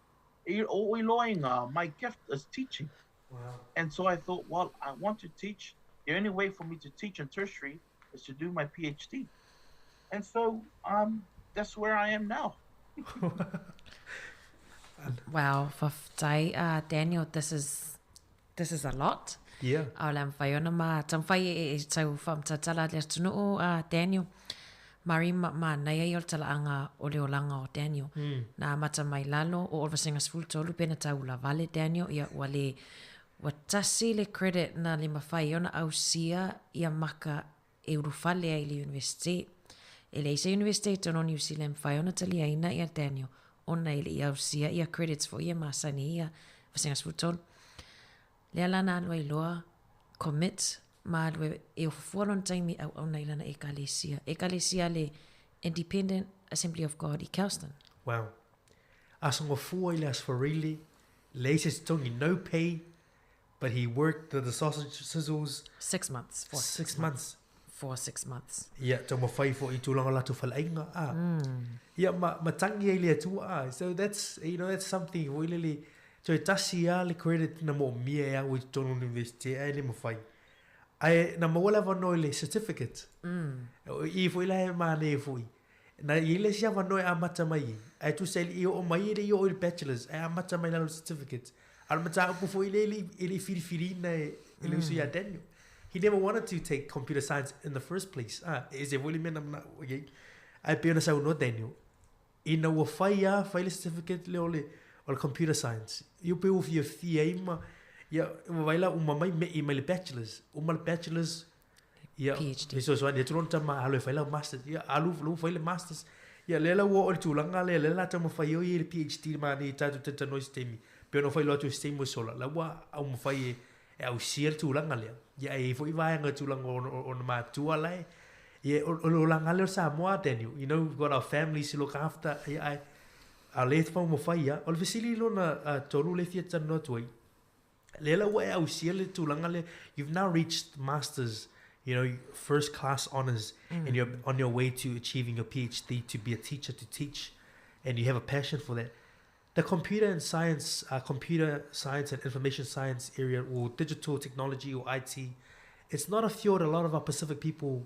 My gift is teaching. Wow. And so I thought, well, I want to teach. The only way for me to teach in tertiary is to do my PhD. And so that's where I am now. Wow, whaftai, Daniel, this is a lot. Yeah. Aulam whaiona ma, tamwhai tau whamtatala le tunu Daniel. Mari ma nei ai o talaanga o leolanga o Daniel. Na mata mai lalo o Olvasenga School tolu pena tau la vale Daniel ia wale watasi le credit na le mawhaiona au sia ia maka e urufale ai le university. E le isa university tono New Zealand whaiona tali aina ia Daniel. Ona ile ia au sia ia credits for ia masani ia Olvasenga School tolu. Le alana alwa iloa commit ma alwa e ufualon taimi au na ilana ekalesia le Independent Assembly of God i Kelston. Wow. Asongo fua ile asfarili, laces tongi no pay, but he worked the sausage sizzles 6 months. For 6 months. For 6 months. Yeah, tomo fai fo I tulanga latu falainga Yeah, ma tangi ile tu So that's that's something really. So tasi le credit na mo mia ya with tonu university le mo fai. Ai na mo la vano le certificate. I foi la ma le foi. Na ile sia vano a mata mai. Ai tu sel I o mai le o bachelors a mata mai la certificate. Al mata po foi le firi na ele usia Daniel. He never wanted to take computer science in the first place. Is it really meant I'm not okay. Ai pe na sa no Daniel. Ina wo fai le certificate le ole or computer science. You pay with your FIA, yeah, vaila mai me le bachelors, yeah, PhD. So I don't tell my hello faila masters, yeah, alu faila masters, yeah, lela wo or tulanga lela tamo faio ye PhD mani tatu no stemi, pero no failo tu stemi sola, la wa fai au sier tulanga le, yeah, e foi vai nga tulanga on ma tuala, yeah, o langa le Samoa Daniel, we've got our families to look after, yeah, a le fa mo fai ya o le fisili lona tolu le fia tano toi lela wa au siele tulanga le you've now reached masters first class honors and you're on your way to achieving your PhD to be a teacher to teach and you have a passion for that. The computer science and information science area or digital technology or IT, it's not a field a lot of our Pacific people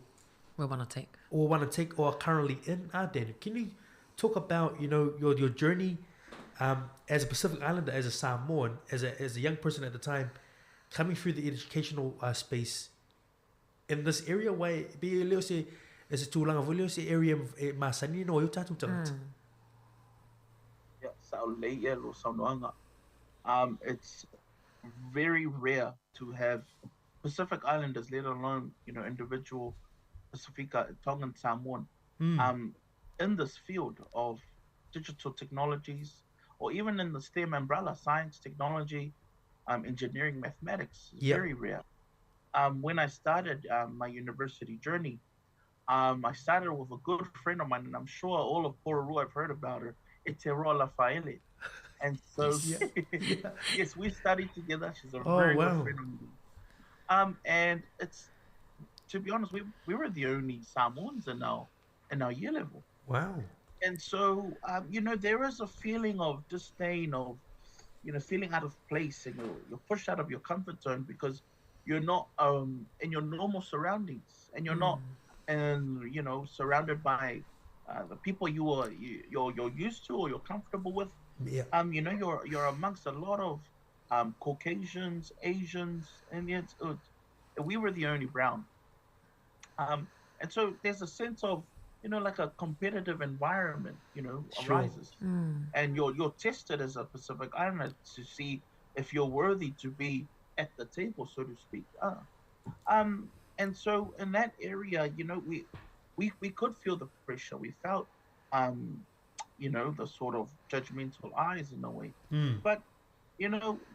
will want to take or are currently in. Daniel, can you talk about your journey as a Pacific Islander, as a Samoan, as a young person at the time, coming through the educational space in this area where be leo se as a tulanga volio se area masani no yo tatu tangat. Yeah, so le lo sonoanga. It's very rare to have Pacific Islanders, let alone individual Pacifica Tongan Samoan. In this field of digital technologies, or even in the STEM umbrella, science, technology, engineering, mathematics, is very rare. When I started my university journey, I started with a good friend of mine, and I'm sure all of Pororua have heard about her, Eteroa Lafaele. And so, yes, we studied together. She's a very good friend of mine. And it's, to be honest, we were the only Samoans in our year level. Wow. And so, there is a feeling of disdain, of, feeling out of place, and you're pushed out of your comfort zone because you're not in your normal surroundings, and you're not, surrounded by the people you're used to or you're comfortable with. Yeah. You're amongst a lot of Caucasians, Asians, Indians. We were the only brown. And so there's a sense of like a competitive environment, arises. And you're tested as a Pacific Islander to see if you're worthy to be at the table, so to speak. And so in that area, we could feel the pressure. We felt, the sort of judgmental eyes in a way. But,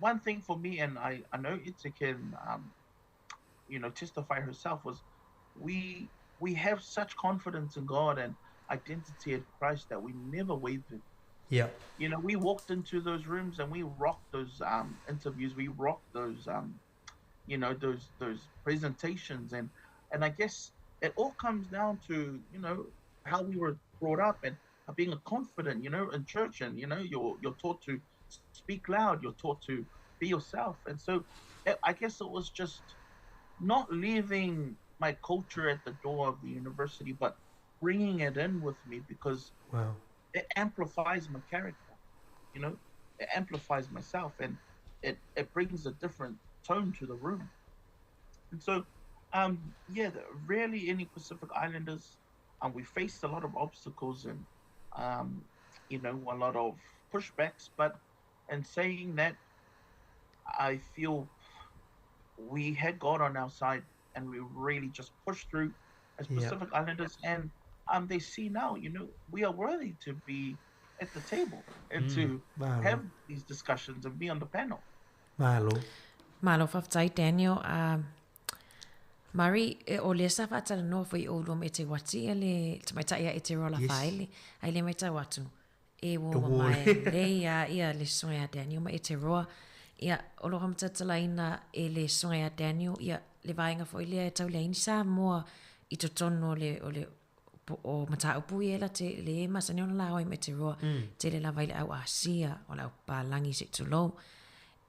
one thing for me, and I know Itze can, testify herself, was we have such confidence in God, and identity in Christ that we never wavered. Yeah. You know, we walked into those rooms and we rocked those interviews. We rocked those, you know, those presentations, and I guess it all comes down to, you know, how we were brought up and being confident, you know, in church, and you know, you're taught to speak loud, you're taught to be yourself, and so I guess it was just not leaving my culture at the door of the university, but bringing it in with me, because Wow. it amplifies my character, you know, it amplifies myself, and it brings a different tone to the room. And so, yeah, rarely any Pacific Islanders, we faced a lot of obstacles and, you know, a lot of pushbacks, but in saying that, I feel we had God on our side, and we really just pushed through as Yeah. Pacific Islanders, and they see now, you know, we are worthy to be at the table and to Malo. have these discussions and be on the panel. Malo. Malo whaftai Daniel, Mari, o le sa whatara no fai o lo me te wati, e le tamaitai a e te rola Yes. whaile, ai le mai tai watu. E wo E wo. mamai, le ia le songa Daniel, ma e te roa, ia o lo hamtatala ina e le songa Daniel, ia le vainga fo ile e tau le ini sa moa i to tono o mata upu e la te le masani ona la oi me te roa, te le la vaile au asia, o la palangi se tulo.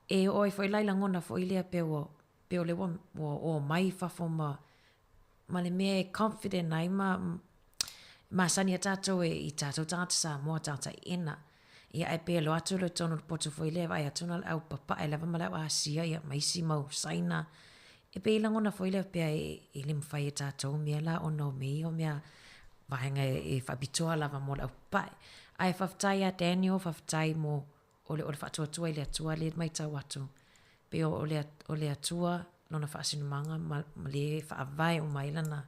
E oi fo ilai langona fo ile pe o le o mai fafo ma le mea confident nai ma sani a tātou i tātou tātou sa moa tātou ina. Ia e pe lo atu le tono poto fo ile vai atuna le au papa e lava malau asia ia maisi mau saina. E pe ilangona fo ile pe i le mwhai e tātou mea la ono mei o mea vahenga e whabitoa lava mo le au pai. Ai whaftai a Daniel, whaftai mo o le whatuatua i le atua le mai tau atu. Pe o le atua lona whaasinumanga ma le whaavai o mai lana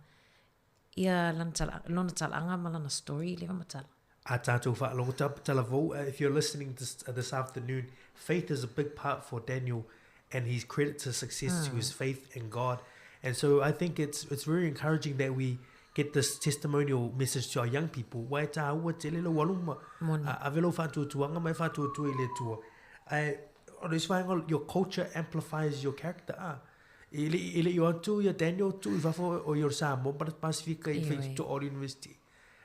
ia lona talanga ma lana story le matala. A tātou whaalonga tala vau. If you're listening this afternoon, faith is a big part for Daniel, and his credit to success to his faith in God. And so I think it's very encouraging that we get this testimonial message to our young people. Wai tā ua te lelo waluma. A velo whātuatuanga mai whātuatua i le tua. Your culture amplifies your character. Ele yo atu ya Daniel tu I whafo o your Samoa Pasifika I whai to Ori University.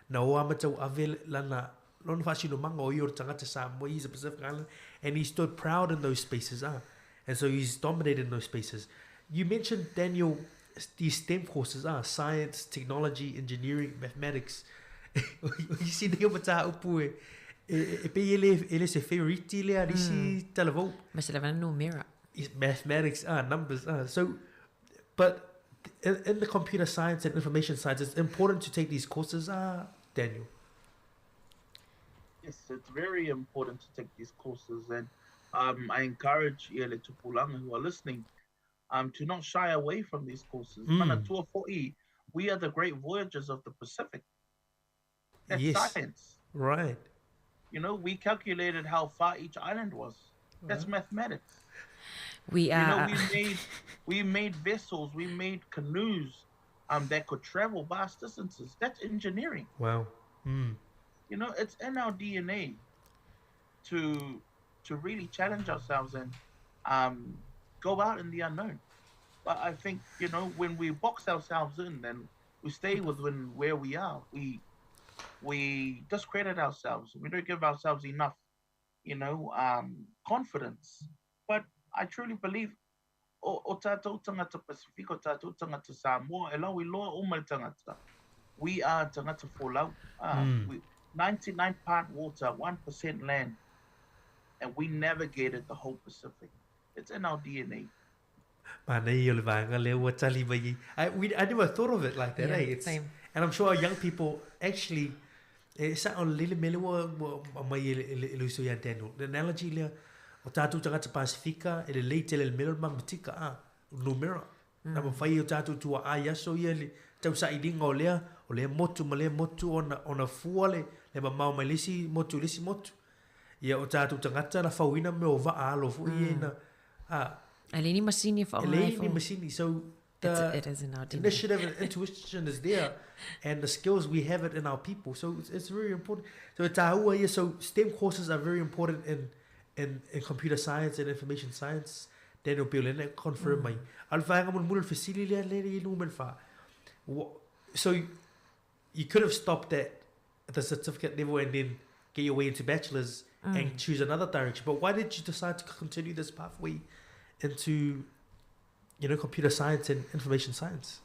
Na o amatau ave lana lona whasino manga o your tangata Samoa. He's a Pacific Island, and he stood proud in those spaces. And so he's dominated in those spaces. You mentioned, Daniel, these STEM courses, science, technology, engineering, mathematics. You see the mata upu e pe ele se favorite le ali si talavo. Mas le no mirror. Mathematics, numbers, so but in the computer science and information science, it's important to take these courses, Daniel. Yes, it's very important to take these courses, and I encourage Iele Tupulanga who are listening to not shy away from these courses. Mana tua fo'i, we are the great voyagers of the Pacific. That's science. Right. You know, we calculated how far each island was. That's mathematics. We are. You know, we made vessels, we made canoes that could travel vast distances. That's engineering. Wow. You know, it's in our DNA to really challenge ourselves and go out in the unknown. But I think, you know, when we box ourselves in, then we stay within where we are. We discredit ourselves. We don't give ourselves enough, you know, confidence. But I truly believe o tātou tangata Pacific, o tātou tangata Samoa, e lau I loa o mai tangata. We are tangata Folau. 99% water, 1% land. And we navigated the whole Pacific. It's in our DNA. I never thought of it like that. Yeah, same. And I'm sure our young people actually, the analogy le o tātou tangata Pasifika e le leite le melo mamatika numera. Na mawhai o tātou tua yaso ia le tau sa idinga o lea motu ma lea motu ona fua le mamau mai lisi motu. Ia o tātou tangata na whauina me o vaa alo fu i na. Eleni masini fa Eleni masini. So It is in our DNA. Initiative and intuition is there, and the skills we have it in our people. So it's very important. So so STEM courses are very important in computer science and information science. Daniel Bill confirm mai. Alfa nga mun facility le lumen fa. So you could have stopped at the certificate level and then get your way into bachelor's and choose another direction. But why did you decide to continue this pathway into, computer science and information science?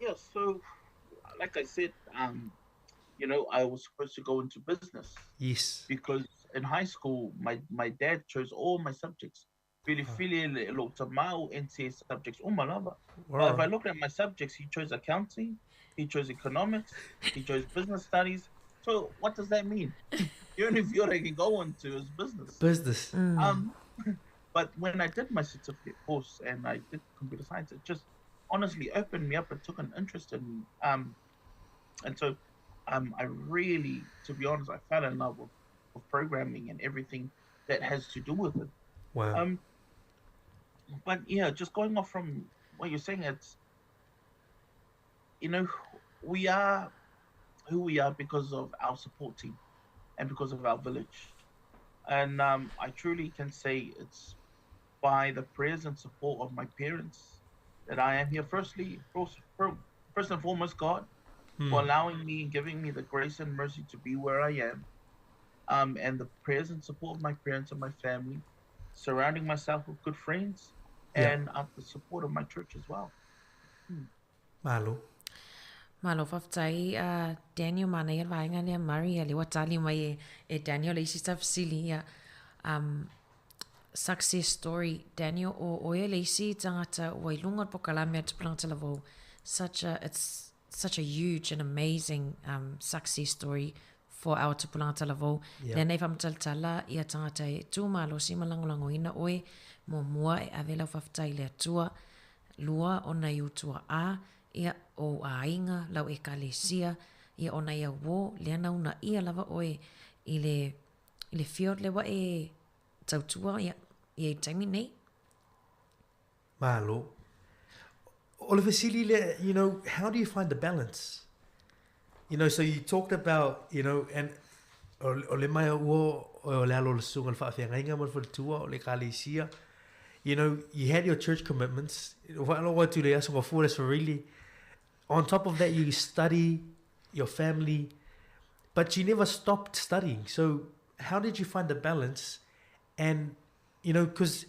Yeah, so like I said, I was supposed to go into business. Yes. Because in high school, my dad chose all my subjects. Really, looked at my NCA subjects. But if I look at my subjects, he chose accounting, he chose economics, he chose business studies. So what does that mean? The only field I can go into is business. But when I did my certificate course and I did computer science, it just honestly opened me up and took an interest in me. And so I really, to be honest, I fell in love with programming and everything that has to do with it. Wow. But yeah, just going off from what you're saying, it's, we are who we are because of our support team and because of our village. And I truly can say it's by the prayers and support of my parents that I am here. First and foremost, God, for allowing me and giving me the grace and mercy to be where I am. And the prayers and support of my parents and my family, surrounding myself with good friends, and the support of my church as well. Malo whaftai Daniel mana ia vaenga nea Maria le watali mai e Daniel le sista fasili success story Daniel o e le si tangata o ilunga pokalame at planta lavo it's such a huge and amazing success story for our tupulanga lavo le nei famtaltala ia tangata e tumalo si malangolango ina oe mo mua e avela whaftai le atua lua ona iutua a ia o ainga lau e kalesia ia ona ia wo le ana una ia lava oe i le fior le wa e tautua ia i taimi nei. Malo. Oliver Vasili, how do you find the balance? So you talked about, and o le mai o le alo le sunga le whaafenga mo le tua o le kalesia. You had your church commitments. On top of that, you study your family, but you never stopped studying. So how did you find the balance? And, because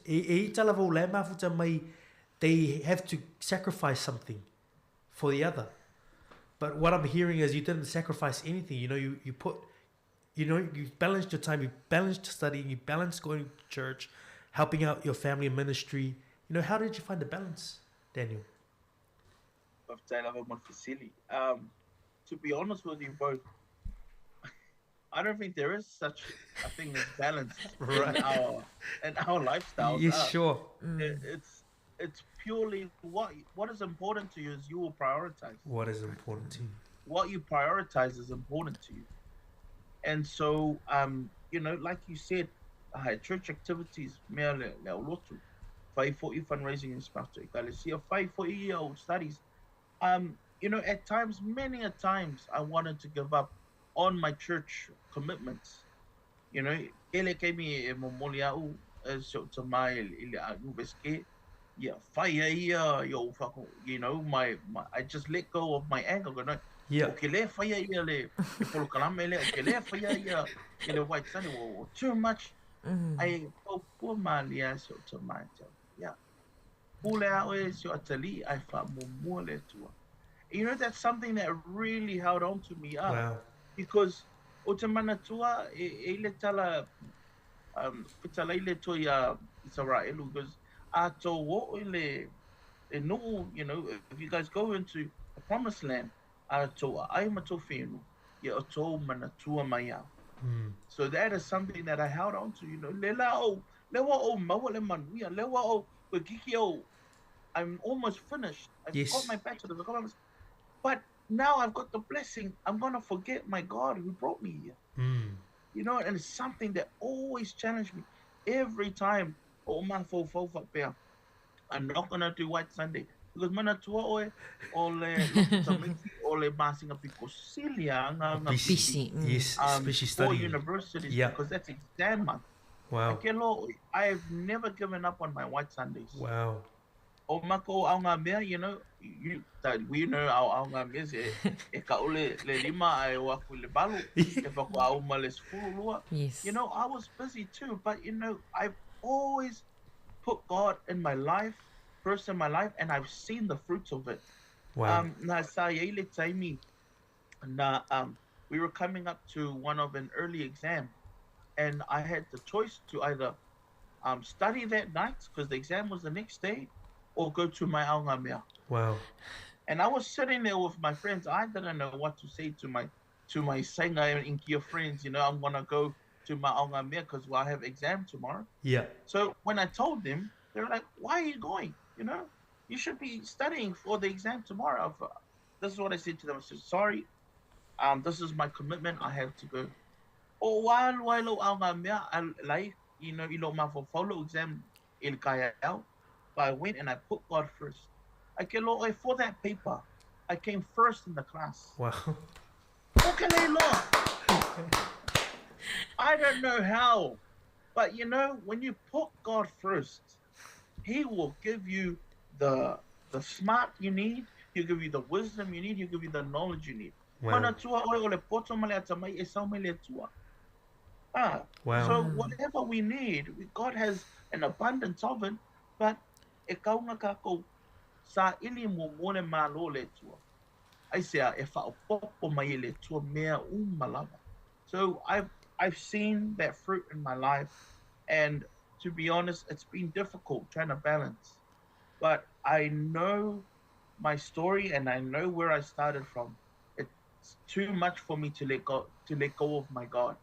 they have to sacrifice something for the other. But what I'm hearing is you didn't sacrifice anything. You put, you balanced your time, you balanced studying, you balanced going to church, helping out your family and ministry. How did you find the balance, Daniel? To be honest with you both, I don't think there is such a thing as balance in our lifestyle. Yes, sure. It's purely what is important to you is you will prioritize. What is important to you? What you prioritize is important to you. And so, like you said, church activities, fundraising and stuff, for studies. At times, many a times, I wanted to give up on my church commitments. I just let go of my anger. Too much. I poor Malia so to my that's something that really held on to me up. Wow. Because Otamanatua Eletala Pitalaile Toya Israel because Ato Woile no, if you guys go into the promised land, Ato Aimatofino, Yato Manatua Maya. So that is something that I held on to, I'm almost finished. I've got my bachelor's. But now I've got the blessing. I'm going to forget my God who brought me here. And it's something that always challenged me every time. I'm not going to do White Sunday. Because mana tua oe, o le lotu tamiti, o le masinga piko silia, nga Busy. Yes, especially for studying. universities, Yeah. because that's exam month. Wow. Akelo, I have never given up on my White Sundays. Wow. O mako au ngā mea, we know au ngā mea e ka ole le lima ai o aku le balu, e whako au ma le sefulu lua. Yes. I was busy too, but I've always put God in my life, first in my life, and I've seen the fruits of it. Wow. Nā sa iei le taimi, we were coming up to one of an early exam, and I had the choice to either study that night, because the exam was the next day, or go to my aonga mea. Wow. And I was sitting there with my friends. I didn't know what to say to my Sainga and Inkia friends. I'm gonna go to my aonga mea because I have exam tomorrow. Yeah. So when I told them, they were like, "Why are you going? You should be studying for the exam tomorrow." This is what I said to them. I said, "Sorry, this is my commitment. I have to go." O wailo aonga mea lai ilo mafofolo exam il kaya out. But I went and I put God first. For that paper, I came first in the class. Wow. Okay, I don't know how, but when you put God first, He will give you the smart you need. He'll give you the wisdom you need. He'll give you the knowledge you need. Wow. Wow. So whatever we need, God has an abundance of it, but e kaunga kako sa ili mo mole malo le tua. Ai sea e whaopopo mai le tua mea malava. So I've seen that fruit in my life, and to be honest, it's been difficult trying to balance. But I know my story and I know where I started from. It's too much for me to let go of my God.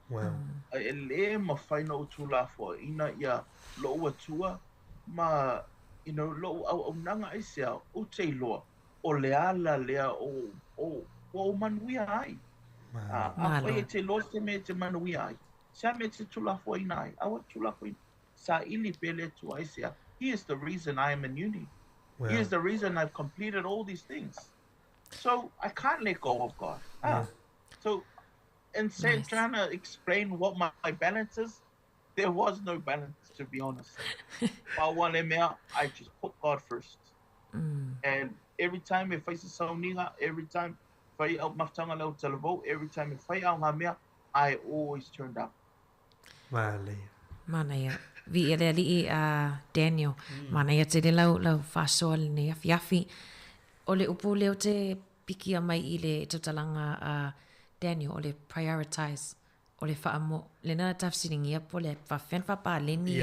Wow. E le ma whaina utula fo ina ia loa tua ma lo au nanga isia o te loa o le ala lea o manuia ai. A whai e te loa se me te manuia ai. Sa me te tula fo ina ai. Awa tula fo ina. Sa ili pele tu isia. He is the reason I am in uni. Wow. He is the reason I've completed all these things. So I can't let go of God. So instead trying to explain what my balance is, there was no balance, to be honest. I just put God first. And every time I face a sauniga, every time I out maftanga leo telavo, every time I out hamia, I always turned up. Vale. Mana ia. Vi e li Daniel. Mana ia te lau whasoa le yafi. O le upu leo te piki a mai I le tutalanga Daniel, o le prioritize. O le whaamo, le nana tafsiringia po le whawhen whapaleni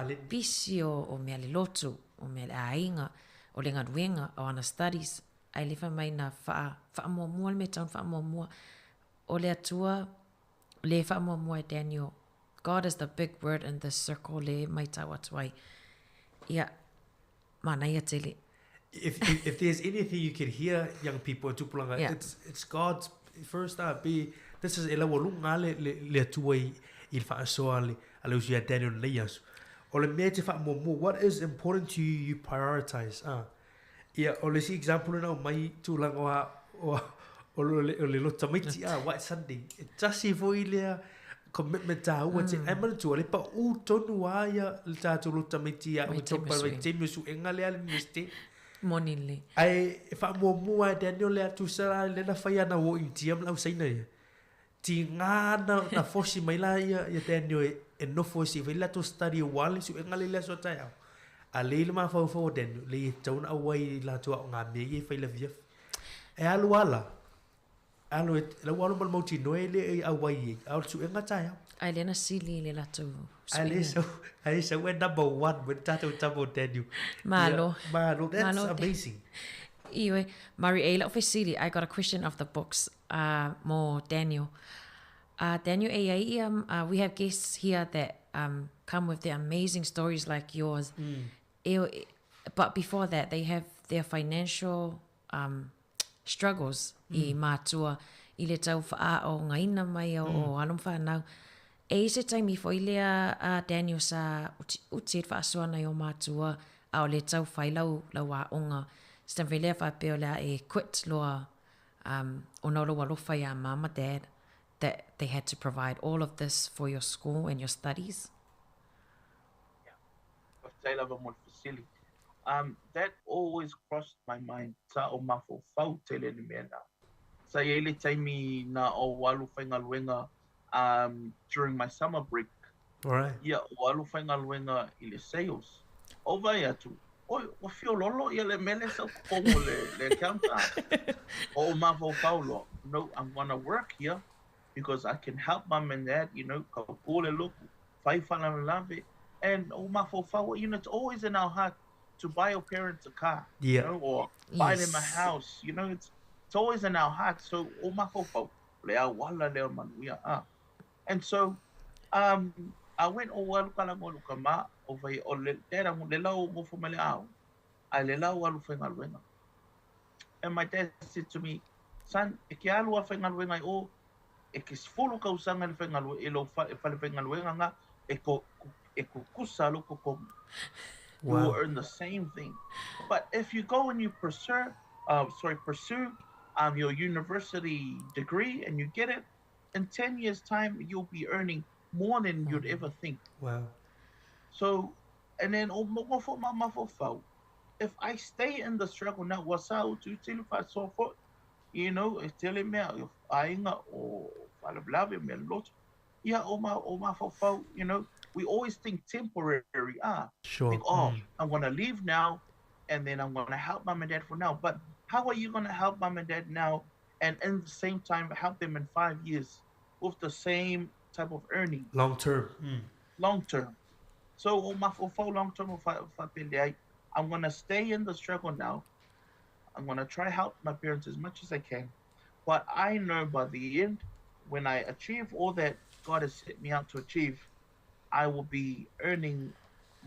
le pisi o mea le lotu, o mea le ainga, o le ngaruenga, o ana studies, ai le whamai na whaamua le me taun whaamua, o le atua, le whaamua Daniel. God is the big word in this circle, le mai tau atuai. Ia, mana ia te le. If there's anything you can hear, young people, tupulanga, it's God's first be. This is ela walunga le atua I whaasoa le usia Daniel Leias. O le mea te whaamomo, what is important to you, you prioritize. Ia, o le si example na o mai tūlanga o le lota maiti, White Sunday. Tasi voi lea commitment ta ua te emana tua le pa u tonu aia le tātou lota maiti o topa mai temi su enga lea le miste. Morning le. Ai, whaamomo a Daniel lea tūsara le na whaiana o intiam lau saina ia. Ti ngā na fosi mai la ia Daniel e no fosi vai la to study wale su enga le so tai au a le ma fa fo Daniel le tauna awai la to ngā me i fai la via e alu ala alu le walo mal moti no ele awai au su enga tai au ai le na sili le la to ai so we number 1 with tato tabo Daniel malo that's amazing. Iwe, Mari Eila officially, I got a question of the books, more Daniel. Daniel we have guests here that come with their amazing stories like yours. But before that, they have their financial struggles. I mātua, I le tau wha o ngaina mai o anum whanau. E se taimi fo I lea Daniel sa uti wha asuana I o mātua, a o le tau whai lau a onga. Stan velea whapeo lea e quit loa o na loa lofa ia mama dad that they had to provide all of this for your school and your studies. That always crossed my mind. Sa o mafo fau tele ni mena. Sa ele taimi na o walu whainga luenga during my summer break. Alright. Ia o walu whainga luenga i le sales. O vai atu. Oi, o fio lolo ia le mele sa kongo le counter. O mafo fau lo. No, I'm gonna work here because I can help mom and dad, you know, ka pule loku, whai whana lave. And o mafo fau, you know, it's always in our heart to buy your parents a car, you know, or buy them a house, you know, it's always in our hearts. So, o mafo lea wala lea manuia. And so, I went o walu kalango luka ma, o vai o le tera mo le lau mo fumele au, ai le lau walu whenga luenga. And my dad said to me, son, e ke alu a whenga luenga i o, e ke sfulu ka usanga le whenga luenga, e lo whale whenga luenga nga, e ko kusa luko ko. You will earn the same thing. But if you go and you pursue your university degree and you get it, in 10 years' time, you'll be earning more than you'd ever think. Wow. So, and then, if I stay in the struggle now, you know, tell me, if I or you know, we always think temporary. Sure. Think, I'm going to leave now, and then I'm going to help mom and dad for now. But how are you going to help mom and dad now, and in the same time help them in 5 years with the same type of earning? Long term. Long term. So, for long term, I'm going to stay in the struggle now. I'm going to try to help my parents as much as I can. But I know by the end, when I achieve all that God has set me out to achieve, I will be earning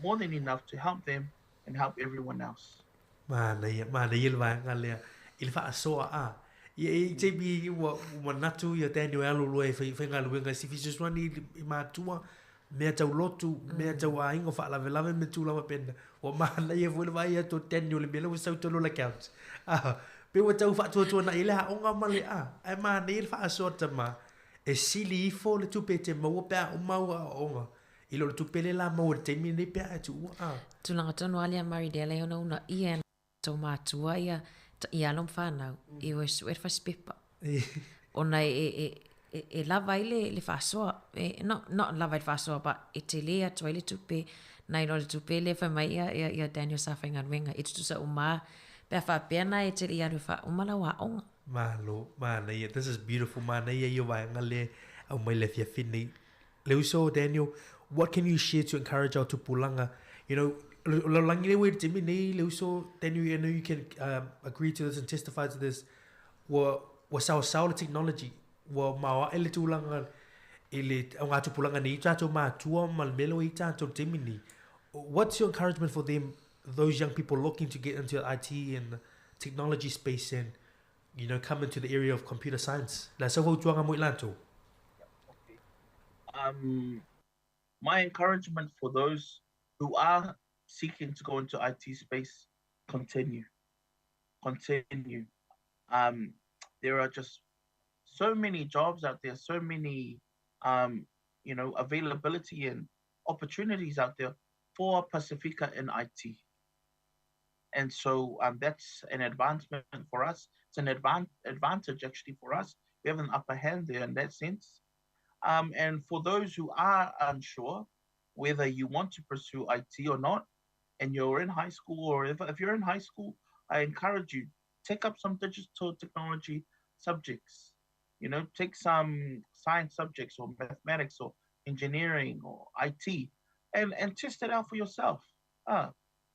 more than enough to help them and help everyone else. Mana ia le vanga lea. Il fa soa a. Ia te bi wa natu ia te anu alu loe whenga luenga si fisus wani I mātua mea tau lotu, mea tau a ingo wha lave lave me tū lava penda. Wa mana ia fwele vai ia tō tenu le mele wa sau tolo la count. Pe wa tau wha tua na ile ha onga male a. Ai mana ia le fa soa tama. E sili ifo le tupe te maua pea o maua a onga. Ilo le tupele la maua te mine pea e tu ua. Tulanga tonu alia Maridele ona una ia tau mātua ia ia alom whanau. I o esu erfa spipa. Ona e lava I le whasoa. Not lava I le whasoa, but e te lea tua le tupe. Nai no le tupe le whamai ia Daniel Sawhainga Ruenga. E tutu sa uma. Pea whapena e te lea rufa umala wa onga. Malo, mana ia. This is beautiful. Mana ia ia wanga le au mai le fia fini. Le uso, Daniel, what can you share to encourage our tupulanga? You know, lo langi le wei te mini, le uso, Daniel, I know you can agree to this and testify to this. Wa sao le technology. Wa mawa ele tūlanga ele ngā tupulanga ni tātou mātua malmelo I tātou te mini. What's your encouragement for them, those young people looking to get into IT and the technology space and, you know, come into the area of computer science? La sa tuanga mo ilanto. My encouragement for those who are seeking to go into IT space, continue. There are just so many jobs out there, so many, you know, availability and opportunities out there for Pacifica in IT. And so that's an advancement for us. It's an advantage actually for us. We have an upper hand there in that sense. And for those who are unsure whether you want to pursue IT or not, and you're in high school, or if you're in high school, I encourage you, take up some digital technology subjects. You know, take some science subjects or mathematics or engineering or IT and test it out for yourself.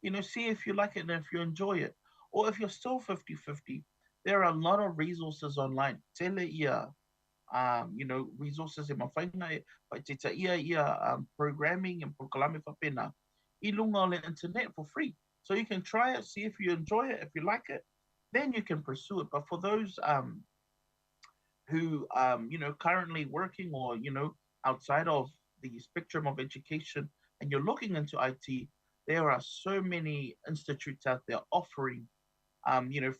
You know, see if you like it and if you enjoy it. Or if you're still 50-50, there are a lot of resources online. You know, resources in mawhainga, programming and programming whapena. I lunga on the internet for free. So you can try it, see if you enjoy it. If you like it, then you can pursue it. But for those who, you know, currently working or, you know, outside of the spectrum of education and you're looking into IT, there are so many institutes out there offering,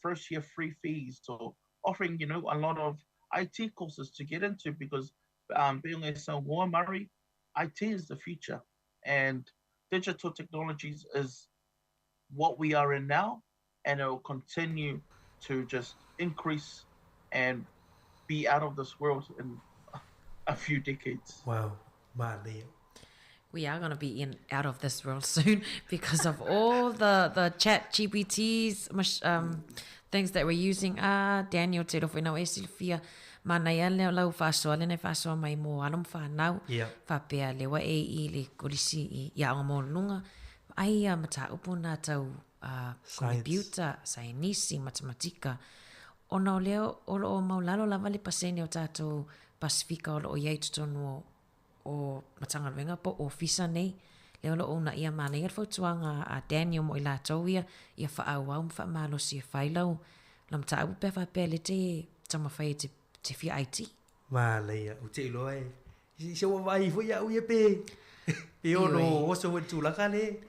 first year free fees or offering, a lot of IT courses to get into because being a Samoa Māori, IT is the future and digital technologies is what we are in now, and it will continue to just increase and be out of this world in a few decades. Wow, Mālia. We are going to be out of this world soon because of all the chat GPTs, things that we're using. Daniel te rofo inau e Silvia, mana ia leo lau whasoa, lene whasoa mai mō anam whanau, whapea lewa e I le korisi I ia o mō lunga. Ai mata upo nā tau computer, sainisi, matematika. Ona o leo, o maulalo lava le pasene o tātou Pasifika o iai tutonu o matanga wenga po ofisa nei. Leo lo ona ia mana ia whautuanga a Daniel mo I lātou ia whaauau mwha malo si a whailau. Lam ta upe whapea le te tamawhai te whia IT. Mālia, o te iloa e. Se wa vai fo ia uia pe. Pe ono oso wen tūlaka le.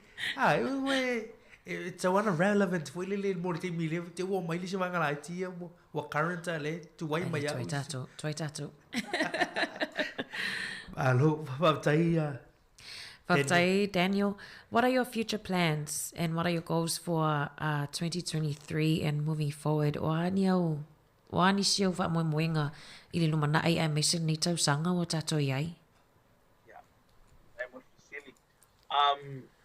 It's a one relevant for le mo te mile te wo mai le se wanga la IT wa current le tu wai mai ya. Toi tato. Alo, Whaptai, Daniel, what are your future plans and what are your goals for 2023 and moving forward? O ani siau wha moenga I le lumana ai mesen ni tau sanga o tato iai?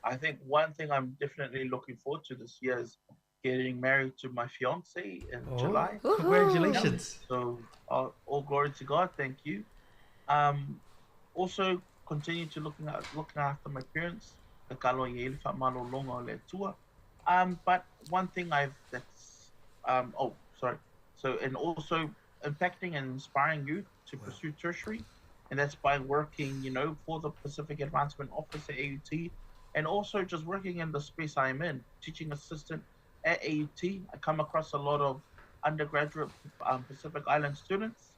I think one thing I'm definitely looking forward to this year is getting married to my fiance in July. Congratulations. So all glory to God. Thank you. Also continue to looking after my parents. But one thing So and also impacting and inspiring youth to pursue tertiary, and that's by working, for the Pacific Advancement Office at AUT, and also just working in the space I'm in, teaching assistant at AUT. I come across a lot of undergraduate Pacific Island students,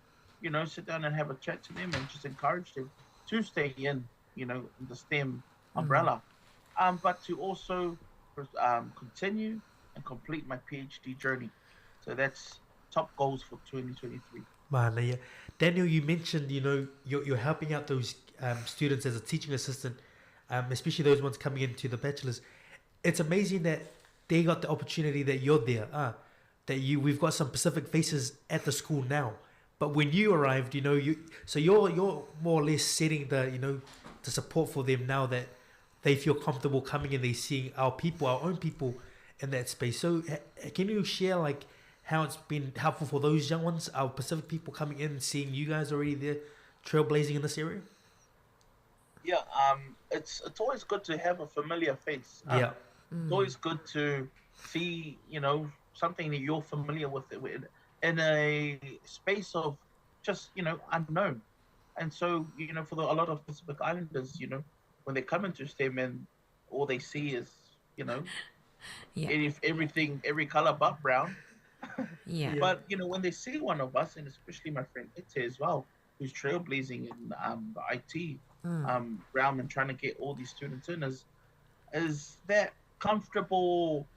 sit down and have a chat to them and just encourage them to stay in, the STEM umbrella. But to also continue and complete my PhD journey. So that's top goals for 2023. Mālia. Daniel, you mentioned, you're helping out those students as a teaching assistant, especially those ones coming into the bachelor's. It's amazing that they got the opportunity that you're there, we've got some Pacific faces at the school now. But when you arrived, you're more or less setting the support for them now that they feel comfortable coming in, they seeing our own people in that space. So can you share how it's been helpful for those young ones, our Pacific people coming in and seeing you guys already there trailblazing in this area? Yeah, it's always good to have a familiar face. It's always good to see, something that you're familiar with in a space of just, unknown. And so, for a lot of Pacific Islanders, when they come into STEM and all they see is, every color but brown. Yeah. But, when they see one of us, and especially my friend Ite as well, who's trailblazing in the IT realm and trying to get all these students in, is that comfortable,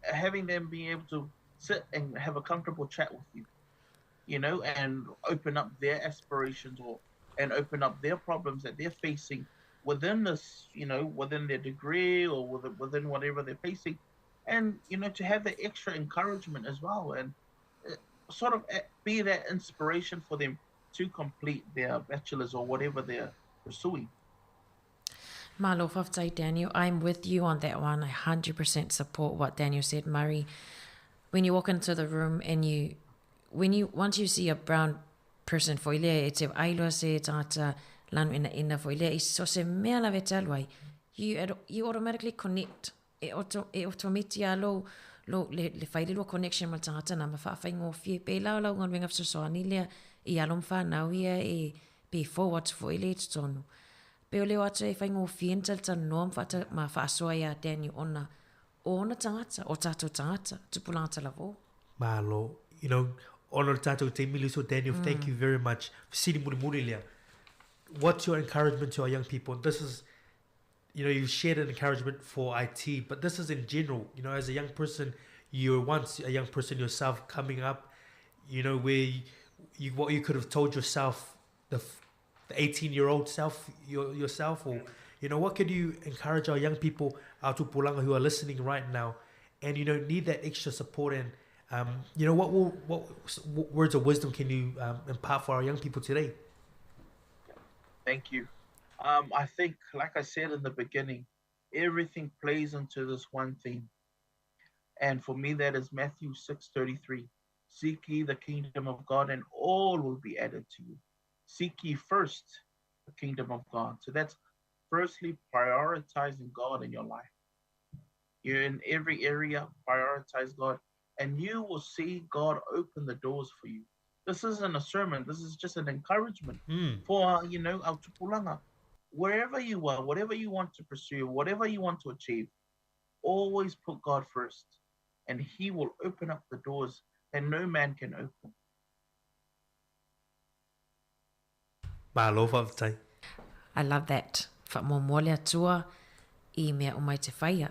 having them be able to sit and have a comfortable chat with you, and open up their aspirations and open up their problems that they're facing within this, within their degree or within whatever they're facing. And, to have that extra encouragement as well and sort of be that inspiration for them to complete their bachelor's or whatever they're pursuing. Malo whaftai, Daniel, I'm with you on that one. I 100% support what Daniel said, Murray. When you walk into the room and once you see a brown person, for ile e te ailua se tata lanu ina for ile so se mea la vetalwai, you automatically connect. E automatia lo le whairilo connection ma tangata na mawhawhai ngō fie pe lau ngon wenga whasoani lea I alom whanau ia e pe forward for ile te tonu. Pe o leo atu e whai ngō fie ntal tanu noam whata ma whaasoa ia Daniel ona tangata, o tātou tangata, tupulata lavo. Malo, ono tātou te milu. So Daniel, thank you very much for sitting muri lea. What's your encouragement to our young people? This is you know, you shared an encouragement for IT, but this is in general. You know, as a young person, you were once a young person yourself coming up. You know, where you what you could have told yourself, the 18-year-old self, yourself, or you know, what could you encourage our young people out to Pulanga who are listening right now, and you know, need that extra support, and you know, what words of wisdom can you impart for our young people today? Thank you. I think, like I said in the beginning, everything plays into this one theme. And for me, that is Matthew 6:33. Seek ye the kingdom of God, and all will be added to you. Seek ye first the kingdom of God. So that's firstly prioritizing God in your life. You're in every area, prioritize God, and you will see God open the doors for you. This isn't a sermon. This is just an encouragement for, you know, our tupulanga. Wherever you are, whatever you want to pursue, whatever you want to achieve, always put God first, and He will open up the doors that no man can open. I love that. Whaamomoale atua I mea o mai te whaia.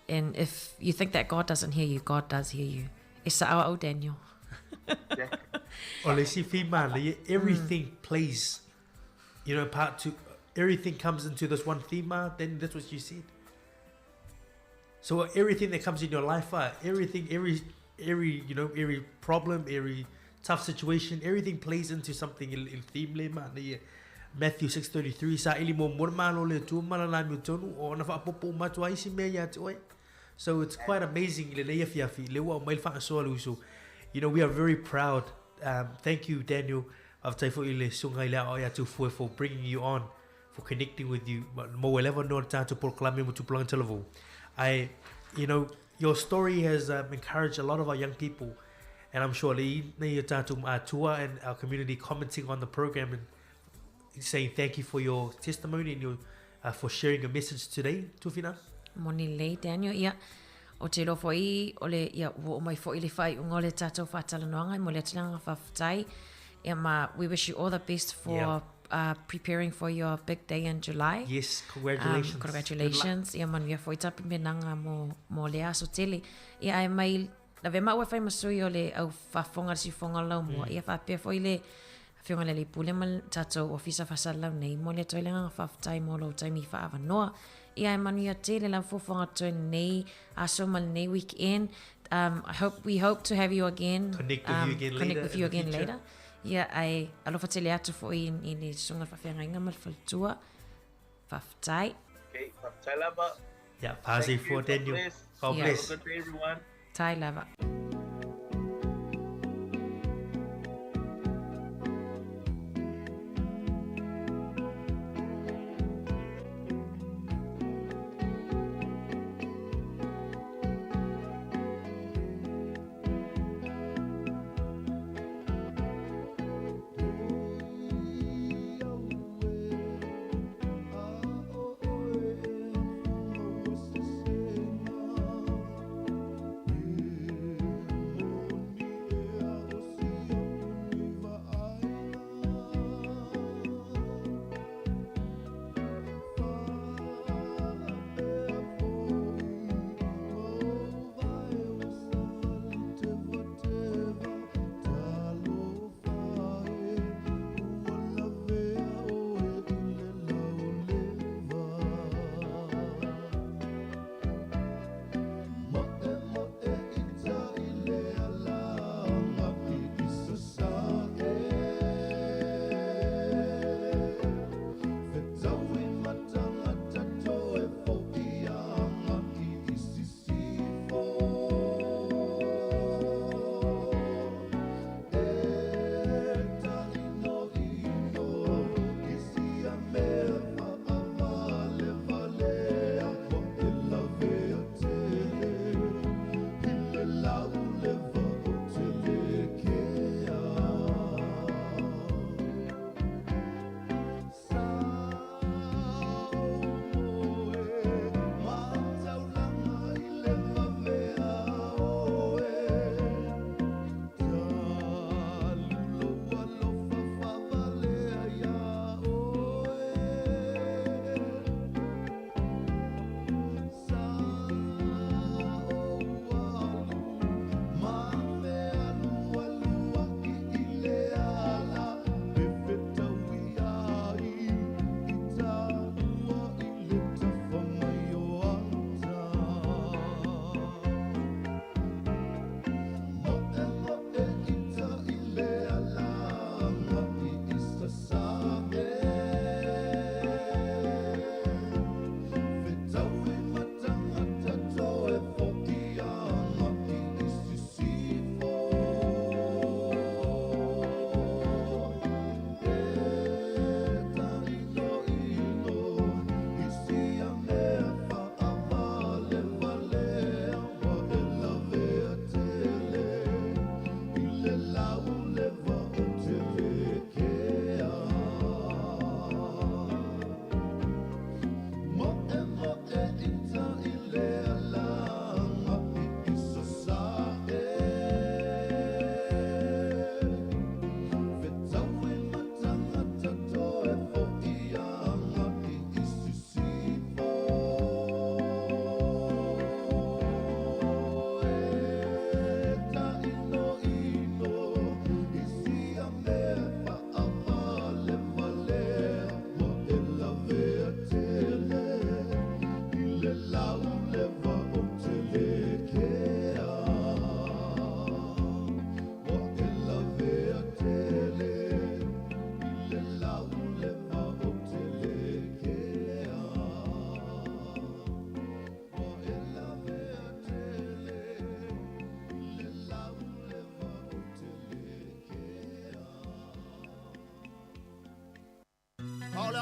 And if you think that God doesn't hear you, God does hear you. E sa awa au Daniel. Ole si whimane, everything plays, you know, part two, everything comes into this one theme, then that's what you said. So everything that comes in your life, everything, every you know, every problem, every tough situation, everything plays into something in theme le ma ne Matthew 6:33 sa ili mo mormalo le tu malala mi tonu o na fa popo matua isi me ya toi. So it's quite amazing le le fiafi le wa mai fa so luso. You know, we are very proud. Thank you, Daniel, of Taifo ile sungai la o ya tu for bringing you on, for connecting with you. But mo level no ta to proclaim mo tu plan televo. You know, your story has encouraged a lot of our young people, and I'm sure Tua and our community commenting on the program and saying thank you for your testimony and your for sharing a message today. Tufina? Moni lei, Daniel, ia. O te lofo I, ole ia o mai fo ili whai unga le tātou whātalanoanga I mo le tinanga whawhatai. Ia ma, we wish you all the best for preparing for your big day in July. Yes, congratulations. Congratulations. Ia manuia fo I tapi menanga mo le aso tele. Ia ai mai, la vema ua whai masui o le au whafonga si fonga lau mua. Ia whapea fo I le whionga le pule ma tātou ofisa whasalau nei. Mo le toilenga whawhatai mo lau taimi whaava noa. Ia manuia tele la fofonga toi nei aso mal nei weekend. We hope to have you again. Connect with you again later. Ia ai alofa tele atu fo I ni sunga whawhianga inga mal whaltua. Whawhatai. Okay, whawhatai lava. Yeah, pasi for Daniel. God bless. Good day, everyone. Tai lava.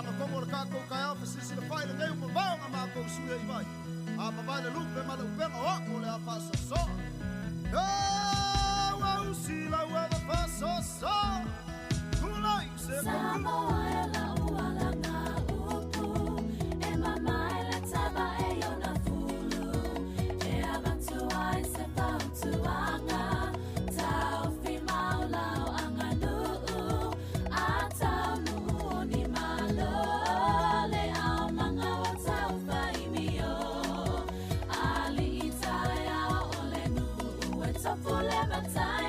wanga kongo le kako kai au sisi le fai le ngai mo vanga ma ko suia i vai. A papai le lupe ma le upenga o le a fasa so. Wa usila wa the fasa so. Kulai se Samoa e la ualanga upu, e mama e le taba e yona fulu, e avantu ai se pautuanga, tau fi maulau anga nuu, a tau nuu ni malo, le au manga o tau fai mio, ali itai au ole nuu, e topu le matai